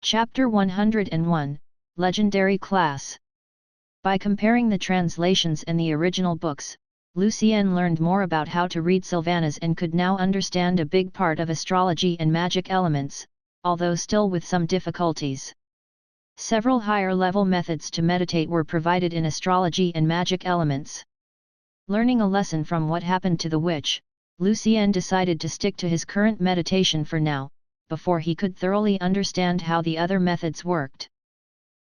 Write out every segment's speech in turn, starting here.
Chapter 101, Legendary Class. By comparing the translations and the original books, Lucien learned more about how to read Sylvanas and could now understand a big part of astrology and magic elements, although still with some difficulties. Several higher-level methods to meditate were provided in astrology and magic elements. Learning a lesson from what happened to the witch, Lucien decided to stick to his current meditation for now, before he could thoroughly understand how the other methods worked.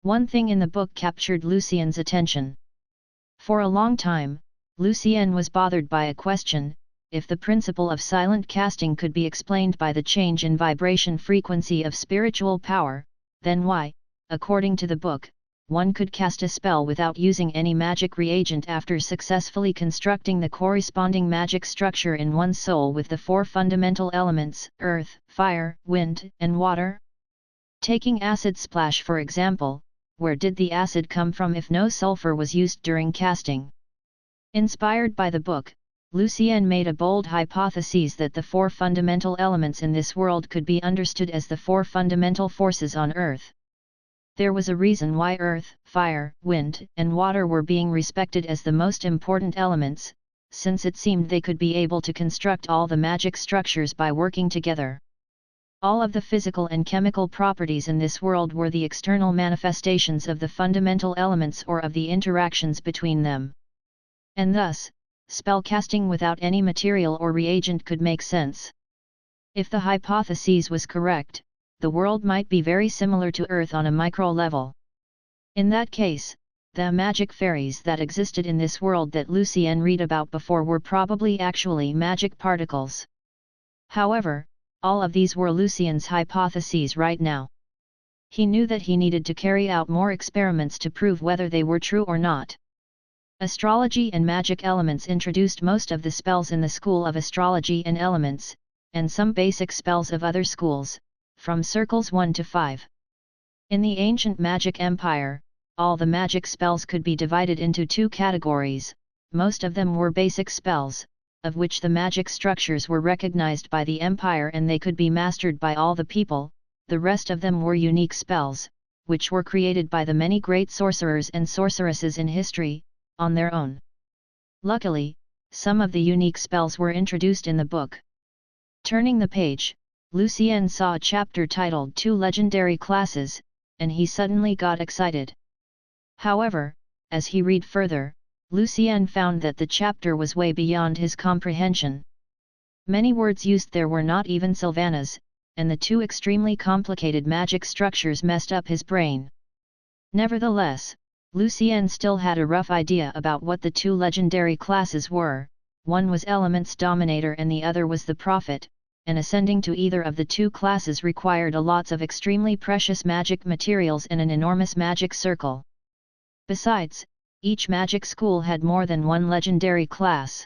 One thing in the book captured Lucien's attention. For a long time, Lucien was bothered by a question: if the principle of silent casting could be explained by the change in vibration frequency of spiritual power, then why, according to the book, one could cast a spell without using any magic reagent after successfully constructing the corresponding magic structure in one's soul with the four fundamental elements: earth, fire, wind, and water? Taking acid splash for example, where did the acid come from if no sulfur was used during casting? Inspired by the book, Lucien made a bold hypothesis that the four fundamental elements in this world could be understood as the four fundamental forces on Earth. There was a reason why earth, fire, wind, and water were being respected as the most important elements, since it seemed they could be able to construct all the magic structures by working together. All of the physical and chemical properties in this world were the external manifestations of the fundamental elements or of the interactions between them. And thus, spellcasting without any material or reagent could make sense. If the hypothesis was correct, the world might be very similar to Earth on a micro level. In that case, the magic fairies that existed in this world that Lucien read about before were probably actually magic particles. However, all of these were Lucien's hypotheses right now. He knew that he needed to carry out more experiments to prove whether they were true or not. Astrology and magic elements introduced most of the spells in the school of astrology and elements, and some basic spells of other schools, from circles 1 to 5. In the ancient magic empire, all the magic spells could be divided into two categories. Most of them were basic spells, of which the magic structures were recognized by the empire and they could be mastered by all the people. The rest of them were unique spells, which were created by the many great sorcerers and sorceresses in history, on their own. Luckily, some of the unique spells were introduced in the book. Turning the page, Lucien saw a chapter titled 2 Legendary Classes, and he suddenly got excited. However, as he read further, Lucien found that the chapter was way beyond his comprehension. Many words used there were not even Sylvanas, and the two extremely complicated magic structures messed up his brain. Nevertheless, Lucien still had a rough idea about what the two legendary classes were. One was Elements Dominator and the other was the Prophet, and ascending to either of the two classes required a lots of extremely precious magic materials and an enormous magic circle. Besides, each magic school had more than one legendary class.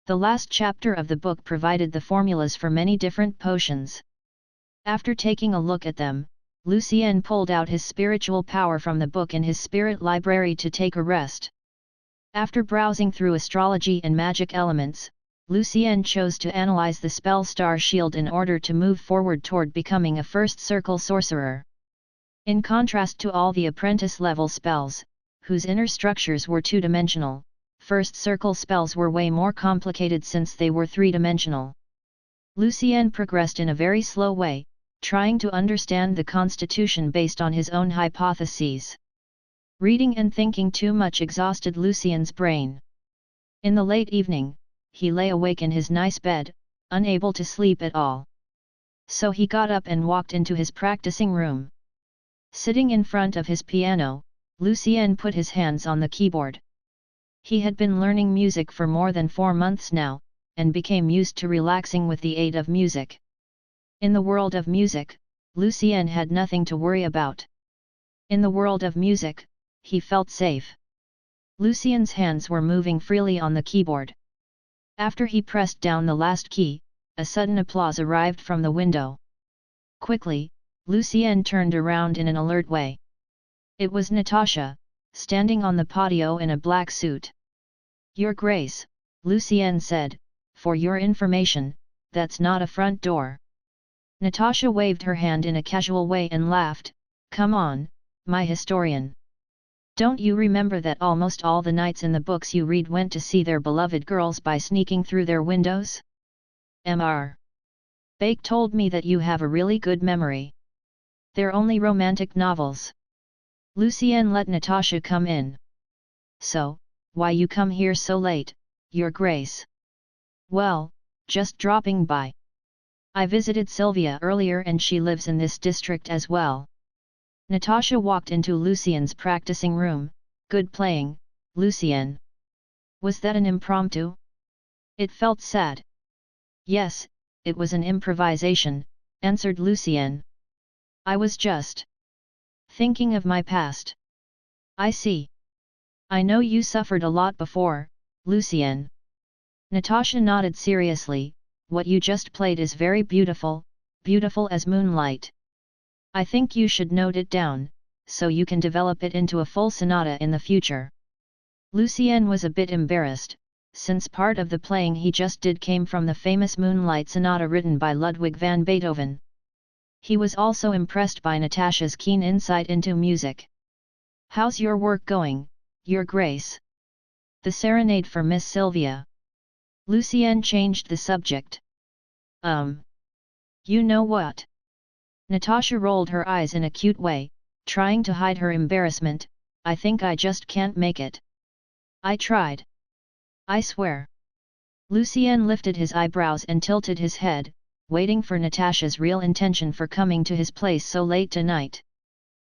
The last chapter of the book provided the formulas for many different potions. After taking a look at them, Lucien pulled out his spiritual power from the book in his spirit library to take a rest. After browsing through astrology and magic elements, Lucien chose to analyze the spell Star Shield in order to move forward toward becoming a first circle sorcerer. In contrast to all the apprentice-level spells, whose inner structures were two-dimensional, first circle spells were way more complicated since they were three-dimensional. Lucien progressed in a very slow way, trying to understand the constitution based on his own hypotheses. Reading and thinking too much exhausted Lucien's brain. In the late evening, he lay awake in his nice bed, unable to sleep at all. So he got up and walked into his practicing room. Sitting in front of his piano, Lucien put his hands on the keyboard. He had been learning music for more than 4 months now, and became used to relaxing with the aid of music. In the world of music, Lucien had nothing to worry about. In the world of music, he felt safe. Lucien's hands were moving freely on the keyboard. After he pressed down the last key, a sudden applause arrived from the window. Quickly, Lucien turned around in an alert way. It was Natasha, standing on the patio in a black suit. "Your Grace," Lucien said, "for your information, that's not a front door." Natasha waved her hand in a casual way and laughed, "Come on, my historian. Don't you remember that almost all the knights in the books you read went to see their beloved girls by sneaking through their windows? Mr. Bake told me that you have a really good memory. They're only romantic novels." Lucien let Natasha come in. "So, why you come here so late, Your Grace?" "Well, just dropping by. I visited Sylvia earlier and she lives in this district as well." Natasha walked into Lucien's practicing room. "Good playing, Lucien. Was that an impromptu?" It felt sad. "Yes, it was an improvisation," answered Lucien. "I was just thinking of my past." "I see. I know you suffered a lot before, Lucien." Natasha nodded seriously. "What you just played is very beautiful, beautiful as moonlight. I think you should note it down, so you can develop it into a full sonata in the future." Lucien was a bit embarrassed, since part of the playing he just did came from the famous Moonlight Sonata written by Ludwig van Beethoven. He was also impressed by Natasha's keen insight into music. "How's your work going, Your Grace?" "The serenade for Miss Sylvia." Lucien changed the subject. You know what?" Natasha rolled her eyes in a cute way, trying to hide her embarrassment. "I think I just can't make it. I tried. I swear." Lucien lifted his eyebrows and tilted his head, waiting for Natasha's real intention for coming to his place so late tonight.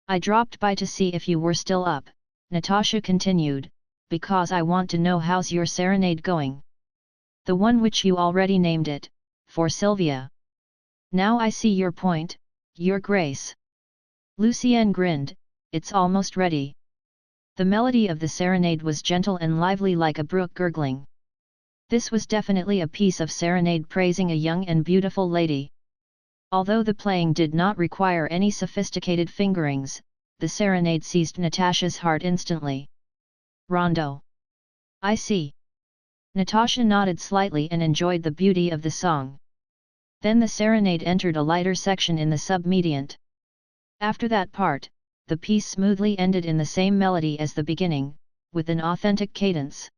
"I dropped by to see if you were still up," Natasha continued, "because I want to know how's your serenade going. The one which you already named it, for Sylvia." "Now I see your point, Your Grace." Lucien grinned. "It's almost ready." The melody of the serenade was gentle and lively like a brook gurgling. This was definitely a piece of serenade praising a young and beautiful lady. Although the playing did not require any sophisticated fingerings, the serenade seized Natasha's heart instantly. "Rondo. I see." Natasha nodded slightly and enjoyed the beauty of the song. Then the serenade entered a lighter section in the submediant. After that part, the piece smoothly ended in the same melody as the beginning, with an authentic cadence.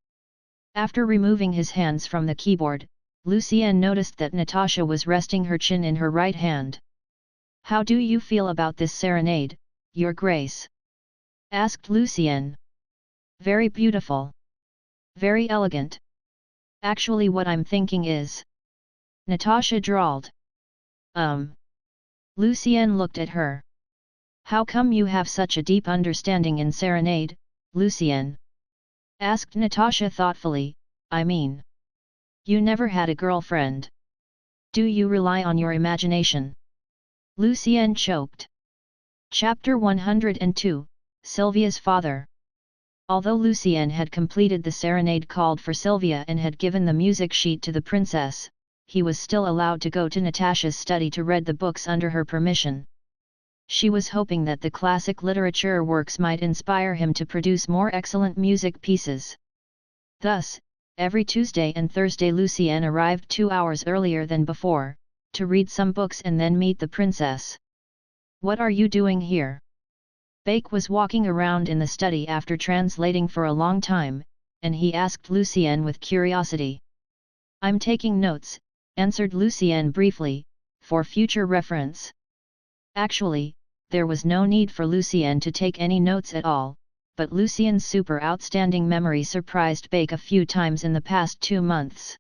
After removing his hands from the keyboard, Lucien noticed that Natasha was resting her chin in her right hand. "How do you feel about this serenade, Your Grace?" asked Lucien. "Very beautiful. Very elegant. Actually what I'm thinking is..." Natasha drawled. Lucien looked at her. "How come you have such a deep understanding in serenade, Lucien?" asked Natasha thoughtfully. "I mean, you never had a girlfriend. Do you rely on your imagination?" Lucien choked. Chapter 102, Sylvia's Father. Although Lucien had completed the serenade called for Sylvia and had given the music sheet to the princess, he was still allowed to go to Natasha's study to read the books under her permission. She was hoping that the classic literature works might inspire him to produce more excellent music pieces. Thus, every Tuesday and Thursday Lucien arrived 2 hours earlier than before, to read some books and then meet the princess. "What are you doing here?" Bake was walking around in the study after translating for a long time, and he asked Lucien with curiosity. "I'm taking notes," answered Lucien briefly, "for future reference." Actually, there was no need for Lucien to take any notes at all, but Lucien's super outstanding memory surprised Bake a few times in the past 2 months.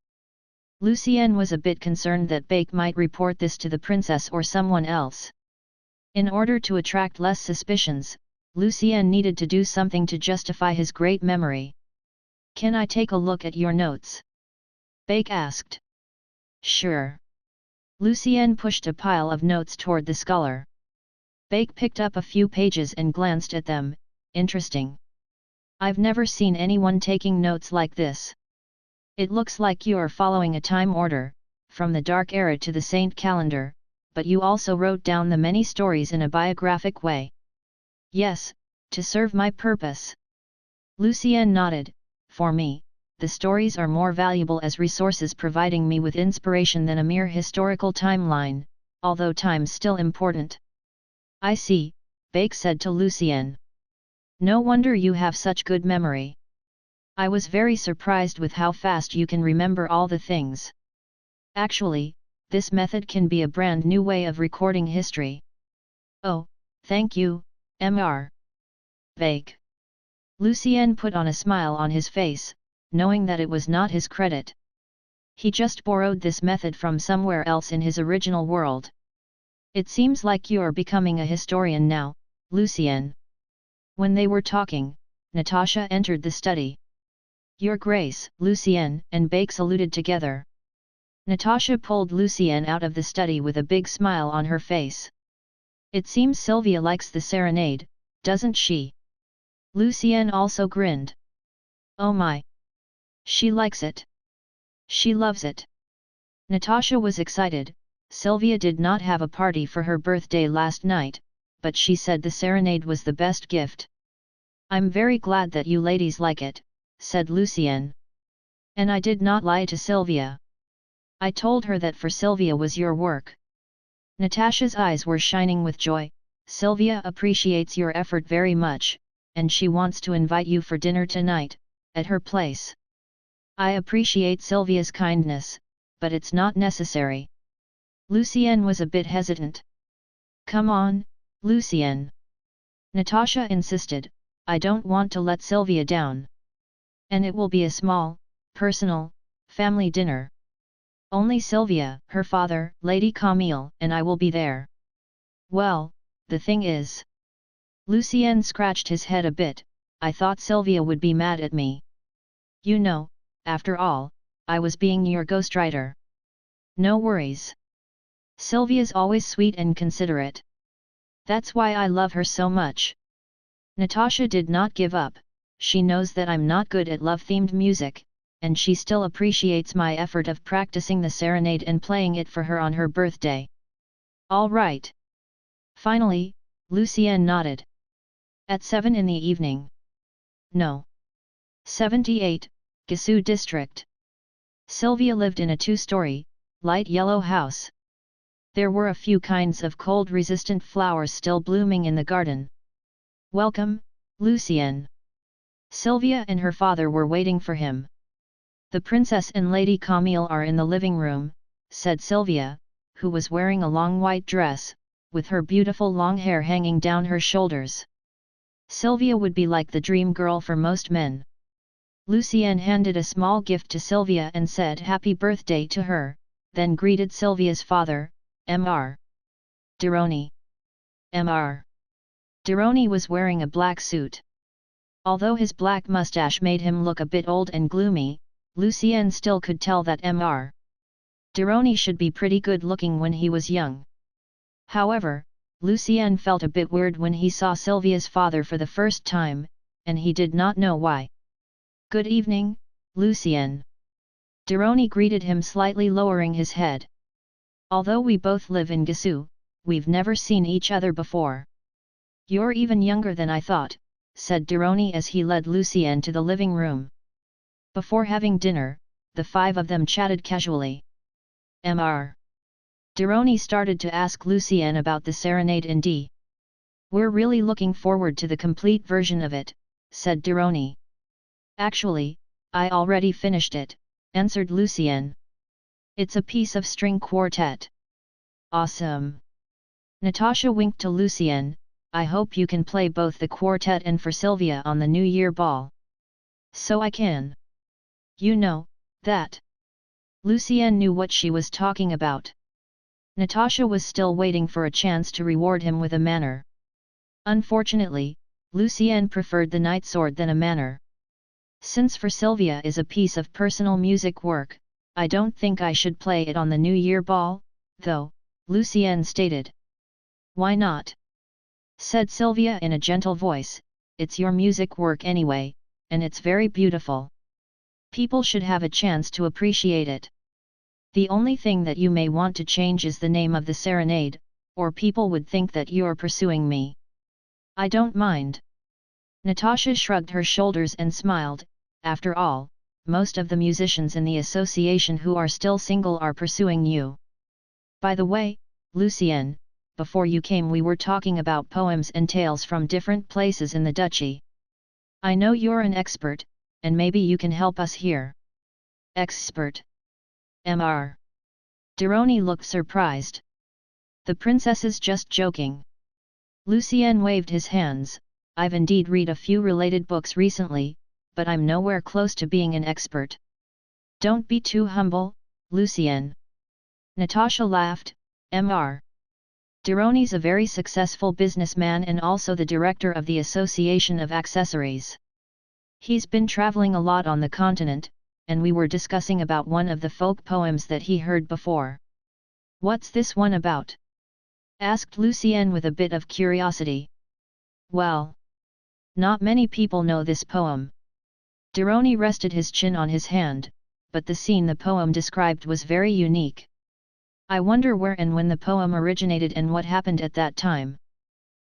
Lucien was a bit concerned that Bake might report this to the princess or someone else. In order to attract less suspicions, Lucien needed to do something to justify his great memory. "Can I take a look at your notes?" Bake asked. "Sure." Lucien pushed a pile of notes toward the scholar. Bake picked up a few pages and glanced at them. "Interesting. I've never seen anyone taking notes like this. It looks like you're following a time order, from the Dark Era to the Saint Calendar, but you also wrote down the many stories in a biographic way." "Yes, to serve my purpose." Lucien nodded. "For me, the stories are more valuable as resources providing me with inspiration than a mere historical timeline, although time's still important. I see, Bake said to Lucien. No wonder you have such good memory. I was very surprised with how fast you can remember all the things. Actually, this method can be a brand new way of recording history. Oh, thank you, Mr. Bake. Lucien put on a smile on his face, knowing that it was not his credit. He just borrowed this method from somewhere else in his original world. It seems like you're becoming a historian now, Lucien. When they were talking, Natasha entered the study. Your Grace, Lucien and Bake saluted together. Natasha pulled Lucien out of the study with a big smile on her face. It seems Sylvia likes the serenade, doesn't she? Lucien also grinned. Oh my! She likes it. She loves it. Natasha was excited. Sylvia did not have a party for her birthday last night, but she said the serenade was the best gift. I'm very glad that you ladies like it, said Lucien. And I did not lie to Sylvia. I told her that for Sylvia was your work. Natasha's eyes were shining with joy. Sylvia appreciates your effort very much, and she wants to invite you for dinner tonight, at her place. I appreciate Sylvia's kindness, but it's not necessary. Lucien was a bit hesitant. Come on, Lucien. Natasha insisted, I don't want to let Sylvia down. And it will be a small, personal, family dinner. Only Sylvia, her father, Lady Camille, and I will be there. Well, the thing is. Lucien scratched his head a bit, I thought Sylvia would be mad at me. You know, after all, I was being your ghostwriter. No worries. Sylvia's always sweet and considerate. That's why I love her so much. Natasha did not give up, she knows that I'm not good at love-themed music, and she still appreciates my effort of practicing the serenade and playing it for her on her birthday. All right. Finally, Lucien nodded. At 7 in the evening. No. 78, Gisu District. Sylvia lived in a two-story, light yellow house. There were a few kinds of cold-resistant flowers still blooming in the garden. Welcome, Lucien. Sylvia and her father were waiting for him. The princess and Lady Camille are in the living room, said Sylvia, who was wearing a long white dress, with her beautiful long hair hanging down her shoulders. Sylvia would be like the dream girl for most men. Lucien handed a small gift to Sylvia and said happy birthday to her, then greeted Sylvia's father, Mr. Dironi. Mr. Dironi was wearing a black suit. Although his black mustache made him look a bit old and gloomy, Lucien still could tell that Mr. Dironi should be pretty good looking when he was young. However, Lucien felt a bit weird when he saw Sylvia's father for the first time, and he did not know why. Good evening, Lucien. Dironi greeted him slightly lowering his head. Although we both live in Gisu, we've never seen each other before. You're even younger than I thought, said Dironi as he led Lucien to the living room. Before having dinner, the five of them chatted casually. Mr. Dironi started to ask Lucien about the serenade in D. We're really looking forward to the complete version of it, said Dironi. Actually, I already finished it, answered Lucien. It's a piece of string quartet. Awesome. Natasha winked to Lucien, I hope you can play both the quartet and for Sylvia on the New Year ball. So I can. You know, that. Lucien knew what she was talking about. Natasha was still waiting for a chance to reward him with a manner. Unfortunately, Lucien preferred the night sword than a manner. Since for Sylvia is a piece of personal music work, I don't think I should play it on the New Year ball, though, Lucien stated. Why not? Said Sylvia in a gentle voice, it's your music work anyway, and it's very beautiful. People should have a chance to appreciate it. The only thing that you may want to change is the name of the serenade, or people would think that you're pursuing me. I don't mind. Natasha shrugged her shoulders and smiled, after all, most of the musicians in the association who are still single are pursuing you. By the way, Lucien, before you came we were talking about poems and tales from different places in the duchy. I know you're an expert, and maybe you can help us here. Expert? Mr. Dironi looked surprised. The princess is just joking. Lucien waved his hands. I've indeed read a few related books recently, but I'm nowhere close to being an expert. Don't be too humble, Lucien. Natasha laughed. Mr. Dironi's a very successful businessman and also the director of the Association of Accessories. He's been traveling a lot on the continent, and we were discussing about one of the folk poems that he heard before. What's this one about? Asked Lucien with a bit of curiosity. Well, not many people know this poem. Dironi rested his chin on his hand, but the scene the poem described was very unique. I wonder where and when the poem originated and what happened at that time.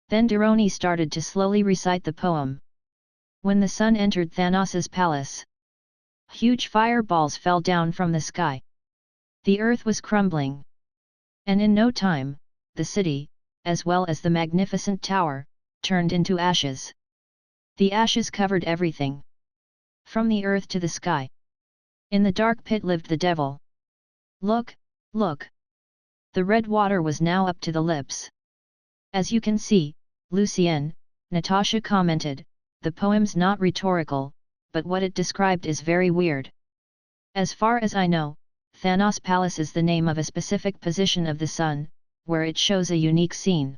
Then Dironi started to slowly recite the poem. When the sun entered Thanos's palace, huge fireballs fell down from the sky. The earth was crumbling. And in no time, the city, as well as the magnificent tower, turned into ashes. The ashes covered everything, from the earth to the sky. In the dark pit lived the devil. Look, look! The red water was now up to the lips. As you can see, Lucien, Natasha commented, the poem's not rhetorical, but what it described is very weird. As far as I know, Thanos Palace is the name of a specific position of the sun, where it shows a unique scene.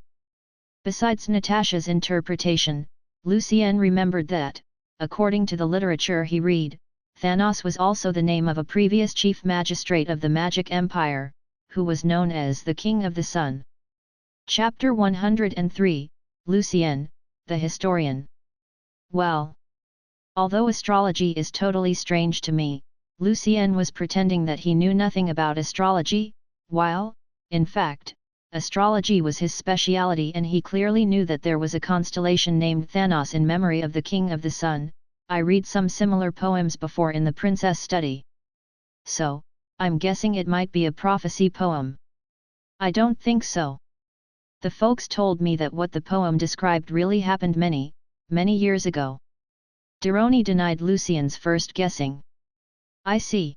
Besides Natasha's interpretation, Lucien remembered that, according to the literature he read, Thanos was also the name of a previous chief magistrate of the Magic Empire, who was known as the King of the Sun. Chapter 103, Lucien, the Historian. Well, although astrology is totally strange to me, Lucien was pretending that he knew nothing about astrology, while, in fact, astrology was his speciality and he clearly knew that there was a constellation named Thanos in memory of the King of the Sun. I read some similar poems before in the princess study. So, I'm guessing it might be a prophecy poem. I don't think so. The folks told me that what the poem described really happened many, many years ago. Dironi denied Lucien's first guessing. I see.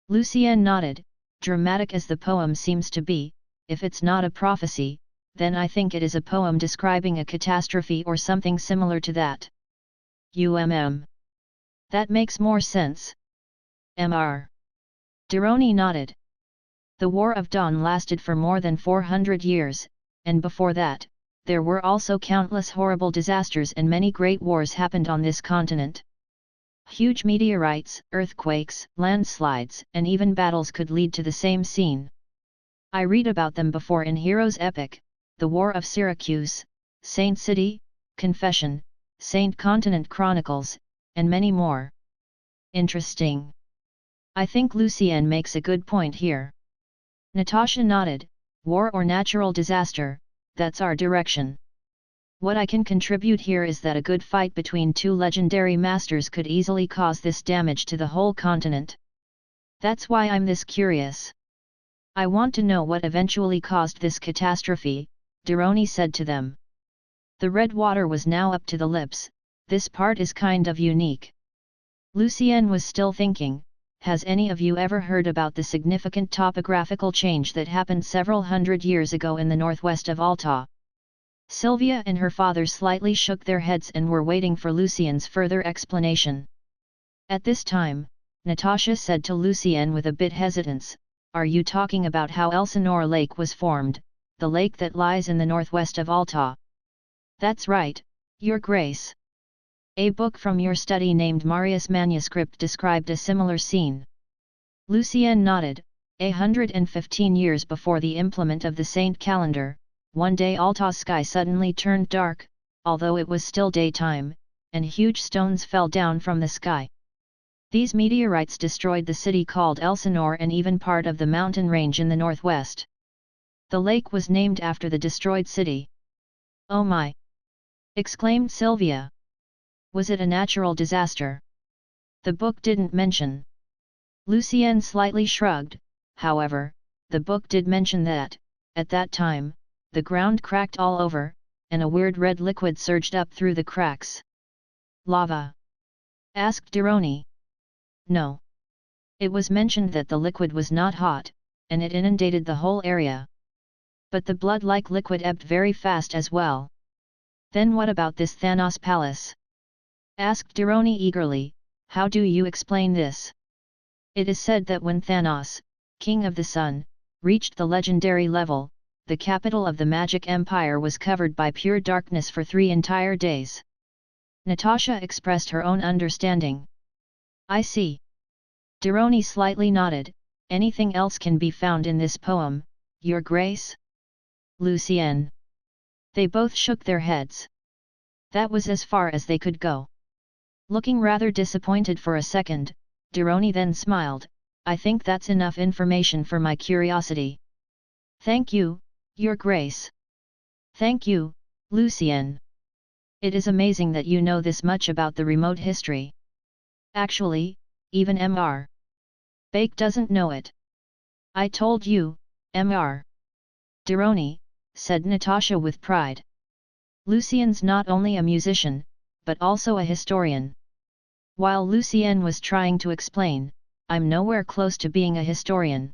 Lucien nodded. Dramatic as the poem seems to be, if it's not a prophecy, then I think it is a poem describing a catastrophe or something similar to that. That makes more sense. Mr. Dironi nodded. The War of Dawn lasted for more than 400 years, and before that, there were also countless horrible disasters and many great wars happened on this continent. Huge meteorites, earthquakes, landslides, and even battles could lead to the same scene. I read about them before in Heroes' Epic, the War of Syracuse, Saint City, Confession, Saint Continent Chronicles, and many more. Interesting. I think Lucien makes a good point here. Natasha nodded. War or natural disaster, that's our direction. What I can contribute here is that a good fight between two legendary masters could easily cause this damage to the whole continent. That's why I'm this curious. I want to know what eventually caused this catastrophe, Dironi said to them. The red water was now up to the lips. This part is kind of unique. Lucien was still thinking. Has any of you ever heard about the significant topographical change that happened several hundred years ago in the northwest of Alta? Sylvia and her father slightly shook their heads and were waiting for Lucien's further explanation. At this time, Natasha said to Lucien with a bit hesitance, "Are you talking about how Elsinore Lake was formed, the lake that lies in the northwest of Alta?" "That's right, Your Grace. A book from your study named Marius Manuscript described a similar scene." Lucien nodded. 115 years before the implement of the Saint calendar, one day Alta's sky suddenly turned dark, although it was still daytime, and huge stones fell down from the sky. These meteorites destroyed the city called Elsinore and even part of the mountain range in the northwest. The lake was named after the destroyed city. "Oh my!" exclaimed Sylvia. "Was it a natural disaster?" "The book didn't mention." Lucien slightly shrugged. "However, the book did mention that, At that time, the ground cracked all over, and a weird red liquid surged up through the cracks. Lava? Asked Dironi. No. It was mentioned that the liquid was not hot, and it inundated the whole area. But the blood-like liquid ebbed very fast as well. Then what about this Thanos palace? Asked Dironi eagerly, how do you explain this? It is said that when Thanos, King of the Sun, reached the legendary level, the capital of the Magic Empire was covered by pure darkness for 3 entire days. Natasha expressed her own understanding. I see. Dironi slightly nodded. Anything else can be found in this poem, Your Grace? Lucien. They both shook their heads. That was as far as they could go. Looking rather disappointed for a second, Dironi then smiled. I think that's enough information for my curiosity. Thank you, Your Grace. Thank you, Lucien. It is amazing that you know this much about the remote history. Actually, even Mr. Bake doesn't know it. I told you, Mr. Dironi, said Natasha with pride. Lucien's not only a musician, but also a historian. While Lucien was trying to explain, I'm nowhere close to being a historian.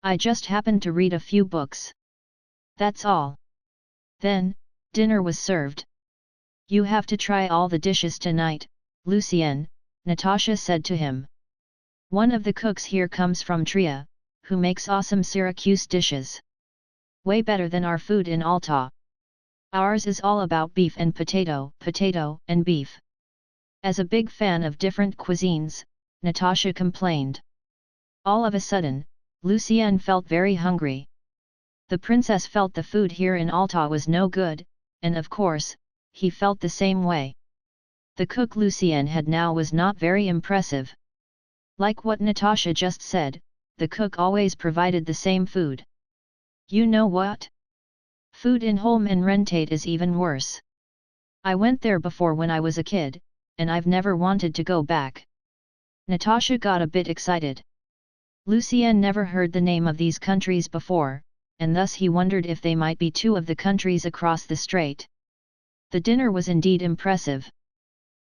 I just happened to read a few books. That's all. Then, dinner was served. You have to try all the dishes tonight, Lucien, Natasha said to him. One of the cooks here comes from Trier, who makes awesome Syracuse dishes. Way better than our food in Alta. Ours is all about beef and potato, potato and beef. As a big fan of different cuisines, Natasha complained. All of a sudden, Lucien felt very hungry. The princess felt the food here in Alta was no good, and of course, he felt the same way. The cook Lucien had now was not very impressive. Like what Natasha just said, the cook always provided the same food. You know what? Food in Holm and Rentate is even worse. I went there before when I was a kid, and I've never wanted to go back. Natasha got a bit excited. Lucien never heard the name of these countries before, and thus he wondered if they might be 2 of the countries across the strait. The dinner was indeed impressive.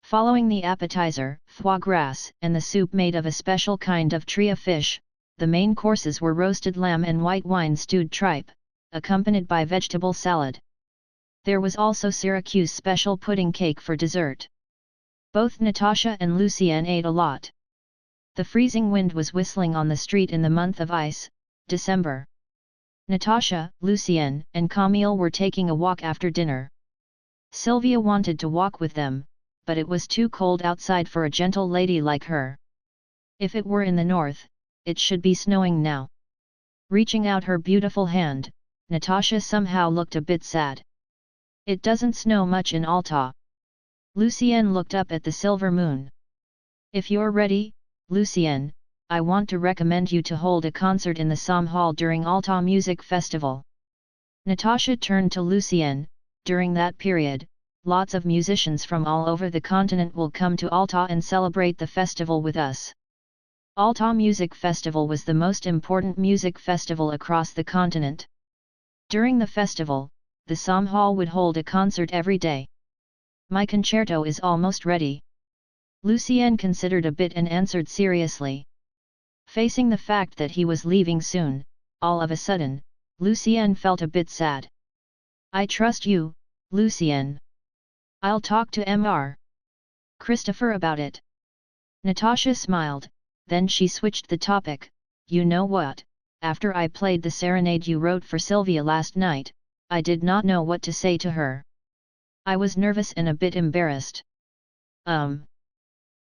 Following the appetizer, foie gras, and the soup made of a special kind of tria fish, the main courses were roasted lamb and white wine stewed tripe, accompanied by vegetable salad. There was also Syracuse special pudding cake for dessert. Both Natasha and Lucien ate a lot. The freezing wind was whistling on the street in the month of ice, December. Natasha, Lucien, and Camille were taking a walk after dinner. Sylvia wanted to walk with them, but it was too cold outside for a gentle lady like her. If it were in the north, it should be snowing now. Reaching out her beautiful hand, Natasha somehow looked a bit sad. It doesn't snow much in Alta. Lucien looked up at the silver moon. If you're ready, Lucien, I want to recommend you to hold a concert in the Somme Hall during Alta Music Festival. Natasha turned to Lucien. During that period, lots of musicians from all over the continent will come to Alta and celebrate the festival with us. Alta Music Festival was the most important music festival across the continent. During the festival, the Somme Hall would hold a concert every day. My concerto is almost ready. Lucien considered a bit and answered seriously. Facing the fact that he was leaving soon, all of a sudden, Lucien felt a bit sad. I trust you, Lucien. I'll talk to Mr. Christopher about it. Natasha smiled, then she switched the topic. You know what, after I played the serenade you wrote for Sylvia last night, I did not know what to say to her. I was nervous and a bit embarrassed.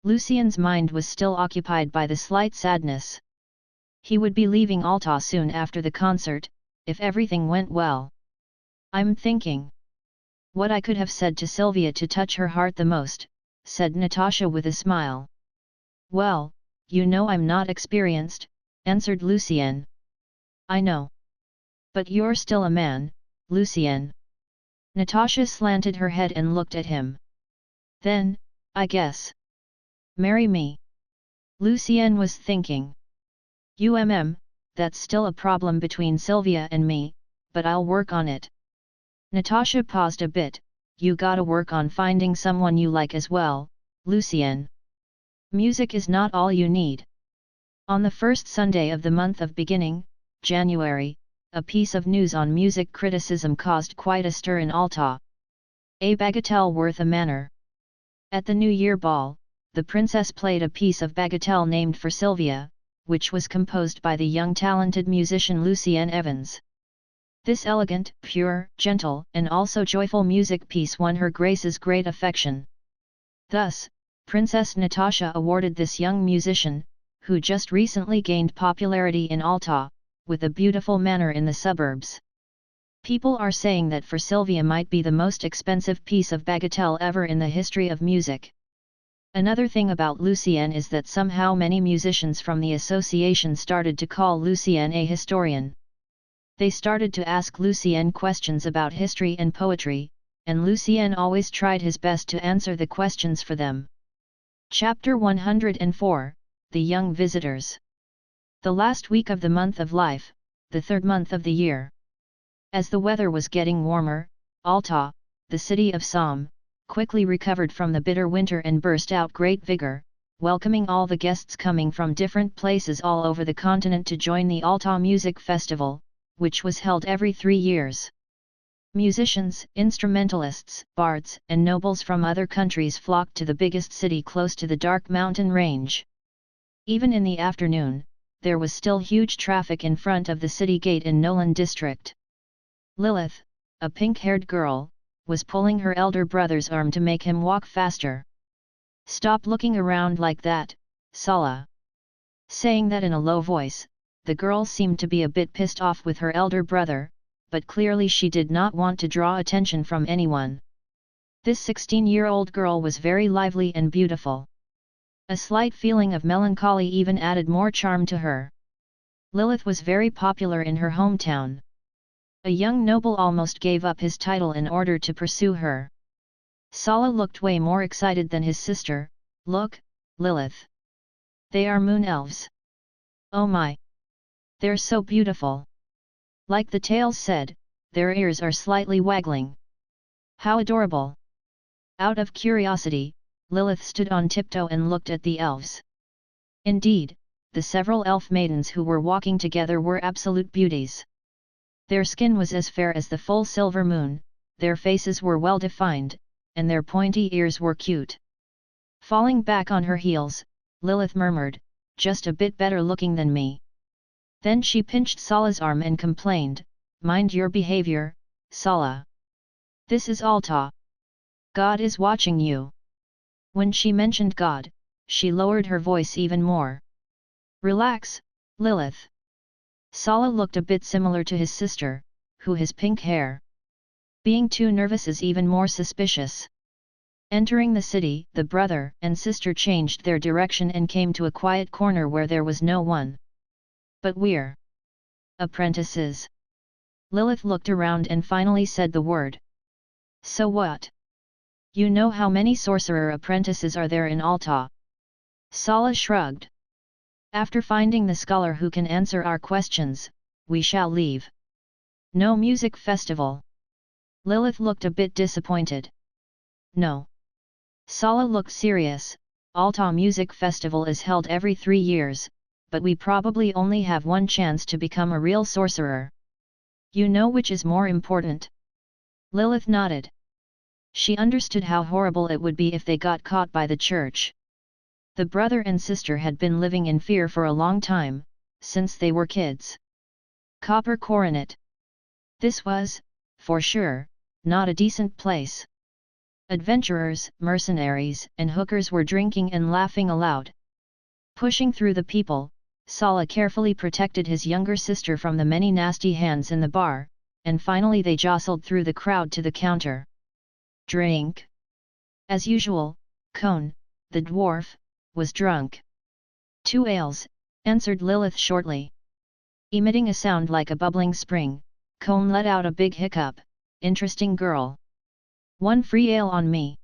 Lucien's mind was still occupied by the slight sadness. He would be leaving Alta soon after the concert, if everything went well. I'm thinking what I could have said to Sylvia to touch her heart the most, said Natasha with a smile. Well, you know I'm not experienced, answered Lucien. I know. But you're still a man, Lucien. Natasha slanted her head and looked at him. Then, I guess. Marry me. Lucien was thinking. That's still a problem between Sylvia and me, but I'll work on it. Natasha paused a bit. You gotta work on finding someone you like as well, Lucien. Music is not all you need. On the first Sunday of the month of beginning, January, a piece of news on music criticism caused quite a stir in Alta. A bagatelle worth a manor. At the New Year ball, the princess played a piece of bagatelle named for Sylvia, which was composed by the young talented musician Lucien Evans. This elegant, pure, gentle, and also joyful music piece won her Grace's great affection. Thus, Princess Natasha awarded this young musician, who just recently gained popularity in Alta, with a beautiful manor in the suburbs. People are saying that for Sylvia might be the most expensive piece of bagatelle ever in the history of music. Another thing about Lucien is that somehow many musicians from the association started to call Lucien a historian. They started to ask Lucien questions about history and poetry, and Lucien always tried his best to answer the questions for them. Chapter 104, The Young Visitors. The last week of the month of life, the third month of the year. As the weather was getting warmer, Alta, the city of Somme, quickly recovered from the bitter winter and burst out great vigor, welcoming all the guests coming from different places all over the continent to join the Alta Music Festival, which was held every 3 years. Musicians, instrumentalists, bards, and nobles from other countries flocked to the biggest city close to the dark mountain range. Even in the afternoon, there was still huge traffic in front of the city gate in Nolan district. Lilith, a pink-haired girl, was pulling her elder brother's arm to make him walk faster. "Stop looking around like that, Sala." Saying that in a low voice, the girl seemed to be a bit pissed off with her elder brother, but clearly she did not want to draw attention from anyone. This 16-year-old girl was very lively and beautiful. A slight feeling of melancholy even added more charm to her. Lilith was very popular in her hometown. A young noble almost gave up his title in order to pursue her. Sala looked way more excited than his sister. "Look, Lilith. They are moon elves. Oh my! They're so beautiful. Like the tales said, their ears are slightly waggling. How adorable!" Out of curiosity, Lilith stood on tiptoe and looked at the elves. Indeed, the several elf maidens who were walking together were absolute beauties. Their skin was as fair as the full silver moon, their faces were well defined, and their pointy ears were cute. Falling back on her heels, Lilith murmured, "Just a bit better looking than me." Then she pinched Sala's arm and complained, "Mind your behavior, Sala. This is Alta. God is watching you." When she mentioned God, she lowered her voice even more. "Relax, Lilith." Sala looked a bit similar to his sister, who has pink hair. Being too nervous is even more suspicious. Entering the city, the brother and sister changed their direction and came to a quiet corner where there was no one. "But we're apprentices." Lilith looked around and finally said the word. "So what? You know how many sorcerer apprentices are there in Alta?" Sala shrugged. "After finding the scholar who can answer our questions, we shall leave." "No music festival?" Lilith looked a bit disappointed. "No." Sala looked serious. "Alta Music Festival is held every 3 years, but we probably only have one chance to become a real sorcerer. You know which is more important?" Lilith nodded. She understood how horrible it would be if they got caught by the church. The brother and sister had been living in fear for a long time, since they were kids. Copper Coronet. This was, for sure, not a decent place. Adventurers, mercenaries, and hookers were drinking and laughing aloud. Pushing through the people, Sala carefully protected his younger sister from the many nasty hands in the bar, and finally they jostled through the crowd to the counter. "Drink?" As usual, Cone, the dwarf, was drunk. "2 ales," answered Lilith shortly. Emitting a sound like a bubbling spring, Cone let out a big hiccup. "Interesting girl. 1 free ale on me."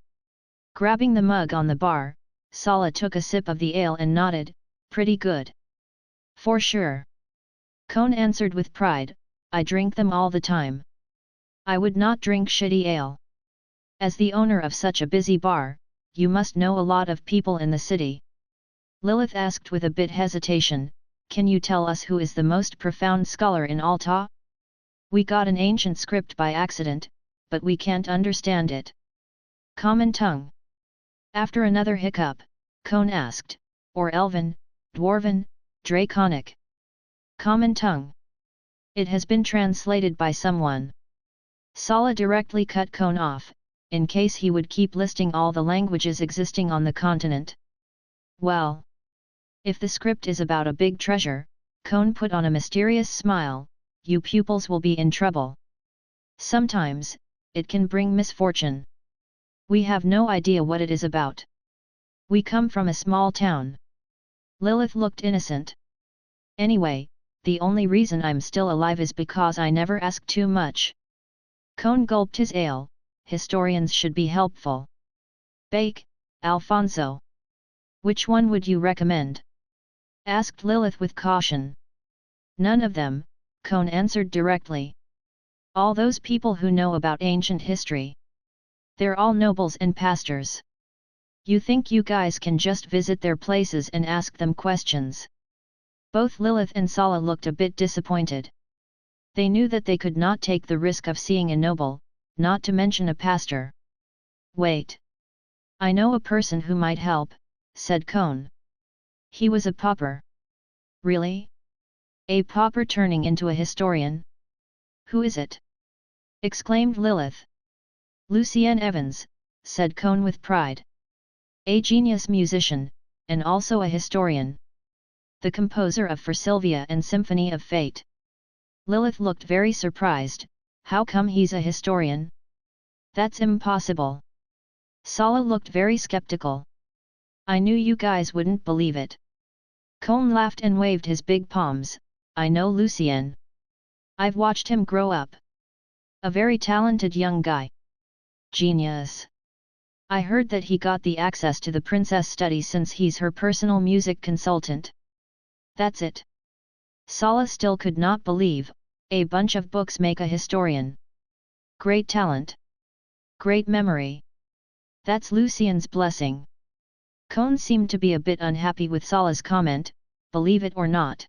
Grabbing the mug on the bar, Sala took a sip of the ale and nodded, "Pretty good." "For sure." Cone answered with pride, I drink them all the time. I would not drink shitty ale. As the owner of such a busy bar, you must know a lot of people in the city. Lilith asked with a bit hesitation, can you tell us who is the most profound scholar in Alta? We got an ancient script by accident, but we can't understand it. Common tongue. After another hiccup, Cone asked, or Elven, Dwarven, Draconic. Common tongue. It has been translated by someone. Sala directly cut Cone off, in case he would keep listing all the languages existing on the continent. Well, if the script is about a big treasure, Cone put on a mysterious smile, you pupils will be in trouble. Sometimes, it can bring misfortune. We have no idea what it is about. We come from a small town. Lilith looked innocent. Anyway, the only reason I'm still alive is because I never ask too much. Cone gulped his ale. Historians should be helpful. Bake, Alfonso. Which one would you recommend? Asked Lilith with caution. None of them, Cone answered directly. All those people who know about ancient history. They're all nobles and pastors. You think you guys can just visit their places and ask them questions? Both Lilith and Sala looked a bit disappointed. They knew that they could not take the risk of seeing a noble, not to mention a pastor. Wait. I know a person who might help, said Cone. He was a pauper. Really? A pauper turning into a historian? Who is it? Exclaimed Lilith. Lucien Evans, said Cone with pride. A genius musician, and also a historian. The composer of For Sylvia and Symphony of Fate. Lilith looked very surprised. How come he's a historian? That's impossible. Sala looked very skeptical. I knew you guys wouldn't believe it. Cone laughed and waved his big palms. I know Lucien. I've watched him grow up. A very talented young guy. Genius. I heard that he got the access to the princess study since he's her personal music consultant. That's it. Sala still could not believe, a bunch of books make a historian. Great talent. Great memory. That's Lucien's blessing. Cone seemed to be a bit unhappy with Sala's comment, believe it or not.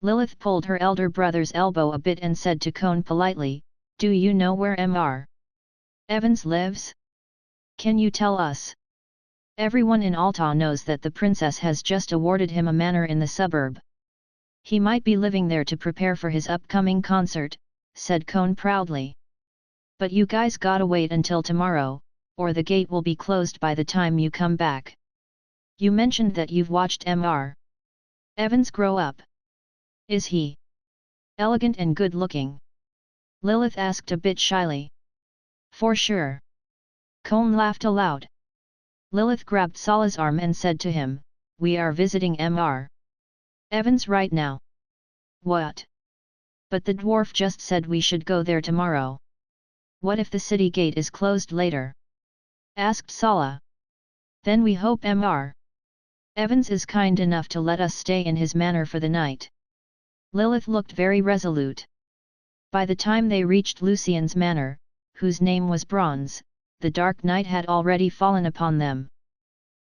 Lilith pulled her elder brother's elbow a bit and said to Cone politely, do you know where Mr. Evans lives? Can you tell us? Everyone in Alta knows that the princess has just awarded him a manor in the suburb. He might be living there to prepare for his upcoming concert, said Cone proudly. But you guys gotta wait until tomorrow, or the gate will be closed by the time you come back. You mentioned that you've watched Mr. Evans grow up. Is he elegant and good-looking? Lilith asked a bit shyly. For sure. Cone laughed aloud. Lilith grabbed Sala's arm and said to him, we are visiting Mr. Evans right now. What? But the dwarf just said we should go there tomorrow. What if the city gate is closed later? Asked Sala. Then we hope Mr. Evans is kind enough to let us stay in his manor for the night. Lilith looked very resolute. By the time they reached Lucien's manor, whose name was Bronze, the dark night had already fallen upon them.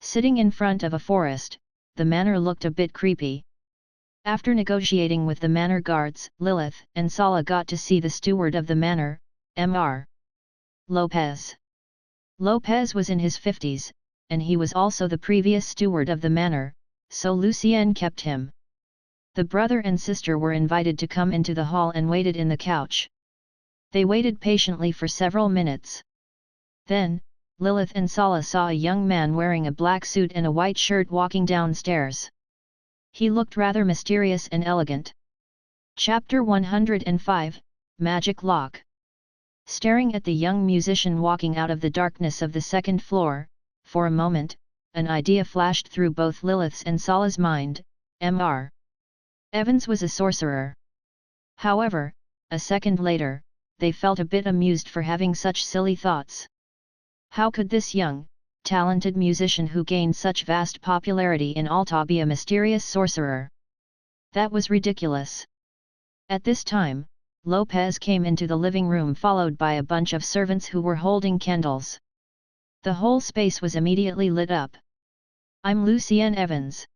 Sitting in front of a forest, the manor looked a bit creepy. After negotiating with the manor guards, Lilith and Sala got to see the steward of the manor, Mr. Lopez. Lopez was in his 50s, and he was also the previous steward of the manor, so Lucien kept him. The brother and sister were invited to come into the hall and waited in the couch. They waited patiently for several minutes. Then, Lilith and Sala saw a young man wearing a black suit and a white shirt walking downstairs. He looked rather mysterious and elegant. Chapter 105, Magic Lock. Staring at the young musician walking out of the darkness of the second floor, for a moment, an idea flashed through both Lilith's and Sala's mind, Mr. Evans was a sorcerer. However, a second later, they felt a bit amused for having such silly thoughts. How could this young, talented musician who gained such vast popularity in Alta be a mysterious sorcerer? That was ridiculous. At this time, Lopez came into the living room followed by a bunch of servants who were holding candles. The whole space was immediately lit up. "I'm Lucien Evans."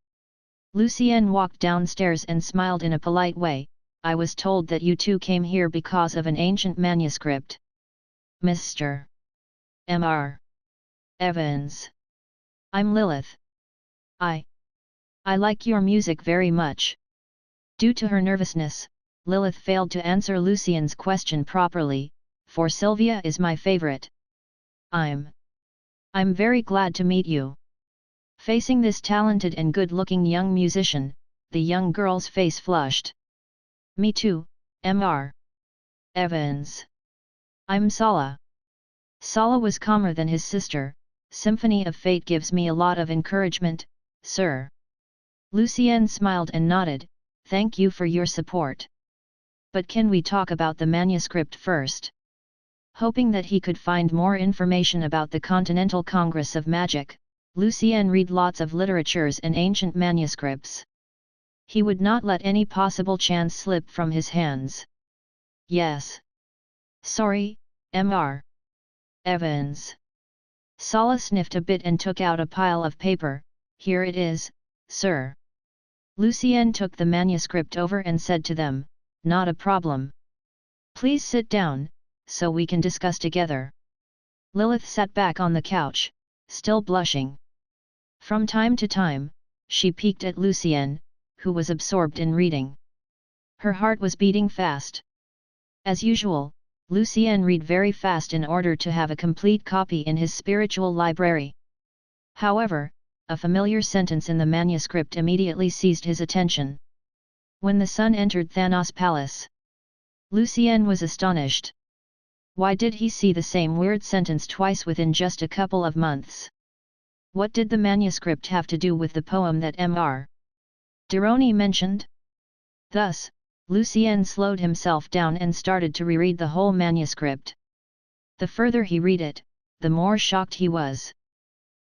Lucien walked downstairs and smiled in a polite way. "I was told that you two came here because of an ancient manuscript." "Mr. Mr. Evans. I'm Lilith. I like your music very much." Due to her nervousness, Lilith failed to answer Lucien's question properly. "For Sylvia is my favorite." I'm very glad to meet you." Facing this talented and good-looking young musician, the young girl's face flushed. "Me too, Mr. Evans. I'm Sala." Sala was calmer than his sister. "Symphony of Fate gives me a lot of encouragement, sir." Lucien smiled and nodded. "Thank you for your support. But can we talk about the manuscript first?" Hoping that he could find more information about the Continental Congress of Magic, Lucien read lots of literatures and ancient manuscripts. He would not let any possible chance slip from his hands. "Yes. Sorry, Mr. Evans." Sala sniffed a bit and took out a pile of paper. "Here it is, sir." Lucien took the manuscript over and said to them, "Not a problem. Please sit down, so we can discuss together." Lilith sat back on the couch, still blushing. From time to time, she peeked at Lucien, who was absorbed in reading. Her heart was beating fast. As usual, Lucien read very fast in order to have a complete copy in his spiritual library. However, a familiar sentence in the manuscript immediately seized his attention. "When the sun entered Thanos' palace." Lucien was astonished. Why did he see the same weird sentence twice within just a couple of months? What did the manuscript have to do with the poem that Mr. Dironi mentioned? Thus, Lucien slowed himself down and started to reread the whole manuscript. The further he read it, the more shocked he was.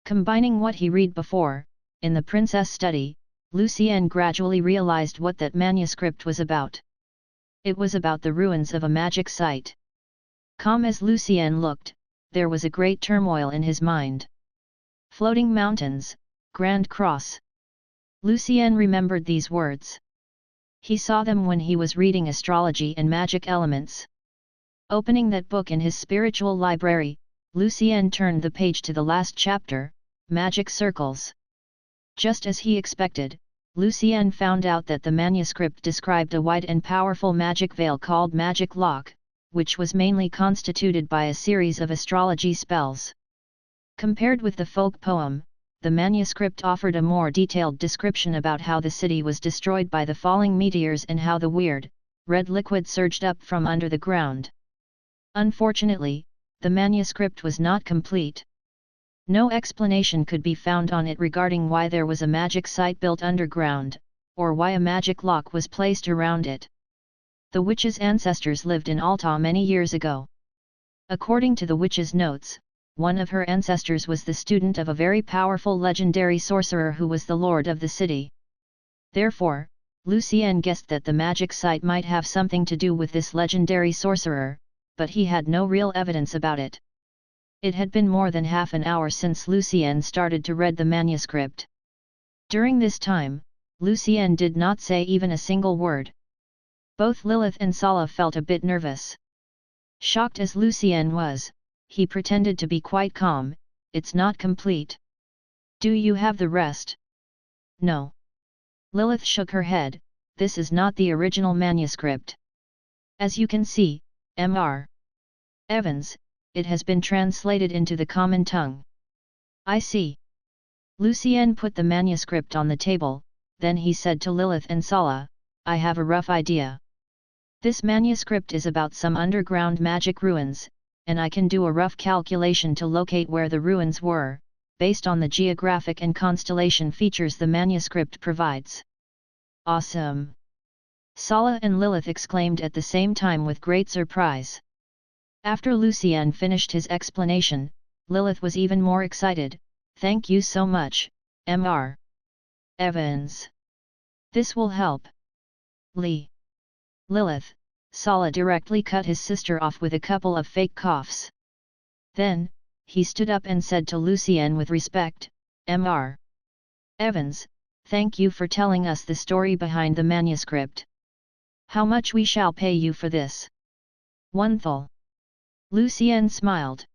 Combining what he read before, in the princess study, Lucien gradually realized what that manuscript was about. It was about the ruins of a magic site. Calm as Lucien looked, there was a great turmoil in his mind. Floating mountains, Grand Cross. Lucien remembered these words. He saw them when he was reading astrology and magic elements. Opening that book in his spiritual library, Lucien turned the page to the last chapter, Magic Circles. Just as he expected, Lucien found out that the manuscript described a wide and powerful magic veil called Magic Lock, which was mainly constituted by a series of astrology spells. Compared with the folk poem, the manuscript offered a more detailed description about how the city was destroyed by the falling meteors and how the weird, red liquid surged up from under the ground. Unfortunately, the manuscript was not complete. No explanation could be found on it regarding why there was a magic site built underground, or why a magic lock was placed around it. The witch's ancestors lived in Alta many years ago. According to the witch's notes, one of her ancestors was the student of a very powerful legendary sorcerer who was the lord of the city. Therefore, Lucien guessed that the magic site might have something to do with this legendary sorcerer, but he had no real evidence about it. It had been more than half an hour since Lucien started to read the manuscript. During this time, Lucien did not say even a single word. Both Lilith and Sala felt a bit nervous. Shocked as Lucien was, he pretended to be quite calm. "It's not complete. Do you have the rest?" "No." Lilith shook her head. "This is not the original manuscript. As you can see, Mr. Evans, it has been translated into the common tongue." "I see." Lucien put the manuscript on the table, then he said to Lilith and Sala, "I have a rough idea. This manuscript is about some underground magic ruins, and I can do a rough calculation to locate where the ruins were, based on the geographic and constellation features the manuscript provides." "Awesome!" Sala and Lilith exclaimed at the same time with great surprise. After Lucien finished his explanation, Lilith was even more excited. "Thank you so much, Mr. Evans. This will help." Lilith, Sala directly cut his sister off with a couple of fake coughs. Then, he stood up and said to Lucien with respect, "Mr. Evans, thank you for telling us the story behind the manuscript. How much we shall pay you for this?" "One thul." Lucien smiled.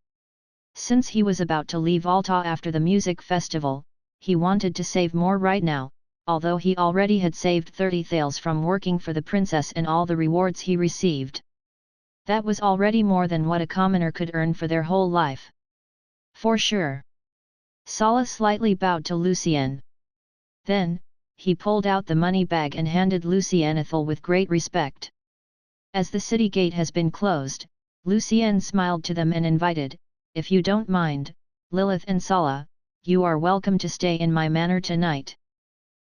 Since he was about to leave Alta after the music festival, he wanted to save more right now, although he already had saved 30 thalers from working for the princess and all the rewards he received. That was already more than what a commoner could earn for their whole life. "For sure." Sala slightly bowed to Lucien. Then, he pulled out the money bag and handed Lucien a thul with great respect. As the city gate has been closed, Lucien smiled to them and invited, "If you don't mind, Lilith and Sala, you are welcome to stay in my manor tonight."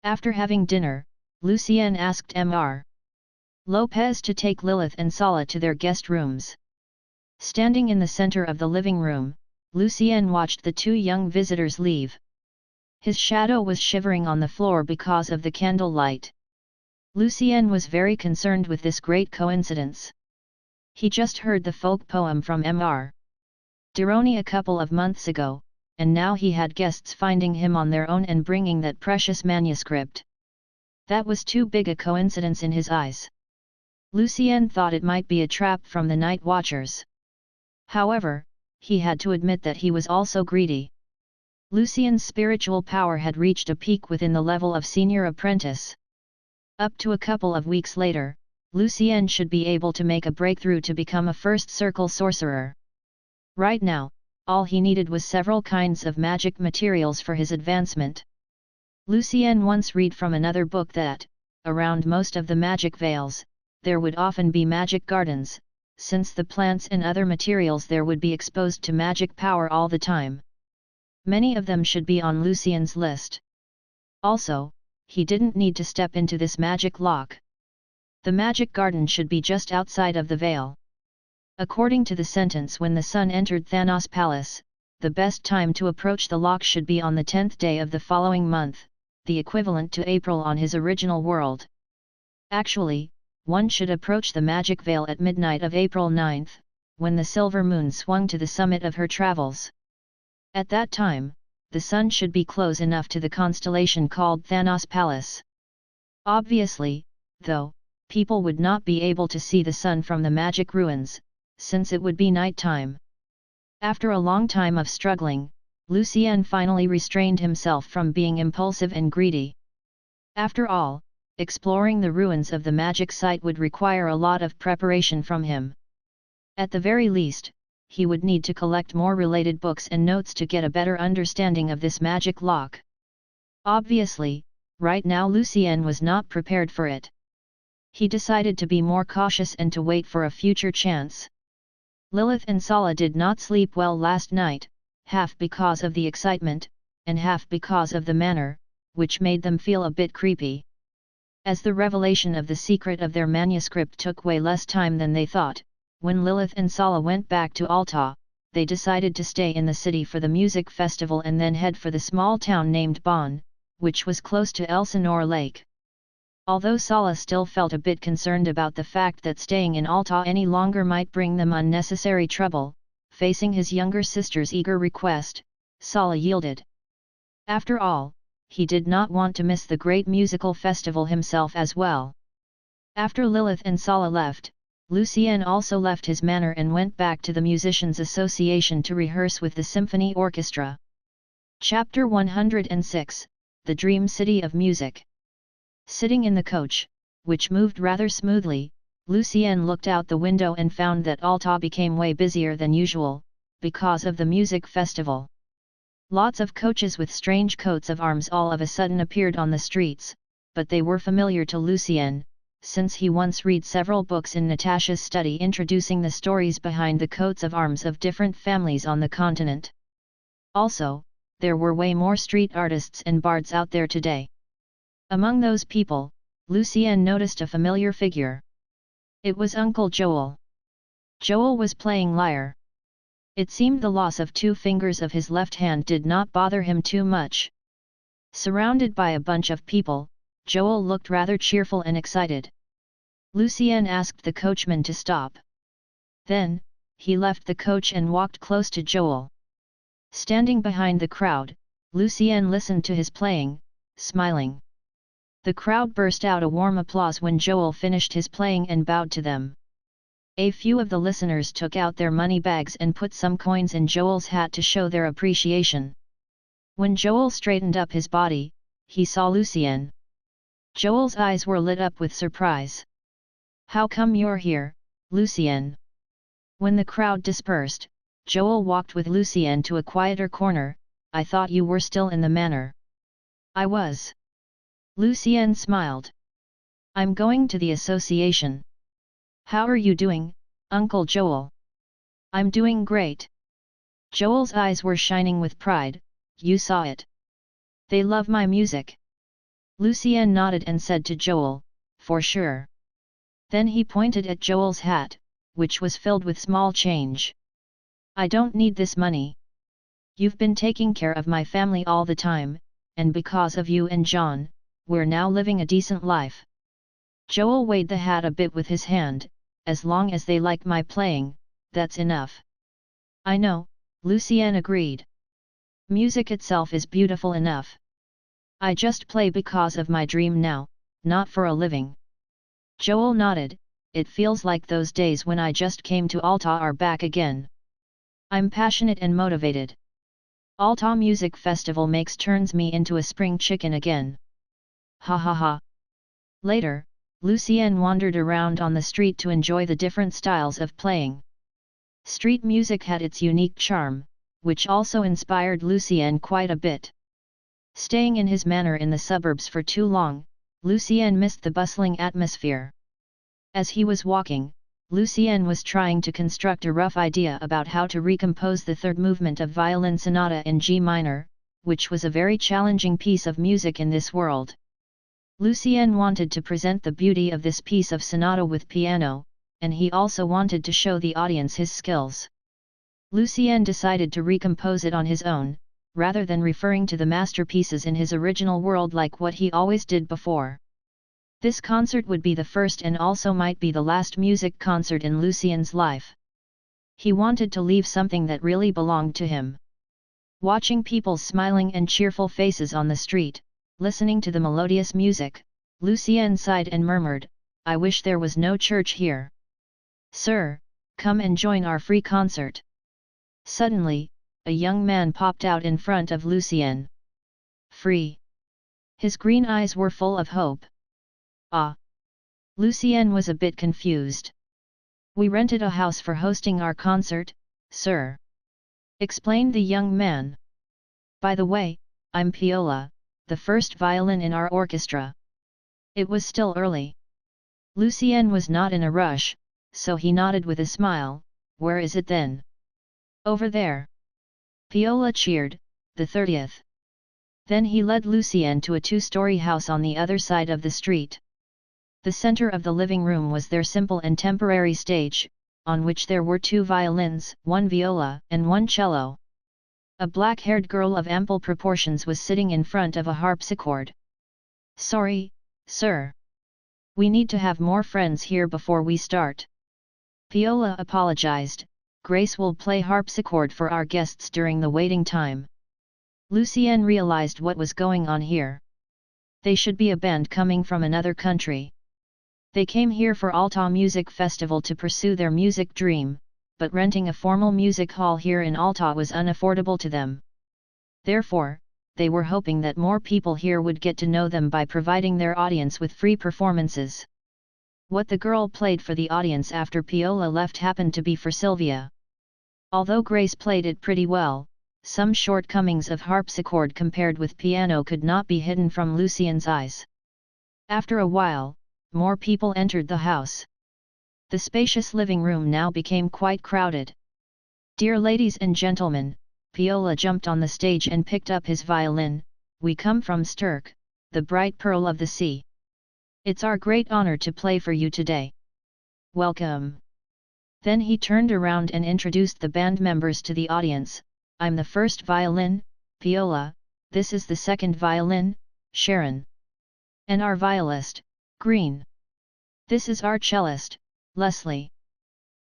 After having dinner, Lucien asked Mr. Lopez to take Lilith and Sala to their guest rooms. Standing in the center of the living room, Lucien watched the two young visitors leave. His shadow was shivering on the floor because of the candlelight. Lucien was very concerned with this great coincidence. He just heard the folk poem from Mr. Dironi a couple of months ago, and now he had guests finding him on their own and bringing that precious manuscript. That was too big a coincidence in his eyes. Lucien thought it might be a trap from the night watchers. However, he had to admit that he was also greedy. Lucien's spiritual power had reached a peak within the level of senior apprentice. Up to a couple of weeks later, Lucien should be able to make a breakthrough to become a first circle sorcerer. Right now, all he needed was several kinds of magic materials for his advancement. Lucien once read from another book that, around most of the magic vales, there would often be magic gardens, since the plants and other materials there would be exposed to magic power all the time. Many of them should be on Lucien's list. Also, he didn't need to step into this magic lock. The magic garden should be just outside of the vale. According to the sentence, when the sun entered Thanos' palace, the best time to approach the lock should be on the 10th day of the following month, the equivalent to April on his original world. Actually, one should approach the magic veil at midnight of April 9th, when the silver moon swung to the summit of her travels. At that time, the sun should be close enough to the constellation called Thanos' Palace. Obviously, though, people would not be able to see the sun from the magic ruins, since it would be night time. After a long time of struggling, Lucien finally restrained himself from being impulsive and greedy. After all, exploring the ruins of the magic site would require a lot of preparation from him. At the very least, he would need to collect more related books and notes to get a better understanding of this magic lock. Obviously, right now Lucien was not prepared for it. He decided to be more cautious and to wait for a future chance. Lilith and Sala did not sleep well last night, half because of the excitement, and half because of the manner, which made them feel a bit creepy. As the revelation of the secret of their manuscript took way less time than they thought, when Lilith and Sala went back to Alta, they decided to stay in the city for the music festival and then head for the small town named Bonn, which was close to Elsinore Lake. Although Sala still felt a bit concerned about the fact that staying in Alta any longer might bring them unnecessary trouble, facing his younger sister's eager request, Sala yielded. After all, he did not want to miss the great musical festival himself as well. After Lilith and Sala left, Lucien also left his manor and went back to the Musicians' Association to rehearse with the symphony orchestra. Chapter 106, The Dream City of Music. Sitting in the coach, which moved rather smoothly, Lucien looked out the window and found that Alta became way busier than usual, because of the music festival. Lots of coaches with strange coats of arms all of a sudden appeared on the streets, but they were familiar to Lucien, since he once read several books in Natasha's study introducing the stories behind the coats of arms of different families on the continent. Also, there were way more street artists and bards out there today. Among those people, Lucien noticed a familiar figure. It was Uncle Joel. Joel was playing lyre. It seemed the loss of 2 fingers of his left hand did not bother him too much. Surrounded by a bunch of people, Joel looked rather cheerful and excited. Lucien asked the coachman to stop. Then, he left the coach and walked close to Joel. Standing behind the crowd, Lucien listened to his playing, smiling. The crowd burst out a warm applause when Joel finished his playing and bowed to them. A few of the listeners took out their money bags and put some coins in Joel's hat to show their appreciation. When Joel straightened up his body, he saw Lucien. Joel's eyes were lit up with surprise. "How come you're here, Lucien?" When the crowd dispersed, Joel walked with Lucien to a quieter corner. "I thought you were still in the manor." "I was." Lucien smiled. "I'm going to the association." "How are you doing, Uncle Joel?" "I'm doing great." Joel's eyes were shining with pride. "You saw it. They love my music." Lucien nodded and said to Joel, "For sure." Then he pointed at Joel's hat, which was filled with small change. "I don't need this money. You've been taking care of my family all the time, and because of you and John, we're now living a decent life." Joel weighed the hat a bit with his hand. "As long as they like my playing, that's enough." "I know," Lucien agreed. "Music itself is beautiful enough. I just play because of my dream now, not for a living." Joel nodded. "It feels like those days when I just came to Alta are back again. I'm passionate and motivated. Alta Music Festival turns me into a spring chicken again." Ha ha ha. Later, Lucien wandered around on the street to enjoy the different styles of playing. Street music had its unique charm, which also inspired Lucien quite a bit. Staying in his manor in the suburbs for too long, Lucien missed the bustling atmosphere. As he was walking, Lucien was trying to construct a rough idea about how to recompose the third movement of Violin Sonata in G minor, which was a very challenging piece of music in this world. Lucien wanted to present the beauty of this piece of sonata with piano, and he also wanted to show the audience his skills. Lucien decided to recompose it on his own, rather than referring to the masterpieces in his original world like what he always did before. This concert would be the first and also might be the last music concert in Lucien's life. He wanted to leave something that really belonged to him. Watching people's smiling and cheerful faces on the street, listening to the melodious music, Lucien sighed and murmured, "I wish there was no church here." "Sir, come and join our free concert." Suddenly, a young man popped out in front of Lucien. "Free?" His green eyes were full of hope. "Ah!" Lucien was a bit confused. "We rented a house for hosting our concert, sir," explained the young man. "By the way, I'm Piola, the first violin in our orchestra." It was still early. Lucien was not in a rush, so he nodded with a smile. "Where is it then?" "Over there." Piola cheered, "the 30th. Then he led Lucien to a two-story house on the other side of the street. The center of the living room was their simple and temporary stage, on which there were two violins, one viola, and one cello. A black-haired girl of ample proportions was sitting in front of a harpsichord. "Sorry, sir. We need to have more friends here before we start." Piola apologized. "Grace will play harpsichord for our guests during the waiting time." Lucien realized what was going on here. They should be a band coming from another country. They came here for Alta Music Festival to pursue their music dream, but renting a formal music hall here in Alta was unaffordable to them. Therefore, they were hoping that more people here would get to know them by providing their audience with free performances. What the girl played for the audience after Piola left happened to be for Sylvia. Although Grace played it pretty well, some shortcomings of harpsichord compared with piano could not be hidden from Lucien's eyes. After a while, more people entered the house. The spacious living room now became quite crowded. "Dear ladies and gentlemen," Piola jumped on the stage and picked up his violin, "we come from Sturk, the bright pearl of the sea. It's our great honor to play for you today. Welcome." Then he turned around and introduced the band members to the audience. "I'm the first violin, Piola, this is the second violin, Sharon. And our violist, Green." This is our cellist, Leslie.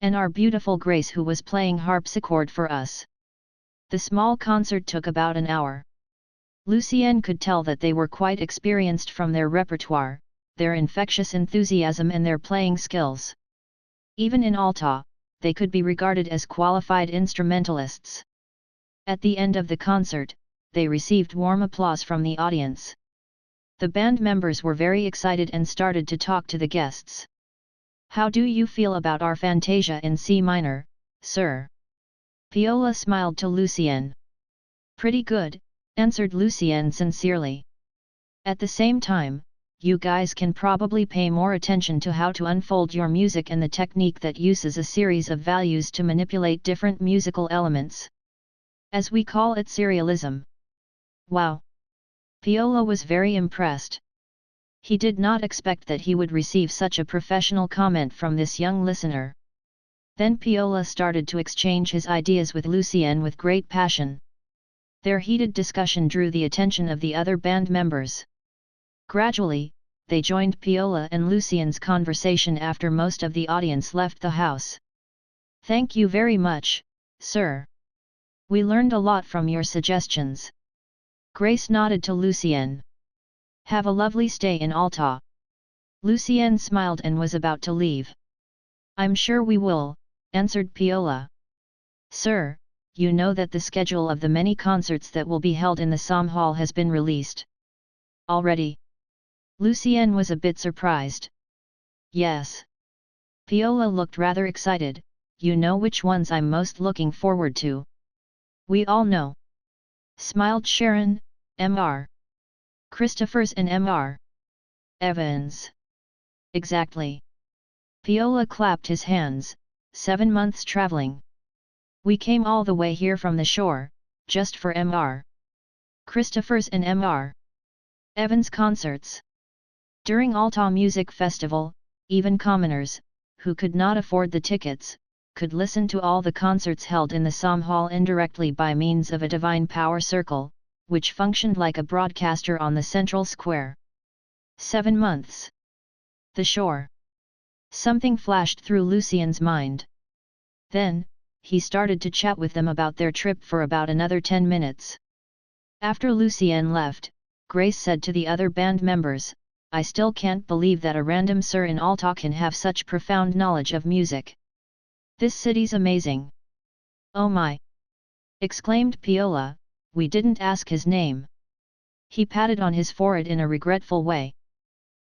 And our beautiful Grace who was playing harpsichord for us. The small concert took about an hour. Lucien could tell that they were quite experienced from their repertoire, their infectious enthusiasm and their playing skills. Even in Alta, they could be regarded as qualified instrumentalists. At the end of the concert, they received warm applause from the audience. The band members were very excited and started to talk to the guests. How do you feel about our Fantasia in C minor, sir? Piola smiled to Lucien. Pretty good, answered Lucien sincerely. At the same time, you guys can probably pay more attention to how to unfold your music and the technique that uses a series of values to manipulate different musical elements. As we call it serialism. Wow! Piola was very impressed. He did not expect that he would receive such a professional comment from this young listener. Then Piola started to exchange his ideas with Lucien with great passion. Their heated discussion drew the attention of the other band members. Gradually, they joined Piola and Lucien's conversation after most of the audience left the house. Thank you very much, sir. We learned a lot from your suggestions. Grace nodded to Lucien. Have a lovely stay in Alta. Lucien smiled and was about to leave. I'm sure we will, answered Piola. Sir, you know that the schedule of the many concerts that will be held in the Somme Hall has been released. Already? Lucien was a bit surprised. Yes. Piola looked rather excited. You know which ones I'm most looking forward to. We all know. Smiled Sharon, Mr. Christophers and Mr. Evans. Exactly. Piola clapped his hands. 7 months traveling. We came all the way here from the shore, just for Mr. Christophers and Mr. Evans concerts. During Alta Music Festival, even commoners, who could not afford the tickets, could listen to all the concerts held in the Somme Hall indirectly by means of a divine power circle, which functioned like a broadcaster on the central square. 7 months. The shore. Something flashed through Lucien's mind. Then, he started to chat with them about their trip for about another 10 minutes. After Lucien left, Grace said to the other band members, I still can't believe that a random sir in Alta can have such profound knowledge of music. This city's amazing. Oh my! Exclaimed Piola, we didn't ask his name. He patted on his forehead in a regretful way.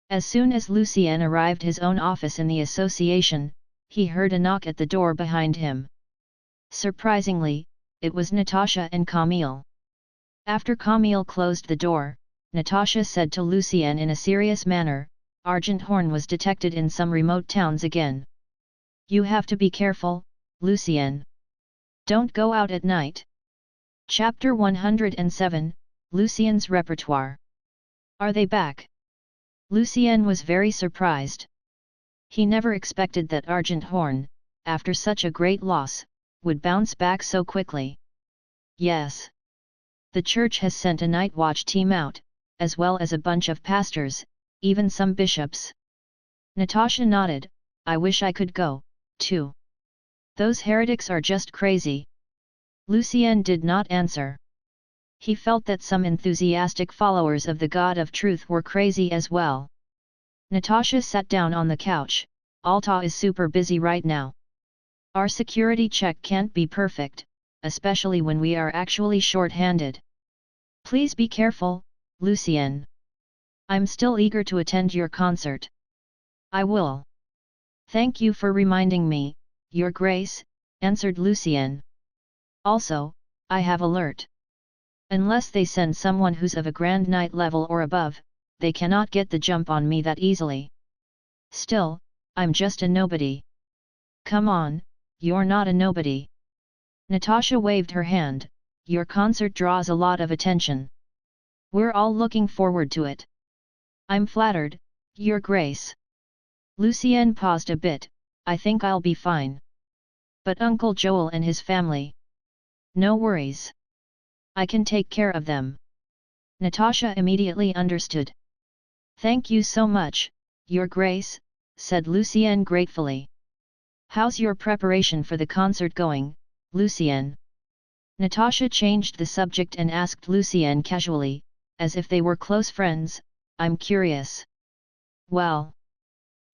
As soon as Lucien arrived his own office in the association, he heard a knock at the door behind him. Surprisingly, it was Natasha and Camille. After Camille closed the door, Natasha said to Lucien in a serious manner, Argent Horn was detected in some remote towns again. You have to be careful, Lucien. Don't go out at night. Chapter 107, Lucien's Repertoire. Are they back? Lucien was very surprised. He never expected that Argent Horn, after such a great loss, would bounce back so quickly. Yes. The church has sent a night watch team out, as well as a bunch of pastors, even some bishops. Natasha nodded, I wish I could go, too. Those heretics are just crazy. Lucien did not answer. He felt that some enthusiastic followers of the God of Truth were crazy as well. Natasha sat down on the couch. Alta is super busy right now. Our security check can't be perfect, especially when we are actually short-handed. Please be careful, Lucien. I'm still eager to attend your concert. I will. Thank you for reminding me, Your Grace, answered Lucien. Also, I have alert. Unless they send someone who's of a Grand Knight level or above, they cannot get the jump on me that easily. Still, I'm just a nobody. Come on, you're not a nobody. Natasha waved her hand, your concert draws a lot of attention. We're all looking forward to it. I'm flattered, Your Grace. Lucien paused a bit, I think I'll be fine. But Uncle Joel and his family? No worries. I can take care of them. Natasha immediately understood. Thank you so much, Your Grace, said Lucien gratefully. How's your preparation for the concert going, Lucien? Natasha changed the subject and asked Lucien casually, as if they were close friends. I'm curious. Well,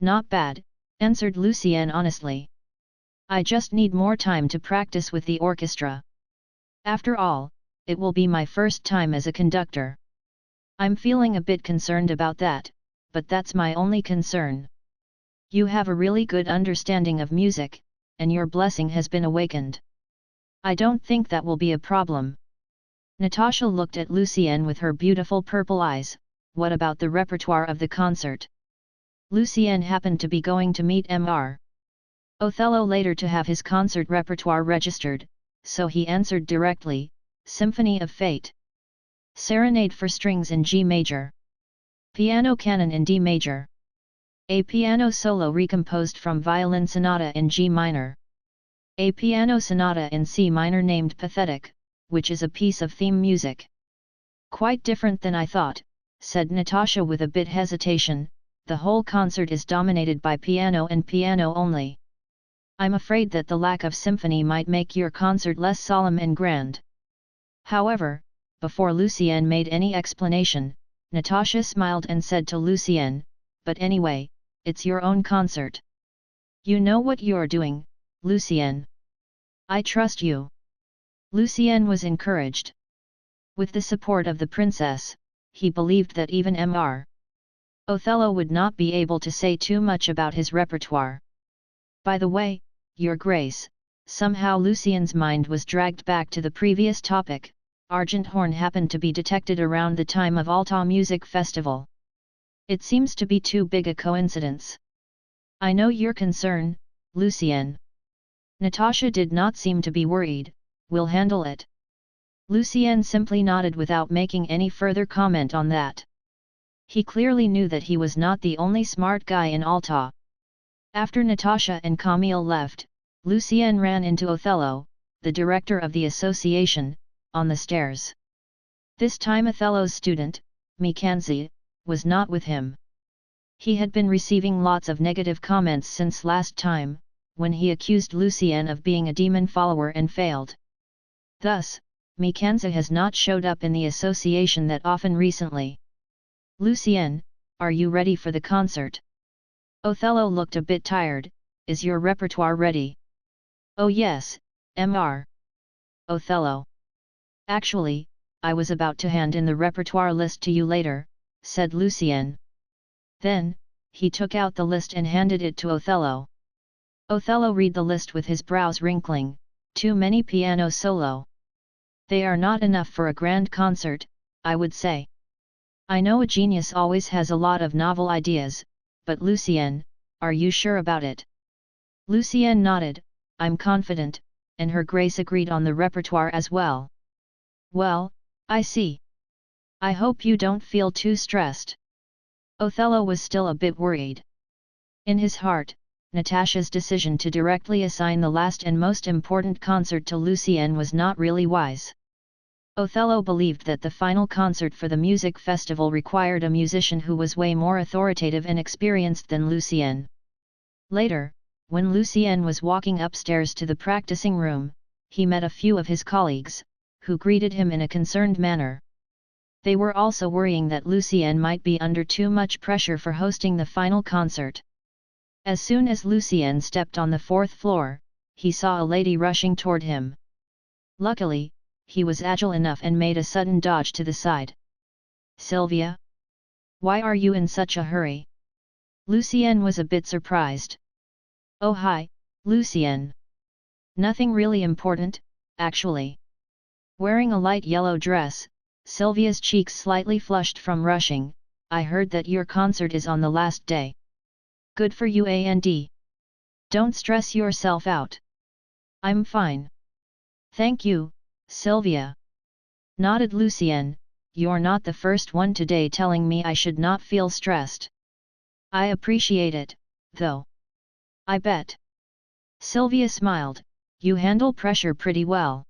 not bad, answered Lucien honestly. I just need more time to practice with the orchestra. After all, it will be my first time as a conductor. I'm feeling a bit concerned about that, but that's my only concern. You have a really good understanding of music, and your blessing has been awakened. I don't think that will be a problem. Natasha looked at Lucien with her beautiful purple eyes. What about the repertoire of the concert? Lucien happened to be going to meet Mr. Othello later to have his concert repertoire registered, so he answered directly, Symphony of Fate. Serenade for strings in G major. Piano canon in D major. A piano solo recomposed from violin sonata in G minor. A piano sonata in C minor named Pathetic, which is a piece of theme music. Quite different than I thought, said Natasha with a bit hesitation. The whole concert is dominated by piano and piano only. I'm afraid that the lack of symphony might make your concert less solemn and grand. However, before Lucien made any explanation, Natasha smiled and said to Lucien, but anyway, it's your own concert. You know what you're doing, Lucien. I trust you. Lucien was encouraged. With the support of the princess, he believed that even Mr. Othello would not be able to say too much about his repertoire. By the way, Your Grace, somehow Lucien's mind was dragged back to the previous topic. Argent horn happened to be detected around the time of Alta Music Festival. It seems to be too big a coincidence. I know your concern, Lucien. Natasha did not seem to be worried. We'll handle it. Lucien simply nodded without making any further comment on that. He clearly knew that he was not the only smart guy in Alta. After Natasha and Camille left, Lucien ran into Othello, the director of the association, on the stairs. This time Othello's student, Mikanzi, was not with him. He had been receiving lots of negative comments since last time, when he accused Lucien of being a demon follower and failed. Thus, Mikanzi has not showed up in the association that often recently. Lucien, are you ready for the concert? Othello looked a bit tired. Is your repertoire ready? Oh yes, Mr. Othello. Actually, I was about to hand in the repertoire list to you later, said Lucien. Then, he took out the list and handed it to Othello. Othello read the list with his brows wrinkling. Too many piano solo. They are not enough for a grand concert, I would say. I know a genius always has a lot of novel ideas, but Lucien, are you sure about it? Lucien nodded, I'm confident, and Her Grace agreed on the repertoire as well. Well, I see. I hope you don't feel too stressed. Othello was still a bit worried. In his heart, Natasha's decision to directly assign the last and most important concert to Lucien was not really wise. Othello believed that the final concert for the music festival required a musician who was way more authoritative and experienced than Lucien. Later, when Lucien was walking upstairs to the practicing room, he met a few of his colleagues, who greeted him in a concerned manner. They were also worrying that Lucien might be under too much pressure for hosting the final concert. As soon as Lucien stepped on the fourth floor, he saw a lady rushing toward him. Luckily, he was agile enough and made a sudden dodge to the side. Sylvia? Why are you in such a hurry? Lucien was a bit surprised. Oh hi, Lucien. Nothing really important, actually. Wearing a light yellow dress, Sylvia's cheeks slightly flushed from rushing. I heard that your concert is on the last day. Good for you and don't stress yourself out. I'm fine. Thank you, Sylvia. Nodded Lucien, you're not the first one today telling me I should not feel stressed. I appreciate it, though. I bet. Sylvia smiled, you handle pressure pretty well.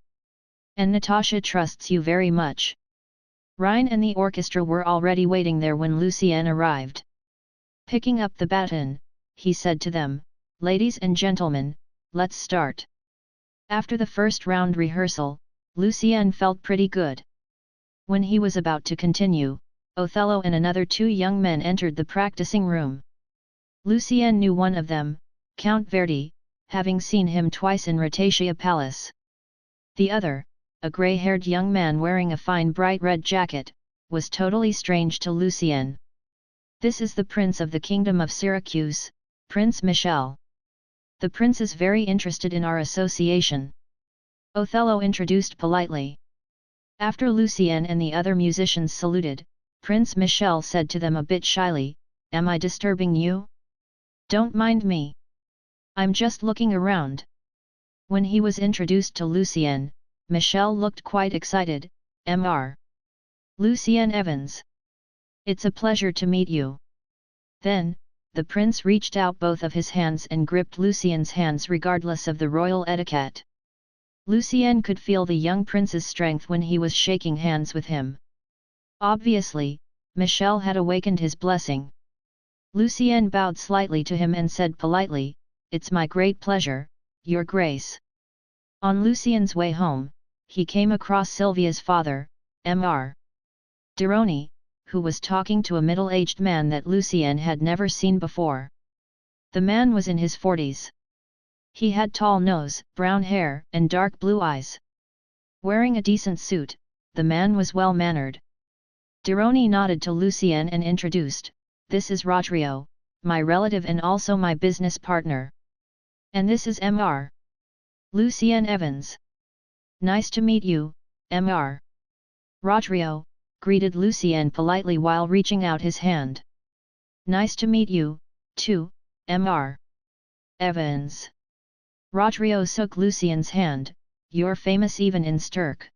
And Natasha trusts you very much. Ryan and the orchestra were already waiting there when Lucien arrived. Picking up the baton, he said to them, "Ladies and gentlemen, let's start." After the first round rehearsal, Lucien felt pretty good. When he was about to continue, Othello and another two young men entered the practicing room. Lucien knew one of them, Count Verdi, having seen him twice in Ratatia Palace. The other, a grey-haired young man wearing a fine bright red jacket, was totally strange to Lucien. "This is the Prince of the Kingdom of Syracuse, Prince Michel. The Prince is very interested in our association," Othello introduced politely. After Lucien and the other musicians saluted, Prince Michel said to them a bit shyly, "Am I disturbing you? Don't mind me. I'm just looking around." When he was introduced to Lucien, Michel looked quite excited. "Mr. Lucien Evans. It's a pleasure to meet you." Then, the prince reached out both of his hands and gripped Lucien's hands regardless of the royal etiquette. Lucien could feel the young prince's strength when he was shaking hands with him. Obviously, Michel had awakened his blessing. Lucien bowed slightly to him and said politely, "It's my great pleasure, Your Grace." On Lucien's way home, he came across Sylvia's father, Mr. Dironi, who was talking to a middle-aged man that Lucien had never seen before. The man was in his 40s. He had tall nose, brown hair, and dark blue eyes. Wearing a decent suit, the man was well-mannered. Dironi nodded to Lucien and introduced, "This is Rodrigo, my relative and also my business partner. And this is Mr. Lucien Evans. Nice to meet you, Mr. Rodrigo greeted Lucien politely while reaching out his hand. "Nice to meet you, too, Mr. Evans." Rodrigo shook Lucien's hand, "You're famous even in Sturk.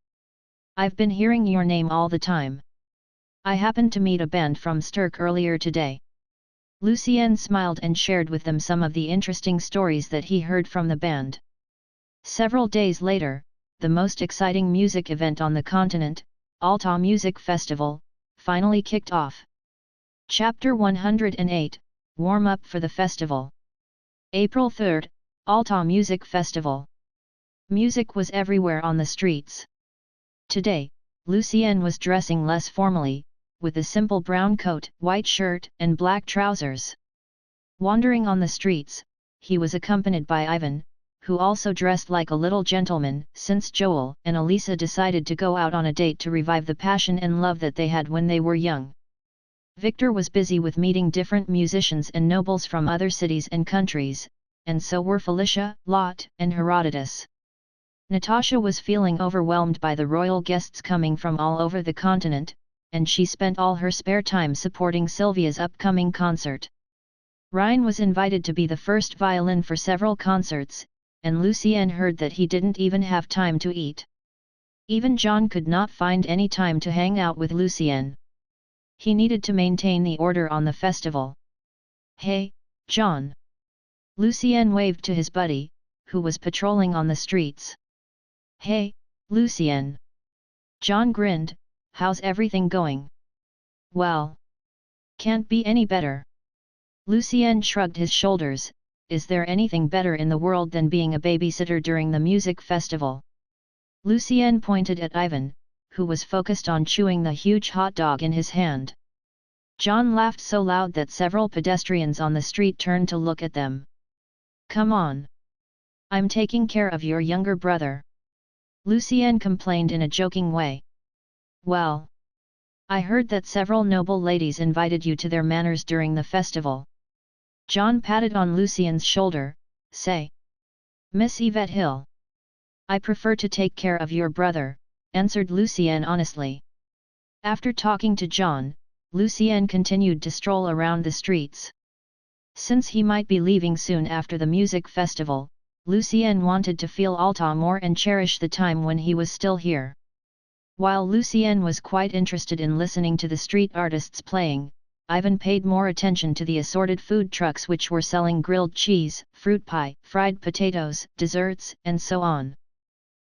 I've been hearing your name all the time. I happened to meet a band from Sturk earlier today." Lucien smiled and shared with them some of the interesting stories that he heard from the band. Several days later, the most exciting music event on the continent, Alta Music Festival, finally kicked off. Chapter 108, Warm Up for the Festival. April 3rd, Alta Music Festival. Music was everywhere on the streets. Today, Lucien was dressing less formally, with a simple brown coat, white shirt, and black trousers. Wandering on the streets, he was accompanied by Ivan, who also dressed like a little gentleman, since Joel and Elisa decided to go out on a date to revive the passion and love that they had when they were young. Victor was busy with meeting different musicians and nobles from other cities and countries, and so were Felicia, Lot, and Herodotus. Natasha was feeling overwhelmed by the royal guests coming from all over the continent, and she spent all her spare time supporting Sylvia's upcoming concert. Ryan was invited to be the first violin for several concerts, and Lucien heard that he didn't even have time to eat. Even John could not find any time to hang out with Lucien. He needed to maintain the order on the festival. "Hey, John!" Lucien waved to his buddy, who was patrolling on the streets. "Hey, Lucien!" John grinned, "How's everything going?" "Well, can't be any better." Lucien shrugged his shoulders, "Is there anything better in the world than being a babysitter during the music festival?" Lucien pointed at Ivan, who was focused on chewing the huge hot dog in his hand. John laughed so loud that several pedestrians on the street turned to look at them. "Come on! I'm taking care of your younger brother," Lucien complained in a joking way. "Well, I heard that several noble ladies invited you to their manors during the festival." John patted on Lucien's shoulder, "Say, Miss Yvette Hill. I prefer to take care of your brother," answered Lucien honestly. After talking to John, Lucien continued to stroll around the streets. Since he might be leaving soon after the music festival, Lucien wanted to feel Alta more and cherish the time when he was still here. While Lucien was quite interested in listening to the street artists playing, Ivan paid more attention to the assorted food trucks which were selling grilled cheese, fruit pie, fried potatoes, desserts, and so on.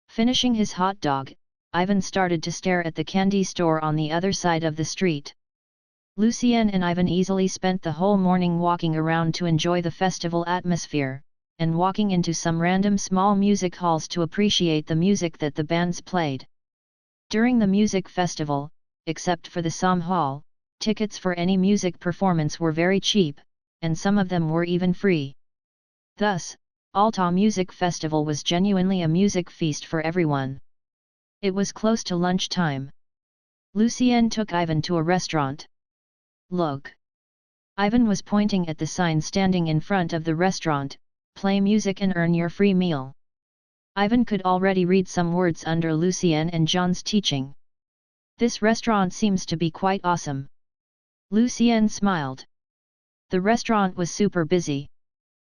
Finishing his hot dog, Ivan started to stare at the candy store on the other side of the street. Lucien and Ivan easily spent the whole morning walking around to enjoy the festival atmosphere, and walking into some random small music halls to appreciate the music that the bands played. During the music festival, except for the Som Hall, tickets for any music performance were very cheap, and some of them were even free. Thus, Alta Music Festival was genuinely a music feast for everyone. It was close to lunchtime. Lucien took Ivan to a restaurant. Look! Ivan was pointing at the sign standing in front of the restaurant, play music and earn your free meal. Ivan could already read some words under Lucien and John's teaching. This restaurant seems to be quite awesome. Lucien smiled. The restaurant was super busy.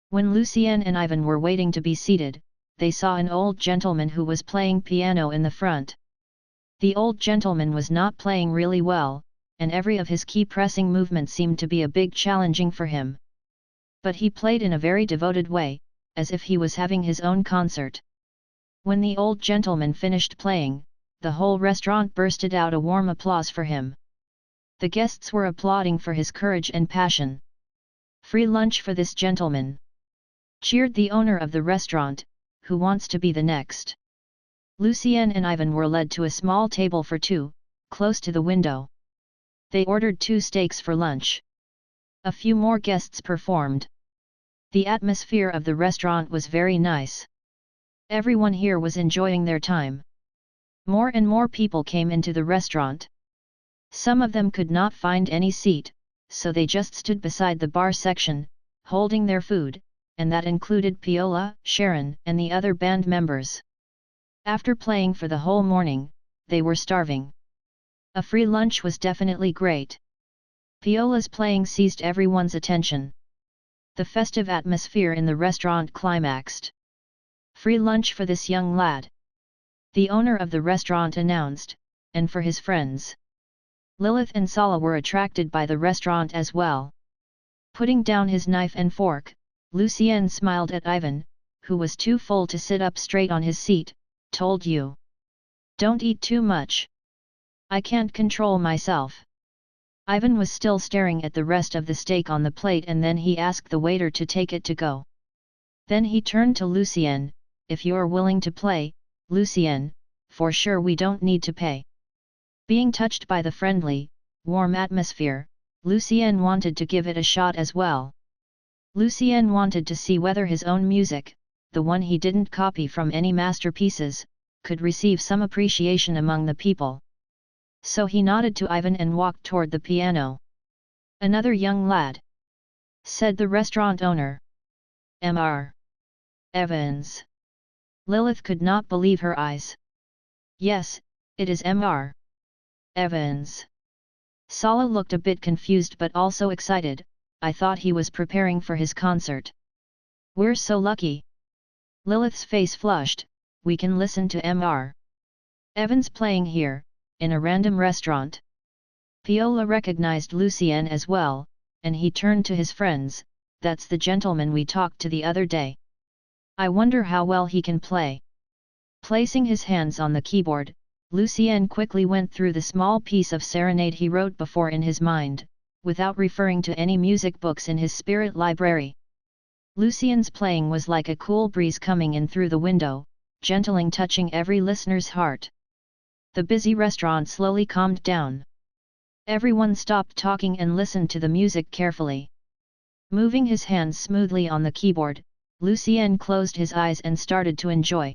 When Lucien and Ivan were waiting to be seated, they saw an old gentleman who was playing piano in the front. The old gentleman was not playing really well, and every of his key pressing movements seemed to be a big challenging for him. But he played in a very devoted way, as if he was having his own concert. When the old gentleman finished playing, the whole restaurant bursted out a warm applause for him. The guests were applauding for his courage and passion. Free lunch for this gentleman! Cheered the owner of the restaurant, who wants to be the next. Lucien and Ivan were led to a small table for two, close to the window. They ordered 2 steaks for lunch. A few more guests performed. The atmosphere of the restaurant was very nice. Everyone here was enjoying their time. More and more people came into the restaurant. Some of them could not find any seat, so they just stood beside the bar section, holding their food, and that included Piola, Sharon, and the other band members. After playing for the whole morning, they were starving. A free lunch was definitely great. Piola's playing seized everyone's attention. The festive atmosphere in the restaurant climaxed. Free lunch for this young lad, the owner of the restaurant announced, and for his friends. Lilith and Sala were attracted by the restaurant as well. Putting down his knife and fork, Lucien smiled at Ivan, who was too full to sit up straight on his seat. Told you. Don't eat too much. I can't control myself. Ivan was still staring at the rest of the steak on the plate, and then he asked the waiter to take it to go. Then he turned to Lucien, if you're willing to play, Lucien, for sure we don't need to pay. Being touched by the friendly, warm atmosphere, Lucien wanted to give it a shot as well. Lucien wanted to see whether his own music, the one he didn't copy from any masterpieces, could receive some appreciation among the people. So he nodded to Ivan and walked toward the piano. Another young lad, said the restaurant owner. Mr. Evans. Lilith could not believe her eyes. Yes, it is Mr. Evans. Sala looked a bit confused but also excited. I thought he was preparing for his concert. We're so lucky. Lilith's face flushed. We can listen to Mr. Evans playing here, in a random restaurant. Piola recognized Lucien as well, and he turned to his friends. That's the gentleman we talked to the other day. I wonder how well he can play. Placing his hands on the keyboard, Lucien quickly went through the small piece of serenade he wrote before in his mind, without referring to any music books in his spirit library. Lucien's playing was like a cool breeze coming in through the window, gentling touching every listener's heart. The busy restaurant slowly calmed down. Everyone stopped talking and listened to the music carefully. Moving his hands smoothly on the keyboard, Lucien closed his eyes and started to enjoy.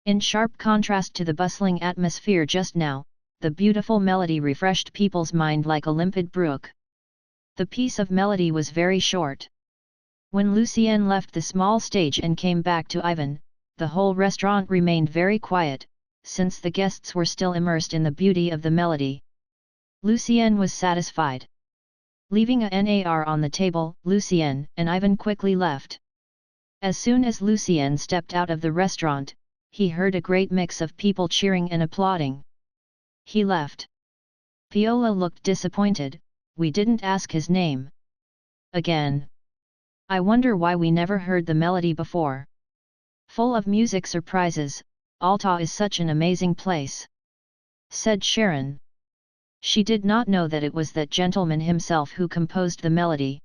In sharp contrast to the bustling atmosphere just now, the beautiful melody refreshed people's mind like a limpid brook. The piece of melody was very short. When Lucien left the small stage and came back to Ivan, the whole restaurant remained very quiet, since the guests were still immersed in the beauty of the melody. Lucien was satisfied. Leaving a NAR on the table, Lucien and Ivan quickly left. As soon as Lucien stepped out of the restaurant, he heard a great mix of people cheering and applauding. He left. Piola looked disappointed. We didn't ask his name. Again. I wonder why we never heard the melody before. Full of music surprises, Alta is such an amazing place, said Sharon. She did not know that it was that gentleman himself who composed the melody.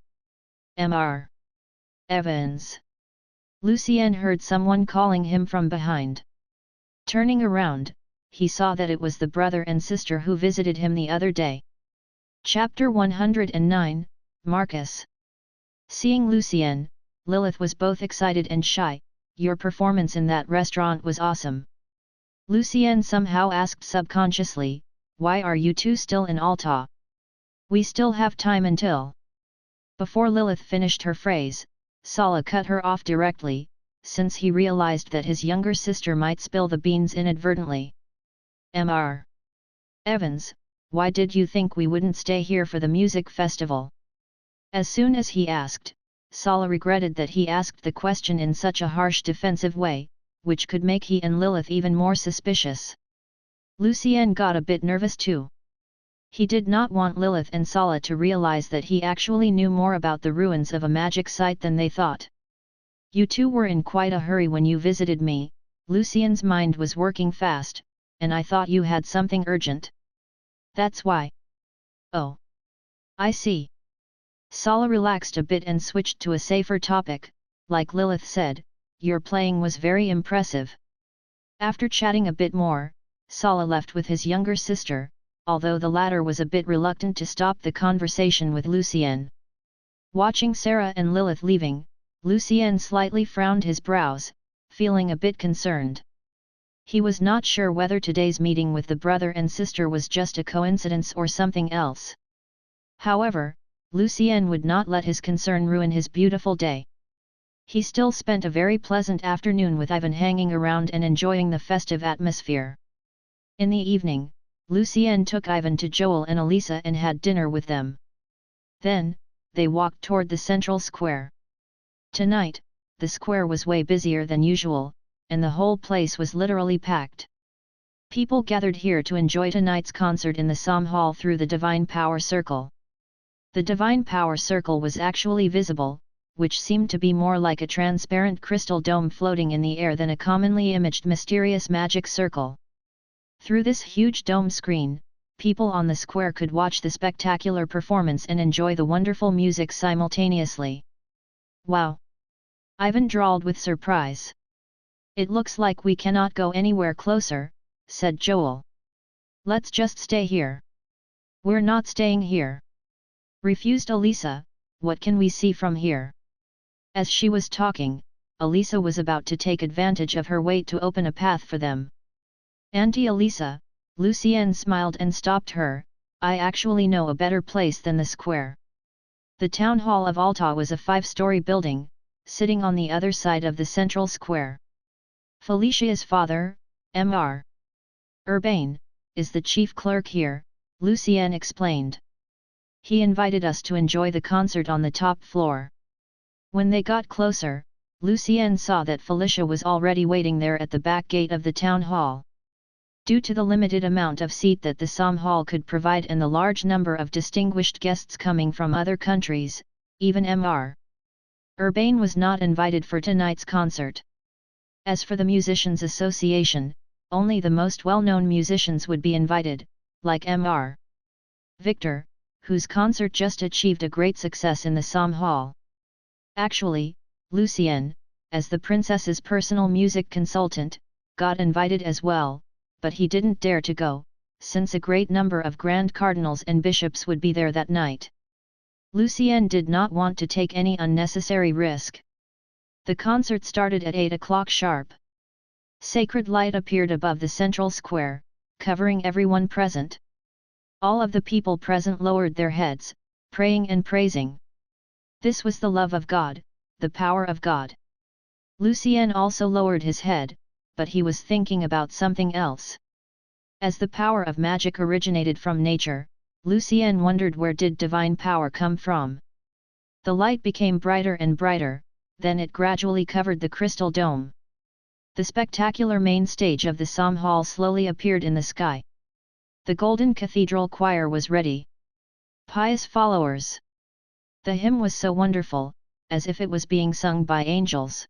Mr. Evans. Lucien heard someone calling him from behind. Turning around, he saw that it was the brother and sister who visited him the other day. Chapter 109, Marcus. Seeing Lucien, Lilith was both excited and shy. Your performance in that restaurant was awesome. Lucien somehow asked subconsciously, why are you two still in Alta? We still have time until... Before Lilith finished her phrase, Sala cut her off directly, since he realized that his younger sister might spill the beans inadvertently. Mr. Evans, why did you think we wouldn't stay here for the music festival? As soon as he asked, Sala regretted that he asked the question in such a harsh defensive way, which could make he and Lilith even more suspicious. Lucien got a bit nervous too. He did not want Lilith and Sala to realize that he actually knew more about the ruins of a magic site than they thought. You two were in quite a hurry when you visited me, Lucien's mind was working fast, and I thought you had something urgent. That's why. Oh. I see. Sala relaxed a bit and switched to a safer topic. Like Lilith said, your playing was very impressive. After chatting a bit more, Sala left with his younger sister, although the latter was a bit reluctant to stop the conversation with Lucien. Watching Sarah and Lilith leaving, Lucien slightly frowned his brows, feeling a bit concerned. He was not sure whether today's meeting with the brother and sister was just a coincidence or something else. However, Lucien would not let his concern ruin his beautiful day. He still spent a very pleasant afternoon with Ivan hanging around and enjoying the festive atmosphere. In the evening, Lucien took Ivan to Joel and Elisa and had dinner with them. Then, they walked toward the central square. Tonight, the square was way busier than usual, and the whole place was literally packed. People gathered here to enjoy tonight's concert in the Som Hall through the Divine Power Circle. The Divine Power Circle was actually visible, which seemed to be more like a transparent crystal dome floating in the air than a commonly imaged mysterious magic circle. Through this huge dome screen, people on the square could watch the spectacular performance and enjoy the wonderful music simultaneously. Wow! Ivan drawled with surprise. It looks like we cannot go anywhere closer, said Joel. Let's just stay here. We're not staying here. Refused Elisa, what can we see from here? As she was talking, Elisa was about to take advantage of her weight to open a path for them. Auntie Elisa, Lucien smiled and stopped her, I actually know a better place than the square. The town hall of Alta was a 5-story building, sitting on the other side of the central square. Felicia's father, Mr. Urbain, is the chief clerk here, Lucien explained. He invited us to enjoy the concert on the top floor. When they got closer, Lucien saw that Felicia was already waiting there at the back gate of the town hall. Due to the limited amount of seat that the Som Hall could provide and the large number of distinguished guests coming from other countries, even Mr. Urbain was not invited for tonight's concert. As for the Musicians Association, only the most well-known musicians would be invited, like Mr. Victor, whose concert just achieved a great success in the Som Hall. Actually, Lucien, as the princess's personal music consultant, got invited as well, but he didn't dare to go, since a great number of grand cardinals and bishops would be there that night. Lucien did not want to take any unnecessary risk. The concert started at 8 o'clock sharp. Sacred light appeared above the central square, covering everyone present. All of the people present lowered their heads, praying and praising. This was the love of God, the power of God. Lucien also lowered his head, but he was thinking about something else. As the power of magic originated from nature, Lucien wondered where did divine power come from. The light became brighter and brighter, then it gradually covered the crystal dome. The spectacular main stage of the Som Hall slowly appeared in the sky. The Golden Cathedral Choir was ready. Pious followers. The hymn was so wonderful, as if it was being sung by angels.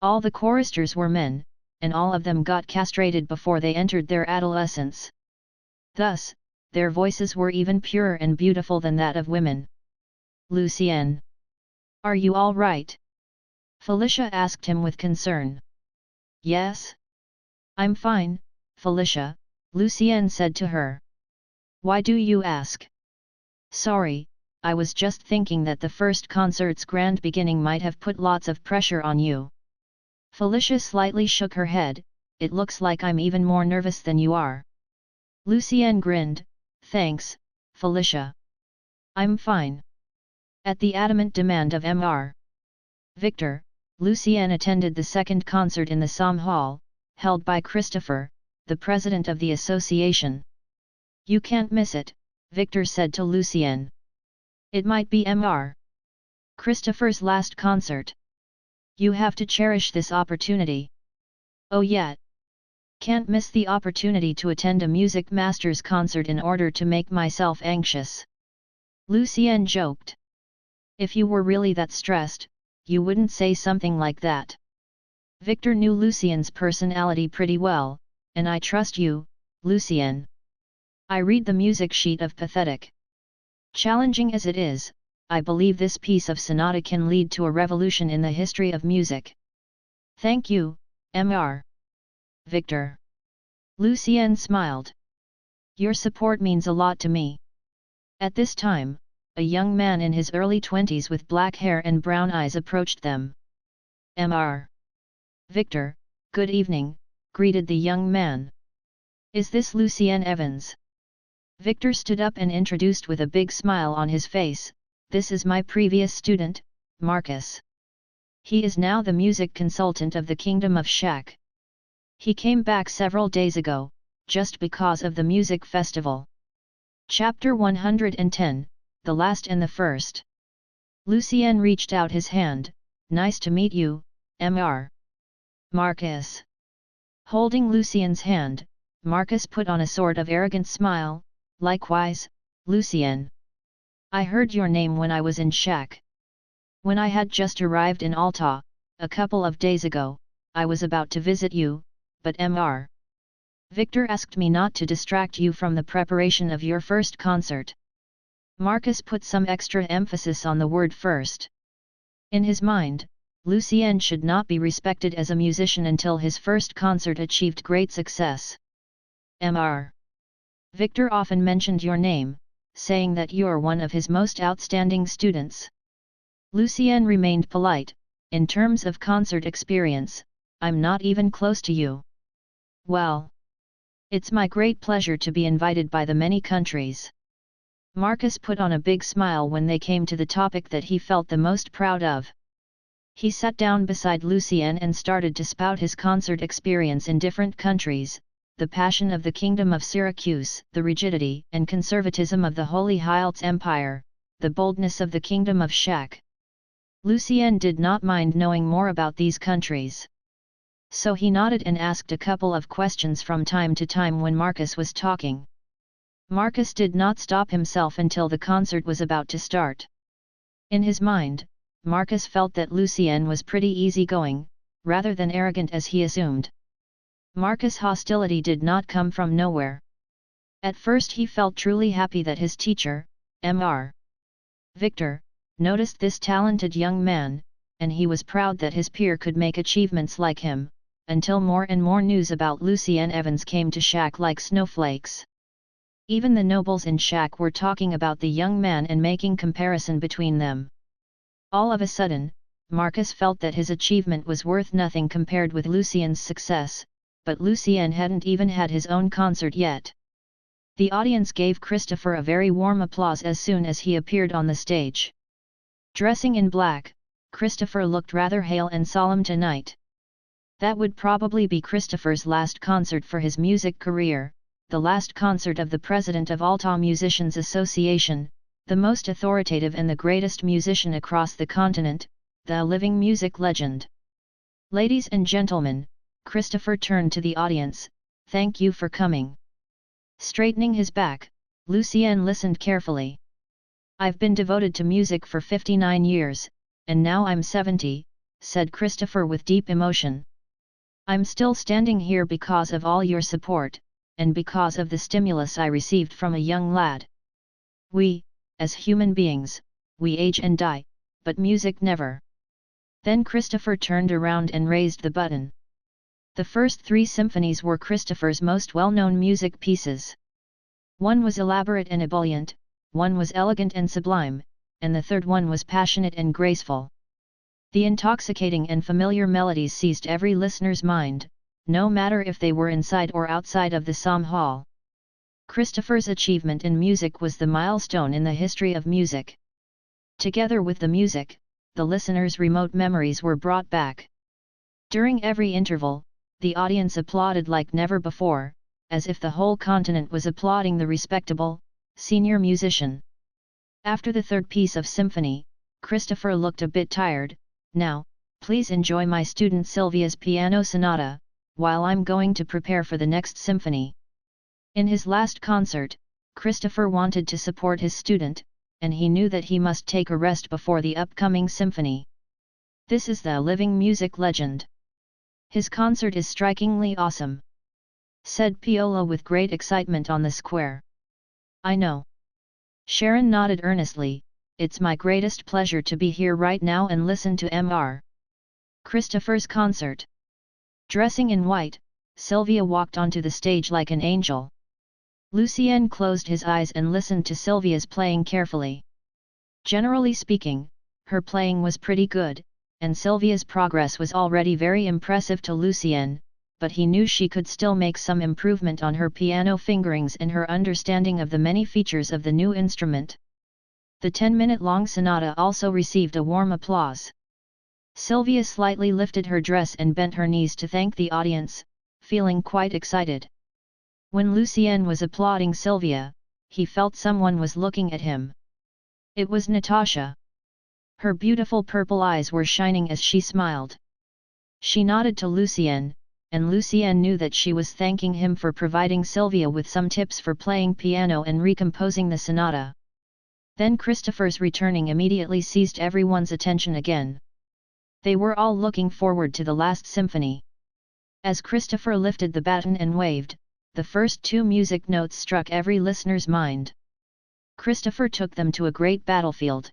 All the choristers were men, and all of them got castrated before they entered their adolescence. Thus, their voices were even purer and beautiful than that of women. Lucien. Are you all right? Felicia asked him with concern. Yes. I'm fine, Felicia, Lucien said to her. Why do you ask? Sorry, I was just thinking that the first concert's grand beginning might have put lots of pressure on you. Felicia slightly shook her head. It looks like I'm even more nervous than you are. Lucien grinned. Thanks, Felicia. I'm fine. At the adamant demand of Mr. Victor, Lucien attended the second concert in the Somme Hall, held by Christopher, the president of the association. You can't miss it, Victor said to Lucien. It might be Mr. Christopher's last concert. You have to cherish this opportunity. Oh yeah. Can't miss the opportunity to attend a music master's concert in order to make myself anxious. Lucien joked. If you were really that stressed, you wouldn't say something like that. Victor knew Lucien's personality pretty well, and I trust you, Lucien. I read the music sheet of pathetic. Challenging as it is, I believe this piece of sonata can lead to a revolution in the history of music. Thank you, Mr. Victor. Lucien smiled. Your support means a lot to me. At this time, a young man in his early 20s with black hair and brown eyes approached them. Mr. Victor, good evening, greeted the young man. Is this Lucien Evans? Victor stood up and introduced with a big smile on his face, this is my previous student, Marcus. He is now the music consultant of the Kingdom of Shak. He came back several days ago, just because of the music festival. Chapter 110, The Last and the First. Lucien reached out his hand. Nice to meet you, Mr. Marcus. Holding Lucien's hand, Marcus put on a sort of arrogant smile. Likewise, Lucien. I heard your name when I was in Shak. When I had just arrived in Alta, a couple of days ago, I was about to visit you, but Mr. Victor asked me not to distract you from the preparation of your first concert. Marcus put some extra emphasis on the word first. In his mind, Lucien should not be respected as a musician until his first concert achieved great success. Mr. Victor often mentioned your name, saying that you're one of his most outstanding students. Lucien remained polite. In terms of concert experience, I'm not even close to you. Well, it's my great pleasure to be invited by the many countries. Marcus put on a big smile when they came to the topic that he felt the most proud of. He sat down beside Lucien and started to spout his concert experience in different countries, the passion of the Kingdom of Syracuse, the rigidity and conservatism of the Holy Heilts Empire, the boldness of the Kingdom of Shak. Lucien did not mind knowing more about these countries. So he nodded and asked a couple of questions from time to time when Marcus was talking. Marcus did not stop himself until the concert was about to start. In his mind, Marcus felt that Lucien was pretty easygoing, rather than arrogant as he assumed. Marcus' hostility did not come from nowhere. At first he felt truly happy that his teacher, Mr. Victor, noticed this talented young man, and he was proud that his peer could make achievements like him, until more and more news about Lucien Evans came to Shak like snowflakes. Even the nobles in Shak were talking about the young man and making comparison between them. All of a sudden, Marcus felt that his achievement was worth nothing compared with Lucien's success, but Lucien hadn't even had his own concert yet. The audience gave Christopher a very warm applause as soon as he appeared on the stage. Dressing in black, Christopher looked rather hale and solemn tonight. That would probably be Christopher's last concert for his music career, the last concert of the president of Alta Musicians Association, the most authoritative and the greatest musician across the continent, the living music legend. Ladies and gentlemen, Christopher turned to the audience, thank you for coming. Straightening his back, Lucien listened carefully. I've been devoted to music for 59 years, and now I'm 70, said Christopher with deep emotion. I'm still standing here because of all your support, and because of the stimulus I received from a young lad. We, as human beings, we age and die, but music never. Then Christopher turned around and raised the button. The first 3 symphonies were Christopher's most well-known music pieces. One was elaborate and ebullient, one was elegant and sublime, and the third one was passionate and graceful. The intoxicating and familiar melodies seized every listener's mind, no matter if they were inside or outside of the Som Hall. Christopher's achievement in music was the milestone in the history of music. Together with the music, the listeners' remote memories were brought back. During every interval, the audience applauded like never before, as if the whole continent was applauding the respectable, senior musician. After the third piece of symphony, Christopher looked a bit tired. Now, please enjoy my student Sylvia's piano sonata, while I'm going to prepare for the next symphony. In his last concert, Christopher wanted to support his student, and he knew that he must take a rest before the upcoming symphony. This is the living music legend. His concert is strikingly awesome, said Piola with great excitement on the square. I know. Sharon nodded earnestly. It's my greatest pleasure to be here right now and listen to Mr. Christopher's concert. Dressing in white, Sylvia walked onto the stage like an angel. Lucien closed his eyes and listened to Sylvia's playing carefully. Generally speaking, her playing was pretty good, and Sylvia's progress was already very impressive to Lucien, but he knew she could still make some improvement on her piano fingerings and her understanding of the many features of the new instrument. The 10-minute-long sonata also received a warm applause. Sylvia slightly lifted her dress and bent her knees to thank the audience, feeling quite excited. When Lucien was applauding Sylvia, he felt someone was looking at him. It was Natasha. Her beautiful purple eyes were shining as she smiled. She nodded to Lucien, and Lucien knew that she was thanking him for providing Sylvia with some tips for playing piano and recomposing the sonata. Then Christopher's returning immediately seized everyone's attention again. They were all looking forward to the last symphony. As Christopher lifted the baton and waved, the first 2 music notes struck every listener's mind. Christopher took them to a great battlefield.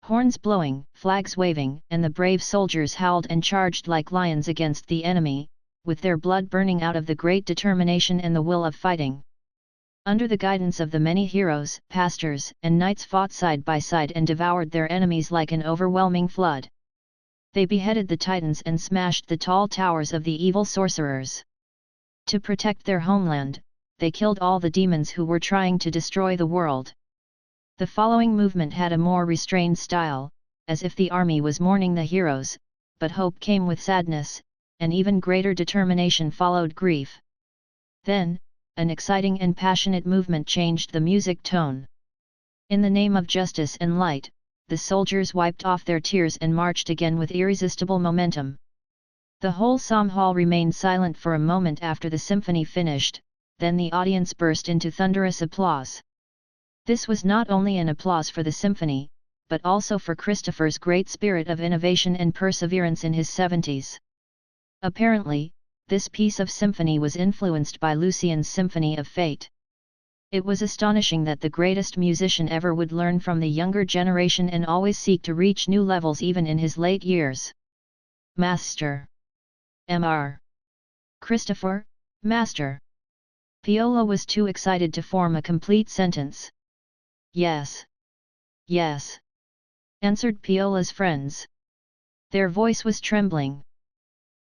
Horns blowing, flags waving, and the brave soldiers howled and charged like lions against the enemy, with their blood burning out of the great determination and the will of fighting. Under the guidance of the many heroes, pastors, and knights fought side by side and devoured their enemies like an overwhelming flood. They beheaded the titans and smashed the tall towers of the evil sorcerers. To protect their homeland, they killed all the demons who were trying to destroy the world. The following movement had a more restrained style, as if the army was mourning the heroes, but hope came with sadness, and even greater determination followed grief. Then, an exciting and passionate movement changed the music tone. In the name of justice and light, the soldiers wiped off their tears and marched again with irresistible momentum. The whole Som Hall remained silent for a moment after the symphony finished, then the audience burst into thunderous applause. This was not only an applause for the symphony, but also for Christopher's great spirit of innovation and perseverance in his 70s. Apparently, this piece of symphony was influenced by Lucien's Symphony of Fate. It was astonishing that the greatest musician ever would learn from the younger generation and always seek to reach new levels even in his late years. Master. Mr. Christopher, Master. Piola was too excited to form a complete sentence. Yes. Yes. Answered Piola's friends. Their voice was trembling.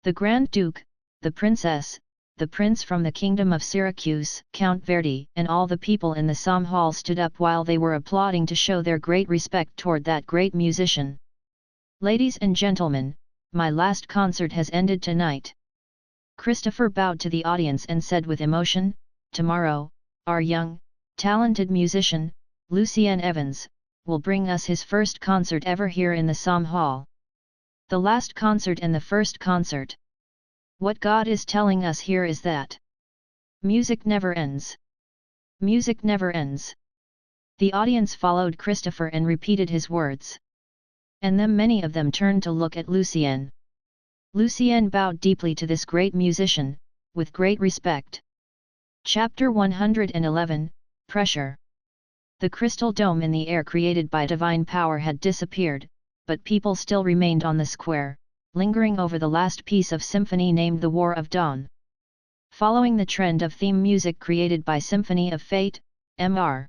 The Grand Duke, the Princess, the Prince from the Kingdom of Syracuse, Count Verdi, and all the people in the Som Hall stood up while they were applauding to show their great respect toward that great musician. Ladies and gentlemen, my last concert has ended tonight. Christopher bowed to the audience and said with emotion, tomorrow, our young, talented musician, Lucien Evans, will bring us his first concert ever here in the Som Hall. The last concert and the first concert. What God is telling us here is that music never ends. Music never ends. The audience followed Christopher and repeated his words. And then many of them turned to look at Lucien. Lucien bowed deeply to this great musician, with great respect. Chapter 111, Pressure. The crystal dome in the air created by divine power had disappeared, but people still remained on the square, lingering over the last piece of symphony named The War of Dawn. Following the trend of theme music created by Symphony of Fate, Mr.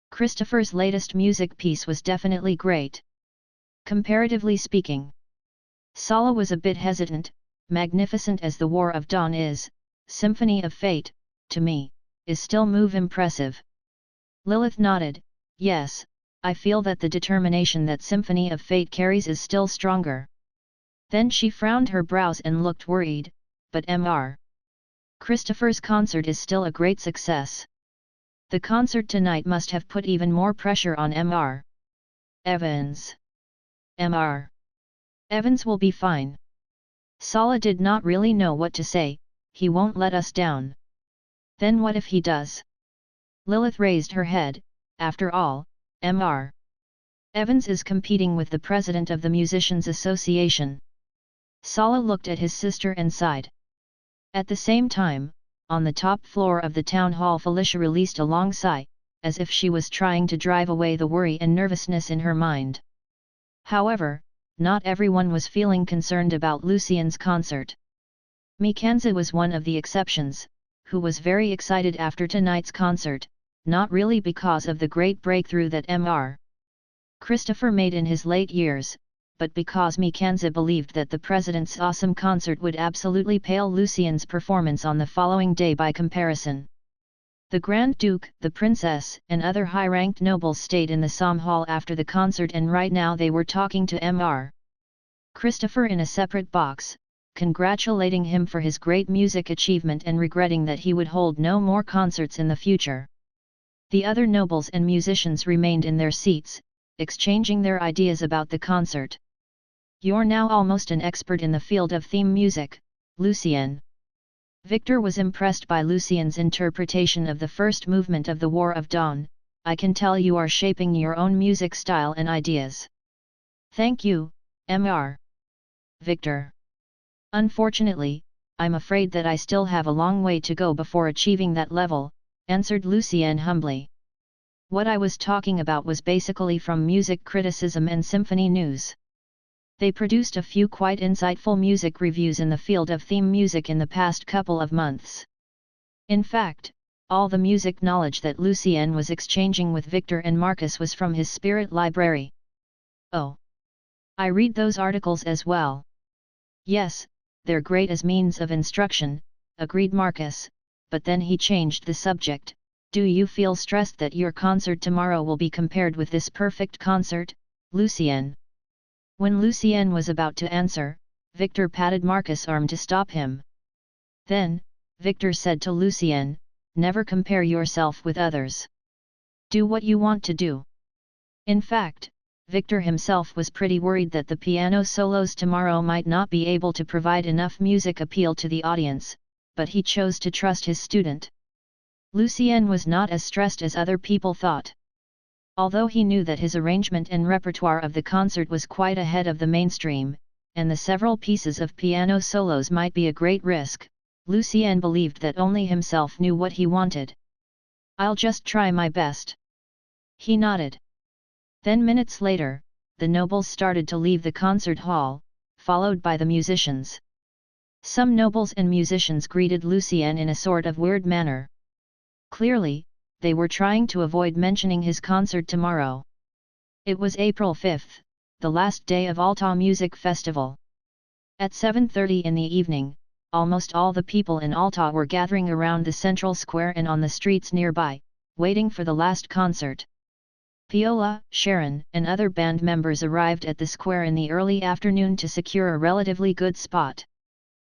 Christopher's latest music piece was definitely great. Comparatively speaking, Sala was a bit hesitant. Magnificent as The War of Dawn is, Symphony of Fate, to me, is still impressive. Lilith nodded, yes, I feel that the determination that Symphony of Fate carries is still stronger. Then she frowned her brows and looked worried, but Mr. Christopher's concert is still a great success. The concert tonight must have put even more pressure on Mr. Evans. Mr. Evans will be fine. Sala did not really know what to say. He won't let us down. Then what if he does? Lilith raised her head. After all, Mr. Evans is competing with the president of the Musicians' Association. Sala looked at his sister and sighed. At the same time, on the top floor of the town hall, Felicia released a long sigh, as if she was trying to drive away the worry and nervousness in her mind. However, not everyone was feeling concerned about Lucien's concert. Mikanza was one of the exceptions, who was very excited after tonight's concert, not really because of the great breakthrough that Mr. Christopher made in his late years, but because Mikanza believed that the president's awesome concert would absolutely pale Lucien's performance on the following day by comparison. The Grand Duke, the Princess, and other high-ranked nobles stayed in the Som Hall after the concert, and right now they were talking to Mr. Christopher in a separate box, congratulating him for his great music achievement and regretting that he would hold no more concerts in the future. The other nobles and musicians remained in their seats, exchanging their ideas about the concert. You're now almost an expert in the field of theme music, Lucien. Victor was impressed by Lucien's interpretation of the first movement of The War of Dawn. I can tell you are shaping your own music style and ideas. Thank you, Mr. Victor. Unfortunately, I'm afraid that I still have a long way to go before achieving that level, answered Lucien humbly. What I was talking about was basically from music criticism and symphony news. They produced a few quite insightful music reviews in the field of theme music in the past couple of months. In fact, all the music knowledge that Lucien was exchanging with Victor and Marcus was from his spirit library. Oh! I read those articles as well. Yes, they're great as means of instruction, agreed Marcus, but then he changed the subject. Do you feel stressed that your concert tomorrow will be compared with this perfect concert, Lucien? When Lucien was about to answer, Victor patted Marcus' arm to stop him. Then, Victor said to Lucien, never compare yourself with others. Do what you want to do. In fact, Victor himself was pretty worried that the piano solos tomorrow might not be able to provide enough music appeal to the audience, but he chose to trust his student. Lucien was not as stressed as other people thought. Although he knew that his arrangement and repertoire of the concert was quite ahead of the mainstream, and the several pieces of piano solos might be a great risk, Lucien believed that only himself knew what he wanted. I'll just try my best. He nodded. Then minutes later, the nobles started to leave the concert hall, followed by the musicians. Some nobles and musicians greeted Lucien in a sort of weird manner. Clearly, they were trying to avoid mentioning his concert tomorrow. It was April 5th, the last day of Alta Music Festival. At 7:30 in the evening, almost all the people in Alta were gathering around the central square and on the streets nearby, waiting for the last concert. Piola, Sharon, and other band members arrived at the square in the early afternoon to secure a relatively good spot.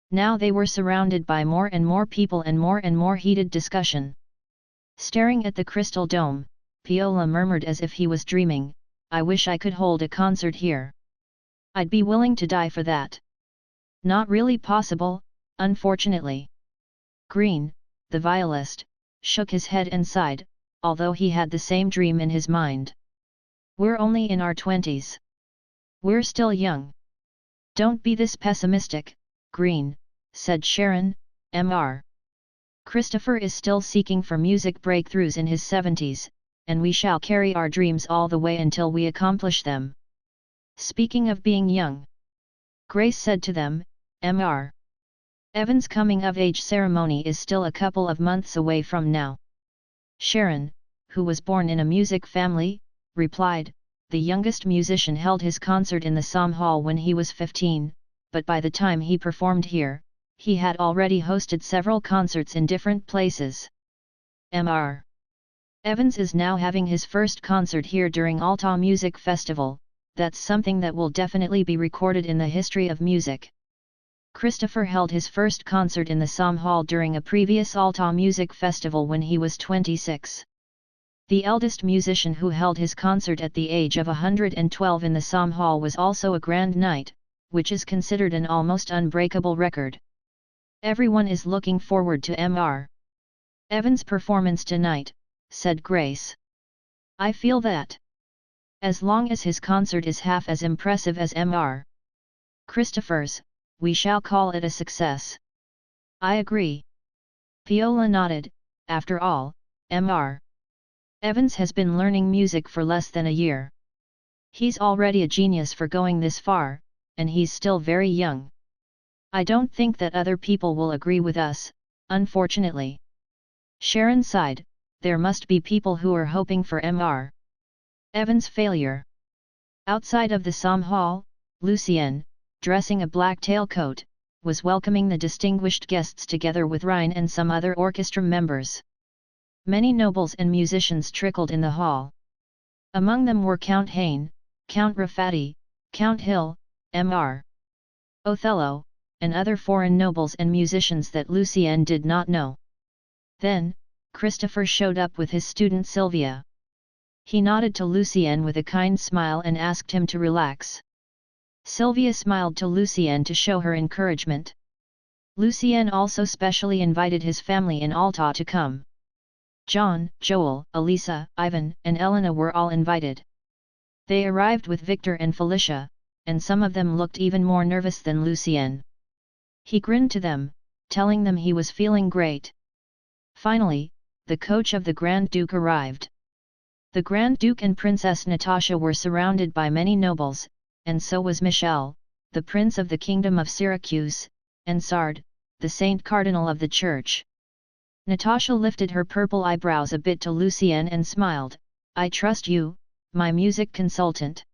Now they were surrounded by more and more people and more heated discussion. Staring at the crystal dome, Piola murmured as if he was dreaming, I wish I could hold a concert here. I'd be willing to die for that. Not really possible, unfortunately. Green, the violist, shook his head and sighed, although he had the same dream in his mind. We're only in our 20s. We're still young. Don't be this pessimistic, Green, said Sharon. Mr. Christopher is still seeking for music breakthroughs in his 70s, and we shall carry our dreams all the way until we accomplish them. Speaking of being young, Grace said to them, Mr. Evans' coming-of-age ceremony is still a couple of months away from now. Sharon, who was born in a music family, replied, the youngest musician held his concert in the Som Hall when he was 15, but by the time he performed here, he had already hosted several concerts in different places. Mr. Evans is now having his first concert here during Alta Music Festival. That's something that will definitely be recorded in the history of music. Christopher held his first concert in the Som Hall during a previous Alta Music Festival when he was 26. The eldest musician who held his concert at the age of 112 in the Som Hall was also a grand night, which is considered an almost unbreakable record. Everyone is looking forward to Mr. Evans' performance tonight, said Grace. I feel that. As long as his concert is half as impressive as Mr. Christopher's, we shall call it a success. I agree. Viola nodded. After all, Mr. Evans has been learning music for less than a year. He's already a genius for going this far, and he's still very young. I don't think that other people will agree with us, unfortunately. Sharon sighed. There must be people who are hoping for Mr. Evans' failure. Outside of the Som Hall, Lucien, dressing a black tailcoat, was welcoming the distinguished guests together with Ryan and some other orchestra members. Many nobles and musicians trickled in the hall. Among them were Count Hain, Count Rafati, Count Hill, Mr. Othello, and other foreign nobles and musicians that Lucien did not know. Then, Christopher showed up with his student Sylvia. He nodded to Lucien with a kind smile and asked him to relax. Sylvia smiled to Lucien to show her encouragement. Lucien also specially invited his family in Alta to come. John, Joel, Elisa, Ivan, and Elena were all invited. They arrived with Victor and Felicia, and some of them looked even more nervous than Lucien. He grinned to them, telling them he was feeling great. Finally, the coach of the Grand Duke arrived. The Grand Duke and Princess Natasha were surrounded by many nobles, and so was Michel, the Prince of the Kingdom of Syracuse, and Sard, the Saint Cardinal of the Church. Natasha lifted her purple eyebrows a bit to Lucien and smiled, I trust you, my music consultant.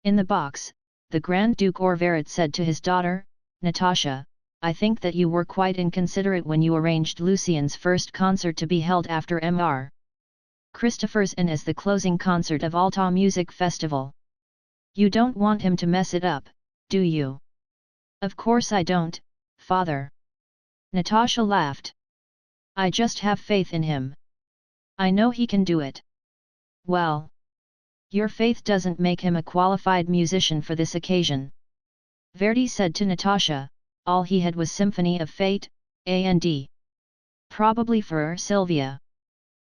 In the box, the Grand Duke Orvaret said to his daughter, Natasha, I think that you were quite inconsiderate when you arranged Lucien's first concert to be held after Mr. Christopher's and as the closing concert of Alta Music Festival. You don't want him to mess it up, do you? Of course I don't, father. Natasha laughed. I just have faith in him. I know he can do it. Well. Your faith doesn't make him a qualified musician for this occasion. Verdi said to Natasha, all he had was Symphony of Fate, and probably for Sylvia.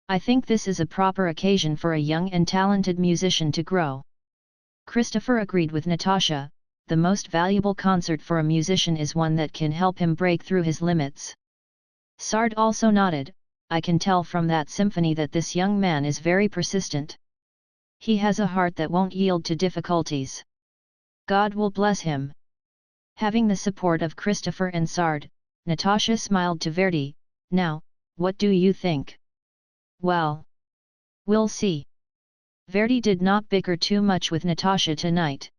I think this is a proper occasion for a young and talented musician to grow. Christopher agreed with Natasha, the most valuable concert for a musician is one that can help him break through his limits. Sard also nodded, I can tell from that symphony that this young man is very persistent. He has a heart that won't yield to difficulties. God will bless him. Having the support of Christopher and Sard, Natasha smiled to Verdi, now, what do you think? Well. We'll see. Verdi did not bicker too much with Natasha tonight.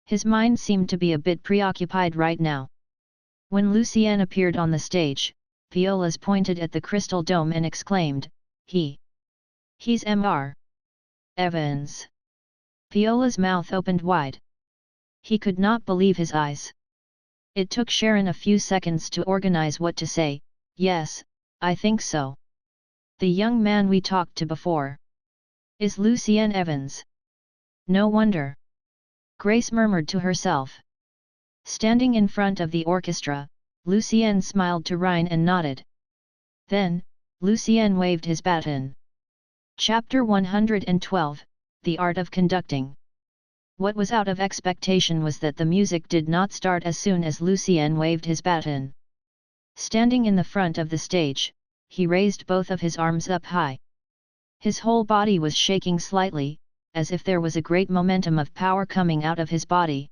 His mind seemed to be a bit preoccupied right now. When Lucien appeared on the stage, Violas pointed at the crystal dome and exclaimed, He's Mr. Evans. Viola's mouth opened wide. He could not believe his eyes. It took Sharon a few seconds to organize what to say. Yes, I think so. The young man we talked to before is Lucien Evans. No wonder. Grace murmured to herself. Standing in front of the orchestra, Lucien smiled to Ryan and nodded. Then, Lucien waved his baton. Chapter 112, The Art of Conducting. What was out of expectation was that the music did not start as soon as Lucien waved his baton. Standing in the front of the stage, he raised both of his arms up high. His whole body was shaking slightly, as if there was a great momentum of power coming out of his body.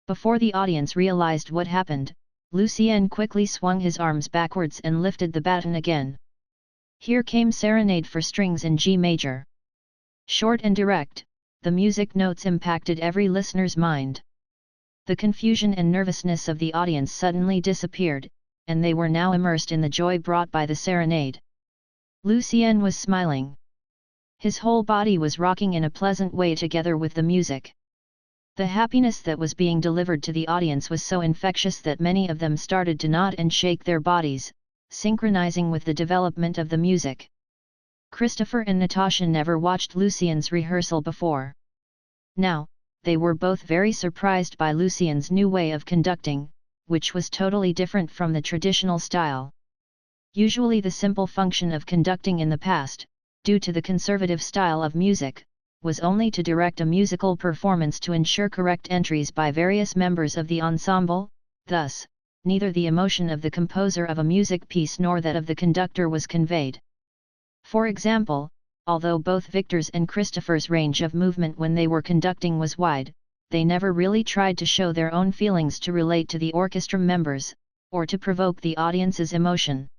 Before the audience realized what happened, Lucien quickly swung his arms backwards and lifted the baton again. Here came Serenade for Strings in G major. Short and direct, the music notes impacted every listener's mind. The confusion and nervousness of the audience suddenly disappeared, and they were now immersed in the joy brought by the serenade. Lucien was smiling. His whole body was rocking in a pleasant way together with the music. The happiness that was being delivered to the audience was so infectious that many of them started to nod and shake their bodies, synchronizing with the development of the music. Christopher and Natasha never watched Lucien's rehearsal before. Now, they were both very surprised by Lucien's new way of conducting, which was totally different from the traditional style. Usually the simple function of conducting in the past, due to the conservative style of music, was only to direct a musical performance to ensure correct entries by various members of the ensemble. Thus, neither the emotion of the composer of a music piece nor that of the conductor was conveyed. For example, although both Victor's and Christopher's range of movement when they were conducting was wide, they never really tried to show their own feelings to relate to the orchestra members, or to provoke the audience's emotion.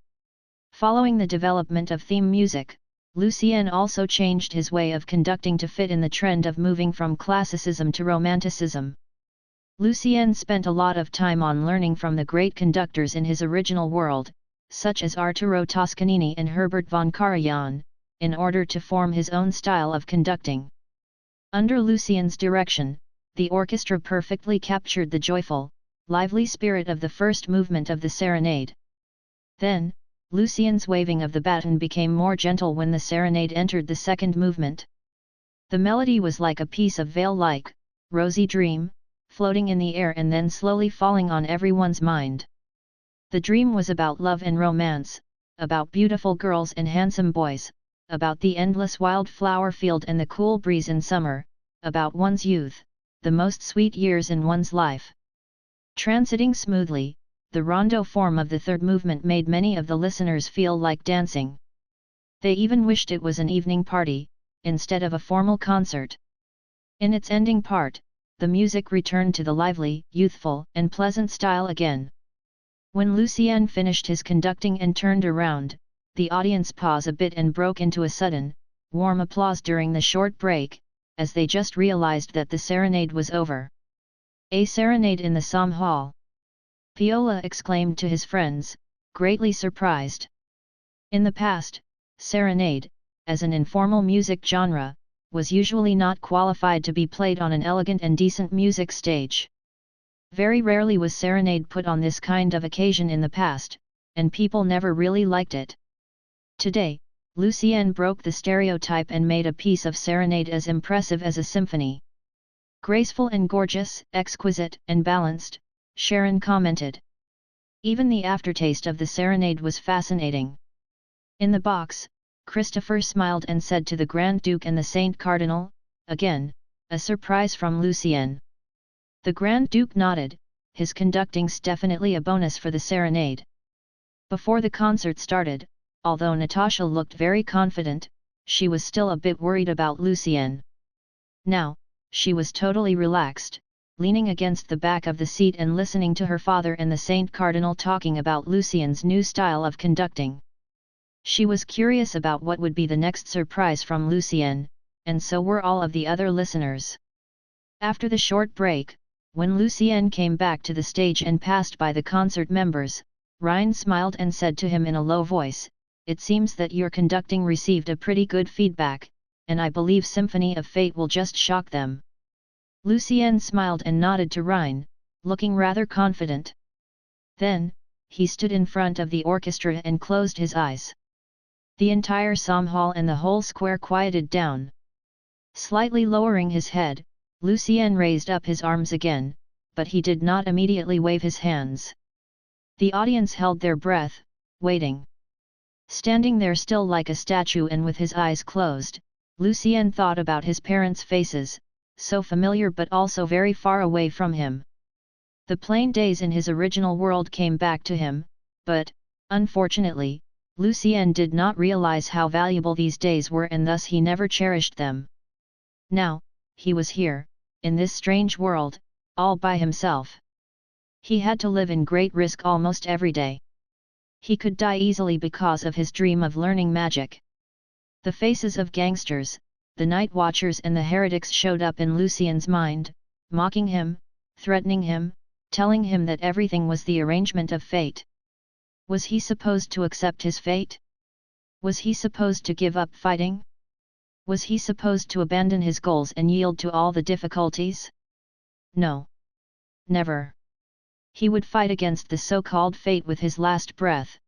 Following the development of theme music, Lucien also changed his way of conducting to fit in the trend of moving from classicism to romanticism. Lucien spent a lot of time on learning from the great conductors in his original world, such as Arturo Toscanini and Herbert von Karajan, in order to form his own style of conducting. Under Lucien's direction, the orchestra perfectly captured the joyful, lively spirit of the first movement of the serenade. Then, Lucien's waving of the baton became more gentle when the serenade entered the second movement. The melody was like a piece of veil-like, rosy dream, floating in the air and then slowly falling on everyone's mind. The dream was about love and romance, about beautiful girls and handsome boys, about the endless wild flower field and the cool breeze in summer, about one's youth, the most sweet years in one's life. Transiting smoothly, the rondo form of the third movement made many of the listeners feel like dancing. They even wished it was an evening party, instead of a formal concert. In its ending part, the music returned to the lively, youthful, and pleasant style again. When Lucien finished his conducting and turned around, the audience paused a bit and broke into a sudden, warm applause during the short break, as they just realized that the serenade was over. A serenade in the Somme Hall! Piola exclaimed to his friends, greatly surprised. In the past, serenade, as an informal music genre, was usually not qualified to be played on an elegant and decent music stage. Very rarely was serenade put on this kind of occasion in the past, and people never really liked it. Today, Lucien broke the stereotype and made a piece of serenade as impressive as a symphony. Graceful and gorgeous, exquisite and balanced, Sharon commented. Even the aftertaste of the serenade was fascinating. In the box, Christopher smiled and said to the Grand Duke and the Saint Cardinal, again, a surprise from Lucien. The Grand Duke nodded, his conducting's definitely a bonus for the serenade. Before the concert started, although Natasha looked very confident, she was still a bit worried about Lucien. Now, she was totally relaxed, leaning against the back of the seat and listening to her father and the Saint Cardinal talking about Lucien's new style of conducting. She was curious about what would be the next surprise from Lucien, and so were all of the other listeners. After the short break, when Lucien came back to the stage and passed by the concert members, Ryan smiled and said to him in a low voice, "It seems that your conducting received a pretty good feedback, and I believe Symphony of Fate will just shock them." Lucien smiled and nodded to Ryan, looking rather confident. Then, he stood in front of the orchestra and closed his eyes. The entire Somme Hall and the whole square quieted down. Slightly lowering his head, Lucien raised up his arms again, but he did not immediately wave his hands. The audience held their breath, waiting. Standing there still like a statue and with his eyes closed, Lucien thought about his parents' faces, so familiar but also very far away from him. The plain days in his original world came back to him, but, unfortunately, Lucien did not realize how valuable these days were, and thus he never cherished them. Now, he was here, in this strange world, all by himself. He had to live in great risk almost every day. He could die easily because of his dream of learning magic. The faces of gangsters, the night watchers and the heretics showed up in Lucien's mind, mocking him, threatening him, telling him that everything was the arrangement of fate. Was he supposed to accept his fate? Was he supposed to give up fighting? Was he supposed to abandon his goals and yield to all the difficulties? No. Never. He would fight against the so-called fate with his last breath.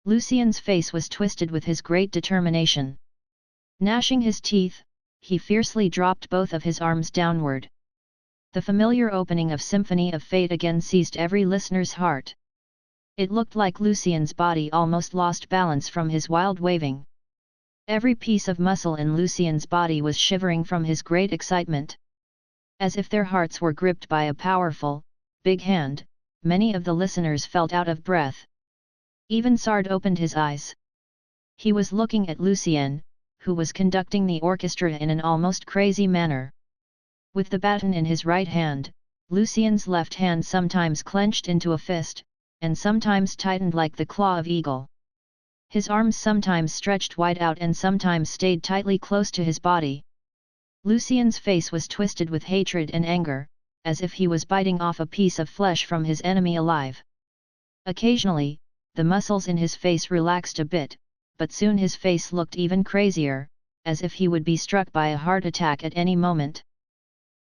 Lucien's face was twisted with his great determination. Gnashing his teeth, he fiercely dropped both of his arms downward. The familiar opening of Symphony of Fate again seized every listener's heart. It looked like Lucien's body almost lost balance from his wild waving. Every piece of muscle in Lucien's body was shivering from his great excitement. As if their hearts were gripped by a powerful, big hand, many of the listeners felt out of breath. Even Sard opened his eyes. He was looking at Lucien, who was conducting the orchestra in an almost crazy manner. With the baton in his right hand, Lucien's left hand sometimes clenched into a fist, and sometimes tightened like the claw of eagle. His arms sometimes stretched wide out and sometimes stayed tightly close to his body. Lucien's face was twisted with hatred and anger, as if he was biting off a piece of flesh from his enemy alive. Occasionally, the muscles in his face relaxed a bit, but soon his face looked even crazier, as if he would be struck by a heart attack at any moment.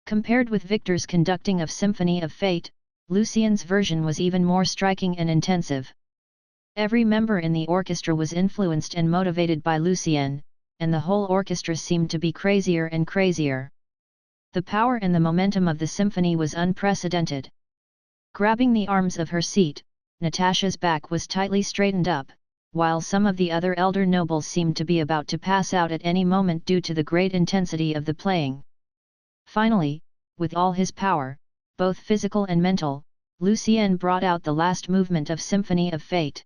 Compared with Victor's conducting of Symphony of Fate, Lucien's version was even more striking and intensive. Every member in the orchestra was influenced and motivated by Lucien, and the whole orchestra seemed to be crazier and crazier. The power and the momentum of the symphony was unprecedented. Grabbing the arms of her seat, Natasha's back was tightly straightened up, while some of the other elder nobles seemed to be about to pass out at any moment due to the great intensity of the playing. Finally, with all his power, both physical and mental, Lucien brought out the last movement of Symphony of Fate.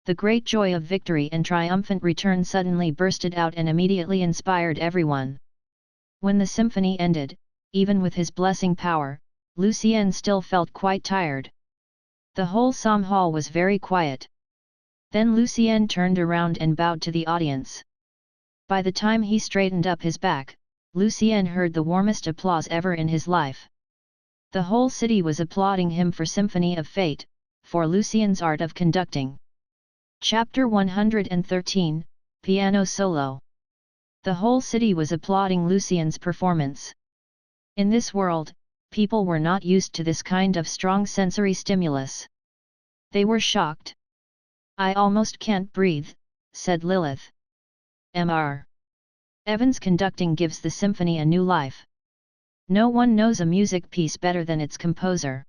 The great joy of victory and triumphant return suddenly bursted out and immediately inspired everyone. When the symphony ended, even with his blessing power, Lucien still felt quite tired. The whole Somme hall was very quiet. Then Lucien turned around and bowed to the audience. By the time he straightened up his back, Lucien heard the warmest applause ever in his life. The whole city was applauding him for Symphony of Fate, for Lucien's art of conducting. Chapter 113, Piano Solo. The whole city was applauding Lucien's performance. In this world, people were not used to this kind of strong sensory stimulus. They were shocked. "I almost can't breathe," said Lilith. Mr. Evans conducting gives the symphony a new life. No one knows a music piece better than its composer.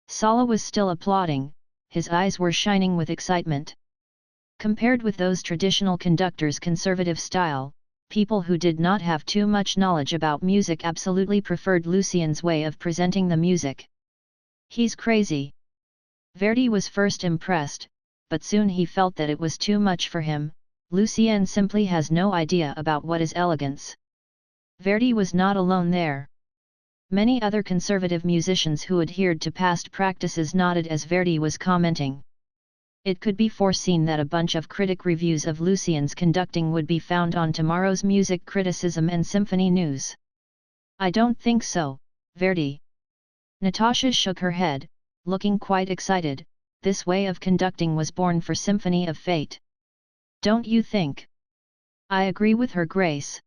Sala was still applauding, his eyes were shining with excitement. Compared with those traditional conductors' conservative style, people who did not have too much knowledge about music absolutely preferred Lucien's way of presenting the music. "He's crazy." Verdi was first impressed, but soon he felt that it was too much for him. Lucien simply has no idea about what is elegance. Verdi was not alone there. Many other conservative musicians who adhered to past practices nodded as Verdi was commenting. It could be foreseen that a bunch of critic reviews of Lucien's conducting would be found on tomorrow's Music Criticism and Symphony News. "I don't think so, Verdi." Natasha shook her head, looking quite excited. This way of conducting was born for Symphony of Fate. "Don't you think?" "I agree with her Grace."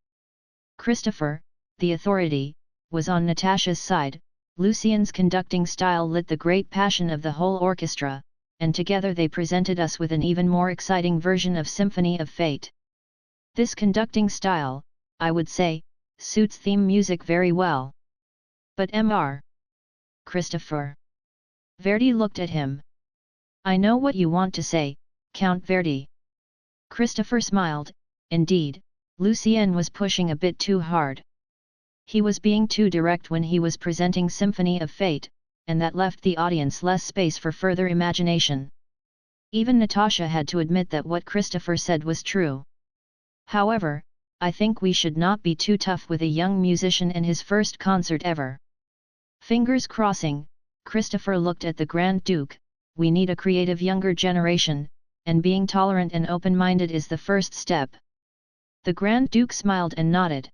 Christopher, the authority, was on Natasha's side. Lucien's conducting style lit the great passion of the whole orchestra, and together they presented us with an even more exciting version of Symphony of Fate. This conducting style, I would say, suits theme music very well. "But Mr. Christopher." Verdi looked at him. "I know what you want to say, Count Verdi." Christopher smiled. Indeed, Lucien was pushing a bit too hard. He was being too direct when he was presenting Symphony of Fate, and that left the audience less space for further imagination. Even Natasha had to admit that what Christopher said was true. However, I think we should not be too tough with a young musician in his first concert ever. Fingers crossing, Christopher looked at the Grand Duke. We need a creative younger generation, and being tolerant and open-minded is the first step. The Grand Duke smiled and nodded.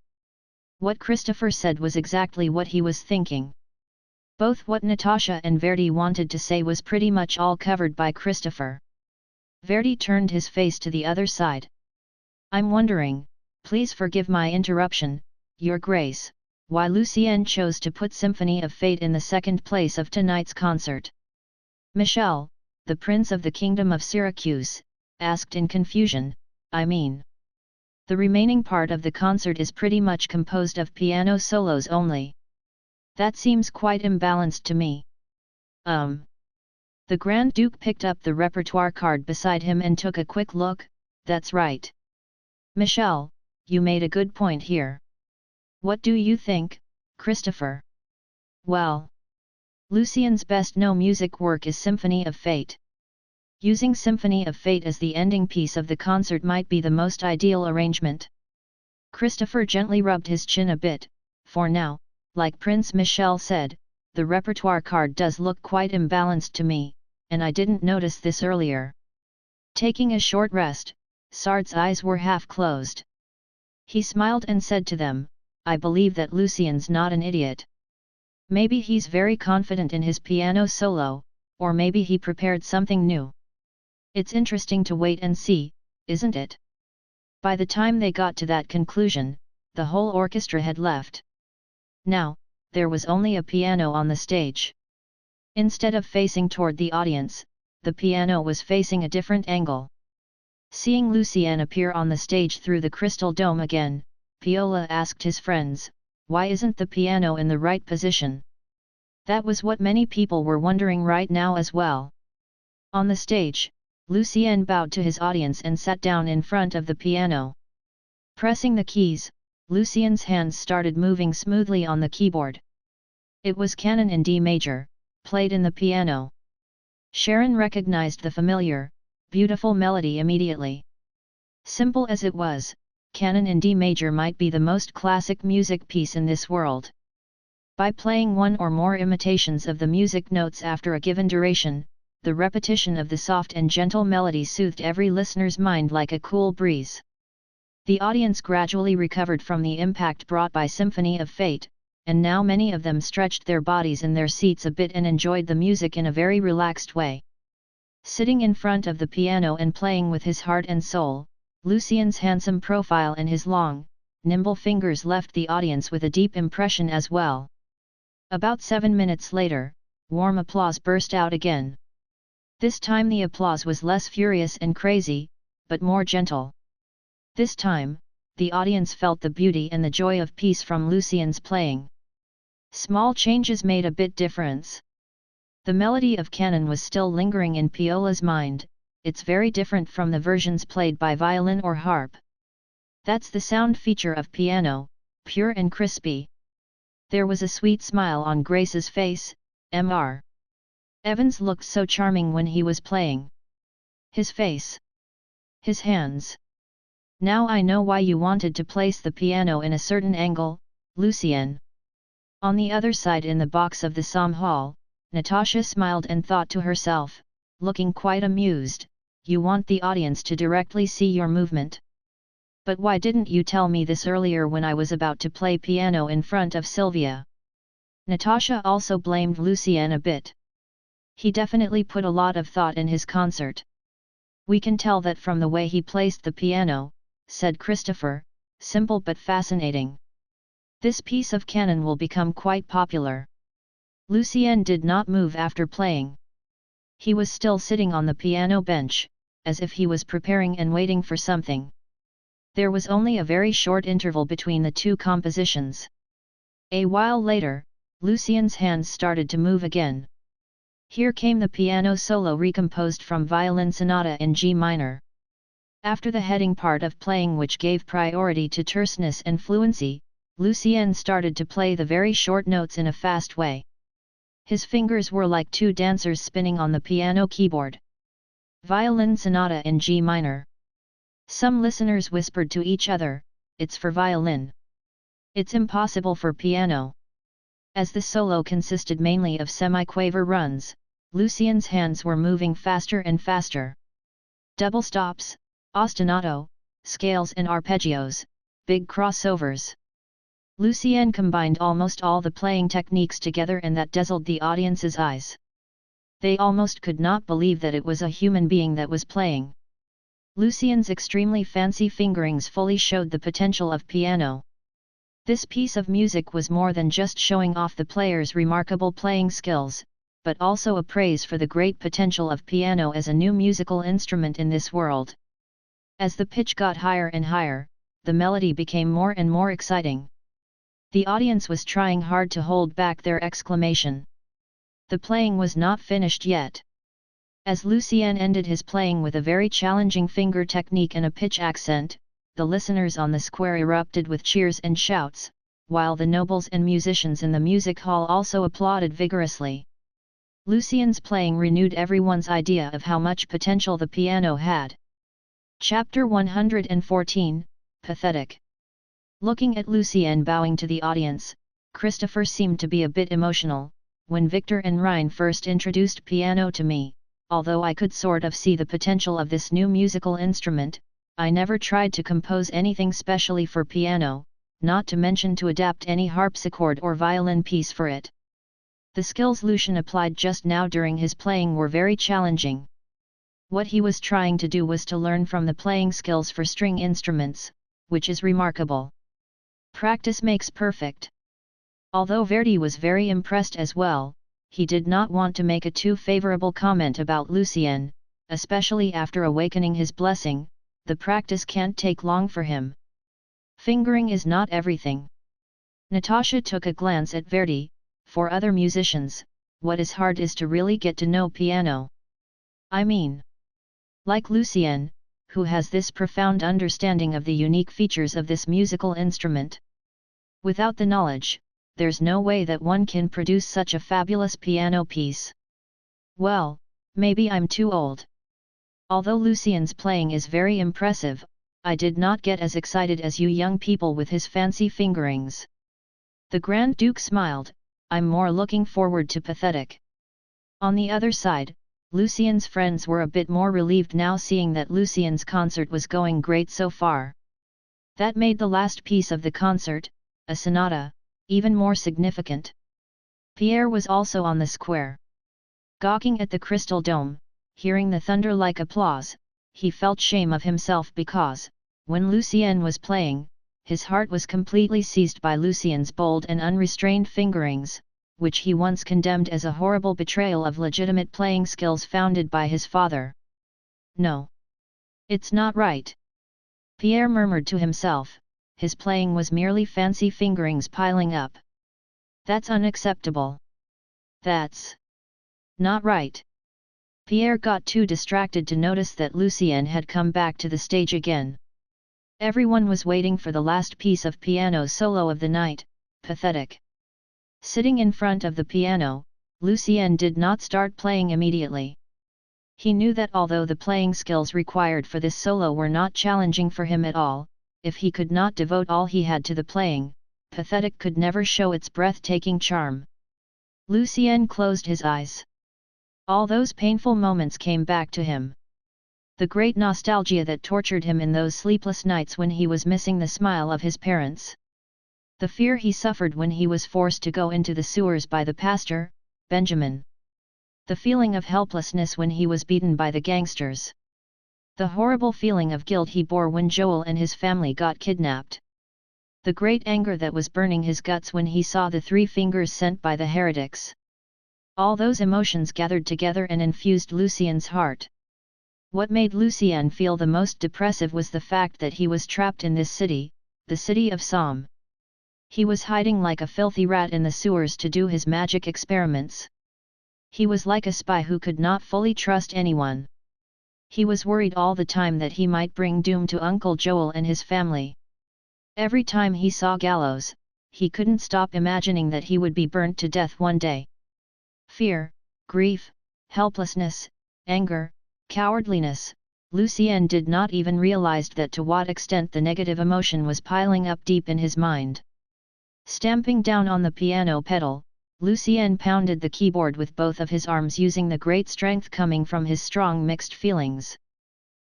What Christopher said was exactly what he was thinking. Both what Natasha and Verdi wanted to say was pretty much all covered by Christopher. Verdi turned his face to the other side. I'm wondering, please forgive my interruption, Your Grace, why Lucien chose to put Symphony of Fate in the second place of tonight's concert. Michel, the Prince of the Kingdom of Syracuse, asked in confusion, I mean. The remaining part of the concert is pretty much composed of piano solos only. That seems quite imbalanced to me. The Grand Duke picked up the repertoire card beside him and took a quick look. That's right. Michel, you made a good point here. What do you think, Christopher? Well, Lucien's best-known music work is Symphony of Fate. Using Symphony of Fate as the ending piece of the concert might be the most ideal arrangement. Christopher gently rubbed his chin a bit. For now, like Prince Michel said, the repertoire card does look quite imbalanced to me, and I didn't notice this earlier. Taking a short rest, Sard's eyes were half closed. He smiled and said to them, I believe that Lucien's not an idiot. Maybe he's very confident in his piano solo, or maybe he prepared something new. It's interesting to wait and see, isn't it? By the time they got to that conclusion, the whole orchestra had left. Now, there was only a piano on the stage. Instead of facing toward the audience, the piano was facing a different angle. Seeing Lucien appear on the stage through the crystal dome again, Piola asked his friends, why isn't the piano in the right position? That was what many people were wondering right now as well. On the stage, Lucien bowed to his audience and sat down in front of the piano. Pressing the keys, Lucien's hands started moving smoothly on the keyboard. It was Canon in D major, played in the piano. Sharon recognized the familiar, beautiful melody immediately. Simple as it was, Canon in D major might be the most classic music piece in this world. By playing one or more imitations of the music notes after a given duration, the repetition of the soft and gentle melody soothed every listener's mind like a cool breeze. The audience gradually recovered from the impact brought by Symphony of Fate, and now many of them stretched their bodies in their seats a bit and enjoyed the music in a very relaxed way. Sitting in front of the piano and playing with his heart and soul, Lucien's handsome profile and his long, nimble fingers left the audience with a deep impression as well. About 7 minutes later, warm applause burst out again. This time the applause was less furious and crazy, but more gentle. This time, the audience felt the beauty and the joy of peace from Lucien's playing. Small changes made a bit difference. The melody of Canon was still lingering in Piola's mind. It's very different from the versions played by violin or harp. That's the sound feature of piano, pure and crispy. There was a sweet smile on Grace's face. Mr. Evans looked so charming when he was playing. His face. His hands. Now I know why you wanted to place the piano in a certain angle, Lucien. On the other side in the box of the Somme Hall, Natasha smiled and thought to herself, looking quite amused, you want the audience to directly see your movement. But why didn't you tell me this earlier when I was about to play piano in front of Sylvia? Natasha also blamed Lucien a bit. He definitely put a lot of thought in his concert. We can tell that from the way he placed the piano, said Christopher, simple but fascinating. This piece of canon will become quite popular. Lucien did not move after playing. He was still sitting on the piano bench, as if he was preparing and waiting for something. There was only a very short interval between the two compositions. A while later, Lucien's hands started to move again. Here came the piano solo recomposed from Violin Sonata in G minor. After the heading part of playing which gave priority to terseness and fluency, Lucien started to play the very short notes in a fast way. His fingers were like two dancers spinning on the piano keyboard. Violin Sonata in G minor. Some listeners whispered to each other, "It's for violin. It's impossible for piano." As the solo consisted mainly of semi-quaver runs, Lucien's hands were moving faster and faster. Double stops, ostinato, scales and arpeggios, big crossovers. Lucien combined almost all the playing techniques together, and that dazzled the audience's eyes. They almost could not believe that it was a human being that was playing. Lucien's extremely fancy fingerings fully showed the potential of piano. This piece of music was more than just showing off the player's remarkable playing skills, but also a praise for the great potential of piano as a new musical instrument in this world. As the pitch got higher and higher, the melody became more and more exciting. The audience was trying hard to hold back their exclamation. The playing was not finished yet. As Lucien ended his playing with a very challenging finger technique and a pitch accent, the listeners on the square erupted with cheers and shouts, while the nobles and musicians in the music hall also applauded vigorously. Lucien's playing renewed everyone's idea of how much potential the piano had. Chapter 114, Pathetic. Looking at Lucien bowing to the audience, Christopher seemed to be a bit emotional. "When Victor and Ryan first introduced piano to me, although I could sort of see the potential of this new musical instrument, I never tried to compose anything specially for piano, not to mention to adapt any harpsichord or violin piece for it. The skills Lucien applied just now during his playing were very challenging. What he was trying to do was to learn from the playing skills for string instruments, which is remarkable. Practice makes perfect." Although Verdi was very impressed as well, he did not want to make a too favorable comment about Lucien, especially after awakening his blessing. The practice can't take long for him. Fingering is not everything. Natasha took a glance at Verdi. For other musicians, what is hard is to really get to know piano. I mean, like Lucien, who has this profound understanding of the unique features of this musical instrument. Without the knowledge, there's no way that one can produce such a fabulous piano piece. Well, maybe I'm too old. Although Lucien's playing is very impressive, I did not get as excited as you young people with his fancy fingerings." The Grand Duke smiled. "I'm more looking forward to Pathetic." On the other side, Lucien's friends were a bit more relieved now, seeing that Lucien's concert was going great so far. That made the last piece of the concert, a sonata, even more significant. Pierre was also on the square. Gawking at the crystal dome, hearing the thunder-like applause, he felt shame of himself because, when Lucien was playing, his heart was completely seized by Lucien's bold and unrestrained fingerings, which he once condemned as a horrible betrayal of legitimate playing skills founded by his father. "No. It's not right," Pierre murmured to himself. His playing was merely fancy fingerings piling up. "That's unacceptable. That's not right." Pierre got too distracted to notice that Lucien had come back to the stage again. Everyone was waiting for the last piece of piano solo of the night, Pathetic. Sitting in front of the piano, Lucien did not start playing immediately. He knew that although the playing skills required for this solo were not challenging for him at all, if he could not devote all he had to the playing, Pathetic could never show its breathtaking charm. Lucien closed his eyes. All those painful moments came back to him. The great nostalgia that tortured him in those sleepless nights when he was missing the smile of his parents. The fear he suffered when he was forced to go into the sewers by the pastor, Benjamin. The feeling of helplessness when he was beaten by the gangsters. The horrible feeling of guilt he bore when Joel and his family got kidnapped. The great anger that was burning his guts when he saw the 3 fingers sent by the heretics. All those emotions gathered together and infused Lucien's heart. What made Lucien feel the most depressive was the fact that he was trapped in this city, the city of Somme. He was hiding like a filthy rat in the sewers to do his magic experiments. He was like a spy who could not fully trust anyone. He was worried all the time that he might bring doom to Uncle Joel and his family. Every time he saw gallows, he couldn't stop imagining that he would be burnt to death one day. Fear, grief, helplessness, anger, Cowardliness. Lucien did not even realize that to what extent the negative emotion was piling up deep in his mind. Stamping down on the piano pedal, Lucien pounded the keyboard with both of his arms using the great strength coming from his strong mixed feelings.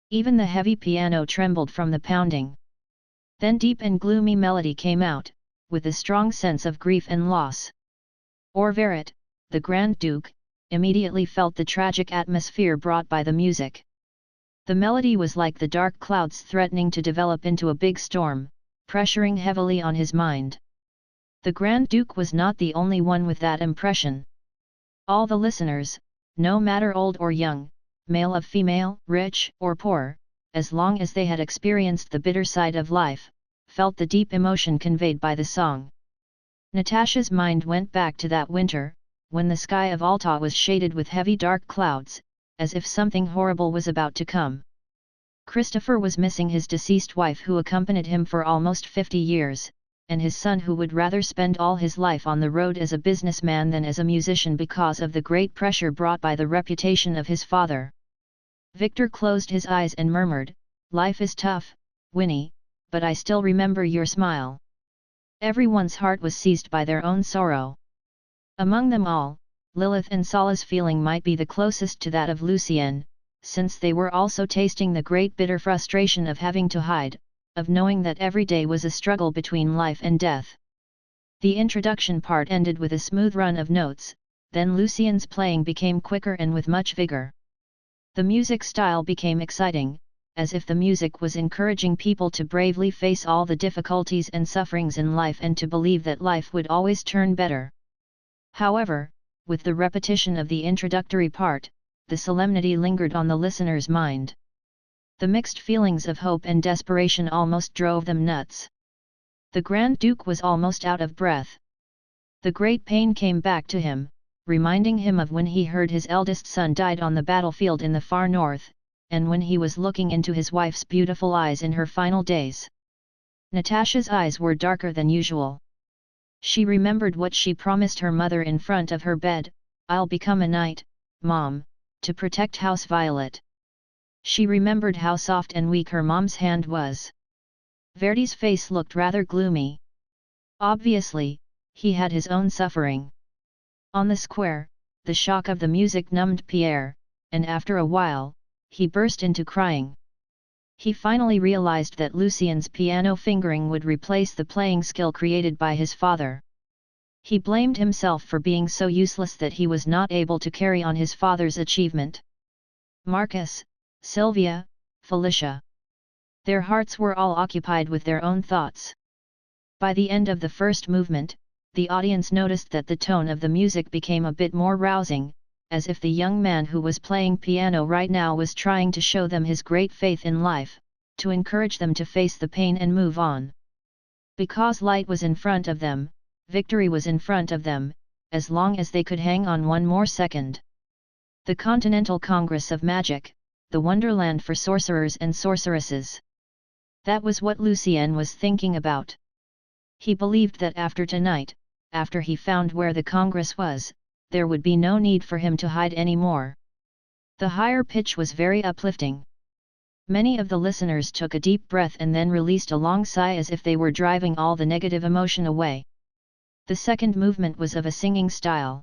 Even the heavy piano trembled from the pounding. Then deep and gloomy melody came out, with a strong sense of grief and loss. Orvaret, the Grand Duke, immediately felt the tragic atmosphere brought by the music. The melody was like the dark clouds threatening to develop into a big storm, pressuring heavily on his mind. The Grand Duke was not the only one with that impression. All the listeners, no matter old or young, male or female, rich or poor, as long as they had experienced the bitter side of life, felt the deep emotion conveyed by the song. Natasha's mind went back to that winter, when the sky of Alta was shaded with heavy dark clouds, as if something horrible was about to come. Christopher was missing his deceased wife who accompanied him for almost 50 years, and his son who would rather spend all his life on the road as a businessman than as a musician because of the great pressure brought by the reputation of his father. Victor closed his eyes and murmured, "Life is tough, Winnie, but I still remember your smile." Everyone's heart was seized by their own sorrow. Among them all, Lilith and Sala's feeling might be the closest to that of Lucien, since they were also tasting the great bitter frustration of having to hide, of knowing that every day was a struggle between life and death. The introduction part ended with a smooth run of notes, then Lucien's playing became quicker and with much vigor. The music style became exciting, as if the music was encouraging people to bravely face all the difficulties and sufferings in life and to believe that life would always turn better. However, with the repetition of the introductory part, the solemnity lingered on the listener's mind. The mixed feelings of hope and desperation almost drove them nuts. The Grand Duke was almost out of breath. The great pain came back to him, reminding him of when he heard his eldest son died on the battlefield in the far north, and when he was looking into his wife's beautiful eyes in her final days. Natasha's eyes were darker than usual. She remembered what she promised her mother in front of her bed, "I'll become a knight, Mom, to protect House Violet." She remembered how soft and weak her mom's hand was. Verdi's face looked rather gloomy. Obviously, he had his own suffering. On the square, the shock of the music numbed Pierre, and after a while, he burst into crying. He finally realized that Lucien's piano fingering would replace the playing skill created by his father. He blamed himself for being so useless that he was not able to carry on his father's achievement. Marcus, Sylvia, Felicia. Their hearts were all occupied with their own thoughts. By the end of the first movement, the audience noticed that the tone of the music became a bit more rousing, as if the young man who was playing piano right now was trying to show them his great faith in life, to encourage them to face the pain and move on. Because light was in front of them, victory was in front of them, as long as they could hang on one more second. The Continental Congress of Magic, the wonderland for sorcerers and sorceresses. That was what Lucien was thinking about. He believed that after tonight, after he found where the Congress was, there would be no need for him to hide anymore. The higher pitch was very uplifting. Many of the listeners took a deep breath and then released a long sigh as if they were driving all the negative emotion away. The second movement was of a singing style.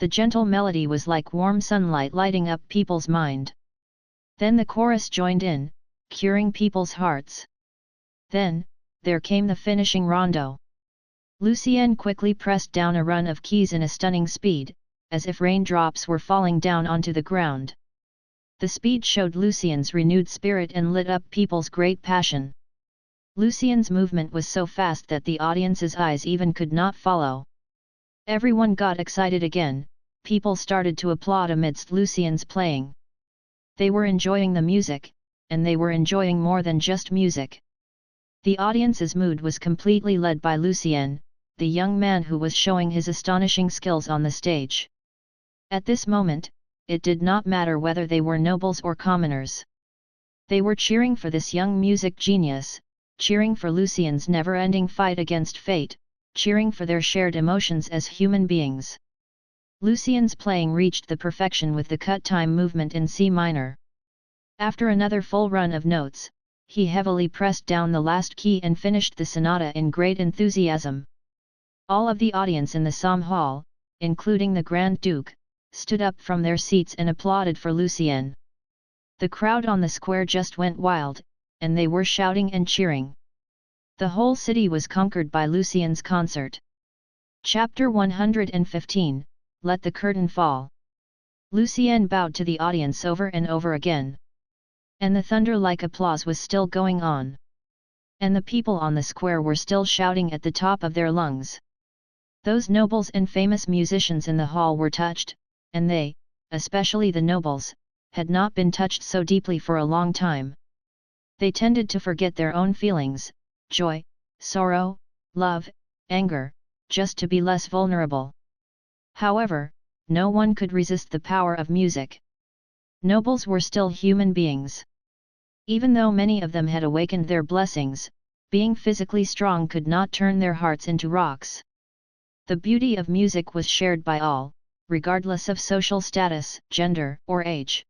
The gentle melody was like warm sunlight lighting up people's mind. Then the chorus joined in, curing people's hearts. Then, there came the finishing rondo. Lucien quickly pressed down a run of keys in a stunning speed, as if raindrops were falling down onto the ground. The speed showed Lucien's renewed spirit and lit up people's great passion. Lucien's movement was so fast that the audience's eyes even could not follow. Everyone got excited again, people started to applaud amidst Lucien's playing. They were enjoying the music, and they were enjoying more than just music. The audience's mood was completely led by Lucien, the young man who was showing his astonishing skills on the stage. At this moment, it did not matter whether they were nobles or commoners. They were cheering for this young music genius, cheering for Lucien's never-ending fight against fate, cheering for their shared emotions as human beings. Lucien's playing reached the perfection with the cut time movement in C minor. After another full run of notes, he heavily pressed down the last key and finished the sonata in great enthusiasm. All of the audience in the Somme Hall, including the Grand Duke, stood up from their seats and applauded for Lucien. The crowd on the square just went wild, and they were shouting and cheering. The whole city was conquered by Lucien's concert. Chapter 115, Let the Curtain Fall. Lucien bowed to the audience over and over again. And the thunder-like applause was still going on. And the people on the square were still shouting at the top of their lungs. Those nobles and famous musicians in the hall were touched, and they, especially the nobles, had not been touched so deeply for a long time. They tended to forget their own feelings, joy, sorrow, love, anger, just to be less vulnerable. However, no one could resist the power of music. Nobles were still human beings. Even though many of them had awakened their blessings, being physically strong could not turn their hearts into rocks. The beauty of music was shared by all, regardless of social status, gender, or age.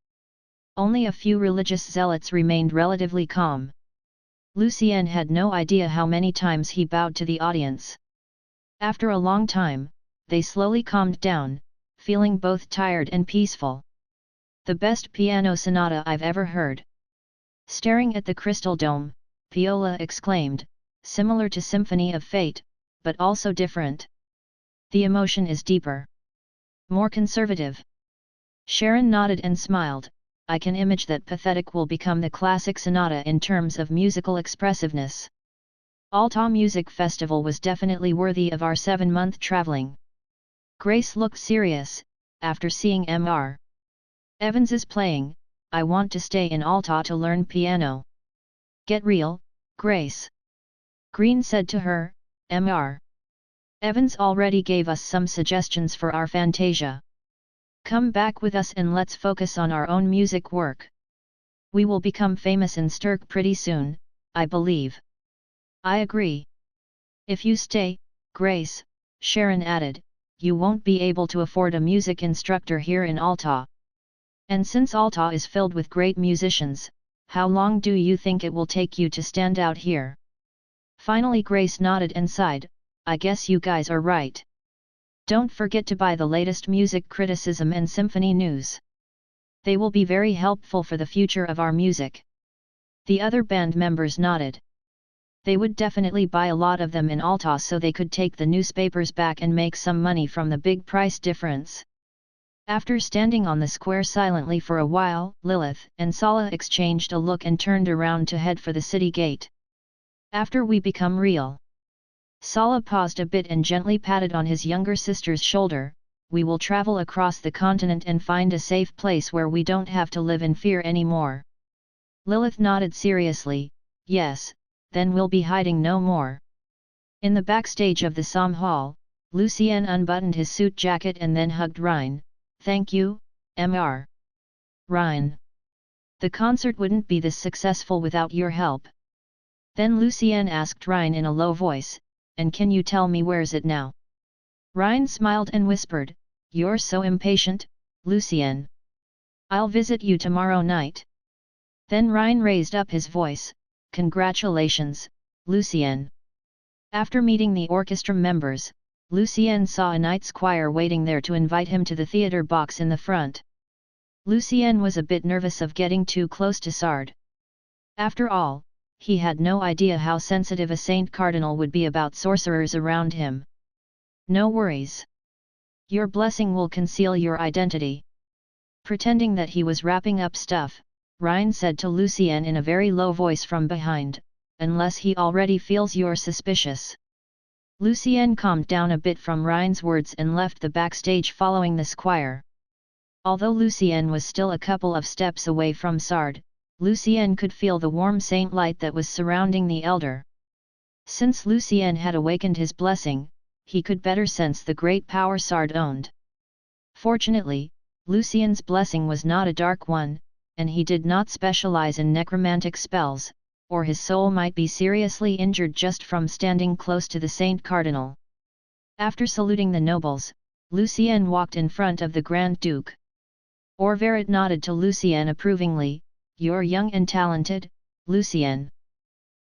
Only a few religious zealots remained relatively calm. Lucien had no idea how many times he bowed to the audience. After a long time, they slowly calmed down, feeling both tired and peaceful. The best piano sonata I've ever heard. Staring at the crystal dome, Viola exclaimed, similar to Symphony of Fate, but also different. The emotion is deeper. More conservative. Sharon nodded and smiled. I can imagine that Pathetic will become the classic sonata in terms of musical expressiveness. Alta Music Festival was definitely worthy of our 7-month traveling. Grace looked serious, after seeing Mr. Evans is playing. I want to stay in Alta to learn piano. Get real, Grace. Green said to her. Mr. Evans already gave us some suggestions for our Fantasia. Come back with us and let's focus on our own music work. We will become famous in Sturk pretty soon, I believe. I agree. If you stay, Grace, Sharon added, you won't be able to afford a music instructor here in Alta. And since Alta is filled with great musicians, how long do you think it will take you to stand out here? Finally Grace nodded and sighed, I guess you guys are right. Don't forget to buy the latest music criticism and symphony news. They will be very helpful for the future of our music. The other band members nodded. They would definitely buy a lot of them in Alta so they could take the newspapers back and make some money from the big price difference. After standing on the square silently for a while, Lilith and Sala exchanged a look and turned around to head for the city gate. After we become real. Sala paused a bit and gently patted on his younger sister's shoulder, we will travel across the continent and find a safe place where we don't have to live in fear anymore. Lilith nodded seriously, yes, then we'll be hiding no more. In the backstage of the Somme Hall, Lucien unbuttoned his suit jacket and then hugged Rein. Thank you, Mr. Rein. The concert wouldn't be this successful without your help. Then Lucien asked Rein in a low voice, and can you tell me where's it now? Rein smiled and whispered, you're so impatient, Lucien. I'll visit you tomorrow night. Then Rein raised up his voice, congratulations, Lucien. After meeting the orchestra members, Lucien saw a knight's choir waiting there to invite him to the theatre box in the front. Lucien was a bit nervous of getting too close to Sard. After all, he had no idea how sensitive a Saint Cardinal would be about sorcerers around him. No worries. Your blessing will conceal your identity. Pretending that he was wrapping up stuff, Rein said to Lucien in a very low voice from behind, unless he already feels you're suspicious. Lucien calmed down a bit from Rein's words and left the backstage following the squire. Although Lucien was still a couple of steps away from Sard, Lucien could feel the warm saint light that was surrounding the elder. Since Lucien had awakened his blessing, he could better sense the great power Sard owned. Fortunately, Lucien's blessing was not a dark one, and he did not specialize in necromantic spells, or his soul might be seriously injured just from standing close to the Saint Cardinal. After saluting the nobles, Lucien walked in front of the Grand Duke. Orverit nodded to Lucien approvingly, you're young and talented, Lucien.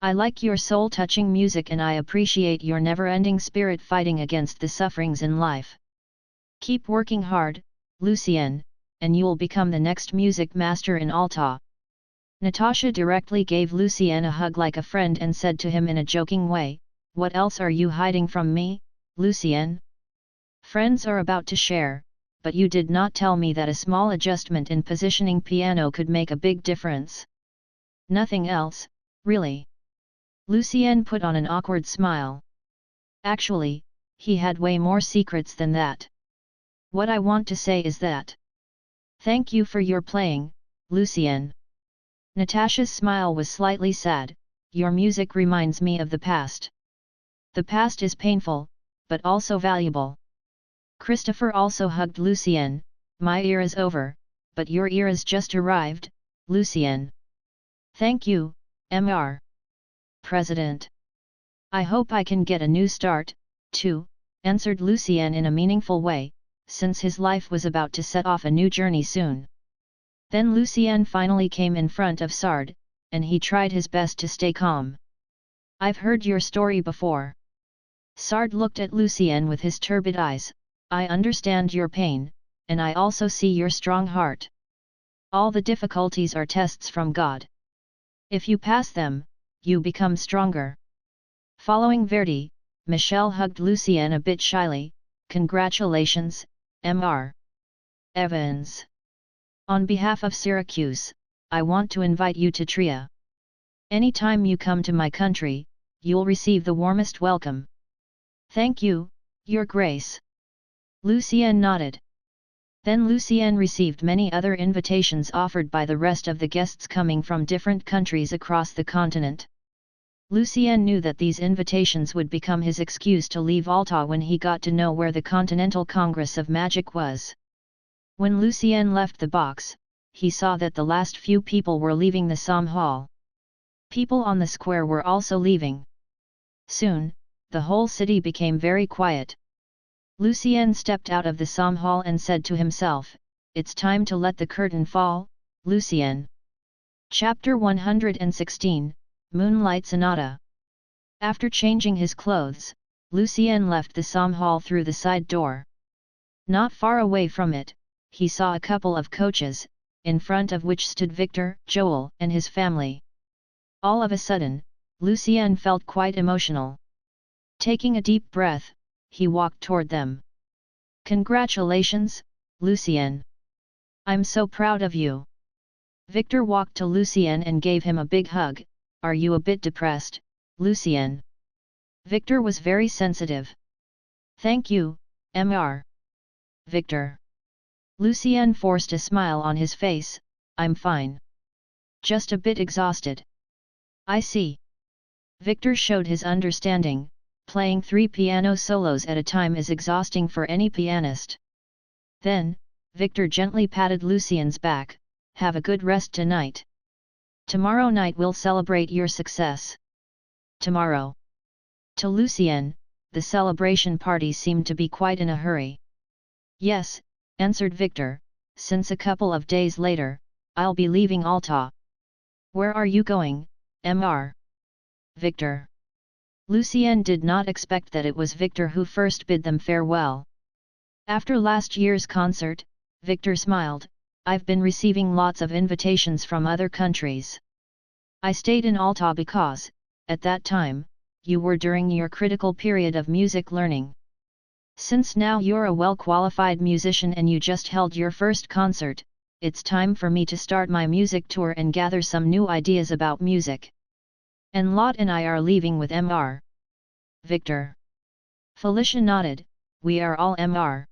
I like your soul-touching music and I appreciate your never-ending spirit fighting against the sufferings in life. Keep working hard, Lucien, and you'll become the next music master in Alta. Natasha directly gave Lucien a hug like a friend and said to him in a joking way, "What else are you hiding from me, Lucien? Friends are about to share, but you did not tell me that a small adjustment in positioning piano could make a big difference." "Nothing else, really." Lucien put on an awkward smile. Actually, he had way more secrets than that. "What I want to say is that. Thank you for your playing, Lucien." Natasha's smile was slightly sad. "Your music reminds me of the past. The past is painful, but also valuable." Christopher also hugged Lucien. "My era's over, but your era's just arrived, Lucien." "Thank you, Mr. President. I hope I can get a new start, too," answered Lucien in a meaningful way, since his life was about to set off a new journey soon. Then Lucien finally came in front of Sard, and he tried his best to stay calm. "I've heard your story before." Sard looked at Lucien with his turbid eyes. "I understand your pain, and I also see your strong heart. All the difficulties are tests from God. If you pass them, you become stronger." Following Verdi, Michel hugged Lucien a bit shyly. "Congratulations, Mr. Evans. On behalf of Syracuse, I want to invite you to Trier. Anytime you come to my country, you'll receive the warmest welcome." "Thank you, Your Grace." Lucien nodded. Then Lucien received many other invitations offered by the rest of the guests coming from different countries across the continent. Lucien knew that these invitations would become his excuse to leave Alta when he got to know where the Continental Congress of Magic was. When Lucien left the box, he saw that the last few people were leaving the Somme Hall. People on the square were also leaving. Soon, the whole city became very quiet. Lucien stepped out of the Somme Hall and said to himself, "It's time to let the curtain fall, Lucien." Chapter 116, Moonlight Sonata. After changing his clothes, Lucien left the Somme Hall through the side door. Not far away from it, he saw a couple of coaches, in front of which stood Victor, Joel, and his family. All of a sudden, Lucien felt quite emotional. Taking a deep breath, he walked toward them. "Congratulations, Lucien. I'm so proud of you." Victor walked to Lucien and gave him a big hug. "Are you a bit depressed, Lucien?" Victor was very sensitive. "Thank you, Mr. Victor." Lucien forced a smile on his face. "I'm fine. Just a bit exhausted." "I see." Victor showed his understanding. Playing 3 piano solos at a time is exhausting for any pianist. Then, Victor gently patted Lucien's back. "Have a good rest tonight. Tomorrow night we'll celebrate your success." "Tomorrow?" To Lucien, the celebration party seemed to be quite in a hurry. "Yes," answered Victor, "since a couple of days later, I'll be leaving Alta." "Where are you going, Mr. Victor?" Lucien did not expect that it was Victor who first bid them farewell. After last year's concert, Victor smiled. "I've been receiving lots of invitations from other countries. I stayed in Alta because, at that time, you were during your critical period of music learning. Since now you're a well-qualified musician and you just held your first concert, it's time for me to start my music tour and gather some new ideas about music. And Lot and I are leaving with Mr. Victor." Felicia nodded. "We are all Mr.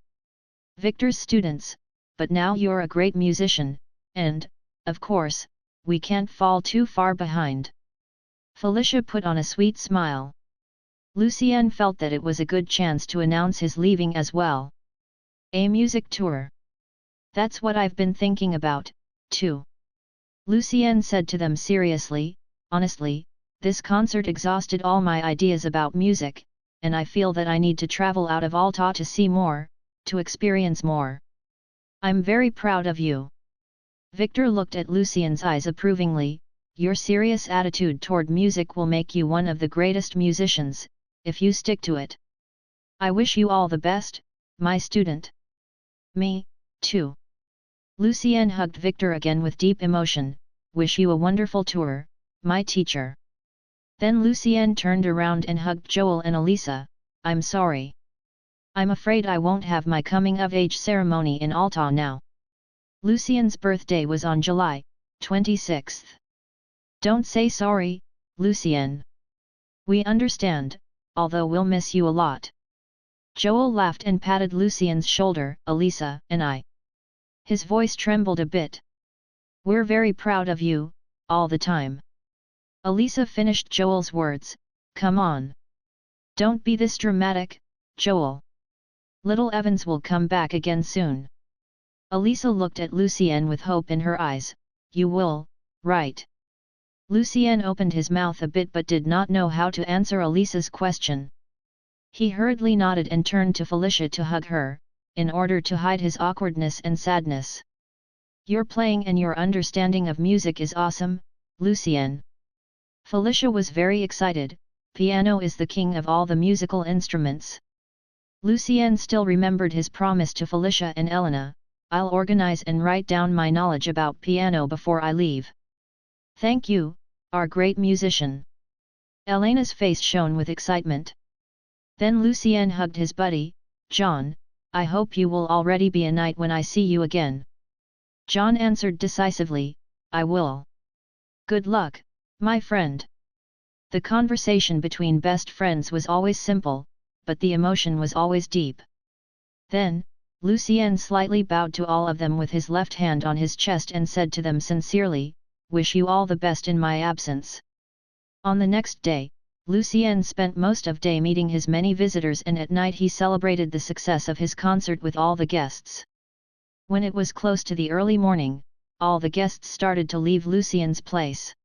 Victor's students, but now you're a great musician, and, of course, we can't fall too far behind." Felicia put on a sweet smile. Lucien felt that it was a good chance to announce his leaving as well. "A music tour. That's what I've been thinking about, too." Lucien said to them seriously, "Honestly, this concert exhausted all my ideas about music, and I feel that I need to travel out of Alta to see more, to experience more. I'm very proud of you." Victor looked at Lucien's eyes approvingly. Your serious attitude toward music will make you one of the greatest musicians, if you stick to it. I wish you all the best, my student. Me, too. Lucien hugged Victor again with deep emotion. Wish you a wonderful tour, my teacher. Then Lucien turned around and hugged Joel and Elisa. I'm sorry. I'm afraid I won't have my coming-of-age ceremony in Alta now. Lucien's birthday was on July 26th. Don't say sorry, Lucien. We understand, although we'll miss you a lot. Joel laughed and patted Lucien's shoulder. Elisa and I. His voice trembled a bit. We're very proud of you, all the time. Elisa finished Joel's words. Come on. Don't be this dramatic, Joel. Little Evans will come back again soon. Elisa looked at Lucien with hope in her eyes. You will, right? Lucien opened his mouth a bit but did not know how to answer Elisa's question. He hurriedly nodded and turned to Felicia to hug her, in order to hide his awkwardness and sadness. Your playing and your understanding of music is awesome, Lucien. Felicia was very excited. Piano is the king of all the musical instruments. Lucien still remembered his promise to Felicia and Elena. I'll organize and write down my knowledge about piano before I leave. Thank you, our great musician. Elena's face shone with excitement. Then Lucien hugged his buddy. John, I hope you will already be a knight when I see you again. John answered decisively, I will. Good luck, my friend. The conversation between best friends was always simple, but the emotion was always deep. Then, Lucien slightly bowed to all of them with his left hand on his chest and said to them sincerely, wish you all the best in my absence. On the next day, Lucien spent most of day meeting his many visitors and at night he celebrated the success of his concert with all the guests. When it was close to the early morning, all the guests started to leave Lucien's place.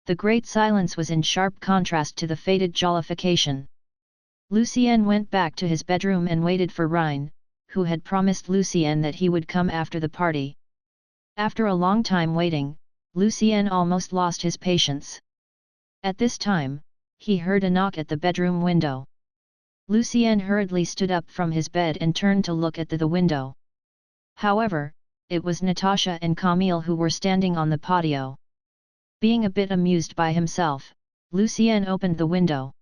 The great silence was in sharp contrast to the faded jollification. Lucien went back to his bedroom and waited for Rhine, who had promised Lucien that he would come after the party. After a long time waiting, Lucien almost lost his patience. At this time, he heard a knock at the bedroom window. Lucien hurriedly stood up from his bed and turned to look at the window. However, it was Natasha and Camille who were standing on the patio. Being a bit amused by himself, Lucien opened the window.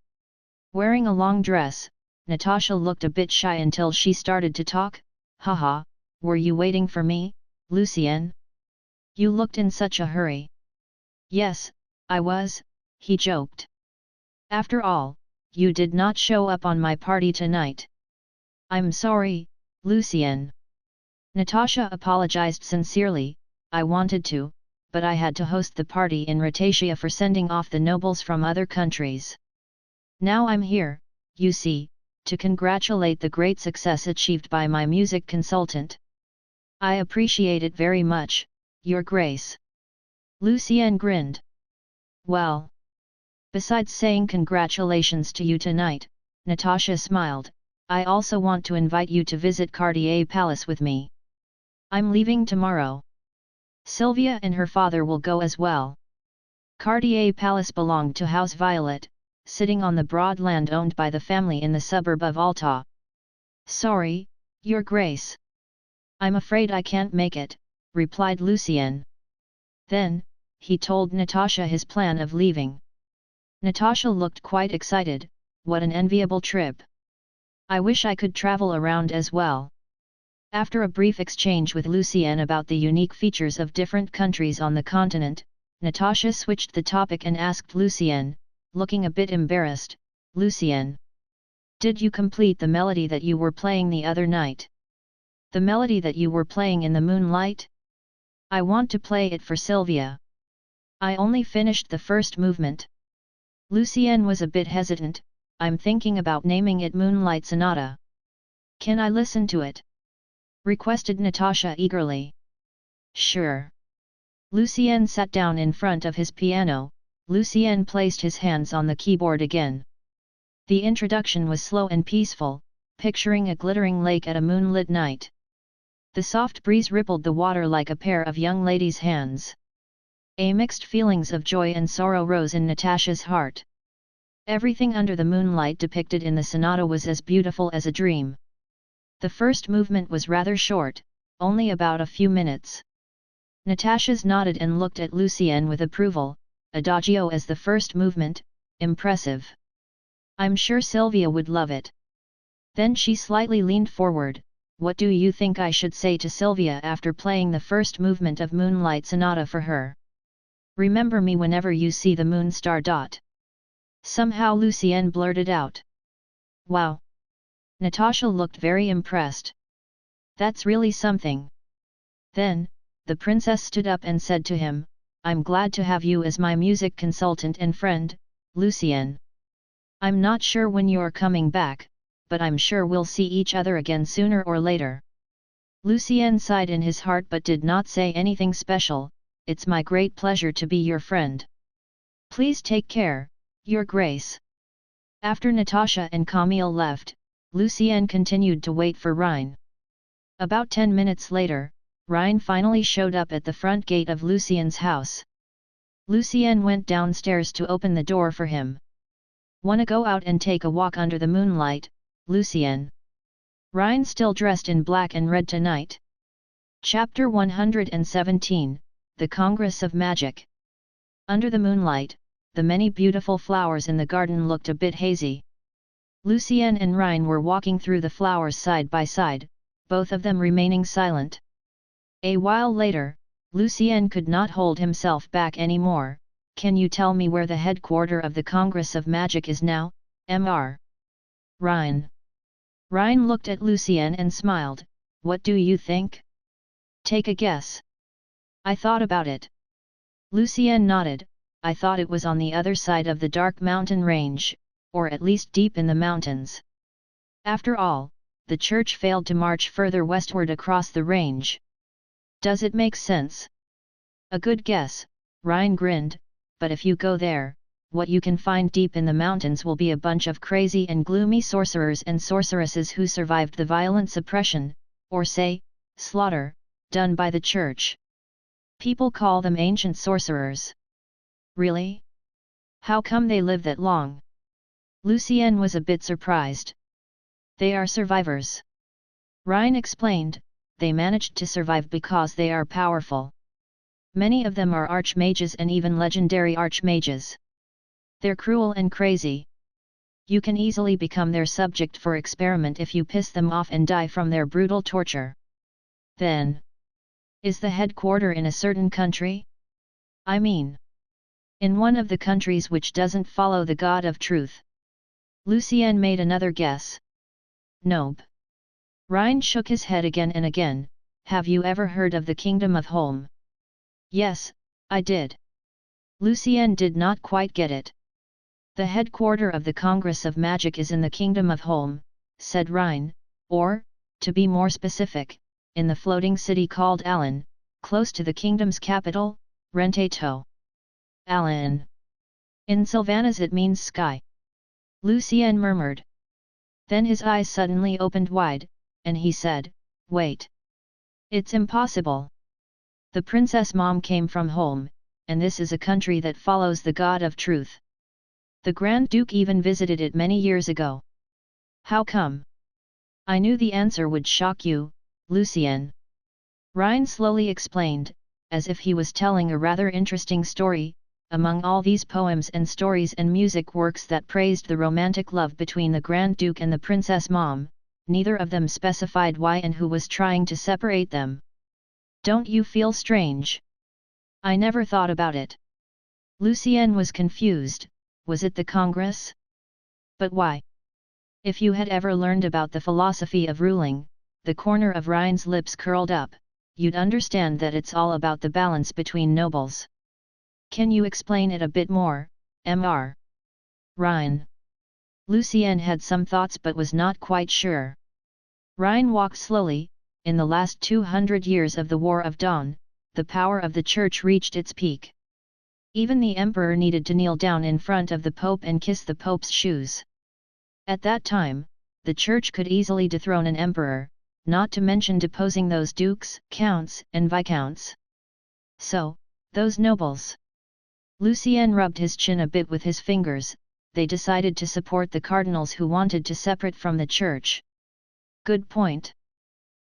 Wearing a long dress, Natasha looked a bit shy until she started to talk. Haha, were you waiting for me, Lucien? You looked in such a hurry. Yes, I was, he joked. After all, you did not show up on my party tonight. I'm sorry, Lucien. Natasha apologized sincerely. I wanted to, but I had to host the party in Rhotatia for sending off the nobles from other countries. Now I'm here, you see, to congratulate the great success achieved by my music consultant. I appreciate it very much, Your Grace. Lucien grinned. Well. Besides saying congratulations to you tonight, Natasha smiled, I also want to invite you to visit Cartier Palace with me. I'm leaving tomorrow. Sylvia and her father will go as well. Cartier Palace belonged to House Violet, sitting on the broad land owned by the family in the suburb of Alta. Sorry, Your Grace. I'm afraid I can't make it, replied Lucien. Then, he told Natasha his plan of leaving. Natasha looked quite excited. What an enviable trip. I wish I could travel around as well. After a brief exchange with Lucien about the unique features of different countries on the continent, Natasha switched the topic and asked Lucien, looking a bit embarrassed, Lucien, did you complete the melody that you were playing the other night? The melody that you were playing in the moonlight? I want to play it for Sylvia. I only finished the first movement. Lucien was a bit hesitant. I'm thinking about naming it Moonlight Sonata. Can I listen to it? Requested Natasha eagerly. Sure. Lucien sat down in front of his piano. Lucien placed his hands on the keyboard again. The introduction was slow and peaceful, picturing a glittering lake at a moonlit night. The soft breeze rippled the water like a pair of young ladies' hands. A mixed feelings of joy and sorrow rose in Natasha's heart. Everything under the moonlight depicted in the sonata was as beautiful as a dream. The first movement was rather short, only about a few minutes. Natasha's nodded and looked at Lucien with approval. Adagio as the first movement, impressive. I'm sure Sylvia would love it. Then she slightly leaned forward. What do you think I should say to Sylvia after playing the first movement of Moonlight Sonata for her? Remember me whenever you see the moon star. Somehow Lucien blurted out. Wow! Natasha looked very impressed. That's really something. Then, the princess stood up and said to him, I'm glad to have you as my music consultant and friend, Lucien. I'm not sure when you're coming back, but I'm sure we'll see each other again sooner or later. Lucien sighed in his heart but did not say anything special. It's my great pleasure to be your friend. Please take care, Your Grace. After Natasha and Camille left, Lucien continued to wait for Rhine. About 10 minutes later, Rhine finally showed up at the front gate of Lucien's house. Lucien went downstairs to open the door for him. Wanna go out and take a walk under the moonlight, Lucien? Rhine still dressed in black and red tonight. Chapter 117, The Congress of Magic. Under the moonlight, the many beautiful flowers in the garden looked a bit hazy. Lucien and Rhine were walking through the flowers side by side, both of them remaining silent. A while later, Lucien could not hold himself back anymore. Can you tell me where the headquarter of the Congress of Magic is now, Mr. Rhine? Rhine looked at Lucien and smiled. What do you think? Take a guess. I thought about it. Lucien nodded. I thought it was on the other side of the dark mountain range, or at least deep in the mountains. After all, the church failed to march further westward across the range. Does it make sense? A good guess, Rhine grinned, but if you go there, what you can find deep in the mountains will be a bunch of crazy and gloomy sorcerers and sorceresses who survived the violent suppression, or say, slaughter, done by the church. People call them ancient sorcerers. Really? How come they live that long? Lucien was a bit surprised. They are survivors. Rhine explained, they managed to survive because they are powerful. Many of them are archmages and even legendary archmages. They're cruel and crazy. You can easily become their subject for experiment if you piss them off and die from their brutal torture. Then, is the headquarter in a certain country? I mean, in one of the countries which doesn't follow the God of Truth. Lucien made another guess. Nope. Rhine shook his head again and again. Have you ever heard of the Kingdom of Holm? Yes, I did. Lucien did not quite get it. The headquarter of the Congress of Magic is in the Kingdom of Holm, said Rhine, or, to be more specific, in the floating city called Allen, close to the kingdom's capital, Rentato. Allen. In Sylvanas it means sky. Lucien murmured. Then his eyes suddenly opened wide, and he said, wait. It's impossible. The princess mom came from Holm, and this is a country that follows the God of Truth. The Grand Duke even visited it many years ago. How come? I knew the answer would shock you, Lucien. Rhine slowly explained, as if he was telling a rather interesting story. Among all these poems and stories and music works that praised the romantic love between the Grand Duke and the Princess Mom, neither of them specified why and who was trying to separate them. Don't you feel strange? I never thought about it. Lucien was confused. Was it the Congress? But why? If you had ever learned about the philosophy of ruling, the corner of Rhine's lips curled up, you'd understand that it's all about the balance between nobles. Can you explain it a bit more, Mr. Rhine? Lucien had some thoughts but was not quite sure. Rhine walked slowly. In the last 200 years of the War of Dawn, the power of the Church reached its peak. Even the Emperor needed to kneel down in front of the Pope and kiss the Pope's shoes. At that time, the Church could easily dethrone an emperor, not to mention deposing those dukes, counts, and viscounts. So, those nobles. Lucien rubbed his chin a bit with his fingers. They decided to support the cardinals who wanted to separate from the church. Good point.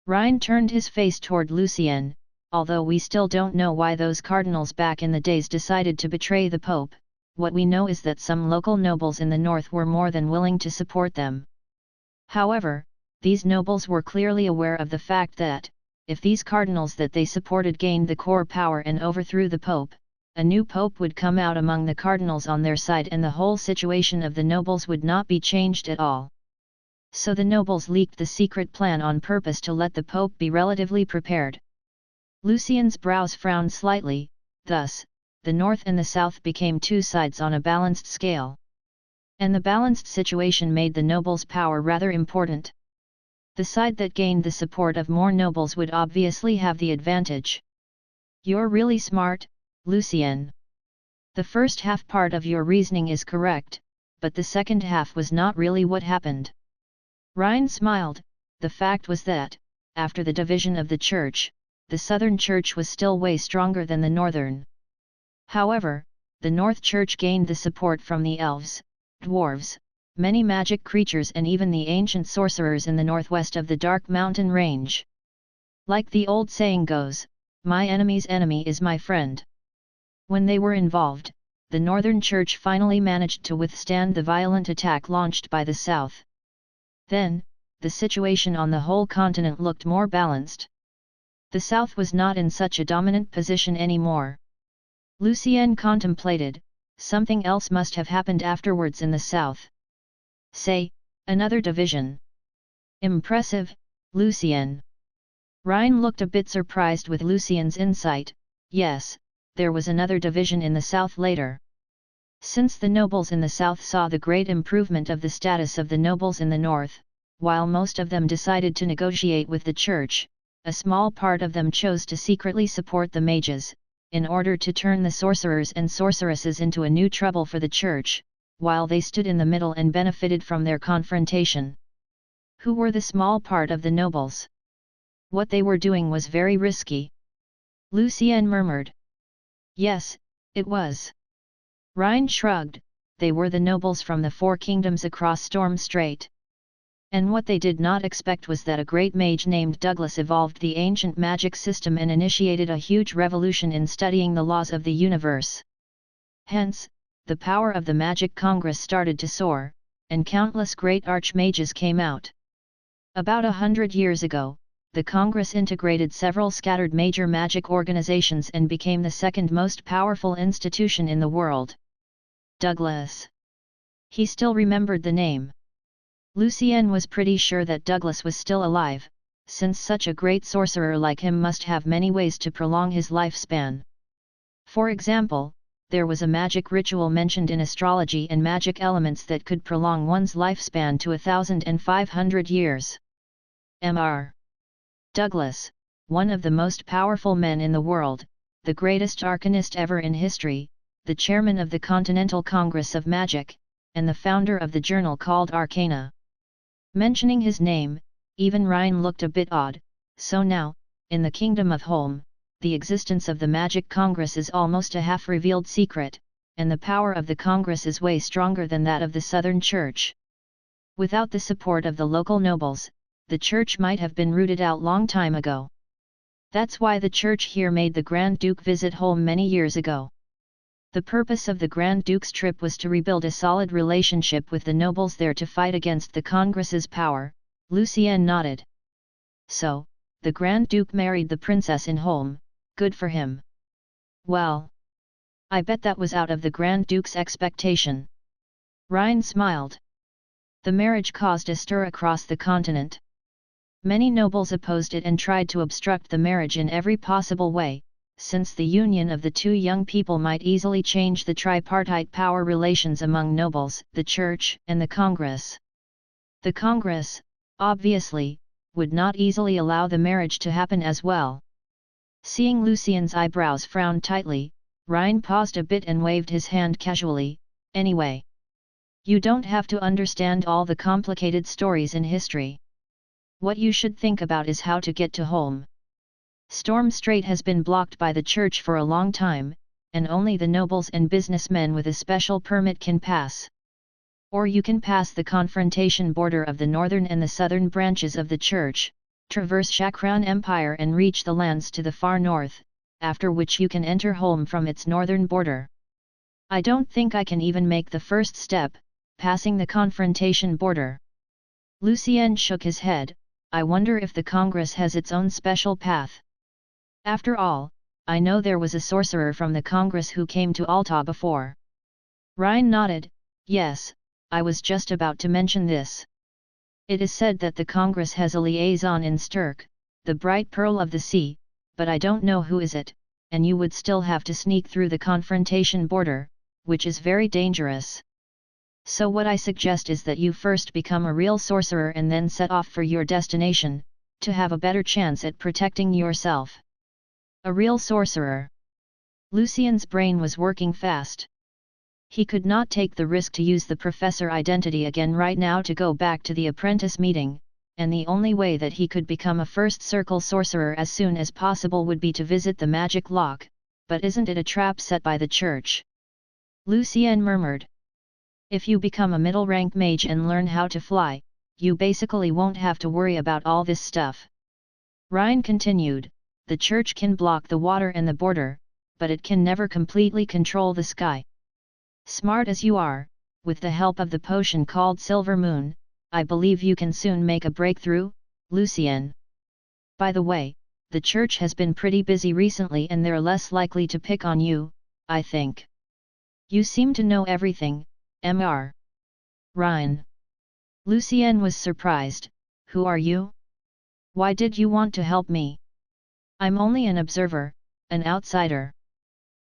Rein turned his face toward Lucien. Although we still don't know why those cardinals back in the days decided to betray the Pope, what we know is that some local nobles in the north were more than willing to support them. However, these nobles were clearly aware of the fact that, if these cardinals that they supported gained the core power and overthrew the Pope, a new Pope would come out among the cardinals on their side and the whole situation of the nobles would not be changed at all. So the nobles leaked the secret plan on purpose to let the Pope be relatively prepared. Lucien's brows frowned slightly. Thus, the north and the south became two sides on a balanced scale. And the balanced situation made the nobles' power rather important. The side that gained the support of more nobles would obviously have the advantage. You're really smart, Lucien. The first half part of your reasoning is correct, but the second half was not really what happened. Rein smiled. The fact was that, after the division of the church, the southern church was still way stronger than the northern. However, the north church gained the support from the elves, dwarves, many magic creatures and even the ancient sorcerers in the northwest of the Dark Mountain Range. Like the old saying goes, my enemy's enemy is my friend. When they were involved, the northern church finally managed to withstand the violent attack launched by the south. Then, the situation on the whole continent looked more balanced. The south was not in such a dominant position anymore. Lucien contemplated. Something else must have happened afterwards in the south. Say, another division. Impressive, Lucien. Rein looked a bit surprised with Lucien's insight. Yes, there was another division in the south later. Since the nobles in the south saw the great improvement of the status of the nobles in the north, while most of them decided to negotiate with the church, a small part of them chose to secretly support the mages, in order to turn the sorcerers and sorceresses into a new trouble for the church, while they stood in the middle and benefited from their confrontation. Who were the small part of the nobles? What they were doing was very risky. Lucien murmured. Yes, it was. Rein shrugged. They were the nobles from the four kingdoms across Storm Strait. And what they did not expect was that a great mage named Douglas evolved the ancient magic system and initiated a huge revolution in studying the laws of the universe. Hence, the power of the Magic Congress started to soar, and countless great archmages came out. About 100 years ago, the Congress integrated several scattered major magic organizations and became the second most powerful institution in the world. Douglas. He still remembered the name. Lucien was pretty sure that Douglas was still alive, since such a great sorcerer like him must have many ways to prolong his lifespan. For example, there was a magic ritual mentioned in astrology and magic elements that could prolong one's lifespan to 1,500 years. Mr. Douglas, one of the most powerful men in the world, the greatest arcanist ever in history, the chairman of the Continental Congress of Magic, and the founder of the journal called ARCANA. Mentioning his name, even Rein looked a bit odd. So now, in the Kingdom of Holm, the existence of the Magic Congress is almost a half-revealed secret, and the power of the Congress is way stronger than that of the Southern Church. Without the support of the local nobles, the Church might have been rooted out long time ago. That's why the Church here made the Grand Duke visit Holm many years ago. The purpose of the Grand Duke's trip was to rebuild a solid relationship with the nobles there to fight against the Congress's power. Lucien nodded. So, the Grand Duke married the princess in Holm. Good for him. Well, I bet that was out of the Grand Duke's expectation. Rein smiled. The marriage caused a stir across the continent. Many nobles opposed it and tried to obstruct the marriage in every possible way, since the union of the two young people might easily change the tripartite power relations among nobles, the church, and the Congress. The Congress, obviously, would not easily allow the marriage to happen as well. Seeing Lucien's eyebrows frown tightly, Rein paused a bit and waved his hand casually. Anyway, you don't have to understand all the complicated stories in history. What you should think about is how to get to home. Storm Strait has been blocked by the church for a long time, and only the nobles and businessmen with a special permit can pass. Or you can pass the confrontation border of the northern and the southern branches of the church, traverse Shakran Empire and reach the lands to the far north, after which you can enter home from its northern border. I don't think I can even make the first step, passing the confrontation border. Lucien shook his head. I wonder if the Congress has its own special path. After all, I know there was a sorcerer from the Congress who came to Alta before. Ryan nodded. Yes, I was just about to mention this. It is said that the Congress has a liaison in Sturk, the bright pearl of the sea, but I don't know who is it, and you would still have to sneak through the confrontation border, which is very dangerous. So what I suggest is that you first become a real sorcerer and then set off for your destination, to have a better chance at protecting yourself. A real sorcerer. Lucien's brain was working fast. He could not take the risk to use the professor identity again right now to go back to the apprentice meeting, and the only way that he could become a first circle sorcerer as soon as possible would be to visit the magic lock, but isn't it a trap set by the church? Lucien murmured. If you become a middle-rank mage and learn how to fly, you basically won't have to worry about all this stuff. Ryan continued, the church can block the water and the border, but it can never completely control the sky. Smart as you are, with the help of the potion called Silver Moon, I believe you can soon make a breakthrough, Lucien. By the way, the church has been pretty busy recently and they're less likely to pick on you, I think. You seem to know everything, Mr. Ryan. Lucien was surprised. Who are you? Why did you want to help me? I'm only an observer, an outsider.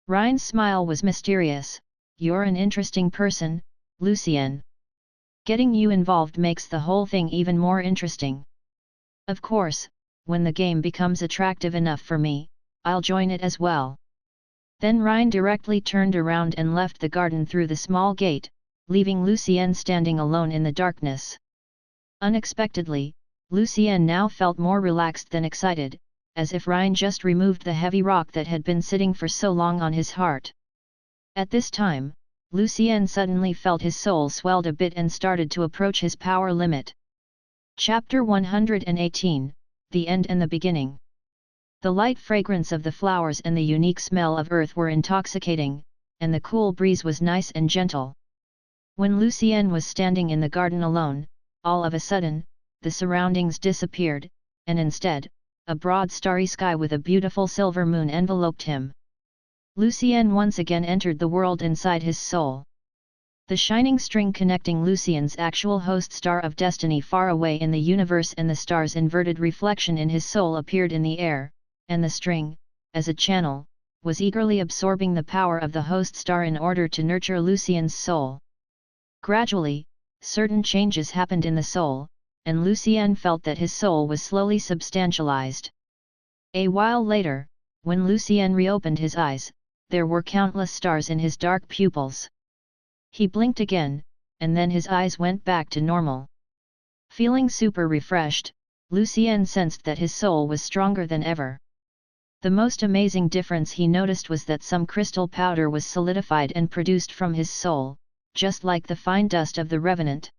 Ryan's smile was mysterious. You're an interesting person, Lucien. Getting you involved makes the whole thing even more interesting. Of course, when the game becomes attractive enough for me, I'll join it as well. Then Ryan directly turned around and left the garden through the small gate, leaving Lucien standing alone in the darkness. Unexpectedly, Lucien now felt more relaxed than excited, as if Ryan just removed the heavy rock that had been sitting for so long on his heart. At this time, Lucien suddenly felt his soul swelled a bit and started to approach his power limit. Chapter 118, The End and the Beginning. The light fragrance of the flowers and the unique smell of earth were intoxicating, and the cool breeze was nice and gentle. When Lucien was standing in the garden alone, all of a sudden, the surroundings disappeared, and instead, a broad starry sky with a beautiful silver moon enveloped him. Lucien once again entered the world inside his soul. The shining string connecting Lucien's actual host star of destiny far away in the universe and the star's inverted reflection in his soul appeared in the air, and the string, as a channel, was eagerly absorbing the power of the host star in order to nurture Lucien's soul. Gradually, certain changes happened in the soul, and Lucien felt that his soul was slowly substantialized. A while later, when Lucien reopened his eyes, there were countless stars in his dark pupils. He blinked again, and then his eyes went back to normal. Feeling super refreshed, Lucien sensed that his soul was stronger than ever. The most amazing difference he noticed was that some crystal powder was solidified and produced from his soul, just like the fine dust of the revenant.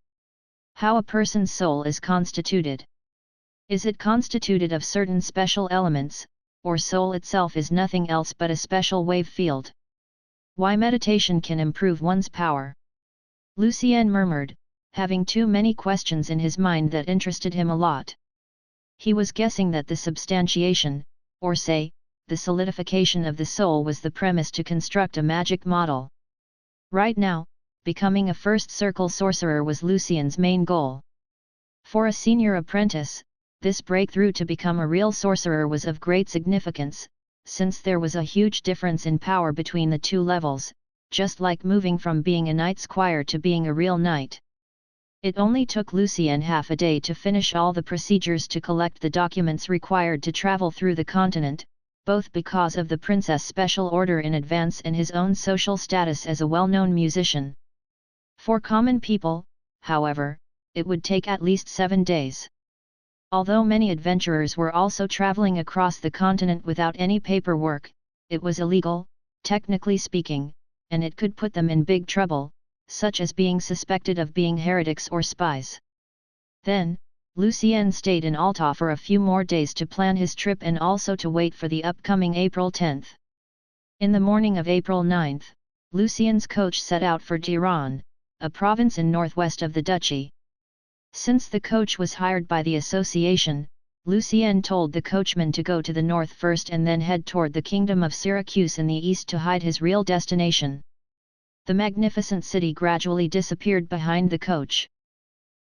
How a person's soul is constituted. Is it constituted of certain special elements, or soul itself is nothing else but a special wave field? Why meditation can improve one's power? Lucien murmured, having too many questions in his mind that interested him a lot. He was guessing that the substantiation, or say, the solidification of the soul was the premise to construct a magic model. Right now, becoming a first circle sorcerer was Lucien's main goal. For a senior apprentice, this breakthrough to become a real sorcerer was of great significance, since there was a huge difference in power between the two levels, just like moving from being a knight squire to being a real knight. It only took Lucien half a day to finish all the procedures to collect the documents required to travel through the continent, both because of the princess' special order in advance and his own social status as a well-known musician. For common people, however, it would take at least 7 days. Although many adventurers were also traveling across the continent without any paperwork, it was illegal, technically speaking, and it could put them in big trouble, such as being suspected of being heretics or spies. Then, Lucien stayed in Alta for a few more days to plan his trip and also to wait for the upcoming April 10th. In the morning of April 9th, Lucien's coach set out for Diran, a province in northwest of the duchy. Since the coach was hired by the association, Lucien told the coachman to go to the north first and then head toward the kingdom of Syracuse in the east to hide his real destination. The magnificent city gradually disappeared behind the coach.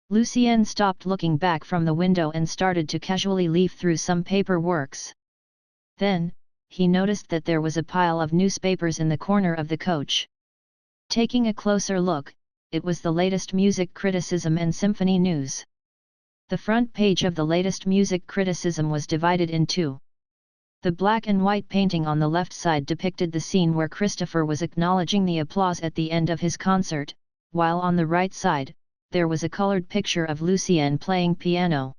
Lucien stopped looking back from the window and started to casually leaf through some paperworks. Then, he noticed that there was a pile of newspapers in the corner of the coach. Taking a closer look, it was the latest music criticism and symphony news. The front page of the latest music criticism was divided in two. The black and white painting on the left side depicted the scene where Christopher was acknowledging the applause at the end of his concert, while on the right side, there was a colored picture of Lucien playing piano.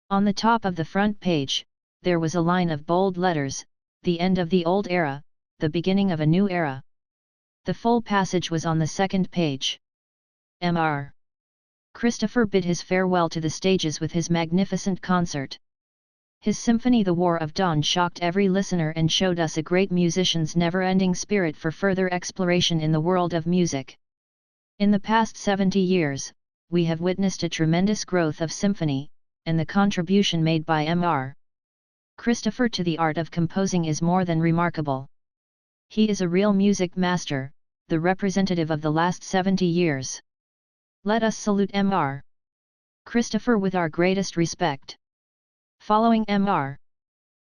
On the top of the front page, there was a line of bold letters, "The end of the old era, the beginning of a new era." The full passage was on the second page. Mr. Christopher bid his farewell to the stages with his magnificent concert. His symphony The War of Dawn shocked every listener and showed us a great musician's never-ending spirit for further exploration in the world of music. In the past 70 years, we have witnessed a tremendous growth of symphony, and the contribution made by Mr. Christopher to the art of composing is more than remarkable. He is a real music master, the representative of the last 70 years. Let us salute Mr. Christopher with our greatest respect. Following Mr.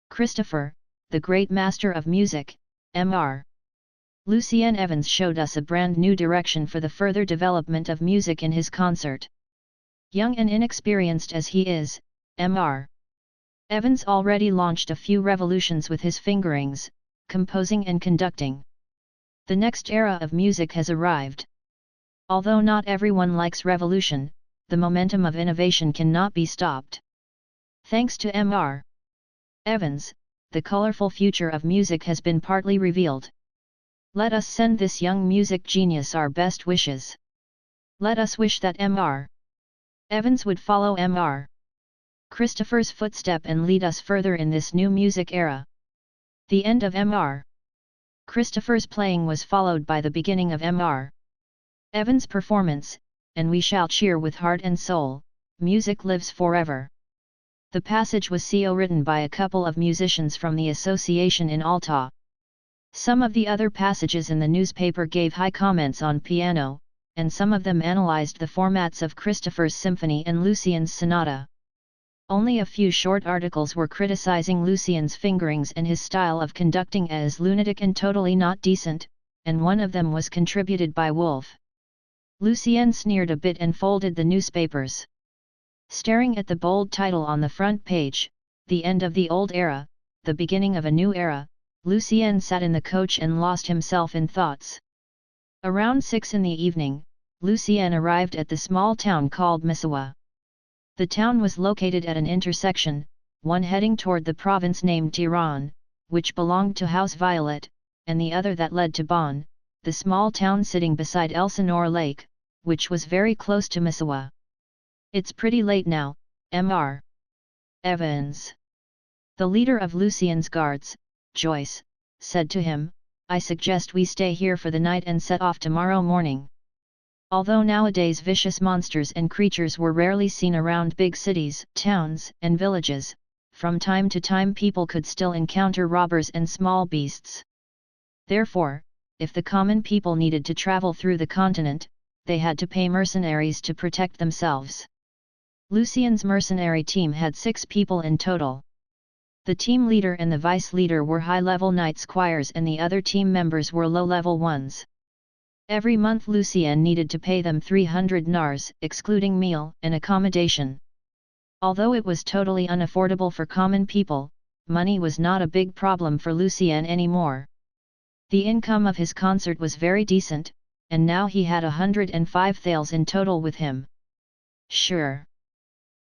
Christopher, the great master of music, Mr. Lucien Evans showed us a brand new direction for the further development of music in his concert. Young and inexperienced as he is, Mr. Evans already launched a few revolutions with his fingerings, composing and conducting. The next era of music has arrived. Although not everyone likes revolution, the momentum of innovation cannot be stopped. Thanks to Mr. Evans, the colorful future of music has been partly revealed. Let us send this young music genius our best wishes. Let us wish that Mr. Evans would follow Mr. Christopher's footstep and lead us further in this new music era. The end of Mr. Christopher's playing was followed by the beginning of Mr. Evans' performance, and we shall cheer with heart and soul, music lives forever. The passage was written by a couple of musicians from the association in Alta. Some of the other passages in the newspaper gave high comments on piano, and some of them analyzed the formats of Christopher's symphony and Lucien's sonata. Only a few short articles were criticizing Lucien's fingerings and his style of conducting as lunatic and totally not decent, and one of them was contributed by Wolf. Lucien sneered a bit and folded the newspapers. Staring at the bold title on the front page, "The End of the Old Era, the Beginning of a New Era," Lucien sat in the coach and lost himself in thoughts. Around 6 in the evening, Lucien arrived at the small town called Manhwa. The town was located at an intersection, one heading toward the province named Diran, which belonged to House Violet, and the other that led to Bon, the small town sitting beside Elsinore Lake, which was very close to Manhwa. "It's pretty late now, Mr. Evans." The leader of Lucien's guards, Joyce, said to him, "I suggest we stay here for the night and set off tomorrow morning." Although nowadays vicious monsters and creatures were rarely seen around big cities, towns, and villages, from time to time people could still encounter robbers and small beasts. Therefore, if the common people needed to travel through the continent, they had to pay mercenaries to protect themselves. Lucien's mercenary team had 6 people in total. The team leader and the vice leader were high-level knight squires and the other team members were low-level ones. Every month Lucien needed to pay them 300 nars, excluding meal and accommodation. Although it was totally unaffordable for common people, money was not a big problem for Lucien anymore. The income of his concert was very decent, and now he had 105 thalers in total with him. Sure.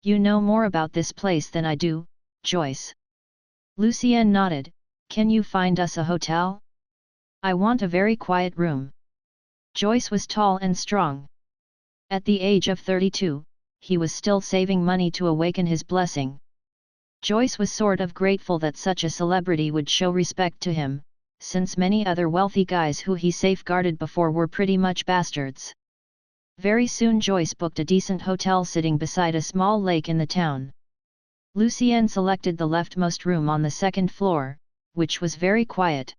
You know more about this place than I do, Joyce. Lucien nodded. Can you find us a hotel? I want a very quiet room. Joyce was tall and strong. At the age of 32, he was still saving money to awaken his blessing. Joyce was sort of grateful that such a celebrity would show respect to him, since many other wealthy guys who he safeguarded before were pretty much bastards. Very soon Joyce booked a decent hotel sitting beside a small lake in the town. Lucien selected the leftmost room on the second floor, which was very quiet.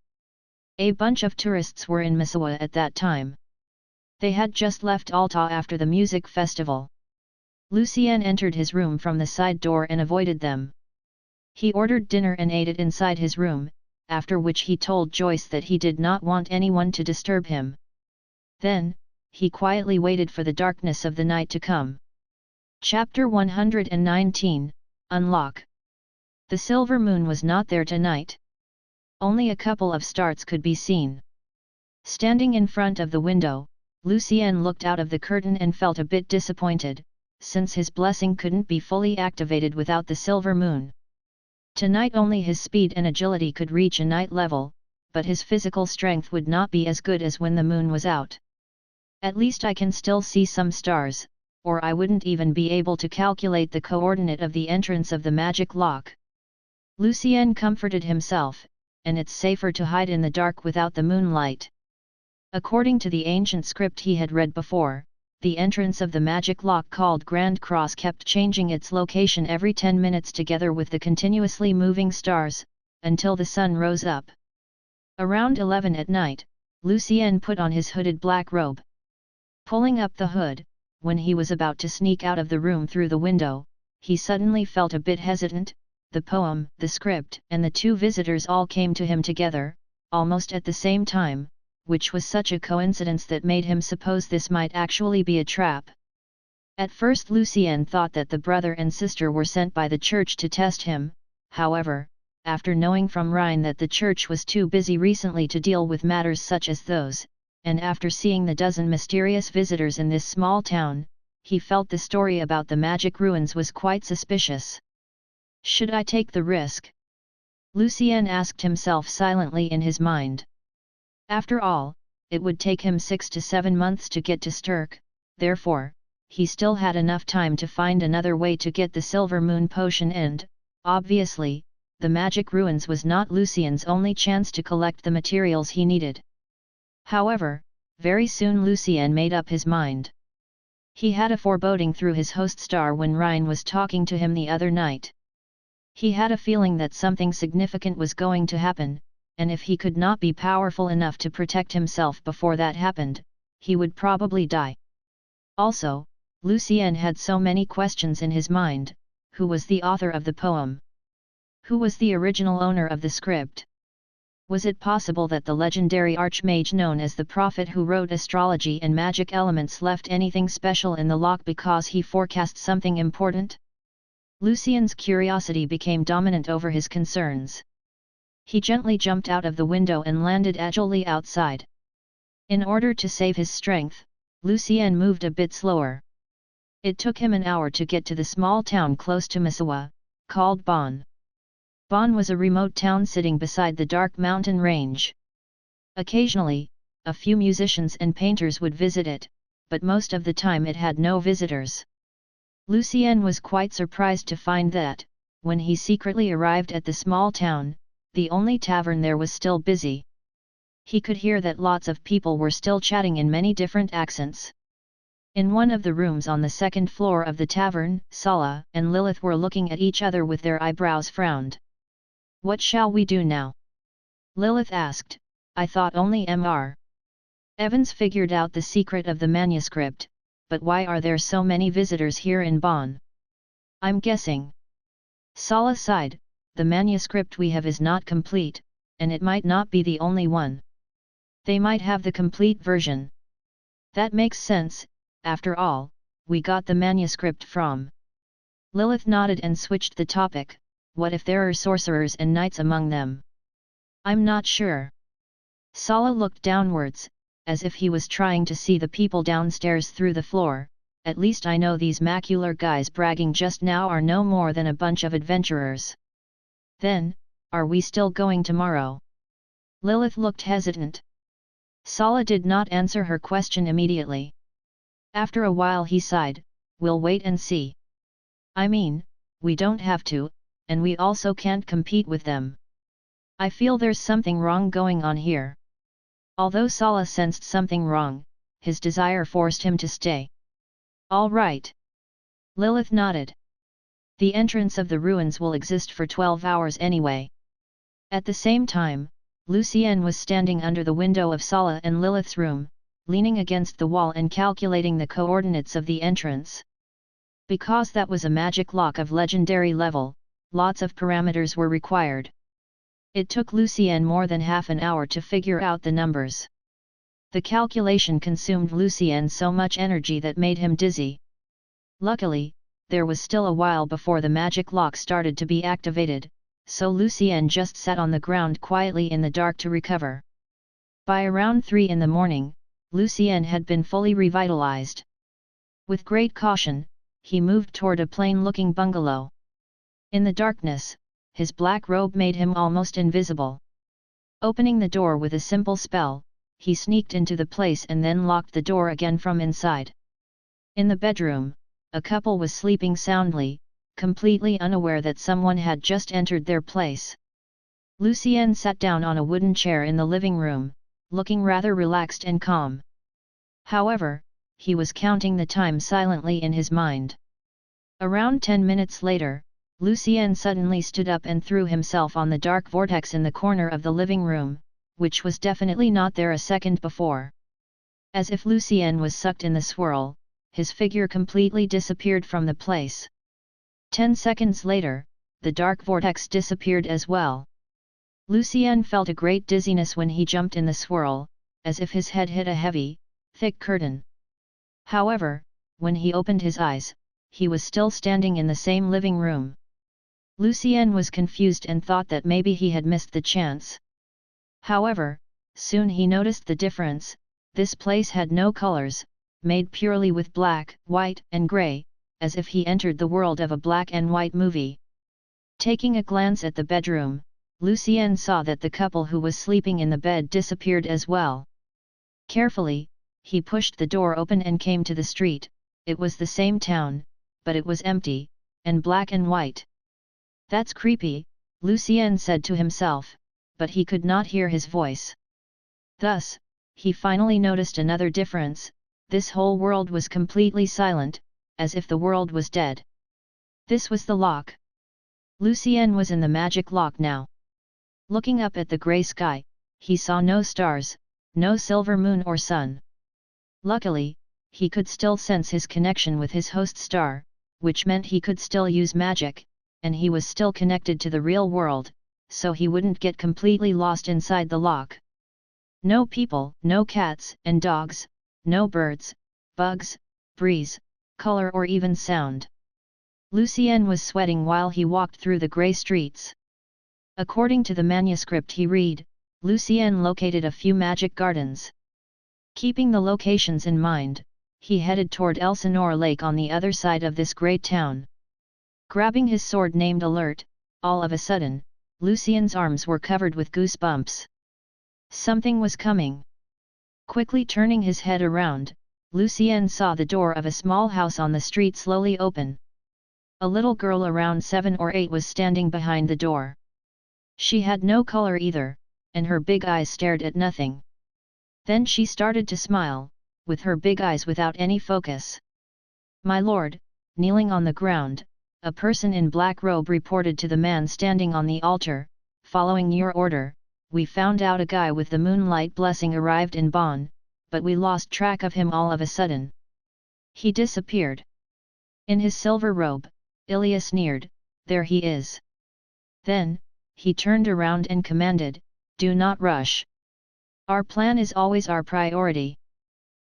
A bunch of tourists were in Manhwa at that time. They had just left Alta after the music festival. Lucien entered his room from the side door and avoided them. He ordered dinner and ate it inside his room, after which he told Joyce that he did not want anyone to disturb him. Then, he quietly waited for the darkness of the night to come. Chapter 119, Unlock. The silver moon was not there tonight. Only a couple of stars could be seen. Standing in front of the window, Lucien looked out of the curtain and felt a bit disappointed, since his blessing couldn't be fully activated without the silver moon. Tonight only his speed and agility could reach a night level, but his physical strength would not be as good as when the moon was out. At least I can still see some stars, or I wouldn't even be able to calculate the coordinate of the entrance of the magic lock. Lucien comforted himself, and it's safer to hide in the dark without the moonlight. According to the ancient script he had read before, the entrance of the magic lock called Grand Cross kept changing its location every 10 minutes together with the continuously moving stars, until the sun rose up. Around 11 at night, Lucien put on his hooded black robe. Pulling up the hood, when he was about to sneak out of the room through the window, he suddenly felt a bit hesitant. The poem, the script, and the two visitors all came to him together, almost at the same time, which was such a coincidence that made him suppose this might actually be a trap. At first Lucien thought that the brother and sister were sent by the church to test him, however, after knowing from Ryan that the church was too busy recently to deal with matters such as those, and after seeing the dozen mysterious visitors in this small town, he felt the story about the magic ruins was quite suspicious. Should I take the risk? Lucien asked himself silently in his mind. After all, it would take him 6 to 7 months to get to Sturk, therefore, he still had enough time to find another way to get the silver moon potion and, obviously, the magic ruins was not Lucien's only chance to collect the materials he needed. However, very soon Lucien made up his mind. He had a foreboding through his host star when Ryan was talking to him the other night. He had a feeling that something significant was going to happen, and if he could not be powerful enough to protect himself before that happened, he would probably die. Also, Lucien had so many questions in his mind. Who was the author of the poem? Who was the original owner of the script? Was it possible that the legendary archmage known as the prophet who wrote astrology and magic elements left anything special in the lock because he forecast something important? Lucien's curiosity became dominant over his concerns. He gently jumped out of the window and landed agilely outside. In order to save his strength, Lucien moved a bit slower. It took him an hour to get to the small town close to Manhwa, called Bon. Bon was a remote town sitting beside the dark mountain range. Occasionally, a few musicians and painters would visit it, but most of the time it had no visitors. Lucien was quite surprised to find that, when he secretly arrived at the small town, the only tavern there was still busy. He could hear that lots of people were still chatting in many different accents. In one of the rooms on the second floor of the tavern, Sala and Lilith were looking at each other with their eyebrows frowned. "What shall we do now?" Lilith asked. "I thought only Mr. Evans figured out the secret of the manuscript, but why are there so many visitors here in Bonn? I'm guessing." Sala sighed. "The manuscript we have is not complete, and it might not be the only one. They might have the complete version." "That makes sense, after all, we got the manuscript from." Lilith nodded and switched the topic. "What if there are sorcerers and knights among them?" "I'm not sure." Sala looked downwards, as if he was trying to see the people downstairs through the floor, at least I know these macular guys bragging just now are no more than a bunch of adventurers. Then, are we still going tomorrow? Lilith looked hesitant. Sala did not answer her question immediately. After a while he sighed, we'll wait and see. I mean, we don't have to, and we also can't compete with them. I feel there's something wrong going on here. Although Sala sensed something wrong, his desire forced him to stay. All right. Lilith nodded. The entrance of the ruins will exist for 12 hours anyway. At the same time, Lucien was standing under the window of Sala and Lilith's room, leaning against the wall and calculating the coordinates of the entrance. Because that was a magic lock of legendary level, lots of parameters were required. It took Lucien more than half an hour to figure out the numbers. The calculation consumed Lucien so much energy that made him dizzy. Luckily, there was still a while before the magic lock started to be activated, so Lucien just sat on the ground quietly in the dark to recover. By around 3 in the morning, Lucien had been fully revitalized. With great caution, he moved toward a plain-looking bungalow. In the darkness, his black robe made him almost invisible. Opening the door with a simple spell, he sneaked into the place and then locked the door again from inside. In the bedroom, a couple was sleeping soundly, completely unaware that someone had just entered their place. Lucien sat down on a wooden chair in the living room, looking rather relaxed and calm. However, he was counting the time silently in his mind. Around 10 minutes later, Lucien suddenly stood up and threw himself on the dark vortex in the corner of the living room, which was definitely not there a second before. As if Lucien was sucked in the swirl, his figure completely disappeared from the place. 10 seconds later, the dark vortex disappeared as well. Lucien felt a great dizziness when he jumped in the swirl, as if his head hit a heavy, thick curtain. However, when he opened his eyes, he was still standing in the same living room. Lucien was confused and thought that maybe he had missed the chance. However, soon he noticed the difference. This place had no colors, made purely with black, white, and grey, as if he entered the world of a black and white movie. Taking a glance at the bedroom, Lucien saw that the couple who was sleeping in the bed disappeared as well. Carefully, he pushed the door open and came to the street. It was the same town, but it was empty, and black and white. That's creepy, Lucien said to himself, but he could not hear his voice. Thus, he finally noticed another difference. This whole world was completely silent, as if the world was dead. This was the lock. Lucien was in the magic lock now. Looking up at the grey sky, he saw no stars, no silver moon or sun. Luckily, he could still sense his connection with his host star, which meant he could still use magic, and he was still connected to the real world, so he wouldn't get completely lost inside the lock. No people, no cats and dogs, no birds, bugs, breeze, color or even sound. Lucien was sweating while he walked through the grey streets. According to the manuscript he read, Lucien located a few magic gardens. Keeping the locations in mind, he headed toward Elsinore Lake on the other side of this great town. Grabbing his sword named Alert, all of a sudden, Lucien's arms were covered with goosebumps. Something was coming. Quickly turning his head around, Lucien saw the door of a small house on the street slowly open. A little girl around 7 or 8 was standing behind the door. She had no color either, and her big eyes stared at nothing. Then she started to smile, with her big eyes without any focus. "My lord," kneeling on the ground, a person in black robe reported to the man standing on the altar, "Following your order, we found out a guy with the moonlight blessing arrived in Bonn, but we lost track of him all of a sudden. He disappeared." In his silver robe, Ilya sneered, "There he is." Then, he turned around and commanded, "Do not rush. Our plan is always our priority.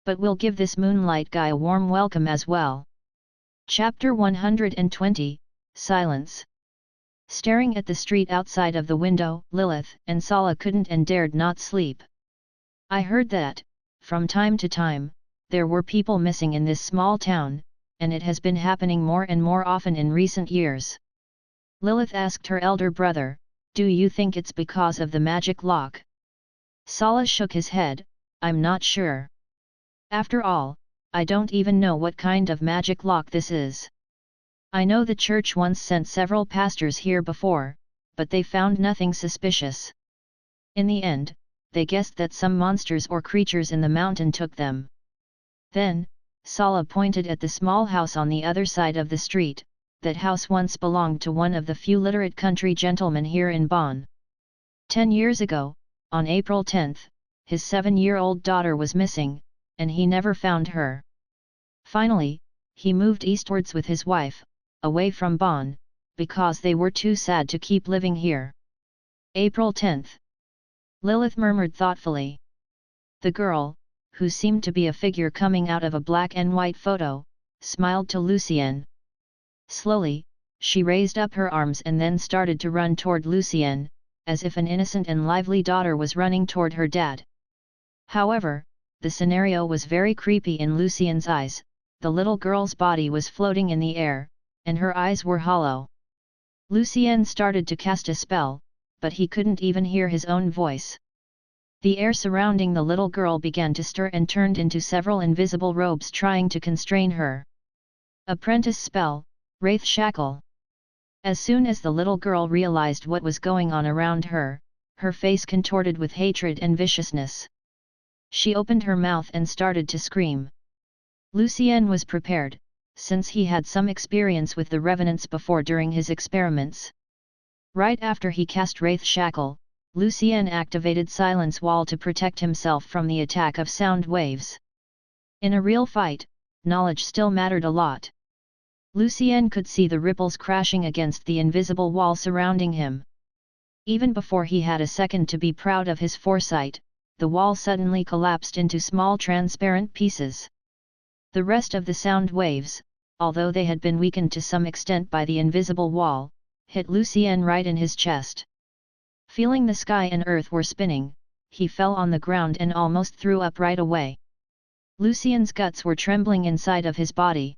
But we'll give this moonlight guy a warm welcome as well." Chapter 120, Silence. Staring at the street outside of the window, Lilith and Sala couldn't and dared not sleep. "I heard that, from time to time, there were people missing in this small town, and it has been happening more and more often in recent years. Lilith asked her elder brother, "Do you think it's because of the magic lock?" Sala shook his head, "I'm not sure. After all, I don't even know what kind of magic lock this is. I know the church once sent several pastors here before, but they found nothing suspicious. In the end, they guessed that some monsters or creatures in the mountain took them." Then, Sala pointed at the small house on the other side of the street. That house once belonged to one of the few literate country gentlemen here in Bonn. 10 years ago, on April 10, his 7-year-old daughter was missing, and he never found her. Finally, he moved eastwards with his wife, away from Bonn, because they were too sad to keep living here. April 10. Lilith murmured thoughtfully. The girl, who seemed to be a figure coming out of a black and white photo, smiled to Lucien. Slowly, she raised up her arms and then started to run toward Lucien, as if an innocent and lively daughter was running toward her dad. However, the scenario was very creepy in Lucien's eyes. The little girl's body was floating in the air, and her eyes were hollow. Lucien started to cast a spell, but he couldn't even hear his own voice. The air surrounding the little girl began to stir and turned into several invisible robes trying to constrain her. Apprentice spell, Wraith Shackle. As soon as the little girl realized what was going on around her, her face contorted with hatred and viciousness. She opened her mouth and started to scream. Lucien was prepared, since he had some experience with the revenants before during his experiments. Right after he cast Wraith Shackle, Lucien activated Silence Wall to protect himself from the attack of sound waves. In a real fight, knowledge still mattered a lot. Lucien could see the ripples crashing against the invisible wall surrounding him. Even before he had a second to be proud of his foresight, the wall suddenly collapsed into small transparent pieces. The rest of the sound waves, although they had been weakened to some extent by the invisible wall, hit Lucien right in his chest. Feeling the sky and earth were spinning, he fell on the ground and almost threw up right away. Lucien's guts were trembling inside of his body.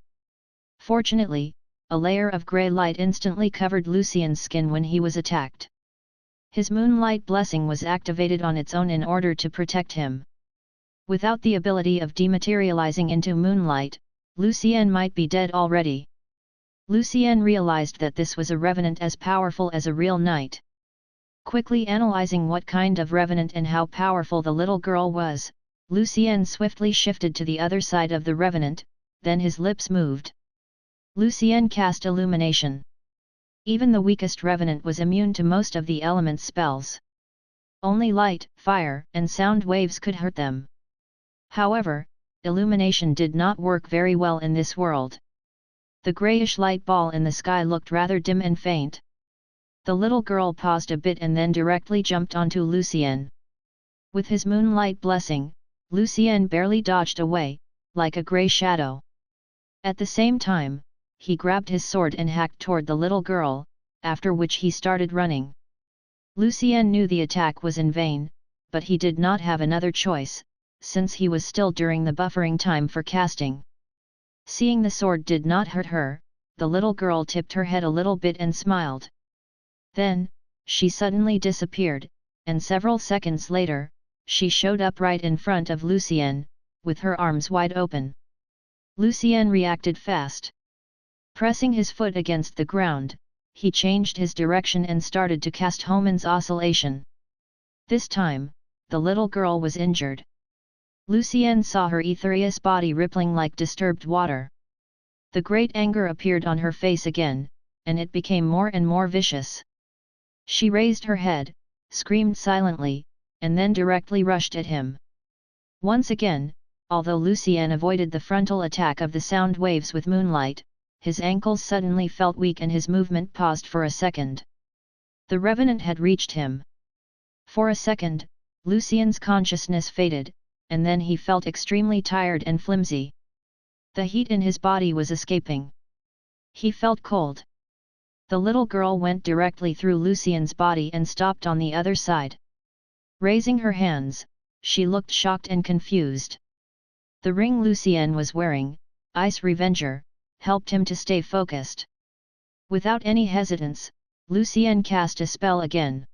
Fortunately, a layer of grey light instantly covered Lucien's skin when he was attacked. His moonlight blessing was activated on its own in order to protect him. Without the ability of dematerializing into moonlight, Lucien might be dead already. Lucien realized that this was a revenant as powerful as a real knight. Quickly analyzing what kind of revenant and how powerful the little girl was, Lucien swiftly shifted to the other side of the revenant, then his lips moved. Lucien cast Illumination. Even the weakest revenant was immune to most of the elements' spells. Only light, fire, and sound waves could hurt them. However, illumination did not work very well in this world. The grayish light ball in the sky looked rather dim and faint. The little girl paused a bit and then directly jumped onto Lucien. With his moonlight blessing, Lucien barely dodged away, like a grey shadow. At the same time, he grabbed his sword and hacked toward the little girl, after which he started running. Lucien knew the attack was in vain, but he did not have another choice, since he was still during the buffering time for casting. Seeing the sword did not hurt her, the little girl tipped her head a little bit and smiled. Then, she suddenly disappeared, and several seconds later, she showed up right in front of Lucien, with her arms wide open. Lucien reacted fast. Pressing his foot against the ground, he changed his direction and started to cast Hohmann's Oscillation. This time, the little girl was injured. Lucien saw her ethereous body rippling like disturbed water. The great anger appeared on her face again, and it became more and more vicious. She raised her head, screamed silently, and then directly rushed at him. Once again, although Lucien avoided the frontal attack of the sound waves with moonlight, his ankles suddenly felt weak and his movement paused for a second. The revenant had reached him. For a second, Lucien's consciousness faded, and then he felt extremely tired and flimsy. The heat in his body was escaping. He felt cold. The little girl went directly through Lucien's body and stopped on the other side. Raising her hands, she looked shocked and confused. The ring Lucien was wearing, Ice Revenger, helped him to stay focused. Without any hesitance, Lucien cast a spell again.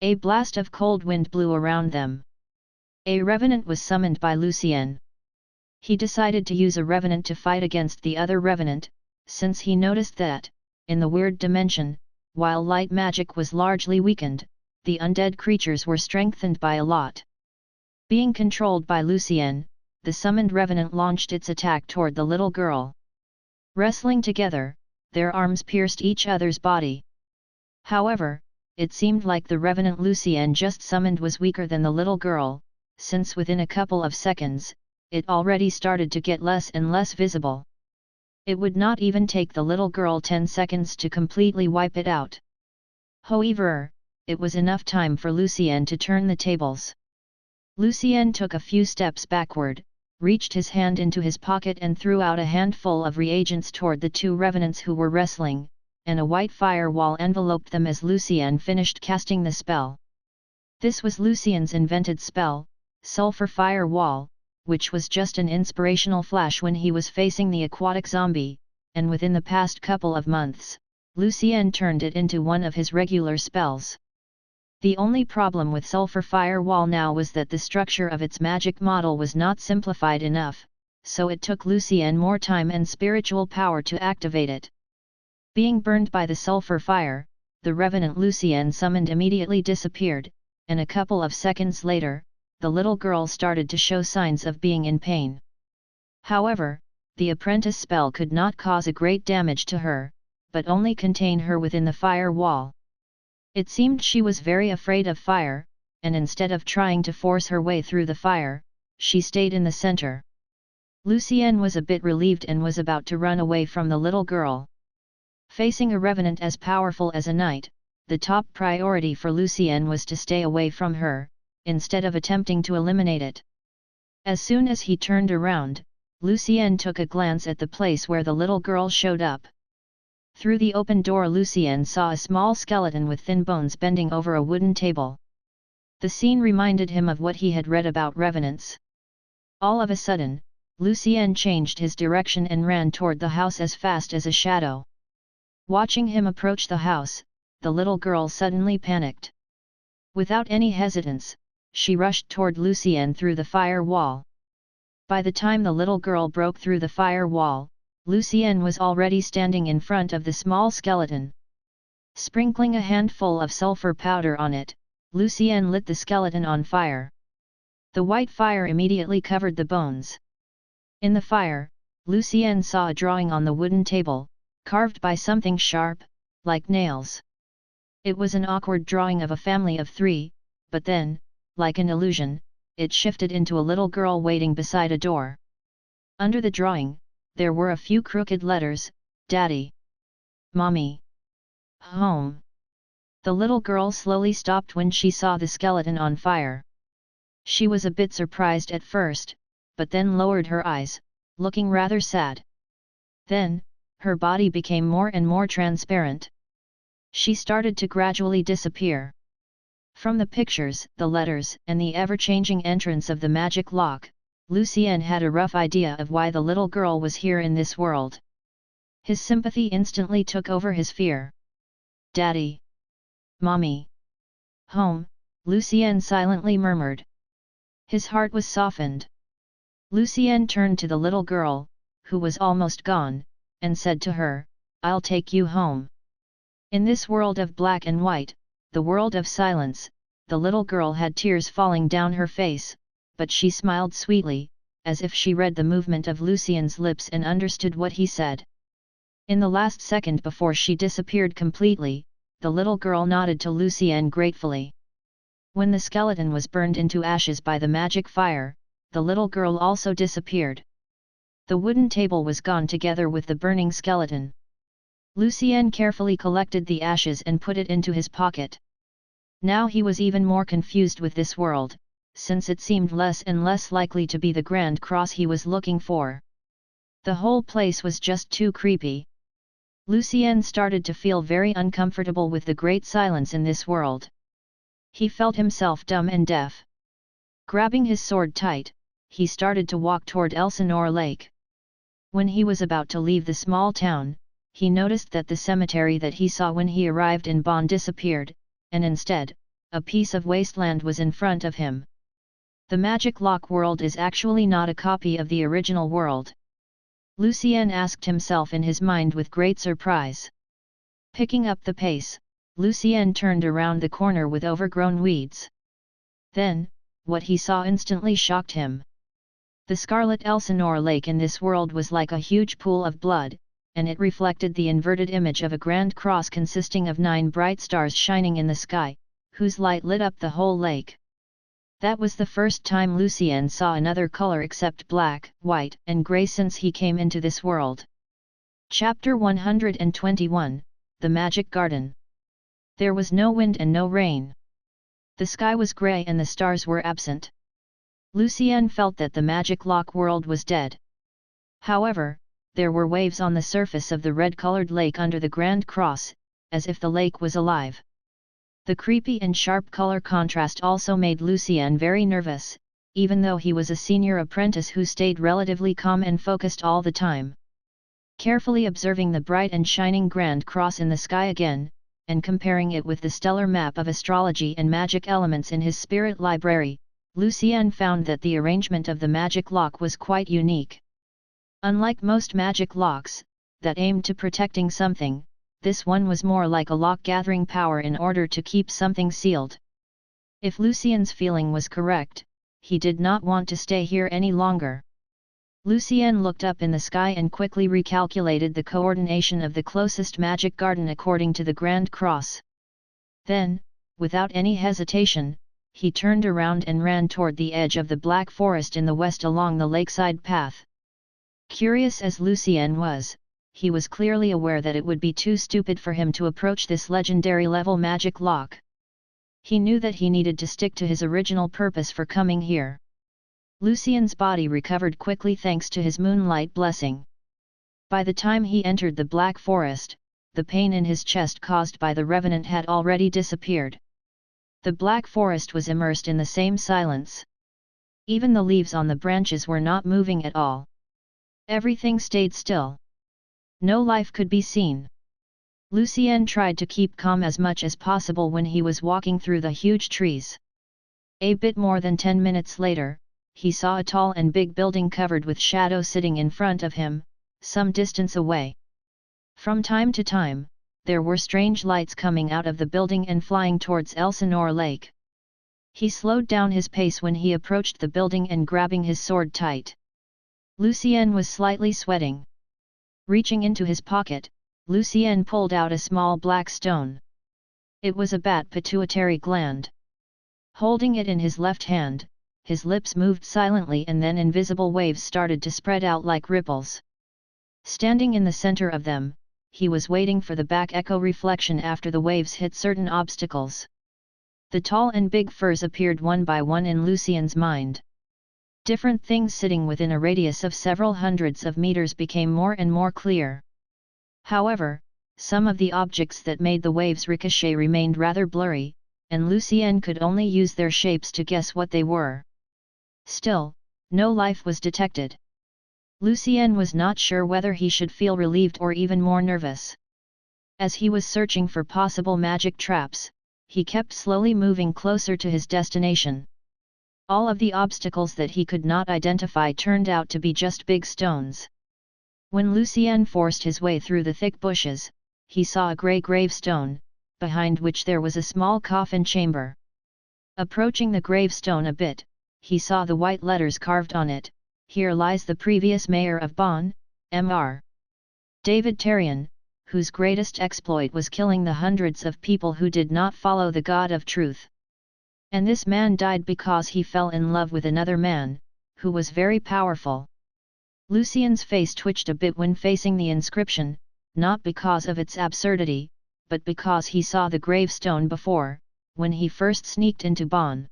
A blast of cold wind blew around them. A revenant was summoned by Lucien. He decided to use a revenant to fight against the other revenant, since he noticed that, in the weird dimension, while light magic was largely weakened, the undead creatures were strengthened by a lot. Being controlled by Lucien, the summoned revenant launched its attack toward the little girl. Wrestling together, their arms pierced each other's body. However, it seemed like the revenant Lucien just summoned was weaker than the little girl, since within a couple of seconds, it already started to get less and less visible. It would not even take the little girl 10 seconds to completely wipe it out. However, it was enough time for Lucien to turn the tables. Lucien took a few steps backward, reached his hand into his pocket and threw out a handful of reagents toward the two revenants who were wrestling, and a white firewall enveloped them as Lucien finished casting the spell. This was Lucien's invented spell, Sulfur Firewall, which was just an inspirational flash when he was facing the aquatic zombie, and within the past couple of months, Lucien turned it into one of his regular spells. The only problem with Sulfur Firewall now was that the structure of its magic model was not simplified enough, so it took Lucien more time and spiritual power to activate it. Being burned by the sulfur fire, the revenant Lucien summoned immediately disappeared, and a couple of seconds later, the little girl started to show signs of being in pain. However, the apprentice spell could not cause a great damage to her, but only contain her within the fire wall. It seemed she was very afraid of fire, and instead of trying to force her way through the fire, she stayed in the center. Lucien was a bit relieved and was about to run away from the little girl. Facing a revenant as powerful as a knight, the top priority for Lucien was to stay away from her, instead of attempting to eliminate it. As soon as he turned around, Lucien took a glance at the place where the little girl showed up. Through the open door Lucien saw a small skeleton with thin bones bending over a wooden table. The scene reminded him of what he had read about revenants. All of a sudden, Lucien changed his direction and ran toward the house as fast as a shadow. Watching him approach the house, the little girl suddenly panicked. Without any hesitance, she rushed toward Lucien through the fire wall. By the time the little girl broke through the fire wall, Lucien was already standing in front of the small skeleton. Sprinkling a handful of sulfur powder on it, Lucien lit the skeleton on fire. The white fire immediately covered the bones. In the fire, Lucien saw a drawing on the wooden table, carved by something sharp, like nails. It was an awkward drawing of a family of 3, but then, like an illusion, it shifted into a little girl waiting beside a door. Under the drawing, there were a few crooked letters, Daddy, Mommy, Home. The little girl slowly stopped when she saw the skeleton on fire. She was a bit surprised at first, but then lowered her eyes, looking rather sad. Then, her body became more and more transparent. She started to gradually disappear. From the pictures, the letters, and the ever-changing entrance of the magic lock, Lucien had a rough idea of why the little girl was here in this world. His sympathy instantly took over his fear. Daddy, Mommy, Home, Lucien silently murmured. His heart was softened. Lucien turned to the little girl, who was almost gone, and said to her, I'll take you home. In this world of black and white, the world of silence, the little girl had tears falling down her face, but she smiled sweetly, as if she read the movement of Lucien's lips and understood what he said. In the last second before she disappeared completely, the little girl nodded to Lucien gratefully. When the skeleton was burned into ashes by the magic fire, the little girl also disappeared. The wooden table was gone together with the burning skeleton. Lucien carefully collected the ashes and put it into his pocket. Now he was even more confused with this world, since it seemed less and less likely to be the Grand Cross he was looking for. The whole place was just too creepy. Lucien started to feel very uncomfortable with the great silence in this world. He felt himself dumb and deaf. Grabbing his sword tight, he started to walk toward Elsinore Lake. When he was about to leave the small town, he noticed that the cemetery that he saw when he arrived in Bonn disappeared, and instead, a piece of wasteland was in front of him. The magic lock world is actually not a copy of the original world. Lucien asked himself in his mind with great surprise. Picking up the pace, Lucien turned around the corner with overgrown weeds. Then, what he saw instantly shocked him. The scarlet Elsinore Lake in this world was like a huge pool of blood, and it reflected the inverted image of a grand cross consisting of 9 bright stars shining in the sky, whose light lit up the whole lake. That was the first time Lucien saw another color except black, white, and grey since he came into this world. Chapter 121, The Magic Garden. There was no wind and no rain. The sky was grey and the stars were absent. Lucien felt that the magic lock world was dead. However, there were waves on the surface of the red-colored lake under the Grand Cross, as if the lake was alive. The creepy and sharp color contrast also made Lucien very nervous, even though he was a senior apprentice who stayed relatively calm and focused all the time. Carefully observing the bright and shining Grand Cross in the sky again, and comparing it with the stellar map of astrology and magic elements in his spirit library, Lucien found that the arrangement of the magic lock was quite unique. Unlike most magic locks, that aimed to protecting something, this one was more like a lock gathering power in order to keep something sealed. If Lucien's feeling was correct, he did not want to stay here any longer. Lucien looked up in the sky and quickly recalculated the coordination of the closest magic garden according to the Grand Cross. Then, without any hesitation, he turned around and ran toward the edge of the Black Forest in the west along the lakeside path. Curious as Lucien was, he was clearly aware that it would be too stupid for him to approach this legendary level magic lock. He knew that he needed to stick to his original purpose for coming here. Lucien's body recovered quickly thanks to his moonlight blessing. By the time he entered the Black Forest, the pain in his chest caused by the revenant had already disappeared. The Black Forest was immersed in the same silence. Even the leaves on the branches were not moving at all. Everything stayed still. No life could be seen. Lucien tried to keep calm as much as possible when he was walking through the huge trees. A bit more than 10 minutes later, he saw a tall and big building covered with shadow sitting in front of him, some distance away. From time to time, there were strange lights coming out of the building and flying towards Elsinore Lake. He slowed down his pace when he approached the building and grabbing his sword tight. Lucien was slightly sweating. Reaching into his pocket, Lucien pulled out a small black stone. It was a bat pituitary gland. Holding it in his left hand, his lips moved silently and then invisible waves started to spread out like ripples. Standing in the center of them, he was waiting for the back echo reflection after the waves hit certain obstacles. The tall and big firs appeared one by one in Lucien's mind. Different things sitting within a radius of several hundreds of meters became more and more clear. However, some of the objects that made the waves ricochet remained rather blurry, and Lucien could only use their shapes to guess what they were. Still, no life was detected. Lucien was not sure whether he should feel relieved or even more nervous. As he was searching for possible magic traps, he kept slowly moving closer to his destination. All of the obstacles that he could not identify turned out to be just big stones. When Lucien forced his way through the thick bushes, he saw a grey gravestone, behind which there was a small coffin chamber. Approaching the gravestone a bit, he saw the white letters carved on it, "Here lies the previous mayor of Bonn, Mr. David Terrien, whose greatest exploit was killing the hundreds of people who did not follow the God of Truth. And this man died because he fell in love with another man, who was very powerful." Lucien's face twitched a bit when facing the inscription, not because of its absurdity, but because he saw the gravestone before, when he first sneaked into Bonn.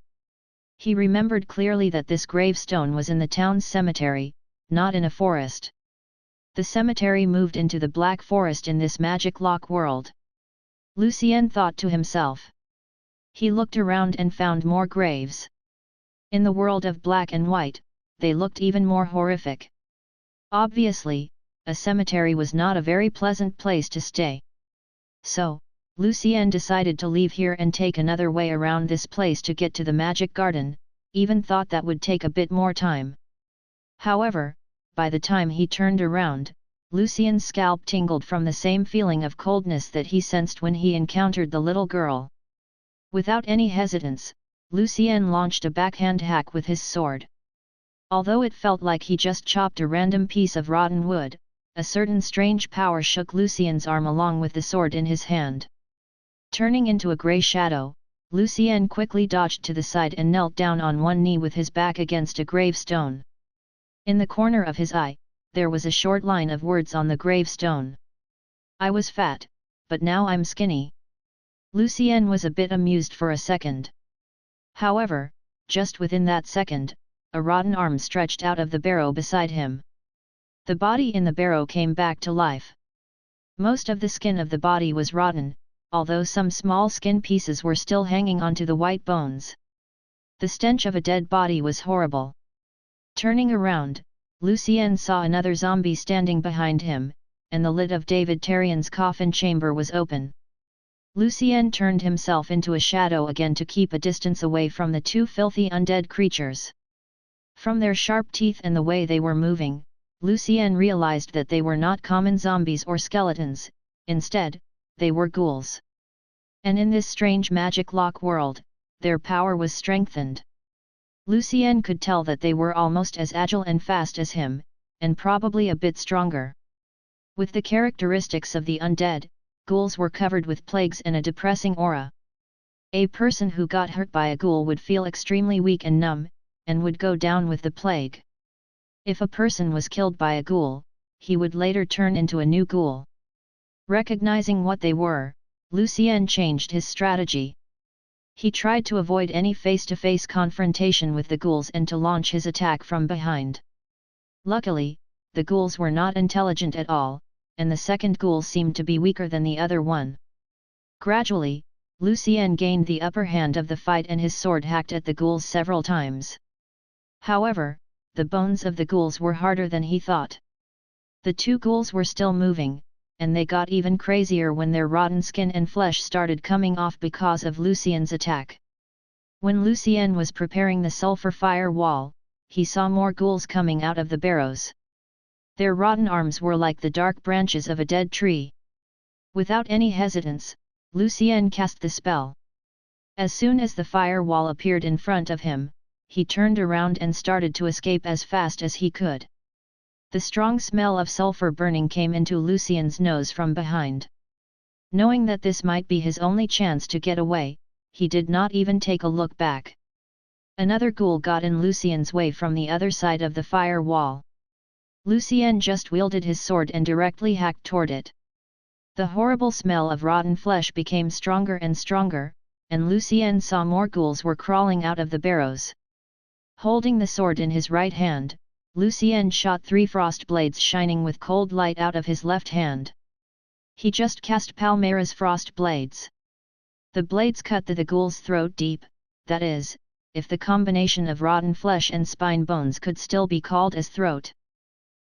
He remembered clearly that this gravestone was in the town's cemetery, not in a forest. The cemetery moved into the Black Forest in this magic lock world. Lucien thought to himself. He looked around and found more graves. In the world of black and white, they looked even more horrific. Obviously, a cemetery was not a very pleasant place to stay. So, Lucien decided to leave here and take another way around this place to get to the magic garden, even thought that would take a bit more time. However, by the time he turned around, Lucien's scalp tingled from the same feeling of coldness that he sensed when he encountered the little girl. Without any hesitance, Lucien launched a backhand hack with his sword. Although it felt like he just chopped a random piece of rotten wood, a certain strange power shook Lucien's arm along with the sword in his hand. Turning into a grey shadow, Lucien quickly dodged to the side and knelt down on one knee with his back against a gravestone. In the corner of his eye, there was a short line of words on the gravestone. "I was fat, but now I'm skinny." Lucien was a bit amused for a second. However, just within that second, a rotten arm stretched out of the barrow beside him. The body in the barrow came back to life. Most of the skin of the body was rotten, although some small skin pieces were still hanging onto the white bones. The stench of a dead body was horrible. Turning around, Lucien saw another zombie standing behind him, and the lid of David Terrien's coffin chamber was open. Lucien turned himself into a shadow again to keep a distance away from the two filthy undead creatures. From their sharp teeth and the way they were moving, Lucien realized that they were not common zombies or skeletons, instead, they were ghouls. And in this strange magic lock world, their power was strengthened. Lucien could tell that they were almost as agile and fast as him, and probably a bit stronger. With the characteristics of the undead, ghouls were covered with plagues and a depressing aura. A person who got hurt by a ghoul would feel extremely weak and numb, and would go down with the plague. If a person was killed by a ghoul, he would later turn into a new ghoul. Recognizing what they were, Lucien changed his strategy. He tried to avoid any face-to-face confrontation with the ghouls and to launch his attack from behind. Luckily, the ghouls were not intelligent at all, and the second ghoul seemed to be weaker than the other one. Gradually, Lucien gained the upper hand of the fight and his sword hacked at the ghouls several times. However, the bones of the ghouls were harder than he thought. The two ghouls were still moving, and they got even crazier when their rotten skin and flesh started coming off because of Lucien's attack. When Lucien was preparing the sulfur fire wall, he saw more ghouls coming out of the barrows. Their rotten arms were like the dark branches of a dead tree. Without any hesitance, Lucien cast the spell. As soon as the fire wall appeared in front of him, he turned around and started to escape as fast as he could. The strong smell of sulfur burning came into Lucien's nose from behind. Knowing that this might be his only chance to get away, he did not even take a look back. Another ghoul got in Lucien's way from the other side of the fire wall. Lucien just wielded his sword and directly hacked toward it. The horrible smell of rotten flesh became stronger and stronger, and Lucien saw more ghouls were crawling out of the barrows. Holding the sword in his right hand, Lucien shot 3 frost blades shining with cold light out of his left hand. He just cast Palmera's frost blades. The blades cut the ghoul's throat deep, that is, if the combination of rotten flesh and spine bones could still be called as throat.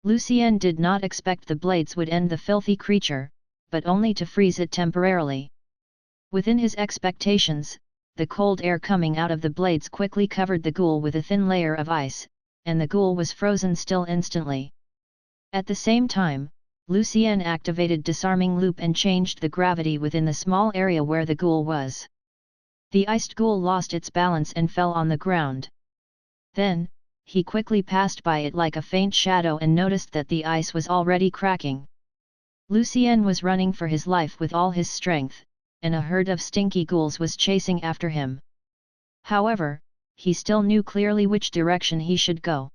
Lucien did not expect the blades would end the filthy creature, but only to freeze it temporarily. Within his expectations, the cold air coming out of the blades quickly covered the ghoul with a thin layer of ice, and the ghoul was frozen still instantly. At the same time, Lucien activated disarming loop and changed the gravity within the small area where the ghoul was. The iced ghoul lost its balance and fell on the ground. Then, he quickly passed by it like a faint shadow and noticed that the ice was already cracking. Lucien was running for his life with all his strength, and a herd of stinky ghouls was chasing after him. However, he still knew clearly which direction he should go.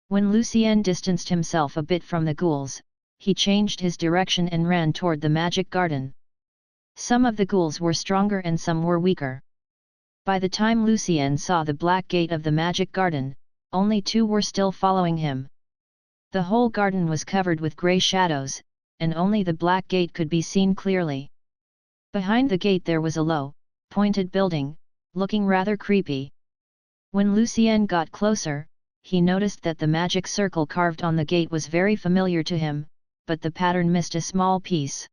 When Lucien distanced himself a bit from the ghouls, he changed his direction and ran toward the magic garden. Some of the ghouls were stronger and some were weaker. By the time Lucien saw the black gate of the magic garden, only 2 were still following him. The whole garden was covered with grey shadows, and only the black gate could be seen clearly. Behind the gate there was a low, pointed building, looking rather creepy. When Lucien got closer, he noticed that the magic circle carved on the gate was very familiar to him, but the pattern missed a small piece.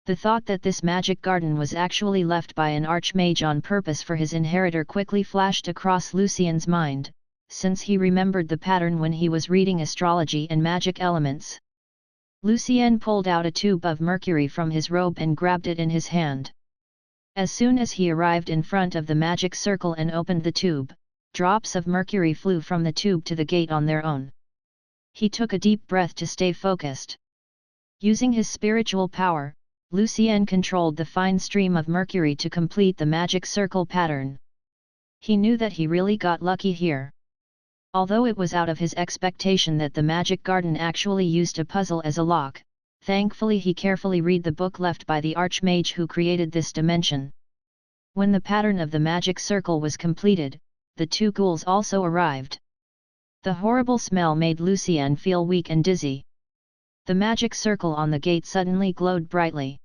The thought that this magic garden was actually left by an archmage on purpose for his inheritor quickly flashed across Lucien's mind, since he remembered the pattern when he was reading astrology and magic elements. Lucien pulled out a tube of mercury from his robe and grabbed it in his hand. As soon as he arrived in front of the magic circle and opened the tube, drops of mercury flew from the tube to the gate on their own. He took a deep breath to stay focused. Using his spiritual power, Lucien controlled the fine stream of mercury to complete the magic circle pattern. He knew that he really got lucky here. Although it was out of his expectation that the magic garden actually used a puzzle as a lock, thankfully he carefully read the book left by the archmage who created this dimension. When the pattern of the magic circle was completed, the two ghouls also arrived. The horrible smell made Lucien feel weak and dizzy. The magic circle on the gate suddenly glowed brightly.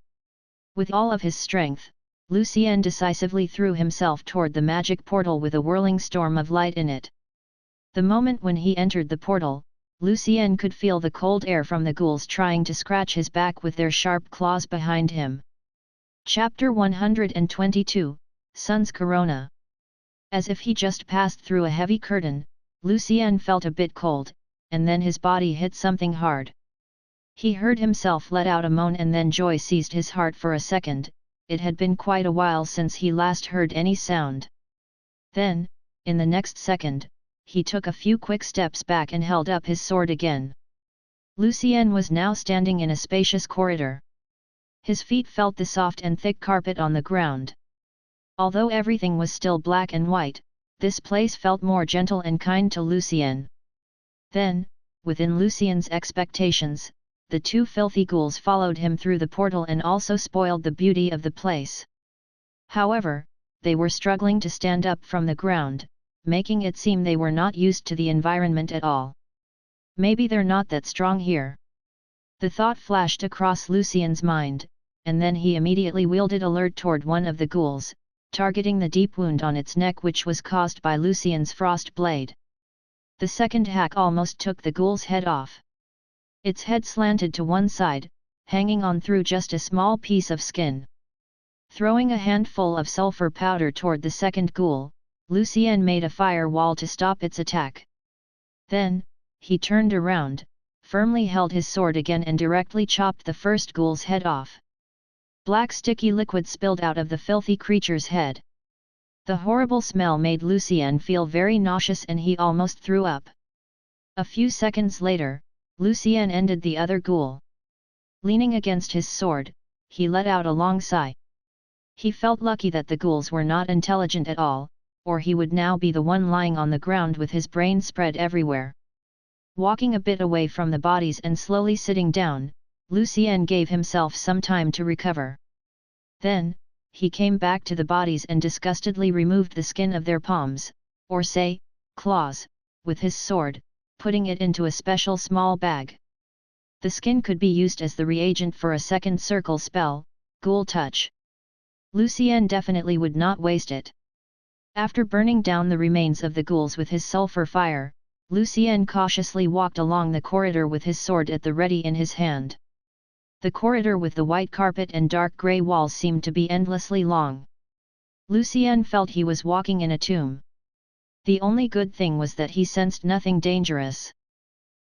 With all of his strength, Lucien decisively threw himself toward the magic portal with a whirling storm of light in it. The moment when he entered the portal, Lucien could feel the cold air from the ghouls trying to scratch his back with their sharp claws behind him. Chapter 122, Sun's Corona. As if he just passed through a heavy curtain, Lucien felt a bit cold, and then his body hit something hard. He heard himself let out a moan and then joy seized his heart for a second. It had been quite a while since he last heard any sound. Then, in the next second, he took a few quick steps back and held up his sword again. Lucien was now standing in a spacious corridor. His feet felt the soft and thick carpet on the ground. Although everything was still black and white, this place felt more gentle and kind to Lucien. Then, within Lucien's expectations, the two filthy ghouls followed him through the portal and also spoiled the beauty of the place. However, they were struggling to stand up from the ground, making it seem they were not used to the environment at all. Maybe they're not that strong here. The thought flashed across Lucien's mind, and then he immediately wielded alert toward one of the ghouls, targeting the deep wound on its neck which was caused by Lucien's frost blade. The second hack almost took the ghoul's head off. Its head slanted to one side, hanging on through just a small piece of skin. Throwing a handful of sulfur powder toward the second ghoul, Lucien made a fire wall to stop its attack. Then, he turned around, firmly held his sword again and directly chopped the first ghoul's head off. Black sticky liquid spilled out of the filthy creature's head. The horrible smell made Lucien feel very nauseous and he almost threw up. A few seconds later, Lucien ended the other ghoul. Leaning against his sword, he let out a long sigh. He felt lucky that the ghouls were not intelligent at all, or he would now be the one lying on the ground with his brain spread everywhere. Walking a bit away from the bodies and slowly sitting down, Lucien gave himself some time to recover. Then, he came back to the bodies and disgustedly removed the skin of their palms, or say, claws, with his sword, putting it into a special small bag. The skin could be used as the reagent for a second circle spell, Ghoul Touch. Lucien definitely would not waste it. After burning down the remains of the ghouls with his sulfur fire, Lucien cautiously walked along the corridor with his sword at the ready in his hand. The corridor with the white carpet and dark grey walls seemed to be endlessly long. Lucien felt he was walking in a tomb. The only good thing was that he sensed nothing dangerous.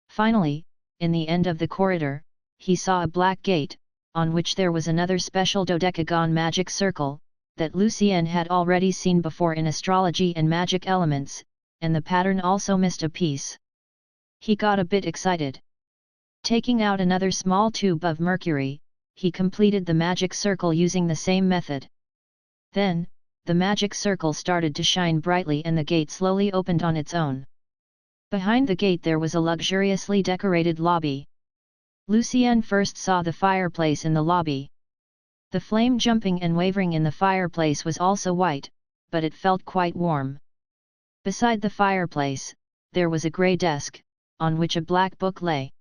Finally, in the end of the corridor, he saw a black gate, on which there was another special dodecagon magic circle, that Lucien had already seen before in astrology and magic elements, and the pattern also missed a piece. He got a bit excited. Taking out another small tube of mercury, he completed the magic circle using the same method. Then, the magic circle started to shine brightly and the gate slowly opened on its own. Behind the gate there was a luxuriously decorated lobby. Lucien first saw the fireplace in the lobby. The flame jumping and wavering in the fireplace was also white, but it felt quite warm. Beside the fireplace, there was a grey desk, on which a black book lay.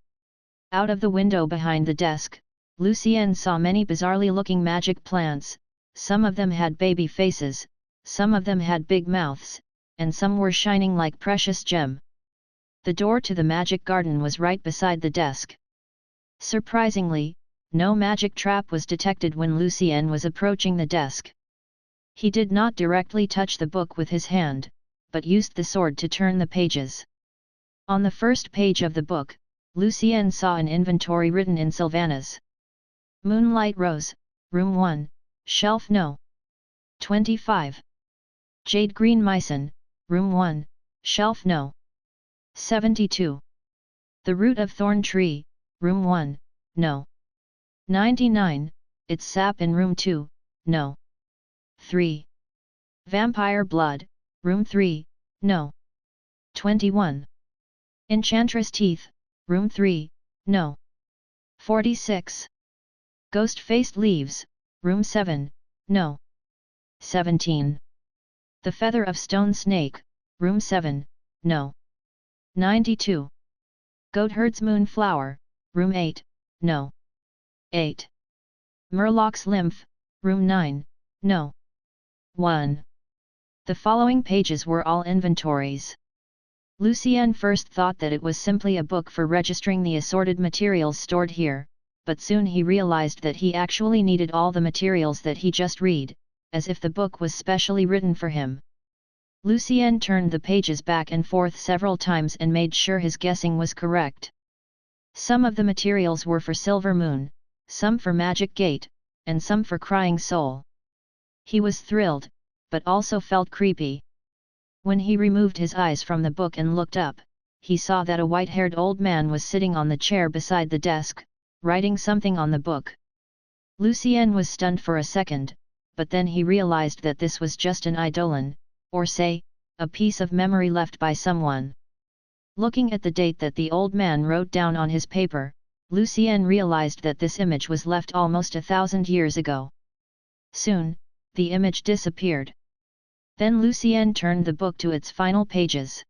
Out of the window behind the desk, Lucien saw many bizarrely looking magic plants. Some of them had baby faces, some of them had big mouths, and some were shining like precious gem. The door to the magic garden was right beside the desk. Surprisingly, no magic trap was detected when Lucien was approaching the desk. He did not directly touch the book with his hand, but used the sword to turn the pages. On the first page of the book, Lucien saw an inventory written in Sylvanas. Moonlight Rose, Room 1, Shelf No. 25. Jade Green Mycen, Room 1, Shelf No. 72. The Root of Thorn Tree, Room 1, No. 99, its sap in Room 2, No. 3. Vampire Blood, Room 3, No. 21. Enchantress Teeth, Room 3, No. 46. Ghost-Faced Leaves, Room 7, No. 17. The Feather of Stone Snake, Room 7, No. 92. Goatherd's Moonflower, Room 8, No. 8. Murloc's Lymph, Room 9, No. 1. The following pages were all inventories. Lucien first thought that it was simply a book for registering the assorted materials stored here, but soon he realized that he actually needed all the materials that he just read, as if the book was specially written for him. Lucien turned the pages back and forth several times and made sure his guessing was correct. Some of the materials were for Silver Moon, some for Magic Gate, and some for Crying Soul. He was thrilled, but also felt creepy. When he removed his eyes from the book and looked up, he saw that a white-haired old man was sitting on the chair beside the desk, writing something on the book. Lucien was stunned for a second, but then he realized that this was just an eidolon, or say, a piece of memory left by someone. Looking at the date that the old man wrote down on his paper, Lucien realized that this image was left almost 1,000 years ago. Soon, the image disappeared. Then Lucien turned the book to its final pages.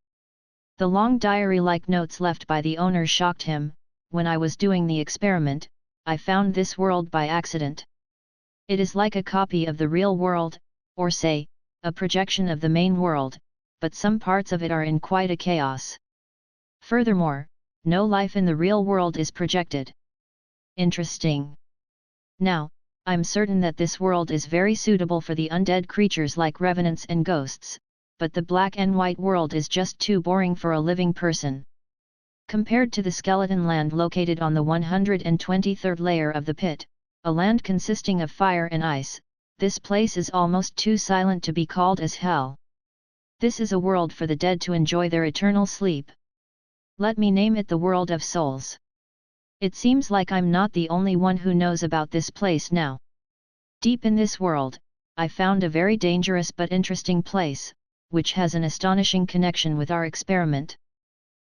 The long diary-like notes left by the owner shocked him. When I was doing the experiment, I found this world by accident. It is like a copy of the real world, or say, a projection of the main world, but some parts of it are in quite a chaos. Furthermore, no life in the real world is projected. Interesting. Now, I'm certain that this world is very suitable for the undead creatures like revenants and ghosts, but the black and white world is just too boring for a living person. Compared to the skeleton land located on the 123rd layer of the pit, a land consisting of fire and ice, this place is almost too silent to be called as hell. This is a world for the dead to enjoy their eternal sleep. Let me name it the world of souls. It seems like I'm not the only one who knows about this place now. Deep in this world, I found a very dangerous but interesting place, which has an astonishing connection with our experiment.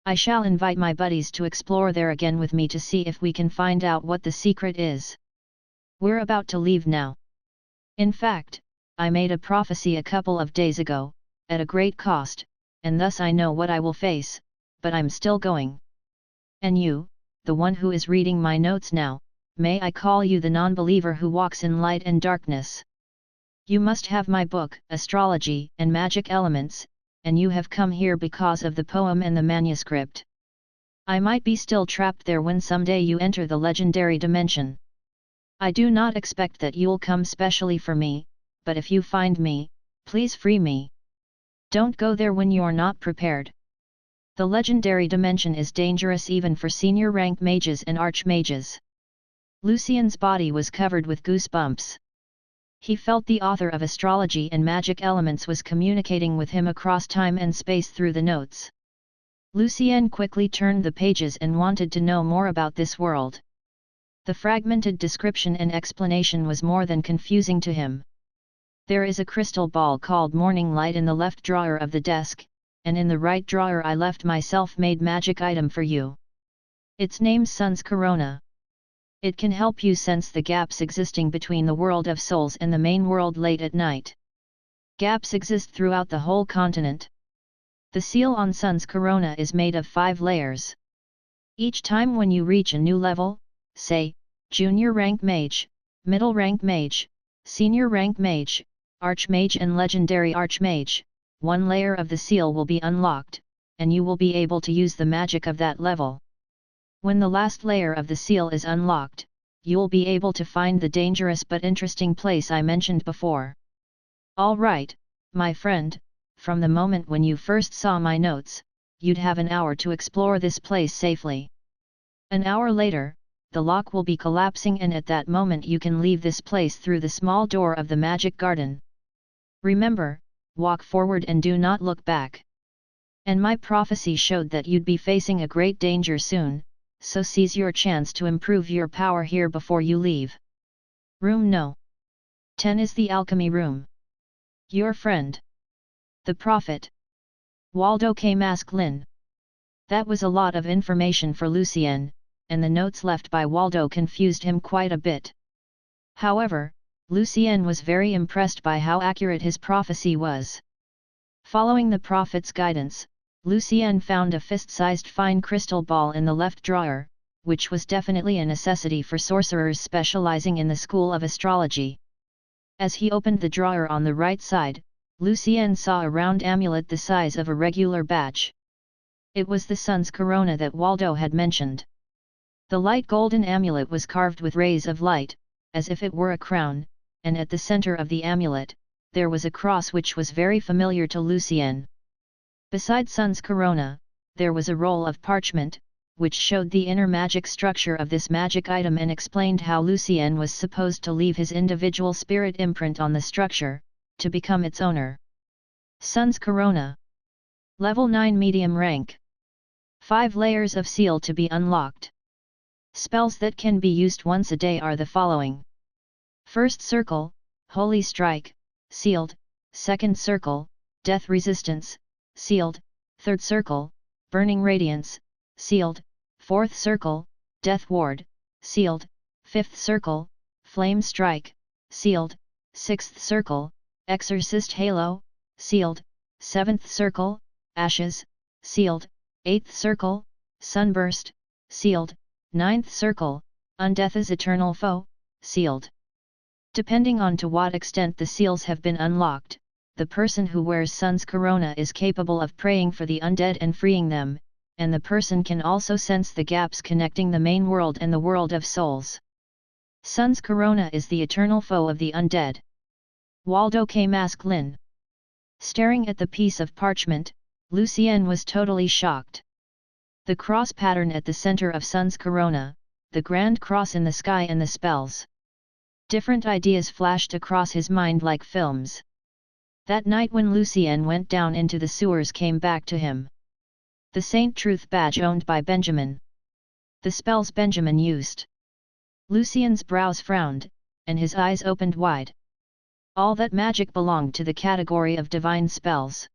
I shall invite my buddies to explore there again with me to see if we can find out what the secret is. We're about to leave now. In fact, I made a prophecy a couple of days ago, at a great cost, and thus I know what I will face, but I'm still going. And you, the one who is reading my notes now, may I call you the non-believer who walks in light and darkness. You must have my book, Astrology and Magic Elements, and you have come here because of the poem and the manuscript. I might be still trapped there when someday you enter the legendary dimension. I do not expect that you'll come specially for me, but if you find me, please free me. Don't go there when you're not prepared. The legendary dimension is dangerous even for senior rank mages and archmages. Lucien's body was covered with goosebumps. He felt the author of Astrology and Magic Elements was communicating with him across time and space through the notes. Lucien quickly turned the pages and wanted to know more about this world. The fragmented description and explanation was more than confusing to him. There is a crystal ball called Morning Light in the left drawer of the desk, and in the right drawer I left my self-made magic item for you. Its name's Sun's Corona. It can help you sense the gaps existing between the world of souls and the main world late at night. Gaps exist throughout the whole continent. The seal on Sun's Corona is made of 5 layers. Each time when you reach a new level, say, Junior Rank Mage, Middle Rank Mage, Senior Rank Mage, Archmage and Legendary Archmage, 1 layer of the seal will be unlocked, and you will be able to use the magic of that level. When the last layer of the seal is unlocked, you'll be able to find the dangerous but interesting place I mentioned before. Alright, my friend, from the moment when you first saw my notes, you'd have an hour to explore this place safely. An hour later, the lock will be collapsing, and at that moment you can leave this place through the small door of the magic garden. Remember, walk forward and do not look back. And my prophecy showed that you'd be facing a great danger soon, so seize your chance to improve your power here before you leave. Room No. 10 is the alchemy room. Your friend. The Prophet. Waldo K. Masklin. That was a lot of information for Lucien, and the notes left by Waldo confused him quite a bit. However, Lucien was very impressed by how accurate his prophecy was. Following the Prophet's guidance, Lucien found a fist-sized fine crystal ball in the left drawer, which was definitely a necessity for sorcerers specializing in the school of astrology. As he opened the drawer on the right side, Lucien saw a round amulet the size of a regular badge. It was the sun's corona that Waldo had mentioned. The light golden amulet was carved with rays of light, as if it were a crown, and at the center of the amulet, there was a cross which was very familiar to Lucien. Beside sun's corona, there was a roll of parchment, which showed the inner magic structure of this magic item and explained how Lucien was supposed to leave his individual spirit imprint on the structure, to become its owner. Sun's corona. Level 9 medium rank. 5 layers of seal to be unlocked. Spells that can be used once a day are the following. First circle, Holy Strike, sealed. Second circle, Death Resistance, sealed. Third circle, Burning Radiance, sealed. Fourth circle, Death Ward, sealed. Fifth circle, Flame Strike, sealed. Sixth circle, Exorcist Halo, sealed. Seventh circle, Ashes, sealed. Eighth circle, Sunburst, sealed. Ninth circle, Undeath's Eternal Foe, sealed. Depending on to what extent the seals have been unlocked, the person who wears Sun's Corona is capable of praying for the undead and freeing them, and the person can also sense the gaps connecting the main world and the world of souls. Sun's Corona is the eternal foe of the undead. Waldo K. Masklin. Staring at the piece of parchment, Lucien was totally shocked. The cross pattern at the center of Sun's Corona, the grand cross in the sky, and the spells. Different ideas flashed across his mind like films. That night when Lucien went down into the sewers came back to him. The Saint Truth badge owned by Benjamin. The spells Benjamin used. Lucien's brows frowned, and his eyes opened wide. All that magic belonged to the category of divine spells.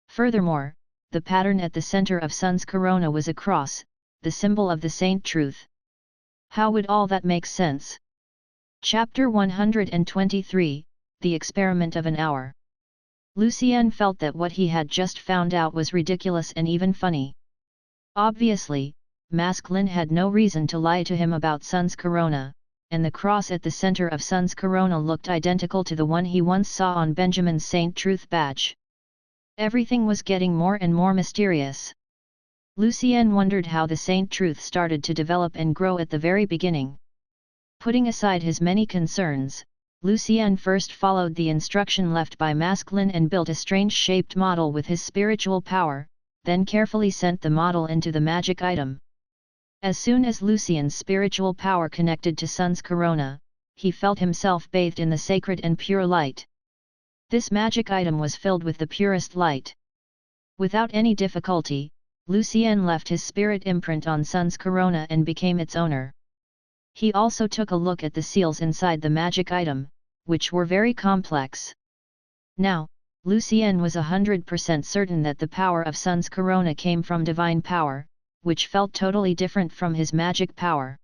Furthermore, the pattern at the center of Sun's Corona was a cross, the symbol of the Saint Truth. How would all that make sense? Chapter 123, The Experiment of an Hour. Lucien felt that what he had just found out was ridiculous and even funny. Obviously, Masklin had no reason to lie to him about Sun's Corona, and the cross at the center of Sun's Corona looked identical to the one he once saw on Benjamin's Saint Truth badge. Everything was getting more and more mysterious. Lucien wondered how the Saint Truth started to develop and grow at the very beginning. Putting aside his many concerns, Lucien first followed the instruction left by Masklin and built a strange-shaped model with his spiritual power, then carefully sent the model into the magic item. As soon as Lucien's spiritual power connected to Sun's Corona, he felt himself bathed in the sacred and pure light. This magic item was filled with the purest light. Without any difficulty, Lucien left his spirit imprint on Sun's Corona and became its owner. He also took a look at the seals inside the magic item, which were very complex. Now, Lucien was 100% certain that the power of Sun's Corona came from divine power, which felt totally different from his magic power.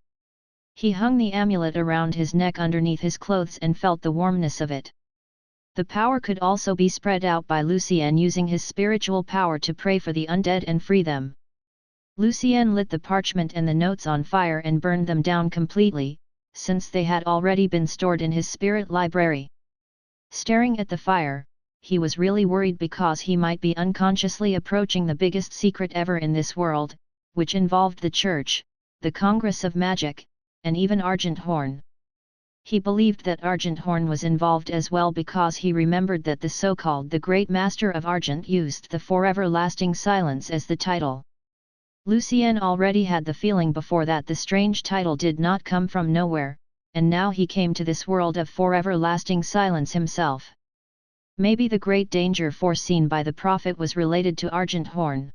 He hung the amulet around his neck underneath his clothes and felt the warmness of it. The power could also be spread out by Lucien using his spiritual power to pray for the undead and free them. Lucien lit the parchment and the notes on fire and burned them down completely, since they had already been stored in his spirit library. Staring at the fire, he was really worried because he might be unconsciously approaching the biggest secret ever in this world, which involved the Church, the Congress of Magic, and even Argent Horn. He believed that Argent Horn was involved as well because he remembered that the so-called the Great Master of Argent used the Forever Lasting Silence as the title. Lucien already had the feeling before that the strange title did not come from nowhere, and now he came to this world of forever lasting silence himself. Maybe the great danger foreseen by the prophet was related to Argent Horn.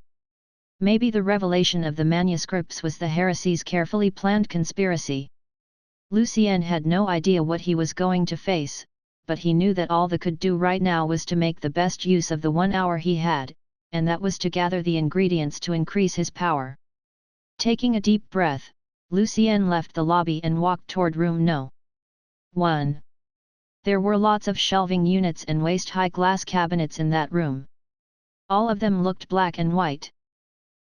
Maybe the revelation of the manuscripts was the heresy's carefully planned conspiracy. Lucien had no idea what he was going to face, but he knew that all they could do right now was to make the best use of the 1 hour he had, and that was to gather the ingredients to increase his power. Taking a deep breath, Lucien left the lobby and walked toward room No. 1. There were lots of shelving units and waist-high glass cabinets in that room. All of them looked black and white.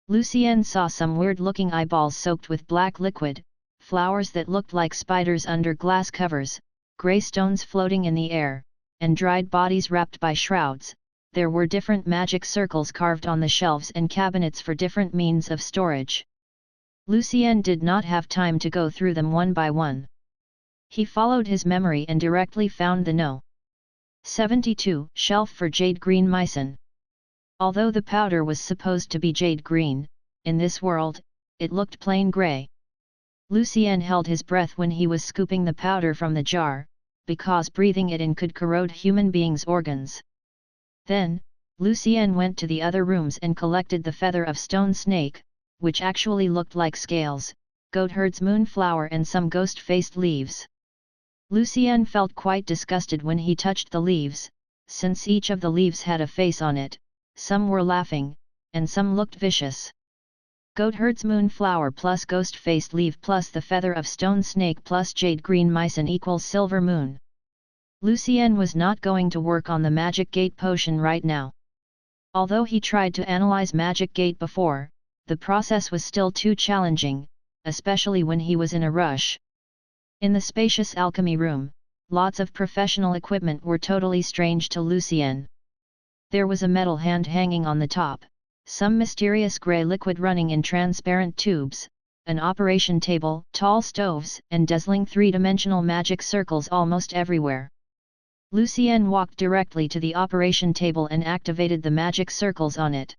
Lucien saw some weird-looking eyeballs soaked with black liquid, flowers that looked like spiders under glass covers, grey stones floating in the air, and dried bodies wrapped by shrouds. There were different magic circles carved on the shelves and cabinets for different means of storage. Lucien did not have time to go through them one by one. He followed his memory and directly found the No. 72 shelf for jade green mycin. Although the powder was supposed to be jade green, in this world, it looked plain grey. Lucien held his breath when he was scooping the powder from the jar, because breathing it in could corrode human beings' organs. Then, Lucien went to the other rooms and collected the feather of stone snake, which actually looked like scales, goatherd's moonflower and some ghost-faced leaves. Lucien felt quite disgusted when he touched the leaves, since each of the leaves had a face on it, some were laughing, and some looked vicious. Goatherd's moonflower plus ghost-faced leaf plus the feather of stone snake plus jade green mycin equals silver moon. Lucien was not going to work on the magic gate potion right now. Although he tried to analyze magic gate before, the process was still too challenging, especially when he was in a rush. In the spacious alchemy room, lots of professional equipment were totally strange to Lucien. There was a metal hand hanging on the top, some mysterious grey liquid running in transparent tubes, an operation table, tall stoves, and dazzling three-dimensional magic circles almost everywhere. Lucien walked directly to the operation table and activated the magic circles on it.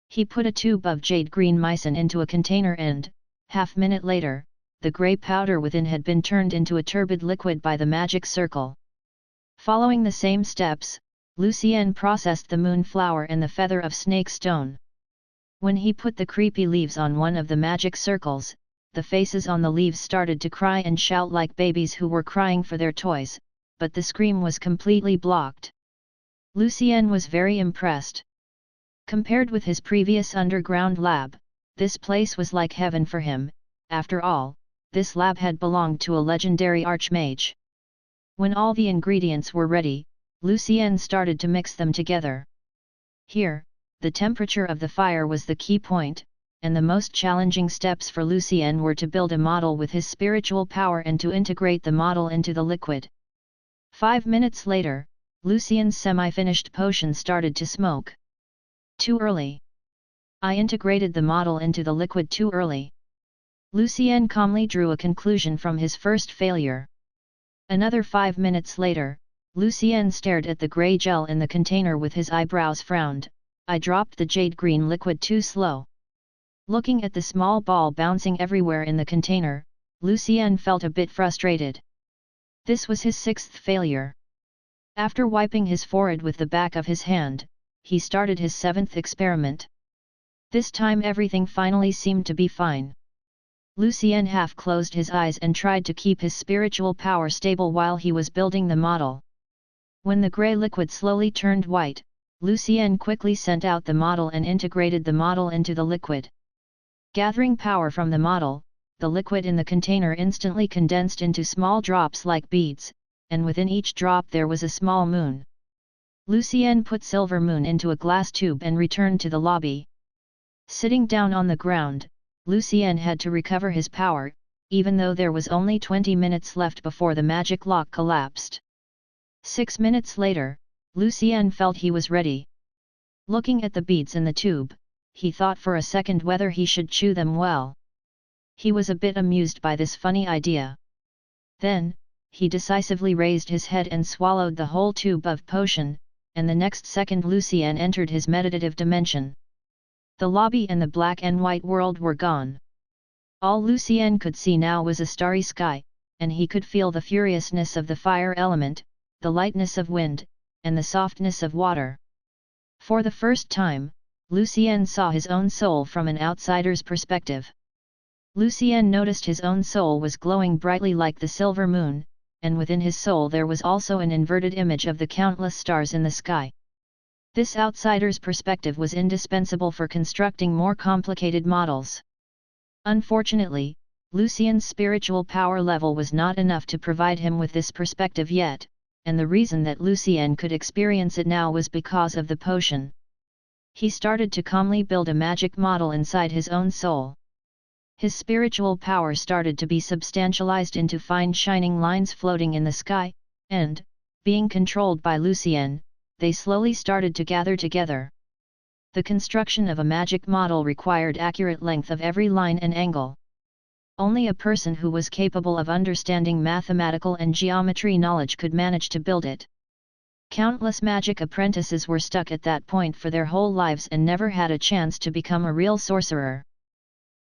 He put a tube of jade green mycin into a container and, half-minute later, the grey powder within had been turned into a turbid liquid by the magic circle. Following the same steps, Lucien processed the moonflower and the feather of snake stone. When he put the creepy leaves on one of the magic circles, the faces on the leaves started to cry and shout like babies who were crying for their toys, but the scream was completely blocked. Lucien was very impressed. Compared with his previous underground lab, this place was like heaven for him. After all, this lab had belonged to a legendary archmage. When all the ingredients were ready, Lucien started to mix them together. Here, the temperature of the fire was the key point, and the most challenging steps for Lucien were to build a model with his spiritual power and to integrate the model into the liquid. 5 minutes later, Lucien's semi-finished potion started to smoke. Too early. I integrated the model into the liquid too early. Lucien calmly drew a conclusion from his first failure. Another 5 minutes later, Lucien stared at the grey gel in the container with his eyebrows frowned. I dropped the jade green liquid too slow. Looking at the small ball bouncing everywhere in the container, Lucien felt a bit frustrated. This was his 6th failure. After wiping his forehead with the back of his hand, he started his 7th experiment. This time everything finally seemed to be fine. Lucien half closed his eyes and tried to keep his spiritual power stable while he was building the model. When the grey liquid slowly turned white, Lucien quickly sent out the model and integrated the model into the liquid. Gathering power from the model, the liquid in the container instantly condensed into small drops like beads, and within each drop there was a small moon. Lucien put silver moon into a glass tube and returned to the lobby. Sitting down on the ground, Lucien had to recover his power, even though there was only 20 minutes left before the magic lock collapsed. 6 minutes later, Lucien felt he was ready. Looking at the beads in the tube, he thought for a second whether he should chew them well. He was a bit amused by this funny idea. Then, he decisively raised his head and swallowed the whole tube of potion, and the next second Lucien entered his meditative dimension. The lobby and the black and white world were gone. All Lucien could see now was a starry sky, and he could feel the furiousness of the fire element, the lightness of wind, and the softness of water. For the first time, Lucien saw his own soul from an outsider's perspective. Lucien noticed his own soul was glowing brightly like the silver moon, and within his soul there was also an inverted image of the countless stars in the sky. This outsider's perspective was indispensable for constructing more complicated models. Unfortunately, Lucien's spiritual power level was not enough to provide him with this perspective yet, and the reason that Lucien could experience it now was because of the potion. He started to calmly build a magic model inside his own soul. His spiritual power started to be substantialized into fine shining lines floating in the sky, and, being controlled by Lucien, they slowly started to gather together. The construction of a magic model required accurate length of every line and angle. Only a person who was capable of understanding mathematical and geometry knowledge could manage to build it. Countless magic apprentices were stuck at that point for their whole lives and never had a chance to become a real sorcerer.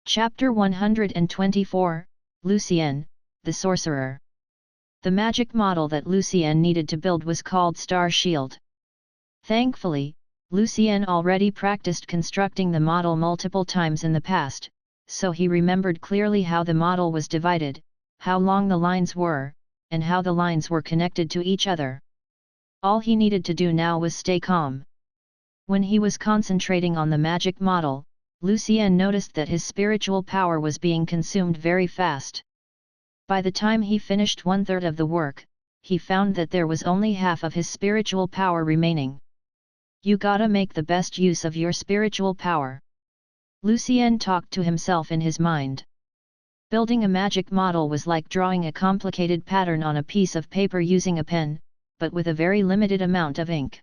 Chapter 124, Lucien, the Sorcerer. The magic model that Lucien needed to build was called Star Shield. Thankfully, Lucien already practiced constructing the model multiple times in the past, so he remembered clearly how the model was divided, how long the lines were, and how the lines were connected to each other. All he needed to do now was stay calm. When he was concentrating on the magic model, Lucien noticed that his spiritual power was being consumed very fast. By the time he finished 1/3 of the work, he found that there was only half of his spiritual power remaining. You gotta make the best use of your spiritual power. Lucien talked to himself in his mind. Building a magic model was like drawing a complicated pattern on a piece of paper using a pen, but with a very limited amount of ink.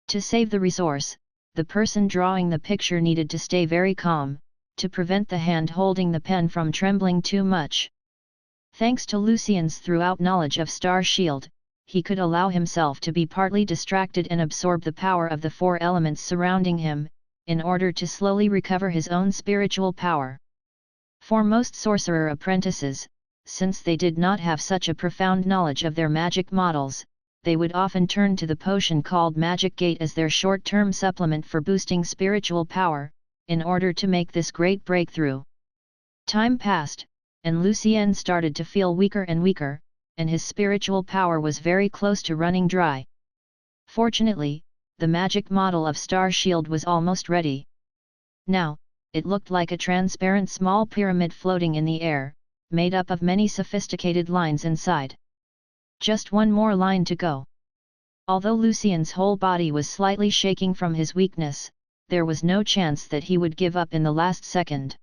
To save the resource, the person drawing the picture needed to stay very calm, to prevent the hand holding the pen from trembling too much. Thanks to Lucien's throughout knowledge of Star Shield, he could allow himself to be partly distracted and absorb the power of the four elements surrounding him, in order to slowly recover his own spiritual power. For most sorcerer apprentices, since they did not have such a profound knowledge of their magic models, they would often turn to the potion called Magic Gate as their short-term supplement for boosting spiritual power, in order to make this great breakthrough. Time passed, and Lucien started to feel weaker and weaker, and his spiritual power was very close to running dry. Fortunately, the magic model of Star Shield was almost ready. Now, it looked like a transparent small pyramid floating in the air, made up of many sophisticated lines inside. Just one more line to go. Although Lucien's whole body was slightly shaking from his weakness, there was no chance that he would give up in the last second.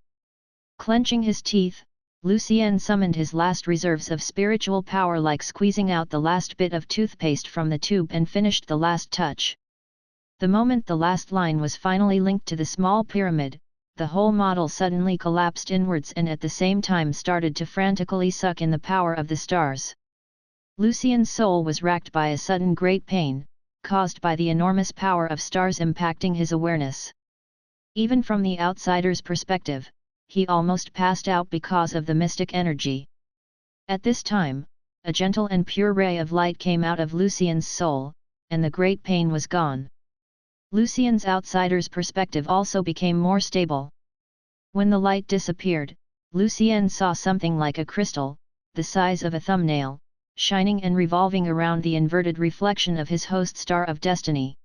Clenching his teeth, Lucien summoned his last reserves of spiritual power like squeezing out the last bit of toothpaste from the tube and finished the last touch. The moment the last line was finally linked to the small pyramid, the whole model suddenly collapsed inwards and at the same time started to frantically suck in the power of the stars. Lucien's soul was racked by a sudden great pain, caused by the enormous power of stars impacting his awareness. Even from the outsider's perspective, he almost passed out because of the mystic energy. At this time, a gentle and pure ray of light came out of Lucien's soul, and the great pain was gone. Lucien's outsider's perspective also became more stable. When the light disappeared, Lucien saw something like a crystal, the size of a thumbnail, shining and revolving around the inverted reflection of his host star of destiny.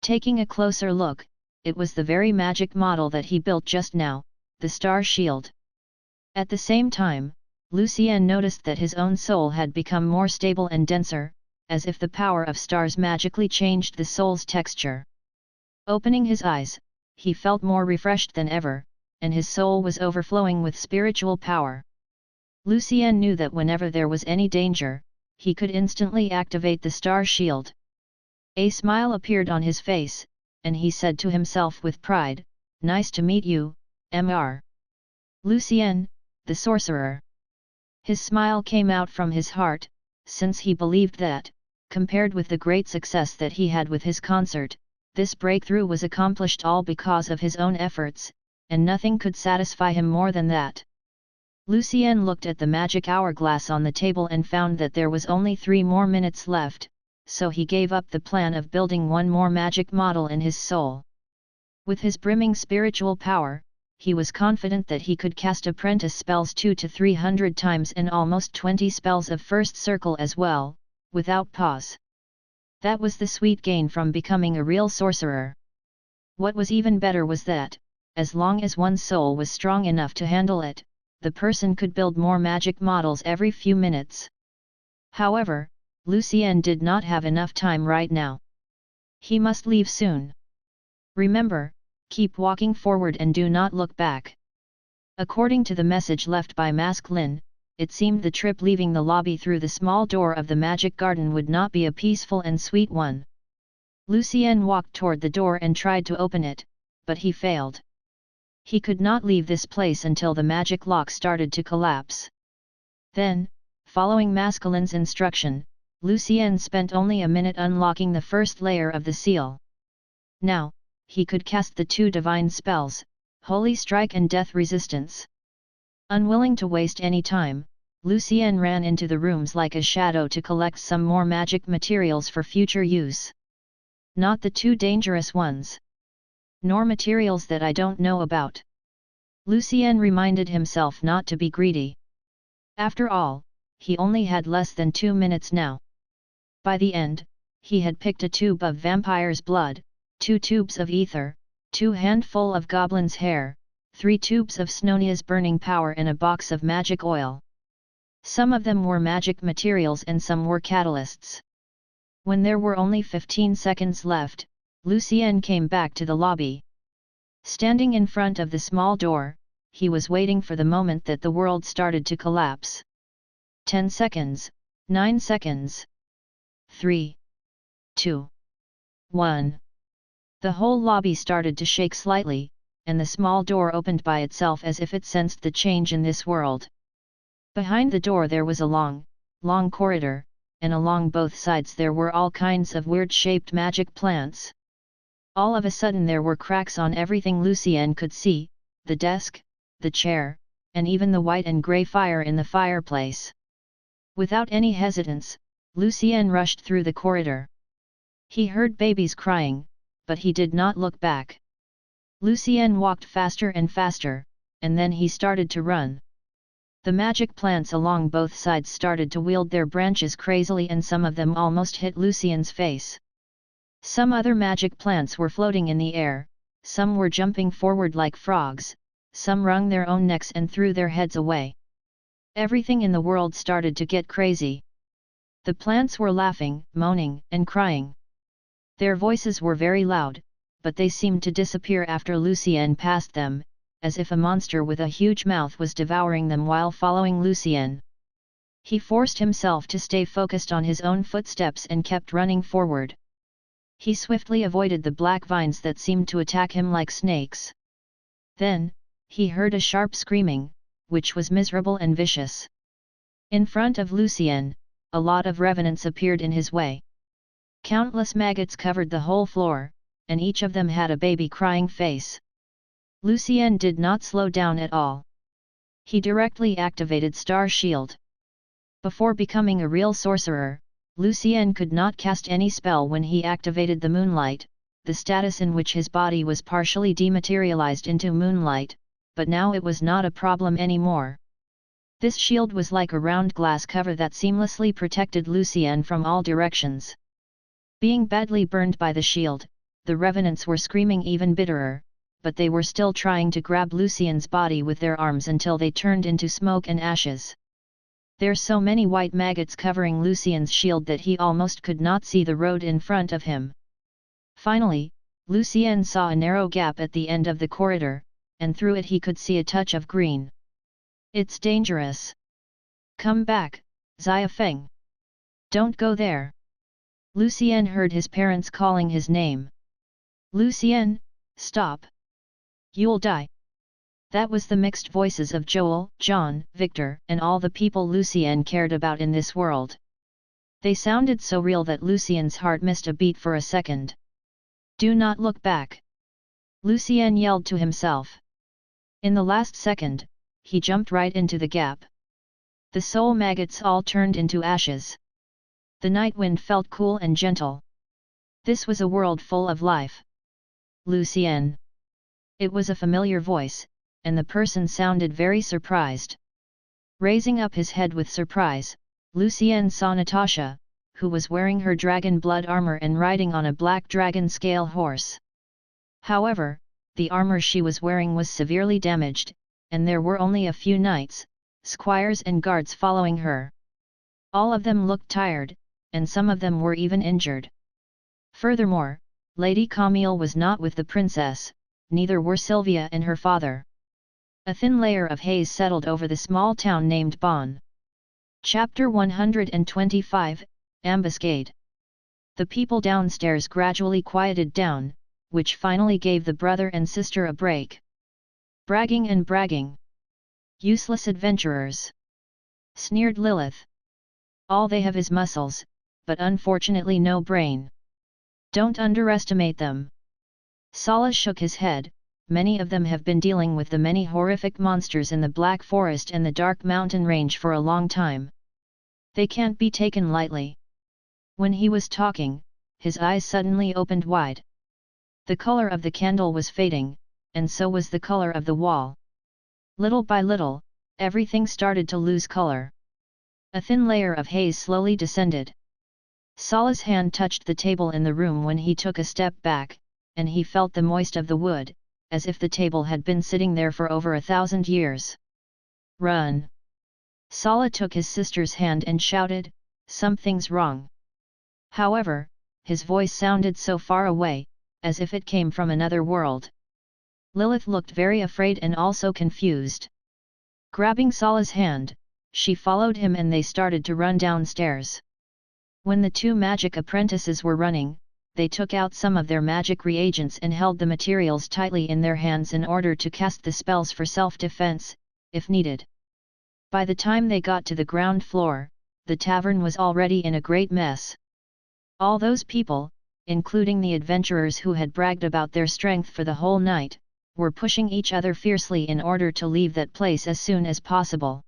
Taking a closer look, it was the very magic model that he built just now, the Star Shield. At the same time, Lucien noticed that his own soul had become more stable and denser, as if the power of stars magically changed the soul's texture. Opening his eyes, he felt more refreshed than ever, and his soul was overflowing with spiritual power. Lucien knew that whenever there was any danger, he could instantly activate the Star Shield. A smile appeared on his face, and he said to himself with pride, "Nice to meet you, Mr. Lucien, the sorcerer." His smile came out from his heart, since he believed that, compared with the great success that he had with his concert, this breakthrough was accomplished all because of his own efforts, and nothing could satisfy him more than that. Lucien looked at the magic hourglass on the table and found that there was only 3 more minutes left, so he gave up the plan of building one more magic model in his soul. With his brimming spiritual power, he was confident that he could cast apprentice spells 200 to 300 times and almost 20 spells of first circle as well, without pause. That was the sweet gain from becoming a real sorcerer. What was even better was that, as long as one's soul was strong enough to handle it, the person could build more magic models every few minutes. However, Lucien did not have enough time right now. He must leave soon. Remember, keep walking forward and do not look back. According to the message left by Mask Lin, it seemed the trip leaving the lobby through the small door of the magic garden would not be a peaceful and sweet one. Lucien walked toward the door and tried to open it, but he failed. He could not leave this place until the magic lock started to collapse. Then, following Mask Lin's instruction, Lucien spent only a minute unlocking the first layer of the seal. Now, he could cast the 2 divine spells, Holy Strike and Death Resistance. Unwilling to waste any time, Lucien ran into the rooms like a shadow to collect some more magic materials for future use. Not the too dangerous ones. Nor materials that I don't know about. Lucien reminded himself not to be greedy. After all, he only had less than 2 minutes now. By the end, he had picked a tube of vampire's blood, 2 tubes of ether, 2 handful of goblin's hair, 3 tubes of Snonia's burning power and a box of magic oil. Some of them were magic materials and some were catalysts. When there were only 15 seconds left, Lucien came back to the lobby. Standing in front of the small door, he was waiting for the moment that the world started to collapse. 10 seconds, 9 seconds. 3, 2, 1. The whole lobby started to shake slightly, and the small door opened by itself as if it sensed the change in this world. Behind the door there was a long corridor, and along both sides there were all kinds of weird-shaped magic plants. All of a sudden there were cracks on everything Lucien could see, the desk, the chair, and even the white and grey fire in the fireplace. Without any hesitance, Lucien rushed through the corridor. He heard babies crying, but he did not look back. Lucien walked faster and faster, and then he started to run. The magic plants along both sides started to wield their branches crazily and some of them almost hit Lucien's face. Some other magic plants were floating in the air, some were jumping forward like frogs, some wrung their own necks and threw their heads away. Everything in the world started to get crazy. The plants were laughing, moaning, and crying. Their voices were very loud, but they seemed to disappear after Lucien passed them, as if a monster with a huge mouth was devouring them while following Lucien. He forced himself to stay focused on his own footsteps and kept running forward. He swiftly avoided the black vines that seemed to attack him like snakes. Then, he heard a sharp screaming, which was miserable and vicious. In front of Lucien, a lot of revenants appeared in his way. Countless maggots covered the whole floor, and each of them had a baby crying face. Lucien did not slow down at all. He directly activated Star Shield. Before becoming a real sorcerer, Lucien could not cast any spell when he activated the moonlight, the status in which his body was partially dematerialized into moonlight, but now it was not a problem anymore. This shield was like a round glass cover that seamlessly protected Lucien from all directions. Being badly burned by the shield, the revenants were screaming even bitterer, but they were still trying to grab Lucien's body with their arms until they turned into smoke and ashes. There's so many white maggots covering Lucien's shield that he almost could not see the road in front of him. Finally, Lucien saw a narrow gap at the end of the corridor, and through it he could see a touch of green. It's dangerous. Come back, Xia Feng. Don't go there. Lucien heard his parents calling his name. "Lucien, stop! You'll die!" That was the mixed voices of Joel, John, Victor, and all the people Lucien cared about in this world. They sounded so real that Lucien's heart missed a beat for a second. "Do not look back!" Lucien yelled to himself. In the last second, he jumped right into the gap. The soul maggots all turned into ashes. The night wind felt cool and gentle. This was a world full of life. "Lucien!" It was a familiar voice, and the person sounded very surprised. Raising up his head with surprise, Lucien saw Natasha, who was wearing her dragon blood armor and riding on a black dragon scale horse. However, the armor she was wearing was severely damaged, and there were only a few knights, squires and guards following her. All of them looked tired, and some of them were even injured. Furthermore, Lady Camille was not with the princess, neither were Sylvia and her father. A thin layer of haze settled over the small town named Bonn. Chapter 125, Ambuscade. The people downstairs gradually quieted down, which finally gave the brother and sister a break. "Bragging and bragging! Useless adventurers!" sneered Lilith. "All they have is muscles, but unfortunately no brain. Don't underestimate them." Sala shook his head. "Many of them have been dealing with the many horrific monsters in the Black Forest and the Dark Mountain Range for a long time. They can't be taken lightly." When he was talking, his eyes suddenly opened wide. The color of the candle was fading, and so was the color of the wall. Little by little, everything started to lose color. A thin layer of haze slowly descended. Sala's hand touched the table in the room when he took a step back, and he felt the moist of the wood, as if the table had been sitting there for over 1,000 years. "Run!" Sala took his sister's hand and shouted, "Something's wrong." However, his voice sounded so far away, as if it came from another world. Lilith looked very afraid and also confused. Grabbing Sala's hand, she followed him and they started to run downstairs. When the two magic apprentices were running, they took out some of their magic reagents and held the materials tightly in their hands in order to cast the spells for self-defense, if needed. By the time they got to the ground floor, the tavern was already in a great mess. All those people, including the adventurers who had bragged about their strength for the whole night, were pushing each other fiercely in order to leave that place as soon as possible.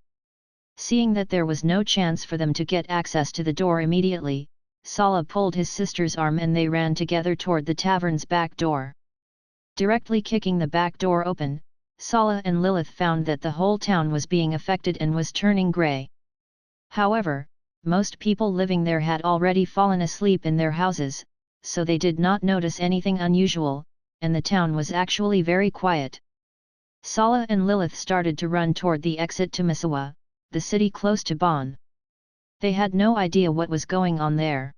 Seeing that there was no chance for them to get access to the door immediately, Sala pulled his sister's arm and they ran together toward the tavern's back door. Directly kicking the back door open, Sala and Lilith found that the whole town was being affected and was turning grey. However, most people living there had already fallen asleep in their houses, so they did not notice anything unusual, and the town was actually very quiet. Sala and Lilith started to run toward the exit to Manhwa, the city close to Bonn. They had no idea what was going on there.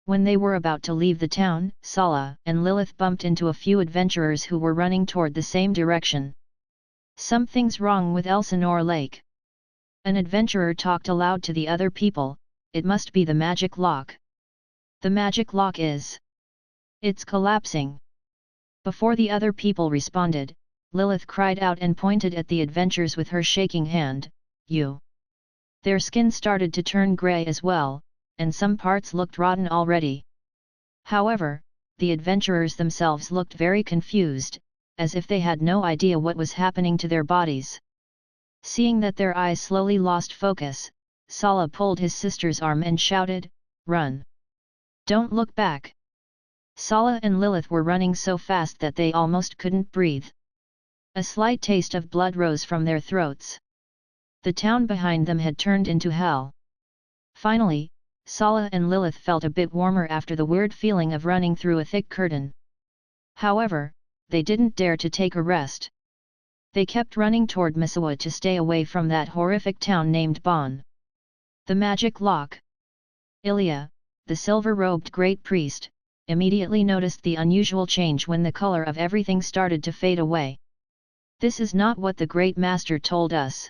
When they were about to leave the town, Sala and Lilith bumped into a few adventurers who were running toward the same direction. "Something's wrong with Elsinore Lake." An adventurer talked aloud to the other people, "It must be the magic lock. The magic lock is... it's collapsing." Before the other people responded, Lilith cried out and pointed at the adventurers with her shaking hand, "You!" Their skin started to turn grey as well, and some parts looked rotten already. However, the adventurers themselves looked very confused, as if they had no idea what was happening to their bodies. Seeing that their eyes slowly lost focus, Sala pulled his sister's arm and shouted, "Run! Don't look back!" Sala and Lilith were running so fast that they almost couldn't breathe. A slight taste of blood rose from their throats. The town behind them had turned into hell. Finally, Sala and Lilith felt a bit warmer after the weird feeling of running through a thick curtain. However, they didn't dare to take a rest. They kept running toward Manhwa to stay away from that horrific town named Bonn. The magic lock. Ilya, the silver-robed great priest, immediately noticed the unusual change when the color of everything started to fade away. "This is not what the great master told us."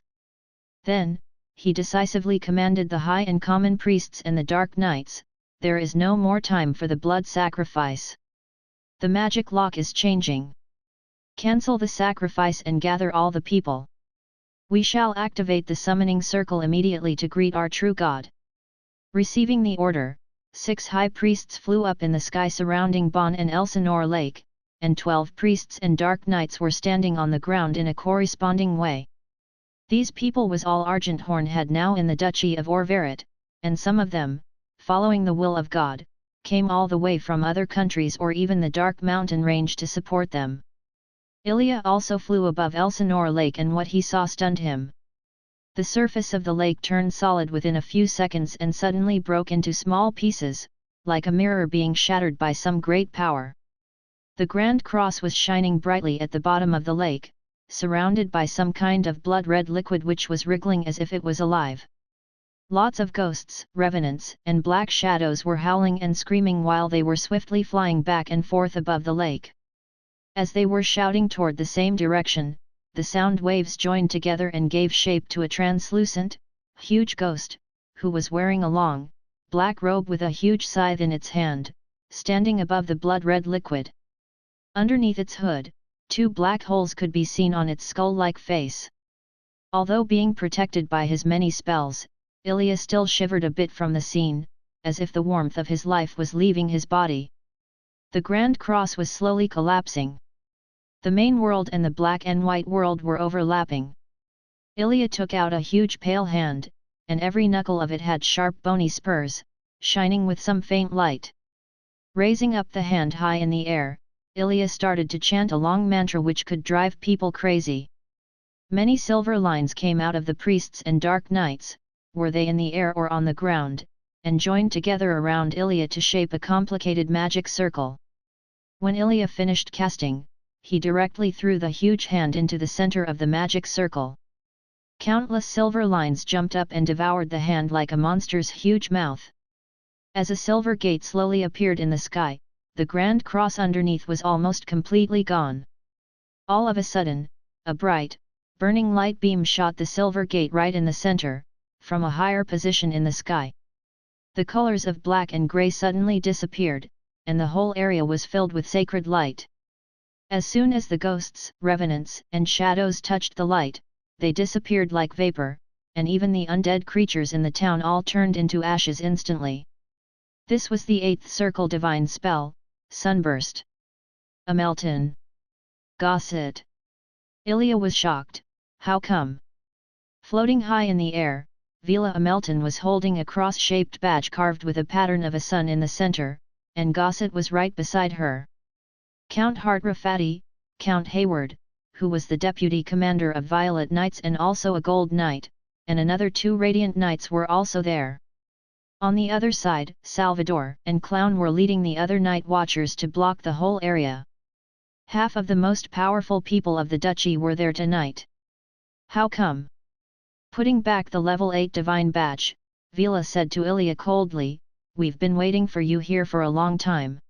Then, he decisively commanded the high and common priests and the dark knights, there is no more time for the blood sacrifice. The magic lock is changing. Cancel the sacrifice and gather all the people. We shall activate the summoning circle immediately to greet our true God." Receiving the order, 6 high priests flew up in the sky surrounding Bon and Elsinore Lake, and 12 priests and dark knights were standing on the ground in a corresponding way. These people was all Argenthorn had now in the Duchy of Orvaret, and some of them, following the will of God, came all the way from other countries or even the dark mountain range to support them. Ilya also flew above Elsinore Lake, and what he saw stunned him. The surface of the lake turned solid within a few seconds and suddenly broke into small pieces, like a mirror being shattered by some great power. The Grand Cross was shining brightly at the bottom of the lake, surrounded by some kind of blood-red liquid which was wriggling as if it was alive. Lots of ghosts, revenants, and black shadows were howling and screaming while they were swiftly flying back and forth above the lake. As they were shouting toward the same direction, the sound waves joined together and gave shape to a translucent, huge ghost, who was wearing a long, black robe with a huge scythe in its hand, standing above the blood-red liquid. Underneath its hood, 2 black holes could be seen on its skull-like face. Although being protected by his many spells, Ilya still shivered a bit from the scene, as if the warmth of his life was leaving his body. The Grand Cross was slowly collapsing. The main world and the black and white world were overlapping. Ilya took out a huge pale hand, and every knuckle of it had sharp bony spurs, shining with some faint light. Raising up the hand high in the air, Ilya started to chant a long mantra which could drive people crazy. Many silver lines came out of the priests and dark knights, were they in the air or on the ground, and joined together around Ilya to shape a complicated magic circle. When Ilya finished casting, he directly threw the huge hand into the center of the magic circle. Countless silver lines jumped up and devoured the hand like a monster's huge mouth. As a silver gate slowly appeared in the sky, the Grand Cross underneath was almost completely gone. All of a sudden, a bright, burning light beam shot the silver gate right in the center, from a higher position in the sky. The colors of black and grey suddenly disappeared, and the whole area was filled with sacred light. As soon as the ghosts, revenants, and shadows touched the light, they disappeared like vapor, and even the undead creatures in the town all turned into ashes instantly. This was the 8th circle divine spell, Sunburst. Amelton. Gosset. Ilya was shocked. How come? Floating high in the air, Vila Amelton was holding a cross-shaped badge carved with a pattern of a sun in the center, and Gosset was right beside her. Count Hartrafati, Count Hayward, who was the deputy commander of Violet Knights and also a Gold Knight, and another 2 Radiant Knights were also there. On the other side, Salvador and Clown were leading the other Night Watchers to block the whole area. Half of the most powerful people of the duchy were there tonight. How come? Putting back the level 8 divine badge, Vila said to Ilya coldly, "We've been waiting for you here for a long time."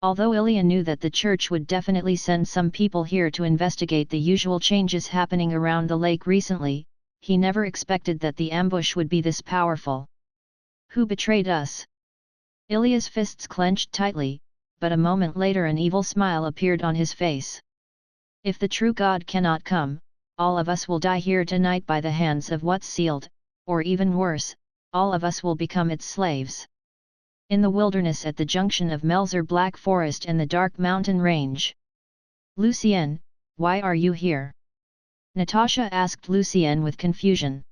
Although Ilya knew that the church would definitely send some people here to investigate the usual changes happening around the lake recently, he never expected that the ambush would be this powerful. Who betrayed us? Ilya's fists clenched tightly, but a moment later an evil smile appeared on his face. If the true God cannot come, all of us will die here tonight by the hands of what's sealed, or even worse, all of us will become its slaves. In the wilderness at the junction of Melzer Black Forest and the Dark Mountain Range. Lucien, why are you here? Natasha asked Lucien with confusion.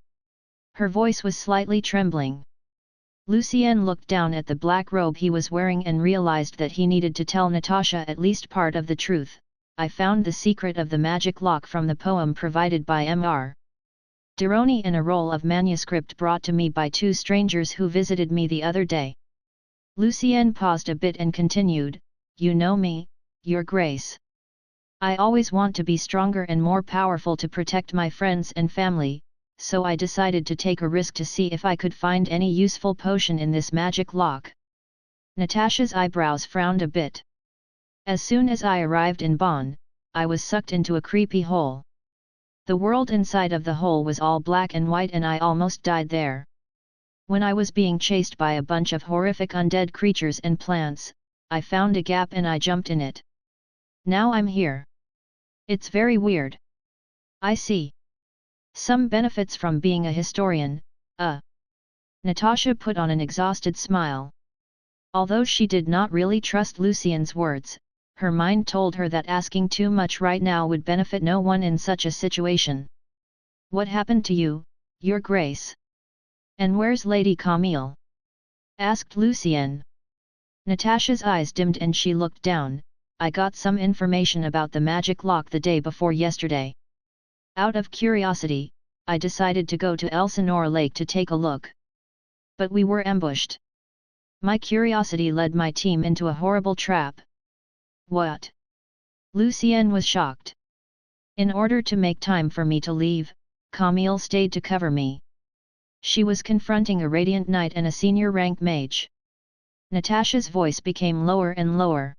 Her voice was slightly trembling. Lucien looked down at the black robe he was wearing and realized that he needed to tell Natasha at least part of the truth. I found the secret of the magic lock from the poem provided by Mr. Dironi in a roll of manuscript brought to me by 2 strangers who visited me the other day. Lucien paused a bit and continued, "You know me, Your Grace. I always want to be stronger and more powerful to protect my friends and family, so I decided to take a risk to see if I could find any useful potion in this magic lock." Natasha's eyebrows frowned a bit. As soon as I arrived in Bonn, I was sucked into a creepy hole. The world inside of the hole was all black and white and I almost died there. When I was being chased by a bunch of horrific undead creatures and plants, I found a gap and I jumped in it. Now I'm here. It's very weird. I see. Some benefits from being a historian, Natasha put on an exhausted smile. Although she did not really trust Lucien's words, her mind told her that asking too much right now would benefit no one in such a situation. What happened to you, Your Grace? And where's Lady Camille? Asked Lucien. Natasha's eyes dimmed and she looked down. I got some information about the magic lock the day before yesterday. Out of curiosity, I decided to go to Elsinore Lake to take a look. But we were ambushed. My curiosity led my team into a horrible trap. What? Lucien was shocked. In order to make time for me to leave, Camille stayed to cover me. She was confronting a radiant knight and a senior rank mage. Natasha's voice became lower and lower.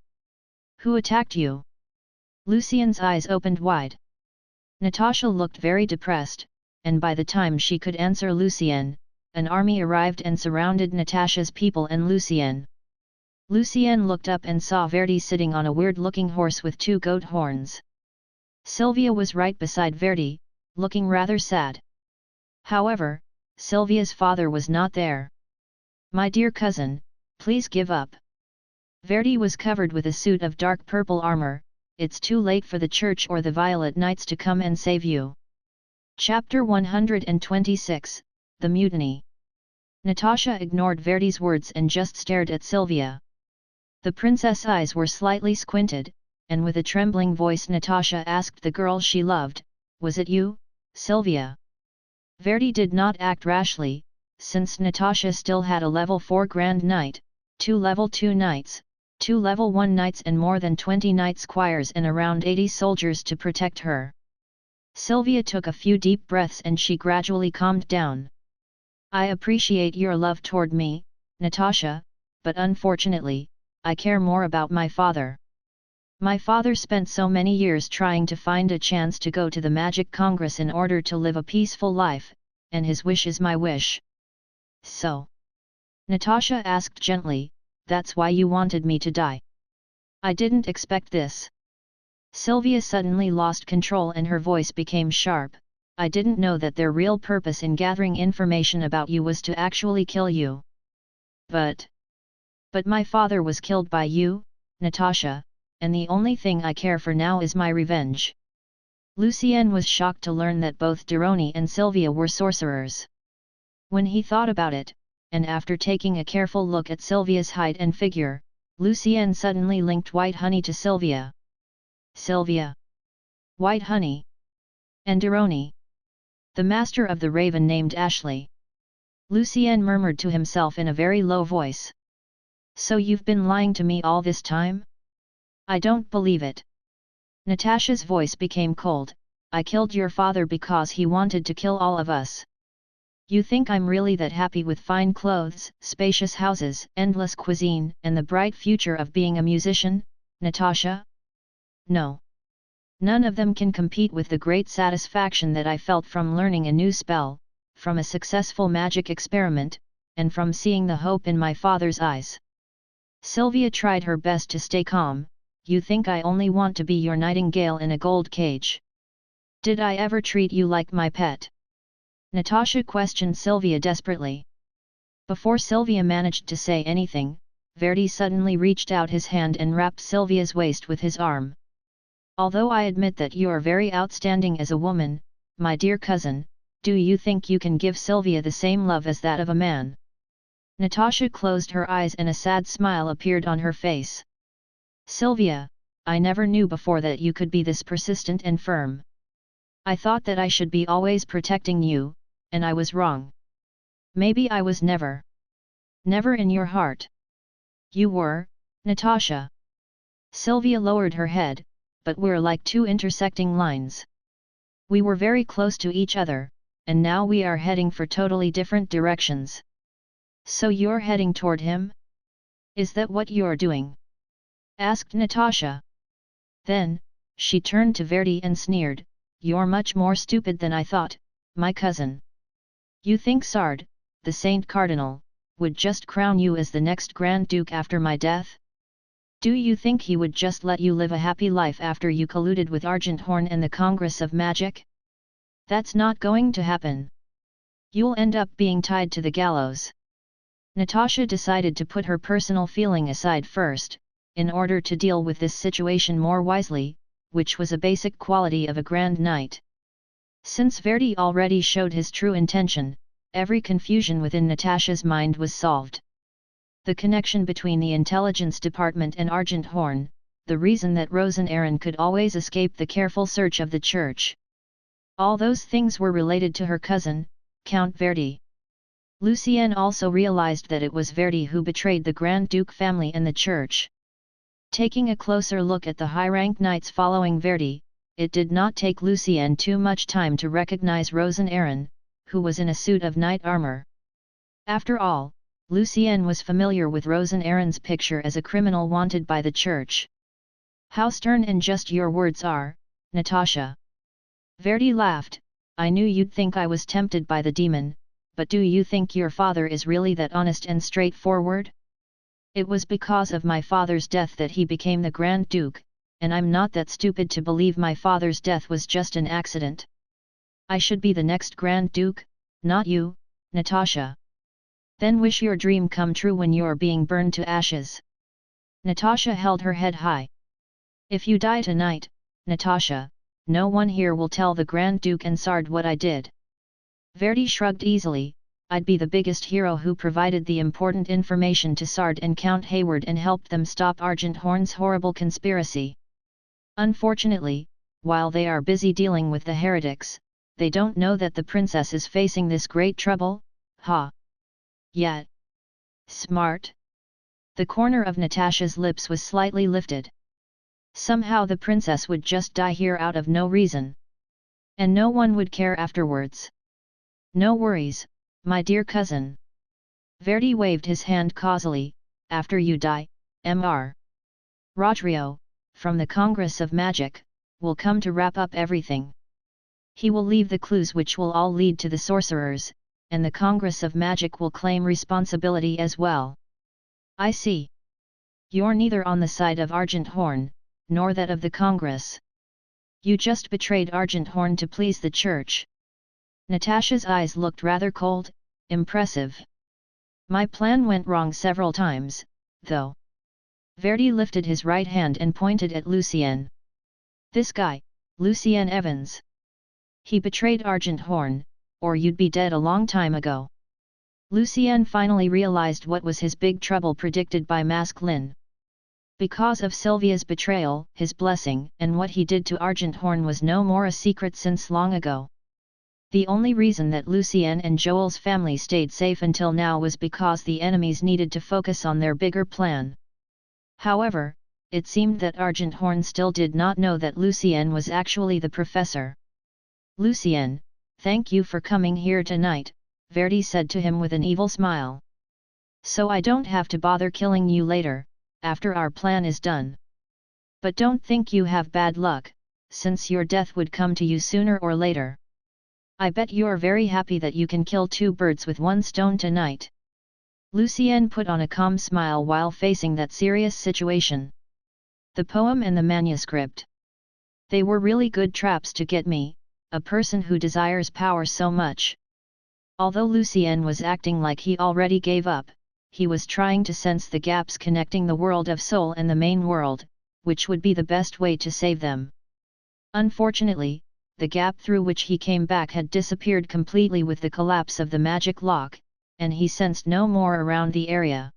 Who attacked you? Lucien's eyes opened wide. Natasha looked very depressed, and by the time she could answer Lucien, an army arrived and surrounded Natasha's people and Lucien. Lucien looked up and saw Verdi sitting on a weird-looking horse with 2 goat horns. Sylvia was right beside Verdi, looking rather sad. However, Sylvia's father was not there. My dear cousin, please give up. Verdi was covered with a suit of dark purple armor. It's too late for the church or the Violet Knights to come and save you. Chapter 126, The Mutiny. Natasha ignored Verdi's words and just stared at Sylvia. The princess' eyes were slightly squinted, and with a trembling voice Natasha asked the girl she loved, "Was it you, Sylvia?" Verdi did not act rashly, since Natasha still had a level 4 Grand Knight, 2 level 2 Knights, 2 level 1 Knights and more than 20 Knight Squires and around 80 soldiers to protect her. Sylvia took a few deep breaths and she gradually calmed down. I appreciate your love toward me, Natasha, but unfortunately, I care more about my father. My father spent so many years trying to find a chance to go to the Magic Congress in order to live a peaceful life, and his wish is my wish. So? Natasha asked gently, that's why you wanted me to die? I didn't expect this. Sylvia suddenly lost control and her voice became sharp. I didn't know that their real purpose in gathering information about you was to actually kill you. But my father was killed by you, Natasha, and the only thing I care for now is my revenge. Lucien was shocked to learn that both Deroni and Sylvia were sorcerers. When he thought about it, and after taking a careful look at Sylvia's height and figure, Lucien suddenly linked White Honey to Sylvia. Sylvia. White Honey. And Deroni. The master of the Raven named Ashley. Lucien murmured to himself in a very low voice. So you've been lying to me all this time? I don't believe it. Natasha's voice became cold. I killed your father because he wanted to kill all of us. You think I'm really that happy with fine clothes, spacious houses, endless cuisine, and the bright future of being a musician, Natasha? No. None of them can compete with the great satisfaction that I felt from learning a new spell, from a successful magic experiment, and from seeing the hope in my father's eyes. Sylvia tried her best to stay calm. You think I only want to be your nightingale in a gold cage? Did I ever treat you like my pet? Natasha questioned Sylvia desperately. Before Sylvia managed to say anything, Verdi suddenly reached out his hand and wrapped Sylvia's waist with his arm. Although I admit that you are very outstanding as a woman, my dear cousin, do you think you can give Sylvia the same love as that of a man? Natasha closed her eyes and a sad smile appeared on her face. Sylvia, I never knew before that you could be this persistent and firm. I thought that I should be always protecting you, and I was wrong. Maybe I was never in your heart. You were, Natasha. Sylvia lowered her head, but we're like 2 intersecting lines. We were very close to each other, and now we are heading for totally different directions. So you're heading toward him? Is that what you're doing? Asked Natasha. Then, she turned to Verdi and sneered, you're much more stupid than I thought, my cousin. You think Sard, the Saint Cardinal, would just crown you as the next Grand Duke after my death? Do you think he would just let you live a happy life after you colluded with Argenthorn and the Congress of Magic? That's not going to happen. You'll end up being tied to the gallows. Natasha decided to put her personal feeling aside first, in order to deal with this situation more wisely, which was a basic quality of a Grand Knight. Since Verdi already showed his true intention, every confusion within Natasha's mind was solved. The connection between the intelligence department and Argenthorn, the reason that Rosenarin could always escape the careful search of the church. All those things were related to her cousin, Count Verdi. Lucien also realized that it was Verdi who betrayed the Grand Duke family and the church. Taking a closer look at the high-rank knights following Verdi, it did not take Lucien too much time to recognize Rosenarin, who was in a suit of knight armor. After all, Lucien was familiar with Rosenarin's picture as a criminal wanted by the church. How stern and just your words are, Natasha. Verdi laughed. I knew you'd think I was tempted by the demon, but do you think your father is really that honest and straightforward? It was because of my father's death that he became the Grand Duke, and I'm not that stupid to believe my father's death was just an accident. I should be the next Grand Duke, not you, Natasha. Then wish your dream come true when you're being burned to ashes. Natasha held her head high. If you die tonight, Natasha, no one here will tell the Grand Duke and Sard what I did. Verdi shrugged easily. I'd be the biggest hero who provided the important information to Sard and Count Hayward and helped them stop Argenthorn's horrible conspiracy. Unfortunately, while they are busy dealing with the heretics, they don't know that the princess is facing this great trouble, ha! Yet. Smart? The corner of Natasha's lips was slightly lifted. Somehow the princess would just die here out of no reason. And no one would care afterwards. No worries, my dear cousin. Verdi waved his hand causally. After you die, Mr. Rodrigo, from the Congress of Magic, will come to wrap up everything. He will leave the clues which will all lead to the sorcerers, and the Congress of Magic will claim responsibility as well. I see. You're neither on the side of Argenthorn, nor that of the Congress. You just betrayed Argenthorn to please the church. Natasha's eyes looked rather cold, impressive. My plan went wrong several times, though. Verdi lifted his right hand and pointed at Lucien. This guy, Lucien Evans. He betrayed Argenthorn, or you'd be dead a long time ago. Lucien finally realized what was his big trouble predicted by Mask Lin. Because of Sylvia's betrayal, his blessing, and what he did to Argenthorn was no more a secret since long ago. The only reason that Lucien and Joel's family stayed safe until now was because the enemies needed to focus on their bigger plan. However, it seemed that Argenthorn still did not know that Lucien was actually the professor. Lucien, thank you for coming here tonight, Verdi said to him with an evil smile. So I don't have to bother killing you later, after our plan is done. But don't think you have bad luck, since your death would come to you sooner or later. I bet you're very happy that you can kill two birds with one stone tonight. Lucien put on a calm smile while facing that serious situation. The poem and the manuscript. They were really good traps to get me, a person who desires power so much. Although Lucien was acting like he already gave up, he was trying to sense the gaps connecting the world of soul and the main world, which would be the best way to save them. Unfortunately, the gap through which he came back had disappeared completely with the collapse of the magic lock, and he sensed no more around the area.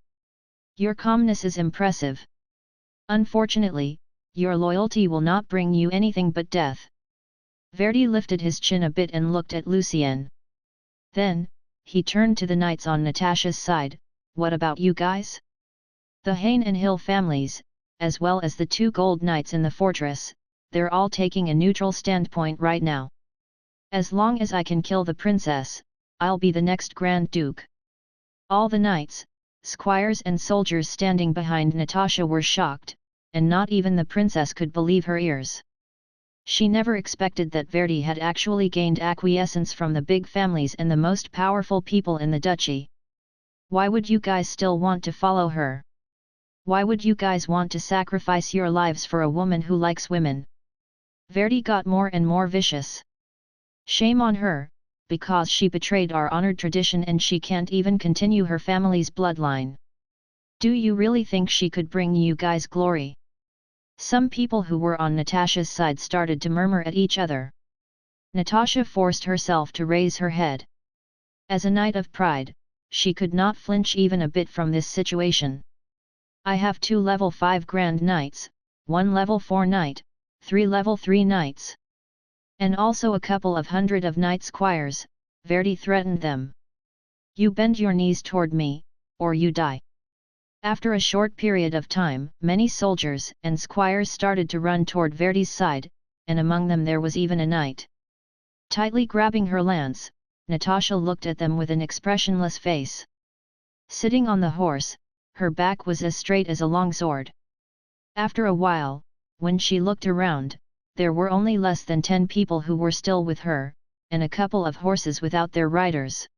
Your calmness is impressive. Unfortunately, your loyalty will not bring you anything but death. Verdi lifted his chin a bit and looked at Lucien. Then, he turned to the knights on Natasha's side. What about you guys? The Hain and Hill families, as well as the two gold knights in the fortress, they're all taking a neutral standpoint right now. As long as I can kill the princess, I'll be the next Grand Duke. All the knights, squires and soldiers standing behind Natasha were shocked, and not even the princess could believe her ears. She never expected that Verdi had actually gained acquiescence from the big families and the most powerful people in the duchy. Why would you guys still want to follow her? Why would you guys want to sacrifice your lives for a woman who likes women? Verdi got more and more vicious. Shame on her, because she betrayed our honored tradition and she can't even continue her family's bloodline. Do you really think she could bring you guys glory? Some people who were on Natasha's side started to murmur at each other. Natasha forced herself to raise her head. As a knight of pride, she could not flinch even a bit from this situation. I have 2 level 5 Grand Knights, 1 level 4 Knight, 3 level 3 Knights. And also a couple of hundred of Knight Squires, Verdi threatened them. You bend your knees toward me, or you die. After a short period of time, many soldiers and squires started to run toward Verdi's side, and among them there was even a knight. Tightly grabbing her lance, Natasha looked at them with an expressionless face. Sitting on the horse, her back was as straight as a longsword. After a while, when she looked around, there were only less than 10 people who were still with her, and a couple of horses without their riders.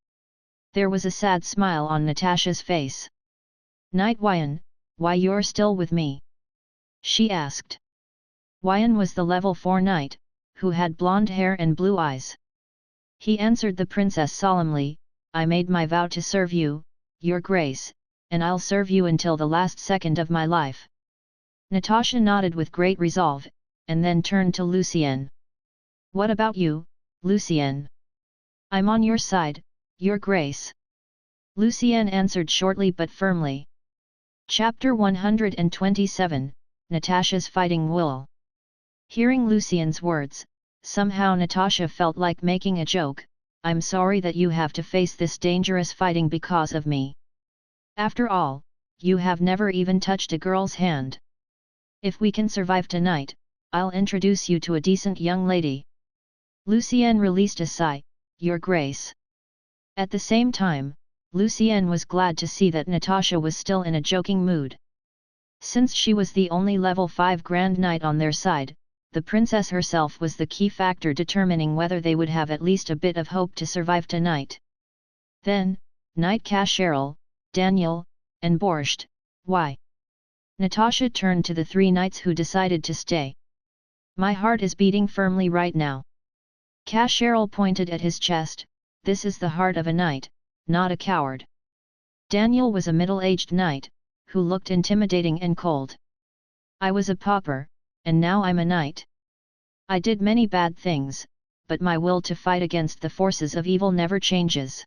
There was a sad smile on Natasha's face. Knight Huan, why you're still with me? She asked. Huan was the level 4 knight, who had blonde hair and blue eyes. He answered the princess solemnly, I made my vow to serve you, your grace, and I'll serve you until the last second of my life. Natasha nodded with great resolve, and then turned to Lucien. What about you, Lucien? I'm on your side, your grace. Lucien answered shortly but firmly. Chapter 127, Natasha's Fighting Will. Hearing Lucien's words, somehow Natasha felt like making a joke. I'm sorry that you have to face this dangerous fighting because of me. After all, you have never even touched a girl's hand. If we can survive tonight, I'll introduce you to a decent young lady. Lucien released a sigh, your grace. At the same time, Lucien was glad to see that Natasha was still in a joking mood. Since she was the only level 5 Grand Knight on their side, the princess herself was the key factor determining whether they would have at least a bit of hope to survive tonight. Then, Knight Kasheril, Daniel, and Borscht, why? Natasha turned to the 3 knights who decided to stay. My heart is beating firmly right now. Kasheril pointed at his chest, this is the heart of a knight, not a coward. Daniel was a middle-aged knight, who looked intimidating and cold. I was a pauper, and now I'm a knight. I did many bad things, but my will to fight against the forces of evil never changes.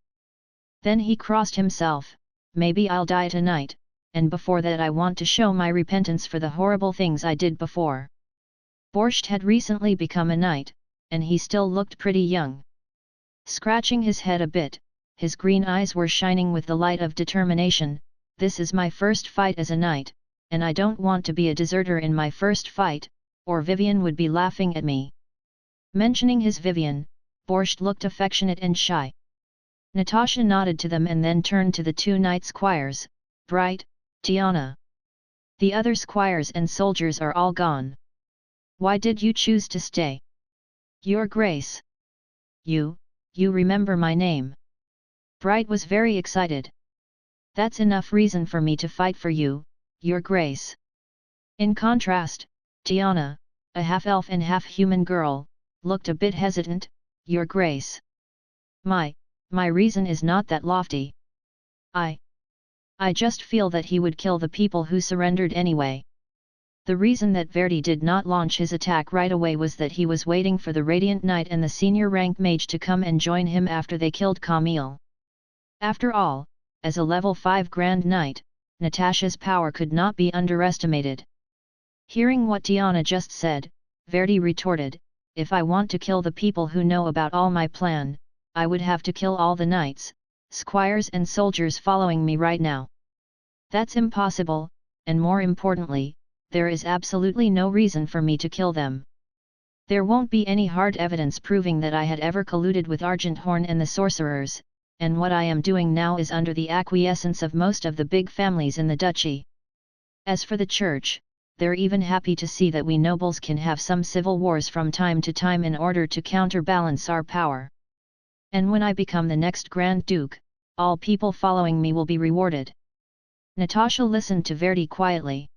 Then he crossed himself, maybe I'll die tonight, and before that I want to show my repentance for the horrible things I did before. Borscht had recently become a knight, and he still looked pretty young. Scratching his head a bit, his green eyes were shining with the light of determination. This is my first fight as a knight, and I don't want to be a deserter in my first fight, or Vivian would be laughing at me. Mentioning his Vivian, Borscht looked affectionate and shy. Natasha nodded to them and then turned to the 2 knight squires, Bright, Tiana. The other squires and soldiers are all gone. Why did you choose to stay? Your grace. You remember my name. Bright was very excited. That's enough reason for me to fight for you, your grace. In contrast, Tiana, a half-elf and half-human girl, looked a bit hesitant, your grace. My reason is not that lofty. I just feel that he would kill the people who surrendered anyway. The reason that Verdi did not launch his attack right away was that he was waiting for the Radiant Knight and the senior rank mage to come and join him after they killed Camille. After all, as a level 5 Grand Knight, Natasha's power could not be underestimated. Hearing what Tiana just said, Verdi retorted, if I want to kill the people who know about all my plan, I would have to kill all the knights, squires and soldiers following me right now. That's impossible, and more importantly, there is absolutely no reason for me to kill them. There won't be any hard evidence proving that I had ever colluded with Argenthorn and the sorcerers, and what I am doing now is under the acquiescence of most of the big families in the duchy. As for the church, they're even happy to see that we nobles can have some civil wars from time to time in order to counterbalance our power. And when I become the next Grand Duke, all people following me will be rewarded." Natasha listened to Verdi quietly.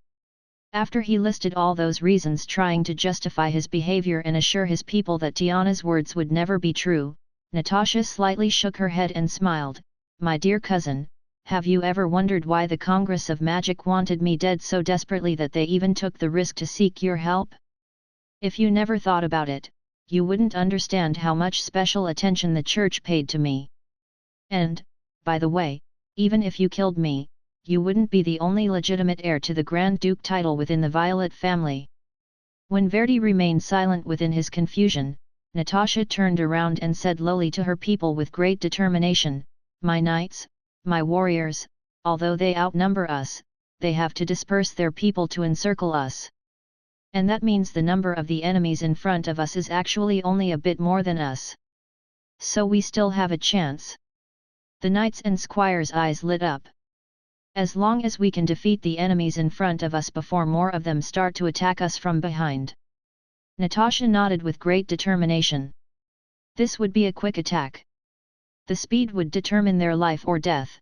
After he listed all those reasons trying to justify his behavior and assure his people that Tiana's words would never be true, Natasha slightly shook her head and smiled. "My dear cousin, have you ever wondered why the Congress of Magic wanted me dead so desperately that they even took the risk to seek your help? If you never thought about it, you wouldn't understand how much special attention the church paid to me. And, by the way, even if you killed me, you wouldn't be the only legitimate heir to the Grand Duke title within the Violet family." When Verdi remained silent within his confusion, Natasha turned around and said lowly to her people with great determination, "My knights, my warriors, although they outnumber us, they have to disperse their people to encircle us. And that means the number of the enemies in front of us is actually only a bit more than us. So we still have a chance." The knights and squires' eyes lit up. "As long as we can defeat the enemies in front of us before more of them start to attack us from behind." Natasha nodded with great determination. This would be a quick attack. The speed would determine their life or death.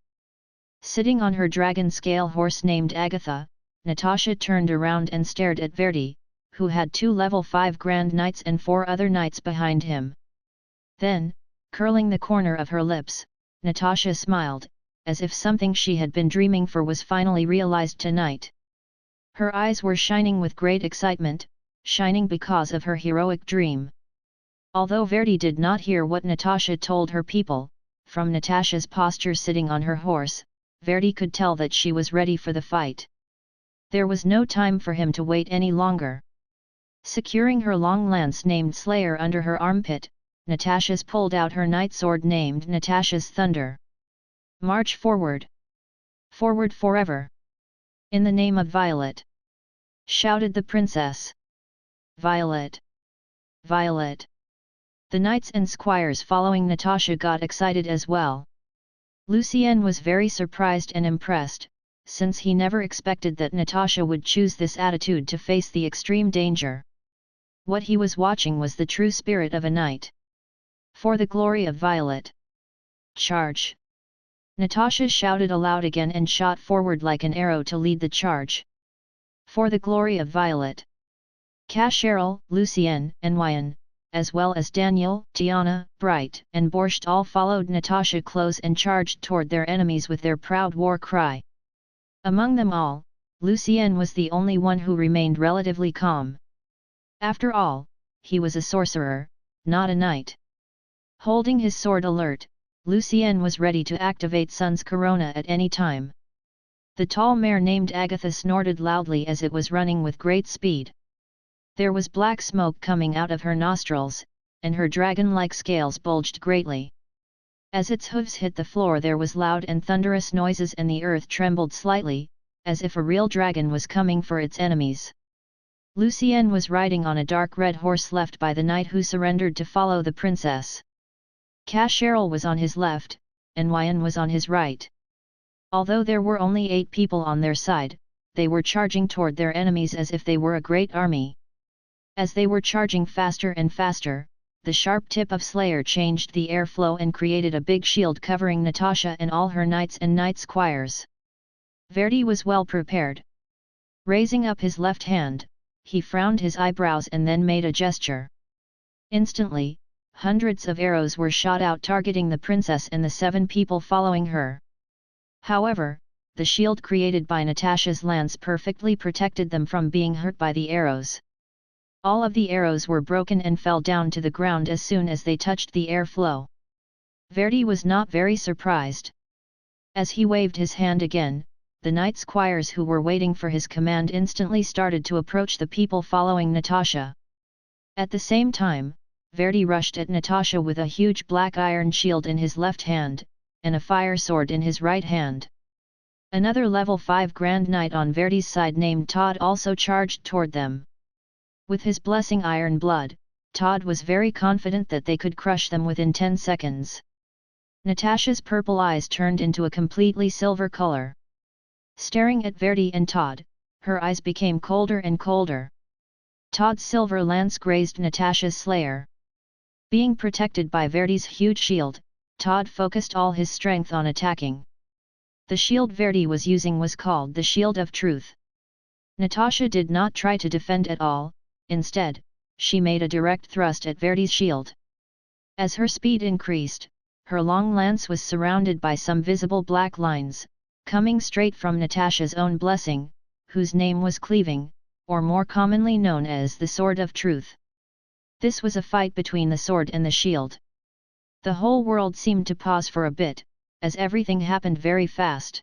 Sitting on her dragon scale horse named Agatha, Natasha turned around and stared at Verdi, who had 2 level 5 Grand Knights and 4 other knights behind him. Then, curling the corner of her lips, Natasha smiled, as if something she had been dreaming for was finally realized tonight. Her eyes were shining with great excitement, shining because of her heroic dream. Although Verdi did not hear what Natasha told her people, from Natasha's posture sitting on her horse, Verdi could tell that she was ready for the fight. There was no time for him to wait any longer. Securing her long lance named Slayer under her armpit, Natasha's pulled out her night sword named Natasha's Thunder. "March forward! Forward forever! In the name of Violet!" shouted the princess. "Violet! Violet!" The knights and squires following Natasha got excited as well. Lucien was very surprised and impressed, since he never expected that Natasha would choose this attitude to face the extreme danger. What he was watching was the true spirit of a knight. "For the glory of Violet! Charge!" Natasha shouted aloud again and shot forward like an arrow to lead the charge. "For the glory of Violet!" Cheryl, Lucien, and Xuanhuan, as well as Daniel, Tiana, Bright, and Borscht all followed Natasha close and charged toward their enemies with their proud war cry. Among them all, Lucien was the only one who remained relatively calm. After all, he was a sorcerer, not a knight. Holding his sword alert, Lucien was ready to activate Sun's Corona at any time. The tall mare named Agatha snorted loudly as it was running with great speed. There was black smoke coming out of her nostrils, and her dragon-like scales bulged greatly. As its hooves hit the floor there was loud and thunderous noises and the earth trembled slightly, as if a real dragon was coming for its enemies. Lucien was riding on a dark red horse left by the knight who surrendered to follow the princess. Cheryl was on his left, and Xuanhuan was on his right. Although there were only 8 people on their side, they were charging toward their enemies as if they were a great army. As they were charging faster and faster, the sharp tip of Slayer changed the airflow and created a big shield covering Natasha and all her knights and knight squires. Verdi was well prepared. Raising up his left hand, he frowned his eyebrows and then made a gesture. Instantly, hundreds of arrows were shot out targeting the princess and the 7 people following her. However, the shield created by Natasha's lance perfectly protected them from being hurt by the arrows. All of the arrows were broken and fell down to the ground as soon as they touched the airflow. Verdi was not very surprised. As he waved his hand again, the knight squires who were waiting for his command instantly started to approach the people following Natasha. At the same time, Verdi rushed at Natasha with a huge black iron shield in his left hand, and a fire sword in his right hand. Another level 5 Grand Knight on Verdi's side named Todd also charged toward them. With his blessing iron blood, Todd was very confident that they could crush them within 10 seconds. Natasha's purple eyes turned into a completely silver color. Staring at Verdi and Todd, Her eyes became colder and colder. Todd's silver lance grazed Natasha's slayer. Being protected by Verdi's huge shield, Todd focused all his strength on attacking. The shield Verdi was using was called the Shield of Truth. Natasha did not try to defend at all, instead, she made a direct thrust at Verdi's shield. As her speed increased, her long lance was surrounded by some visible black lines, coming straight from Natasha's own blessing, whose name was Cleaving, or more commonly known as the Sword of Truth. This was a fight between the sword and the shield. The whole world seemed to pause for a bit, as everything happened very fast.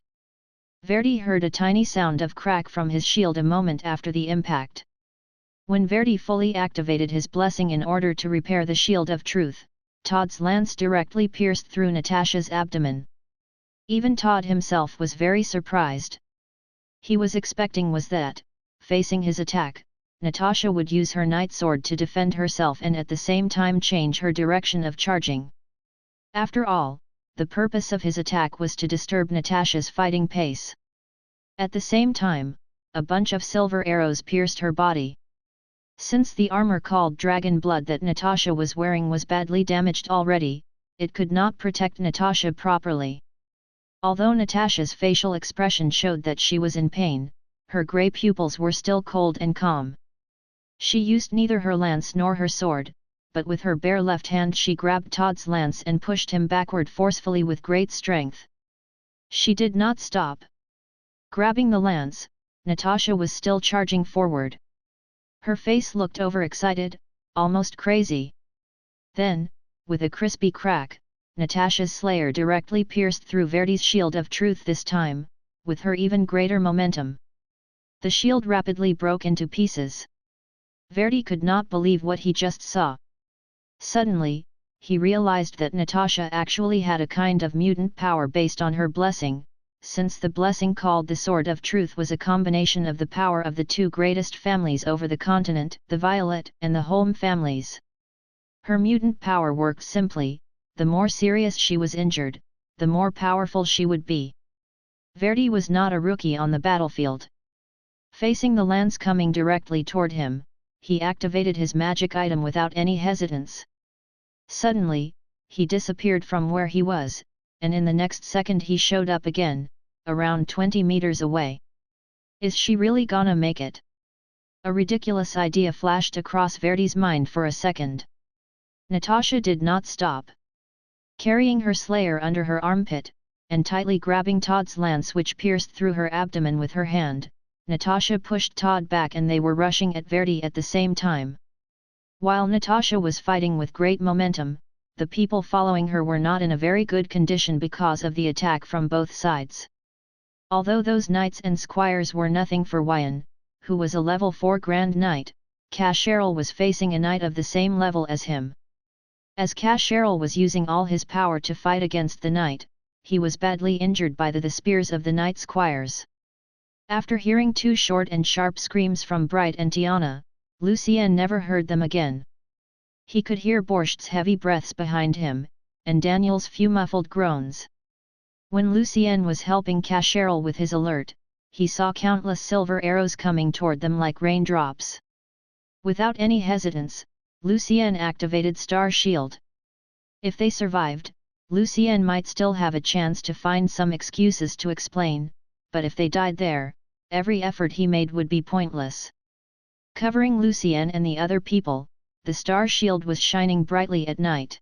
Verdi heard a tiny sound of crack from his shield a moment after the impact. When Verdi fully activated his blessing in order to repair the Shield of Truth, Todd's lance directly pierced through Natasha's abdomen. Even Todd himself was very surprised. He was expecting was that, facing his attack, Natasha would use her night sword to defend herself and at the same time change her direction of charging. After all, the purpose of his attack was to disturb Natasha's fighting pace. At the same time, a bunch of silver arrows pierced her body. Since the armor called Dragon Blood that Natasha was wearing was badly damaged already, it could not protect Natasha properly. Although Natasha's facial expression showed that she was in pain, her grey pupils were still cold and calm. She used neither her lance nor her sword, but with her bare left hand she grabbed Todd's lance and pushed him backward forcefully with great strength. She did not stop. Grabbing the lance, Natasha was still charging forward. Her face looked overexcited, almost crazy. Then, with a crispy crack, Natasha's slayer directly pierced through Verdi's Shield of Truth this time, with her even greater momentum. The shield rapidly broke into pieces. Verdi could not believe what he just saw. Suddenly, he realized that Natasha actually had a kind of mutant power based on her blessing, since the blessing called the Sword of Truth was a combination of the power of the two greatest families over the continent, the Violet and the Holm families. Her mutant power worked simply: the more serious she was injured, the more powerful she would be. Verdi was not a rookie on the battlefield. Facing the lance coming directly toward him, he activated his magic item without any hesitance. Suddenly, he disappeared from where he was, and in the next second he showed up again, around 20 meters away. Is she really gonna make it? A ridiculous idea flashed across Verdi's mind for a second. Natasha did not stop. Carrying her slayer under her armpit, and tightly grabbing Todd's lance which pierced through her abdomen with her hand, Natasha pushed Todd back and they were rushing at Verdi at the same time. While Natasha was fighting with great momentum, the people following her were not in a very good condition because of the attack from both sides. Although those knights and squires were nothing for Wyan, who was a level 4 Grand Knight, Casheril was facing a knight of the same level as him. As Casheril was using all his power to fight against the knight, he was badly injured by the spears of the knight squires. After hearing two short and sharp screams from Bright and Tiana, Lucien never heard them again. He could hear Borst's heavy breaths behind him, and Daniel's few muffled groans. When Lucien was helping Casheril with his alert, he saw countless silver arrows coming toward them like raindrops. Without any hesitance, Lucien activated Star Shield. If they survived, Lucien might still have a chance to find some excuses to explain, but if they died there, every effort he made would be pointless. Covering Lucien and the other people, the Star Shield was shining brightly at night.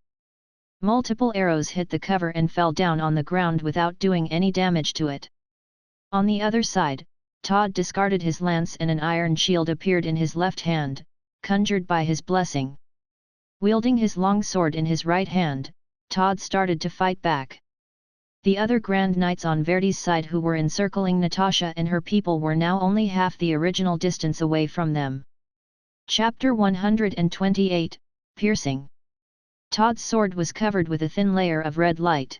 Multiple arrows hit the cover and fell down on the ground without doing any damage to it. On the other side, Todd discarded his lance and an iron shield appeared in his left hand, conjured by his blessing. Wielding his long sword in his right hand, Todd started to fight back. The other Grand Knights on Verdi's side who were encircling Natasha and her people were now only half the original distance away from them. Chapter 128, Piercing. Todd's sword was covered with a thin layer of red light.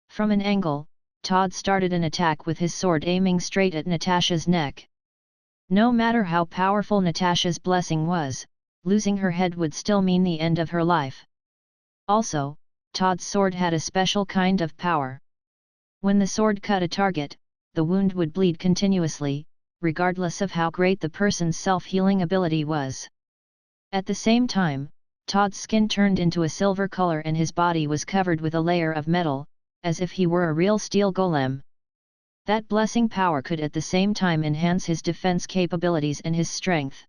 From an angle, Todd started an attack with his sword aiming straight at Natasha's neck. No matter how powerful Natasha's blessing was, losing her head would still mean the end of her life. Also, Todd's sword had a special kind of power. When the sword cut a target, the wound would bleed continuously, regardless of how great the person's self-healing ability was. At the same time, Todd's skin turned into a silver color and his body was covered with a layer of metal, as if he were a real steel golem. That blessing power could at the same time enhance his defense capabilities and his strength.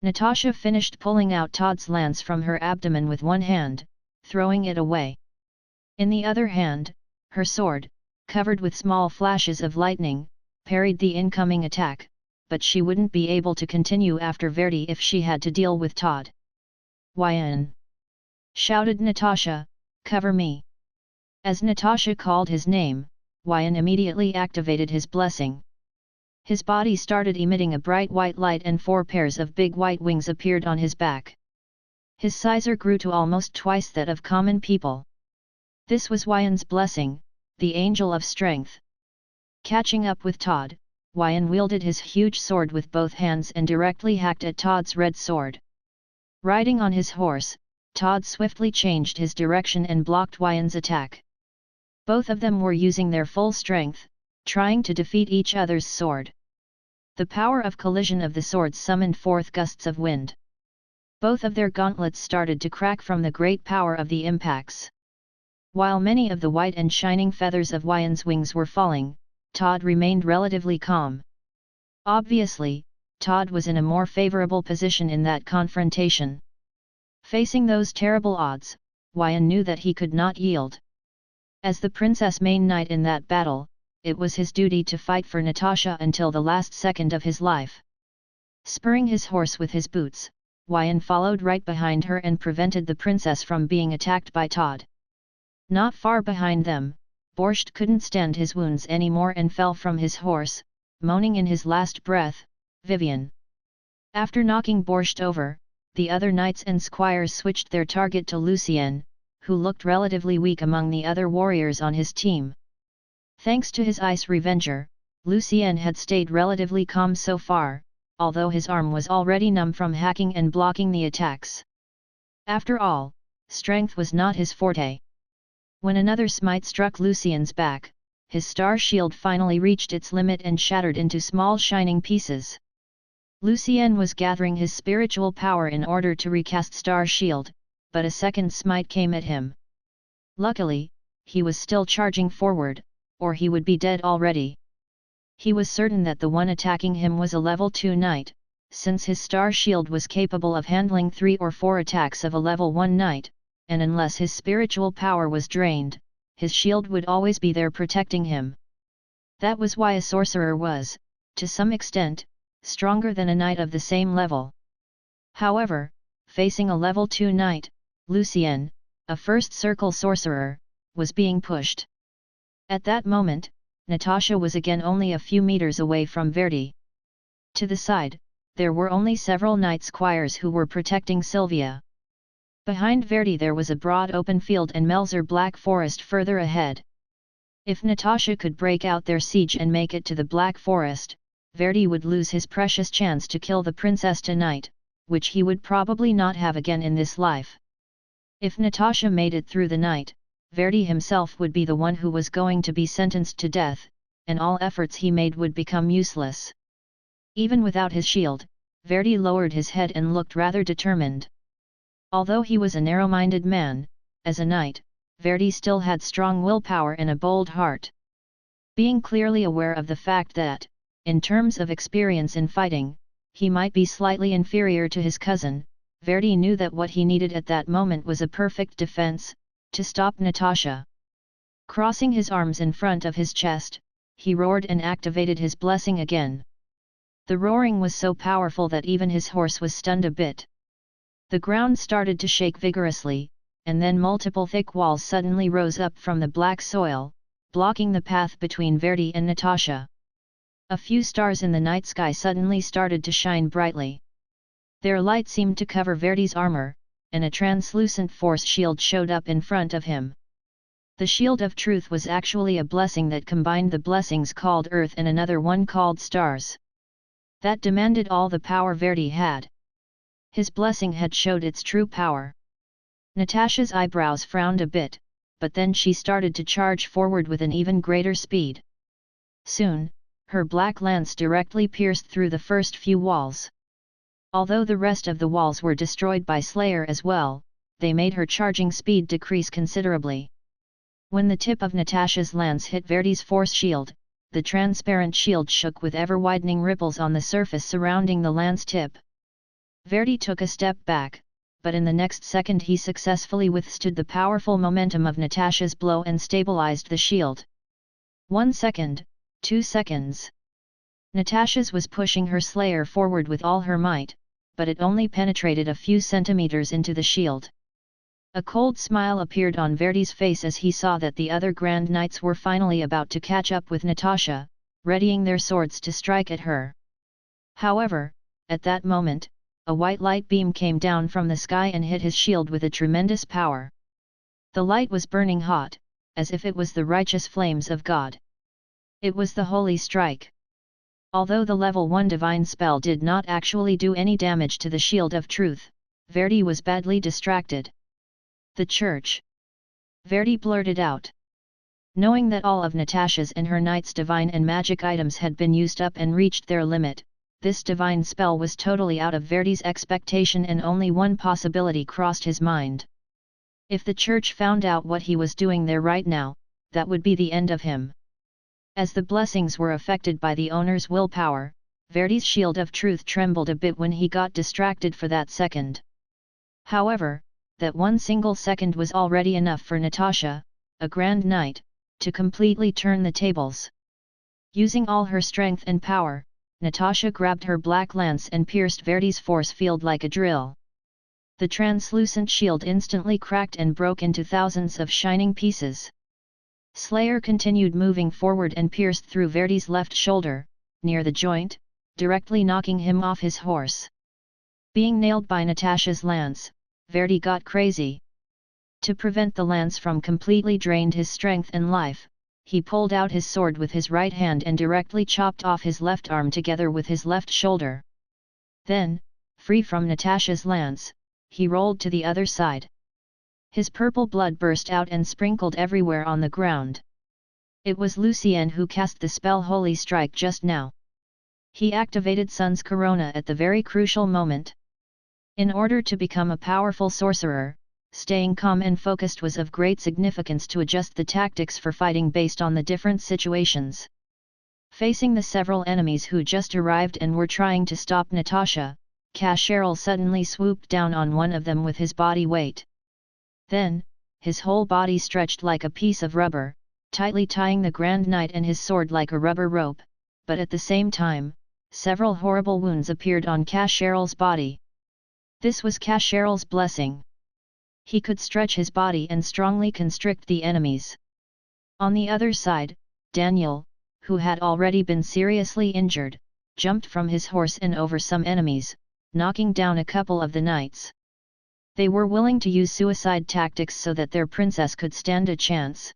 Natasha finished pulling out Todd's lance from her abdomen with one hand, throwing it away. In the other hand, her sword, covered with small flashes of lightning, parried the incoming attack, but she wouldn't be able to continue after Verdi if she had to deal with Todd. "Xuanhuan!" shouted Natasha, "cover me!" As Natasha called his name, Xuanhuan immediately activated his blessing. His body started emitting a bright white light and 4 pairs of big white wings appeared on his back. His size grew to almost twice that of common people. This was Xuanhuan's blessing, the Angel of Strength. Catching up with Todd, Xuanhuan wielded his huge sword with both hands and directly hacked at Todd's red sword. Riding on his horse, Todd swiftly changed his direction and blocked Xuanhuan's attack. Both of them were using their full strength, trying to defeat each other's sword. The power of collision of the swords summoned forth gusts of wind. Both of their gauntlets started to crack from the great power of the impacts. While many of the white and shining feathers of Xuanhuan's wings were falling, Todd remained relatively calm. Obviously, Todd was in a more favorable position in that confrontation. Facing those terrible odds, Xuanhuan knew that he could not yield. As the princess main knight in that battle, it was his duty to fight for Natasha until the last second of his life. Spurring his horse with his boots, Xuanhuan followed right behind her and prevented the princess from being attacked by Todd. Not far behind them, Borscht couldn't stand his wounds anymore and fell from his horse, moaning in his last breath, "Vivian!" After knocking Borscht over, the other knights and squires switched their target to Lucien, who looked relatively weak among the other warriors on his team. Thanks to his Ice Revenger, Lucien had stayed relatively calm so far, although his arm was already numb from hacking and blocking the attacks. After all, strength was not his forte. When another smite struck Lucien's back, his star shield finally reached its limit and shattered into small shining pieces. Lucien was gathering his spiritual power in order to recast Star Shield, but a second smite came at him. Luckily, he was still charging forward, or he would be dead already. He was certain that the one attacking him was a level 2 knight, since his Star Shield was capable of handling 3 or 4 attacks of a level 1 knight, and unless his spiritual power was drained, his shield would always be there protecting him. That was why a sorcerer was, to some extent, stronger than a knight of the same level. However, facing a level 2 knight, Lucien, a first circle sorcerer, was being pushed. At that moment, Natasha was again only a few meters away from Verdi. To the side, there were only several knight squires who were protecting Sylvia. Behind Verdi there was a broad open field and Melzer Black Forest further ahead. If Natasha could break out their siege and make it to the Black Forest, Verdi would lose his precious chance to kill the princess tonight, which he would probably not have again in this life. If Natasha made it through the night, Verdi himself would be the one who was going to be sentenced to death, and all efforts he made would become useless. Even without his shield, Verdi lowered his head and looked rather determined. Although he was a narrow-minded man, as a knight, Verdi still had strong willpower and a bold heart. Being clearly aware of the fact that, in terms of experience in fighting, he might be slightly inferior to his cousin, Verdi knew that what he needed at that moment was a perfect defense, to stop Natasha. Crossing his arms in front of his chest, he roared and activated his blessing again. The roaring was so powerful that even his horse was stunned a bit. The ground started to shake vigorously, and then multiple thick walls suddenly rose up from the black soil, blocking the path between Verdi and Natasha. A few stars in the night sky suddenly started to shine brightly. Their light seemed to cover Verdi's armor, and a translucent force shield showed up in front of him. The Shield of Truth was actually a blessing that combined the blessings called Earth and another one called Stars. That demanded all the power Verdi had. His blessing had showed its true power. Natasha's eyebrows frowned a bit, but then she started to charge forward with an even greater speed. Soon, Her black lance directly pierced through the first few walls. Although the rest of the walls were destroyed by Slayer as well, they made her charging speed decrease considerably. When the tip of Natasha's lance hit Verdi's force shield, the transparent shield shook with ever-widening ripples on the surface surrounding the lance tip. Verdi took a step back, but in the next second he successfully withstood the powerful momentum of Natasha's blow and stabilized the shield. 1 second, 2 seconds. Natasha's was pushing her Slayer forward with all her might, but it only penetrated a few centimeters into the shield. A cold smile appeared on Verdi's face as he saw that the other Grand Knights were finally about to catch up with Natasha, readying their swords to strike at her. However, at that moment, a white light beam came down from the sky and hit his shield with a tremendous power. The light was burning hot, as if it was the righteous flames of God. It was the Holy Strike. Although the level 1 divine spell did not actually do any damage to the Shield of Truth, Verdi was badly distracted. The Church. Verdi blurted out. Knowing that all of Natasha's and her knight's divine and magic items had been used up and reached their limit, this divine spell was totally out of Verdi's expectation and only one possibility crossed his mind. If the Church found out what he was doing there right now, that would be the end of him. As the blessings were affected by the owner's willpower, Verdi's Shield of Truth trembled a bit when he got distracted for that second. However, that one single second was already enough for Natasha, a Grand Knight, to completely turn the tables. Using all her strength and power, Natasha grabbed her black lance and pierced Verdi's force field like a drill. The translucent shield instantly cracked and broke into thousands of shining pieces. Slayer continued moving forward and pierced through Verdi's left shoulder, near the joint, directly knocking him off his horse. Being nailed by Natasha's lance, Verdi got crazy. To prevent the lance from completely drained his strength and life, he pulled out his sword with his right hand and directly chopped off his left arm together with his left shoulder. Then, free from Natasha's lance, he rolled to the other side. His purple blood burst out and sprinkled everywhere on the ground. It was Lucien who cast the spell Holy Strike just now. He activated Sun's Corona at the very crucial moment. In order to become a powerful sorcerer, staying calm and focused was of great significance to adjust the tactics for fighting based on the different situations. Facing the several enemies who just arrived and were trying to stop Natasha, Cascherel suddenly swooped down on one of them with his body weight. Then, his whole body stretched like a piece of rubber, tightly tying the Grand Knight and his sword like a rubber rope, but at the same time, several horrible wounds appeared on Cascherel's body. This was Cascherel's blessing. He could stretch his body and strongly constrict the enemies. On the other side, Daniel, who had already been seriously injured, jumped from his horse and over some enemies, knocking down a couple of the knights. They were willing to use suicide tactics so that their princess could stand a chance.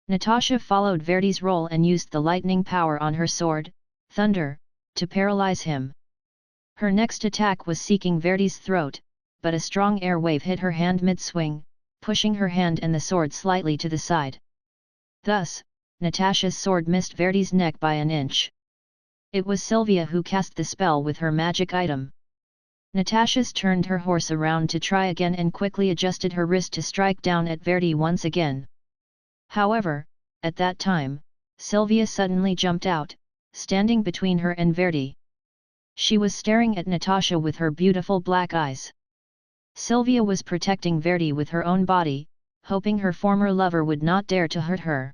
Natasha followed Verdi's role and used the lightning power on her sword, Thunder, to paralyze him. Her next attack was seeking Verdi's throat, but a strong air wave hit her hand mid-swing, pushing her hand and the sword slightly to the side. Thus, Natasha's sword missed Verdi's neck by an inch. It was Sylvia who cast the spell with her magic item. Natasha's turned her horse around to try again and quickly adjusted her wrist to strike down at Verdi once again. However, at that time, Sylvia suddenly jumped out, standing between her and Verdi. She was staring at Natasha with her beautiful black eyes. Sylvia was protecting Verdi with her own body, hoping her former lover would not dare to hurt her.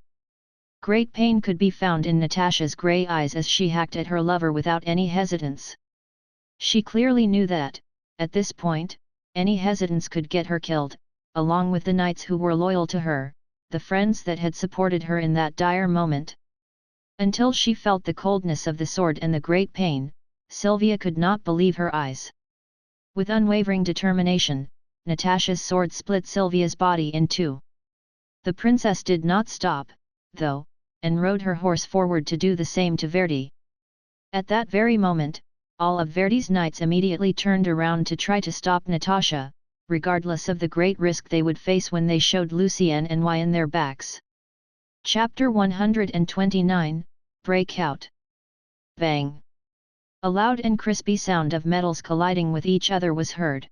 Great pain could be found in Natasha's grey eyes as she hacked at her lover without any hesitance. She clearly knew that, at this point, any hesitance could get her killed, along with the knights who were loyal to her, the friends that had supported her in that dire moment. Until she felt the coldness of the sword and the great pain, Sylvia could not believe her eyes. With unwavering determination, Natasha's sword split Sylvia's body in two. The princess did not stop, though, and rode her horse forward to do the same to Verdi. At that very moment, all of Verdi's knights immediately turned around to try to stop Natasha, regardless of the great risk they would face when they showed Lucien and Why in their backs. Chapter 129, Breakout. Bang! A loud and crispy sound of metals colliding with each other was heard.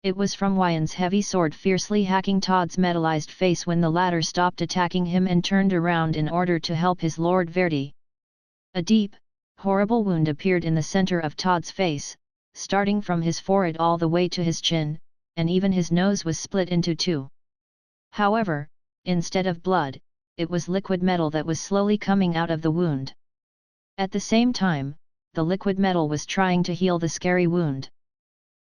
It was from Xuanhuan's heavy sword fiercely hacking Todd's metallized face when the latter stopped attacking him and turned around in order to help his lord Verdi. A deep, horrible wound appeared in the center of Todd's face, starting from his forehead all the way to his chin, and even his nose was split into two. However, instead of blood, it was liquid metal that was slowly coming out of the wound. At the same time, the liquid metal was trying to heal the scary wound.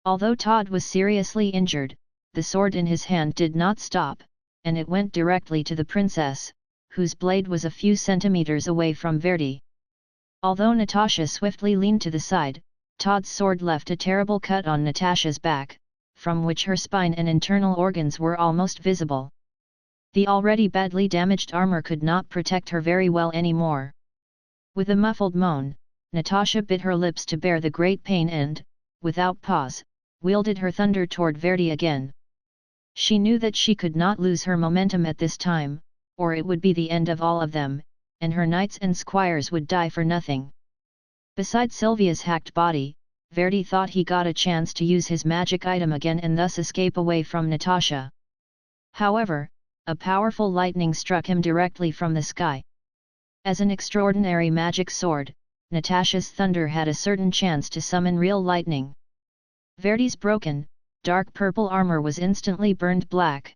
Although Todd was seriously injured, the sword in his hand did not stop, and it went directly to the princess, whose blade was a few centimeters away from Verdi. Although Natasha swiftly leaned to the side, Todd's sword left a terrible cut on Natasha's back, from which her spine and internal organs were almost visible. The already badly damaged armor could not protect her very well anymore. With a muffled moan, Natasha bit her lips to bear the great pain and, without pause, wielded her thunder toward Verdi again. She knew that she could not lose her momentum at this time, or it would be the end of all of them, and her knights and squires would die for nothing. Besides Sylvia's hacked body, Verdi thought he got a chance to use his magic item again and thus escape away from Natasha. However, a powerful lightning struck him directly from the sky. As an extraordinary magic sword, Natasha's thunder had a certain chance to summon real lightning. Verdi's broken, dark purple armor was instantly burned black.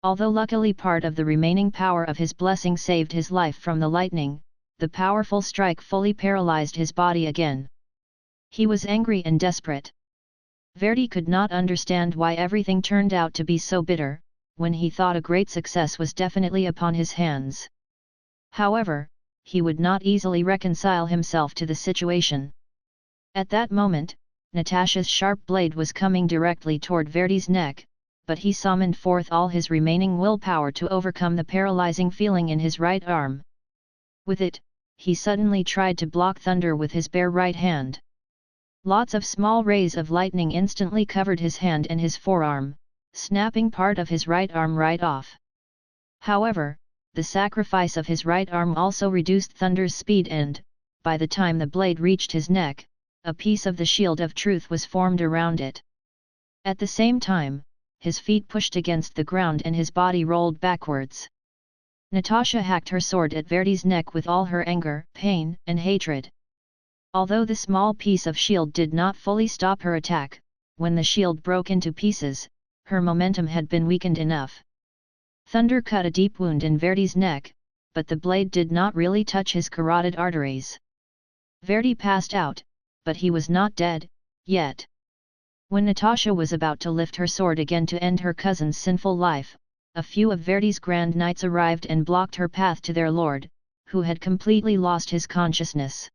Although luckily part of the remaining power of his blessing saved his life from the lightning, the powerful strike fully paralyzed his body again. He was angry and desperate. Verdi could not understand why everything turned out to be so bitter, when he thought a great success was definitely upon his hands. However, he would not easily reconcile himself to the situation. At that moment, Natasha's sharp blade was coming directly toward Verdi's neck, but he summoned forth all his remaining willpower to overcome the paralyzing feeling in his right arm. With it, he suddenly tried to block thunder with his bare right hand. Lots of small rays of lightning instantly covered his hand and his forearm, snapping part of his right arm right off. However, the sacrifice of his right arm also reduced thunder's speed and, by the time the blade reached his neck, a piece of the shield of truth was formed around it. At the same time, his feet pushed against the ground and his body rolled backwards. Natasha hacked her sword at Verdi's neck with all her anger, pain, and hatred. Although the small piece of shield did not fully stop her attack, when the shield broke into pieces, her momentum had been weakened enough. Thunder cut a deep wound in Verdi's neck, but the blade did not really touch his carotid arteries. Verdi passed out, but he was not dead, yet. When Natasha was about to lift her sword again to end her cousin's sinful life, a few of Verdi's grand knights arrived and blocked her path to their lord, who had completely lost his consciousness.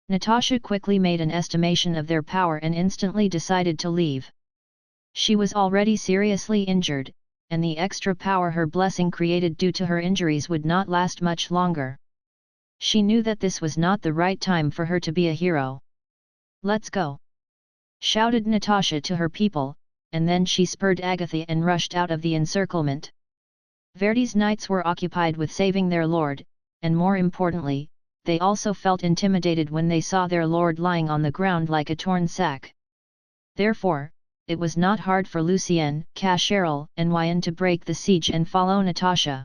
Natasha quickly made an estimation of their power and instantly decided to leave. She was already seriously injured, and the extra power her blessing created due to her injuries would not last much longer. She knew that this was not the right time for her to be a hero. "Let's go!" shouted Natasha to her people, and then she spurred Agatha and rushed out of the encirclement. Verdi's knights were occupied with saving their lord, and more importantly, they also felt intimidated when they saw their lord lying on the ground like a torn sack. Therefore, it was not hard for Lucien, Cascherel, and Xuanhuan to break the siege and follow Natasha.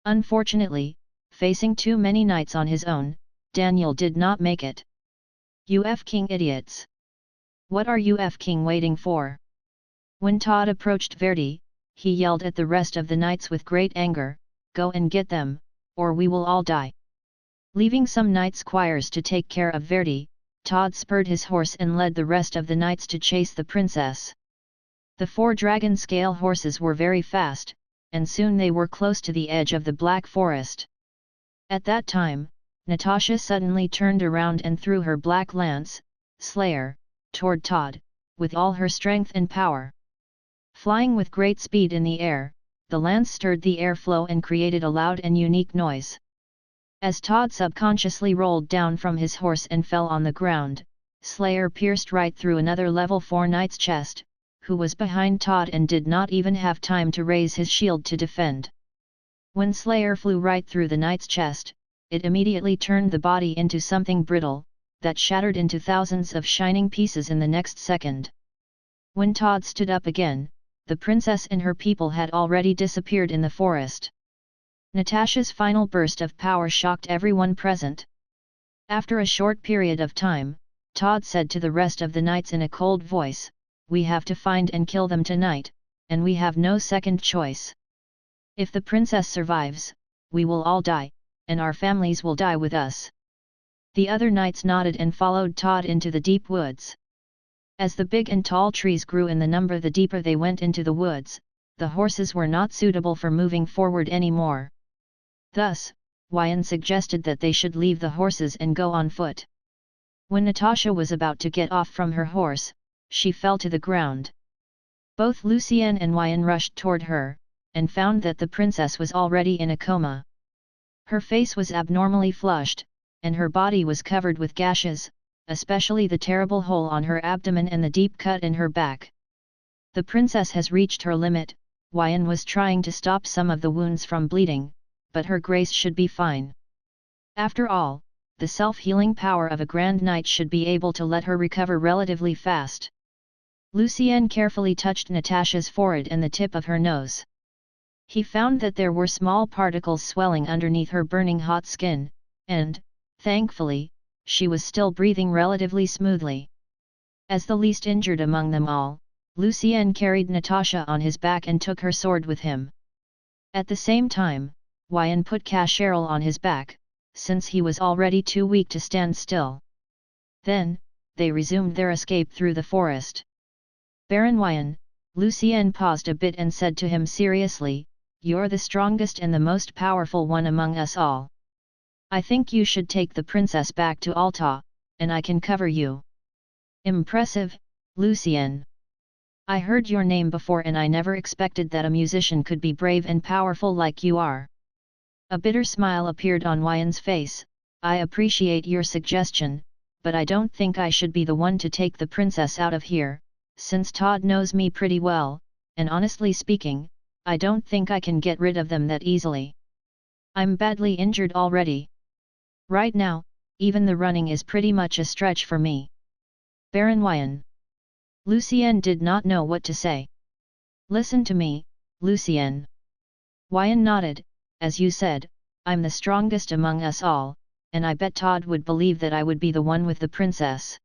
Unfortunately, facing too many knights on his own, Daniel did not make it. "You f***ing idiots! What are you f***ing waiting for?" When Todd approached Verdi, he yelled at the rest of the knights with great anger, "Go and get them, or we will all die." Leaving some knight squires to take care of Verdi, Todd spurred his horse and led the rest of the knights to chase the princess. The 4 dragon scale horses were very fast, and soon they were close to the edge of the Black Forest. At that time, Natasha suddenly turned around and threw her black lance, Slayer, toward Todd, with all her strength and power. Flying with great speed in the air, the lance stirred the airflow and created a loud and unique noise. As Todd subconsciously rolled down from his horse and fell on the ground, Slayer pierced right through another level 4 knight's chest, who was behind Todd and did not even have time to raise his shield to defend. When Slayer flew right through the knight's chest, it immediately turned the body into something brittle, that shattered into thousands of shining pieces in the next second. When Todd stood up again, the princess and her people had already disappeared in the forest. Natasha's final burst of power shocked everyone present. After a short period of time, Todd said to the rest of the knights in a cold voice, "We have to find and kill them tonight, and we have no second choice. If the princess survives, we will all die, and our families will die with us." The other knights nodded and followed Todd into the deep woods. As the big and tall trees grew in the number, the deeper they went into the woods, the horses were not suitable for moving forward anymore. Thus, Xuanhuan suggested that they should leave the horses and go on foot. When Natasha was about to get off from her horse, she fell to the ground. Both Lucien and Xuanhuan rushed toward her, and found that the princess was already in a coma. Her face was abnormally flushed, and her body was covered with gashes, especially the terrible hole on her abdomen and the deep cut in her back. "The princess has reached her limit," Xuanhuan was trying to stop some of the wounds from bleeding, "but her grace should be fine. After all, the self-healing power of a grand knight should be able to let her recover relatively fast." Lucien carefully touched Natasha's forehead and the tip of her nose. He found that there were small particles swelling underneath her burning hot skin, and, thankfully, she was still breathing relatively smoothly. As the least injured among them all, Lucien carried Natasha on his back and took her sword with him. At the same time, Xuanhuan put Casheril on his back, since he was already too weak to stand still. Then, they resumed their escape through the forest. "Baron Xuanhuan," Lucien paused a bit and said to him seriously, "You're the strongest and the most powerful one among us all. I think you should take the princess back to Alta, and I can cover you." "Impressive, Lucien. I heard your name before and I never expected that a musician could be brave and powerful like you are." A bitter smile appeared on Xuanhuan's face. "I appreciate your suggestion, but I don't think I should be the one to take the princess out of here, since Todd knows me pretty well, and honestly speaking, I don't think I can get rid of them that easily. I'm badly injured already. Right now, even the running is pretty much a stretch for me." "Baron Xuanhuan." Lucien did not know what to say. "Listen to me, Lucien." Xuanhuan nodded. "As you said, I'm the strongest among us all, and I bet Todd would believe that I would be the one with the princess.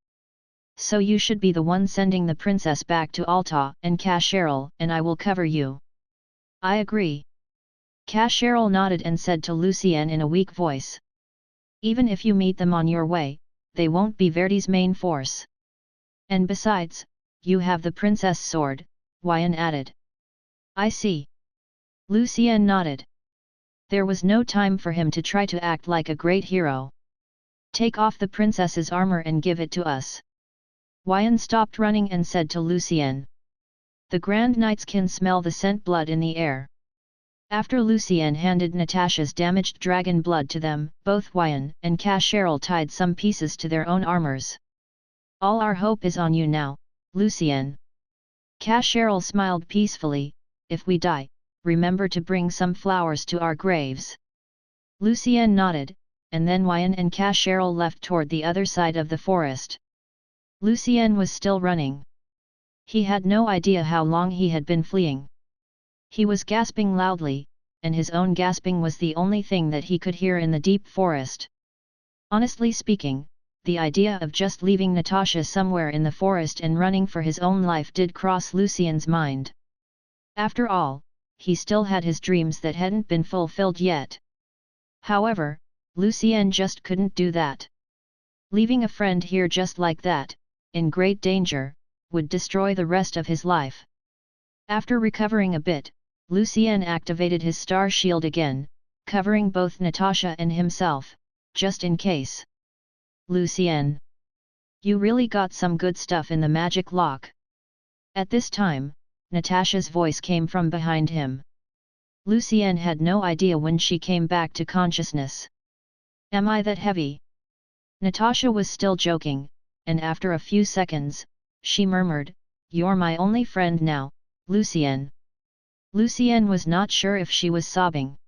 So you should be the one sending the princess back to Alta and Casheril, and I will cover you." "I agree." Casheril nodded and said to Lucien in a weak voice, "Even if you meet them on your way, they won't be Verdi's main force. And besides, you have the princess' sword," Xuanhuan added. "I see." Lucien nodded. There was no time for him to try to act like a great hero. "Take off the princess's armor and give it to us." Xuanhuan stopped running and said to Lucien. "The Grand Knights can smell the scent blood in the air." After Lucien handed Natasha's damaged dragon blood to them, both Xuanhuan and Casheril tied some pieces to their own armors. "All our hope is on you now, Lucien." Casheril smiled peacefully. "If we die, remember to bring some flowers to our graves." Lucien nodded, and then Xuanhuan and Casheril left toward the other side of the forest. Lucien was still running. He had no idea how long he had been fleeing. He was gasping loudly, and his own gasping was the only thing that he could hear in the deep forest. Honestly speaking, the idea of just leaving Natasha somewhere in the forest and running for his own life did cross Lucien's mind. After all, he still had his dreams that hadn't been fulfilled yet. However, Lucien just couldn't do that. Leaving a friend here just like that, in great danger, would destroy the rest of his life. After recovering a bit, Lucien activated his star shield again, covering both Natasha and himself, just in case. "Lucien, you really got some good stuff in the magic lock." At this time, Natasha's voice came from behind him. Lucien had no idea when she came back to consciousness. "Am I that heavy?" Natasha was still joking, and after a few seconds, she murmured, "You're my only friend now, Lucien." Lucien was not sure if she was sobbing.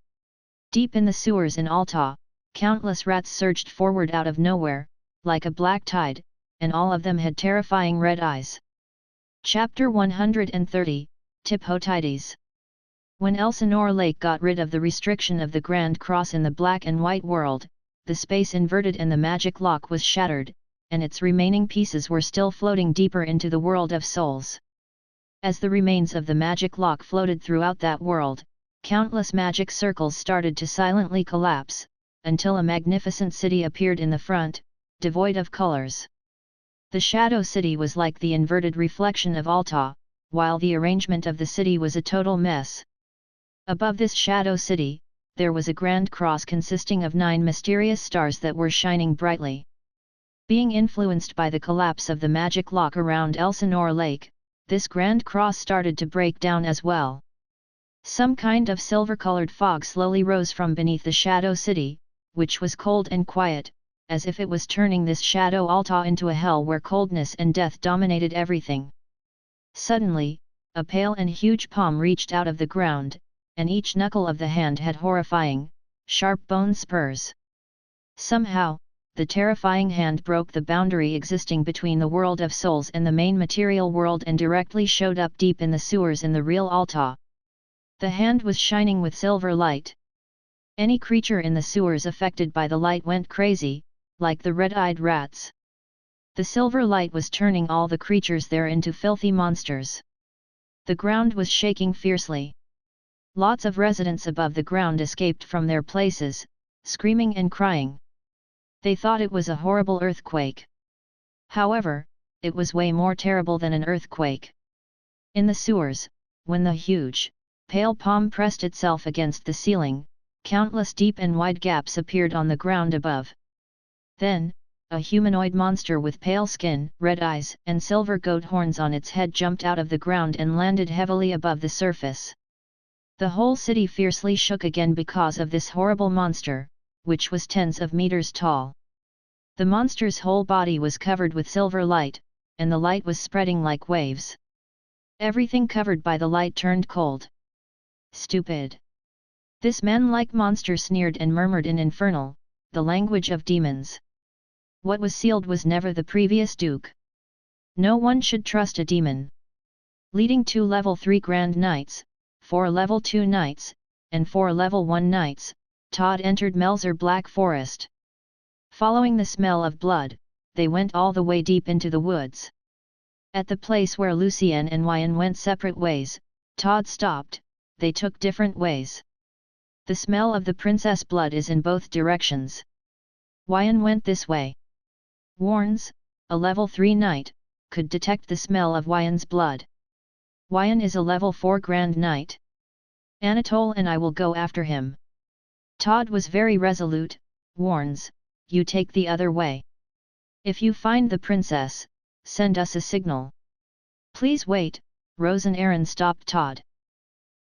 Deep in the sewers in Alta, Countless rats surged forward out of nowhere, like a black tide, and all of them had terrifying red eyes. Chapter 130, Tiphotides. When Elsinore Lake got rid of the restriction of the Grand Cross in the black and white world, the space inverted and the magic lock was shattered, and its remaining pieces were still floating deeper into the world of souls. As the remains of the magic lock floated throughout that world, countless magic circles started to silently collapse, until a magnificent city appeared in the front, devoid of colors. The Shadow City was like the inverted reflection of Alta, while the arrangement of the city was a total mess. Above this Shadow City, there was a grand cross consisting of 9 mysterious stars that were shining brightly. Being influenced by the collapse of the magic lock around Elsinore Lake, this grand cross started to break down as well. Some kind of silver-colored fog slowly rose from beneath the Shadow City, which was cold and quiet, as if it was turning this Shadow Alta into a hell where coldness and death dominated everything. Suddenly, a pale and huge palm reached out of the ground, and each knuckle of the hand had horrifying, sharp bone spurs. Somehow, the terrifying hand broke the boundary existing between the world of souls and the main material world and directly showed up deep in the sewers in the real Alta. The hand was shining with silver light. Any creature in the sewers affected by the light went crazy, like the red-eyed rats. The silver light was turning all the creatures there into filthy monsters. The ground was shaking fiercely. Lots of residents above the ground escaped from their places, screaming and crying. They thought it was a horrible earthquake. However, it was way more terrible than an earthquake. In the sewers, when the huge, pale palm pressed itself against the ceiling, countless deep and wide gaps appeared on the ground above. Then, a humanoid monster with pale skin, red eyes, and silver goat horns on its head jumped out of the ground and landed heavily above the surface. The whole city fiercely shook again because of this horrible monster, which was tens of meters tall. The monster's whole body was covered with silver light, and the light was spreading like waves. Everything covered by the light turned cold. Stupid! This man-like monster sneered and murmured in infernal, the language of demons. What was sealed was never the previous duke. No one should trust a demon. Leading 2 level 3 Grand Knights, 4 level 2 Knights, and 4 level 1 Knights, Todd entered Melzer Black Forest. Following the smell of blood, they went all the way deep into the woods. At the place where Lucien and Xuanhuan went separate ways, Todd stopped. They took different ways. The smell of the princess blood is in both directions. Xuanhuan went this way. Warns, a level 3 knight, could detect the smell of Xuanhuan's blood. Xuanhuan is a level 4 Grand Knight. Anatole and I will go after him. Todd was very resolute. Warns, you take the other way. If you find the princess, send us a signal. Please wait, Rose and Aaron stopped Todd.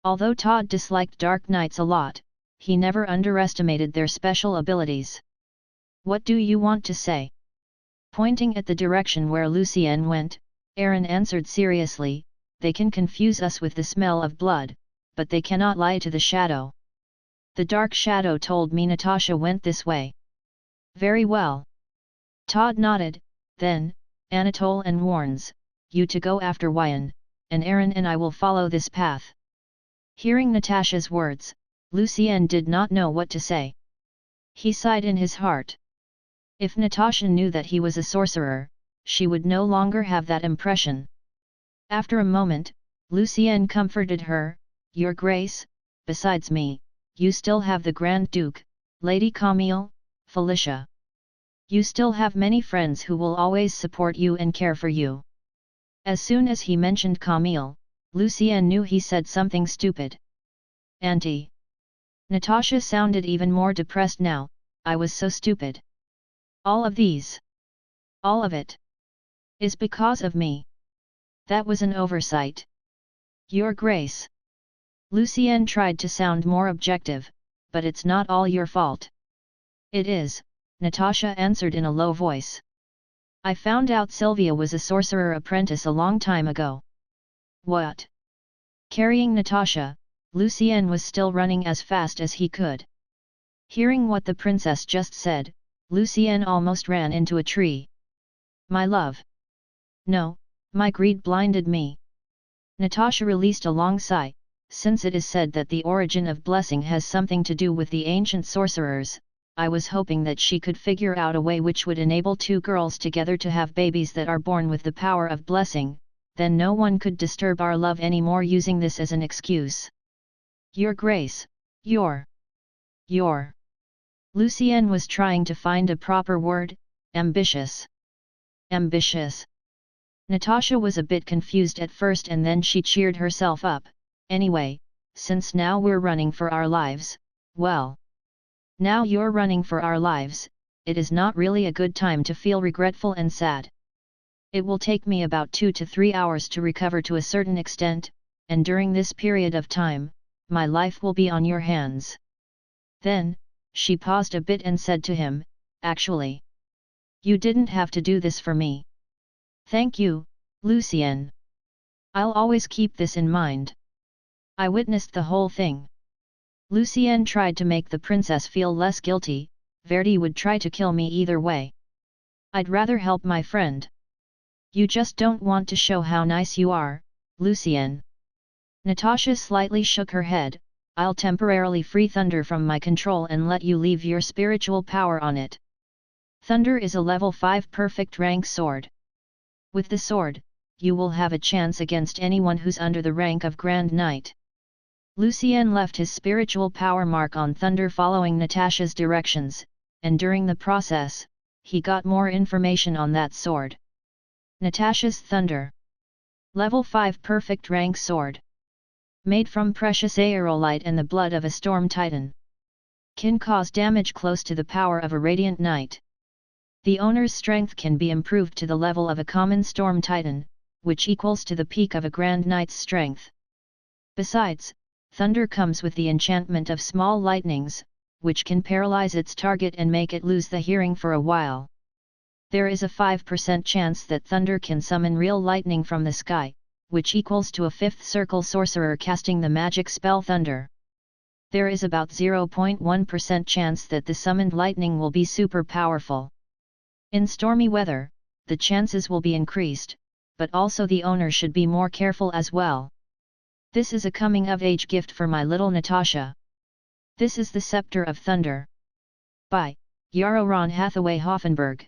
Although Todd disliked Dark Knights a lot, he never underestimated their special abilities. What do you want to say? Pointing at the direction where Lucien went, Aaron answered seriously, they can confuse us with the smell of blood, but they cannot lie to the shadow. The dark shadow told me Natasha went this way. Very well. Todd nodded, then, Anatole and warns, you to go after Xuanhuan, and Aaron and I will follow this path. Hearing Natasha's words, Lucien did not know what to say. He sighed in his heart. If Natasha knew that he was a sorcerer, she would no longer have that impression. After a moment, Lucien comforted her, Your Grace, besides me, you still have the Grand Duke, Lady Camille, Felicia. You still have many friends who will always support you and care for you. As soon as he mentioned Camille, Lucien knew he said something stupid. Auntie. Natasha sounded even more depressed now, I was so stupid. All of these. All of it. Is because of me. That was an oversight. Your Grace. Lucien tried to sound more objective, but it's not all your fault. It is, Natasha answered in a low voice. I found out Sylvia was a sorcerer apprentice a long time ago. What? Carrying Natasha, Lucien was still running as fast as he could. Hearing what the princess just said, Lucien almost ran into a tree. My love! No, my greed blinded me. Natasha released a long sigh, since it is said that the origin of blessing has something to do with the ancient sorcerers. I was hoping that she could figure out a way which would enable two girls together to have babies that are born with the power of blessing, then no one could disturb our love anymore using this as an excuse. Your Grace, your. Lucien was trying to find a proper word, ambitious. Ambitious. Natasha was a bit confused at first and then she cheered herself up. Anyway, since now we're running for our lives, well. Now you're running for our lives, it is not really a good time to feel regretful and sad. It will take me about 2 to 3 hours to recover to a certain extent, and during this period of time, my life will be on your hands. Then, she paused a bit and said to him, actually. You didn't have to do this for me. Thank you, Lucien. I'll always keep this in mind. I witnessed the whole thing. Lucien tried to make the princess feel less guilty. Verdi would try to kill me either way. I'd rather help my friend. You just don't want to show how nice you are, Lucien. Natasha slightly shook her head. I'll temporarily free thunder from my control and let you leave your spiritual power on it. Thunder is a level 5 perfect rank sword. With the sword, you will have a chance against anyone who's under the rank of Grand Knight. Lucien left his spiritual power mark on thunder following Natasha's directions, and during the process, he got more information on that sword. Natasha's thunder. Level 5 perfect rank sword. Made from precious aerolite and the blood of a storm titan. Can cause damage close to the power of a radiant knight. The owner's strength can be improved to the level of a common storm titan, which equals to the peak of a grand knight's strength. Besides, thunder comes with the enchantment of small lightnings, which can paralyze its target and make it lose the hearing for a while. There is a 5% chance that thunder can summon real lightning from the sky, which equals to a 5th circle sorcerer casting the magic spell thunder. There is about 0.1% chance that the summoned lightning will be super powerful. In stormy weather, the chances will be increased, but also the owner should be more careful as well. This is a coming-of-age gift for my little Natasha. This is the Scepter of Thunder. By Yarrow Ron Hathaway Hoffenberg.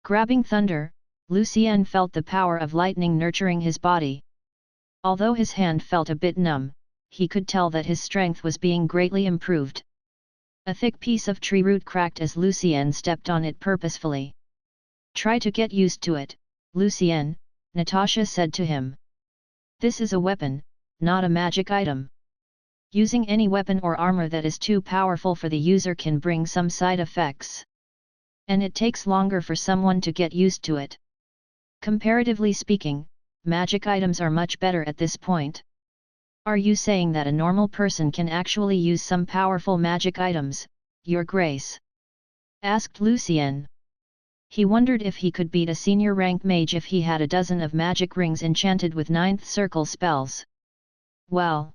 Grabbing thunder, Lucien felt the power of lightning nurturing his body. Although his hand felt a bit numb, he could tell that his strength was being greatly improved. A thick piece of tree root cracked as Lucien stepped on it purposefully. Try to get used to it, Lucien, Natasha said to him. This is a weapon, not a magic item. Using any weapon or armor that is too powerful for the user can bring some side effects. And it takes longer for someone to get used to it. Comparatively speaking, magic items are much better at this point. Are you saying that a normal person can actually use some powerful magic items, Your Grace? Asked Lucien. He wondered if he could beat a senior rank mage if he had a dozen of magic rings enchanted with 9th circle spells. Well.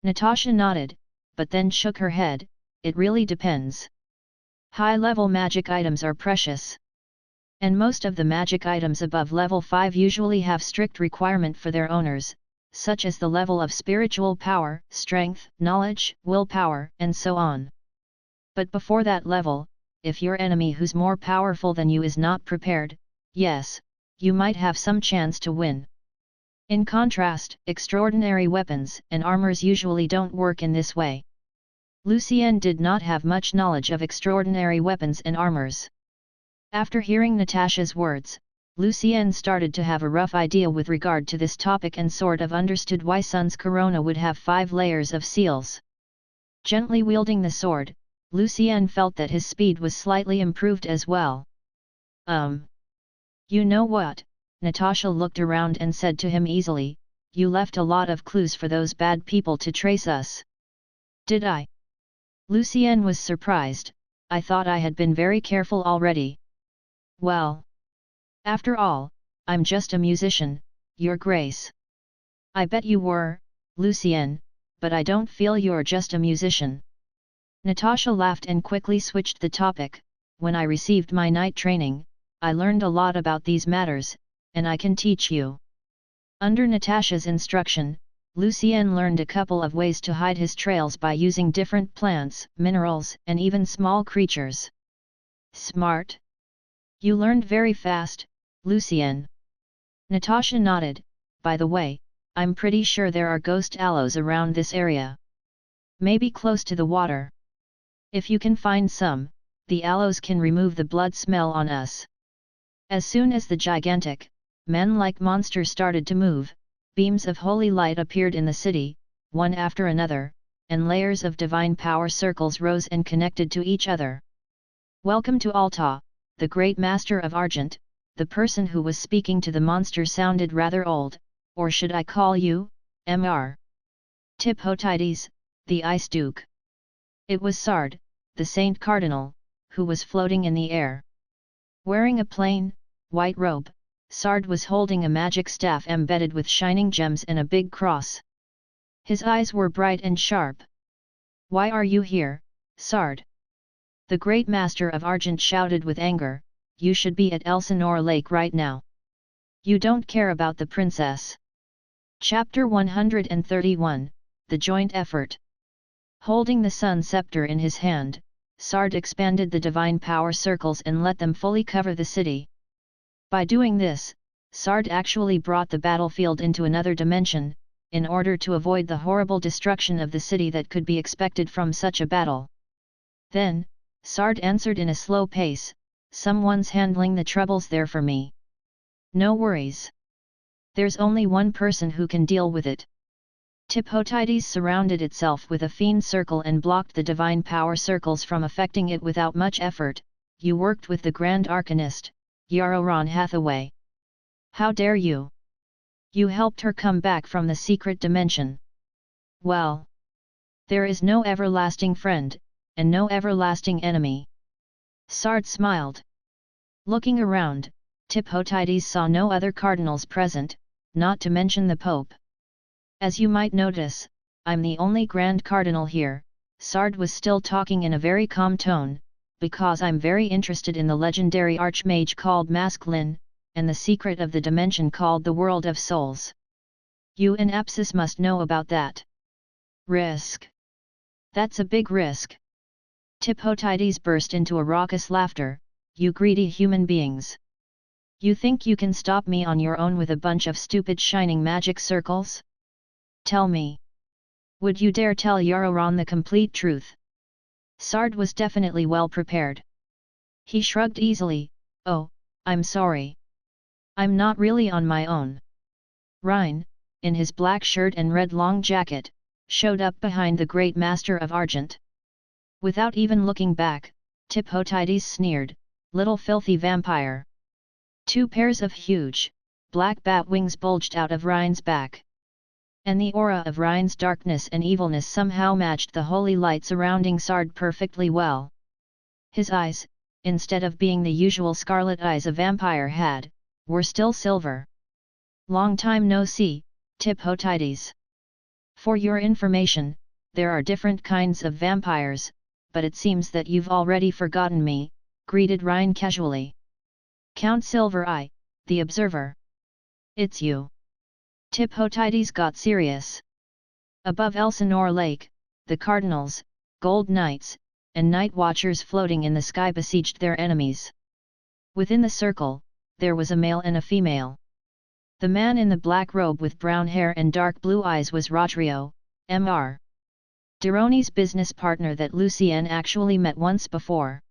Natasha nodded, but then shook her head, it really depends. High-level magic items are precious. And most of the magic items above level 5 usually have strict requirement for their owners, such as the level of spiritual power, strength, knowledge, willpower, and so on. But before that level, if your enemy who's more powerful than you is not prepared, yes, you might have some chance to win. In contrast, extraordinary weapons and armors usually don't work in this way. Lucien did not have much knowledge of extraordinary weapons and armors. After hearing Natasha's words, Lucien started to have a rough idea with regard to this topic and sort of understood why Sun's corona would have 5 layers of seals. Gently wielding the sword, Lucien felt that his speed was slightly improved as well. You know what? Natasha looked around and said to him easily, you left a lot of clues for those bad people to trace us. Did I? Lucien was surprised, I thought I had been very careful already. Well. After all, I'm just a musician, Your Grace. I bet you were, Lucien, but I don't feel you're just a musician. Natasha laughed and quickly switched the topic. When I received my night training, I learned a lot about these matters, and I can teach you. Under Natasha's instruction, Lucien learned a couple of ways to hide his trails by using different plants, minerals, and even small creatures. Smart. You learned very fast, Lucien. Natasha nodded. By the way, I'm pretty sure there are ghost aloes around this area. Maybe close to the water. If you can find some, the aloes can remove the blood smell on us. As soon as the gigantic, man-like monster started to move, beams of holy light appeared in the city, one after another, and layers of divine power circles rose and connected to each other. Welcome to Alta, the great master of Argent. The person who was speaking to the monster sounded rather old, or should I call you, Mr. Tiphotides, the Ice Duke. It was Sard, the Saint Cardinal, who was floating in the air. Wearing a plain, white robe, Sard was holding a magic staff embedded with shining gems and a big cross. His eyes were bright and sharp. Why are you here, Sard? The great master of Argent shouted with anger. You should be at Elsinore Lake right now. You don't care about the princess. Chapter 131, The Joint Effort. Holding the sun scepter in his hand, Sard expanded the divine power circles and let them fully cover the city. By doing this, Sard actually brought the battlefield into another dimension, in order to avoid the horrible destruction of the city that could be expected from such a battle. Then, Sard answered in a slow pace, someone's handling the troubles there for me. No worries. There's only one person who can deal with it. Tiphotides surrounded itself with a fiend circle and blocked the divine power circles from affecting it without much effort. You worked with the Grand Arcanist, Xuanhuan Hathaway. How dare you? You helped her come back from the secret dimension. Well. There is no everlasting friend, and no everlasting enemy. Sard smiled. Looking around, Tiphotides saw no other cardinals present, not to mention the Pope. As you might notice, I'm the only Grand Cardinal here. Sard was still talking in a very calm tone, because I'm very interested in the legendary archmage called Masklin, and the secret of the dimension called the World of Souls. You and Apsis must know about that. Risk. That's a big risk. Tiphotides burst into a raucous laughter. You greedy human beings. You think you can stop me on your own with a bunch of stupid shining magic circles? Tell me. Would you dare tell Xuanhuan the complete truth? Sard was definitely well prepared. He shrugged easily. Oh, I'm sorry. I'm not really on my own. Rein, in his black shirt and red long jacket, showed up behind the great master of Argent. Without even looking back, Tiphotides sneered, little filthy vampire. Two pairs of huge, black bat wings bulged out of Rein's back. And the aura of Rein's darkness and evilness somehow matched the holy light surrounding Sard perfectly well. His eyes, instead of being the usual scarlet eyes a vampire had, were still silver. Long time no see, Tiphotides. For your information, there are different kinds of vampires, but it seems that you've already forgotten me, greeted Rein casually. Count Silver Eye, the observer. It's you. Tiphotides got serious. Above Elsinore Lake, the cardinals, gold knights, and night watchers floating in the sky besieged their enemies. Within the circle, there was a male and a female. The man in the black robe with brown hair and dark blue eyes was Rodrigo, Mr. Dironi's business partner that Lucien actually met once before.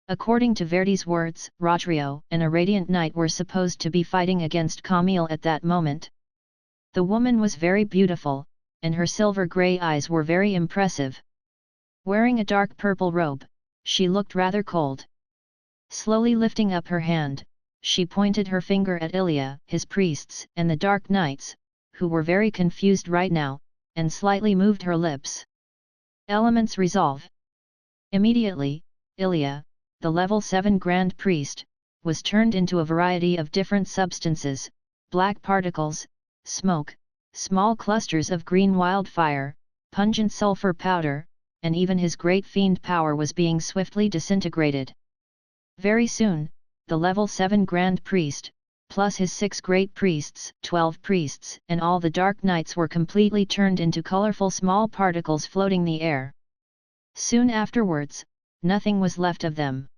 According to Verdi's words, Rodrigo and a radiant knight were supposed to be fighting against Camille at that moment. The woman was very beautiful, and her silver-grey eyes were very impressive. Wearing a dark purple robe, she looked rather cold. Slowly lifting up her hand, she pointed her finger at Ilya, his priests, and the Dark Knights, who were very confused right now, and slightly moved her lips. Elements resolve. Immediately, Ilya, the level 7 Grand Priest, was turned into a variety of different substances, black particles, smoke, small clusters of green wildfire, pungent sulfur powder, and even his great fiend power was being swiftly disintegrated. Very soon, the level 7 Grand Priest, plus his 6 Great Priests, 12 priests, and all the Dark Knights were completely turned into colorful small particles floating the air. Soon afterwards, nothing was left of them.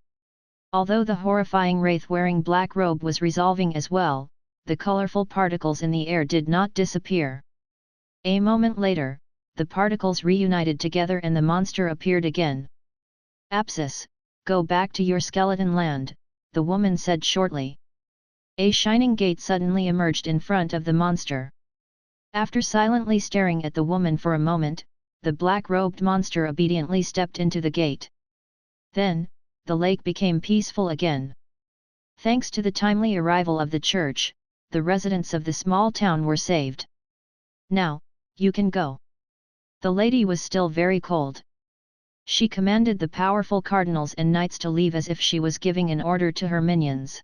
Although the horrifying wraith wearing black robe was resolving as well, the colorful particles in the air did not disappear. A moment later, the particles reunited together and the monster appeared again. "Apsis, go back to your skeleton land," the woman said shortly. A shining gate suddenly emerged in front of the monster. After silently staring at the woman for a moment, the black-robed monster obediently stepped into the gate. Then, the lake became peaceful again. Thanks to the timely arrival of the church, the residents of the small town were saved. "Now, you can go." The lady was still very cold. She commanded the powerful cardinals and knights to leave as if she was giving an order to her minions.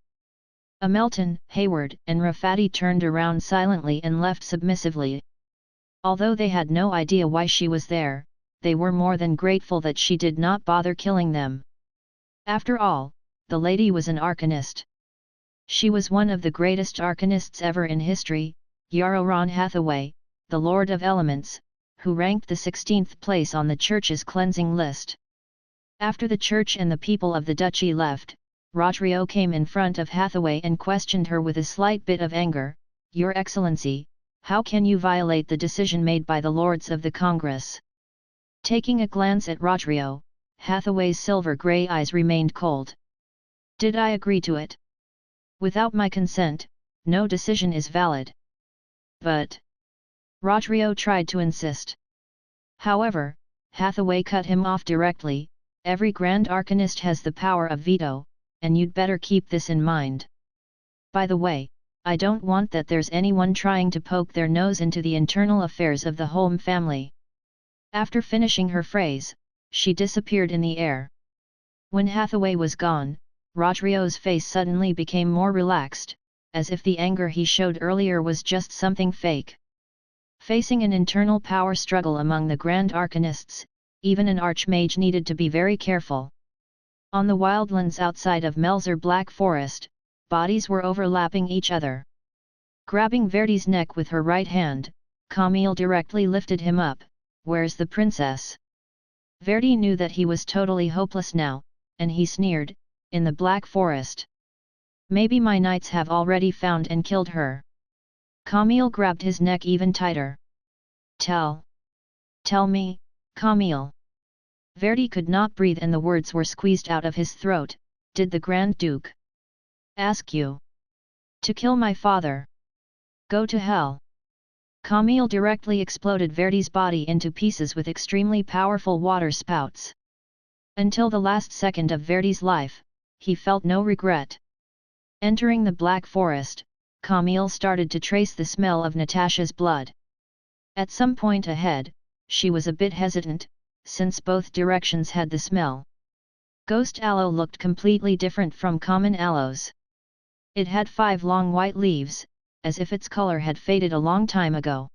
Amelton, Hayward, and Rafati turned around silently and left submissively. Although they had no idea why she was there, they were more than grateful that she did not bother killing them. After all, the lady was an arcanist. She was one of the greatest arcanists ever in history, Yarrow Ron Hathaway, the Lord of Elements, who ranked the 16th place on the church's cleansing list. After the church and the people of the duchy left, Rodrigo came in front of Hathaway and questioned her with a slight bit of anger. "Your Excellency, how can you violate the decision made by the Lords of the Congress?" Taking a glance at Rodrigo, Hathaway's silver-grey eyes remained cold. "Did I agree to it? Without my consent, no decision is valid." "But..." Rodrigo tried to insist. However, Hathaway cut him off directly. "Every Grand Arcanist has the power of veto, and you'd better keep this in mind. By the way, I don't want that there's anyone trying to poke their nose into the internal affairs of the Holm family." After finishing her phrase, she disappeared in the air. When Hathaway was gone, Rodrigo's face suddenly became more relaxed, as if the anger he showed earlier was just something fake. Facing an internal power struggle among the Grand Arcanists, even an archmage needed to be very careful. On the wildlands outside of Melzer Black Forest, bodies were overlapping each other. Grabbing Verdi's neck with her right hand, Camille directly lifted him up. "Where's the princess?" Verdi knew that he was totally hopeless now, and he sneered, "In the Black Forest. Maybe my knights have already found and killed her." Camille grabbed his neck even tighter. Tell me, Camille." Verdi could not breathe and the words were squeezed out of his throat. "Did the Grand Duke ask you to kill my father? Go to hell." Camille directly exploded Verdi's body into pieces with extremely powerful water spouts. Until the last second of Verdi's life, he felt no regret. Entering the Black Forest, Camille started to trace the smell of Natasha's blood. At some point ahead, she was a bit hesitant, since both directions had the smell. Ghost aloe looked completely different from common aloes. It had 5 long white leaves, as if its color had faded a long time ago.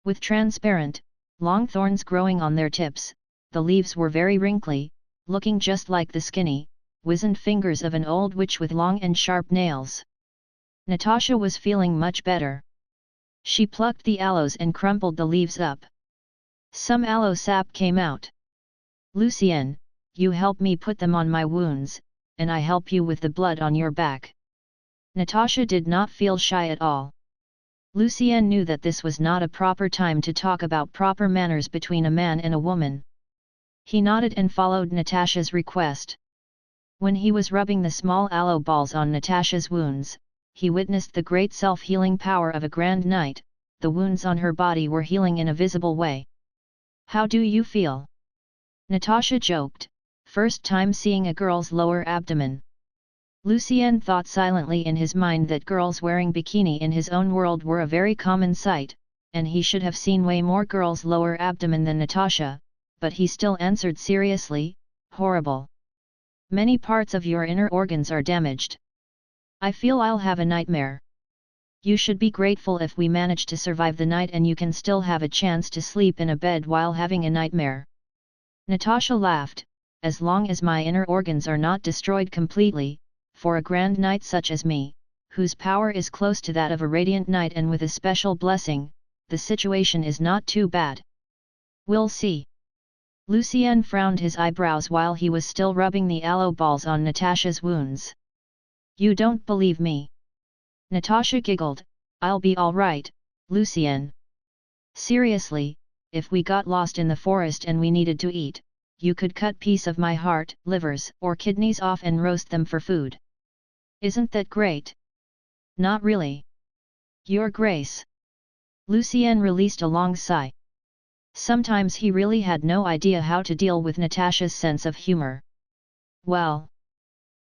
With transparent, long thorns growing on their tips, the leaves were very wrinkly, looking just like the skinny, wizened fingers of an old witch with long and sharp nails. Natasha was feeling much better. She plucked the aloes and crumpled the leaves up. Some aloe sap came out. "Lucien, you help me put them on my wounds, and I help you with the blood on your back." Natasha did not feel shy at all. Lucien knew that this was not a proper time to talk about proper manners between a man and a woman. He nodded and followed Natasha's request. When he was rubbing the small aloe balls on Natasha's wounds, he witnessed the great self-healing power of a Grand Knight. The wounds on her body were healing in a visible way. "How do you feel?" Natasha joked, first time seeing a girl's lower abdomen. Lucien thought silently in his mind that girls wearing bikini in his own world were a very common sight, and he should have seen way more girls' lower abdomen than Natasha, but he still answered seriously, "Horrible. Many parts of your inner organs are damaged. I feel I'll have a nightmare. You should be grateful if we manage to survive the night and you can still have a chance to sleep in a bed while having a nightmare." Natasha laughed. As long as my inner organs are not destroyed completely, for a grand knight such as me, whose power is close to that of a radiant knight and with a special blessing, the situation is not too bad. We'll see. Lucien frowned his eyebrows while he was still rubbing the aloe balls on Natasha's wounds. You don't believe me? Natasha giggled. I'll be all right, Lucien. Seriously, if we got lost in the forest and we needed to eat, you could cut piece of my heart, livers, or kidneys off and roast them for food. Isn't that great? Not really. Your Grace. Lucien released a long sigh. Sometimes he really had no idea how to deal with Natasha's sense of humor. Well,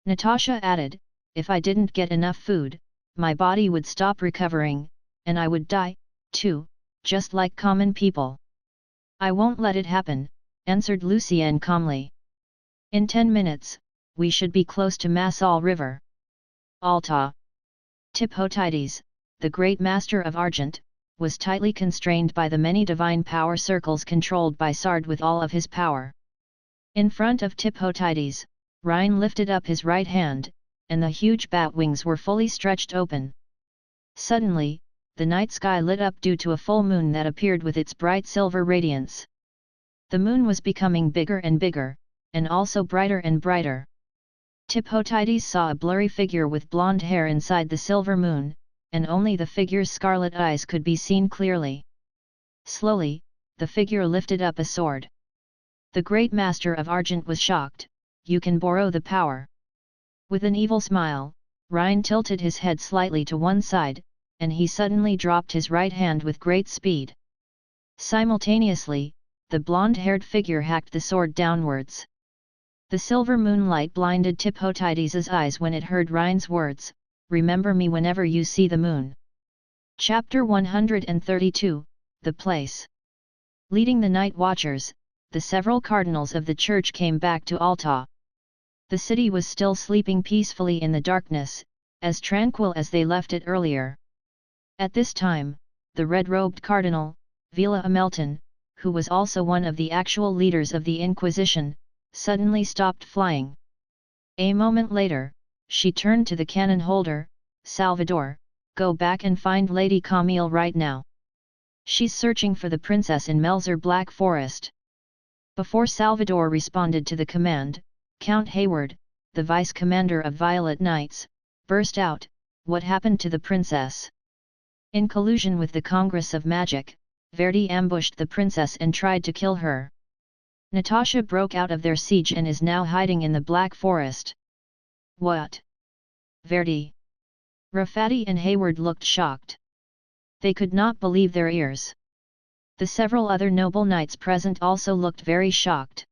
Natasha added, if I didn't get enough food, my body would stop recovering, and I would die, too, just like common people. I won't let it happen, answered Lucien calmly. In 10 minutes, we should be close to Masal River. Alta. Tiphotides, the great master of Argent, was tightly constrained by the many divine power circles controlled by Sard with all of his power. In front of Tiphotides, Rhine lifted up his right hand, and the huge bat wings were fully stretched open. Suddenly, the night sky lit up due to a full moon that appeared with its bright silver radiance. The moon was becoming bigger and bigger, and also brighter and brighter. Tiphotides saw a blurry figure with blonde hair inside the silver moon, and only the figure's scarlet eyes could be seen clearly. Slowly, the figure lifted up a sword. The great master of Argent was shocked. You can borrow the power. With an evil smile, Rhine tilted his head slightly to one side, and he suddenly dropped his right hand with great speed. Simultaneously, the blonde-haired figure hacked the sword downwards. The silver moonlight blinded Tiphotides' eyes when it heard Rhine's words, remember me whenever you see the moon. Chapter 132, The Place. Leading the night watchers, the several cardinals of the church came back to Alta. The city was still sleeping peacefully in the darkness, as tranquil as they left it earlier. At this time, the red-robed cardinal, Vila Amelton, who was also one of the actual leaders of the Inquisition, suddenly stopped flying. A moment later, she turned to the cannon holder, Salvador, go back and find Lady Camille right now. She's searching for the princess in Melzer Black Forest. Before Salvador responded to the command, Count Hayward, the vice-commander of Violet Knights, burst out, what happened to the princess? In collusion with the Congress of Magic, Verdi ambushed the princess and tried to kill her. Natasha broke out of their siege and is now hiding in the Black Forest. What? Verdi? Rafati and Hayward looked shocked. They could not believe their ears. The several other noble knights present also looked very shocked.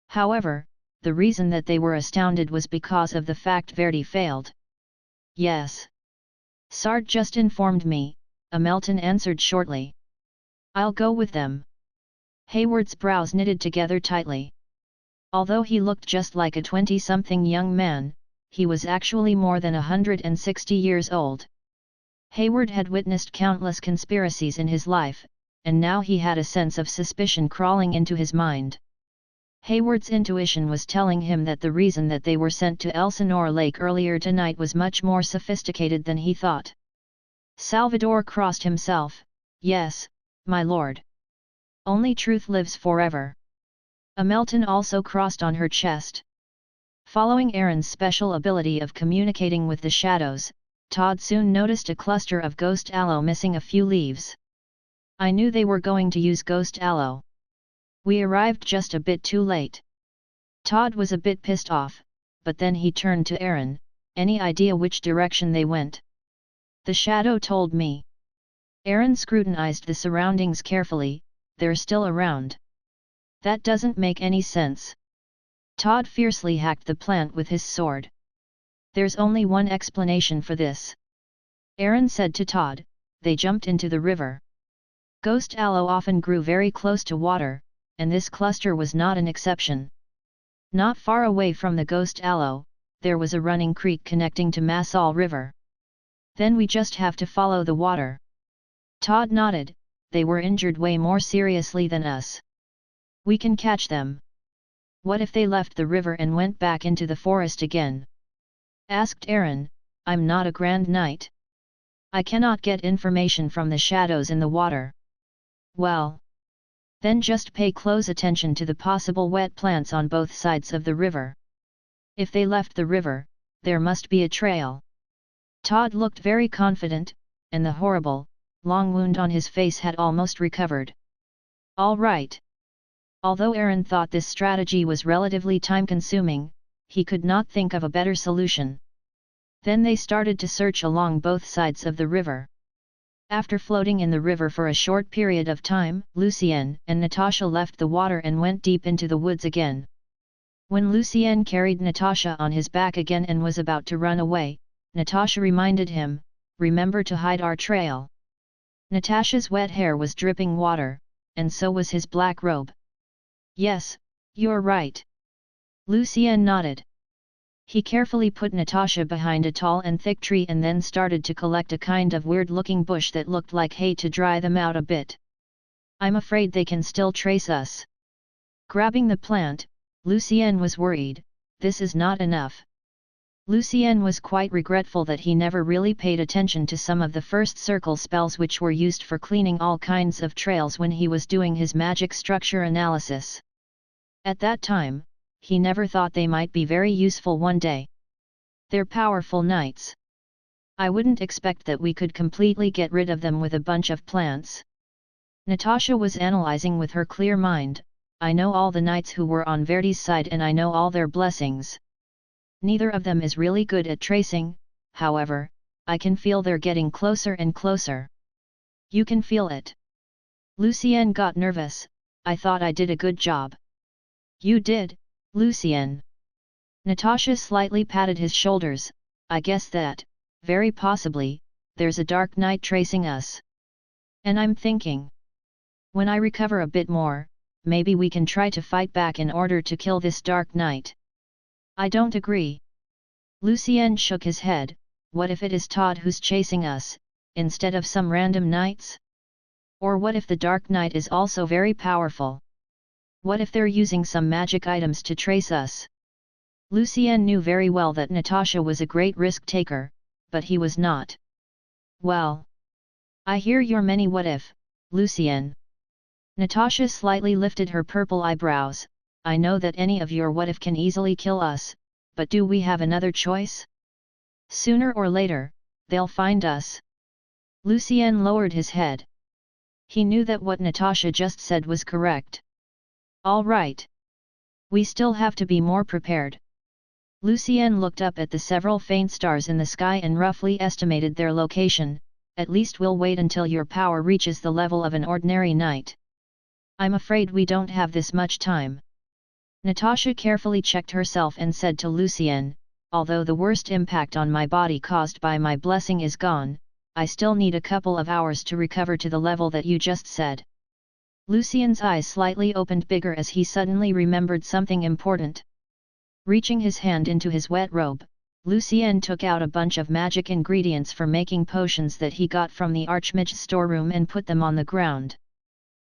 However, the reason that they were astounded was because of the fact Verdi failed. Yes. Sard just informed me, Amelton answered shortly. I'll go with them. Hayward's brows knitted together tightly. Although he looked just like a 20-something young man, he was actually more than 160 years old. Hayward had witnessed countless conspiracies in his life, and now he had a sense of suspicion crawling into his mind. Hayward's intuition was telling him that the reason that they were sent to Elsinore Lake earlier tonight was much more sophisticated than he thought. Salvador crossed himself. Yes, my lord. Only truth lives forever. Amelton also crossed on her chest. Following Aaron's special ability of communicating with the shadows, Todd soon noticed a cluster of ghost aloe missing a few leaves. I knew they were going to use ghost aloe. We arrived just a bit too late. Todd was a bit pissed off, but then he turned to Aaron, any idea which direction they went? The shadow told me. Aaron scrutinized the surroundings carefully, they're still around. That doesn't make any sense. Todd fiercely hacked the plant with his sword. There's only one explanation for this. Aaron said to Todd, they jumped into the river. Ghost aloe often grew very close to water, and this cluster was not an exception. Not far away from the ghost aloe, there was a running creek connecting to Masal River. Then we just have to follow the water. Todd nodded, they were injured way more seriously than us. We can catch them. What if they left the river and went back into the forest again? Asked Aaron. I'm not a grand knight. I cannot get information from the shadows in the water. Well. Then just pay close attention to the possible wet plants on both sides of the river. If they left the river, there must be a trail. Todd looked very confident, and the horrible, long wound on his face had almost recovered. All right. Although Aaron thought this strategy was relatively time-consuming, he could not think of a better solution. Then they started to search along both sides of the river. After floating in the river for a short period of time, Lucien and Natasha left the water and went deep into the woods again. When Lucien carried Natasha on his back again and was about to run away, Natasha reminded him, "Remember to hide our trail." Natasha's wet hair was dripping water, and so was his black robe. "Yes, you're right." Lucien nodded. He carefully put Natasha behind a tall and thick tree and then started to collect a kind of weird-looking bush that looked like hay to dry them out a bit. "I'm afraid they can still trace us." Grabbing the plant, Lucien was worried, this is not enough. Lucien was quite regretful that he never really paid attention to some of the first circle spells which were used for cleaning all kinds of trails when he was doing his magic structure analysis. At that time, he never thought they might be very useful one day. They're powerful knights. I wouldn't expect that we could completely get rid of them with a bunch of plants. Natasha was analyzing with her clear mind, I know all the knights who were on Verdi's side and I know all their blessings. Neither of them is really good at tracing, however, I can feel they're getting closer and closer. You can feel it. Lucien got nervous, I thought I did a good job. You did, Lucien. Natasha slightly patted his shoulders, I guess that, very possibly, there's a dark knight tracing us. And I'm thinking. When I recover a bit more, maybe we can try to fight back in order to kill this dark knight. I don't agree. Lucien shook his head, what if it is Todd who's chasing us, instead of some random knights? Or what if the Dark Knight is also very powerful? What if they're using some magic items to trace us? Lucien knew very well that Natasha was a great risk-taker, but he was not. Well. I hear your many what-if, Lucien. Natasha slightly lifted her purple eyebrows, I know that any of your what-if can easily kill us, but do we have another choice? Sooner or later, they'll find us. Lucien lowered his head. He knew that what Natasha just said was correct. All right. We still have to be more prepared. Lucien looked up at the several faint stars in the sky and roughly estimated their location, at least we'll wait until your power reaches the level of an ordinary knight. I'm afraid we don't have this much time. Natasha carefully checked herself and said to Lucien, although the worst impact on my body caused by my blessing is gone, I still need a couple of hours to recover to the level that you just said. Lucien's eyes slightly opened bigger as he suddenly remembered something important. Reaching his hand into his wet robe, Lucien took out a bunch of magic ingredients for making potions that he got from the Archmage's storeroom and put them on the ground.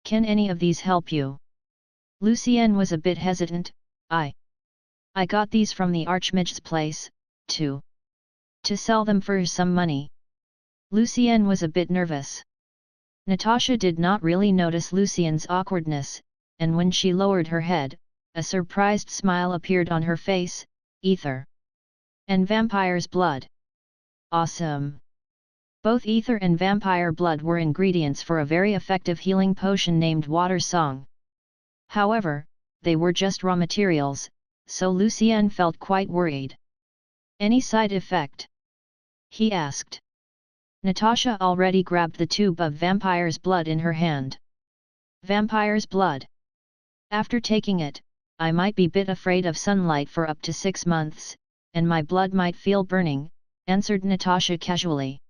Can any of these help you? Lucien was a bit hesitant. I got these from the Archmage's place, too. To sell them for some money. Lucien was a bit nervous. Natasha did not really notice Lucien's awkwardness, and when she lowered her head, a surprised smile appeared on her face, ether. And vampire's blood. Awesome! Both ether and vampire blood were ingredients for a very effective healing potion named Water Song. However, they were just raw materials, so Lucien felt quite worried. Any side effect? He asked. Natasha already grabbed the tube of vampire's blood in her hand. Vampire's blood. After taking it, I might be bit afraid of sunlight for up to 6 months, and my blood might feel burning, answered Natasha casually.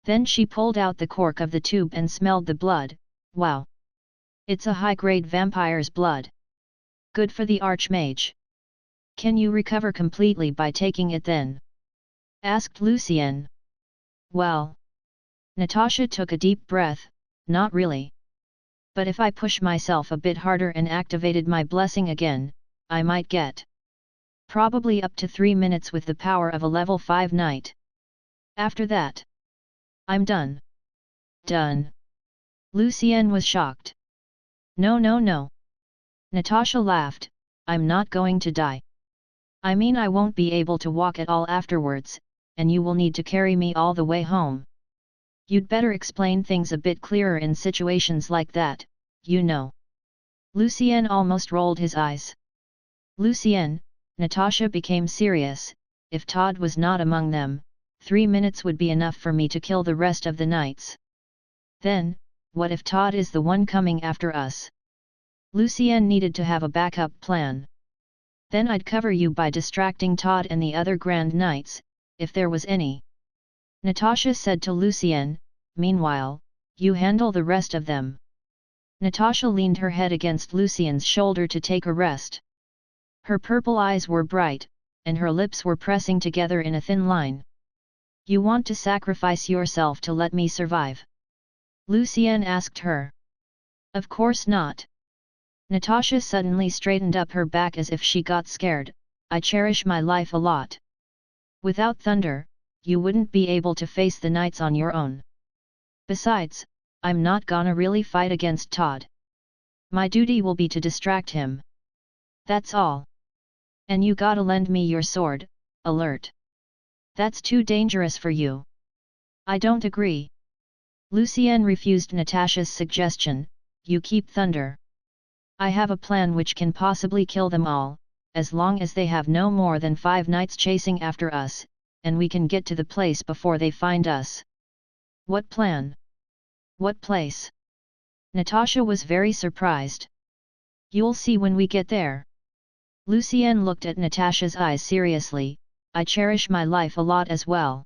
Then she pulled out the cork of the tube and smelled the blood. Wow! It's a high-grade vampire's blood. Good for the Archmage. Can you recover completely by taking it then? Asked Lucien. Well. Natasha took a deep breath, not really. But if I push myself a bit harder and activated my blessing again, I might get probably up to 3 minutes with the power of a level 5 knight. After that, I'm done. Done. Lucien was shocked. No no no. Natasha laughed, I'm not going to die. I mean I won't be able to walk at all afterwards, and you will need to carry me all the way home. You'd better explain things a bit clearer in situations like that, you know. Lucien almost rolled his eyes. Lucien, Natasha became serious, if Todd was not among them, 3 minutes would be enough for me to kill the rest of the knights. Then, what if Todd is the one coming after us? Lucien needed to have a backup plan. Then I'd cover you by distracting Todd and the other Grand Knights, if there was any. Natasha said to Lucien, meanwhile, you handle the rest of them. Natasha leaned her head against Lucien's shoulder to take a rest. Her purple eyes were bright, and her lips were pressing together in a thin line. You want to sacrifice yourself to let me survive? Lucien asked her. Of course not. Natasha suddenly straightened up her back as if she got scared. I cherish my life a lot. Without thunder, you wouldn't be able to face the knights on your own. Besides, I'm not gonna really fight against Todd. My duty will be to distract him. That's all. And you gotta lend me your sword, alert. That's too dangerous for you. I don't agree. Lucien refused Natasha's suggestion, you keep thunder. I have a plan which can possibly kill them all, as long as they have no more than 5 knights chasing after us, and we can get to the place before they find us. What plan? What place? Natasha was very surprised. You'll see when we get there. Lucien looked at Natasha's eyes seriously, I cherish my life a lot as well.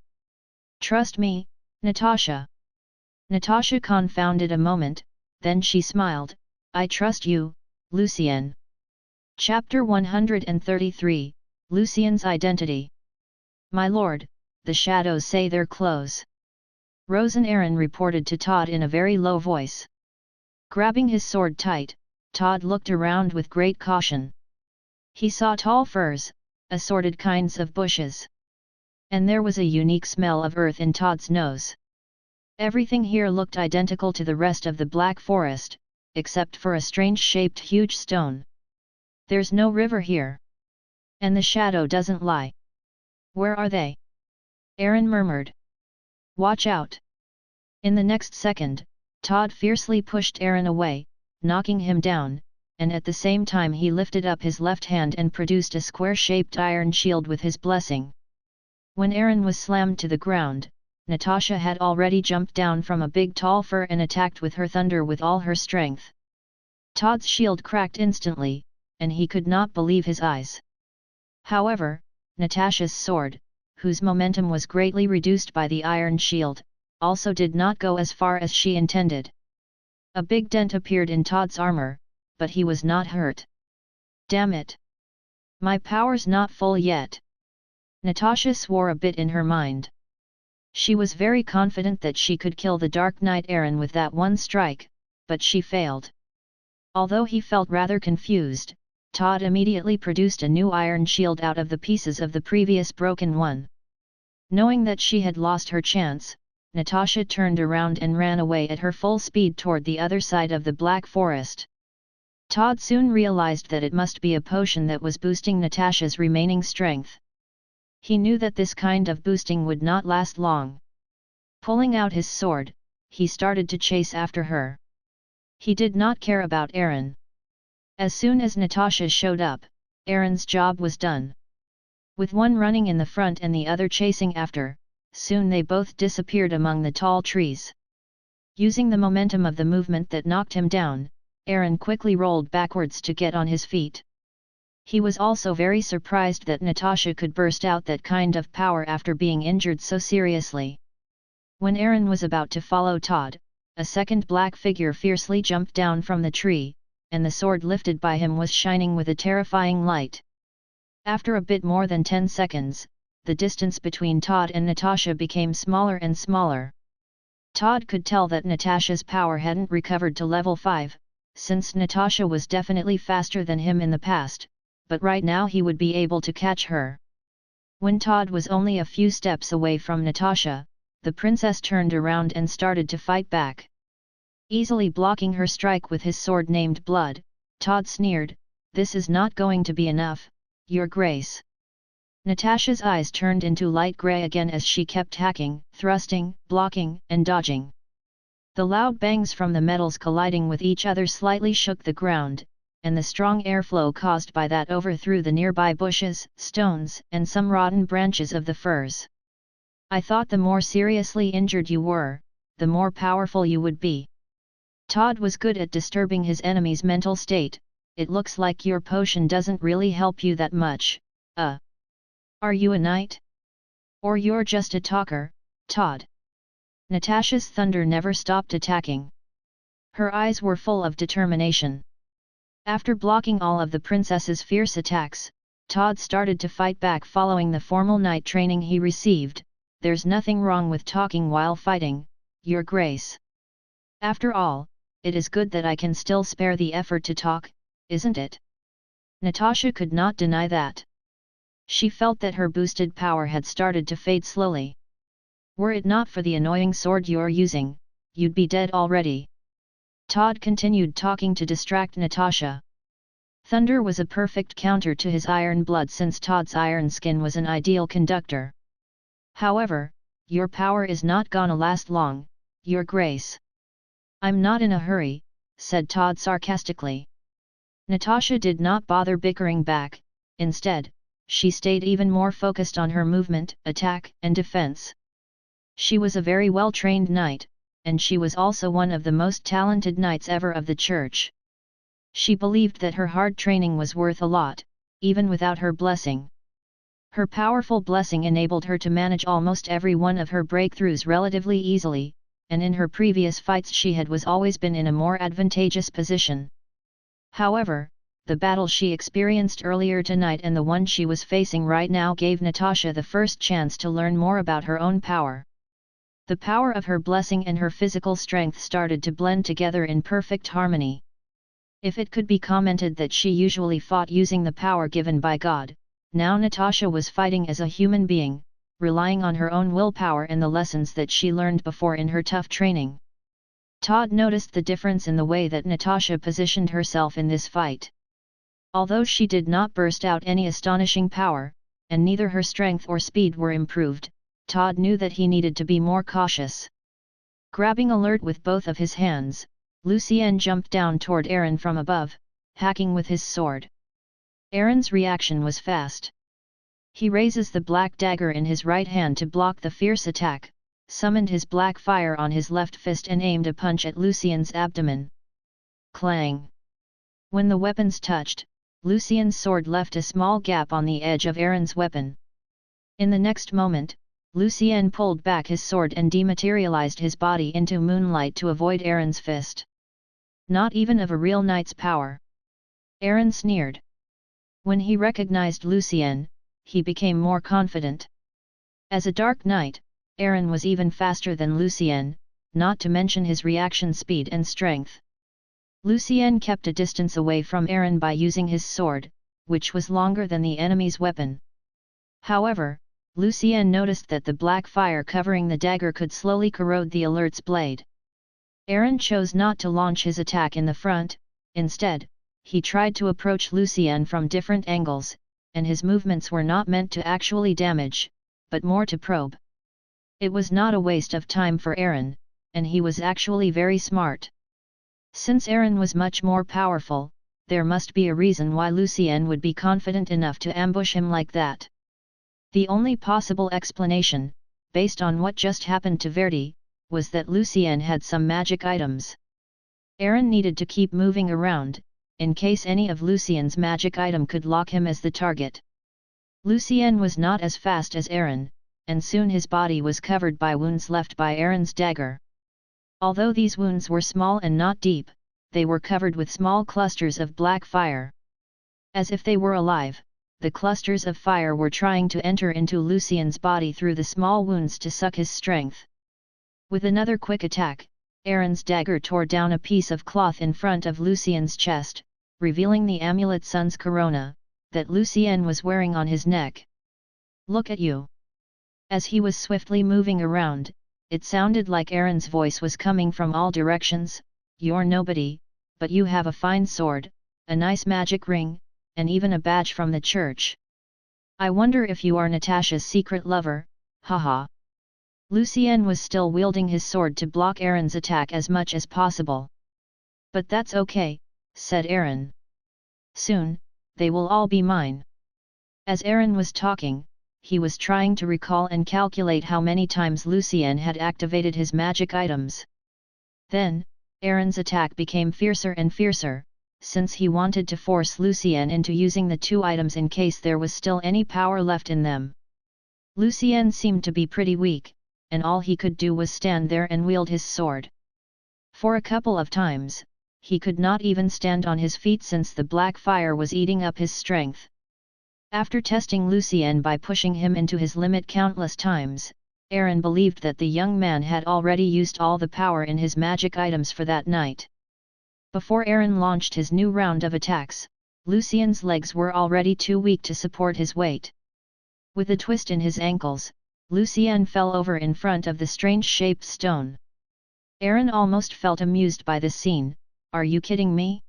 Trust me, Natasha. Natasha confounded a moment, then she smiled, I trust you, Lucien. Chapter 133, Lucien's Identity. My lord, the shadows say they're close. Rosen-Aaron reported to Todd in a very low voice. Grabbing his sword tight, Todd looked around with great caution. He saw tall firs, assorted kinds of bushes. And there was a unique smell of earth in Todd's nose. Everything here looked identical to the rest of the Black Forest, except for a strange-shaped huge stone. There's no river here. And the shadow doesn't lie. Where are they? Aaron murmured. Watch out! In the next second, Todd fiercely pushed Aaron away, knocking him down, and at the same time he lifted up his left hand and produced a square-shaped iron shield with his blessing. When Aaron was slammed to the ground, Natasha had already jumped down from a big tall fir and attacked with her thunder with all her strength. Todd's shield cracked instantly, and he could not believe his eyes. However, Natasha's sword, whose momentum was greatly reduced by the iron shield, also did not go as far as she intended. A big dent appeared in Todd's armor, but he was not hurt. Damn it! My power's not full yet. Natasha swore a bit in her mind. She was very confident that she could kill the Dark Knight Aaron with that one strike, but she failed. Although he felt rather confused, Todd immediately produced a new iron shield out of the pieces of the previous broken one. Knowing that she had lost her chance, Natasha turned around and ran away at her full speed toward the other side of the Black Forest. Todd soon realized that it must be a potion that was boosting Natasha's remaining strength. He knew that this kind of boosting would not last long. Pulling out his sword, he started to chase after her. He did not care about Aaron. As soon as Natasha showed up, Aaron's job was done. With one running in the front and the other chasing after, soon they both disappeared among the tall trees. Using the momentum of the movement that knocked him down, Aaron quickly rolled backwards to get on his feet. He was also very surprised that Natasha could burst out that kind of power after being injured so seriously. When Aaron was about to follow Todd, a second black figure fiercely jumped down from the tree, and the sword lifted by him was shining with a terrifying light. After a bit more than 10 seconds, the distance between Todd and Natasha became smaller and smaller. Todd could tell that Natasha's power hadn't recovered to level 5, since Natasha was definitely faster than him in the past, but right now he would be able to catch her. When Todd was only a few steps away from Natasha, the princess turned around and started to fight back. Easily blocking her strike with his sword named Blood, Todd sneered, "This is not going to be enough, Your Grace." Natasha's eyes turned into light grey again as she kept hacking, thrusting, blocking, and dodging. The loud bangs from the metals colliding with each other slightly shook the ground, and the strong airflow caused by that overthrew the nearby bushes, stones, and some rotten branches of the firs. "I thought the more seriously injured you were, the more powerful you would be." Todd was good at disturbing his enemy's mental state. "It looks like your potion doesn't really help you that much. Are you a knight? Or you're just a talker, Todd?" Natasha's thunder never stopped attacking. Her eyes were full of determination. After blocking all of the princess's fierce attacks, Todd started to fight back following the formal knight training he received. "There's nothing wrong with talking while fighting, Your Grace. After all, it is good that I can still spare the effort to talk, isn't it?" Natasha could not deny that. She felt that her boosted power had started to fade slowly. "Were it not for the annoying sword you're using, you'd be dead already." Todd continued talking to distract Natasha. Thunder was a perfect counter to his iron blood since Todd's iron skin was an ideal conductor. "However, your power is not gonna last long, Your Grace." "I'm not in a hurry," said Todd sarcastically. Natasha did not bother bickering back. Instead, she stayed even more focused on her movement, attack, and defense. She was a very well-trained knight, and she was also one of the most talented knights ever of the church. She believed that her hard training was worth a lot, even without her blessing. Her powerful blessing enabled her to manage almost every one of her breakthroughs relatively easily, and in her previous fights she had always been in a more advantageous position. However, the battle she experienced earlier tonight and the one she was facing right now gave Natasha the first chance to learn more about her own power. The power of her blessing and her physical strength started to blend together in perfect harmony. If it could be commented that she usually fought using the power given by God, now Natasha was fighting as a human being, relying on her own willpower and the lessons that she learned before in her tough training. Todd noticed the difference in the way that Natasha positioned herself in this fight. Although she did not burst out any astonishing power, and neither her strength or speed were improved, Todd knew that he needed to be more cautious. Grabbing alert with both of his hands, Lucien jumped down toward Aaron from above, hacking with his sword. Aaron's reaction was fast. He raises the black dagger in his right hand to block the fierce attack, summoned his black fire on his left fist and aimed a punch at Lucien's abdomen. Clang! When the weapons touched, Lucien's sword left a small gap on the edge of Aaron's weapon. In the next moment, Lucien pulled back his sword and dematerialized his body into moonlight to avoid Aaron's fist. Not even of a real knight's power. Aaron sneered. When he recognized Lucien, he became more confident. As a dark knight, Aaron was even faster than Lucien, not to mention his reaction speed and strength. Lucien kept a distance away from Aaron by using his sword, which was longer than the enemy's weapon. However, Lucien noticed that the black fire covering the dagger could slowly corrode the alert's blade. Aaron chose not to launch his attack in the front. Instead, he tried to approach Lucien from different angles, and his movements were not meant to actually damage, but more to probe. It was not a waste of time for Aaron, and he was actually very smart. Since Aaron was much more powerful, there must be a reason why Lucien would be confident enough to ambush him like that. The only possible explanation, based on what just happened to Verdi, was that Lucien had some magic items. Aaron needed to keep moving around, in case any of Lucien's magic item could lock him as the target. Lucien was not as fast as Aaron, and soon his body was covered by wounds left by Aaron's dagger. Although these wounds were small and not deep, they were covered with small clusters of black fire. As if they were alive, the clusters of fire were trying to enter into Lucien's body through the small wounds to suck his strength. With another quick attack, Aaron's dagger tore down a piece of cloth in front of Lucien's chest, revealing the amulet sun's corona, that Lucien was wearing on his neck. "Look at you." As he was swiftly moving around, it sounded like Aaron's voice was coming from all directions. "You're nobody, but you have a fine sword, a nice magic ring, and even a badge from the church. I wonder if you are Natasha's secret lover, haha." Lucien was still wielding his sword to block Aaron's attack as much as possible. "But that's okay," said Aaron. "Soon, they will all be mine." As Aaron was talking, he was trying to recall and calculate how many times Lucien had activated his magic items. Then, Aaron's attack became fiercer and fiercer, since he wanted to force Lucien into using the two items in case there was still any power left in them. Lucien seemed to be pretty weak, and all he could do was stand there and wield his sword. For a couple of times, he could not even stand on his feet since the black fire was eating up his strength. After testing Lucien by pushing him into his limit countless times, Aaron believed that the young man had already used all the power in his magic items for that night. Before Aaron launched his new round of attacks, Lucien's legs were already too weak to support his weight. With a twist in his ankles, Lucien fell over in front of the strange-shaped stone. Aaron almost felt amused by this scene. "Are you kidding me?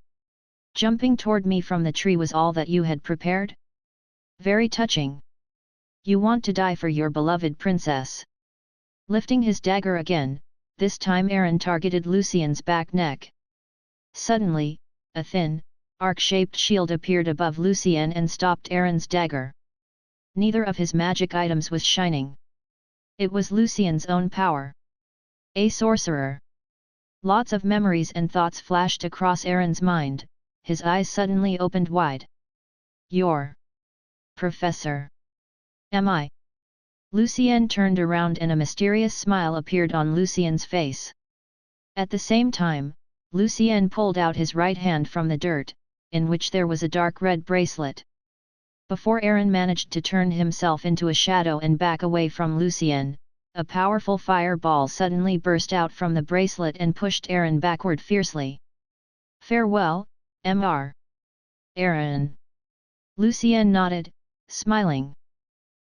Jumping toward me from the tree was all that you had prepared? Very touching. You want to die for your beloved princess." Lifting his dagger again, this time Aaron targeted Lucien's back neck. Suddenly, a thin, arc-shaped shield appeared above Lucien and stopped Aaron's dagger. Neither of his magic items was shining. It was Lucien's own power. A sorcerer. Lots of memories and thoughts flashed across Aaron's mind, his eyes suddenly opened wide. "You're Professor. Am I?" Lucien turned around and a mysterious smile appeared on Lucien's face. At the same time, Lucien pulled out his right hand from the dirt, in which there was a dark red bracelet. Before Aaron managed to turn himself into a shadow and back away from Lucien, a powerful fireball suddenly burst out from the bracelet and pushed Aaron backward fiercely. "Farewell, Mr. Aaron." Lucien nodded, smiling.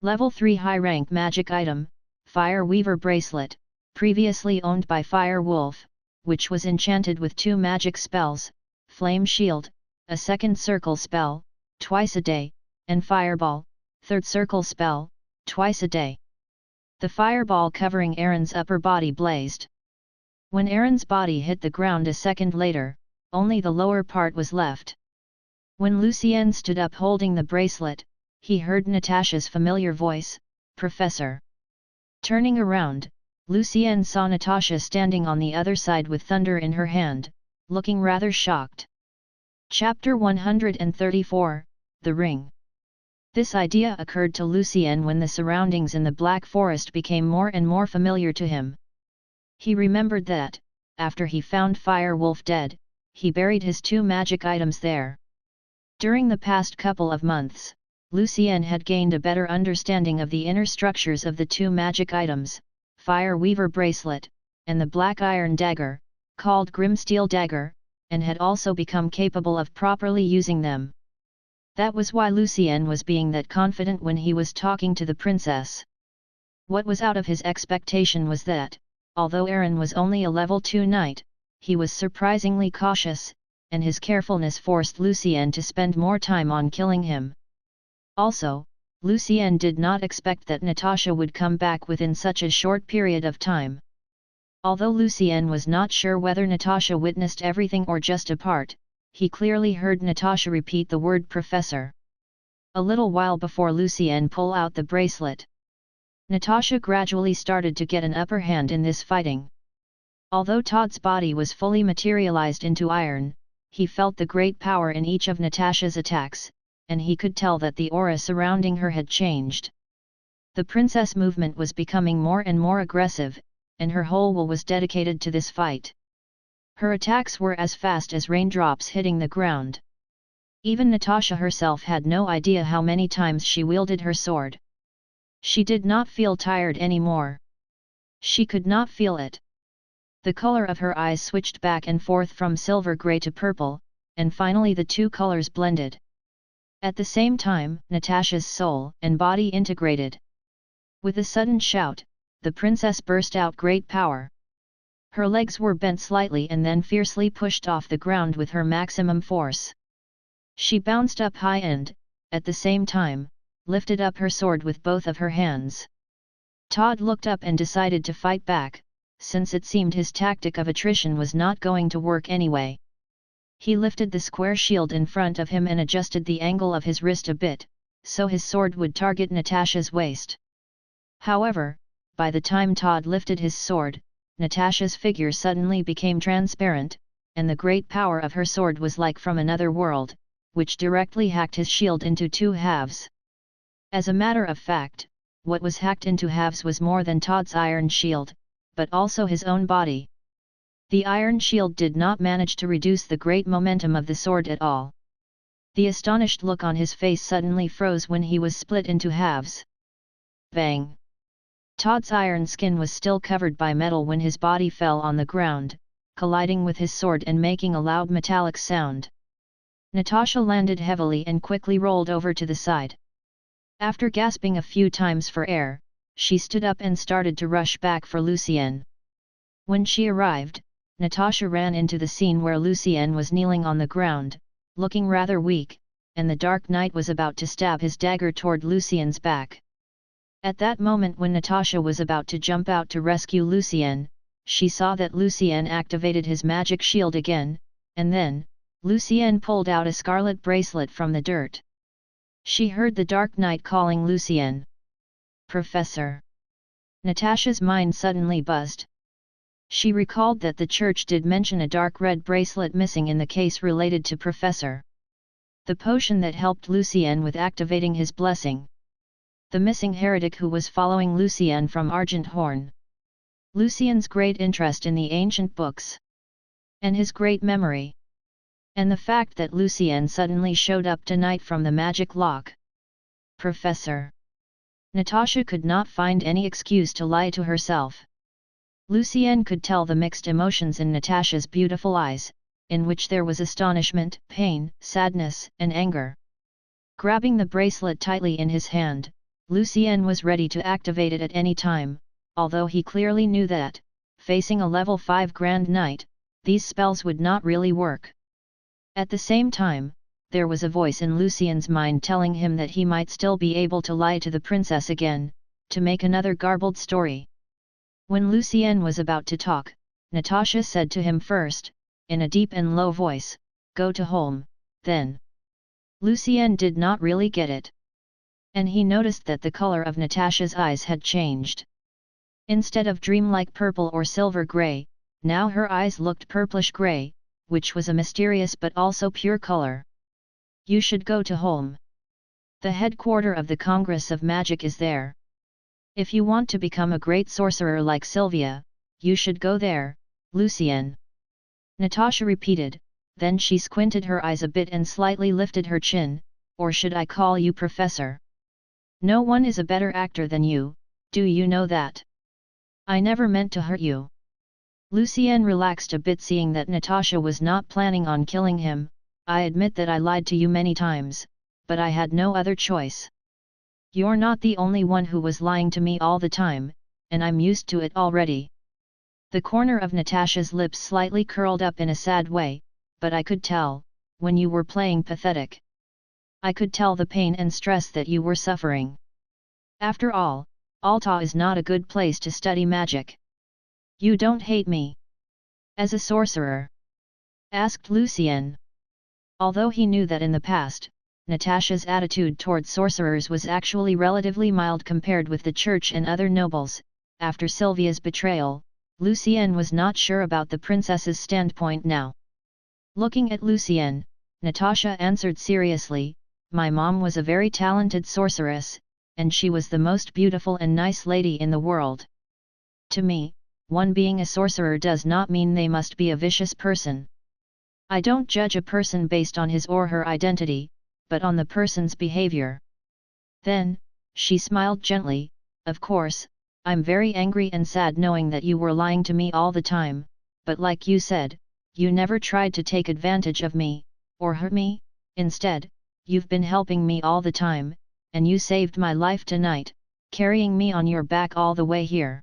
Level 3 high-rank magic item, Fire Weaver Bracelet, previously owned by Fire Wolf, which was enchanted with 2 magic spells, Flame Shield, a second circle spell, twice a day, and Fireball, third circle spell, twice a day. The fireball covering Aaron's upper body blazed. When Aaron's body hit the ground a second later, only the lower part was left. When Lucien stood up holding the bracelet, he heard Natasha's familiar voice, "Professor." Turning around, Lucien saw Natasha standing on the other side with thunder in her hand, looking rather shocked. Chapter 134, The Ring. This idea occurred to Lucien when the surroundings in the Black Forest became more and more familiar to him. He remembered that, after he found Fire Wolf dead, he buried his 2 magic items there. During the past couple of months, Lucien had gained a better understanding of the inner structures of the 2 magic items, Fire Weaver Bracelet, and the Black Iron Dagger, called Grimsteel Dagger, and had also become capable of properly using them. That was why Lucien was being that confident when he was talking to the princess. What was out of his expectation was that, although Aaron was only a level 2 knight, he was surprisingly cautious, and his carefulness forced Lucien to spend more time on killing him. Also, Lucien did not expect that Natasha would come back within such a short period of time. Although Lucien was not sure whether Natasha witnessed everything or just a part, he clearly heard Natasha repeat the word "professor." A little while before Lucien pulled out the bracelet, Natasha gradually started to get an upper hand in this fighting. Although Todd's body was fully materialized into iron, he felt the great power in each of Natasha's attacks, and he could tell that the aura surrounding her had changed. The princess movement was becoming more and more aggressive, and her whole will was dedicated to this fight. Her attacks were as fast as raindrops hitting the ground. Even Natasha herself had no idea how many times she wielded her sword. She did not feel tired anymore. She could not feel it. The color of her eyes switched back and forth from silver gray to purple, and finally the 2 colors blended. At the same time, Natasha's soul and body integrated. With a sudden shout, the princess burst out great power. Her legs were bent slightly and then fiercely pushed off the ground with her maximum force. She bounced up high and, at the same time, lifted up her sword with both of her hands. Todd looked up and decided to fight back, since it seemed his tactic of attrition was not going to work anyway. He lifted the square shield in front of him and adjusted the angle of his wrist a bit, so his sword would target Natasha's waist. However, by the time Todd lifted his sword, Natasha's figure suddenly became transparent, and the great power of her sword was like from another world, which directly hacked his shield into two halves. As a matter of fact, what was hacked into halves was more than Todd's iron shield, but also his own body. The iron shield did not manage to reduce the great momentum of the sword at all. The astonished look on his face suddenly froze when he was split into halves. Bang! Todd's iron skin was still covered by metal when his body fell on the ground, colliding with his sword and making a loud metallic sound. Natasha landed heavily and quickly rolled over to the side. After gasping a few times for air, she stood up and started to rush back for Lucien. When she arrived, Natasha ran into the scene where Lucien was kneeling on the ground, looking rather weak, and the Dark Knight was about to stab his dagger toward Lucien's back. At that moment when Natasha was about to jump out to rescue Lucien, she saw that Lucien activated his magic shield again, and then, Lucien pulled out a scarlet bracelet from the dirt. She heard the Dark Knight calling Lucien. Professor! Natasha's mind suddenly buzzed. She recalled that the church did mention a dark red bracelet missing in the case related to Professor. The potion that helped Lucien with activating his blessing. The missing heretic who was following Lucien from Argent Horn. Lucien's great interest in the ancient books. And his great memory. And the fact that Lucien suddenly showed up tonight from the magic lock. Professor! Natasha could not find any excuse to lie to herself. Lucien could tell the mixed emotions in Natasha's beautiful eyes, in which there was astonishment, pain, sadness, and anger. Grabbing the bracelet tightly in his hand, Lucien was ready to activate it at any time, although he clearly knew that, facing a level 5 Grand Knight, these spells would not really work. At the same time, there was a voice in Lucien's mind telling him that he might still be able to lie to the princess again, to make another garbled story. When Lucien was about to talk, Natasha said to him first, in a deep and low voice, "Go to home, then." Lucien did not really get it. And he noticed that the color of Natasha's eyes had changed. Instead of dreamlike purple or silver grey, now her eyes looked purplish grey, which was a mysterious but also pure color. You should go to home. The headquarter of the Congress of Magic is there. If you want to become a great sorcerer like Sylvia, you should go there, Lucien. Natasha repeated, then she squinted her eyes a bit and slightly lifted her chin, or should I call you Professor? No one is a better actor than you, do you know that? I never meant to hurt you. Lucien relaxed a bit seeing that Natasha was not planning on killing him. I admit that I lied to you many times, but I had no other choice. You're not the only one who was lying to me all the time, and I'm used to it already. The corner of Natasha's lips slightly curled up in a sad way, but I could tell, when you were playing pathetic. I could tell the pain and stress that you were suffering. After all, Alta is not a good place to study magic. You don't hate me as a sorcerer? Asked Lucien. Although he knew that in the past, Natasha's attitude toward sorcerers was actually relatively mild compared with the church and other nobles, after Sylvia's betrayal, Lucien was not sure about the princess's standpoint now. Looking at Lucien, Natasha answered seriously, my mom was a very talented sorceress, and she was the most beautiful and nice lady in the world. To me, one being a sorcerer does not mean they must be a vicious person. I don't judge a person based on his or her identity, but on the person's behavior. Then, she smiled gently, of course, I'm very angry and sad knowing that you were lying to me all the time, but like you said, you never tried to take advantage of me, or hurt me. Instead, you've been helping me all the time, and you saved my life tonight, carrying me on your back all the way here.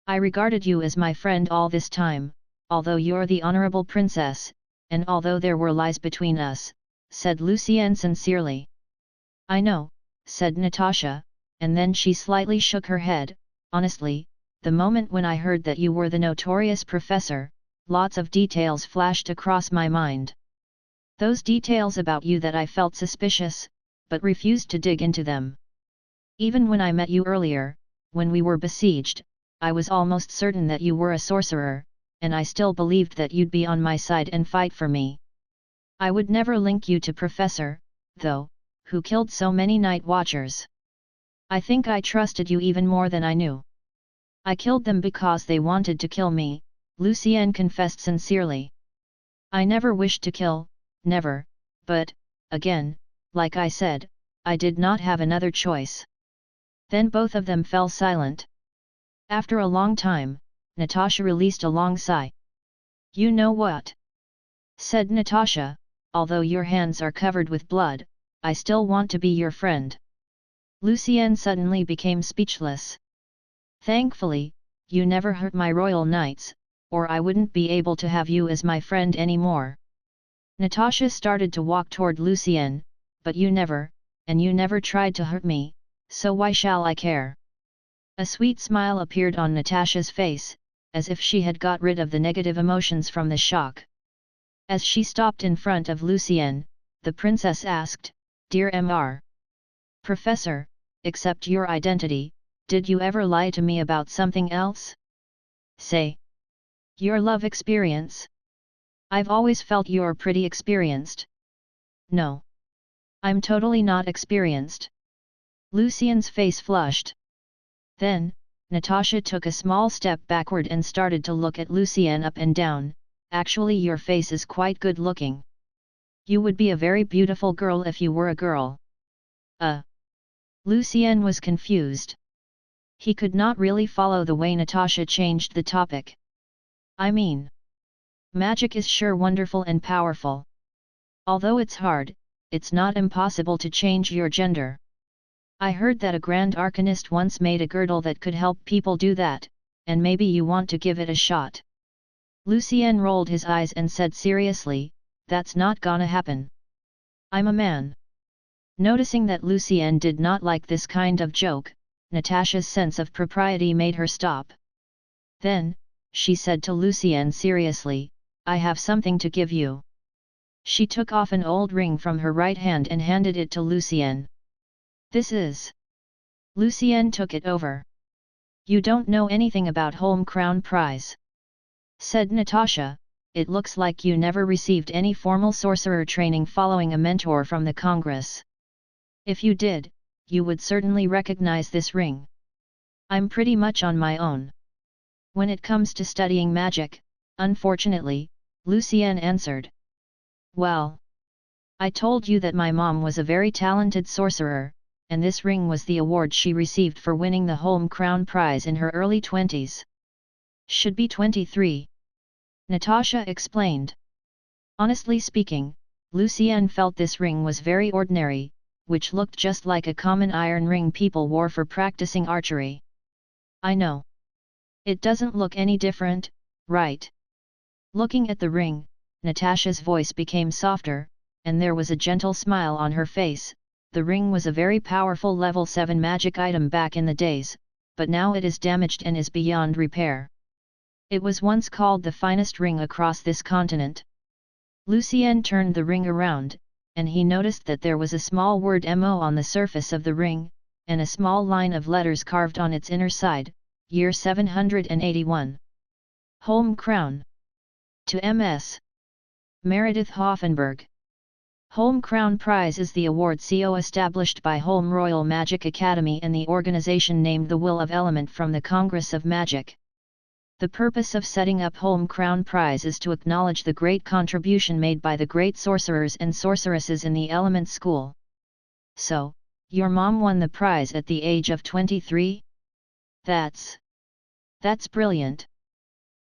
I regarded you as my friend all this time, although you're the honorable princess, and although there were lies between us," said Lucien sincerely. "I know," said Natasha, and then she slightly shook her head. "Honestly, the moment when I heard that you were the notorious professor, lots of details flashed across my mind. Those details about you that I felt suspicious, but refused to dig into them. Even when I met you earlier, when we were besieged, I was almost certain that you were a sorcerer, and I still believed that you'd be on my side and fight for me. I would never link you to Professor, though, who killed so many night watchers. I think I trusted you even more than I knew. I killed them because they wanted to kill me," Lucien confessed sincerely. "I never wished to kill, never, but, again, like I said, I did not have another choice." Then both of them fell silent. After a long time, Natasha released a long sigh. "You know what?" said Natasha, "although your hands are covered with blood, I still want to be your friend." Lucien suddenly became speechless. "Thankfully, you never hurt my royal knights, or I wouldn't be able to have you as my friend anymore." Natasha started to walk toward Lucien, "But you never tried to hurt me, so why shall I care?" A sweet smile appeared on Natasha's face, as if she had got rid of the negative emotions from the shock. As she stopped in front of Lucien, the princess asked, "Dear Mr. Professor, except your identity, did you ever lie to me about something else? Say, your love experience? I've always felt you're pretty experienced." "No. I'm totally not experienced." Lucien's face flushed. Then, Natasha took a small step backward and started to look at Lucien up and down. "Actually, your face is quite good looking. You would be a very beautiful girl if you were a girl." Lucien was confused. He could not really follow the way Natasha changed the topic. "I mean, magic is sure wonderful and powerful. Although it's hard, it's not impossible to change your gender. I heard that a grand arcanist once made a girdle that could help people do that, and maybe you want to give it a shot." Lucien rolled his eyes and said seriously, "That's not gonna happen. I'm a man." Noticing that Lucien did not like this kind of joke, Natasha's sense of propriety made her stop. Then, she said to Lucien seriously, "I have something to give you." She took off an old ring from her right hand and handed it to Lucien. "This is..." Lucien took it over. "You don't know anything about Home Crown Prize," said Natasha. "It looks like you never received any formal sorcerer training following a mentor from the Congress. If you did, you would certainly recognize this ring. I'm pretty much on my own when it comes to studying magic, unfortunately," Lucien answered. "Well, I told you that my mom was a very talented sorcerer, and this ring was the award she received for winning the Home Crown Prize in her early 20s. Should be 23. Natasha explained. Honestly speaking, Lucien felt this ring was very ordinary, which looked just like a common iron ring people wore for practicing archery. "I know. It doesn't look any different, right?" Looking at the ring, Natasha's voice became softer, and there was a gentle smile on her face. "The ring was a very powerful level 7 magic item back in the days, but now it is damaged and is beyond repair. It was once called the finest ring across this continent." Lucien turned the ring around, and he noticed that there was a small word MO on the surface of the ring, and a small line of letters carved on its inner side, year 781. Home Crown. To Ms. Meredith Hoffenberg. Home Crown Prize is the award CO established by Home Royal Magic Academy and the organization named the Will of Element from the Congress of Magic. The purpose of setting up Home Crown Prize is to acknowledge the great contribution made by the great sorcerers and sorceresses in the Element School. "So, your mom won the prize at the age of 23? That's brilliant."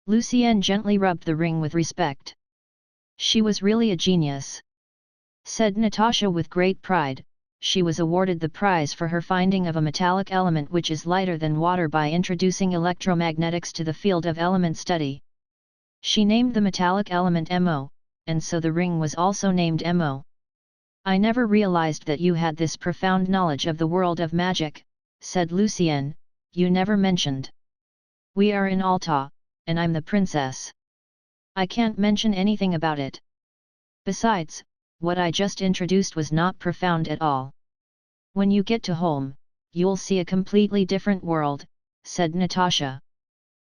Lucien gently rubbed the ring with respect. "She was really a genius." said Natasha with great pride. She was awarded the prize for her finding of a metallic element which is lighter than water by introducing electromagnetics to the field of element study. She named the metallic element Mo, and so the ring was also named Mo. I never realized that you had this profound knowledge of the world of magic, said Lucien. You never mentioned. We are in Alta, and I'm the princess. I can't mention anything about it. Besides, what I just introduced was not profound at all. When you get to home, you'll see a completely different world, said Natasha.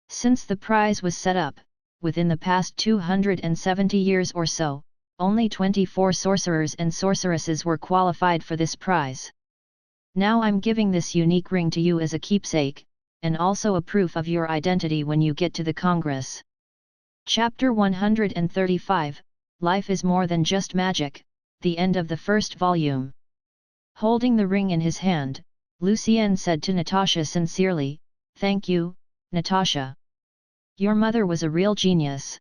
Since the prize was set up, within the past 270 years or so, only 24 sorcerers and sorceresses were qualified for this prize. Now I'm giving this unique ring to you as a keepsake, and also a proof of your identity when you get to the Congress. Chapter 135, Life is More Than Just Magic, the end of the first volume. Holding the ring in his hand, Lucien said to Natasha sincerely, "Thank you, Natasha. Your mother was a real genius.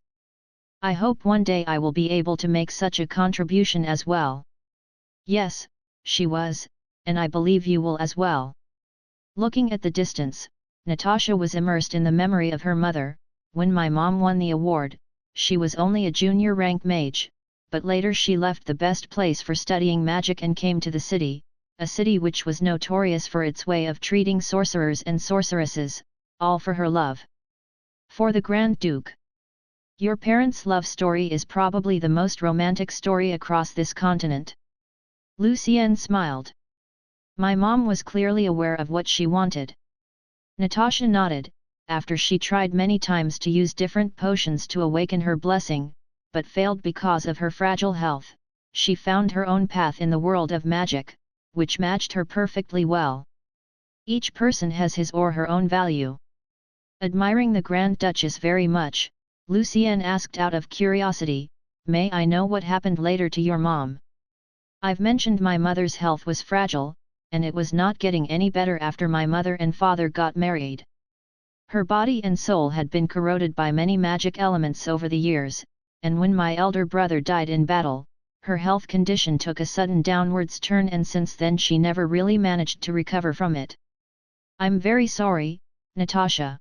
I hope one day I will be able to make such a contribution as well." "Yes, she was, and I believe you will as well." Looking at the distance, Natasha was immersed in the memory of her mother. When my mom won the award, she was only a junior rank mage, but later she left the best place for studying magic and came to the city, a city which was notorious for its way of treating sorcerers and sorceresses, all for her love for the Grand Duke. Your parents' love story is probably the most romantic story across this continent. Lucien smiled. My mom was clearly aware of what she wanted. Natasha nodded. After she tried many times to use different potions to awaken her blessing, but failed because of her fragile health, she found her own path in the world of magic, which matched her perfectly well. Each person has his or her own value. Admiring the Grand Duchess very much, Lucien asked out of curiosity, "May I know what happened later to your mom?" "I've mentioned my mother's health was fragile, and it was not getting any better after my mother and father got married. Her body and soul had been corroded by many magic elements over the years, and when my elder brother died in battle, her health condition took a sudden downwards turn, and since then she never really managed to recover from it." "I'm very sorry, Natasha.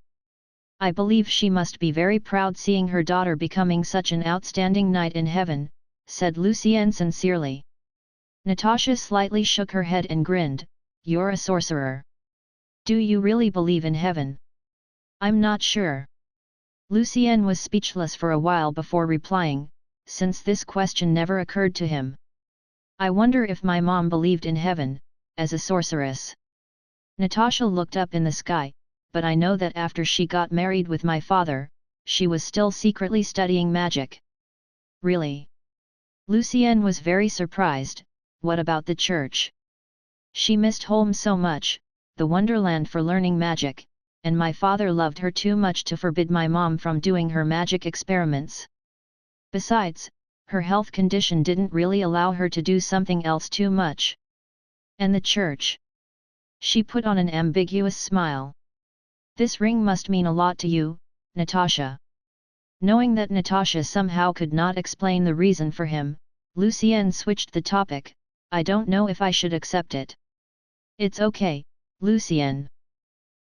I believe she must be very proud seeing her daughter becoming such an outstanding knight in heaven," said Lucien sincerely. Natasha slightly shook her head and grinned. "You're a sorcerer. Do you really believe in heaven?" "I'm not sure." Lucien was speechless for a while before replying, since this question never occurred to him. "I wonder if my mom believed in heaven, as a sorceress." Natasha looked up in the sky, "But I know that after she got married with my father, she was still secretly studying magic." "Really?" Lucien was very surprised. "What about the church?" "She missed home so much, the wonderland for learning magic, and my father loved her too much to forbid my mom from doing her magic experiments. Besides, her health condition didn't really allow her to do something else too much." "And the church?" She put on an ambiguous smile. "This ring must mean a lot to you, Natasha." Knowing that Natasha somehow could not explain the reason for him, Lucien switched the topic. "I don't know if I should accept it." "It's okay, Lucien."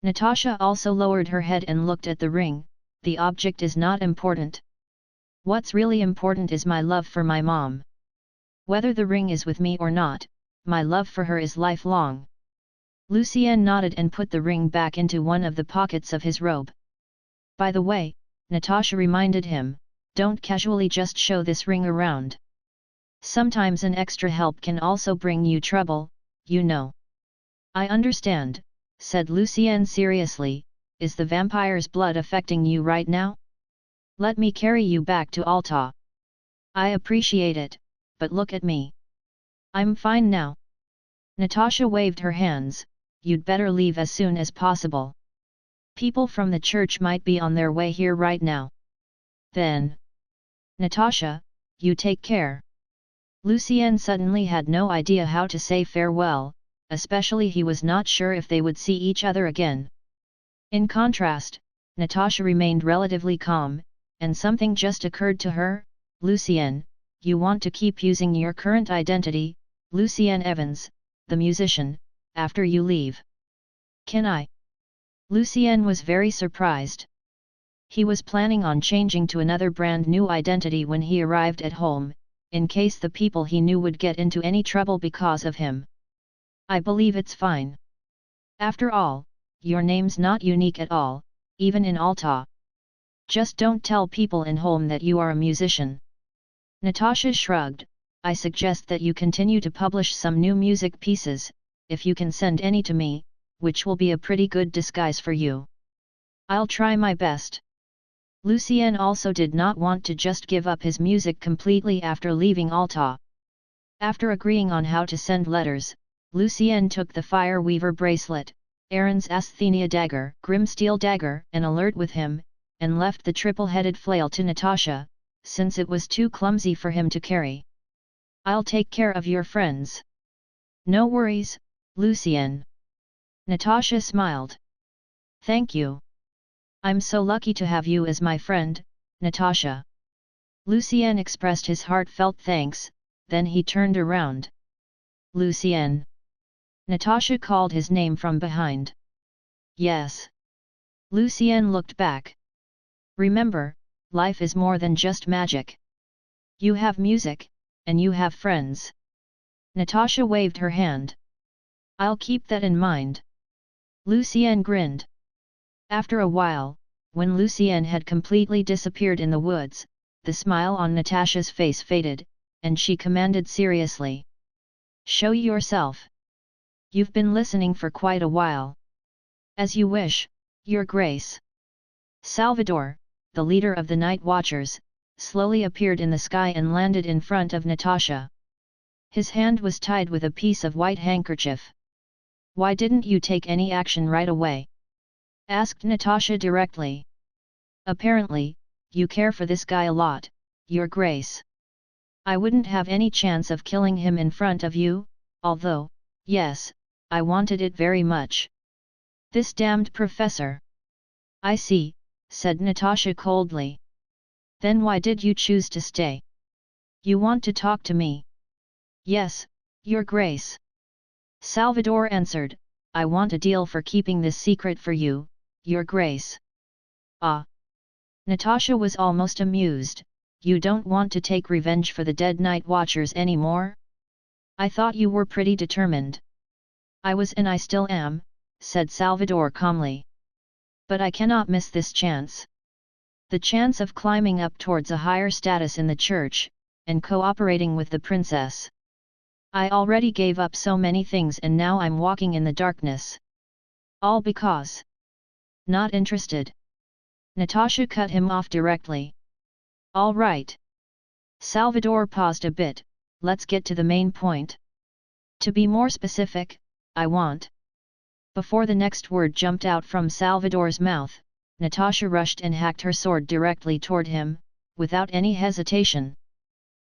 Natasha also lowered her head and looked at the ring. "The object is not important. What's really important is my love for my mom. Whether the ring is with me or not, my love for her is lifelong." Lucien nodded and put the ring back into one of the pockets of his robe. "By the way," Natasha reminded him, "don't casually just show this ring around. Sometimes an extra help can also bring you trouble, you know." "I understand," said Lucien seriously. "Is the vampire's blood affecting you right now? Let me carry you back to Alta." "I appreciate it, but look at me. I'm fine now." Natasha waved her hands. "You'd better leave as soon as possible. People from the church might be on their way here right now." "Then, Natasha, you take care." Lucien suddenly had no idea how to say farewell, especially he was not sure if they would see each other again. In contrast, Natasha remained relatively calm, and something just occurred to her. "Lucien, you want to keep using your current identity, Lucien Evans, the musician, after you leave. Can I? Lucien was very surprised. He was planning on changing to another brand new identity when he arrived at home, in case the people he knew would get into any trouble because of him. I believe it's fine. After all, your name's not unique at all, even in Alta. Just don't tell people in home that you are a musician. Natasha shrugged. I suggest that you continue to publish some new music pieces, if you can send any to me, which will be a pretty good disguise for you. I'll try my best. Lucien also did not want to just give up his music completely after leaving Alta. After agreeing on how to send letters, Lucien took the Fire Weaver bracelet, Aaron's asthenia dagger, Grim Steel dagger, and alert with him, and left the triple-headed flail to Natasha, since it was too clumsy for him to carry. I'll take care of your friends. No worries, Lucien. Natasha smiled. Thank you. I'm so lucky to have you as my friend, Natasha. Lucien expressed his heartfelt thanks, then he turned around. Lucien. Natasha called his name from behind. Yes. Lucien looked back. Remember, life is more than just magic. You have music, and you have friends. Natasha waved her hand. I'll keep that in mind. Lucien grinned. After a while, when Lucien had completely disappeared in the woods, the smile on Natasha's face faded, and she commanded seriously. Show yourself. You've been listening for quite a while. As you wish, Your Grace. Salvador, the leader of the Night Watchers, slowly appeared in the sky and landed in front of Natasha. His hand was tied with a piece of white handkerchief. Why didn't you take any action right away? Asked Natasha directly. Apparently, you care for this guy a lot, Your Grace. I wouldn't have any chance of killing him in front of you, although, yes, I wanted it very much. This damned professor. I see, said Natasha coldly. Then why did you choose to stay? You want to talk to me? Yes, Your Grace. Salvador answered, I want a deal for keeping this secret for you, Your Grace. Ah. Natasha was almost amused. You don't want to take revenge for the dead Night Watchers anymore? I thought you were pretty determined. I was and I still am, said Salvador calmly. But I cannot miss this chance. The chance of climbing up towards a higher status in the church, and cooperating with the princess. I already gave up so many things and now I'm walking in the darkness. All because. Not interested. Natasha cut him off directly. All right. Salvador paused a bit, let's get to the main point. To be more specific, I want. Before the next word jumped out from Salvador's mouth, Natasha rushed and hacked her sword directly toward him, without any hesitation.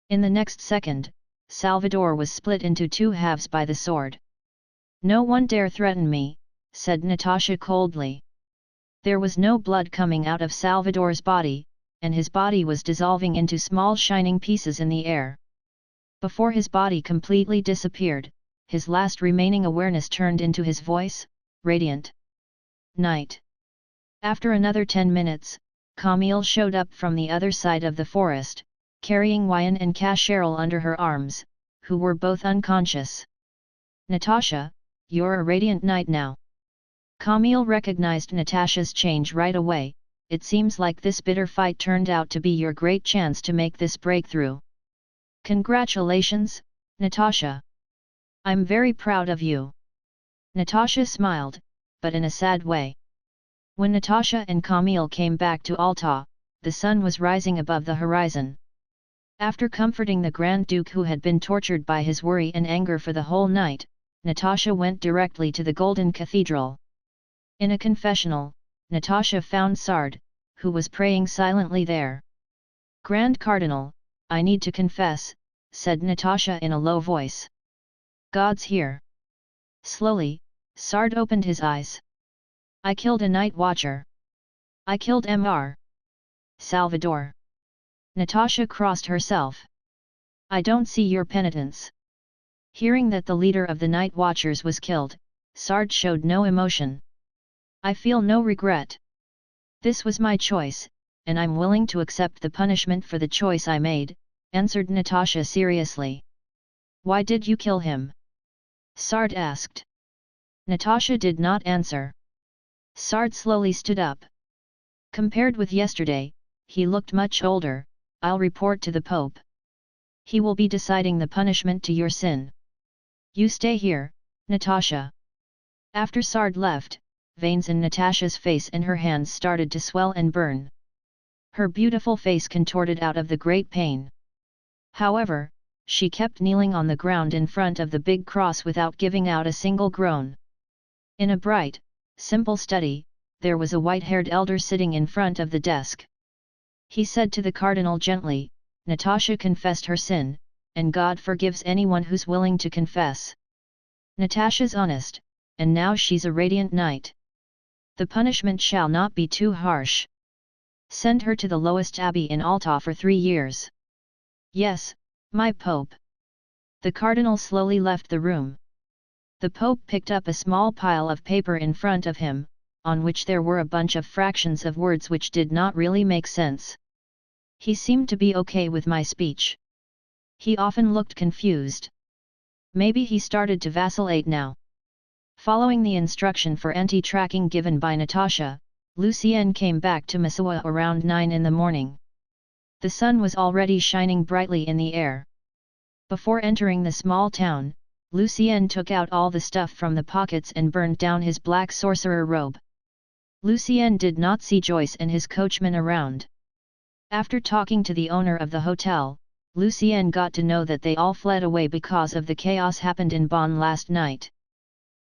In the next second, Salvador was split into two halves by the sword. No one dare threaten me, said Natasha coldly. There was no blood coming out of Salvador's body, and his body was dissolving into small shining pieces in the air. Before his body completely disappeared, his last remaining awareness turned into his voice, radiant. Night. After another 10 minutes, Camille showed up from the other side of the forest, carrying Wyan and Casheril under her arms, who were both unconscious. Natasha, you're a radiant knight now. Camille recognized Natasha's change right away. It seems like this bitter fight turned out to be your great chance to make this breakthrough. Congratulations, Natasha. I'm very proud of you. Natasha smiled, but in a sad way. When Natasha and Camille came back to Alta, the sun was rising above the horizon. After comforting the Grand Duke who had been tortured by his worry and anger for the whole night, Natasha went directly to the Golden Cathedral. In a confessional, Natasha found Sard, who was praying silently there. Grand Cardinal, I need to confess, said Natasha in a low voice. God's here. Slowly, Sard opened his eyes. I killed a Night Watcher. I killed Mr. Salvador. Natasha crossed herself. I don't see your penitence. Hearing that the leader of the Night Watchers was killed, Sard showed no emotion. I feel no regret. This was my choice, and I'm willing to accept the punishment for the choice I made, answered Natasha seriously. Why did you kill him? Sard asked. Natasha did not answer. Sard slowly stood up. Compared with yesterday, he looked much older. I'll report to the Pope. He will be deciding the punishment to your sin. You stay here, Natasha. After Sard left, veins in Natasha's face and her hands started to swell and burn. Her beautiful face contorted out of the great pain. However, she kept kneeling on the ground in front of the big cross without giving out a single groan. In a bright, simple study, there was a white-haired elder sitting in front of the desk. He said to the cardinal gently, Natasha confessed her sin, and God forgives anyone who's willing to confess. Natasha's honest, and now she's a radiant knight. The punishment shall not be too harsh. Send her to the lowest abbey in Alta for 3 years. Yes, my Pope. The cardinal slowly left the room. The Pope picked up a small pile of paper in front of him, on which there were a bunch of fractions of words which did not really make sense. He seemed to be okay with my speech. He often looked confused. Maybe he started to vacillate now. Following the instruction for anti-tracking given by Natasha, Lucien came back to Manhwa around 9 in the morning. The sun was already shining brightly in the air. Before entering the small town, Lucien took out all the stuff from the pockets and burned down his black sorcerer robe. Lucien did not see Joyce and his coachman around. After talking to the owner of the hotel, Lucien got to know that they all fled away because of the chaos happened in Bonn last night.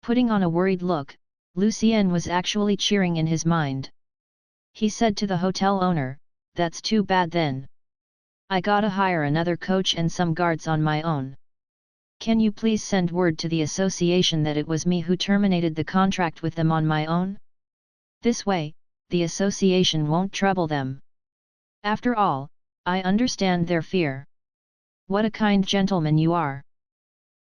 Putting on a worried look, Lucien was actually cheering in his mind. He said to the hotel owner, "That's too bad then. I gotta hire another coach and some guards on my own. Can you please send word to the association that it was me who terminated the contract with them on my own? This way, the association won't trouble them. After all, I understand their fear." What a kind gentleman you are.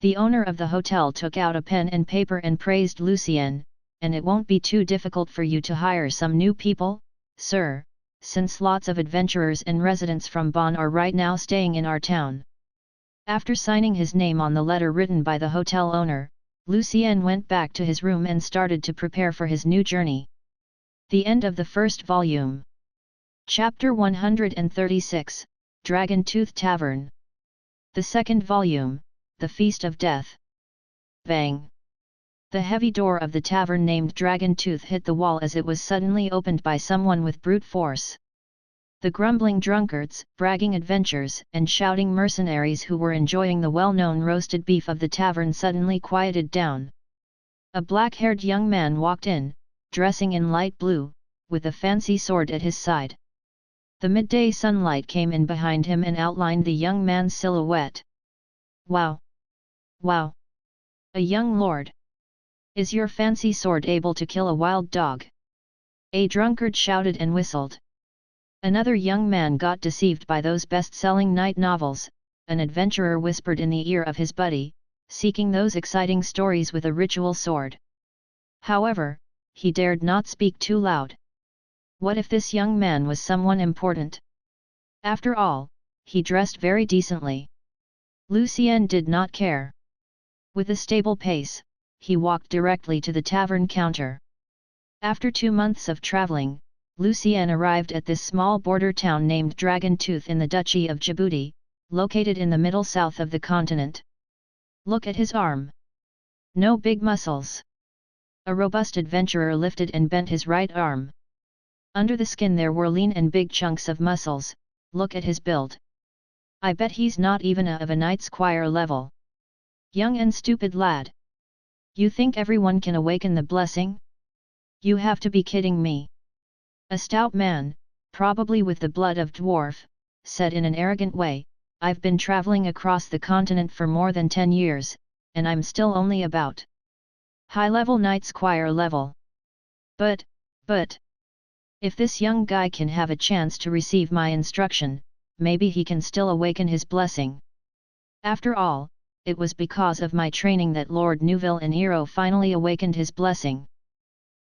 The owner of the hotel took out a pen and paper and praised Lucien, and it won't be too difficult for you to hire some new people, sir, since lots of adventurers and residents from Bonn are right now staying in our town. After signing his name on the letter written by the hotel owner, Lucien went back to his room and started to prepare for his new journey. The end of the first volume. Chapter 136, Dragon Tooth Tavern. The second volume, The Feast of Death. Bang! The heavy door of the tavern named Dragon Tooth hit the wall as it was suddenly opened by someone with brute force. The grumbling drunkards, bragging adventurers, and shouting mercenaries who were enjoying the well-known roasted beef of the tavern suddenly quieted down. A black-haired young man walked in, dressing in light blue, with a fancy sword at his side. The midday sunlight came in behind him and outlined the young man's silhouette. Wow! Wow! A young lord! Is your fancy sword able to kill a wild dog? A drunkard shouted and whistled. Another young man got deceived by those best-selling night novels, an adventurer whispered in the ear of his buddy, seeking those exciting stories with a ritual sword. However, he dared not speak too loud. What if this young man was someone important? After all, he dressed very decently. Lucien did not care. With a stable pace, he walked directly to the tavern counter. After 2 months of traveling, Lucien arrived at this small border town named Dragon Tooth in the Duchy of Djibouti, located in the middle south of the continent. Look at his arm. No big muscles. A robust adventurer lifted and bent his right arm. Under the skin there were lean and big chunks of muscles. Look at his build. I bet he's not even of a knight squire level. Young and stupid lad. You think everyone can awaken the blessing? You have to be kidding me. A stout man, probably with the blood of dwarf, said in an arrogant way, I've been traveling across the continent for more than 10 years, and I'm still only about high-level knight squire level. But, if this young guy can have a chance to receive my instruction, maybe he can still awaken his blessing. After all, it was because of my training that Lord Neuville in Eero finally awakened his blessing.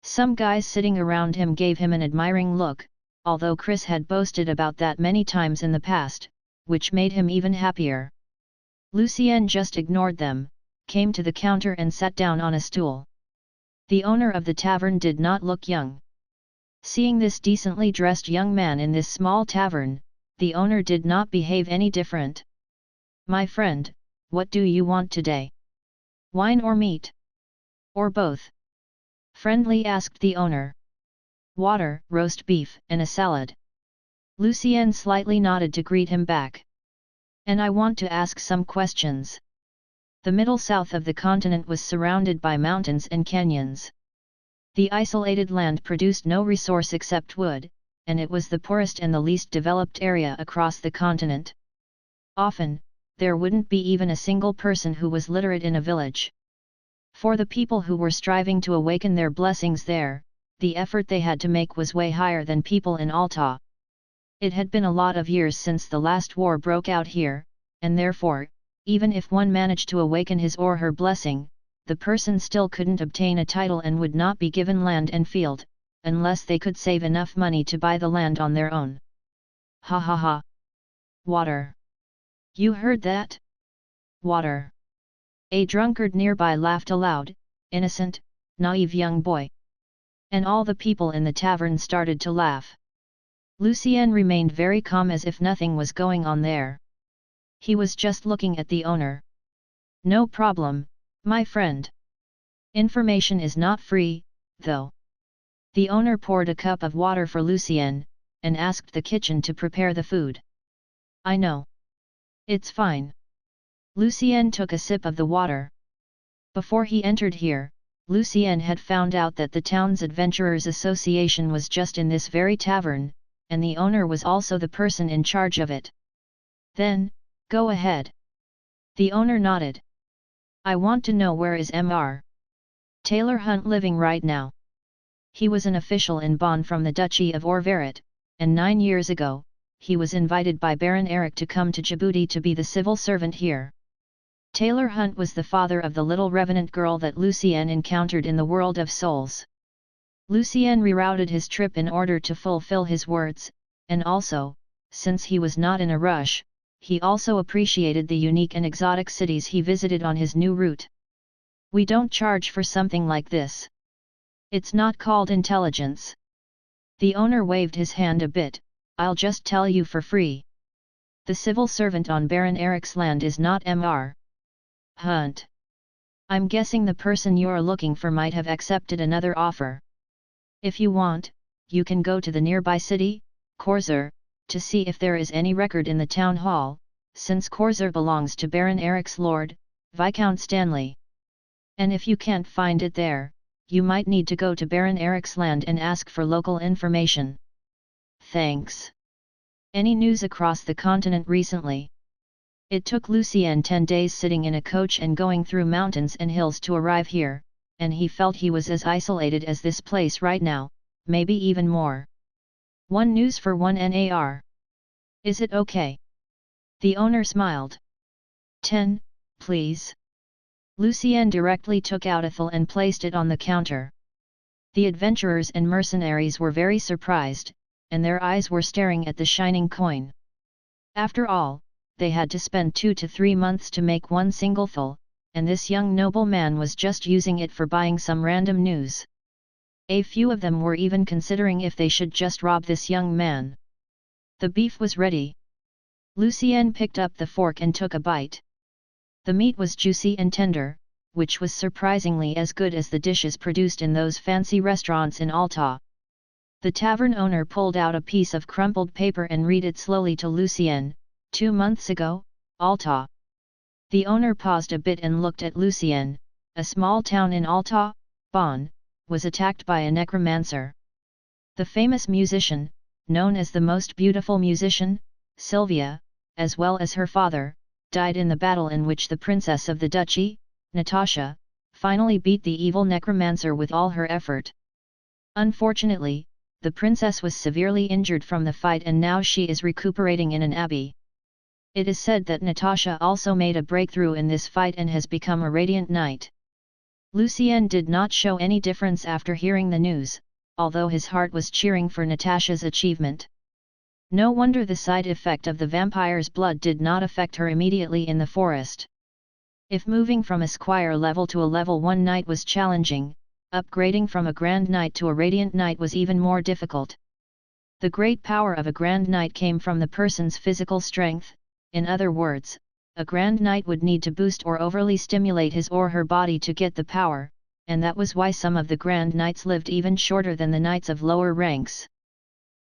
Some guys sitting around him gave him an admiring look, although Chris had boasted about that many times in the past, which made him even happier. Lucien just ignored them, came to the counter and sat down on a stool. The owner of the tavern did not look young. Seeing this decently dressed young man in this small tavern, the owner did not behave any different. "My friend, what do you want today? Wine or meat? Or both?" friendly asked the owner. "Water, roast beef, and a salad." Lucien slightly nodded to greet him back. "And I want to ask some questions." The middle south of the continent was surrounded by mountains and canyons. The isolated land produced no resource except wood, and it was the poorest and the least developed area across the continent. Often, there wouldn't be even a single person who was literate in a village. For the people who were striving to awaken their blessings there, the effort they had to make was way higher than people in Alta. It had been a lot of years since the last war broke out here, and therefore, even if one managed to awaken his or her blessing, the person still couldn't obtain a title and would not be given land and field, unless they could save enough money to buy the land on their own. Ha ha ha! Water! You heard that? Water! A drunkard nearby laughed aloud, innocent, naive young boy. And all the people in the tavern started to laugh. Lucien remained very calm as if nothing was going on there. He was just looking at the owner. "No problem, my friend. Information is not free, though." The owner poured a cup of water for Lucien, and asked the kitchen to prepare the food. "I know. It's fine." Lucien took a sip of the water. Before he entered here, Lucien had found out that the town's Adventurers Association was just in this very tavern, and the owner was also the person in charge of it. "Then, go ahead." The owner nodded. "I want to know where is Mr. Taylor Hunt living right now." He was an official in Bonn from the Duchy of Orverit, and 9 years ago, he was invited by Baron Eric to come to Djibouti to be the civil servant here. Taylor Hunt was the father of the little revenant girl that Lucien encountered in the world of souls. Lucien rerouted his trip in order to fulfill his words, and also, since he was not in a rush, he also appreciated the unique and exotic cities he visited on his new route. "We don't charge for something like this. It's not called intelligence." The owner waved his hand a bit. "I'll just tell you for free. The civil servant on Baron Eric's land is not Mr. Hunt. I'm guessing the person you're looking for might have accepted another offer. If you want, you can go to the nearby city, Korzur, to see if there is any record in the town hall, since Korzur belongs to Baron Eric's lord, Viscount Stanley. And if you can't find it there, you might need to go to Baron Eric's land and ask for local information." "Thanks. Any news across the continent recently?" It took Lucien 10 days sitting in a coach and going through mountains and hills to arrive here, and he felt he was as isolated as this place right now, maybe even more. "One news for one NAR. Is it okay?" The owner smiled. 10, please." Lucien directly took out a thel and placed it on the counter. The adventurers and mercenaries were very surprised, and their eyes were staring at the shining coin. After all, they had to spend 2 to 3 months to make one single thel, and this young nobleman was just using it for buying some random news. A few of them were even considering if they should just rob this young man. The beef was ready. Lucien picked up the fork and took a bite. The meat was juicy and tender, which was surprisingly as good as the dishes produced in those fancy restaurants in Alta. The tavern owner pulled out a piece of crumpled paper and read it slowly to Lucien. 2 months ago, Alta. The owner paused a bit and looked at Lucien. A small town in Alta, Bonn, was attacked by a necromancer. The famous musician, known as the most beautiful musician, Sylvia, as well as her father, died in the battle in which the princess of the duchy, Natasha, finally beat the evil necromancer with all her effort. Unfortunately, the princess was severely injured from the fight and now she is recuperating in an abbey. It is said that Natasha also made a breakthrough in this fight and has become a radiant knight. Lucien did not show any difference after hearing the news, although his heart was cheering for Natasha's achievement. No wonder the side effect of the vampire's blood did not affect her immediately in the forest. If moving from a squire level to a level 1 knight was challenging, upgrading from a grand knight to a radiant knight was even more difficult. The great power of a grand knight came from the person's physical strength. In other words, a grand knight would need to boost or overly stimulate his or her body to get the power, and that was why some of the grand knights lived even shorter than the knights of lower ranks.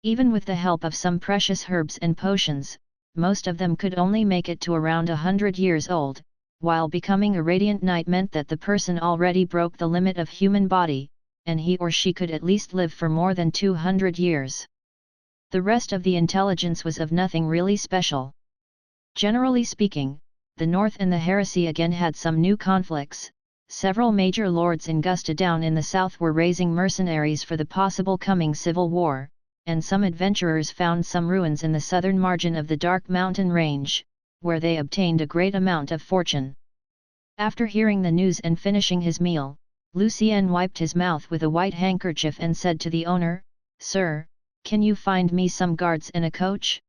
Even with the help of some precious herbs and potions, most of them could only make it to around 100 years old, while becoming a radiant knight meant that the person already broke the limit of human body, and he or she could at least live for more than 200 years. The rest of the intelligence was of nothing really special. Generally speaking, the North and the Heresy again had some new conflicts. Several major lords in Gustadown in the south were raising mercenaries for the possible coming civil war, and some adventurers found some ruins in the southern margin of the Dark Mountain Range, where they obtained a great amount of fortune. After hearing the news and finishing his meal, Lucien wiped his mouth with a white handkerchief and said to the owner, "Sir, can you find me some guards and a coach?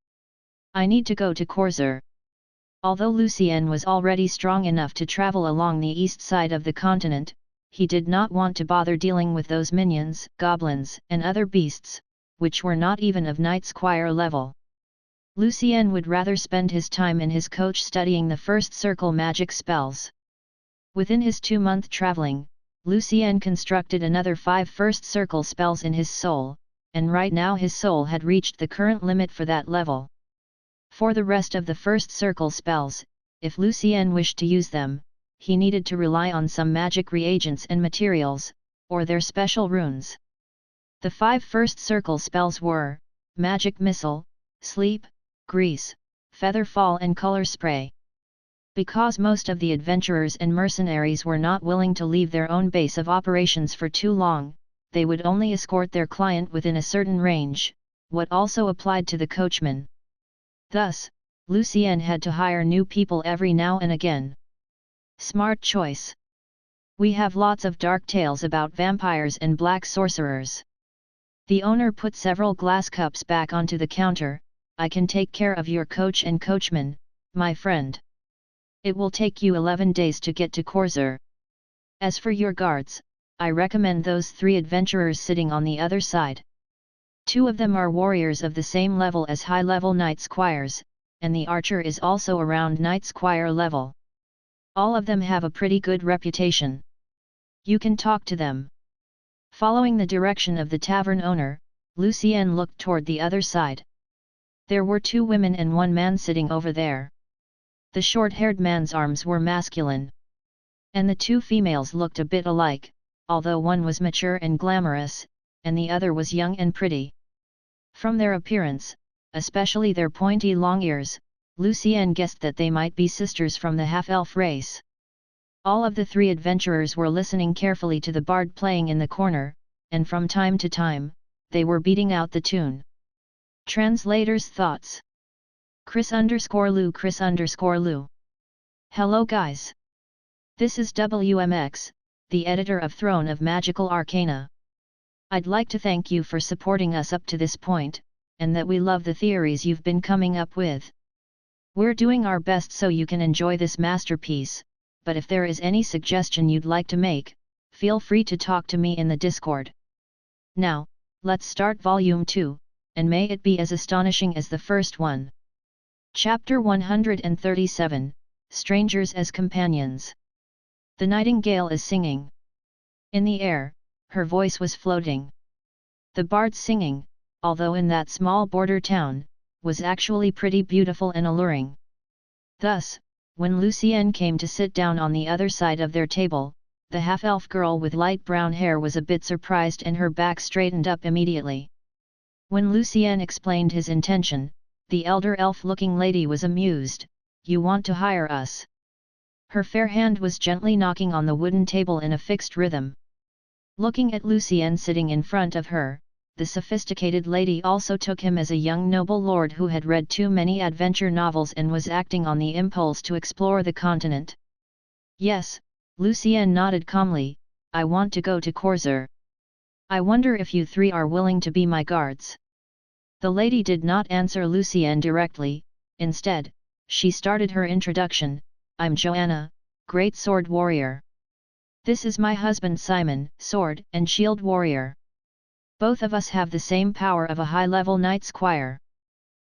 I need to go to Corsair." Although Lucien was already strong enough to travel along the east side of the continent, he did not want to bother dealing with those minions, goblins, and other beasts, which were not even of knight squire level. Lucien would rather spend his time in his coach studying the first circle magic spells. Within his 2-month traveling, Lucien constructed another 5 first circle spells in his soul, and right now his soul had reached the current limit for that level. For the rest of the first circle spells, if Lucien wished to use them, he needed to rely on some magic reagents and materials, or their special runes. The 5 first circle spells were Magic Missile, Sleep, Grease, Feather Fall and Color Spray. Because most of the adventurers and mercenaries were not willing to leave their own base of operations for too long, they would only escort their client within a certain range, what also applied to the coachman. Thus, Lucien had to hire new people every now and again. Smart choice. We have lots of dark tales about vampires and black sorcerers. The owner put several glass cups back onto the counter. I can take care of your coach and coachman, my friend. It will take you 11 days to get to Corsair. As for your guards, I recommend those 3 adventurers sitting on the other side. 2 of them are warriors of the same level as high-level knight squires, and the archer is also around knight squire level. All of them have a pretty good reputation. You can talk to them. Following the direction of the tavern owner, Lucien looked toward the other side. There were 2 women and 1 man sitting over there. The short-haired man's arms were masculine. And the 2 females looked a bit alike, although one was mature and glamorous, and the other was young and pretty. From their appearance, especially their pointy long ears, Lucien guessed that they might be sisters from the half-elf race. All of the 3 adventurers were listening carefully to the bard playing in the corner, and from time to time, they were beating out the tune. Translator's thoughts. Chris_Lu. Hello guys. This is WMX, the editor of Throne of Magical Arcana. I'd like to thank you for supporting us up to this point, and that we love the theories you've been coming up with. We're doing our best so you can enjoy this masterpiece, but if there is any suggestion you'd like to make, feel free to talk to me in the Discord. Now, let's start Volume 2, and may it be as astonishing as the first one. Chapter 137, Strangers as Companions. The nightingale is singing. In the air, her voice was floating. The bard's singing, although in that small border town, was actually pretty beautiful and alluring. Thus, when Lucien came to sit down on the other side of their table, the half-elf girl with light brown hair was a bit surprised and her back straightened up immediately. When Lucien explained his intention, the elder elf-looking lady was amused. "You want to hire us?" Her fair hand was gently knocking on the wooden table in a fixed rhythm. Looking at Lucien sitting in front of her, the sophisticated lady also took him as a young noble lord who had read too many adventure novels and was acting on the impulse to explore the continent. Yes, Lucien nodded calmly, I want to go to Corsair. I wonder if you three are willing to be my guards. The lady did not answer Lucien directly, instead, she started her introduction, I'm Joanna, great sword warrior. This is my husband Simon, sword and shield warrior. Both of us have the same power of a high-level knight squire.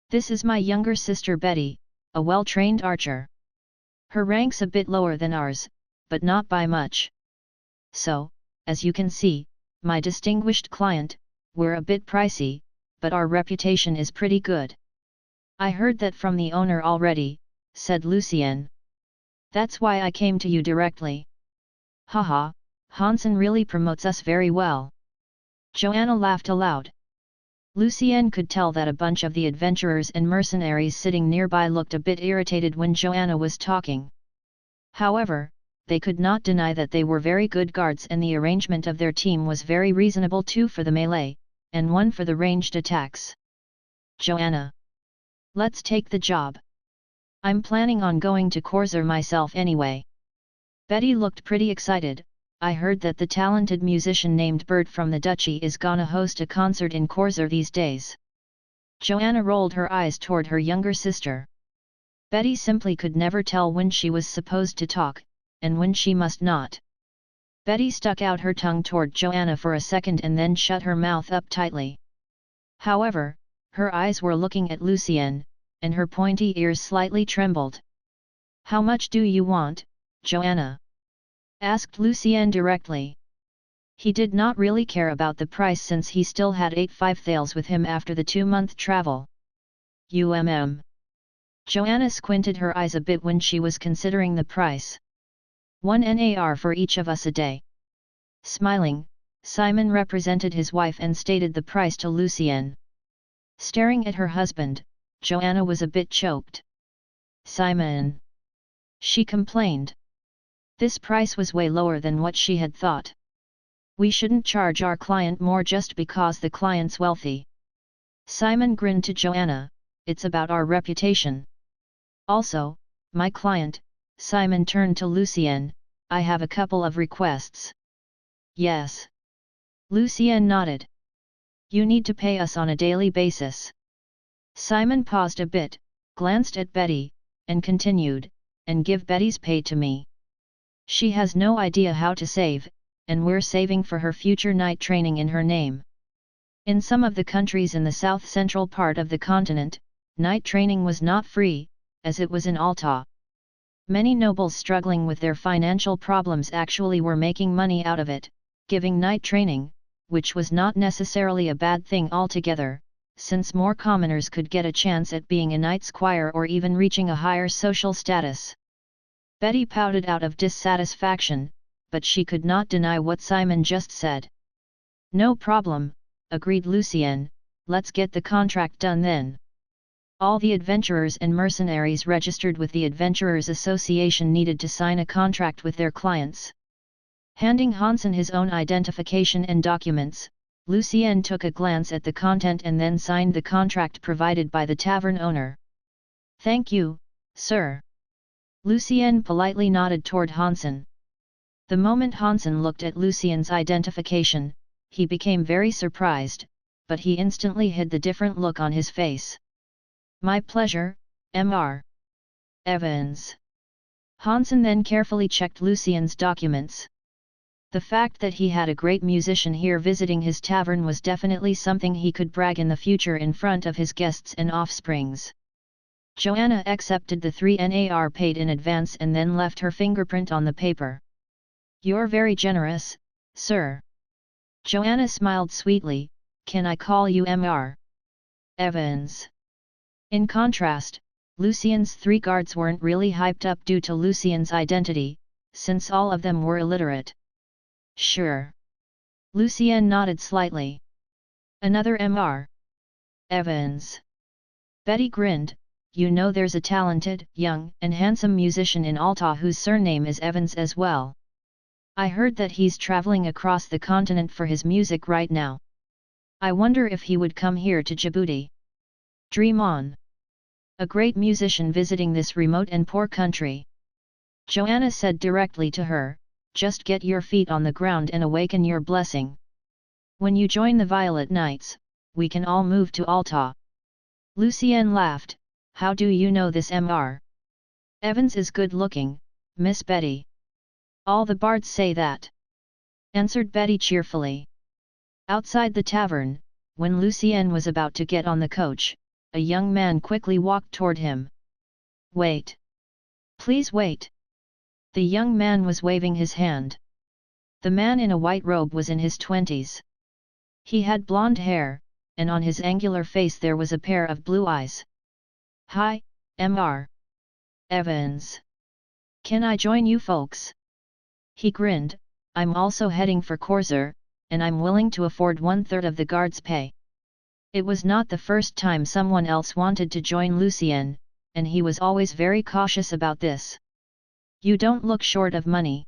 This is my younger sister Betty, a well-trained archer. Her rank's a bit lower than ours, but not by much. So, as you can see, my distinguished client, we're a bit pricey, but our reputation is pretty good. I heard that from the owner already, said Lucien. That's why I came to you directly. Haha, Hansen really promotes us very well. Joanna laughed aloud. Lucien could tell that a bunch of the adventurers and mercenaries sitting nearby looked a bit irritated when Joanna was talking. However, they could not deny that they were very good guards and the arrangement of their team was very reasonable, two for the melee, and one for the ranged attacks. Joanna. Let's take the job. I'm planning on going to Corsair myself anyway. Betty looked pretty excited. I heard that the talented musician named Bert from the Duchy is gonna host a concert in Corsair these days. Joanna rolled her eyes toward her younger sister. Betty simply could never tell when she was supposed to talk, and when she must not. Betty stuck out her tongue toward Joanna for a second and then shut her mouth up tightly. However, her eyes were looking at Lucien, and her pointy ears slightly trembled. How much do you want, Joanna? Asked Lucien directly. He did not really care about the price since he still had 8 thales with him after the 2-month travel. Joanna squinted her eyes a bit when she was considering the price. 1 NAR for each of us a day. Smiling, Simon represented his wife and stated the price to Lucien. Staring at her husband, Joanna was a bit choked. Simon! She complained. This price was way lower than what she had thought. We shouldn't charge our client more just because the client's wealthy. Simon grinned to Joanna, it's about our reputation. Also, my client, Simon turned to Lucien, I have a couple of requests. Yes. Lucien nodded. You need to pay us on a daily basis. Simon paused a bit, glanced at Betty, and continued, and give Betty's pay to me. She has no idea how to save, and we're saving for her future night training in her name. In some of the countries in the south-central part of the continent, night training was not free, as it was in Alta. Many nobles struggling with their financial problems actually were making money out of it, giving night training, which was not necessarily a bad thing altogether, since more commoners could get a chance at being a knight squire or even reaching a higher social status. Betty pouted out of dissatisfaction, but she could not deny what Simon just said. No problem, agreed Lucien, let's get the contract done then. All the adventurers and mercenaries registered with the Adventurers Association needed to sign a contract with their clients. Handing Hansen his own identification and documents, Lucien took a glance at the content and then signed the contract provided by the tavern owner. Thank you, sir. Lucien politely nodded toward Hansen. The moment Hansen looked at Lucien's identification, he became very surprised, but he instantly hid the different look on his face. My pleasure, Mr. Evans. Hansen then carefully checked Lucien's documents. The fact that he had a great musician here visiting his tavern was definitely something he could brag in the future in front of his guests and offsprings. Joanna accepted the 3 NAR paid in advance and then left her fingerprint on the paper. You're very generous, sir. Joanna smiled sweetly, can I call you Mr. Evans? In contrast, Lucien's 3 guards weren't really hyped up due to Lucien's identity, since all of them were illiterate. Sure. Lucien nodded slightly. Another Mr. Evans. Betty grinned, you know there's a talented, young, and handsome musician in Alta whose surname is Evans as well. I heard that he's traveling across the continent for his music right now. I wonder if he would come here to Djibouti. Dream on. A great musician visiting this remote and poor country. Joanna said directly to her, just get your feet on the ground and awaken your blessing. When you join the Violet Knights, we can all move to Alta. Lucien laughed, how do you know this Mr. Evans is good looking, Miss Betty? All the bards say that. Answered Betty cheerfully. Outside the tavern, when Lucien was about to get on the coach, a young man quickly walked toward him. Wait. Please wait. The young man was waving his hand. The man in a white robe was in his 20s. He had blonde hair, and on his angular face there was a pair of blue eyes. Hi, Mr. Evans. Can I join you folks? He grinned, I'm also heading for Corsair, and I'm willing to afford 1/3 of the guard's pay. It was not the first time someone else wanted to join Lucien, and he was always very cautious about this. You don't look short of money.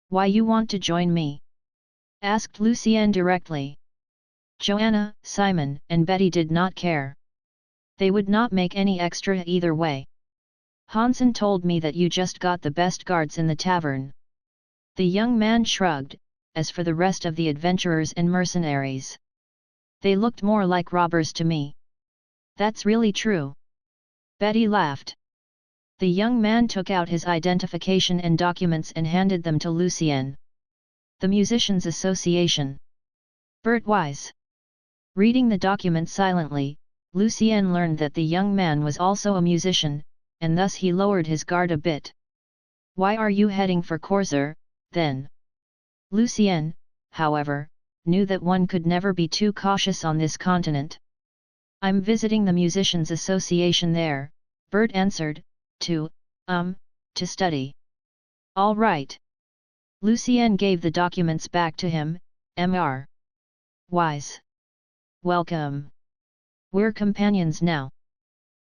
Why you want to join me? Asked Lucien directly. Joanna, Simon, and Betty did not care. They would not make any extra either way. Hansen told me that you just got the best guards in the tavern. The young man shrugged, as for the rest of the adventurers and mercenaries. They looked more like robbers to me. That's really true. Betty laughed. The young man took out his identification and documents and handed them to Lucien. The Musicians' Association. Bert Wise. Reading the document silently, Lucien learned that the young man was also a musician, and thus he lowered his guard a bit. Why are you heading for Corsair, then? Lucien, however, knew that one could never be too cautious on this continent. I'm visiting the Musicians' Association there, Bert answered, to study. All right. Lucien gave the documents back to him, Mr. Wise. Welcome. We're companions now.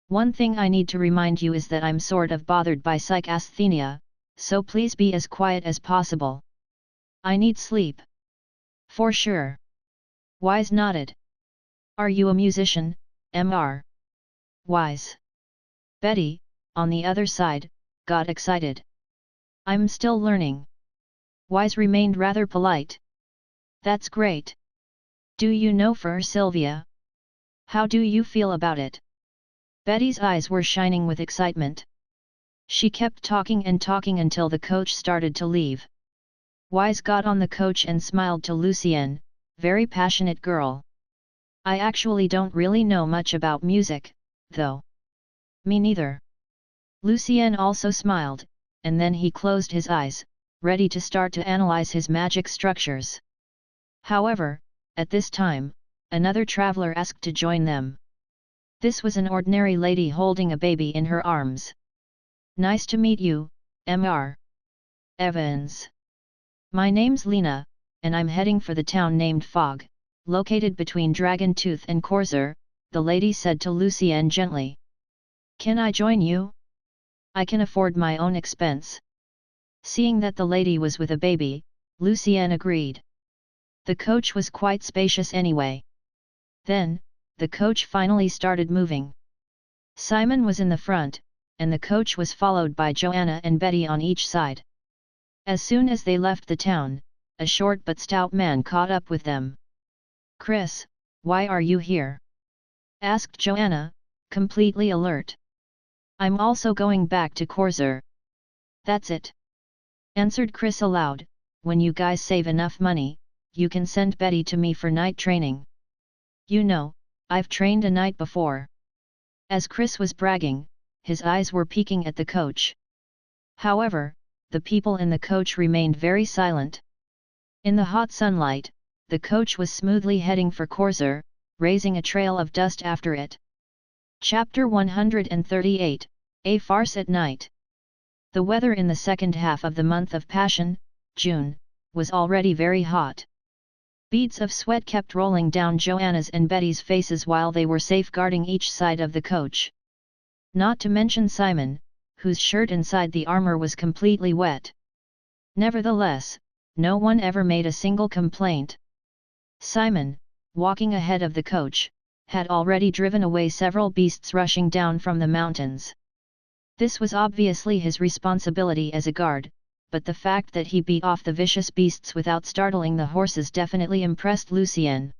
One thing I need to remind you is that I'm sort of bothered by psychasthenia, so please be as quiet as possible. I need sleep. For sure. Wise nodded. Are you a musician, Mr. Wise? Betty, on the other side, got excited. I'm still learning. Wise remained rather polite. That's great. Do you know Fur Sylvia? How do you feel about it? Betty's eyes were shining with excitement. She kept talking and talking until the coach started to leave. Wise got on the coach and smiled to Lucien, very passionate girl. I actually don't really know much about music, though. Me neither. Lucien also smiled, and then he closed his eyes, ready to start to analyze his magic structures. However, at this time, another traveler asked to join them. This was an ordinary lady holding a baby in her arms. Nice to meet you, Mr. Evans. My name's Lena, and I'm heading for the town named Fog, located between Dragon Tooth and Corsair, the lady said to Lucien gently. Can I join you? I can afford my own expense. Seeing that the lady was with a baby, Lucien agreed. The coach was quite spacious anyway. Then, the coach finally started moving. Simon was in the front, and the coach was followed by Joanna and Betty on each side. As soon as they left the town, a short but stout man caught up with them. Chris, why are you here? Asked Joanna, completely alert. I'm also going back to Corsair. That's it. Answered Chris aloud, when you guys save enough money, you can send Betty to me for night training. You know, I've trained a night before. As Chris was bragging, his eyes were peeking at the coach. However, the people in the coach remained very silent. In the hot sunlight, the coach was smoothly heading for Corsair, raising a trail of dust after it. Chapter 138, A Farce at Night. The weather in the second half of the month of Passion, June, was already very hot. Beads of sweat kept rolling down Joanna's and Betty's faces while they were safeguarding each side of the coach. Not to mention Simon, whose shirt inside the armor was completely wet. Nevertheless, no one ever made a single complaint. Simon, walking ahead of the coach, had already driven away several beasts rushing down from the mountains. This was obviously his responsibility as a guard, but the fact that he beat off the vicious beasts without startling the horses definitely impressed Lucien.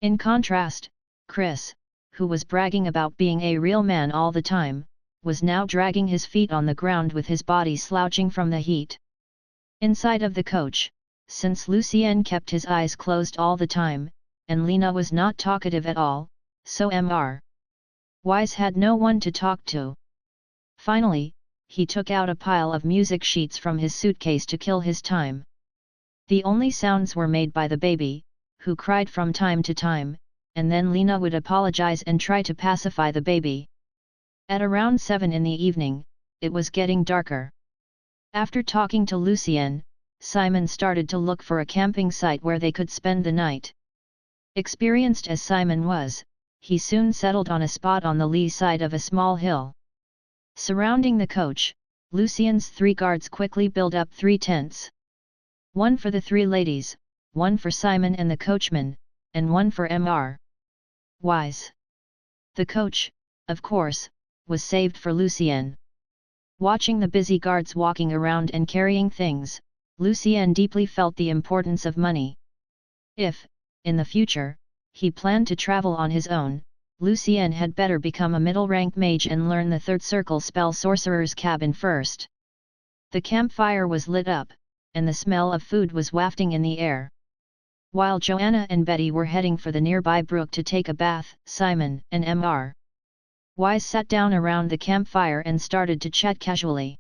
In contrast, Chris, who was bragging about being a real man all the time, was now dragging his feet on the ground with his body slouching from the heat. Inside of the coach, since Lucien kept his eyes closed all the time, and Lena was not talkative at all, so Mr. Wise had no one to talk to. Finally, he took out a pile of music sheets from his suitcase to kill his time. The only sounds were made by the baby, who cried from time to time, and then Lena would apologize and try to pacify the baby. At around 7 in the evening, it was getting darker. After talking to Lucien, Simon started to look for a camping site where they could spend the night. Experienced as Simon was, he soon settled on a spot on the lee side of a small hill. Surrounding the coach, Lucien's 3 guards quickly built up 3 tents. One for the 3 ladies, one for Simon and the coachman, and one for Mr. Wise. The coach, of course, was saved for Lucien. Watching the busy guards walking around and carrying things, Lucien deeply felt the importance of money. If, in the future, he planned to travel on his own, Lucien had better become a middle-rank mage and learn the 3rd circle spell Sorcerer's Cabin first. The campfire was lit up, and the smell of food was wafting in the air. While Joanna and Betty were heading for the nearby brook to take a bath, Simon and Mr. Wise sat down around the campfire and started to chat casually.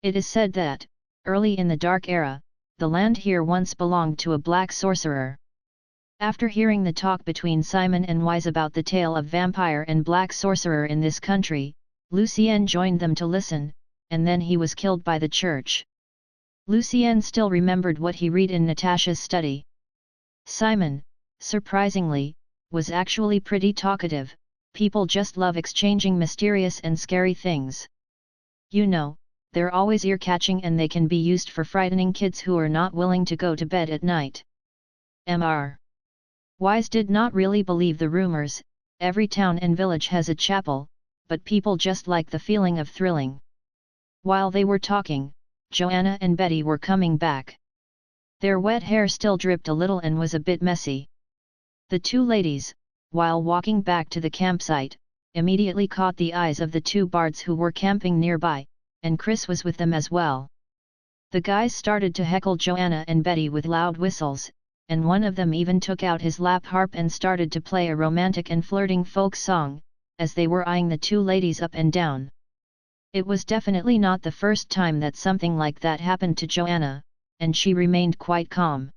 It is said that, early in the Dark Era, the land here once belonged to a black sorcerer. After hearing the talk between Simon and Wise about the tale of vampire and black sorcerer in this country, Lucien joined them to listen, and then he was killed by the church. Lucien still remembered what he read in Natasha's study. Simon, surprisingly, was actually pretty talkative. People just love exchanging mysterious and scary things. You know, they're always ear-catching and they can be used for frightening kids who are not willing to go to bed at night. Mr. Wise did not really believe the rumors. Every town and village has a chapel, but people just like the feeling of thrilling. While they were talking, Joanna and Betty were coming back. Their wet hair still dripped a little and was a bit messy. The 2 ladies, while walking back to the campsite, immediately caught the eyes of the 2 bards who were camping nearby, and Chris was with them as well. The guys started to heckle Joanna and Betty with loud whistles, and one of them even took out his lap harp and started to play a romantic and flirting folk song, as they were eyeing the 2 ladies up and down. It was definitely not the first time that something like that happened to Joanna, and she remained quite calm.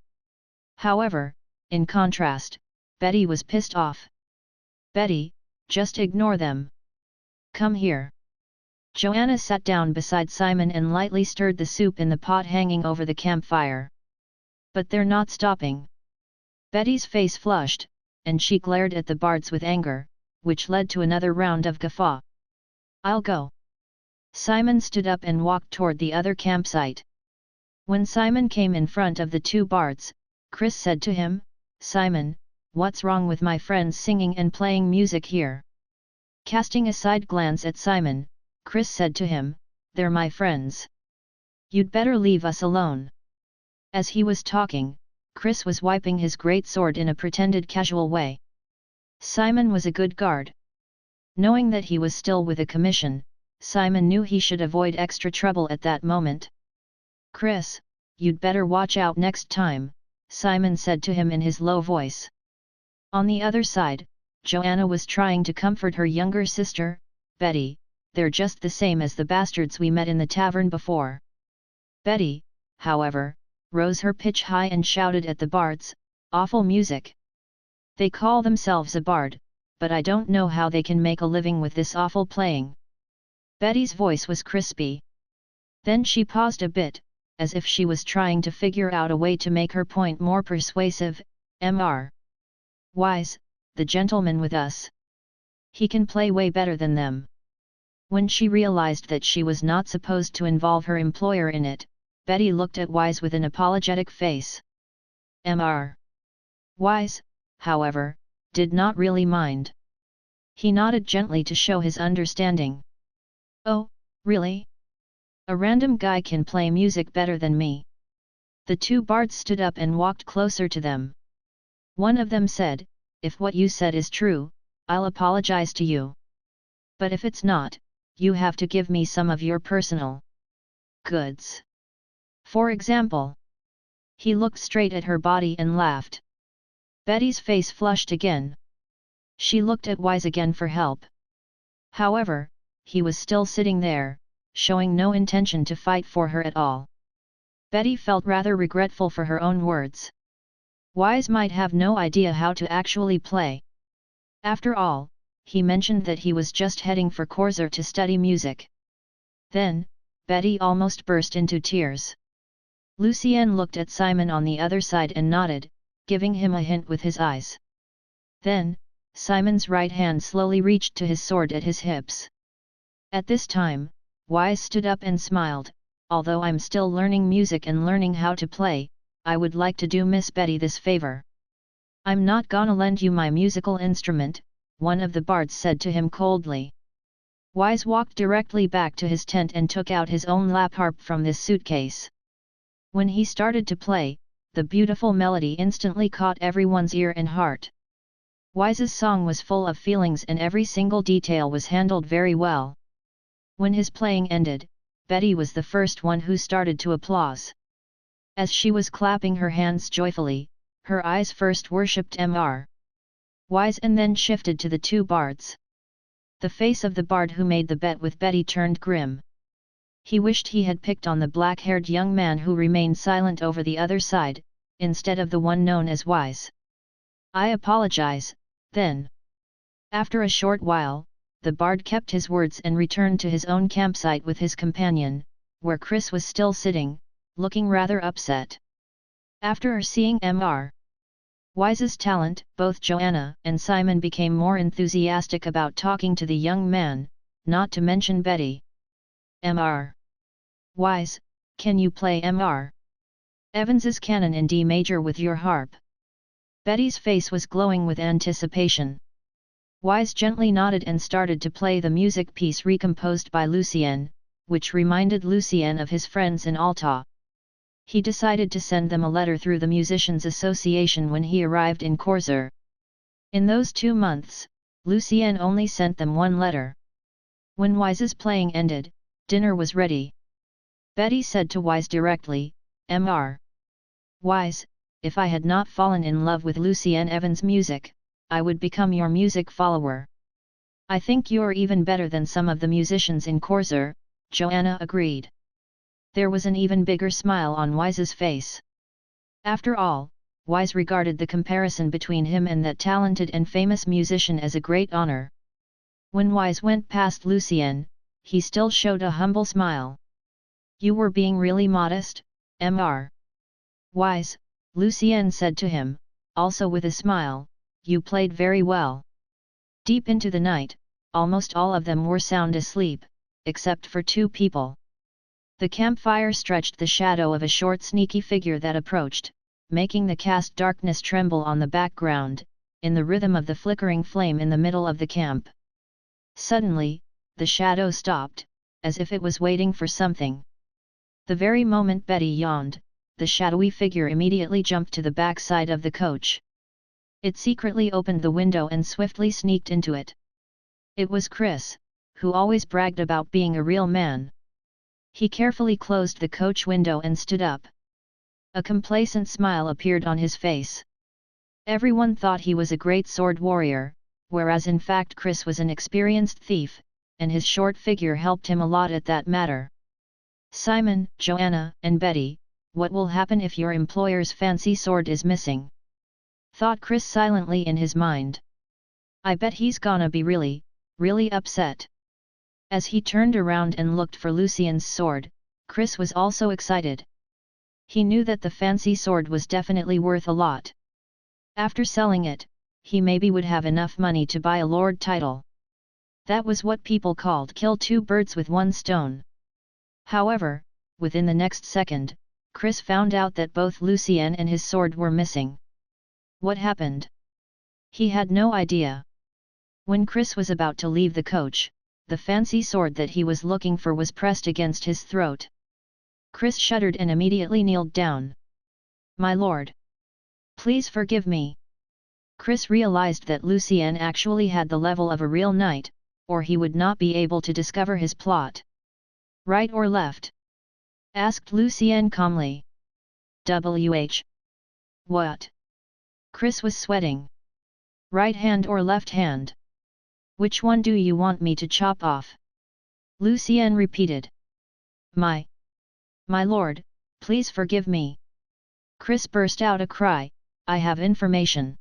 However, in contrast, Betty was pissed off. "Betty, just ignore them. Come here." Joanna sat down beside Simon and lightly stirred the soup in the pot hanging over the campfire. "But they're not stopping." Betty's face flushed, and she glared at the bards with anger, which led to another round of guffaw. "I'll go." Simon stood up and walked toward the other campsite. When Simon came in front of the 2 bards, Chris said to him, "Simon, what's wrong with my friends singing and playing music here?" Casting a side glance at Simon, Chris said to him, "They're my friends. You'd better leave us alone." As he was talking, Chris was wiping his great sword in a pretended casual way. Simon was a good guard. Knowing that he was still with a commission, Simon knew he should avoid extra trouble at that moment. "Chris, you'd better watch out next time," Simon said to him in his low voice. On the other side, Joanna was trying to comfort her younger sister, Betty. "They're just the same as the bastards we met in the tavern before." Betty, however, rose her pitch high and shouted at the bards, "Awful music! They call themselves a bard, but I don't know how they can make a living with this awful playing." Betty's voice was crispy. Then she paused a bit, as if she was trying to figure out a way to make her point more persuasive. "Mr. Wise, the gentleman with us. He can play way better than them." When she realized that she was not supposed to involve her employer in it, Betty looked at Wise with an apologetic face. "Mr. Wise, however, did not really mind. He nodded gently to show his understanding. "Oh, really? A random guy can play music better than me." The two bards stood up and walked closer to them. One of them said, "If what you said is true, I'll apologize to you. But if it's not, you have to give me some of your personal goods. For example." He looked straight at her body and laughed. Betty's face flushed again. She looked at Wise again for help. However, he was still sitting there, showing no intention to fight for her at all. Betty felt rather regretful for her own words. Wise might have no idea how to actually play. After all, he mentioned that he was just heading for Corsair to study music. Then, Betty almost burst into tears. Lucien looked at Simon on the other side and nodded, giving him a hint with his eyes. Then, Simon's right hand slowly reached to his sword at his hips. At this time, Wise stood up and smiled. "Although I'm still learning music and learning how to play, I would like to do Miss Betty this favor." "I'm not gonna lend you my musical instrument," one of the bards said to him coldly. Wise walked directly back to his tent and took out his own lap harp from this suitcase. When he started to play, the beautiful melody instantly caught everyone's ear and heart. Wise's song was full of feelings and every single detail was handled very well. When his playing ended, Betty was the first one who started to applause. As she was clapping her hands joyfully, her eyes first worshipped Mr. Wise and then shifted to the two bards. The face of the bard who made the bet with Betty turned grim. He wished he had picked on the black-haired young man who remained silent over the other side, instead of the one known as Wise. "I apologize, then." After a short while, the bard kept his words and returned to his own campsite with his companion, where Chris was still sitting, looking rather upset. After seeing Mr. Wise's talent, both Joanna and Simon became more enthusiastic about talking to the young man, not to mention Betty. "Mr. Wise, can you play Mr. Evans's canon in D major with your harp?" Betty's face was glowing with anticipation. Wise gently nodded and started to play the music piece recomposed by Lucien, which reminded Lucien of his friends in Alta. He decided to send them a letter through the Musicians' Association when he arrived in Corsair. In those 2 months, Lucien only sent them one letter. When Wise's playing ended, dinner was ready. Betty said to Wise directly, "Mr. Wise, if I had not fallen in love with Lucien Evans' music, I would become your music follower." "I think you're even better than some of the musicians in Corsair," Joanna agreed. There was an even bigger smile on Wise's face. After all, Wise regarded the comparison between him and that talented and famous musician as a great honor. When Wise went past Lucien, he still showed a humble smile. "You were being really modest, Mr. Wise," Lucien said to him, also with a smile, "you played very well." Deep into the night, almost all of them were sound asleep, except for 2 people. The campfire stretched the shadow of a short sneaky figure that approached, making the cast darkness tremble on the background, in the rhythm of the flickering flame in the middle of the camp. Suddenly, the shadow stopped, as if it was waiting for something. The very moment Betty yawned, the shadowy figure immediately jumped to the back side of the coach. It secretly opened the window and swiftly sneaked into it. It was Chris, who always bragged about being a real man. He carefully closed the coach window and stood up. A complacent smile appeared on his face. Everyone thought he was a great sword warrior, whereas in fact Chris was an experienced thief, and his short figure helped him a lot at that matter. "Simon, Joanna, and Betty, what will happen if your employer's fancy sword is missing?" thought Chris silently in his mind. "I bet he's gonna be really, really upset." As he turned around and looked for Lucien's sword, Chris was also excited. He knew that the fancy sword was definitely worth a lot. After selling it, he maybe would have enough money to buy a lord title. That was what people called kill 2 birds with 1 stone. However, within the next second, Chris found out that both Lucien and his sword were missing. What happened? He had no idea. When Chris was about to leave the coach, the fancy sword that he was looking for was pressed against his throat. Chris shuddered and immediately kneeled down. "My lord! Please forgive me." Chris realized that Lucien actually had the level of a real knight, or he would not be able to discover his plot. "Right or left?" asked Lucien calmly. "WH. What?" Chris was sweating. "Right hand or left hand? Which one do you want me to chop off?" Lucien repeated. My lord, please forgive me." Chris burst out a cry. "I have information.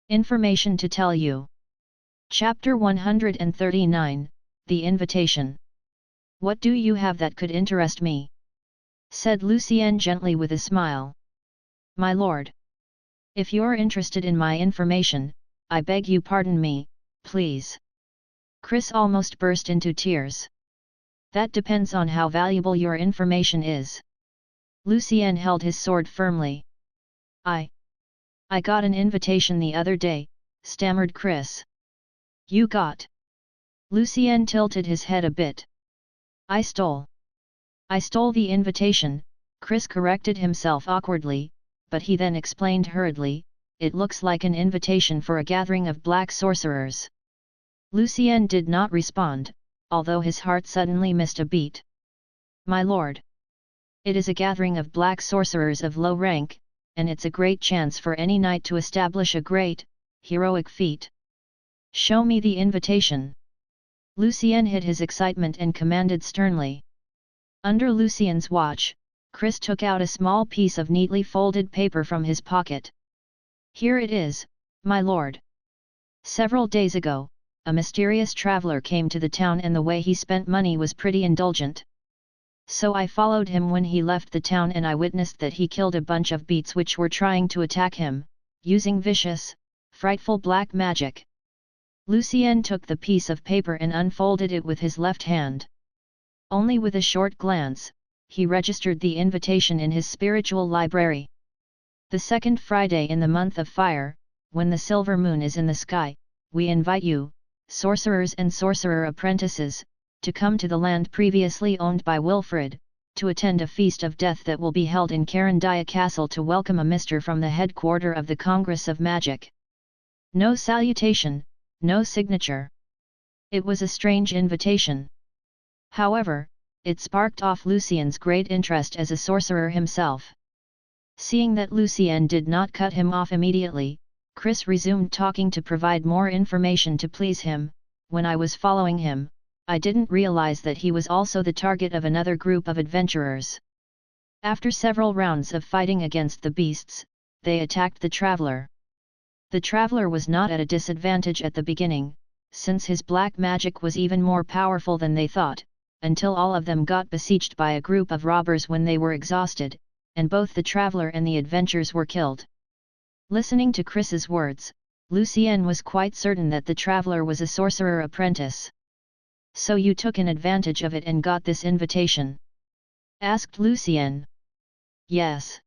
Information to tell you." Chapter 139, The Invitation. "What do you have that could interest me?" said Lucien gently with a smile. "My lord. If you're interested in my information, I beg you pardon me, please." Chris almost burst into tears. "That depends on how valuable your information is." Lucien held his sword firmly. I got an invitation the other day," stammered Chris. "You got?" Lucien tilted his head a bit. I stole the invitation," Chris corrected himself awkwardly, but he then explained hurriedly, "It looks like an invitation for a gathering of black sorcerers." Lucien did not respond, although his heart suddenly missed a beat. "My lord. It is a gathering of black sorcerers of low rank, and it's a great chance for any knight to establish a great, heroic feat. Show me the invitation." Lucien hid his excitement and commanded sternly. Under Lucien's watch, Chris took out a small piece of neatly folded paper from his pocket. "Here it is, my lord. Several days ago, a mysterious traveler came to the town and the way he spent money was pretty indulgent. So I followed him when he left the town and I witnessed that he killed a bunch of beasts which were trying to attack him, using vicious, frightful black magic." Lucien took the piece of paper and unfolded it with his left hand. Only with a short glance, he registered the invitation in his spiritual library. "The second Friday in the month of fire, when the silver moon is in the sky, we invite you, sorcerers and sorcerer apprentices, to come to the land previously owned by Wilfred, to attend a feast of death that will be held in Carandia Castle to welcome a mister from the headquarter of the Congress of Magic." No salutation, no signature. It was a strange invitation. However, it sparked off Lucien's great interest as a sorcerer himself. Seeing that Lucien did not cut him off immediately, Chris resumed talking to provide more information to please him. "When I was following him, I didn't realize that he was also the target of another group of adventurers. After several rounds of fighting against the beasts, they attacked the traveler. The traveler was not at a disadvantage at the beginning, since his black magic was even more powerful than they thought, until all of them got besieged by a group of robbers when they were exhausted, and both the traveler and the adventurers were killed." Listening to Chris's words, Lucien was quite certain that the traveler was a sorcerer apprentice. "So you took an advantage of it and got this invitation?" asked Lucien. "Yes.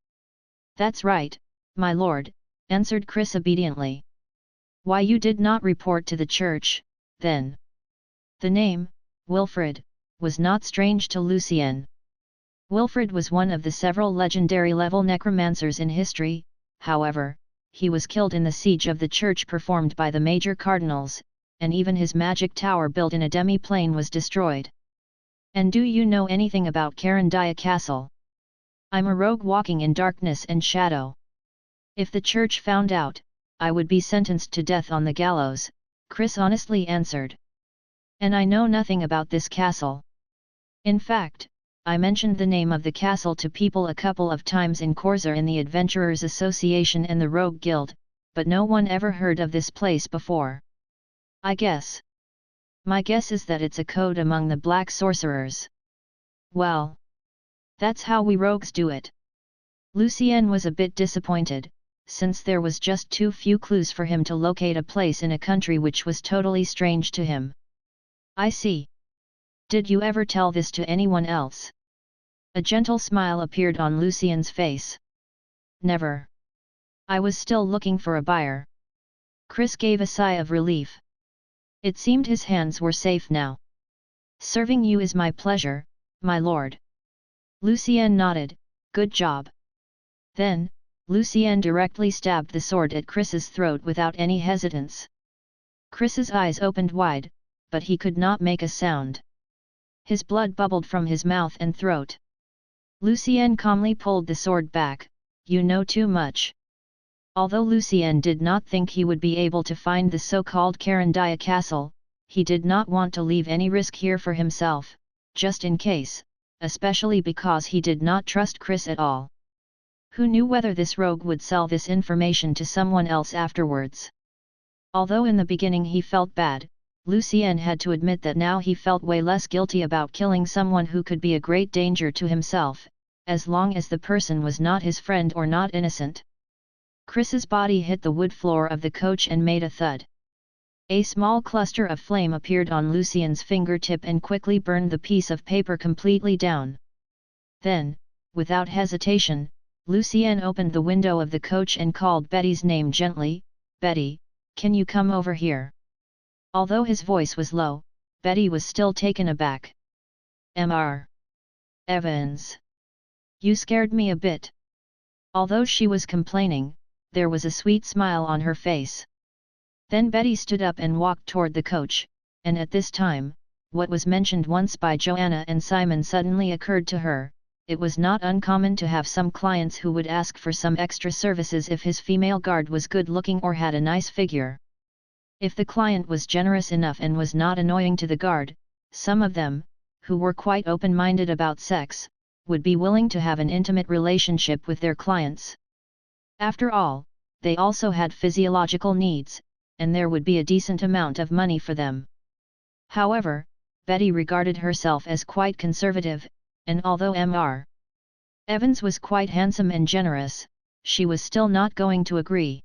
That's right, my lord," answered Chris obediently. "Why you did not report to the church, then?" The name, Wilfred, was not strange to Lucien. Wilfred was one of the several legendary-level necromancers in history. However, he was killed in the siege of the church performed by the major cardinals, and even his magic tower built in a demi-plane was destroyed. "And do you know anything about Carandia Castle?" "I'm a rogue walking in darkness and shadow. If the church found out, I would be sentenced to death on the gallows," Chris honestly answered. "And I know nothing about this castle. In fact, I mentioned the name of the castle to people a couple of times in Corsair in the Adventurers Association and the Rogue Guild, but no one ever heard of this place before. My guess is that it's a code among the black sorcerers." "Well, that's how we rogues do it." Lucien was a bit disappointed, since there was just too few clues for him to locate a place in a country which was totally strange to him. "I see. Did you ever tell this to anyone else?" A gentle smile appeared on Lucien's face. "Never. I was still looking for a buyer." Chris gave a sigh of relief. It seemed his hands were safe now. Serving you is my pleasure, my lord. Lucien nodded, good job. Then, Lucien directly stabbed the sword at Chris's throat without any hesitance. Chris's eyes opened wide, but he could not make a sound. His blood bubbled from his mouth and throat. Lucien calmly pulled the sword back, you know too much. Although Lucien did not think he would be able to find the so-called Carandia castle, he did not want to leave any risk here for himself, just in case, especially because he did not trust Chris at all. Who knew whether this rogue would sell this information to someone else afterwards? Although in the beginning he felt bad, Lucien had to admit that now he felt way less guilty about killing someone who could be a great danger to himself, as long as the person was not his friend or not innocent. Chris's body hit the wood floor of the coach and made a thud. A small cluster of flame appeared on Lucien's fingertip and quickly burned the piece of paper completely down. Then, without hesitation, Lucien opened the window of the coach and called Betty's name gently, Betty, can you come over here? Although his voice was low, Betty was still taken aback. Mr. Evans. You scared me a bit. Although she was complaining, there was a sweet smile on her face. Then Betty stood up and walked toward the coach, and at this time, what was mentioned once by Joanna and Simon suddenly occurred to her. It was not uncommon to have some clients who would ask for some extra services if his female guard was good-looking or had a nice figure. If the client was generous enough and was not annoying to the guard, some of them, who were quite open-minded about sex, would be willing to have an intimate relationship with their clients. After all, they also had physiological needs, and there would be a decent amount of money for them. However, Betty regarded herself as quite conservative, and although Mr. Evans was quite handsome and generous, she was still not going to agree.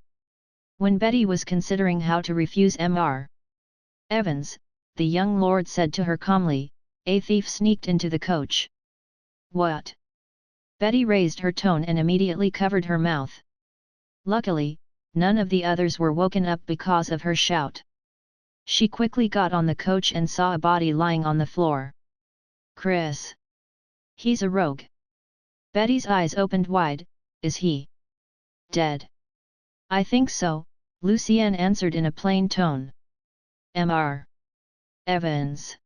When Betty was considering how to refuse Mr. Evans, the young lord said to her calmly, a thief sneaked into the coach. What? Betty raised her tone and immediately covered her mouth. Luckily, none of the others were woken up because of her shout. She quickly got on the coach and saw a body lying on the floor. Chris. He's a rogue. Betty's eyes opened wide, is he dead? I think so, Lucien answered in a plain tone. Mr. Evans.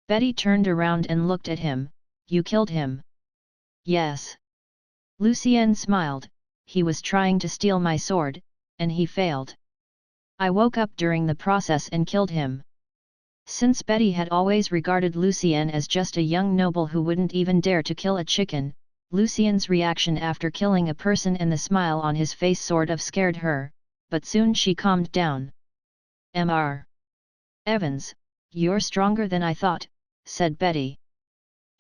Betty turned around and looked at him, you killed him? Yes. Lucien smiled, he was trying to steal my sword, and he failed. I woke up during the process and killed him. Since Betty had always regarded Lucien as just a young noble who wouldn't even dare to kill a chicken, Lucien's reaction after killing a person and the smile on his face sort of scared her, but soon she calmed down. Mr. Evans, you're stronger than I thought, said Betty.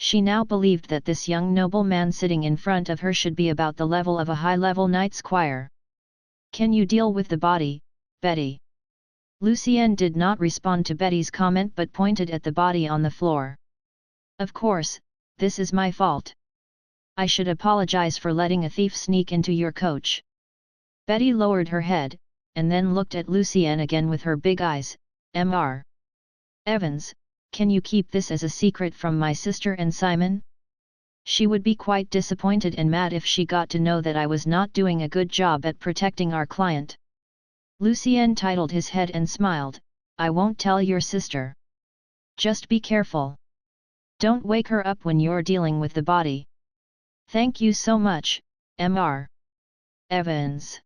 She now believed that this young nobleman sitting in front of her should be about the level of a high-level knight squire. Can you deal with the body, Betty? Lucien did not respond to Betty's comment but pointed at the body on the floor. Of course, this is my fault. I should apologize for letting a thief sneak into your coach. Betty lowered her head, and then looked at Lucien again with her big eyes. Mr. Evans, can you keep this as a secret from my sister and Simon? She would be quite disappointed and mad if she got to know that I was not doing a good job at protecting our client. Lucien titled his head and smiled, I won't tell your sister. Just be careful. Don't wake her up when you're dealing with the body. Thank you so much, Mr. Evans.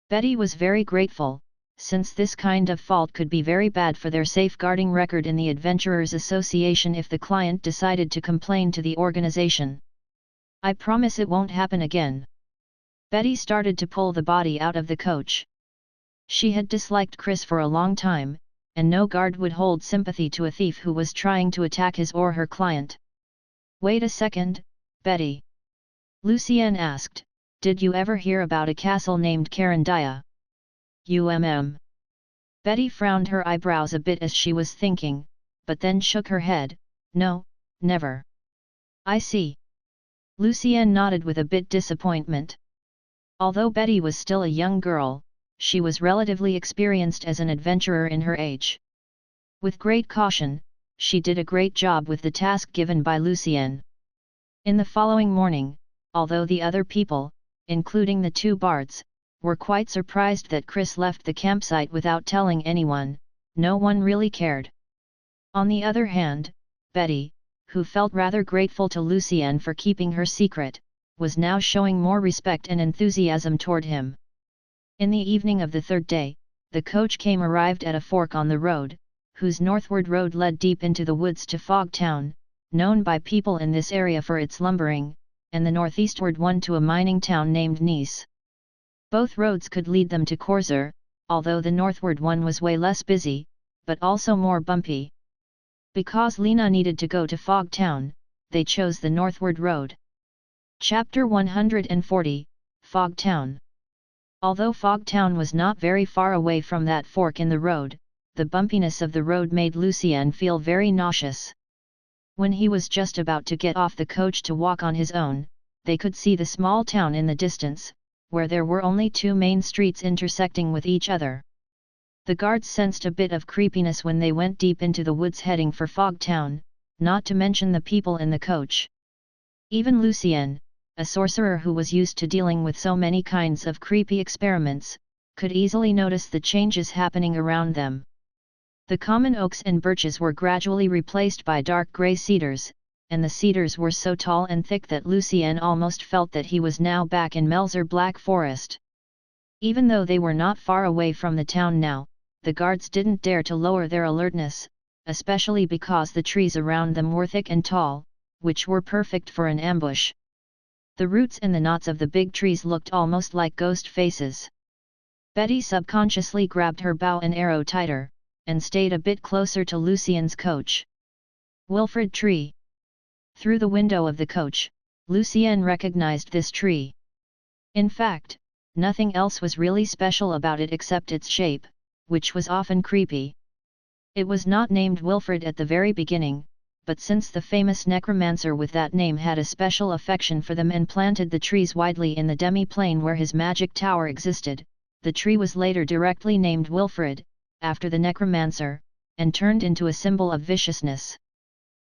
Betty was very grateful, since this kind of fault could be very bad for their safeguarding record in the Adventurers Association if the client decided to complain to the organization. I promise it won't happen again. Betty started to pull the body out of the coach. She had disliked Chris for a long time, and no guard would hold sympathy to a thief who was trying to attack his or her client. Wait a second, Betty. Lucien asked, did you ever hear about a castle named Carandia? Betty frowned her eyebrows a bit as she was thinking, but then shook her head, no, never. I see. Lucien nodded with a bit disappointment. Although Betty was still a young girl, she was relatively experienced as an adventurer in her age. With great caution, she did a great job with the task given by Lucien. In the following morning, although the other people, including the two bards, were quite surprised that Chris left the campsite without telling anyone, no one really cared. On the other hand, Betty, who felt rather grateful to Lucien for keeping her secret, was now showing more respect and enthusiasm toward him. In the evening of the third day, the coach arrived at a fork on the road, whose northward road led deep into the woods to Fog Town, known by people in this area for its lumbering, and the northeastward one to a mining town named Nice. Both roads could lead them to Corsair, although the northward one was way less busy, but also more bumpy. Because Lena needed to go to Fog Town, they chose the northward road. Chapter 140, Fog Town. Although Fog Town was not very far away from that fork in the road, the bumpiness of the road made Lucien feel very nauseous. When he was just about to get off the coach to walk on his own, they could see the small town in the distance, where there were only two main streets intersecting with each other. The guards sensed a bit of creepiness when they went deep into the woods heading for Fog Town, not to mention the people in the coach. Even Lucien, a sorcerer who was used to dealing with so many kinds of creepy experiments, could easily notice the changes happening around them. The common oaks and birches were gradually replaced by dark grey cedars, and the cedars were so tall and thick that Lucien almost felt that he was now back in Melzer Black Forest. Even though they were not far away from the town now, the guards didn't dare to lower their alertness, especially because the trees around them were thick and tall, which were perfect for an ambush. The roots and the knots of the big trees looked almost like ghost faces. Betty subconsciously grabbed her bow and arrow tighter, and stayed a bit closer to Lucien's coach. Wilfred tree. Through the window of the coach, Lucien recognized this tree. In fact, nothing else was really special about it except its shape, which was often creepy. It was not named Wilfred at the very beginning, but since the famous necromancer with that name had a special affection for them and planted the trees widely in the demi-plane where his magic tower existed, the tree was later directly named Wilfred, after the necromancer, and turned into a symbol of viciousness.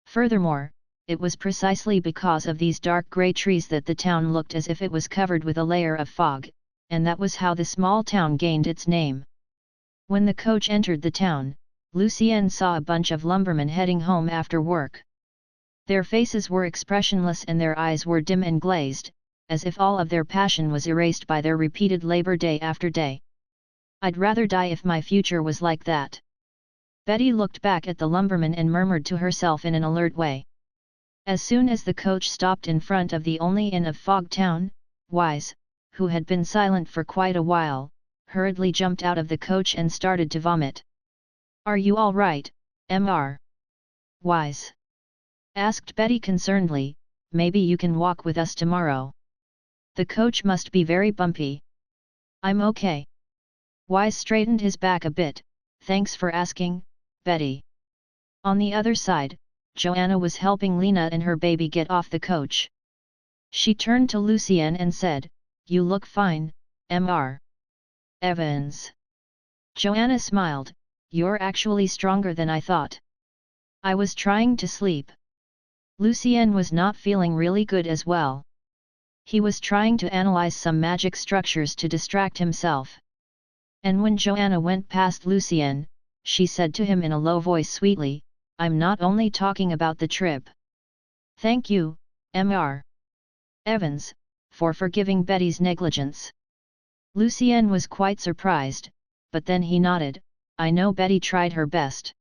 Furthermore, it was precisely because of these dark grey trees that the town looked as if it was covered with a layer of fog, and that was how the small town gained its name. When the coach entered the town, Lucien saw a bunch of lumbermen heading home after work. Their faces were expressionless and their eyes were dim and glazed, as if all of their passion was erased by their repeated labor day after day. "I'd rather die if my future was like that." Betty looked back at the lumbermen and murmured to herself in an alert way. As soon as the coach stopped in front of the only inn of Fog Town, Wise, who had been silent for quite a while, hurriedly jumped out of the coach and started to vomit. "Are you all right, Mr. Wise?" asked Betty concernedly. "Maybe you can walk with us tomorrow. The coach must be very bumpy." "I'm okay." Wise straightened his back a bit. "Thanks for asking, Betty." On the other side, Joanna was helping Lena and her baby get off the coach. She turned to Lucien and said, "You look fine, Mr. Evans." Joanna smiled. "You're actually stronger than I thought." "I was trying to sleep." Lucien was not feeling really good as well. He was trying to analyze some magic structures to distract himself. And when Joanna went past Lucien, she said to him in a low voice sweetly, "I'm not only talking about the trip." "Thank you, Mr. Evans, for forgiving Betty's negligence." Lucien was quite surprised, but then he nodded. "I know Betty tried her best."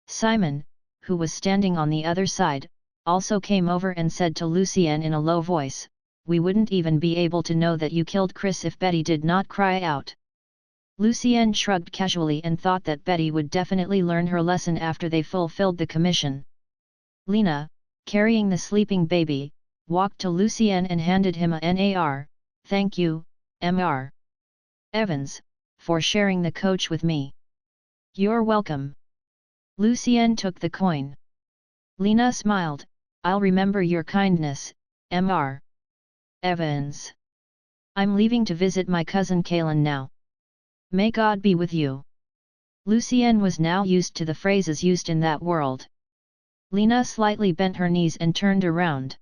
Simon, who was standing on the other side, also came over and said to Lucien in a low voice, "We wouldn't even be able to know that you killed Chris if Betty did not cry out." Lucien shrugged casually and thought that Betty would definitely learn her lesson after they fulfilled the commission. Lena, carrying the sleeping baby, walked to Lucien and handed him a nar. "Thank you, Mr. Evans, for sharing the coach with me." "You're welcome." Lucien took the coin. Lena smiled. "I'll remember your kindness, Mr. Evans. I'm leaving to visit my cousin Kaylin now." May God be with you. Lucien was now used to the phrases used in that world. Lena slightly bent her knees and turned around.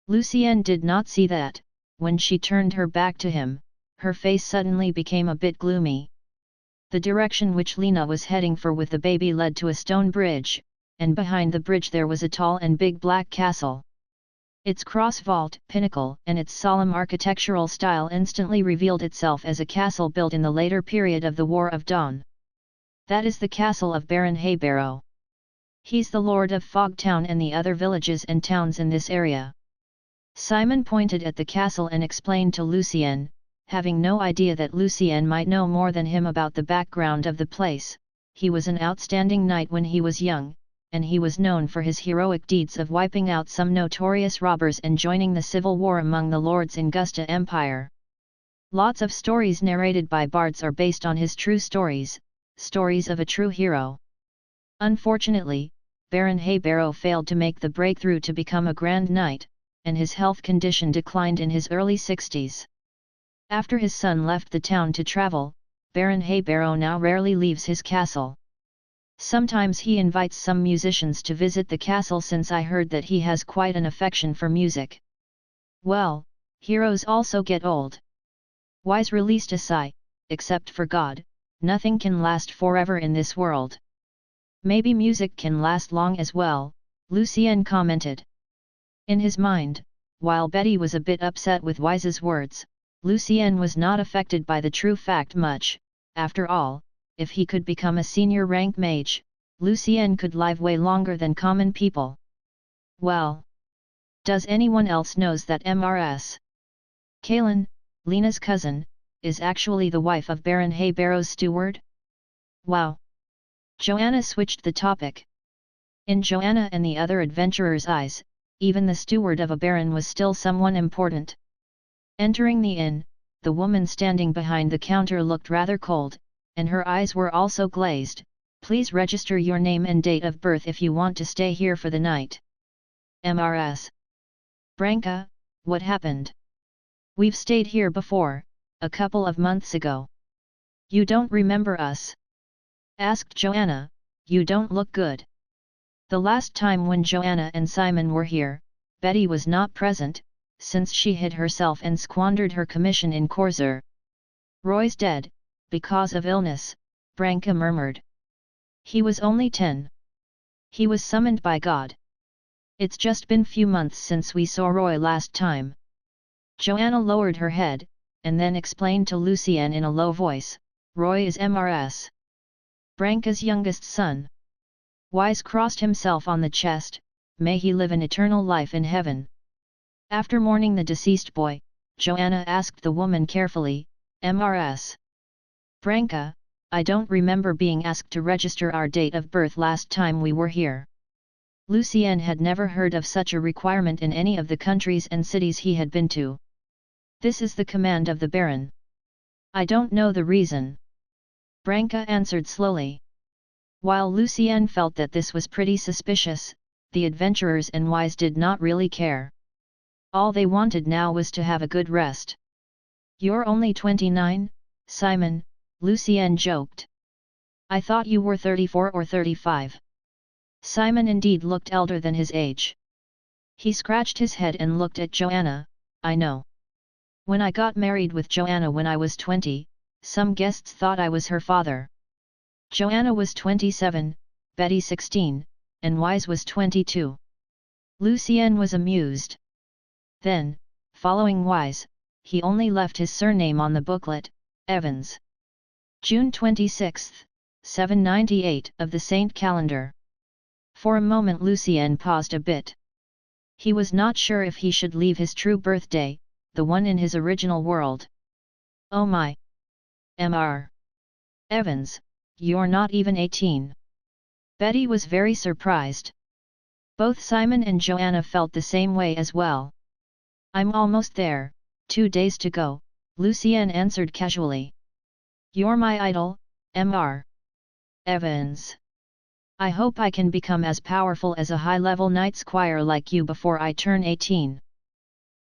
Lucien did not see that, when she turned her back to him, her face suddenly became a bit gloomy. The direction which Lena was heading for with the baby led to a stone bridge, and behind the bridge there was a tall and big black castle. Its cross-vault, pinnacle, and its solemn architectural style instantly revealed itself as a castle built in the later period of the War of Dawn. That is the castle of Baron Haybarrow. He's the lord of Fogtown and the other villages and towns in this area. Simon pointed at the castle and explained to Lucien, having no idea that Lucien might know more than him about the background of the place. He was an outstanding knight when he was young, and he was known for his heroic deeds of wiping out some notorious robbers and joining the civil war among the lords in Gusta Empire. Lots of stories narrated by bards are based on his true stories, stories of a true hero. Unfortunately, Baron Haybarrow failed to make the breakthrough to become a Grand Knight, and his health condition declined in his early 60s. After his son left the town to travel, Baron Haybarrow now rarely leaves his castle. Sometimes he invites some musicians to visit the castle since I heard that he has quite an affection for music. Well, heroes also get old. Wise released a sigh, except for God, nothing can last forever in this world. Maybe music can last long as well, Lucien commented. In his mind, while Betty was a bit upset with Wise's words, Lucien was not affected by the true fact much. After all, if he could become a senior rank mage, Lucien could live way longer than common people. Well, does anyone else knows that Mrs. Kaylin, Lena's cousin, is actually the wife of Baron Haybarrow's steward? Wow! Joanna switched the topic. In Joanna and the other adventurers' eyes, even the steward of a baron was still someone important. Entering the inn, the woman standing behind the counter looked rather cold, and her eyes were also glazed. Please register your name and date of birth if you want to stay here for the night. Mrs. Branca, what happened? We've stayed here before, a couple of months ago. You don't remember us? Asked Joanna. You don't look good. The last time when Joanna and Simon were here, Betty was not present, since she hid herself and squandered her commission in Corsair. Roy's dead, because of illness, Branca murmured. He was only 10. He was summoned by God. It's just been few months since we saw Roy last time. Joanna lowered her head, and then explained to Lucien in a low voice, Roy is Mrs. Branca's youngest son. Wise crossed himself on the chest, may he live an eternal life in heaven. After mourning the deceased boy, Joanna asked the woman carefully, Mrs. Branca, I don't remember being asked to register our date of birth last time we were here. Lucien had never heard of such a requirement in any of the countries and cities he had been to. This is the command of the Baron. I don't know the reason. Branca answered slowly. While Lucien felt that this was pretty suspicious, the adventurers and Wise did not really care. All they wanted now was to have a good rest. You're only 29, Simon, Lucien joked. I thought you were 34 or 35. Simon indeed looked elder than his age. He scratched his head and looked at Joanna. I know. When I got married with Joanna when I was 20, some guests thought I was her father. Joanna was 27, Betty 16, and Wise was 22. Lucien was amused. Then, following Wise, he only left his surname on the booklet, Evans. June 26, 798 of the Saint calendar. For a moment Lucien paused a bit. He was not sure if he should leave his true birthday, the one in his original world. Oh my! Mr. Evans, you're not even 18. Betty was very surprised. Both Simon and Joanna felt the same way as well. I'm almost there, 2 days to go, Lucien answered casually. You're my idol, Mr. Evans. I hope I can become as powerful as a high-level knight squire like you before I turn 18.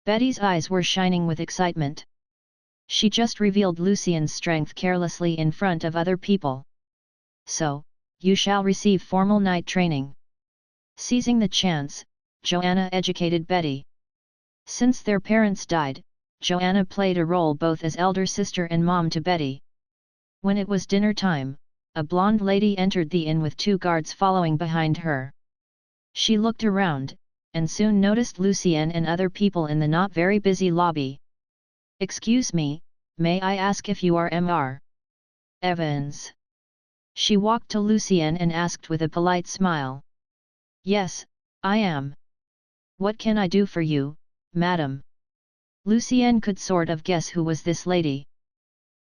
Betty's eyes were shining with excitement. She just revealed Lucien's strength carelessly in front of other people. So, you shall receive formal night training. Seizing the chance, Joanna educated Betty. Since their parents died, Joanna played a role both as elder sister and mom to Betty. When it was dinner time, a blonde lady entered the inn with 2 guards following behind her. She looked around, and soon noticed Lucien and other people in the not very busy lobby. "Excuse me, may I ask if you are Mr. Evans?" She walked to Lucien and asked with a polite smile. "Yes, I am. What can I do for you, madam?" Lucien could sort of guess who was this lady.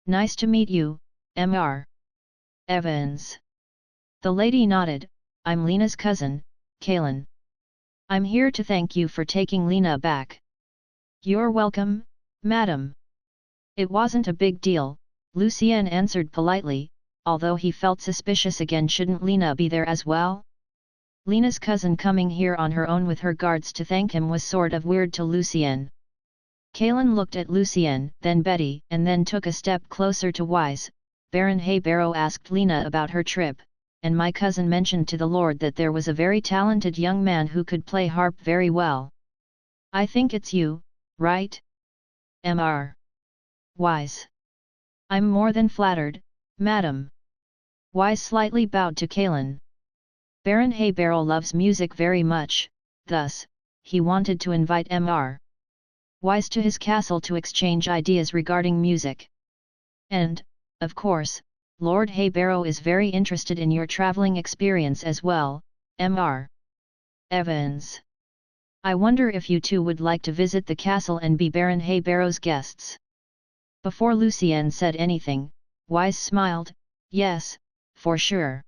"Nice to meet you, Mr. Evans." The lady nodded. "I'm Lena's cousin, Kalen. I'm here to thank you for taking Lena back." "You're welcome, madam." It wasn't a big deal, Lucien answered politely, although he felt suspicious again. Shouldn't Lena be there as well? Lena's cousin coming here on her own with her guards to thank him was sort of weird to Lucien. Kalen looked at Lucien, then Betty, and then took a step closer to Wise. "Baron Haybarrow asked Lena about her trip, and my cousin mentioned to the Lord that there was a very talented young man who could play harp very well. I think it's you, right? Mr. Wise." "I'm more than flattered, madam." Wise slightly bowed to Kalen. Baron Haybarrow loves music very much, thus, he wanted to invite Mr. Wise to his castle to exchange ideas regarding music. "And, of course, Lord Haybarrow is very interested in your traveling experience as well, Mr. Evans. I wonder if you two would like to visit the castle and be Baron Haybarrow's guests." Before Lucien said anything, Wise smiled. "Yes, for sure.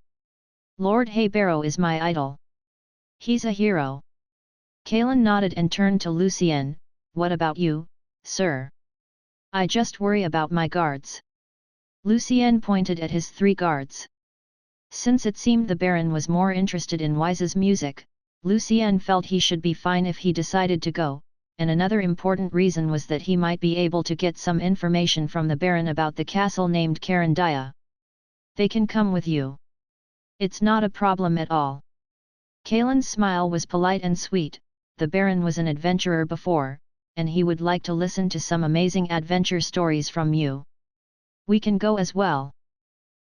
Lord Haybarrow is my idol. He's a hero." Kalen nodded and turned to Lucien. "What about you, sir?" "I just worry about my guards." Lucien pointed at his 3 guards. Since it seemed the Baron was more interested in Wise's music, Lucien felt he should be fine if he decided to go, and another important reason was that he might be able to get some information from the Baron about the castle named Carandia. "They can come with you. It's not a problem at all." Kalen's smile was polite and sweet. The Baron was an adventurer before, and he would like to listen to some amazing adventure stories from you. "We can go as well."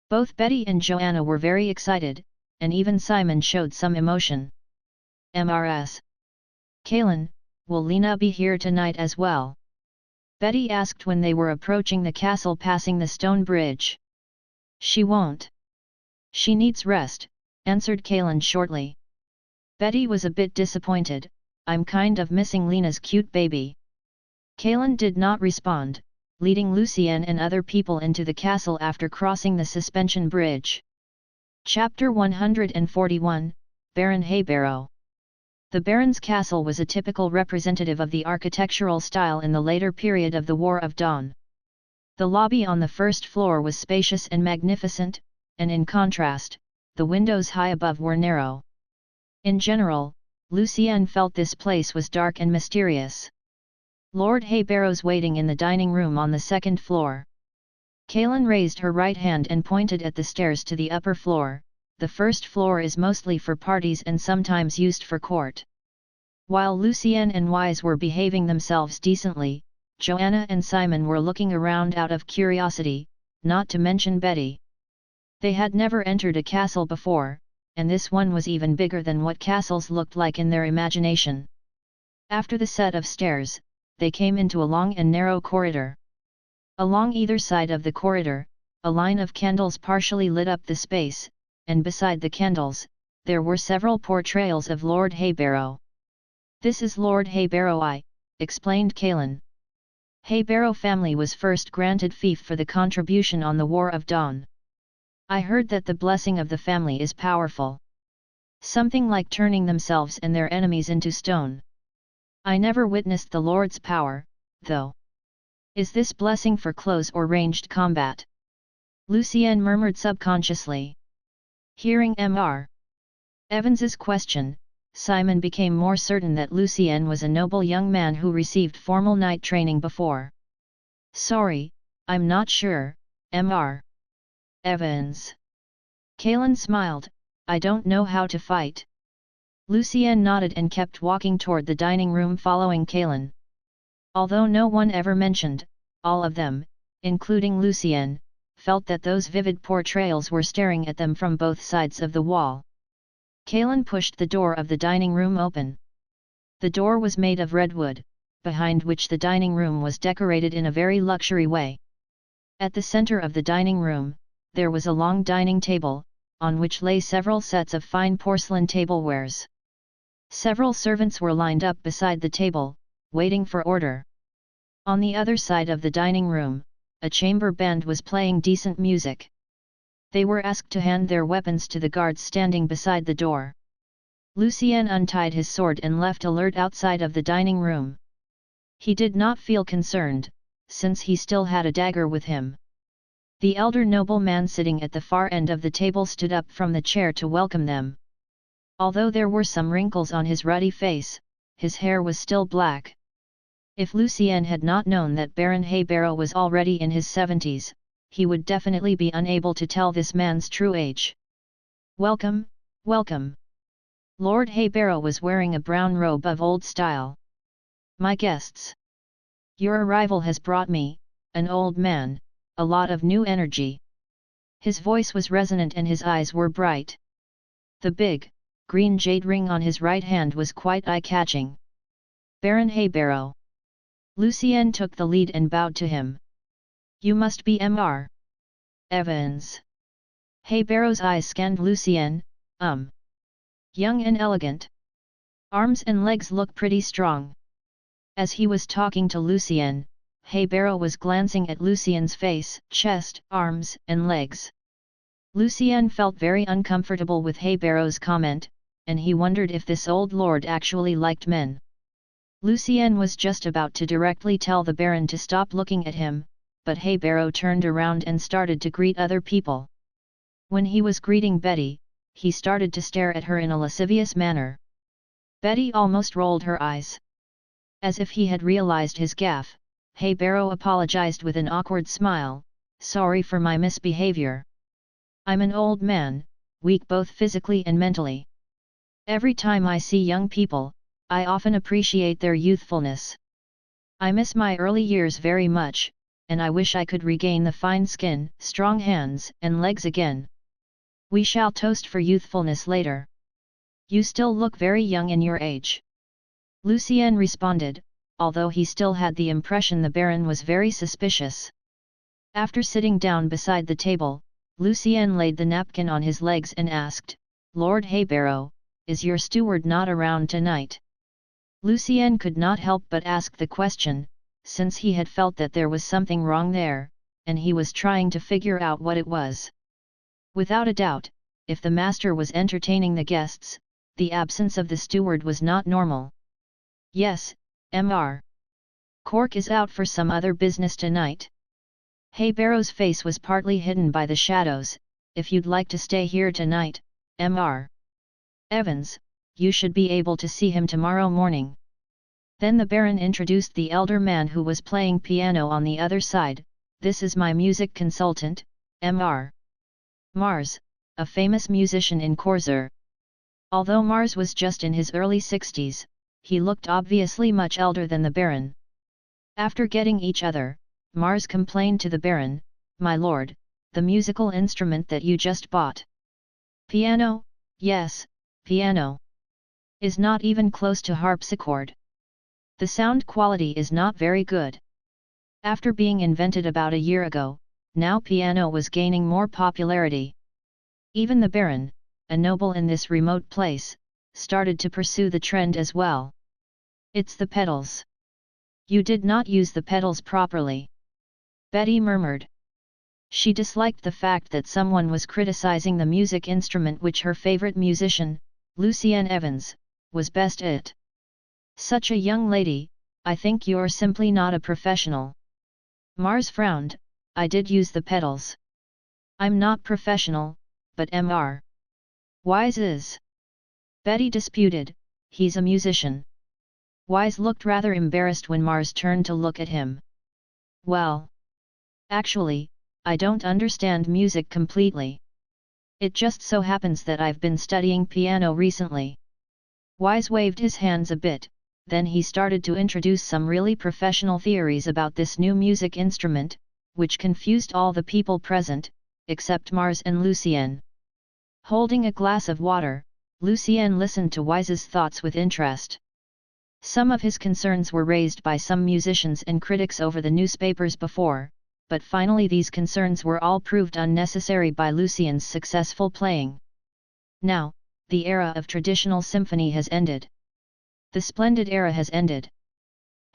Both Betty and Joanna were very excited, and even Simon showed some emotion. "Mrs. Kalen, will Lena be here tonight as well?" Betty asked when they were approaching the castle passing the stone bridge. "She won't. She needs rest," answered Kalen shortly. Betty was a bit disappointed. "I'm kind of missing Lena's cute baby." Kalen did not respond, leading Lucien and other people into the castle after crossing the suspension bridge. Chapter 141, Baron Haybarrow. The Baron's castle was a typical representative of the architectural style in the later period of the War of Dawn. The lobby on the first floor was spacious and magnificent, and in contrast, the windows high above were narrow. In general, Lucien felt this place was dark and mysterious. Lord Haybarrow's waiting in the dining room on the second floor. Kalen raised her right hand and pointed at the stairs to the upper floor. The first floor is mostly for parties and sometimes used for court. While Lucien and Wise were behaving themselves decently, Joanna and Simon were looking around out of curiosity, not to mention Betty. They had never entered a castle before, and this one was even bigger than what castles looked like in their imagination. After the set of stairs, they came into a long and narrow corridor. Along either side of the corridor, a line of candles partially lit up the space, and beside the candles, there were several portrayals of Lord Haybarrow. "This is Lord Haybarrow," explained Kalen. Haybarrow family was first granted fief for the contribution on the War of Dawn. I heard that the blessing of the family is powerful. Something like turning themselves and their enemies into stone. I never witnessed the Lord's power, though. Is this blessing for close or ranged combat? Lucien murmured subconsciously. Hearing Mr. Evans's question, Simon became more certain that Lucien was a noble young man who received formal night training before. "Sorry, I'm not sure, Mr. Evans. Kalen smiled, I don't know how to fight. Lucien nodded and kept walking toward the dining room following Kalen. Although no one ever mentioned, all of them, including Lucien, felt that those vivid portrayals were staring at them from both sides of the wall. Kalen pushed the door of the dining room open. The door was made of redwood, behind which the dining room was decorated in a very luxury way. At the center of the dining room, there was a long dining table, on which lay several sets of fine porcelain tablewares. Several servants were lined up beside the table, waiting for order. On the other side of the dining room, a chamber band was playing decent music. They were asked to hand their weapons to the guards standing beside the door. Lucien untied his sword and left alert outside of the dining room. He did not feel concerned, since he still had a dagger with him. The elder nobleman sitting at the far end of the table stood up from the chair to welcome them. Although there were some wrinkles on his ruddy face, his hair was still black. If Lucien had not known that Baron Haybaro was already in his 70s, he would definitely be unable to tell this man's true age. Welcome, welcome. Lord Haybaro was wearing a brown robe of old style. My guests. Your arrival has brought me, an old man, a lot of new energy. His voice was resonant and his eyes were bright. The big, green jade ring on his right hand was quite eye-catching. Baron Haybaro. Lucien took the lead and bowed to him. You must be Mr. Evans. Haybaro's eyes scanned Lucien, young and elegant. Arms and legs look pretty strong. As he was talking to Lucien, Haybaro was glancing at Lucien's face, chest, arms, and legs. Lucien felt very uncomfortable with Haybaro's comment, and he wondered if this old lord actually liked men. Lucien was just about to directly tell the Baron to stop looking at him, but Haybaro turned around and started to greet other people. When he was greeting Betty, he started to stare at her in a lascivious manner. Betty almost rolled her eyes. As if he had realized his gaffe, Haybaro apologized with an awkward smile, sorry for my misbehavior. I'm an old man, weak both physically and mentally. Every time I see young people, I often appreciate their youthfulness. I miss my early years very much, and I wish I could regain the fine skin, strong hands, and legs again. We shall toast for youthfulness later. You still look very young in your age. Lucien responded, although he still had the impression the Baron was very suspicious. After sitting down beside the table, Lucien laid the napkin on his legs and asked, Lord Haybaro, is your steward not around tonight? Lucien could not help but ask the question, since he had felt that there was something wrong there, and he was trying to figure out what it was. Without a doubt, if the master was entertaining the guests, the absence of the steward was not normal. Yes, Mr. Cork is out for some other business tonight. Haybaro's face was partly hidden by the shadows. If you'd like to stay here tonight, Mr. Evans, you should be able to see him tomorrow morning. Then the Baron introduced the elder man who was playing piano on the other side. This is my music consultant, Mr. Mars, a famous musician in Corsair. Although Mars was just in his early 60s, he looked obviously much elder than the Baron. After getting each other, Mars complained to the Baron, My lord, the musical instrument that you just bought. Piano, yes, piano. Is not even close to harpsichord. The sound quality is not very good. After being invented about a year ago, now piano was gaining more popularity. Even the Baron, a noble in this remote place, started to pursue the trend as well. It's the pedals. You did not use the pedals properly. Betty murmured. She disliked the fact that someone was criticizing the music instrument which her favorite musician, Lucien Evans, was best at. Such a young lady, I think you're simply not a professional. Mars frowned, I did use the pedals. I'm not professional, but Mr. Wise is. Betty disputed, he's a musician. Wise looked rather embarrassed when Mars turned to look at him. Well. Actually, I don't understand music completely. It just so happens that I've been studying piano recently. Wise waved his hands a bit, then he started to introduce some really professional theories about this new music instrument, which confused all the people present, except Mars and Lucien. Holding a glass of water, Lucien listened to Wise's thoughts with interest. Some of his concerns were raised by some musicians and critics over the newspapers before, but finally these concerns were all proved unnecessary by Lucien's successful playing. Now, the era of traditional symphony has ended. The splendid era has ended.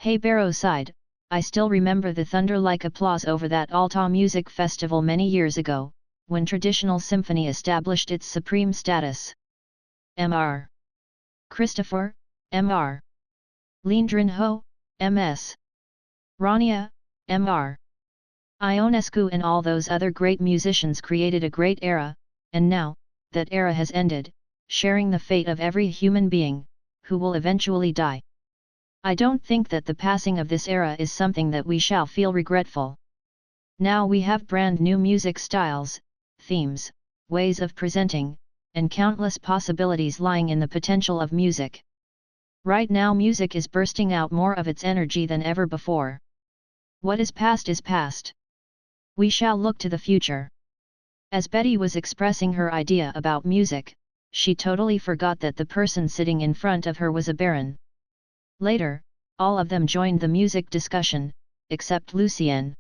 Heibaro sighed. I still remember the thunder-like applause over that Alta Music Festival many years ago, when traditional symphony established its supreme status. Mr. Christopher, Mr. Lindrinho, Ms. Rania, Mr. Ionescu and all those other great musicians created a great era, and now, that era has ended, sharing the fate of every human being, who will eventually die. I don't think that the passing of this era is something that we shall feel regretful. Now we have brand new music styles, themes, ways of presenting, and countless possibilities lying in the potential of music. Right now music is bursting out more of its energy than ever before. What is past is past. We shall look to the future. As Betty was expressing her idea about music, she totally forgot that the person sitting in front of her was a baron. Later, all of them joined the music discussion, except Lucien.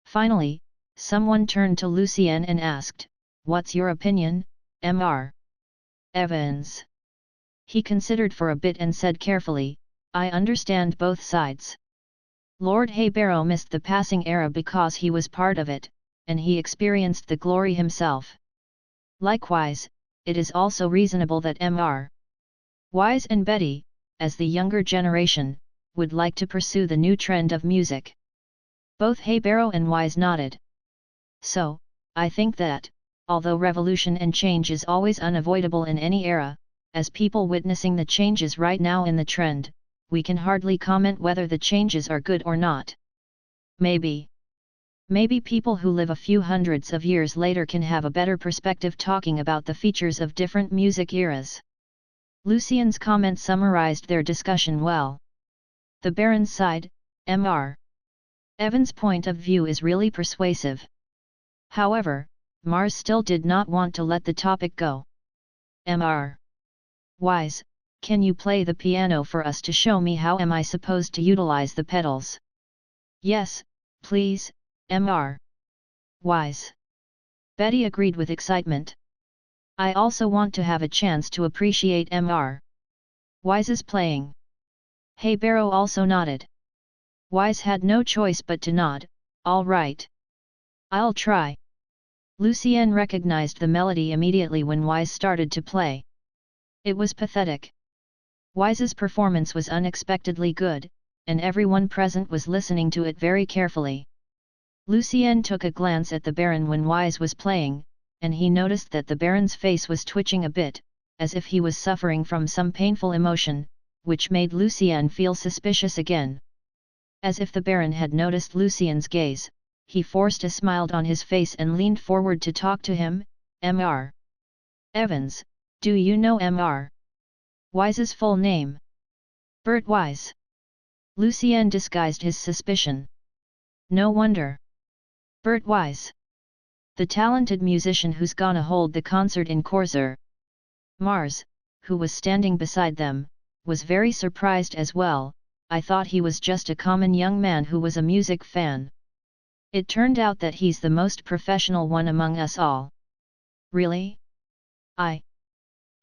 Finally, someone turned to Lucien and asked, "What's your opinion, Mr. Evans?" He considered for a bit and said carefully, "I understand both sides. Lord Heibaro missed the passing era because he was part of it, and he experienced the glory himself. Likewise, it is also reasonable that Mr. Wise and Betty, as the younger generation, would like to pursue the new trend of music." Both Heibaro and Wise nodded. "So, I think that, although revolution and change is always unavoidable in any era, as people witnessing the changes right now in the trend, we can hardly comment whether the changes are good or not. Maybe people who live a few hundreds of years later can have a better perspective talking about the features of different music eras." Lucien's comment summarized their discussion well. The Baron sighed. Mr. Evans' point of view is really persuasive. However, Mars still did not want to let the topic go. "Mr. Wise, can you play the piano for us to show me how am I supposed to utilize the pedals?" "Yes, please, Mr. Wise." Betty agreed with excitement. "I also want to have a chance to appreciate Mr. Wise's playing." Heibaro also nodded. Wise had no choice but to nod. "All right. I'll try." Lucien recognized the melody immediately when Wise started to play. It was pathetic. Wise's performance was unexpectedly good, and everyone present was listening to it very carefully. Lucien took a glance at the Baron when Wise was playing, and he noticed that the Baron's face was twitching a bit, as if he was suffering from some painful emotion, which made Lucien feel suspicious again. As if the Baron had noticed Lucien's gaze, he forced a smile on his face and leaned forward to talk to him. "Mr. Evans, do you know Mr. Wise's full name?" "Bert Wise." Lucien disguised his suspicion. "No wonder. Bert Wise. The talented musician who's gonna hold the concert in Corsair." Mars, who was standing beside them, was very surprised as well. "I thought he was just a common young man who was a music fan. It turned out that he's the most professional one among us all." "Really?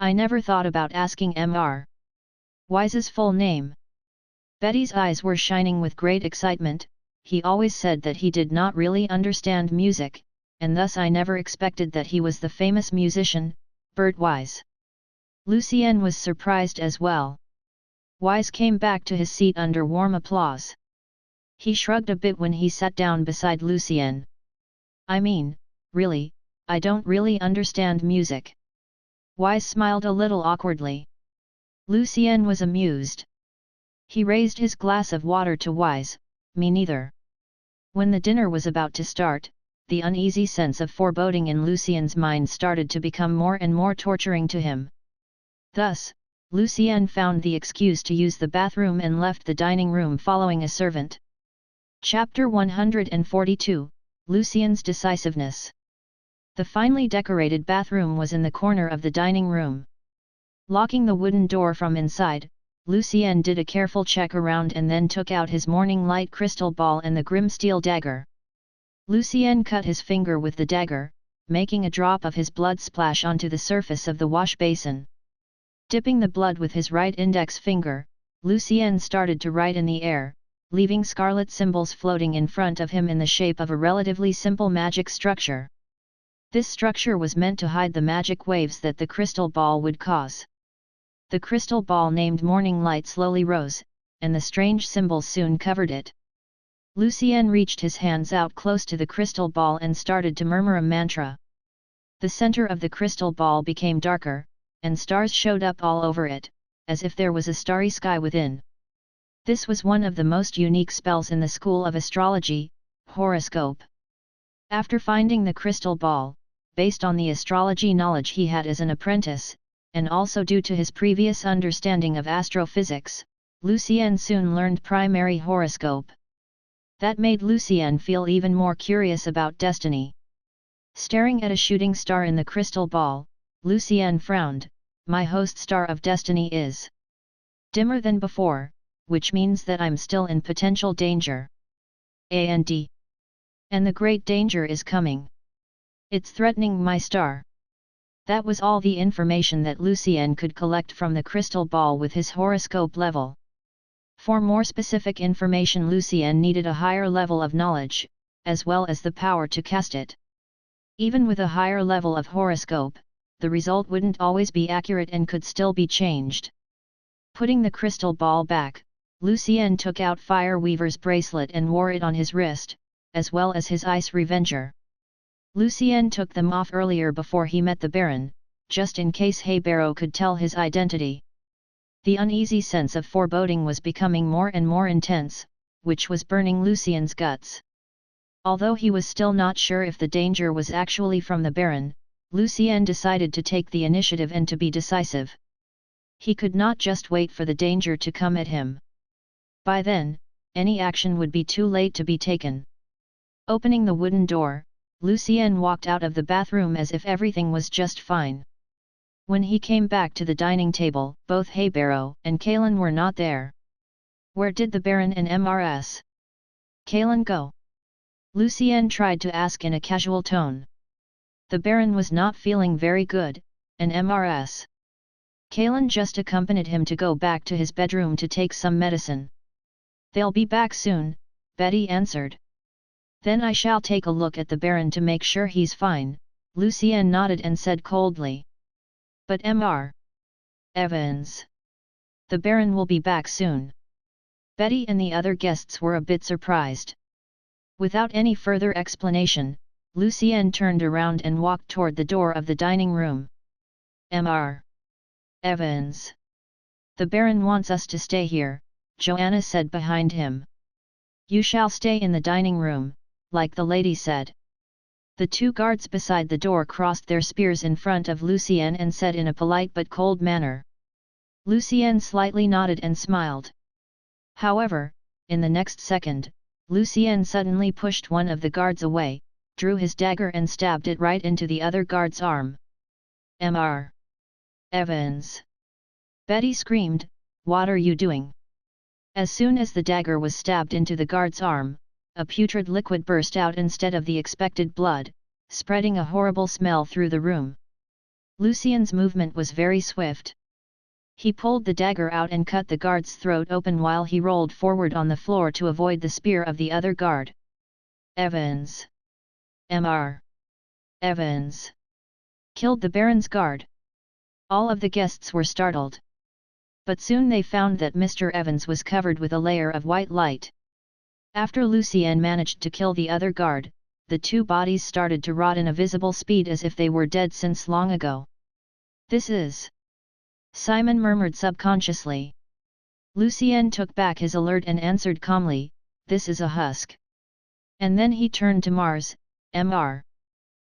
I never thought about asking Mr. Wise's full name." Betty's eyes were shining with great excitement. "He always said that he did not really understand music, and thus I never expected that he was the famous musician, Bert Wise." Lucien was surprised as well. Wise came back to his seat under warm applause. He shrugged a bit when he sat down beside Lucien. "I mean, really, I don't really understand music." Wise smiled a little awkwardly. Lucien was amused. He raised his glass of water to Wise. "Me neither. When the dinner was about to start, the uneasy sense of foreboding in Lucien's mind started to become more and more torturing to him. Thus, Lucien found the excuse to use the bathroom and left the dining room following a servant. Chapter 142, Lucien's Decisiveness. The finely decorated bathroom was in the corner of the dining room. Locking the wooden door from inside, Lucien did a careful check around and then took out his morning light crystal ball and the grim steel dagger. Lucien cut his finger with the dagger, making a drop of his blood splash onto the surface of the wash basin. Dipping the blood with his right index finger, Lucien started to write in the air, leaving scarlet symbols floating in front of him in the shape of a relatively simple magic structure. This structure was meant to hide the magic waves that the crystal ball would cause. The crystal ball named Morning Light slowly rose, and the strange symbols soon covered it. Lucien reached his hands out close to the crystal ball and started to murmur a mantra. The center of the crystal ball became darker, and stars showed up all over it, as if there was a starry sky within. This was one of the most unique spells in the school of astrology, horoscope. After finding the crystal ball, based on the astrology knowledge he had as an apprentice, and also due to his previous understanding of astrophysics, Lucien soon learned primary horoscope. That made Lucien feel even more curious about destiny. Staring at a shooting star in the crystal ball, Lucien frowned. My host star of destiny is dimmer than before, which means that I'm still in potential danger. And the great danger is coming. It's threatening my star. That was all the information that Lucien could collect from the crystal ball with his horoscope level. For more specific information, Lucien needed a higher level of knowledge, as well as the power to cast it. Even with a higher level of horoscope, the result wouldn't always be accurate and could still be changed. Putting the crystal ball back, Lucien took out Fire Weaver's bracelet and wore it on his wrist, as well as his Ice Revenger. Lucien took them off earlier before he met the Baron, just in case Heibarou could tell his identity. The uneasy sense of foreboding was becoming more and more intense, which was burning Lucien's guts. Although he was still not sure if the danger was actually from the Baron, Lucien decided to take the initiative and to be decisive. He could not just wait for the danger to come at him. By then, any action would be too late to be taken. Opening the wooden door, Lucien walked out of the bathroom as if everything was just fine. When he came back to the dining table, both Heibarou and Kalen were not there. Where did the Baron and Mrs. Kalen go? Lucien tried to ask in a casual tone. The Baron was not feeling very good, and Mrs. Kalen just accompanied him to go back to his bedroom to take some medicine. They'll be back soon, Betty answered. Then I shall take a look at the Baron to make sure he's fine, Lucien nodded and said coldly. But Mr. Evans. The Baron will be back soon. Betty and the other guests were a bit surprised. Without any further explanation, Lucien turned around and walked toward the door of the dining room. Mr. Evans. The Baron wants us to stay here, Joanna said behind him. You shall stay in the dining room, like the lady said. The two guards beside the door crossed their spears in front of Lucien and said in a polite but cold manner. Lucien slightly nodded and smiled. However, in the next second, Lucien suddenly pushed one of the guards away, drew his dagger and stabbed it right into the other guard's arm. Mr. Evans. Betty screamed, What are you doing? As soon as the dagger was stabbed into the guard's arm, a putrid liquid burst out instead of the expected blood, spreading a horrible smell through the room. Lucien's movement was very swift. He pulled the dagger out and cut the guard's throat open while he rolled forward on the floor to avoid the spear of the other guard. Evans. Mr. Evans. Killed the Baron's guard. All of the guests were startled. But soon they found that Mr. Evans was covered with a layer of white light. After Lucien managed to kill the other guard, the two bodies started to rot in a visible speed as if they were dead since long ago. This is... Simon murmured subconsciously. Lucien took back his alert and answered calmly, This is a husk. And then he turned to Mars. Mr.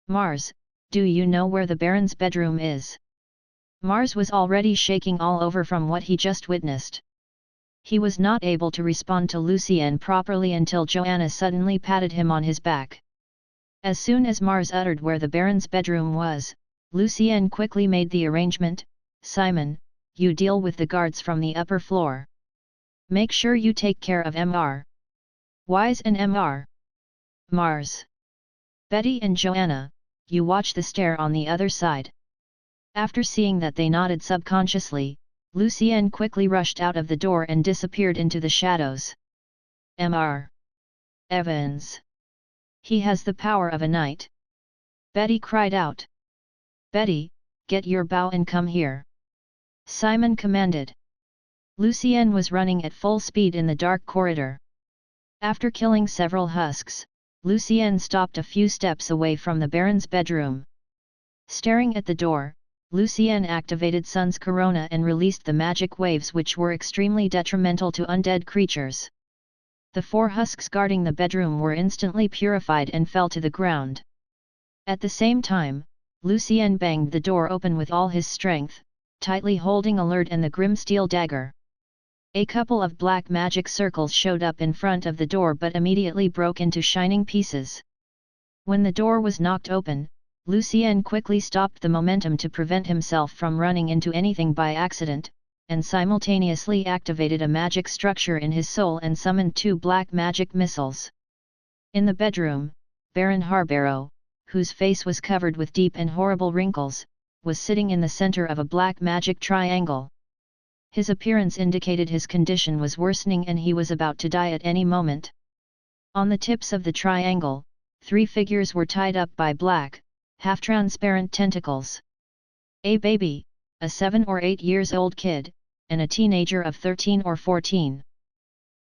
Mars, do you know where the Baron's bedroom is? Mars was already shaking all over from what he just witnessed. He was not able to respond to Lucien properly until Joanna suddenly patted him on his back. As soon as Mars uttered where the Baron's bedroom was, Lucien quickly made the arrangement. Simon, you deal with the guards from the upper floor. Make sure you take care of Mr. Wise and Mr. Mars. Betty and Joanna, you watch the stair on the other side. After seeing that they nodded subconsciously, Lucien quickly rushed out of the door and disappeared into the shadows. Mr. Evans. He has the power of a knight. Betty cried out. Betty, get your bow and come here. Simon commanded. Lucien was running at full speed in the dark corridor. After killing several husks, Lucien stopped a few steps away from the Baron's bedroom. Staring at the door, Lucien activated Sun's Corona and released the magic waves which were extremely detrimental to undead creatures. The 4 husks guarding the bedroom were instantly purified and fell to the ground. At the same time, Lucien banged the door open with all his strength, tightly holding alert and the grim steel dagger. A couple of black magic circles showed up in front of the door but immediately broke into shining pieces. When the door was knocked open, Lucien quickly stopped the momentum to prevent himself from running into anything by accident, and simultaneously activated a magic structure in his soul and summoned 2 black magic missiles. In the bedroom, Baron Harborough, whose face was covered with deep and horrible wrinkles, was sitting in the center of a black magic triangle. His appearance indicated his condition was worsening and he was about to die at any moment. On the tips of the triangle, 3 figures were tied up by black, half-transparent tentacles. A baby, a 7 or 8 years old kid, and a teenager of 13 or 14.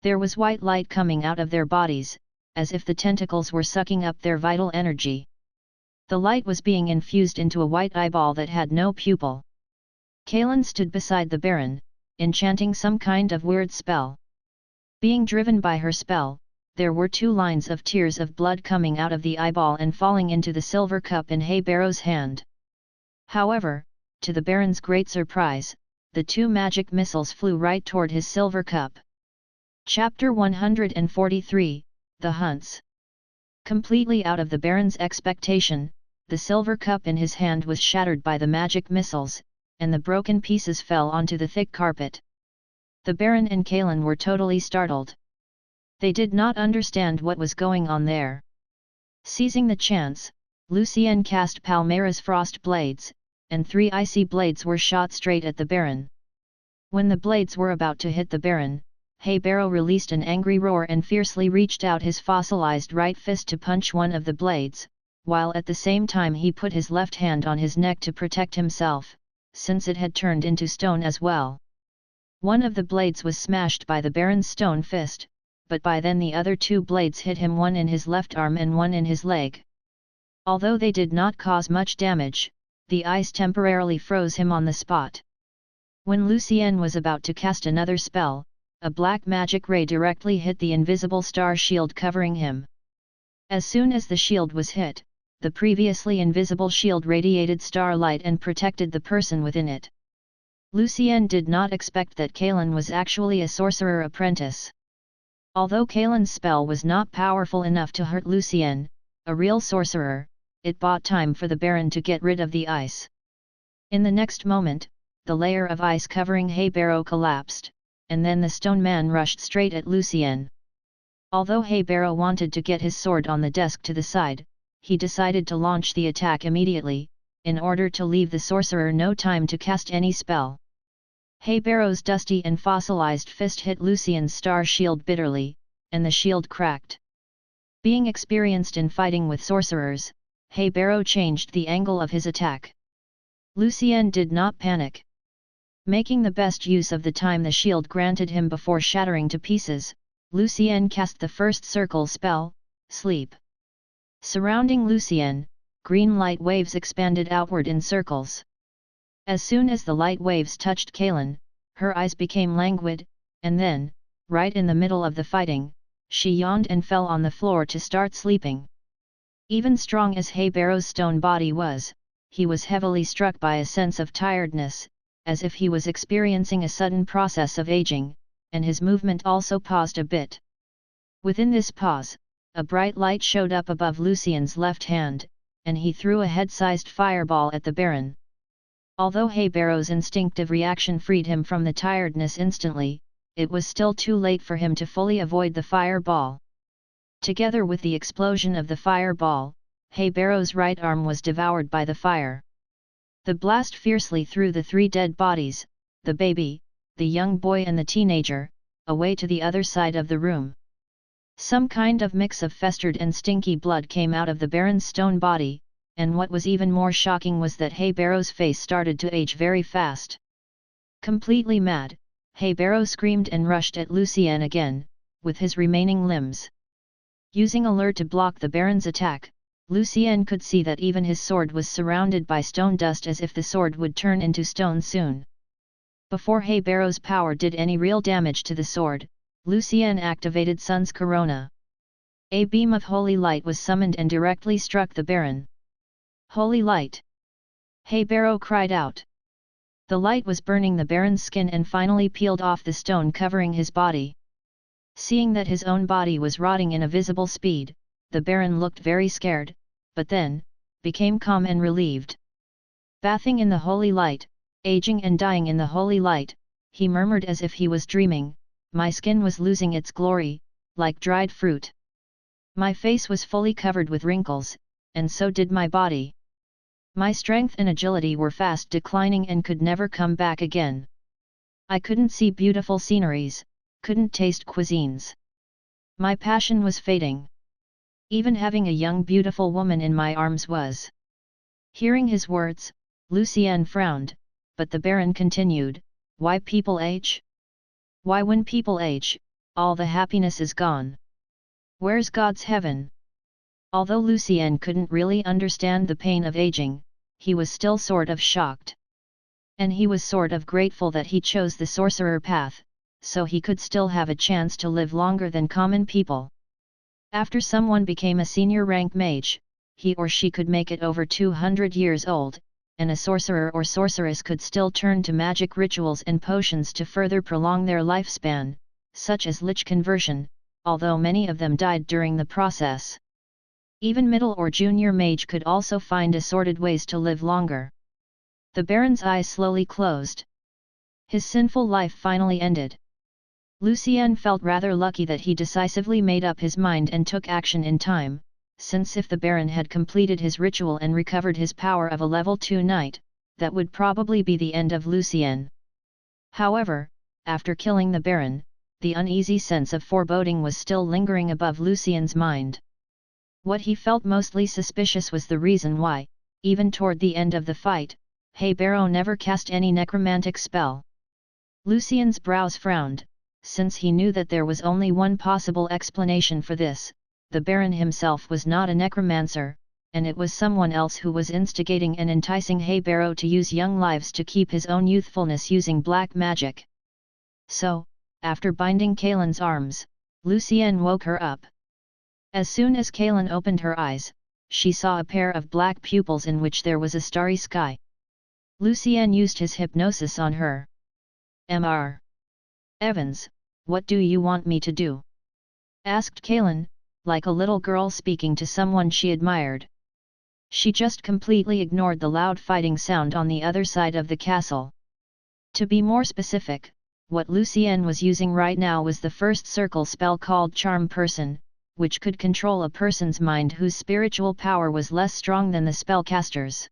There was white light coming out of their bodies, as if the tentacles were sucking up their vital energy. The light was being infused into a white eyeball that had no pupil. Kaelin stood beside the Baron, enchanting some kind of weird spell. Being driven by her spell, there were 2 lines of tears of blood coming out of the eyeball and falling into the silver cup in Haybarrow's hand. However, to the Baron's great surprise, the 2 magic missiles flew right toward his silver cup. Chapter 143, The Hunts. Completely out of the Baron's expectation, the silver cup in his hand was shattered by the magic missiles, and the broken pieces fell onto the thick carpet. The Baron and Kaelin were totally startled. They did not understand what was going on there. Seizing the chance, Lucien cast Palmera's frost blades, and 3 icy blades were shot straight at the Baron. When the blades were about to hit the Baron, Haybarrow released an angry roar and fiercely reached out his fossilized right fist to punch one of the blades, while at the same time he put his left hand on his neck to protect himself, since it had turned into stone as well. One of the blades was smashed by the Baron's stone fist, but by then the other 2 blades hit him, one in his left arm and one in his leg. Although they did not cause much damage, the ice temporarily froze him on the spot. When Lucien was about to cast another spell, a black magic ray directly hit the invisible star shield covering him. As soon as the shield was hit, the previously invisible shield radiated starlight and protected the person within it. Lucien did not expect that Kaelin was actually a sorcerer apprentice. Although Kaelin's spell was not powerful enough to hurt Lucien, a real sorcerer, it bought time for the Baron to get rid of the ice. In the next moment, the layer of ice covering Haybarrow collapsed, and then the stone man rushed straight at Lucien. Although Haybarrow wanted to get his sword on the desk to the side, he decided to launch the attack immediately, in order to leave the sorcerer no time to cast any spell. Haybarrow's dusty and fossilized fist hit Lucien's star shield bitterly, and the shield cracked. Being experienced in fighting with sorcerers, Haybarrow changed the angle of his attack. Lucien did not panic. Making the best use of the time the shield granted him before shattering to pieces, Lucien cast the first circle spell, Sleep. Surrounding Lucien, green light waves expanded outward in circles. As soon as the light waves touched Kaelin, her eyes became languid, and then, right in the middle of the fighting, she yawned and fell on the floor to start sleeping. Even strong as Heibaro's stone body was, he was heavily struck by a sense of tiredness, as if he was experiencing a sudden process of aging, and his movement also paused a bit. Within this pause, a bright light showed up above Lucien's left hand, and he threw a head-sized fireball at the Baron. Although Heibaro's instinctive reaction freed him from the tiredness instantly, it was still too late for him to fully avoid the fireball. Together with the explosion of the fireball, Heibaro's right arm was devoured by the fire. The blast fiercely threw the three dead bodies, the baby, the young boy and the teenager, away to the other side of the room. Some kind of mix of festered and stinky blood came out of the Baron's stone body, and what was even more shocking was that Heibaro's face started to age very fast. Completely mad, Heibaro screamed and rushed at Lucien again, with his remaining limbs. Using a lure to block the Baron's attack, Lucien could see that even his sword was surrounded by stone dust, as if the sword would turn into stone soon. Before Heibaro's power did any real damage to the sword, Lucien activated Sun's Corona. A beam of holy light was summoned and directly struck the Baron. "Holy light!" Heibaro cried out. The light was burning the Baron's skin and finally peeled off the stone covering his body. Seeing that his own body was rotting in a visible speed, the Baron looked very scared, but then, became calm and relieved. Bathing in the holy light, aging and dying in the holy light, he murmured as if he was dreaming, "My skin was losing its glory, like dried fruit. My face was fully covered with wrinkles, and so did my body. My strength and agility were fast declining and could never come back again. I couldn't see beautiful sceneries, couldn't taste cuisines. My passion was fading. Even having a young beautiful woman in my arms was." Hearing his words, Lucien frowned, but the Baron continued, "Why people age? Why when people age, all the happiness is gone? Where's God's heaven?" Although Lucien couldn't really understand the pain of aging, he was still sort of shocked. And he was sort of grateful that he chose the sorcerer path, so he could still have a chance to live longer than common people. After someone became a senior rank mage, he or she could make it over 200 years old, and a sorcerer or sorceress could still turn to magic rituals and potions to further prolong their lifespan, such as lich conversion, although many of them died during the process. Even middle or junior mage could also find assorted ways to live longer. The Baron's eyes slowly closed. His sinful life finally ended. Lucien felt rather lucky that he decisively made up his mind and took action in time, since if the Baron had completed his ritual and recovered his power of a level 2 knight, that would probably be the end of Lucien. However, after killing the Baron, the uneasy sense of foreboding was still lingering above Lucien's mind. What he felt mostly suspicious was the reason why, even toward the end of the fight, Heibaro never cast any necromantic spell. Lucien's brows frowned, since he knew that there was only one possible explanation for this: the Baron himself was not a necromancer, and it was someone else who was instigating and enticing Heibaro to use young lives to keep his own youthfulness using black magic. So, after binding Kaylin's arms, Lucien woke her up. As soon as Kaylin opened her eyes, she saw a pair of black pupils in which there was a starry sky. Lucien used his hypnosis on her. "Mr. Evans, what do you want me to do?" asked Kaylin, like a little girl speaking to someone she admired. She just completely ignored the loud fighting sound on the other side of the castle. To be more specific, what Lucien was using right now was the first circle spell called Charm Person, which could control a person's mind whose spiritual power was less strong than the spellcaster's.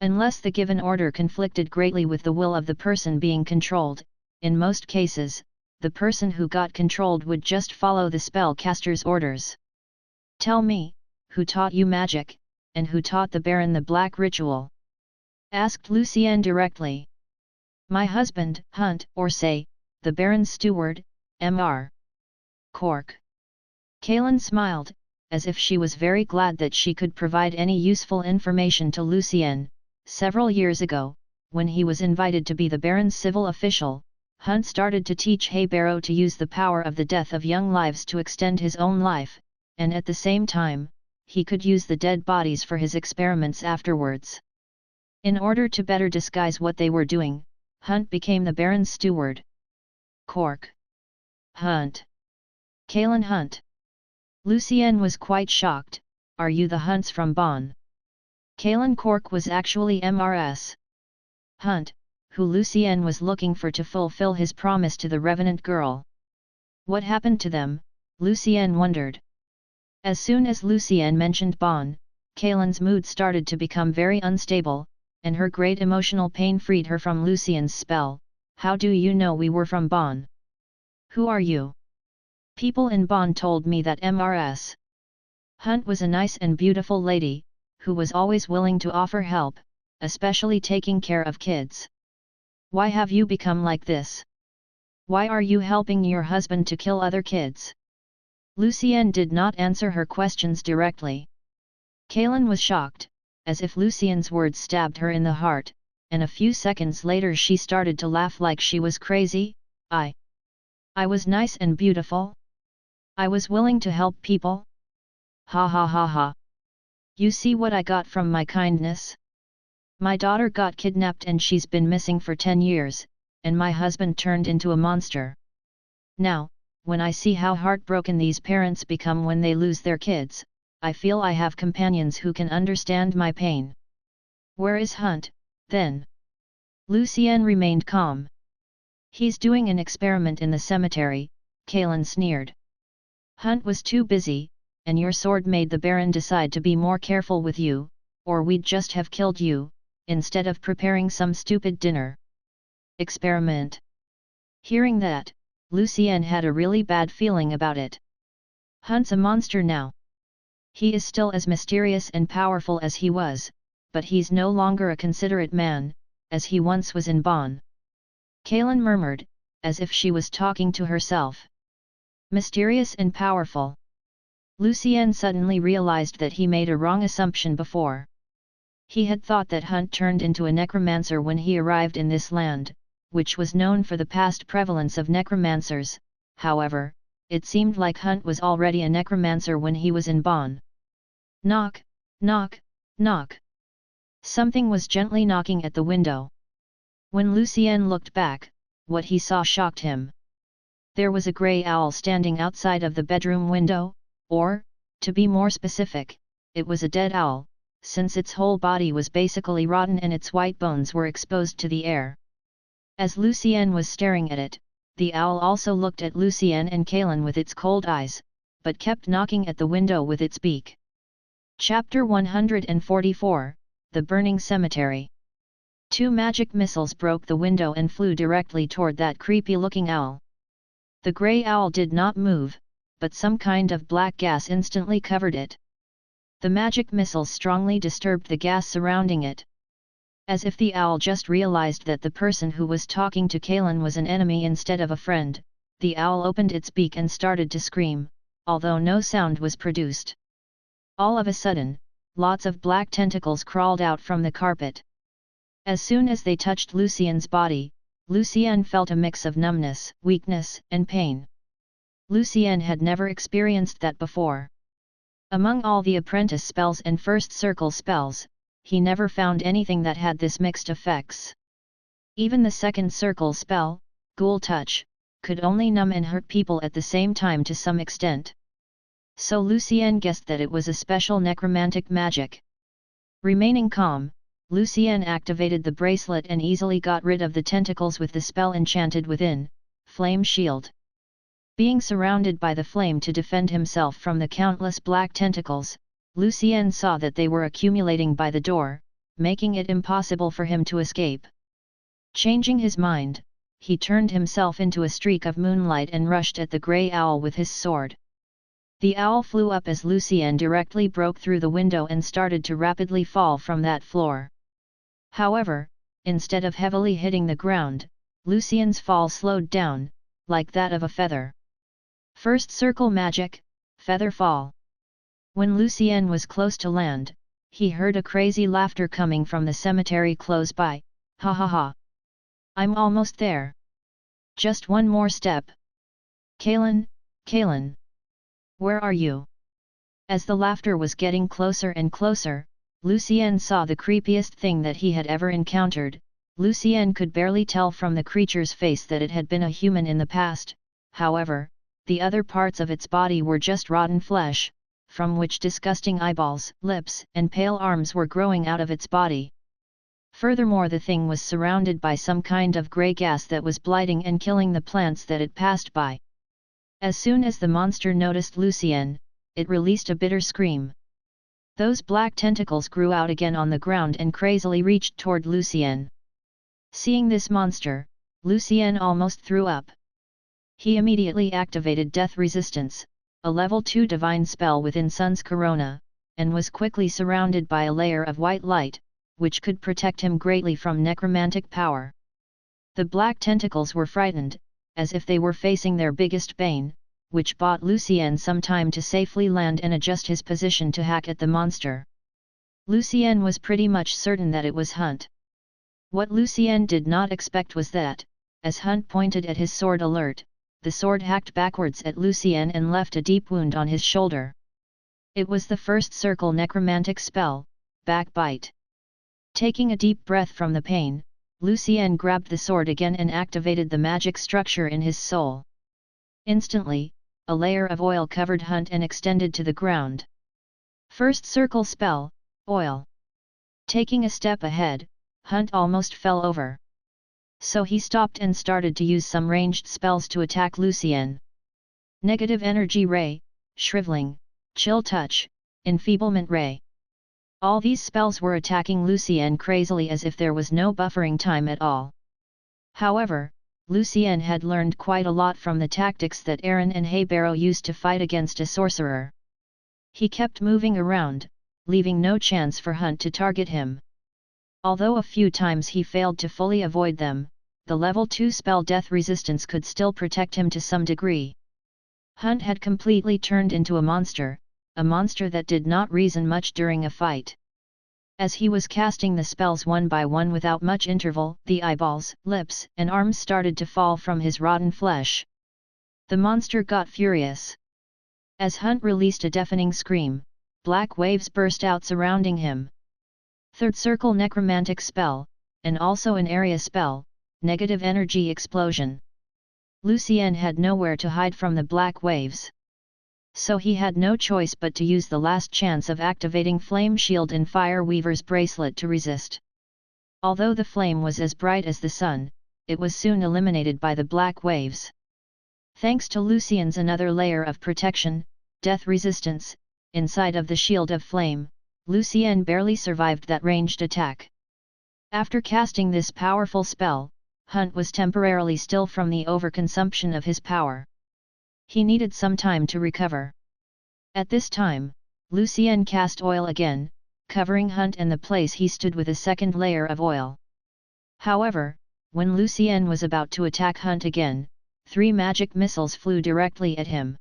Unless the given order conflicted greatly with the will of the person being controlled, in most cases, the person who got controlled would just follow the spellcaster's orders. "Tell me, who taught you magic, and who taught the Baron the black ritual?" asked Lucien directly. "My husband, Hunt, or say, the Baron's steward, Mr. Cork." Kaylin smiled, as if she was very glad that she could provide any useful information to Lucien. Several years ago, when he was invited to be the Baron's civil official, Hunt started to teach Heibaro to use the power of the death of young lives to extend his own life, and at the same time, he could use the dead bodies for his experiments afterwards. In order to better disguise what they were doing, Hunt became the Baron's steward. Cork. Hunt. Kalen Hunt. Lucien was quite shocked. Are you the Hunts from Bonn? Kalen Cork was actually MRS. Hunt, who Lucien was looking for to fulfill his promise to the Revenant girl. What happened to them, Lucien wondered. As soon as Lucien mentioned Bonn, Kalen's mood started to become very unstable, and her great emotional pain freed her from Lucien's spell. How do you know we were from Bonn? Who are you? People in Bonn told me that MRS. Hunt was a nice and beautiful lady, who was always willing to offer help, especially taking care of kids. Why have you become like this? Why are you helping your husband to kill other kids? Lucien did not answer her questions directly. Kalen was shocked, as if Lucien's words stabbed her in the heart, and a few seconds later she started to laugh like she was crazy. I was nice and beautiful? I was willing to help people? Ha ha ha ha. You see what I got from my kindness? My daughter got kidnapped and she's been missing for 10 years, and my husband turned into a monster. Now, when I see how heartbroken these parents become when they lose their kids, I feel I have companions who can understand my pain. Where is Hunt, then? Lucien remained calm. He's doing an experiment in the cemetery, Kalen sneered. Hunt was too busy, and your sword made the Baron decide to be more careful with you, or we'd just have killed you, instead of preparing some stupid dinner. Experiment. Hearing that, Lucien had a really bad feeling about it. Hunt's a monster now. He is still as mysterious and powerful as he was, but he's no longer a considerate man, as he once was in Bonn. Kalen murmured, as if she was talking to herself. Mysterious and powerful. Lucien suddenly realized that he made a wrong assumption before. He had thought that Hunt turned into a necromancer when he arrived in this land, which was known for the past prevalence of necromancers. However, it seemed like Hunt was already a necromancer when he was in Bonn. Knock, knock, knock. Something was gently knocking at the window. When Lucien looked back, what he saw shocked him. There was a grey owl standing outside of the bedroom window, or, to be more specific, it was a dead owl, since its whole body was basically rotten and its white bones were exposed to the air. As Lucien was staring at it, the owl also looked at Lucien and Kalen with its cold eyes, but kept knocking at the window with its beak. Chapter 144, The Burning Cemetery. 2 magic missiles broke the window and flew directly toward that creepy-looking owl. The grey owl did not move, but some kind of black gas instantly covered it. The magic missiles strongly disturbed the gas surrounding it. As if the owl just realized that the person who was talking to Kalen was an enemy instead of a friend, the owl opened its beak and started to scream, although no sound was produced. All of a sudden, lots of black tentacles crawled out from the carpet. As soon as they touched Lucien's body, Lucien felt a mix of numbness, weakness, and pain. Lucien had never experienced that before. Among all the apprentice spells and first circle spells, he never found anything that had this mixed effects. Even the second circle spell, Ghoul Touch, could only numb and hurt people at the same time to some extent. So Lucien guessed that it was a special necromantic magic. Remaining calm, Lucien activated the bracelet and easily got rid of the tentacles with the spell enchanted within, Flame Shield. Being surrounded by the flame to defend himself from the countless black tentacles, Lucien saw that they were accumulating by the door, making it impossible for him to escape. Changing his mind, he turned himself into a streak of moonlight and rushed at the grey owl with his sword. The owl flew up as Lucien directly broke through the window and started to rapidly fall from that floor. However, instead of heavily hitting the ground, Lucien's fall slowed down, like that of a feather. First circle magic, feather fall. When Lucien was close to land, he heard a crazy laughter coming from the cemetery close by. Ha ha ha! I'm almost there. Just one more step. Kalen, Kalen. Where are you? As the laughter was getting closer and closer, Lucien saw the creepiest thing that he had ever encountered. Lucien could barely tell from the creature's face that it had been a human in the past, however, the other parts of its body were just rotten flesh, from which disgusting eyeballs, lips, and pale arms were growing out of its body. Furthermore, the thing was surrounded by some kind of grey gas that was blighting and killing the plants that it passed by. As soon as the monster noticed Lucien, it released a bitter scream. Those black tentacles grew out again on the ground and crazily reached toward Lucien. Seeing this monster, Lucien almost threw up. He immediately activated Death Resistance, a level 2 divine spell within Sun's corona, and was quickly surrounded by a layer of white light, which could protect him greatly from necromantic power. The black tentacles were frightened, as if they were facing their biggest bane, which bought Lucien some time to safely land and adjust his position to hack at the monster. Lucien was pretty much certain that it was Hunt. What Lucien did not expect was that, as Hunt pointed at his sword alert, the sword hacked backwards at Lucien and left a deep wound on his shoulder. It was the first circle necromantic spell, Backbite. Taking a deep breath from the pain, Lucien grabbed the sword again and activated the magic structure in his soul. Instantly, a layer of oil covered Hunt and extended to the ground. First circle spell, Oil. Taking a step ahead, Hunt almost fell over. So he stopped and started to use some ranged spells to attack Lucien. Negative Energy Ray, Shriveling, Chill Touch, Enfeeblement Ray. All these spells were attacking Lucien crazily as if there was no buffering time at all. However, Lucien had learned quite a lot from the tactics that Aaron and Haybarrow used to fight against a sorcerer. He kept moving around, leaving no chance for Hunt to target him. Although a few times he failed to fully avoid them, the level 2 spell Death Resistance could still protect him to some degree. Hunt had completely turned into a monster that did not reason much during a fight. As he was casting the spells one by one without much interval, the eyeballs, lips, and arms started to fall from his rotten flesh. The monster got furious. As Hunt released a deafening scream, black waves burst out surrounding him. Third circle necromantic spell, and also an area spell, Negative Energy Explosion. Lucien had nowhere to hide from the black waves. So he had no choice but to use the last chance of activating Flame Shield and Fire Weaver's Bracelet to resist. Although the flame was as bright as the sun, it was soon eliminated by the black waves. Thanks to Lucien's another layer of protection, Death Resistance, inside of the Shield of Flame, Lucien barely survived that ranged attack. After casting this powerful spell, Hunt was temporarily still from the overconsumption of his power. He needed some time to recover. At this time, Lucien cast oil again, covering Hunt and the place he stood with a second layer of oil. However, when Lucien was about to attack Hunt again, 3 magic missiles flew directly at him.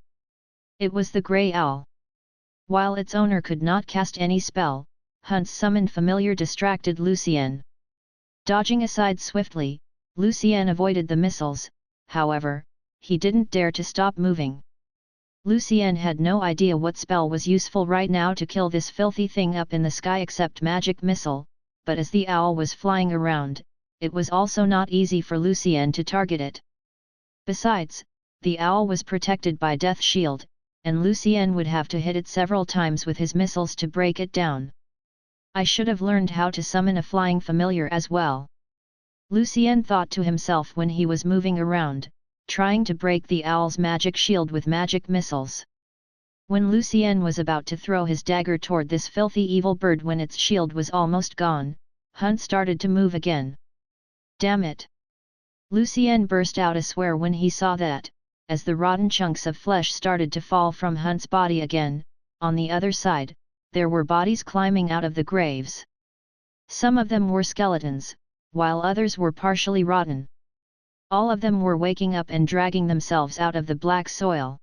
It was the Grey Owl. While its owner could not cast any spell, Hunt's summoned familiar distracted Lucien. Dodging aside swiftly, Lucien avoided the missiles, however, he didn't dare to stop moving. Lucien had no idea what spell was useful right now to kill this filthy thing up in the sky except magic missile, but as the owl was flying around, it was also not easy for Lucien to target it. Besides, the owl was protected by Death Shield, and Lucien would have to hit it several times with his missiles to break it down. I should have learned how to summon a flying familiar as well. Lucien thought to himself when he was moving around, trying to break the owl's magic shield with magic missiles. When Lucien was about to throw his dagger toward this filthy evil bird when its shield was almost gone, Hunt started to move again. Damn it! Lucien burst out a swear when he saw that, as the rotten chunks of flesh started to fall from Hunt's body again, on the other side, there were bodies climbing out of the graves. Some of them were skeletons, while others were partially rotten. All of them were waking up and dragging themselves out of the black soil.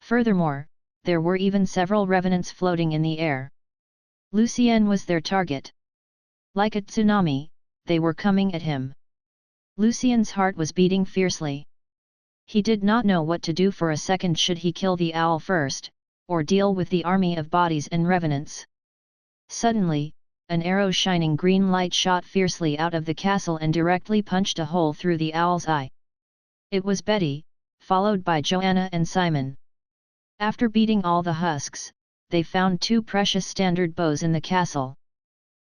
Furthermore, there were even several revenants floating in the air. Lucien was their target. Like a tsunami, they were coming at him. Lucien's heart was beating fiercely. He did not know what to do for a second. Should he kill the owl first, or deal with the army of bodies and revenants? Suddenly, an arrow shining green light shot fiercely out of the castle and directly punched a hole through the owl's eye. It was Betty, followed by Joanna and Simon. After beating all the husks, they found 2 precious standard bows in the castle.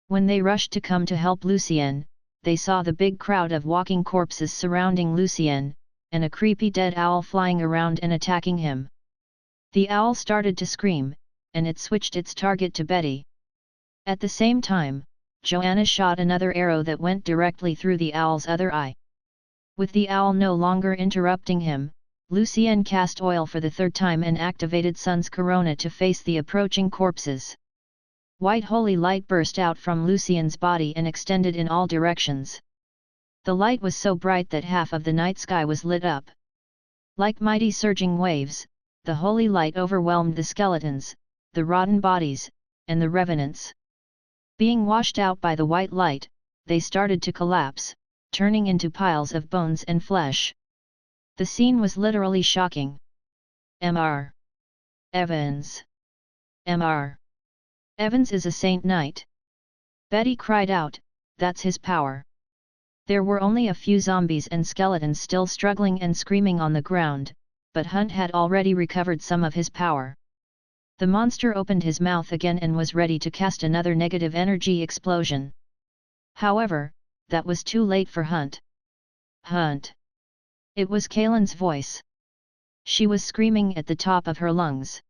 When they rushed to come to help Lucien, they saw the big crowd of walking corpses surrounding Lucien, and a creepy dead owl flying around and attacking him. The owl started to scream, and it switched its target to Betty. At the same time, Joanna shot another arrow that went directly through the owl's other eye. With the owl no longer interrupting him, Lucien cast oil for the 3rd time and activated Sun's corona to face the approaching corpses. White holy light burst out from Lucien's body and extended in all directions. The light was so bright that half of the night sky was lit up. Like mighty surging waves, the holy light overwhelmed the skeletons, the rotten bodies, and the revenants. Being washed out by the white light, they started to collapse, turning into piles of bones and flesh. The scene was literally shocking. Mr. Evans. Mr. Evans is a saint knight. Betty cried out, that's his power. There were only a few zombies and skeletons still struggling and screaming on the ground, but Hunt had already recovered some of his power. The monster opened his mouth again and was ready to cast another negative energy explosion. However, that was too late for Hunt. Hunt! It was Kaylin's voice. She was screaming at the top of her lungs.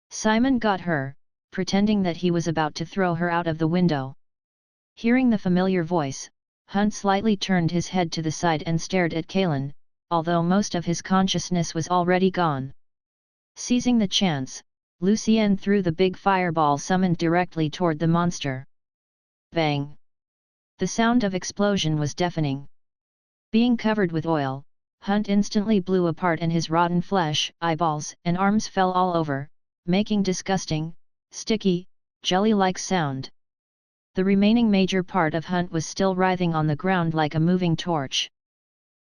Simon got her, pretending that he was about to throw her out of the window. Hearing the familiar voice, Hunt slightly turned his head to the side and stared at Kaylin, although most of his consciousness was already gone. Seizing the chance, Lucien threw the big fireball summoned directly toward the monster. Bang! The sound of explosion was deafening. Being covered with oil, Hunt instantly blew apart and his rotten flesh, eyeballs and arms fell all over, making disgusting, sticky, jelly-like sound. The remaining major part of Hunt was still writhing on the ground like a moving torch.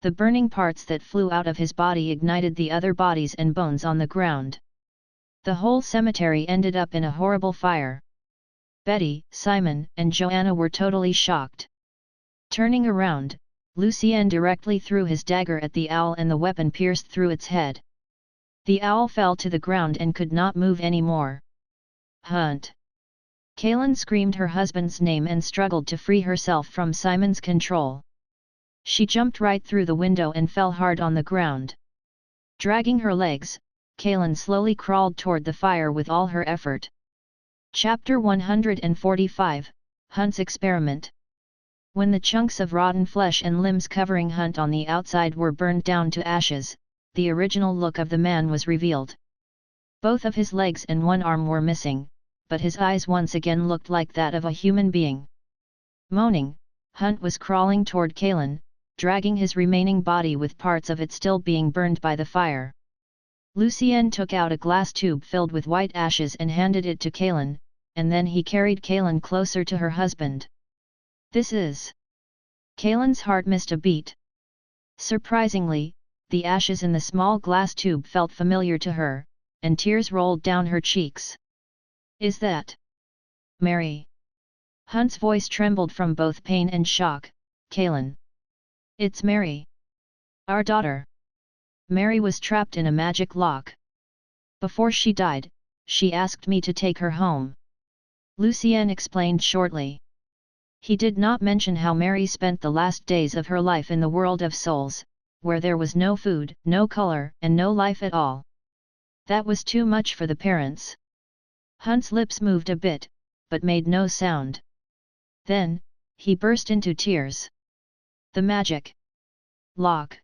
The burning parts that flew out of his body ignited the other bodies and bones on the ground. The whole cemetery ended up in a horrible fire. Betty, Simon, and Joanna were totally shocked. Turning around, Lucien directly threw his dagger at the owl and the weapon pierced through its head. The owl fell to the ground and could not move anymore. Hunt! Kaylin screamed her husband's name and struggled to free herself from Simon's control. She jumped right through the window and fell hard on the ground. Dragging her legs, Kaylin slowly crawled toward the fire with all her effort. Chapter 145, Hunt's Experiment. When the chunks of rotten flesh and limbs covering Hunt on the outside were burned down to ashes, the original look of the man was revealed. Both of his legs and one arm were missing, but his eyes once again looked like that of a human being. Moaning, Hunt was crawling toward Kaylin, dragging his remaining body with parts of it still being burned by the fire. Lucien took out a glass tube filled with white ashes and handed it to Kaylin, and then he carried Kaylin closer to her husband. This is... Kaylin's heart missed a beat. Surprisingly, the ashes in the small glass tube felt familiar to her, and tears rolled down her cheeks. Is that... Mary? Hunt's voice trembled from both pain and shock. Kaylin. It's Mary. Our daughter. Mary was trapped in a magic lock. Before she died, she asked me to take her home. Lucien explained shortly. He did not mention how Mary spent the last days of her life in the world of souls, where there was no food, no color, and no life at all. That was too much for the parents. Hunt's lips moved a bit, but made no sound. Then, he burst into tears. The magic lock.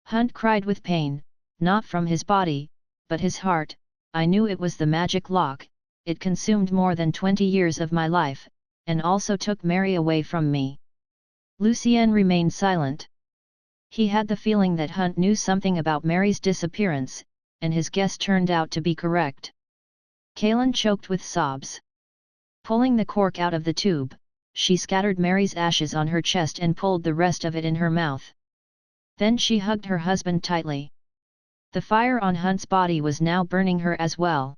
Hunt cried with pain, not from his body, but his heart. I knew it was the magic lock. It consumed more than 20 years of my life, and also took Mary away from me. Lucien remained silent. He had the feeling that Hunt knew something about Mary's disappearance, and his guess turned out to be correct. Kaylin choked with sobs. Pulling the cork out of the tube, she scattered Mary's ashes on her chest and pulled the rest of it in her mouth. Then she hugged her husband tightly. The fire on Hunt's body was now burning her as well.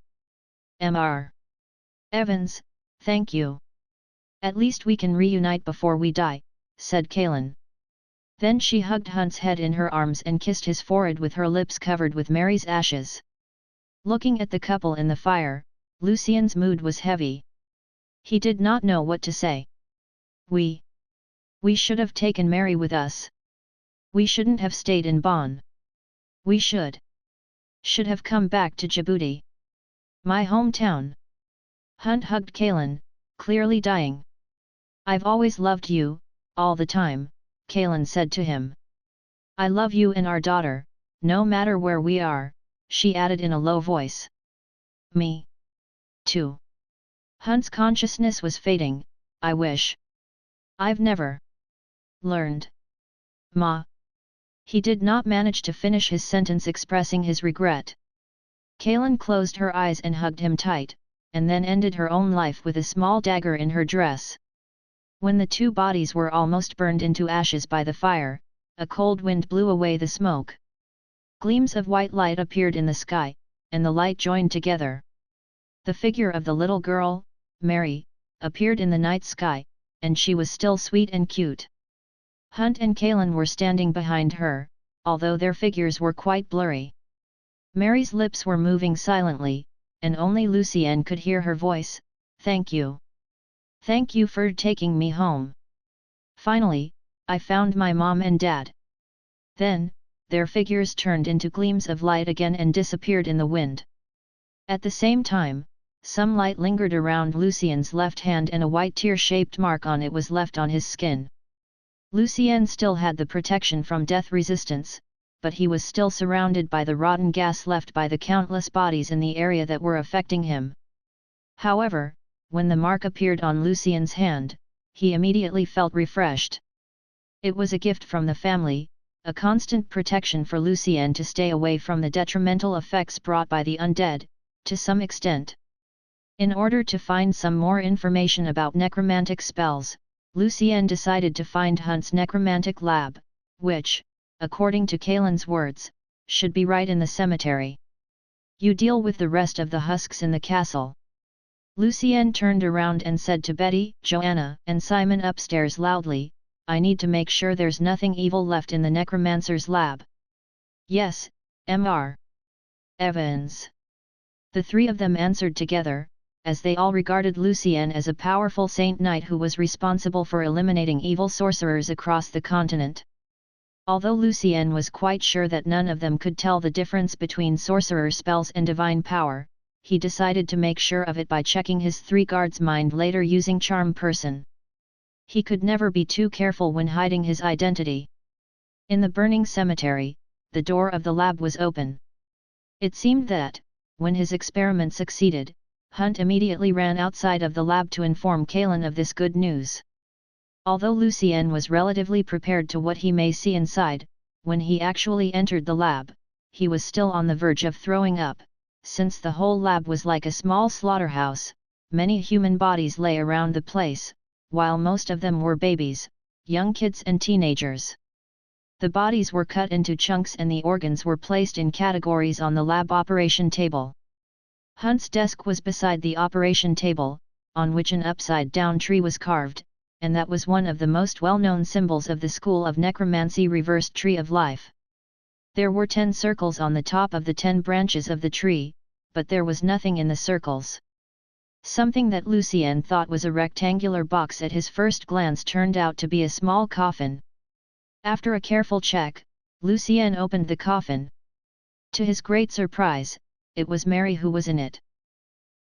Mr. Evans, thank you. At least we can reunite before we die, said Kaylin. Then she hugged Hunt's head in her arms and kissed his forehead with her lips covered with Mary's ashes. Looking at the couple in the fire, Lucien's mood was heavy. He did not know what to say. We should have taken Mary with us. We shouldn't have stayed in Bonn. We should have come back to Djibouti. My hometown. Hunt hugged Kaylin, clearly dying. I've always loved you, all the time, Kaylin said to him. I love you and our daughter, no matter where we are, she added in a low voice. Me too. Hunt's consciousness was fading. I wish I've never learned. Ma. He did not manage to finish his sentence expressing his regret. Kaylin closed her eyes and hugged him tight, and then ended her own life with a small dagger in her dress. When the two bodies were almost burned into ashes by the fire, a cold wind blew away the smoke. Gleams of white light appeared in the sky, and the light joined together. The figure of the little girl, Mary, appeared in the night sky, and she was still sweet and cute. Hunt and Kaylin were standing behind her, although their figures were quite blurry. Mary's lips were moving silently, and only Lucien could hear her voice, "Thank you. Thank you for taking me home. Finally, I found my mom and dad." Then, their figures turned into gleams of light again and disappeared in the wind. At the same time, some light lingered around Lucien's left hand and a white tear-shaped mark on it was left on his skin. Lucien still had the protection from death resistance, but he was still surrounded by the rotten gas left by the countless bodies in the area that were affecting him. However, when the mark appeared on Lucien's hand, he immediately felt refreshed. It was a gift from the family, a constant protection for Lucien to stay away from the detrimental effects brought by the undead, to some extent. In order to find some more information about necromantic spells, Lucien decided to find Hunt's necromantic lab, which, according to Kaylin's words, should be right in the cemetery. You deal with the rest of the husks in the castle. Lucien turned around and said to Betty, Joanna, and Simon upstairs loudly, I need to make sure there's nothing evil left in the necromancer's lab. Yes, Mr. Evans. The three of them answered together, as they all regarded Lucien as a powerful saint knight who was responsible for eliminating evil sorcerers across the continent. Although Lucien was quite sure that none of them could tell the difference between sorcerer spells and divine power, he decided to make sure of it by checking his three guards' mind later using charm person. He could never be too careful when hiding his identity. In the burning cemetery, the door of the lab was open. It seemed that, when his experiment succeeded, Hunt immediately ran outside of the lab to inform Kaylin of this good news. Although Lucien was relatively prepared to what he may see inside, when he actually entered the lab, he was still on the verge of throwing up, since the whole lab was like a small slaughterhouse. Many human bodies lay around the place, while most of them were babies, young kids and teenagers. The bodies were cut into chunks and the organs were placed in categories on the lab operation table. Hunt's desk was beside the operation table, on which an upside-down tree was carved, and that was one of the most well-known symbols of the school of necromancy, reversed tree of life. There were 10 circles on the top of the 10 branches of the tree, but there was nothing in the circles. Something that Lucien thought was a rectangular box at his first glance turned out to be a small coffin. After a careful check, Lucien opened the coffin. To his great surprise, it was Mary who was in it.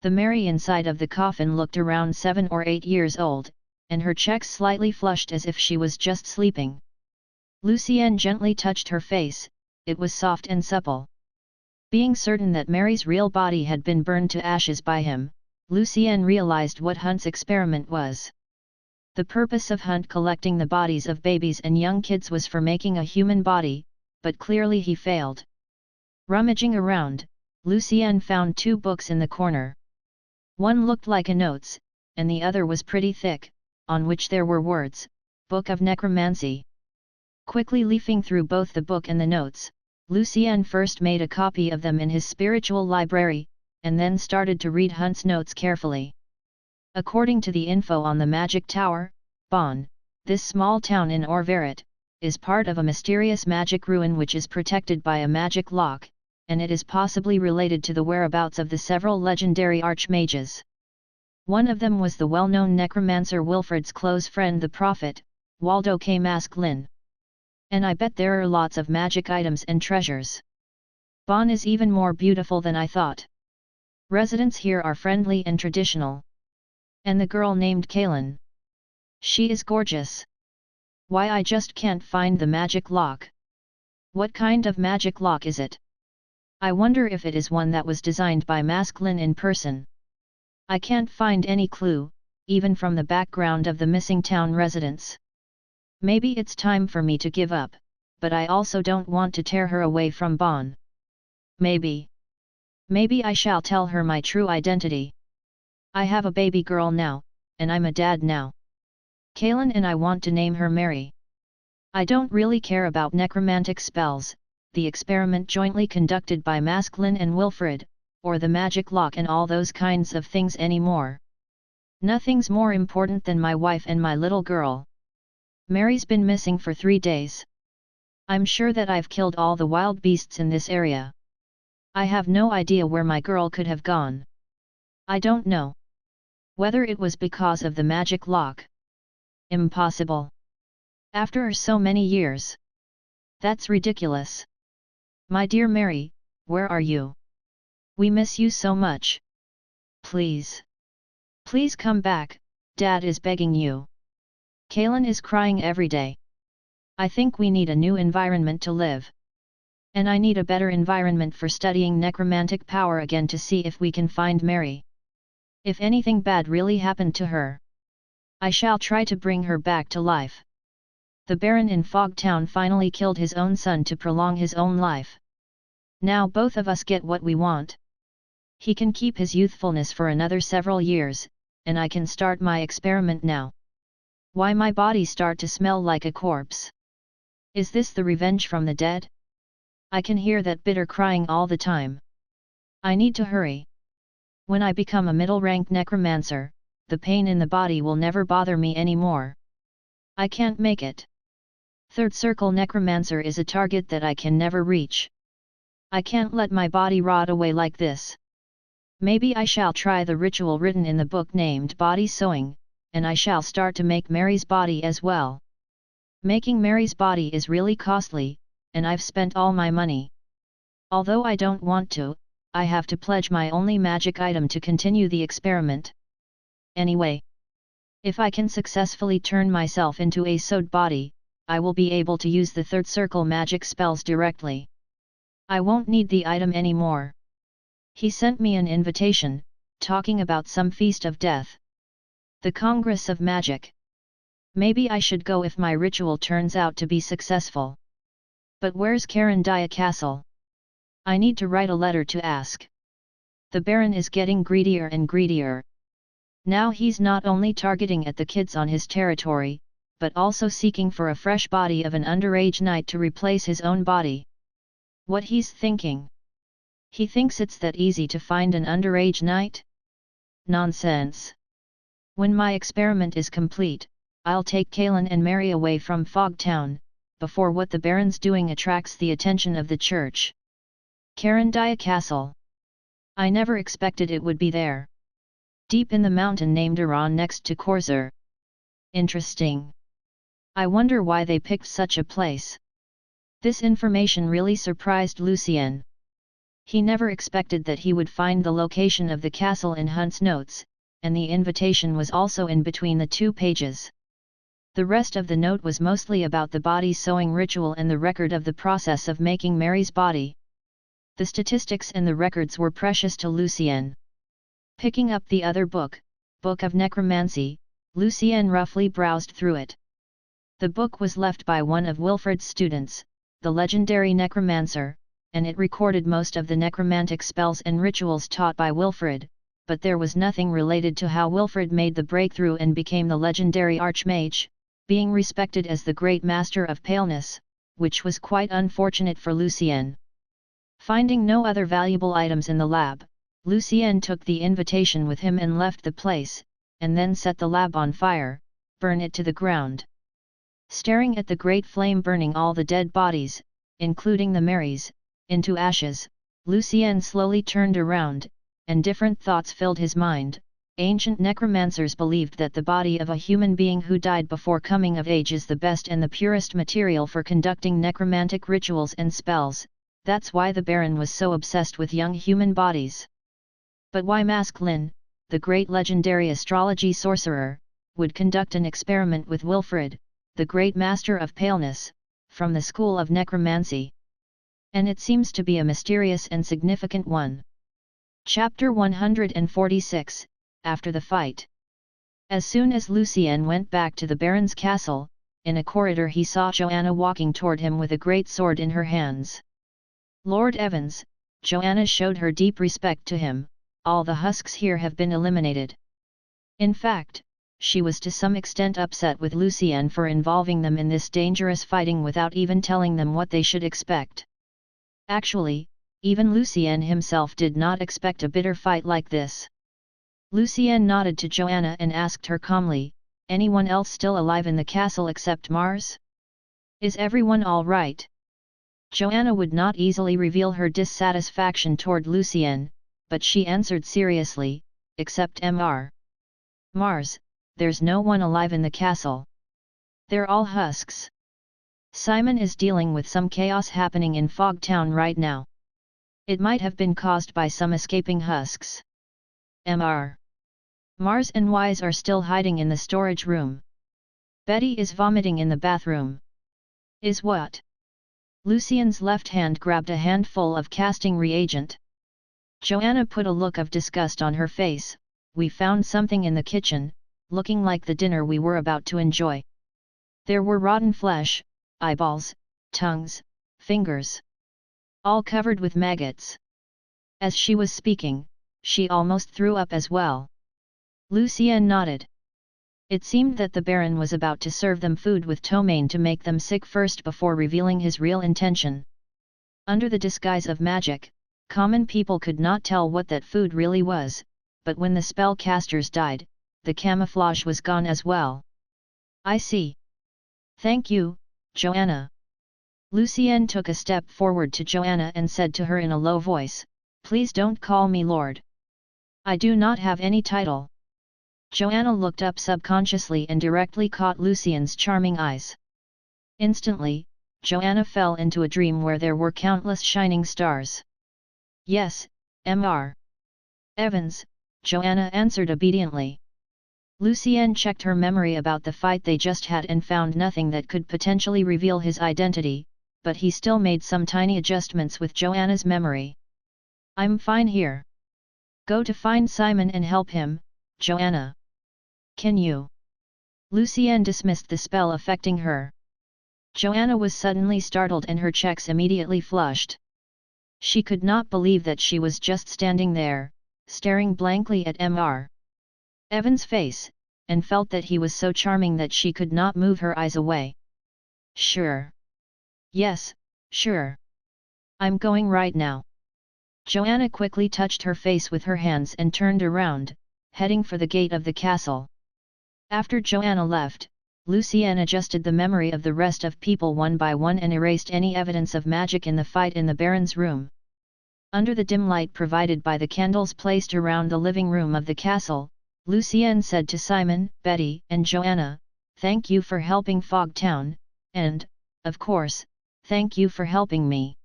The Mary inside of the coffin looked around 7 or 8 years old, and her cheeks slightly flushed as if she was just sleeping. Lucien gently touched her face, it was soft and supple. Being certain that Mary's real body had been burned to ashes by him, Lucien realized what Hunt's experiment was. The purpose of Hunt collecting the bodies of babies and young kids was for making a human body, but clearly he failed. Rummaging around, Lucien found 2 books in the corner. One looked like a notes, and the other was pretty thick, on which there were words, Book of Necromancy. Quickly leafing through both the book and the notes, Lucien first made a copy of them in his spiritual library, and then started to read Hunt's notes carefully. According to the info on the Magic Tower, Bonn, this small town in Orverit, is part of a mysterious magic ruin which is protected by a magic lock, and it is possibly related to the whereabouts of the several legendary archmages. One of them was the well-known necromancer Wilfred's close friend the prophet, Waldo K. Masklin. And I bet there are lots of magic items and treasures. Bonn is even more beautiful than I thought. Residents here are friendly and traditional. And the girl named Kaylin. She is gorgeous. Why I just can't find the magic lock. What kind of magic lock is it? I wonder if it is one that was designed by Masklin in person. I can't find any clue, even from the background of the missing town residents. Maybe it's time for me to give up, but I also don't want to tear her away from Bonn. Maybe I shall tell her my true identity. I have a baby girl now, and I'm a dad now. Kaylin, and I want to name her Mary. I don't really care about necromantic spells, the experiment jointly conducted by Masklin and Wilfred, or the magic lock and all those kinds of things anymore. Nothing's more important than my wife and my little girl. Mary's been missing for 3 days. I'm sure that I've killed all the wild beasts in this area. I have no idea where my girl could have gone. I don't know. Whether it was because of the magic lock. Impossible. After so many years. That's ridiculous. My dear Mary, where are you? We miss you so much. Please. Please come back, Dad is begging you. Kaylin is crying every day. I think we need a new environment to live. And I need a better environment for studying necromantic power again to see if we can find Mary. If anything bad really happened to her, I shall try to bring her back to life. The Baron in Fogtown finally killed his own son to prolong his own life. Now both of us get what we want. He can keep his youthfulness for another several years, and I can start my experiment now. Why my body start to smell like a corpse? Is this the revenge from the dead? I can hear that bitter crying all the time. I need to hurry. When I become a middle-rank necromancer, the pain in the body will never bother me anymore. I can't make it. Third Circle Necromancer is a target that I can never reach. I can't let my body rot away like this. Maybe I shall try the ritual written in the book named Body Sewing, and I shall start to make Mary's body as well. Making Mary's body is really costly, and I've spent all my money. Although I don't want to, I have to pledge my only magic item to continue the experiment. Anyway, if I can successfully turn myself into a sewed body, I will be able to use the third circle magic spells directly. I won't need the item anymore. He sent me an invitation, talking about some feast of death. The Congress of Magic. Maybe I should go if my ritual turns out to be successful. But where's Carandia Castle? I need to write a letter to ask. The Baron is getting greedier and greedier. Now he's not only targeting at the kids on his territory, but also seeking for a fresh body of an underage knight to replace his own body. What he's thinking? He thinks it's that easy to find an underage knight? Nonsense. When my experiment is complete, I'll take Kaylin and Mary away from Fogtown, before what the Baron's doing attracts the attention of the church. Carandia Castle. I never expected it would be there. Deep in the mountain named Iran next to Korzur. Interesting. I wonder why they picked such a place. This information really surprised Lucien. He never expected that he would find the location of the castle in Hunt's notes, and the invitation was also in between the 2 pages. The rest of the note was mostly about the body sewing ritual and the record of the process of making Mary's body. The statistics and the records were precious to Lucien. Picking up the other book, Book of Necromancy, Lucien roughly browsed through it. The book was left by one of Wilfred's students, the legendary necromancer, and it recorded most of the necromantic spells and rituals taught by Wilfred, but there was nothing related to how Wilfred made the breakthrough and became the legendary Archmage, being respected as the great master of paleness, which was quite unfortunate for Lucien. Finding no other valuable items in the lab, Lucien took the invitation with him and left the place, and then set the lab on fire, burn it to the ground. Staring at the great flame burning all the dead bodies, including the Marys, into ashes, Lucien slowly turned around, and different thoughts filled his mind. Ancient necromancers believed that the body of a human being who died before coming of age is the best and the purest material for conducting necromantic rituals and spells. That's why the Baron was so obsessed with young human bodies. But why Mask Lin, the great legendary astrology sorcerer, would conduct an experiment with Wilfred, the great master of paleness, from the school of necromancy? And it seems to be a mysterious and significant one. Chapter 146, After the Fight. As soon as Lucien went back to the Baron's castle, in a corridor he saw Joanna walking toward him with a great sword in her hands. Lord Evans, Joanna showed her deep respect to him. All the husks here have been eliminated. In fact, she was to some extent upset with Lucien for involving them in this dangerous fighting without even telling them what they should expect. Actually, even Lucien himself did not expect a bitter fight like this. Lucien nodded to Joanna and asked her calmly, "Anyone else still alive in the castle except Mars? Is everyone all right?" Joanna would not easily reveal her dissatisfaction toward Lucien, but she answered seriously, "Except Mars, there's no one alive in the castle. They're all husks. Simon is dealing with some chaos happening in Fog Town right now. It might have been caused by some escaping husks. Mars and Wise are still hiding in the storage room. Betty is vomiting in the bathroom." "Is what?" Lucien's left hand grabbed a handful of casting reagent. Joanna put a look of disgust on her face. "We found something in the kitchen, looking like the dinner we were about to enjoy. There were rotten flesh, eyeballs, tongues, fingers. All covered with maggots." As she was speaking, she almost threw up as well. Lucien nodded. It seemed that the Baron was about to serve them food with ptomaine to make them sick first before revealing his real intention. Under the disguise of magic, common people could not tell what that food really was, but when the spellcasters died, the camouflage was gone as well. "I see. Thank you, Joanna." Lucien took a step forward to Joanna and said to her in a low voice, "Please don't call me Lord. I do not have any title." Joanna looked up subconsciously and directly caught Lucien's charming eyes. Instantly, Joanna fell into a dream where there were countless shining stars. "Yes, Mr. Evans," Joanna answered obediently. Lucien checked her memory about the fight they just had and found nothing that could potentially reveal his identity, but he still made some tiny adjustments with Joanna's memory. "I'm fine here. Go to find Simon and help him, Joanna. Can you?" Lucien dismissed the spell affecting her. Joanna was suddenly startled and her checks immediately flushed. She could not believe that she was just standing there, staring blankly at Mr. Evans' face, and felt that he was so charming that she could not move her eyes away. "Sure. Yes, sure. I'm going right now." Joanna quickly touched her face with her hands and turned around, heading for the gate of the castle. After Joanna left, Lucien adjusted the memory of the rest of people one by one and erased any evidence of magic in the fight in the Baron's room. Under the dim light provided by the candles placed around the living room of the castle, Lucien said to Simon, Betty, and Joanna, "Thank you for helping Fog Town, and, of course, thank you for helping me.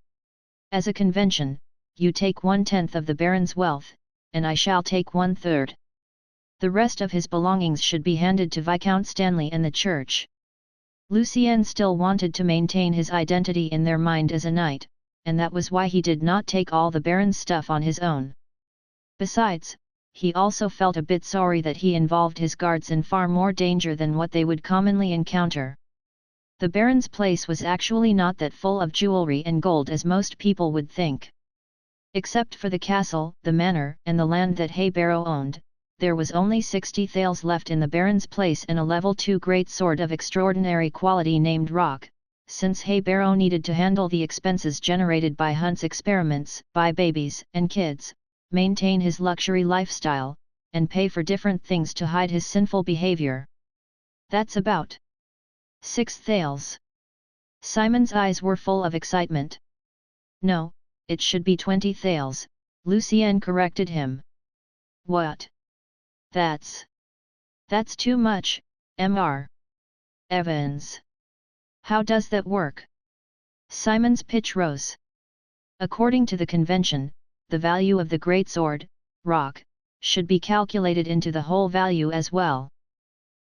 As a convention, you take 1/10 of the Baron's wealth, and I shall take 1/3. The rest of his belongings should be handed to Viscount Stanley and the church." Lucien still wanted to maintain his identity in their mind as a knight, and that was why he did not take all the Baron's stuff on his own. Besides, he also felt a bit sorry that he involved his guards in far more danger than what they would commonly encounter. The Baron's place was actually not that full of jewelry and gold as most people would think. Except for the castle, the manor, and the land that Heibarrow owned, there was only 60 thalers left in the Baron's place and a level 2 great sword of extraordinary quality named Rock, since Heibarrow needed to handle the expenses generated by Hunt's experiments, buy babies and kids, maintain his luxury lifestyle, and pay for different things to hide his sinful behavior. That's about 6 thalers. Simon's eyes were full of excitement. No, it should be 20 thalers, Lucien corrected him. What? That's too much, Mr. Evans. How does that work? Simon's pitch rose. According to the convention, the value of the great sword, Rock, should be calculated into the whole value as well.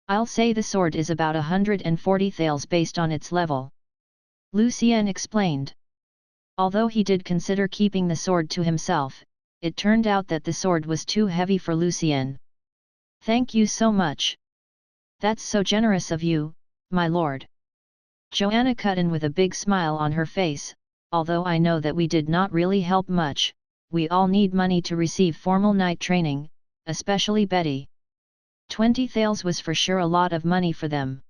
I'll say the sword is about 140 thalers based on its level. Lucien explained. Although he did consider keeping the sword to himself, it turned out that the sword was too heavy for Lucien. Thank you so much. That's so generous of you, my lord. Joanna cut in with a big smile on her face. Although I know that we did not really help much, we all need money to receive formal night training, especially Betty. 20 thalers was for sure a lot of money for them.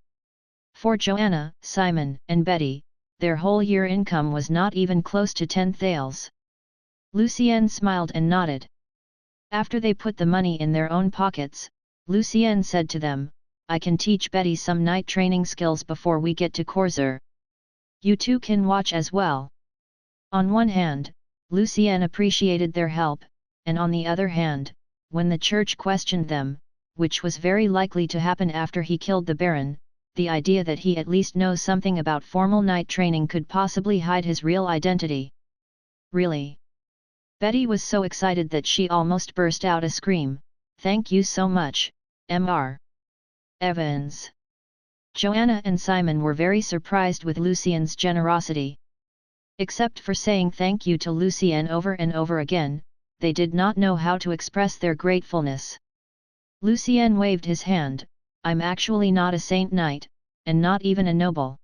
For Joanna, Simon, and Betty, their whole year income was not even close to 10 thalers. Lucien smiled and nodded. After they put the money in their own pockets, Lucien said to them, I can teach Betty some night training skills before we get to Corsair. You two can watch as well. On one hand, Lucien appreciated their help, and on the other hand, when the church questioned them, which was very likely to happen after he killed the Baron, the idea that he at least knows something about formal night training could possibly hide his real identity. Really? Betty was so excited that she almost burst out a scream. Thank you so much, Mr. Evans. Joanna and Simon were very surprised with Lucien's generosity. Except for saying thank you to Lucien over and over again, they did not know how to express their gratefulness. Lucien waved his hand. I'm actually not a saint knight, and not even a noble.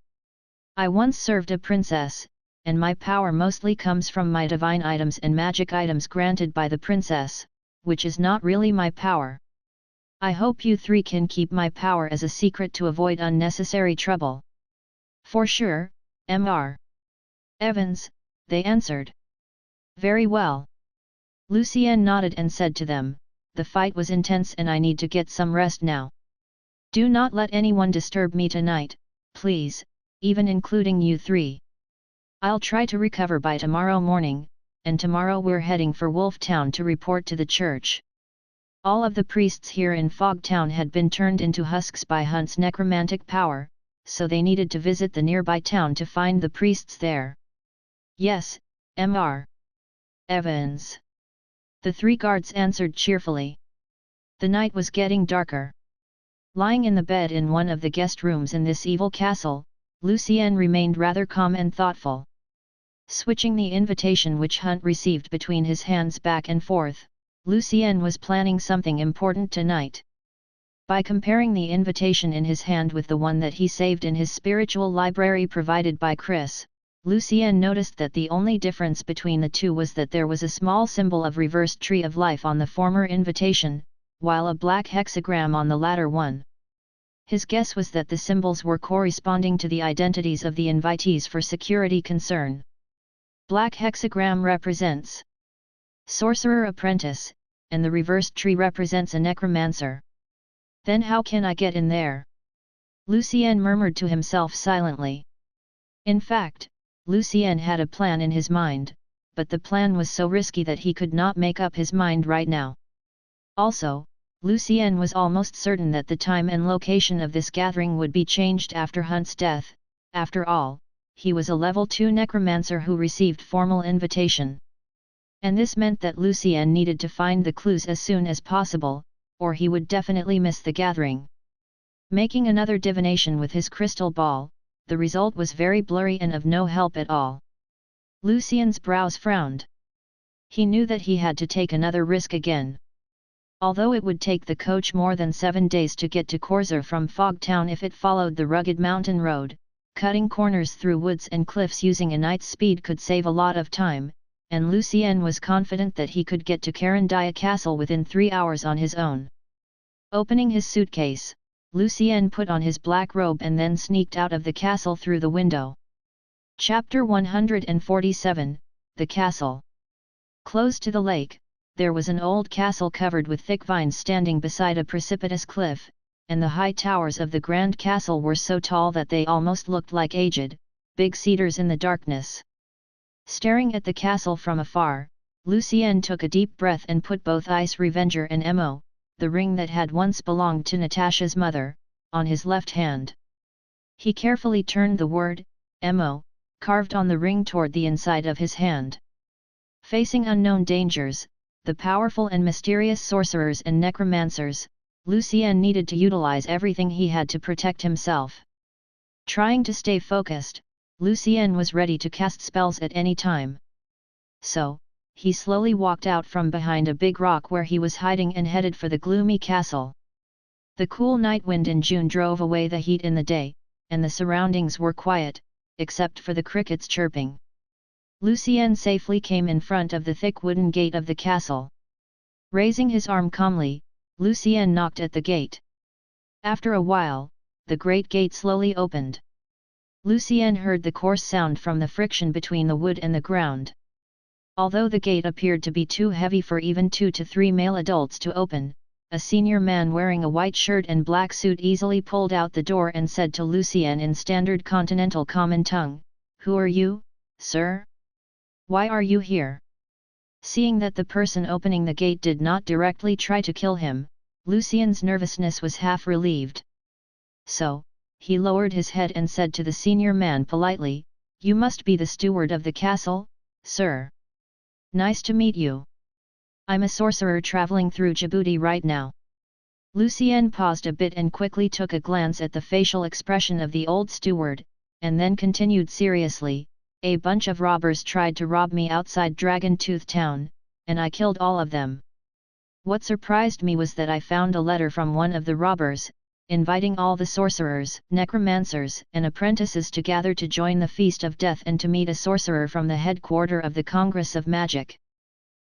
I once served a princess, and my power mostly comes from my divine items and magic items granted by the princess, which is not really my power. I hope you three can keep my power as a secret to avoid unnecessary trouble. For sure, Mr. Evans, they answered. Very well. Lucien nodded and said to them, the fight was intense and I need to get some rest now. Do not let anyone disturb me tonight, please, even including you three. I'll try to recover by tomorrow morning, and tomorrow we're heading for Wolf Town to report to the church. All of the priests here in Fog Town had been turned into husks by Hunt's necromantic power, so they needed to visit the nearby town to find the priests there. Yes, Mr. Evans. The 3 guards answered cheerfully. The night was getting darker. Lying in the bed in one of the guest rooms in this evil castle, Lucien remained rather calm and thoughtful. Switching the invitation which Hunt received between his hands back and forth, Lucien was planning something important tonight. By comparing the invitation in his hand with the one that he saved in his spiritual library provided by Chris, Lucien noticed that the only difference between the two was that there was a small symbol of reversed tree of life on the former invitation, while a black hexagram on the latter one. His guess was that the symbols were corresponding to the identities of the invitees for security concern. Black hexagram represents Sorcerer Apprentice, and the reversed tree represents a necromancer. Then how can I get in there? Lucien murmured to himself silently. In fact, Lucien had a plan in his mind, but the plan was so risky that he could not make up his mind right now. Also, Lucien was almost certain that the time and location of this gathering would be changed after Hunt's death. After all, he was a level 2 necromancer who received formal invitation. And this meant that Lucien needed to find the clues as soon as possible, or he would definitely miss the gathering. Making another divination with his crystal ball, the result was very blurry and of no help at all. Lucien's brows frowned. He knew that he had to take another risk again. Although it would take the coach more than 7 days to get to Corsair from Fog Town if it followed the rugged mountain road, cutting corners through woods and cliffs using a night's speed could save a lot of time, and Lucien was confident that he could get to Carandia Castle within 3 hours on his own. Opening his suitcase, Lucien put on his black robe and then sneaked out of the castle through the window. Chapter 147, The Castle. Close to the lake, there was an old castle covered with thick vines standing beside a precipitous cliff, and the high towers of the grand castle were so tall that they almost looked like aged, big cedars in the darkness. Staring at the castle from afar, Lucien took a deep breath and put both Ice Revenger and Mo, the ring that had once belonged to Natasha's mother, on his left hand. He carefully turned the word, Mo, carved on the ring toward the inside of his hand. Facing unknown dangers, the powerful and mysterious sorcerers and necromancers, Lucien needed to utilize everything he had to protect himself. Trying to stay focused, Lucien was ready to cast spells at any time. So, he slowly walked out from behind a big rock where he was hiding and headed for the gloomy castle. The cool night wind in June drove away the heat in the day, and the surroundings were quiet, except for the crickets chirping. Lucien safely came in front of the thick wooden gate of the castle. Raising his arm calmly, Lucien knocked at the gate. After a while, the great gate slowly opened. Lucien heard the coarse sound from the friction between the wood and the ground. Although the gate appeared to be too heavy for even 2 to 3 male adults to open, a senior man wearing a white shirt and black suit easily pulled out the door and said to Lucien in standard continental common tongue, "Who are you, sir? Why are you here?" Seeing that the person opening the gate did not directly try to kill him, Lucien's nervousness was half relieved. So, he lowered his head and said to the senior man politely, "You must be the steward of the castle, sir. Nice to meet you. I'm a sorcerer traveling through Djibouti right now." Lucien paused a bit and quickly took a glance at the facial expression of the old steward, and then continued seriously, "A bunch of robbers tried to rob me outside Dragon Tooth Town, and I killed all of them. What surprised me was that I found a letter from one of the robbers, inviting all the sorcerers, necromancers, and apprentices to gather to join the Feast of Death and to meet a sorcerer from the headquarter of the Congress of Magic."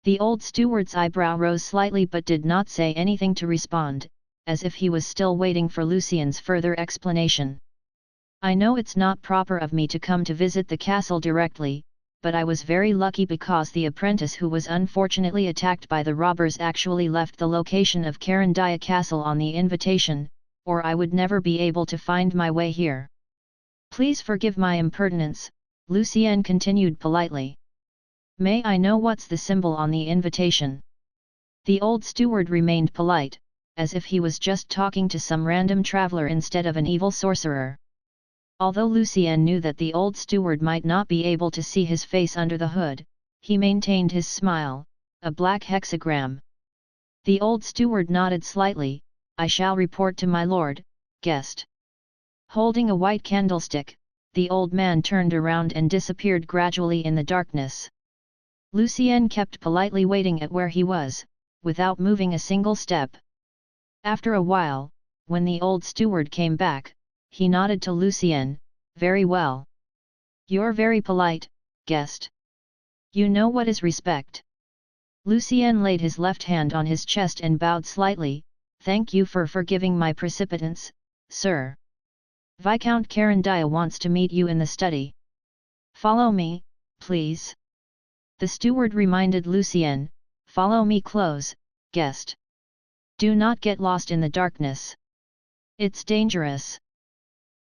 The old steward's eyebrow rose slightly but did not say anything to respond, as if he was still waiting for Lucien's further explanation. "I know it's not proper of me to come to visit the castle directly, but I was very lucky because the apprentice who was unfortunately attacked by the robbers actually left the location of Carandia Castle on the invitation, or I would never be able to find my way here. Please forgive my impertinence," Lucien continued politely. "May I know what's the symbol on the invitation?" The old steward remained polite, as if he was just talking to some random traveler instead of an evil sorcerer. Although Lucien knew that the old steward might not be able to see his face under the hood, he maintained his smile, a black hexagram. The old steward nodded slightly, "I shall report to my lord, guest." Holding a white candlestick, the old man turned around and disappeared gradually in the darkness. Lucien kept politely waiting at where he was, without moving a single step. After a while, when the old steward came back, he nodded to Lucien, "Very well. You're very polite, guest. You know what is respect." Lucien laid his left hand on his chest and bowed slightly, "Thank you for forgiving my precipitance, sir. Viscount Carandia wants to meet you in the study. Follow me, please." The steward reminded Lucien, "Follow me close, guest. Do not get lost in the darkness. It's dangerous."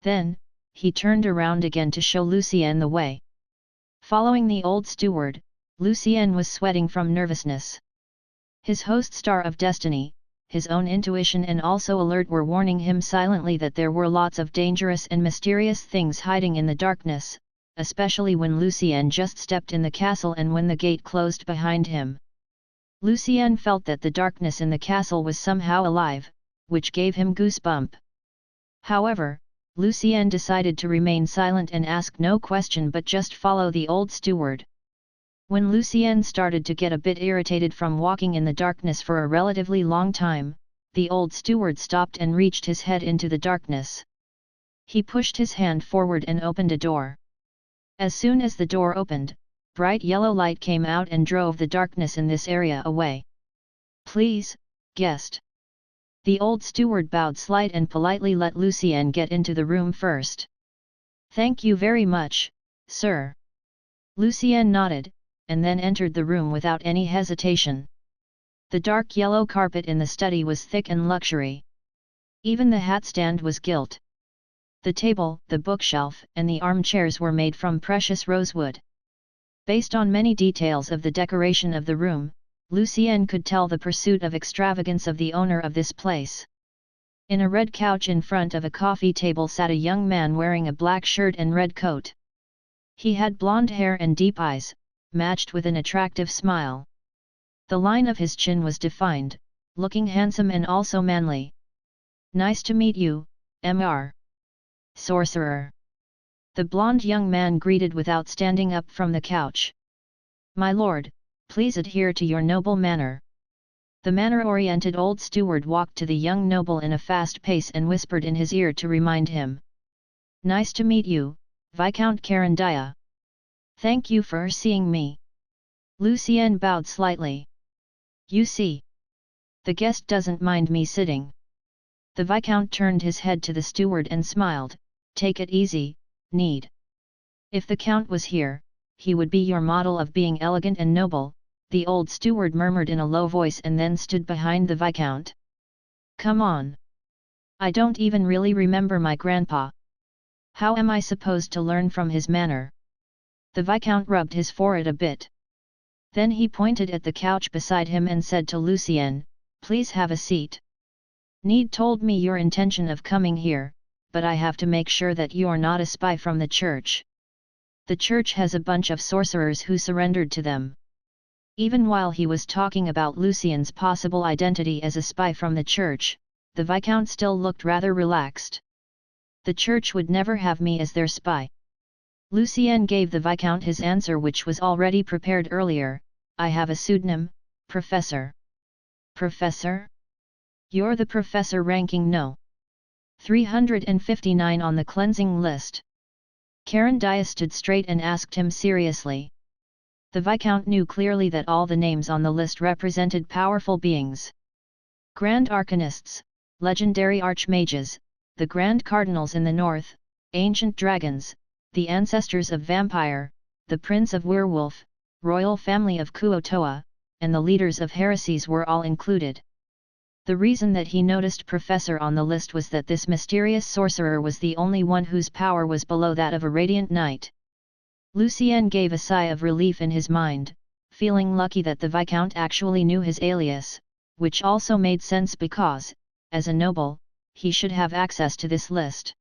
Then, he turned around again to show Lucien the way. Following the old steward, Lucien was sweating from nervousness. His host Star of Destiny, his own intuition and also alert were warning him silently that there were lots of dangerous and mysterious things hiding in the darkness, especially when Lucien just stepped in the castle and when the gate closed behind him. Lucien felt that the darkness in the castle was somehow alive, which gave him goosebump. However, Lucien decided to remain silent and ask no question but just follow the old steward. When Lucien started to get a bit irritated from walking in the darkness for a relatively long time, the old steward stopped and reached his head into the darkness. He pushed his hand forward and opened a door. As soon as the door opened, bright yellow light came out and drove the darkness in this area away. Please, guest. The old steward bowed slightly and politely let Lucien get into the room first. Thank you very much, sir. Lucien nodded, and then entered the room without any hesitation. The dark yellow carpet in the study was thick and luxury. Even the hat stand was gilt. The table, the bookshelf, and the armchairs were made from precious rosewood. Based on many details of the decoration of the room, Lucien could tell the pursuit of extravagance of the owner of this place. In a red couch in front of a coffee table sat a young man wearing a black shirt and red coat. He had blonde hair and deep eyes, matched with an attractive smile. The line of his chin was defined, looking handsome and also manly. Nice to meet you, Mr. Sorcerer. The blonde young man greeted without standing up from the couch. My lord, please adhere to your noble manner. The manner-oriented old steward walked to the young noble in a fast pace and whispered in his ear to remind him. Nice to meet you, Viscount Carandia. Thank you for seeing me. Lucien bowed slightly. You see. The guest doesn't mind me sitting. The Viscount turned his head to the steward and smiled. Take it easy, need. If the Count was here, he would be your model of being elegant and noble, the old steward murmured in a low voice and then stood behind the Viscount. Come on. I don't even really remember my grandpa. How am I supposed to learn from his manner? The Viscount rubbed his forehead a bit. Then he pointed at the couch beside him and said to Lucien, please have a seat. Need told me your intention of coming here, but I have to make sure that you're not a spy from the church. The church has a bunch of sorcerers who surrendered to them. Even while he was talking about Lucien's possible identity as a spy from the church, the Viscount still looked rather relaxed. The church would never have me as their spy. Lucien gave the Viscount his answer, which was already prepared earlier. I have a pseudonym, Professor. Professor? You're the professor ranking no. 359 on the cleansing list. Carandia stood straight and asked him seriously. The Viscount knew clearly that all the names on the list represented powerful beings. Grand Arcanists, legendary archmages, the Grand Cardinals in the north, ancient dragons, the ancestors of vampire, the prince of werewolf, royal family of Kuo-toa, and the leaders of heresies were all included. The reason that he noticed Professor on the list was that this mysterious sorcerer was the only one whose power was below that of a radiant knight. Lucien gave a sigh of relief in his mind, feeling lucky that the Viscount actually knew his alias, which also made sense because, as a noble, he should have access to this list.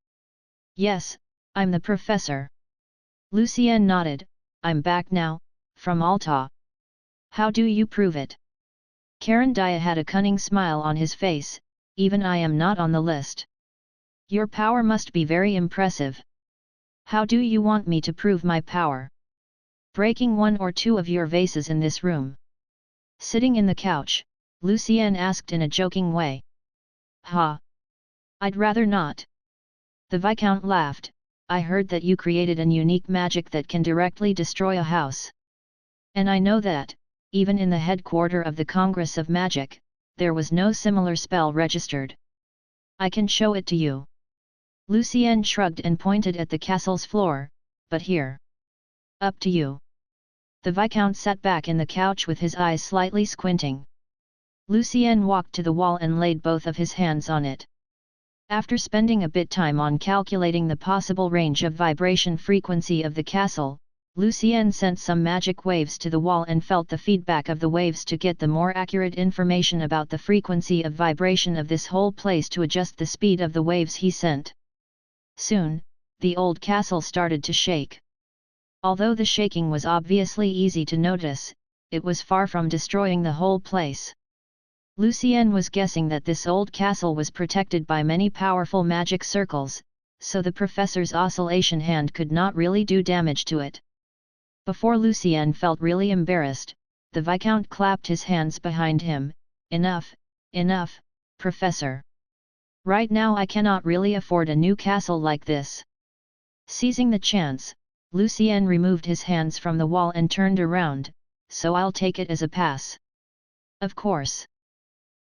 Yes, I'm the professor. Lucien nodded. I'm back now, from Alta. How do you prove it? Carandia had a cunning smile on his face. Even I am not on the list. Your power must be very impressive. How do you want me to prove my power? Breaking one or two of your vases in this room. Sitting in the couch, Lucien asked in a joking way. Ha! I'd rather not. The Viscount laughed. I heard that you created an unique magic that can directly destroy a house. And I know that, even in the headquarter of the Congress of Magic, there was no similar spell registered. I can show it to you. Lucien shrugged and pointed at the castle's floor, but here. Up to you. The Viscount sat back in the couch with his eyes slightly squinting. Lucien walked to the wall and laid both of his hands on it. After spending a bit time on calculating the possible range of vibration frequency of the castle, Lucien sent some magic waves to the wall and felt the feedback of the waves to get the more accurate information about the frequency of vibration of this whole place to adjust the speed of the waves he sent. Soon, the old castle started to shake. Although the shaking was obviously easy to notice, it was far from destroying the whole place. Lucien was guessing that this old castle was protected by many powerful magic circles, so the professor's oscillation hand could not really do damage to it. Before Lucien felt really embarrassed, the Viscount clapped his hands behind him. Enough, enough, Professor. Right now I cannot really afford a new castle like this. Seizing the chance, Lucien removed his hands from the wall and turned around, so I'll take it as a pass. Of course.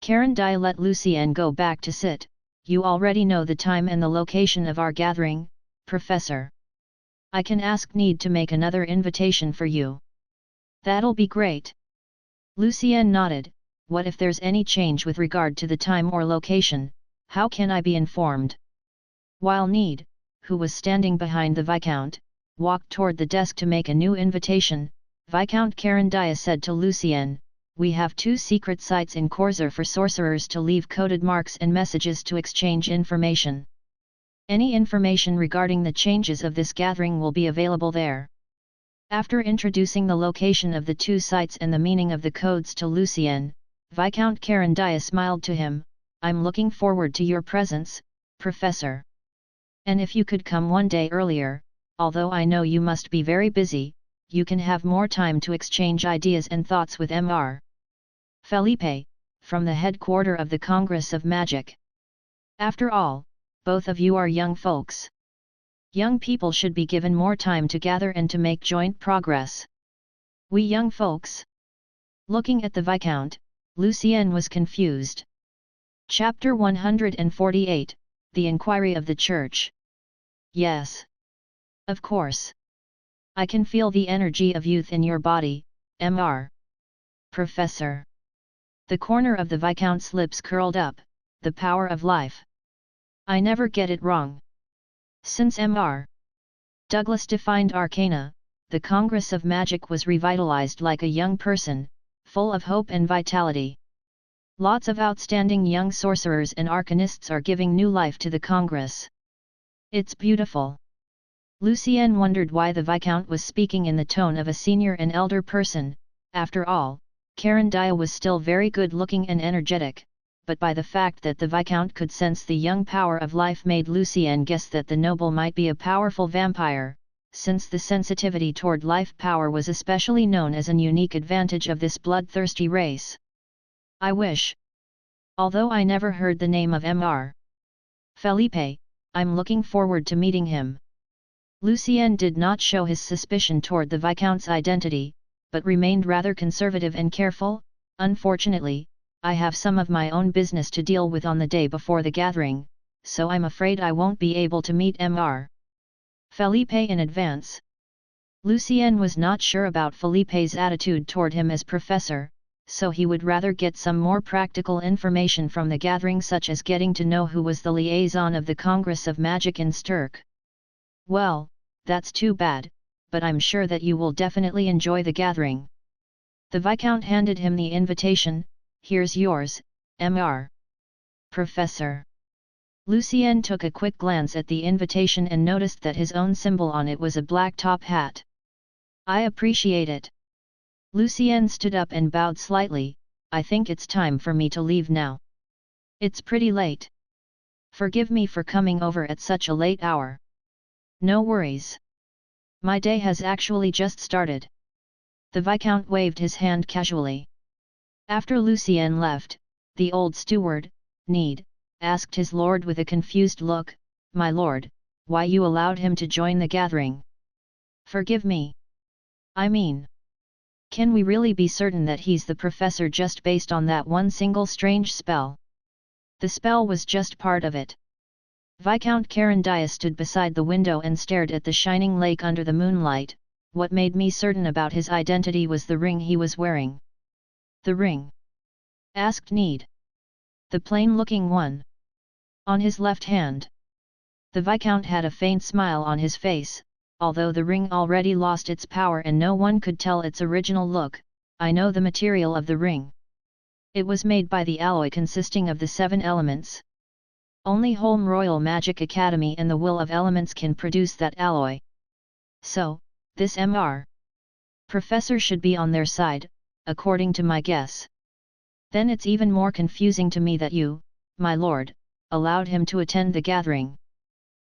Karen Dai let Lucien go back to sit. You already know the time and the location of our gathering, Professor. I can ask Need to make another invitation for you. That'll be great. Lucien nodded. What if there's any change with regard to the time or location, how can I be informed? While Need, who was standing behind the Viscount, walked toward the desk to make a new invitation, Viscount Carandia said to Lucien, we have 2 secret sites in Corsair for sorcerers to leave coded marks and messages to exchange information. Any information regarding the changes of this gathering will be available there. After introducing the location of the 2 sites and the meaning of the codes to Lucien, Viscount Carandia smiled to him, I'm looking forward to your presence, Professor. And if you could come one day earlier, although I know you must be very busy, you can have more time to exchange ideas and thoughts with Mr. Felipe, from the headquarter of the Congress of Magic. After all, both of you are young folks. Young people should be given more time to gather and to make joint progress. We young folks? Looking at the Viscount, Lucien was confused. Chapter 148, The Inquiry of the Church. Yes. Of course. I can feel the energy of youth in your body, Mr. Professor. The corner of the Viscount's lips curled up, the power of life. I never get it wrong. Since Mr. Douglas defined Arcana, the Congress of Magic was revitalized like a young person, full of hope and vitality. Lots of outstanding young sorcerers and arcanists are giving new life to the Congress. It's beautiful. Lucien wondered why the Viscount was speaking in the tone of a senior and elder person. After all, Carandia was still very good-looking and energetic, but by the fact that the Viscount could sense the young power of life made Lucien guess that the noble might be a powerful vampire, since the sensitivity toward life power was especially known as an unique advantage of this bloodthirsty race. I wish. Although I never heard the name of Mr. Felipe, I'm looking forward to meeting him. Lucien did not show his suspicion toward the Viscount's identity, but remained rather conservative and careful. Unfortunately, I have some of my own business to deal with on the day before the gathering, so I'm afraid I won't be able to meet Mr. Felipe in advance. Lucien was not sure about Felipe's attitude toward him as professor, so he would rather get some more practical information from the gathering, such as getting to know who was the liaison of the Congress of Magic in Sturk. Well, that's too bad, but I'm sure that you will definitely enjoy the gathering. The Viscount handed him the invitation. Here's yours, Mr. Professor. Lucien took a quick glance at the invitation and noticed that his own symbol on it was a black top hat. I appreciate it. Lucien stood up and bowed slightly. I think it's time for me to leave now. It's pretty late. Forgive me for coming over at such a late hour. No worries. My day has actually just started. The Viscount waved his hand casually. After Lucien left, the old steward, Need, asked his lord with a confused look, My lord, why you allowed him to join the gathering? Forgive me. I mean, can we really be certain that he's the professor just based on that one single strange spell? The spell was just part of it. Viscount Carandia stood beside the window and stared at the shining lake under the moonlight. What made me certain about his identity was the ring he was wearing. The ring? Asked Need. The plain-looking one. On his left hand. The Viscount had a faint smile on his face. Although the ring already lost its power and no one could tell its original look, I know the material of the ring. It was made by the alloy consisting of the 7 elements. Only Holm Royal Magic Academy and the Will of Elements can produce that alloy. So, this Mr. Professor should be on their side, according to my guess. Then it's even more confusing to me that you, my lord, allowed him to attend the gathering.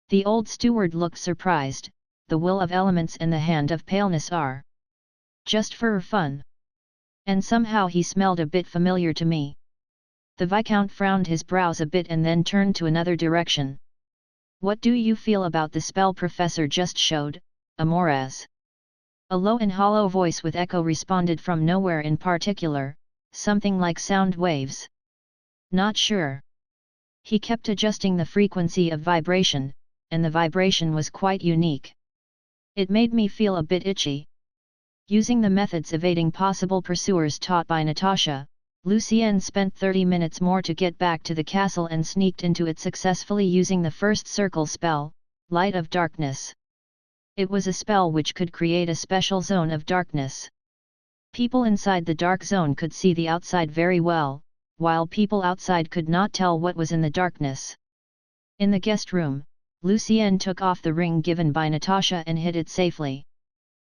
The old steward looked surprised. The Will of Elements and the Hand of Paleness are just for fun. And somehow he smelled a bit familiar to me. The Viscount frowned his brows a bit and then turned to another direction. What do you feel about the spell Professor just showed, amores. A low and hollow voice with echo responded from nowhere in particular, something like sound waves. Not sure. He kept adjusting the frequency of vibration, and the vibration was quite unique. It made me feel a bit itchy. Using the methods evading possible pursuers taught by Natasha, Lucien spent 30 minutes more to get back to the castle and sneaked into it successfully using the first circle spell, Light of Darkness. It was a spell which could create a special zone of darkness. People inside the dark zone could see the outside very well, while people outside could not tell what was in the darkness. In the guest room, Lucien took off the ring given by Natasha and hid it safely.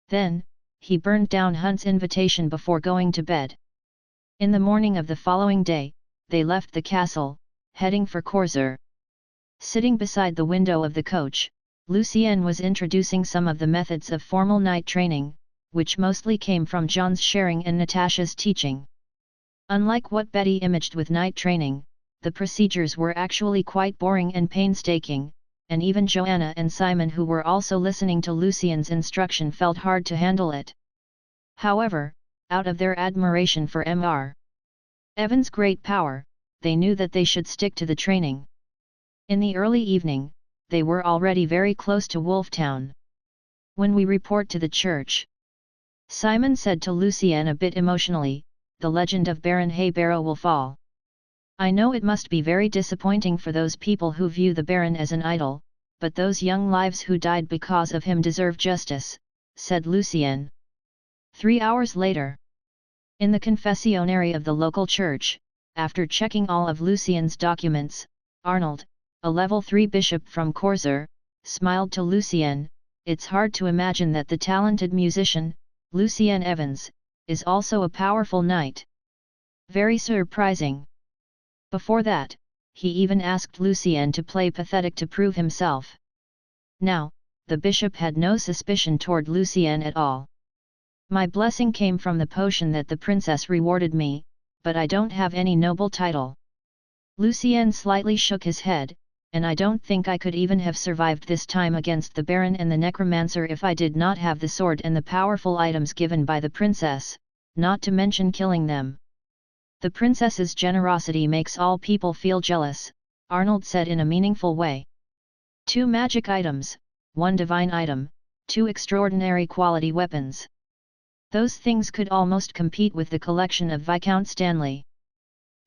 Then, he burned down Hunt's invitation before going to bed. In the morning of the following day, they left the castle, heading for Corsair. Sitting beside the window of the coach, Lucien was introducing some of the methods of formal night training, which mostly came from John's sharing and Natasha's teaching. Unlike what Betty imaged with night training, the procedures were actually quite boring and painstaking, and even Joanna and Simon, who were also listening to Lucien's instruction, felt hard to handle it. However, out of their admiration for Mr. Evans' great power, they knew that they should stick to the training. In the early evening, they were already very close to Wolftown. When we report to the church, Simon said to Lucien a bit emotionally, the legend of Baron Haybarrow will fall. I know it must be very disappointing for those people who view the Baron as an idol, but those young lives who died because of him deserve justice, said Lucien. 3 hours later, in the confessionary of the local church, after checking all of Lucien's documents, Arnold, a level 3 bishop from Corsair, smiled to Lucien. It's hard to imagine that the talented musician, Lucien Evans, is also a powerful knight. Very surprising. Before that, he even asked Lucien to play pathetic to prove himself. Now, the bishop had no suspicion toward Lucien at all. My blessing came from the potion that the princess rewarded me, but I don't have any noble title. Lucien slightly shook his head, and I don't think I could even have survived this time against the Baron and the Necromancer if I did not have the sword and the powerful items given by the princess, not to mention killing them. The princess's generosity makes all people feel jealous, Arnold said in a meaningful way. 2 magic items, 1 divine item, 2 extraordinary quality weapons. Those things could almost compete with the collection of Viscount Stanley.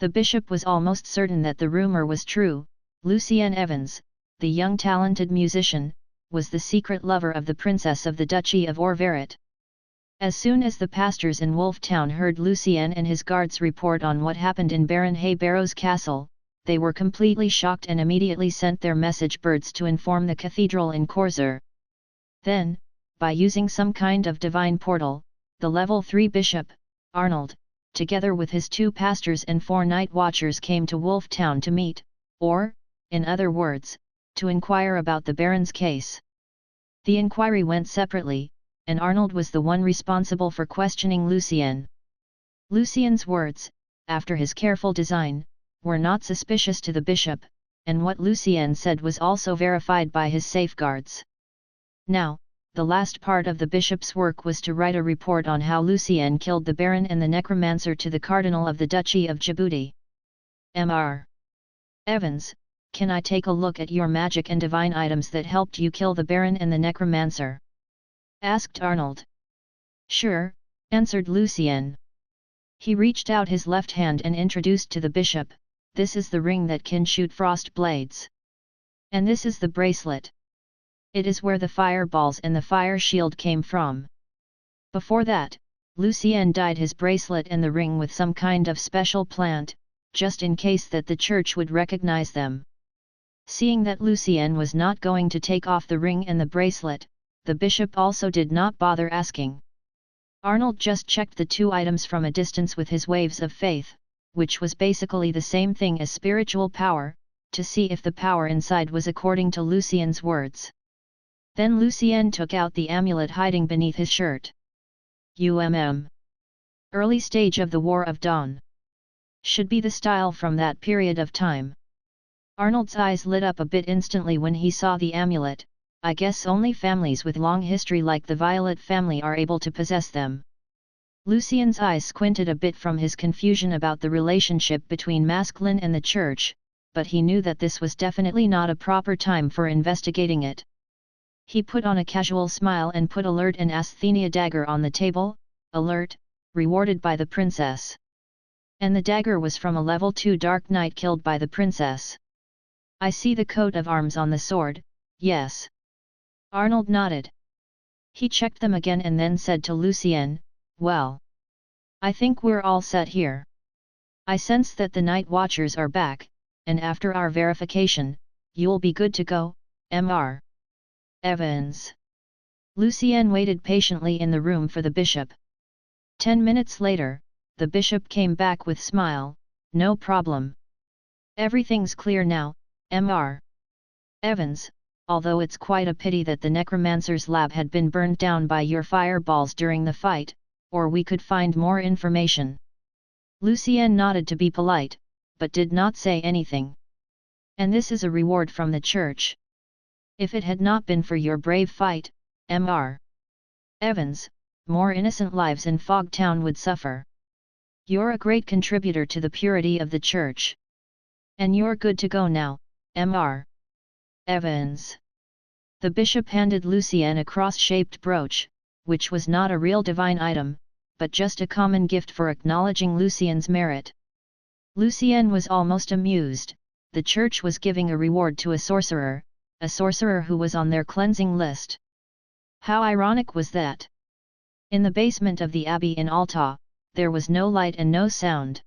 The bishop was almost certain that the rumor was true. Lucien Evans, the young talented musician, was the secret lover of the princess of the Duchy of Orvaret. As soon as the pastors in Wolftown heard Lucien and his guards report on what happened in Baron Haybarrow's castle, they were completely shocked and immediately sent their message birds to inform the cathedral in Corsair. Then, by using some kind of divine portal, the level 3 bishop, Arnold, together with his 2 pastors and 4 night watchers came to Wolftown to meet, or, in other words, to inquire about the Baron's case. The inquiry went separately, and Arnold was the one responsible for questioning Lucien. Lucien's words, after his careful design, were not suspicious to the bishop, and what Lucien said was also verified by his safeguards. Now, the last part of the bishop's work was to write a report on how Lucien killed the Baron and the Necromancer to the Cardinal of the Duchy of Djibouti. Mr. Evans, can I take a look at your magic and divine items that helped you kill the Baron and the Necromancer? Asked Arnold. Sure, answered Lucien. He reached out his left hand and introduced to the bishop, this is the ring that can shoot frost blades. And this is the bracelet. It is where the fireballs and the fire shield came from. Before that, Lucien dyed his bracelet and the ring with some kind of special plant, just in case that the church would recognize them. Seeing that Lucien was not going to take off the ring and the bracelet, the bishop also did not bother asking. Arnold just checked the 2 items from a distance with his waves of faith, which was basically the same thing as spiritual power, to see if the power inside was according to Lucien's words. Then Lucien took out the amulet hiding beneath his shirt. Early stage of the War of Dawn. Should be the style from that period of time. Arnold's eyes lit up a bit instantly when he saw the amulet, I guess only families with long history like the Violet family are able to possess them. Lucien's eyes squinted a bit from his confusion about the relationship between masculine and the church, but he knew that this was definitely not a proper time for investigating it. He put on a casual smile and put Alert and Asthenia dagger on the table. Alert, rewarded by the princess. And the dagger was from a level 2 Dark Knight killed by the princess. I see the coat of arms on the sword, yes. Arnold nodded. He checked them again and then said to Lucien, well. I think we're all set here. I sense that the night watchers are back, and after our verification, you'll be good to go, Mr. Evans. Lucien waited patiently in the room for the bishop. 10 minutes later, the bishop came back with smile, no problem. Everything's clear now, Mr. Evans, although it's quite a pity that the necromancer's lab had been burned down by your fireballs during the fight, or we could find more information. Lucien nodded to be polite, but did not say anything. And this is a reward from the church. If it had not been for your brave fight, Mr. Evans, more innocent lives in Fogtown would suffer. You're a great contributor to the purity of the church. And you're good to go now, Mr. Evans. The bishop handed Lucien a cross-shaped brooch, which was not a real divine item, but just a common gift for acknowledging Lucien's merit. Lucien was almost amused. The church was giving a reward to a sorcerer who was on their cleansing list. How ironic was that? In the basement of the abbey in Alta, there was no light and no sound.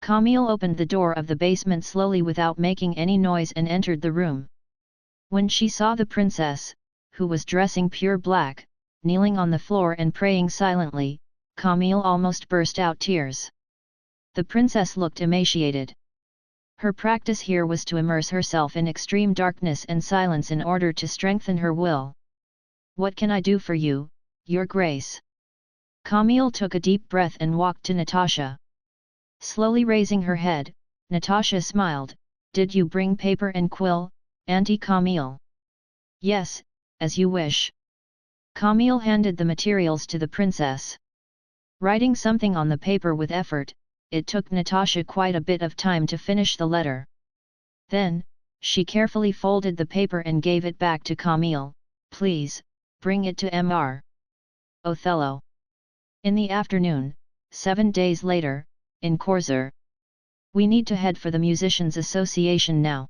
Camille opened the door of the basement slowly without making any noise and entered the room. When she saw the princess, who was dressing pure black, kneeling on the floor and praying silently, Camille almost burst out tears. The princess looked emaciated. Her practice here was to immerse herself in extreme darkness and silence in order to strengthen her will. What can I do for you, Your Grace? Camille took a deep breath and walked to Natasha. Slowly raising her head, Natasha smiled. Did you bring paper and quill, Auntie Camille? Yes, as you wish. Camille handed the materials to the princess. Writing something on the paper with effort, it took Natasha quite a bit of time to finish the letter. Then, she carefully folded the paper and gave it back to Camille. Please, bring it to Mr. Othello. In the afternoon, 7 days later, in Corsair. We need to head for the Musicians' Association now.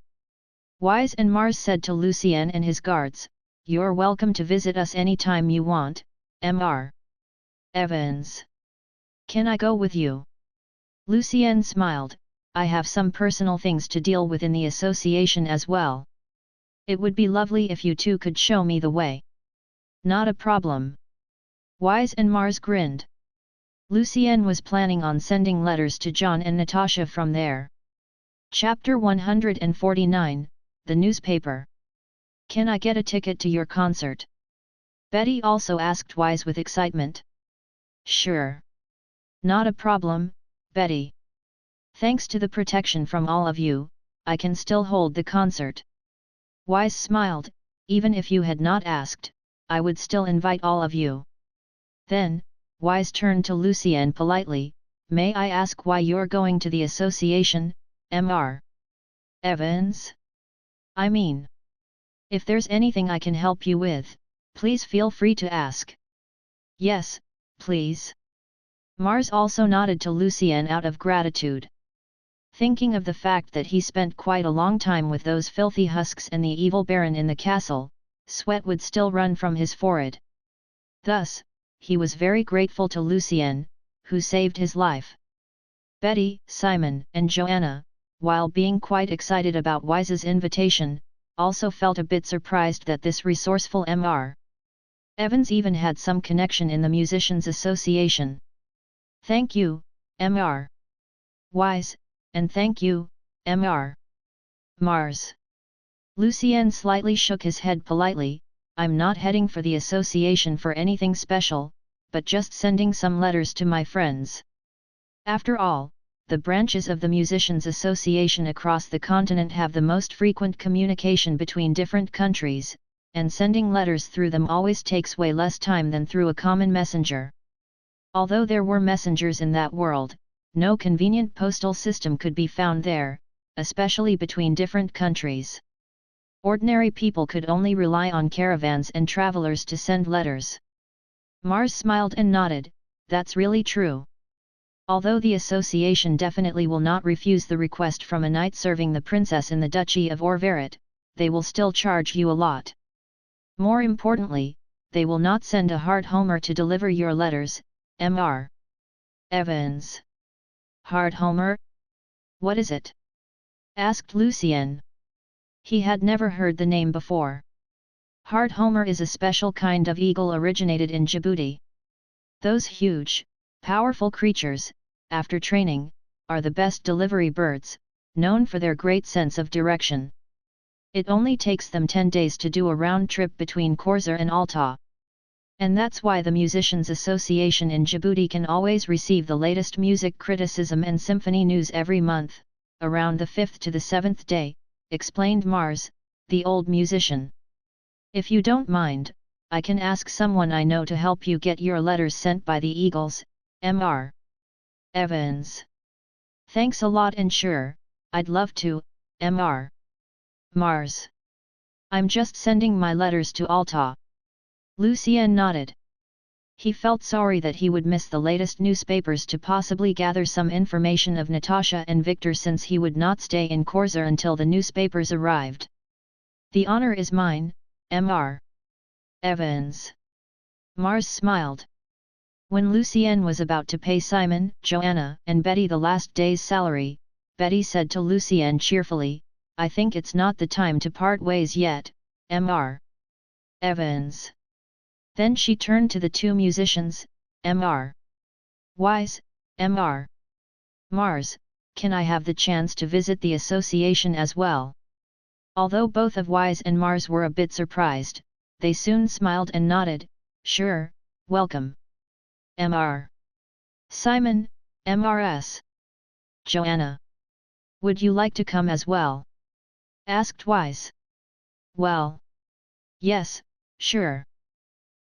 Wise and Mars said to Lucien and his guards, you're welcome to visit us anytime you want, Mr. Evans. Can I go with you? Lucien smiled. I have some personal things to deal with in the association as well. It would be lovely if you two could show me the way. Not a problem. Wise and Mars grinned. Lucien was planning on sending letters to John and Natasha from there. Chapter 149, The Newspaper. Can I get a ticket to your concert? Betty also asked Wise with excitement. Sure. Not a problem, Betty. Thanks to the protection from all of you, I can still hold the concert. Wise smiled. Even if you had not asked, I would still invite all of you. Then, Wise turned to Lucien politely, may I ask why you're going to the association, Mr. Evans? I mean, if there's anything I can help you with, please feel free to ask. Yes, please. Mars also nodded to Lucien out of gratitude. Thinking of the fact that he spent quite a long time with those filthy husks and the evil baron in the castle, sweat would still run from his forehead. Thus, he was very grateful to Lucien, who saved his life. Betty, Simon, and Joanna, while being quite excited about Wise's invitation, also felt a bit surprised that this resourceful Mr. Evans even had some connection in the Musicians' Association. Thank you, Mr. Wise, and thank you, Mr. Mars. Lucien slightly shook his head politely. I'm not heading for the association for anything special, but just sending some letters to my friends. After all, the branches of the Musicians' Association across the continent have the most frequent communication between different countries, and sending letters through them always takes way less time than through a common messenger. Although there were messengers in that world, no convenient postal system could be found there, especially between different countries. Ordinary people could only rely on caravans and travelers to send letters. Mars smiled and nodded, "That's really true. Although the association definitely will not refuse the request from a knight serving the princess in the Duchy of Orvaret, they will still charge you a lot. More importantly, they will not send a hard homer to deliver your letters, Mr. Evans." "Hard homer? What is it?" asked Lucien. He had never heard the name before. Hard homer is a special kind of eagle originated in Djibouti. Those huge, powerful creatures, after training, are the best delivery birds, known for their great sense of direction. It only takes them 10 days to do a round trip between Korza and Alta. And that's why the Musicians Association in Djibouti can always receive the latest music criticism and symphony news every month, around the 5th to the 7th day, explained Mars, the old musician. "If you don't mind, I can ask someone I know to help you get your letters sent by the Eagles, Mr. Evans." "Thanks a lot and sure, I'd love to, Mr. Mars. I'm just sending my letters to Alta." Lucien nodded. He felt sorry that he would miss the latest newspapers to possibly gather some information of Natasha and Victor since he would not stay in Korza until the newspapers arrived. "The honor is mine, Mr. Evans." Mars smiled. When Lucien was about to pay Simon, Joanna, and Betty the last day's salary, Betty said to Lucien cheerfully, "I think it's not the time to part ways yet, Mr. Evans." Then she turned to the two musicians, Mr. Wise, Mr. Mars, "Can I have the chance to visit the association as well?" Although both of Wise and Mars were a bit surprised, they soon smiled and nodded, "Sure, welcome. Mr. Simon, Mrs. Joanna. Would you like to come as well?" asked Wise. "Well, yes, sure."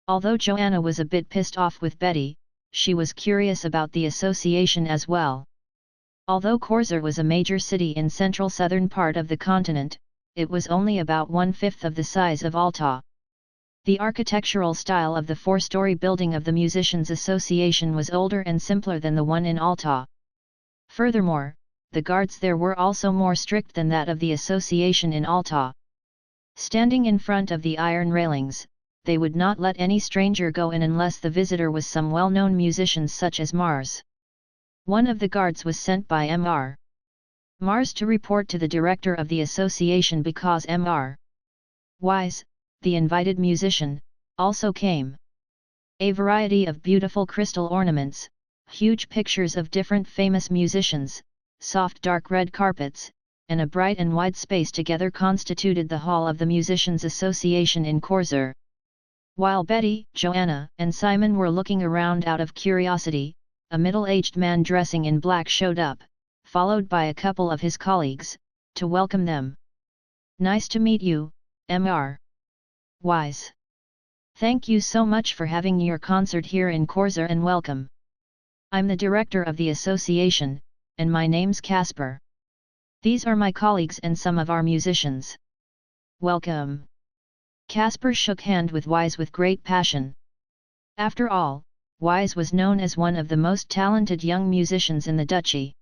Although Joanna was a bit pissed off with Betty, she was curious about the association as well. Although Korza was a major city in central southern part of the continent, it was only about 1/5 of the size of Alta. The architectural style of the 4-story building of the Musicians Association was older and simpler than the one in Alta. Furthermore, the guards there were also more strict than that of the association in Alta. Standing in front of the iron railings, they would not let any stranger go in unless the visitor was some well-known musicians such as Mars. One of the guards was sent by Mr. Mars to report to the director of the association because Mr. Wise, the invited musician, also came. A variety of beautiful crystal ornaments, huge pictures of different famous musicians, soft dark red carpets, and a bright and wide space together constituted the hall of the Musicians Association in Korza. While Betty, Joanna, and Simon were looking around out of curiosity, a middle-aged man dressing in black showed up, followed by a couple of his colleagues, to welcome them. "Nice to meet you, Mr. Wise. Thank you so much for having your concert here in Korza and welcome. I'm the director of the association, and my name's Casper. These are my colleagues and some of our musicians. Welcome." Casper shook hand with Wise with great passion. After all, Wise was known as one of the most talented young musicians in the duchy.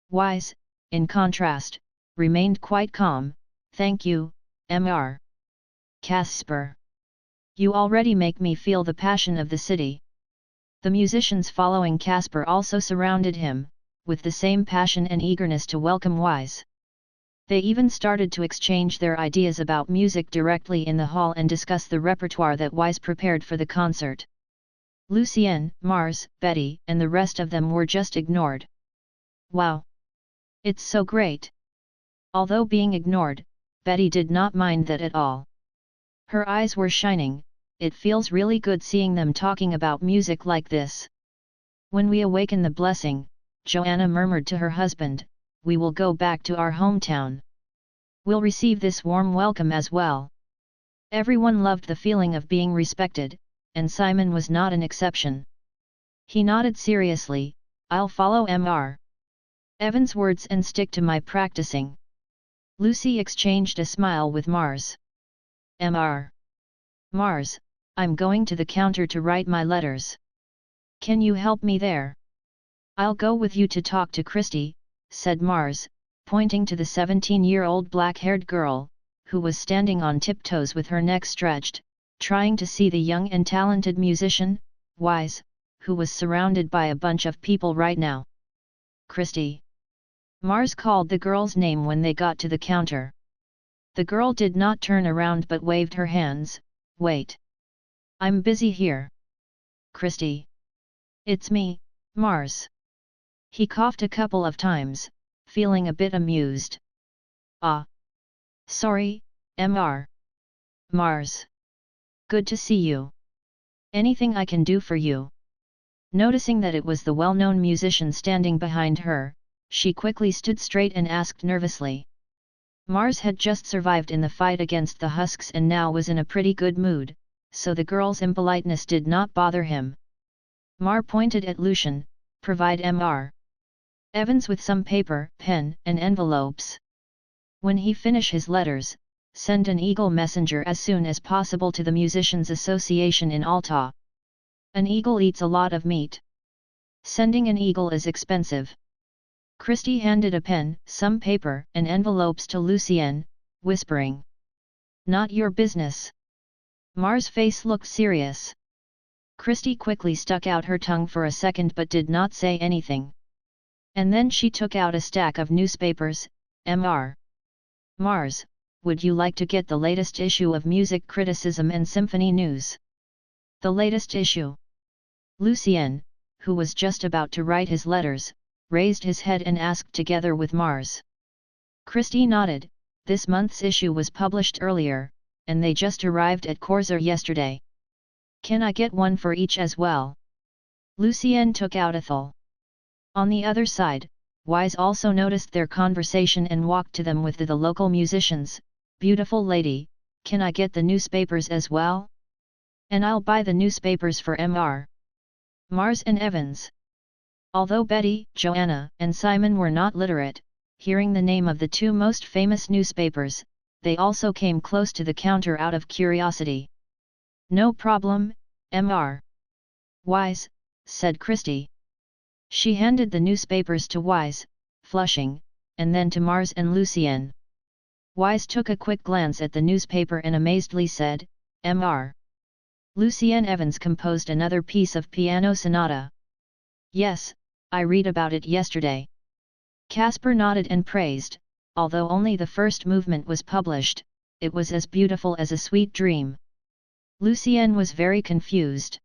Wise, in contrast, remained quite calm. "Thank you, Mr. Casper. You already make me feel the passion of the city." The musicians following Casper also surrounded him, with the same passion and eagerness to welcome Wise. They even started to exchange their ideas about music directly in the hall and discuss the repertoire that Wise prepared for the concert. Lucien, Mars, Betty, and the rest of them were just ignored. "Wow! It's so great!" Although being ignored, Betty did not mind that at all. Her eyes were shining. "It feels really good seeing them talking about music like this. When we awaken the blessing," Joanna murmured to her husband, "we will go back to our hometown. We'll receive this warm welcome as well." Everyone loved the feeling of being respected, and Simon was not an exception. He nodded seriously, "I'll follow Mr. Evans' words and stick to my practicing." Lucy exchanged a smile with Mars. "Mr. Mars, I'm going to the counter to write my letters. Can you help me there?" "I'll go with you to talk to Christy," said Mars, pointing to the 17-year-old black-haired girl, who was standing on tiptoes with her neck stretched, trying to see the young and talented musician, Wise, who was surrounded by a bunch of people right now. "Christy." Mars called the girl's name when they got to the counter. The girl did not turn around but waved her hands. "Wait. I'm busy here." "Christy." "It's me, Mars." He coughed a couple of times, feeling a bit amused. "Ah. Sorry, Mr. Mars. Good to see you. Anything I can do for you?" Noticing that it was the well-known musician standing behind her, she quickly stood straight and asked nervously. Mars had just survived in the fight against the husks and now was in a pretty good mood, so the girl's impoliteness did not bother him. Mar pointed at Lucien, "Provide Mr. Evans with some paper, pen, and envelopes. When he finish his letters, send an eagle messenger as soon as possible to the Musicians' Association in Alta. An eagle eats a lot of meat. Sending an eagle is expensive." Christy handed a pen, some paper, and envelopes to Lucien, whispering, "Not your business." Mars' face looked serious. Christy quickly stuck out her tongue for a second but did not say anything. And then she took out a stack of newspapers. "Mr. Mars, would you like to get the latest issue of Music Criticism and Symphony News?" "The latest issue?" Lucien, who was just about to write his letters, raised his head and asked together with Mars. Christy nodded. "This month's issue was published earlier, and they just arrived at Corsair yesterday. Can I get one for each as well?" Lucien took out a thul. On the other side, Wise also noticed their conversation and walked to them with the local musicians. "Beautiful lady, can I get the newspapers as well? And I'll buy the newspapers for Mr. Mars and Evans." Although Betty, Joanna, and Simon were not literate, hearing the name of the two most famous newspapers, they also came close to the counter out of curiosity. "No problem, Mr. Wise," said Christy. She handed the newspapers to Wise, flushing, and then to Mars and Lucien. Wise took a quick glance at the newspaper and amazedly said, "Mr. Lucien Evans composed another piece of piano sonata." "Yes, I read about it yesterday." Casper nodded and praised, although only the first movement was published, it was as beautiful as a sweet dream. Lucien was very confused.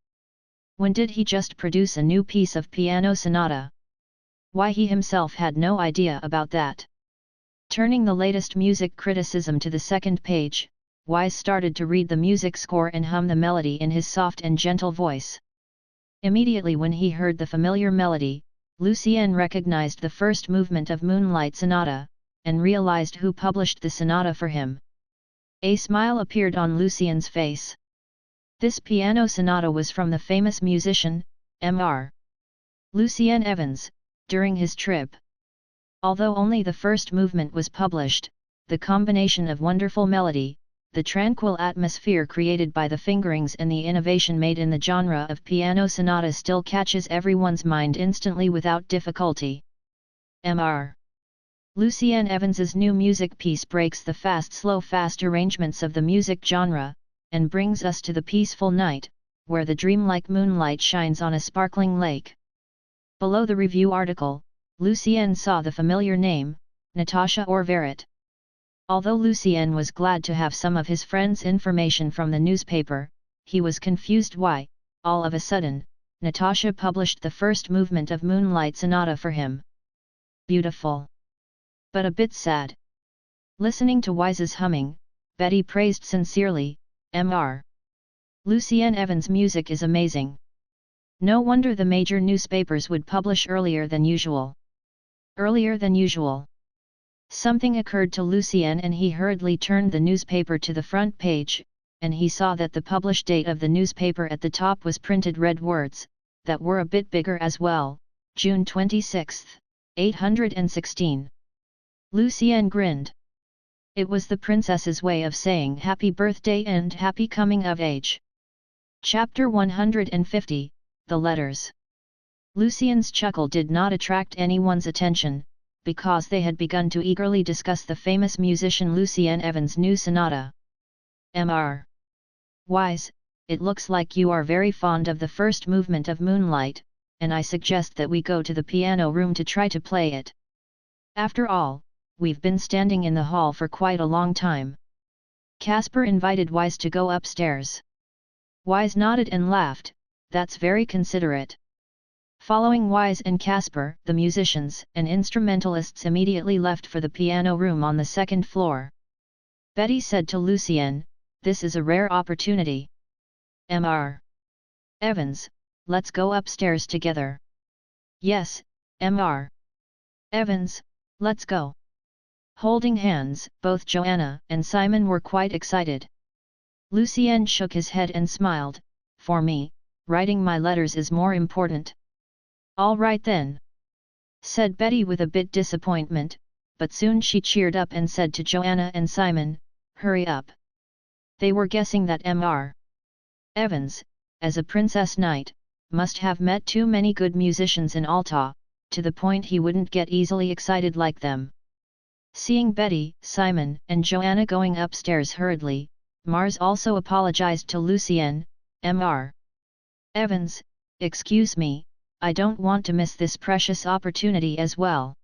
When did he just produce a new piece of piano sonata? Why, he himself had no idea about that. Turning the latest music criticism to the second page, Wise started to read the music score and hum the melody in his soft and gentle voice. Immediately when he heard the familiar melody, Lucien recognized the first movement of Moonlight Sonata, and realized who published the sonata for him. A smile appeared on Lucien's face. This piano sonata was from the famous musician, Mr. Lucien Evans, during his trip. Although only the first movement was published, the combination of wonderful melody, the tranquil atmosphere created by the fingerings and the innovation made in the genre of piano sonata still catches everyone's mind instantly without difficulty. Mr. Lucien Evans's new music piece breaks the fast-slow-fast arrangements of the music genre, and brings us to the peaceful night, where the dreamlike moonlight shines on a sparkling lake. Below the review article, Lucien saw the familiar name, Natasha Orvaret. Although Lucien was glad to have some of his friends' information from the newspaper, he was confused why, all of a sudden, Natasha published the first movement of Moonlight Sonata for him. Beautiful. But a bit sad. Listening to Wise's humming, Betty praised sincerely, Mr. Lucien Evans' music is amazing. No wonder the major newspapers would publish earlier than usual. Earlier than usual. Something occurred to Lucien and he hurriedly turned the newspaper to the front page. and he saw that the published date of the newspaper at the top was printed red words, that were a bit bigger as well, June 26, 816. Lucien grinned. It was the princess's way of saying happy birthday and happy coming of age. Chapter 150, The Letters. Lucien's chuckle did not attract anyone's attention, because they had begun to eagerly discuss the famous musician Lucien Evans' new sonata. Mr. Wise, it looks like you are very fond of the first movement of Moonlight, and I suggest that we go to the piano room to try to play it. After all, we've been standing in the hall for quite a long time. Casper invited Wise to go upstairs. Wise nodded and laughed, that's very considerate. Following Wise and Casper, the musicians and instrumentalists immediately left for the piano room on the second floor. Betty said to Lucien, this is a rare opportunity. Mr. Evans, let's go upstairs together. Yes, Mr. Evans, let's go. Holding hands, both Joanna and Simon were quite excited. Lucien shook his head and smiled, for me, writing my letters is more important. All right then, said Betty with a bit disappointment, but soon she cheered up and said to Joanna and Simon, hurry up. They were guessing that Mr. Evans, as a princess knight, must have met too many good musicians in Alta, to the point he wouldn't get easily excited like them. Seeing Betty, Simon and Joanna going upstairs hurriedly, Mars also apologized to Lucien, Mr. Evans, excuse me, I don't want to miss this precious opportunity as well.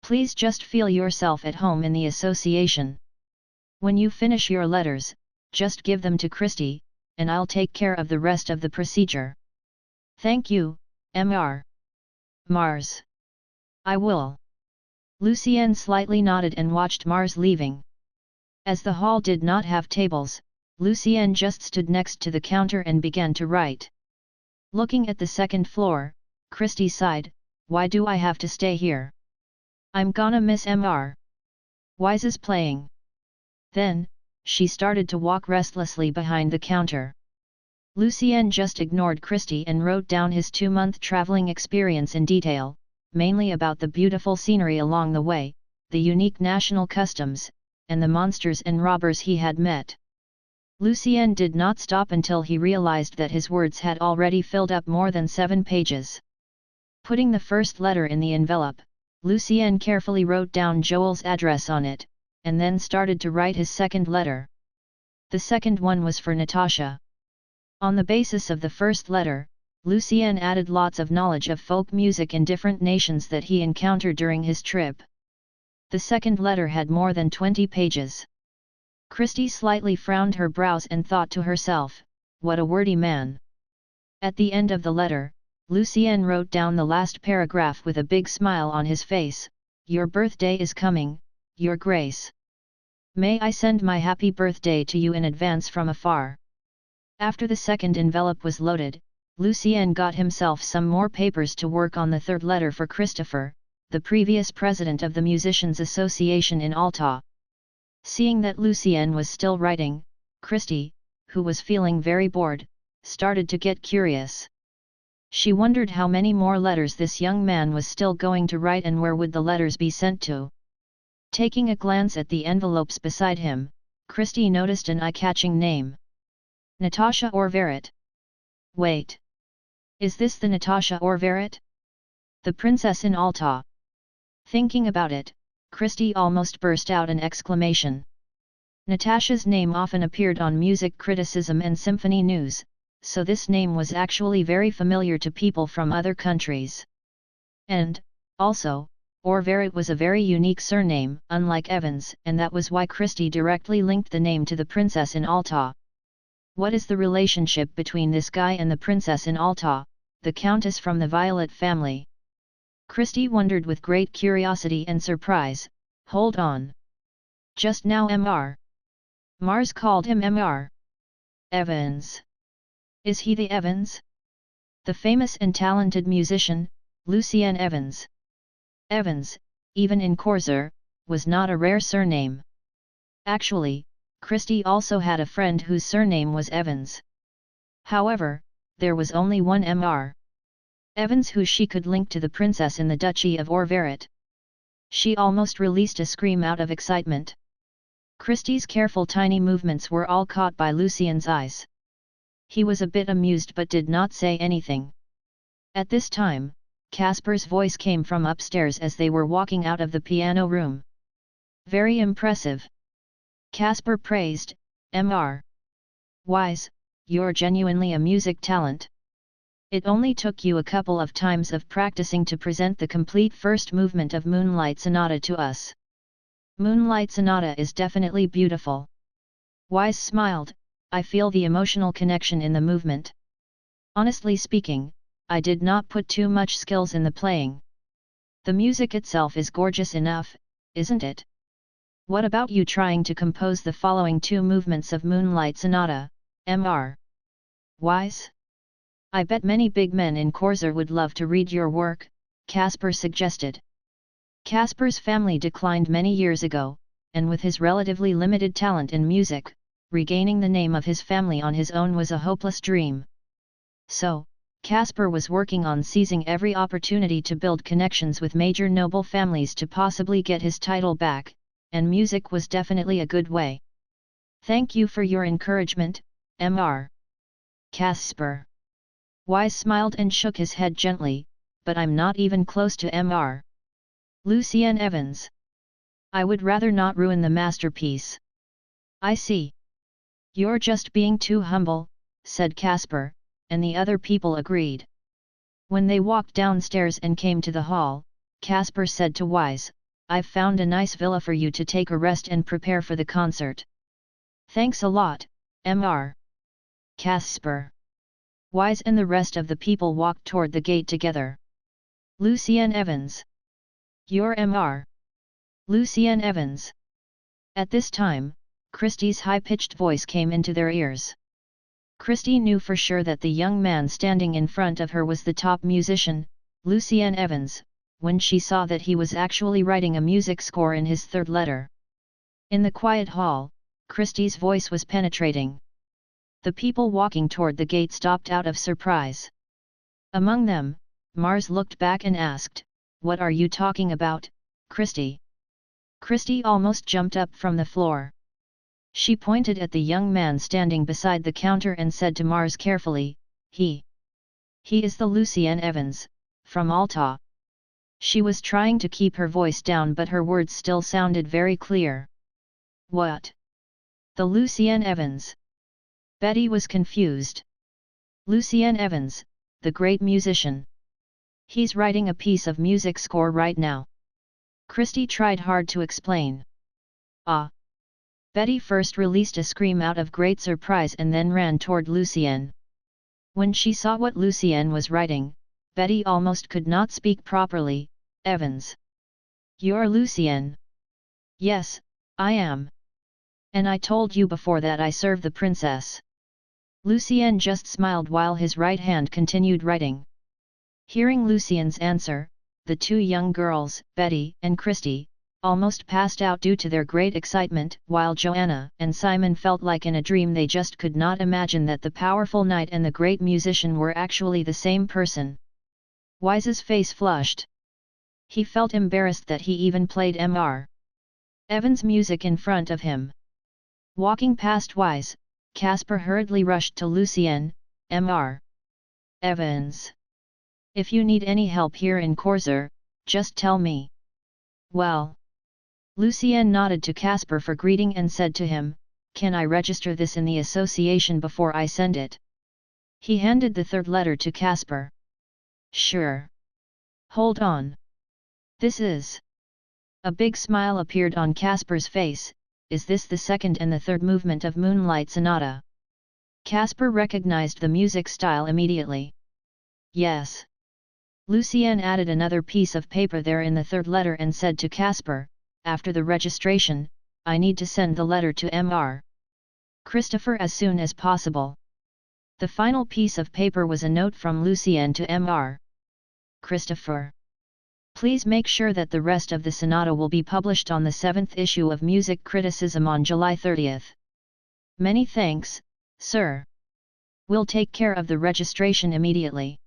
Please just feel yourself at home in the association. When you finish your letters, just give them to Christy, and I'll take care of the rest of the procedure. Thank you, Mr. Mars. I will. Lucien slightly nodded and watched Mars leaving. As the hall did not have tables, Lucien just stood next to the counter and began to write. Looking at the second floor, Christy sighed, why do I have to stay here? I'm gonna miss Mr. Wise's playing. Then, she started to walk restlessly behind the counter. Lucien just ignored Christy and wrote down his 2-month traveling experience in detail, mainly about the beautiful scenery along the way, the unique national customs, and the monsters and robbers he had met. Lucien did not stop until he realized that his words had already filled up more than 7 pages. Putting the first letter in the envelope, Lucien carefully wrote down Joel's address on it, and then started to write his second letter. The second one was for Natasha. On the basis of the first letter, Lucien added lots of knowledge of folk music in different nations that he encountered during his trip. The second letter had more than 20 pages. Christy slightly frowned her brows and thought to herself, what a wordy man. At the end of the letter, Lucien wrote down the last paragraph with a big smile on his face, your birthday is coming, Your Grace. May I send my happy birthday to you in advance from afar. After the second envelope was loaded, Lucien got himself some more papers to work on the third letter for Christopher, the previous president of the Musicians' Association in Alta. Seeing that Lucien was still writing, Christy, who was feeling very bored, started to get curious. She wondered how many more letters this young man was still going to write and where would the letters be sent to. Taking a glance at the envelopes beside him, Christy noticed an eye-catching name. Natasha Orverit. Wait. Is this the Natasha Orverit? The princess in Alta? Thinking about it, Christy almost burst out an exclamation. Natasha's name often appeared on music criticism and symphony news, so this name was actually very familiar to people from other countries. And, also, Orverit was a very unique surname, unlike Evans, and that was why Christy directly linked the name to the princess in Alta. What is the relationship between this guy and the princess in Alta, the countess from the Violet family? Christy wondered with great curiosity and surprise. Hold on. Just now Mr. Mars called him Mr. Evans. Is he the Evans? The famous and talented musician, Lucien Evans. Evans, even in Corsair, was not a rare surname. Actually, Christie also had a friend whose surname was Evans. However, there was only one Mr. Evans who she could link to the princess in the Duchy of Orvaret. She almost released a scream out of excitement. Christie's careful tiny movements were all caught by Lucien's eyes. He was a bit amused but did not say anything. At this time, Casper's voice came from upstairs as they were walking out of the piano room. Very impressive. Casper praised, Mr. Wise, you're genuinely a music talent. It only took you a couple of times of practicing to present the complete first movement of Moonlight Sonata to us. Moonlight Sonata is definitely beautiful. Wise smiled, I feel the emotional connection in the movement. Honestly speaking, I did not put too much skills in the playing. The music itself is gorgeous enough, isn't it? What about you trying to compose the following two movements of Moonlight Sonata, Mr. Wise? I bet many big men in Corsair would love to read your work, Casper suggested. Casper's family declined many years ago, and with his relatively limited talent in music, regaining the name of his family on his own was a hopeless dream. So, Casper was working on seizing every opportunity to build connections with major noble families to possibly get his title back, and music was definitely a good way. Thank you for your encouragement, Mr. Casper. Wise smiled and shook his head gently, but I'm not even close to Mr. Lucien Evans. I would rather not ruin the masterpiece. I see. You're just being too humble, said Casper, and the other people agreed. When they walked downstairs and came to the hall, Casper said to Wise, I've found a nice villa for you to take a rest and prepare for the concert. Thanks a lot, Mr. Casper. Wise and the rest of the people walked toward the gate together. Lucien Evans. You're Mr. Lucien Evans. At this time, Christie's high-pitched voice came into their ears. Christie knew for sure that the young man standing in front of her was the top musician, Lucien Evans, when she saw that he was actually writing a music score in his third letter. In the quiet hall, Christie's voice was penetrating. The people walking toward the gate stopped out of surprise. Among them, Mars looked back and asked, What are you talking about, Christie? Christie almost jumped up from the floor. She pointed at the young man standing beside the counter and said to Mars carefully, He is the Lucien Evans, from Alta. She was trying to keep her voice down but her words still sounded very clear. What? The Lucien Evans? Betty was confused. Lucien Evans, the great musician. He's writing a piece of music score right now. Christie tried hard to explain. Ah! Betty first released a scream out of great surprise and then ran toward Lucien. When she saw what Lucien was writing, Betty almost could not speak properly. Evans. You're Lucien? Yes, I am. And I told you before that I serve the princess. Lucien just smiled while his right hand continued writing. Hearing Lucien's answer, the two young girls, Betty and Christie, almost passed out due to their great excitement, while Joanna and Simon felt like in a dream. They just could not imagine that the powerful knight and the great musician were actually the same person. Wise's face flushed. He felt embarrassed that he even played Mr. Evans' music in front of him. Walking past Wise, Casper hurriedly rushed to Lucien, Mr. Evans. If you need any help here in Corsair, just tell me. Well. Lucien nodded to Casper for greeting and said to him, Can I register this in the association before I send it? He handed the third letter to Casper. Sure. Hold on. This is. A big smile appeared on Casper's face. Is this the second and the third movement of Moonlight Sonata? Casper recognized the music style immediately. Yes. Lucien added another piece of paper there in the third letter and said to Casper, After the registration, I need to send the letter to Mr. Christopher as soon as possible. The final piece of paper was a note from Lucien to Mr. Christopher. Please make sure that the rest of the sonata will be published on the 7th issue of Music Criticism on July 30th. Many thanks, sir. We'll take care of the registration immediately.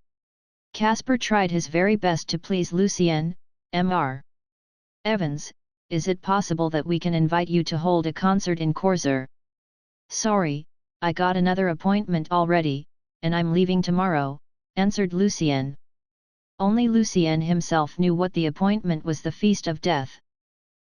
Casper tried his very best to please Lucien. Mr. Evans, is it possible that we can invite you to hold a concert in Corsair? Sorry, I got another appointment already, and I'm leaving tomorrow, answered Lucien. Only Lucien himself knew what the appointment was: the Feast of Death.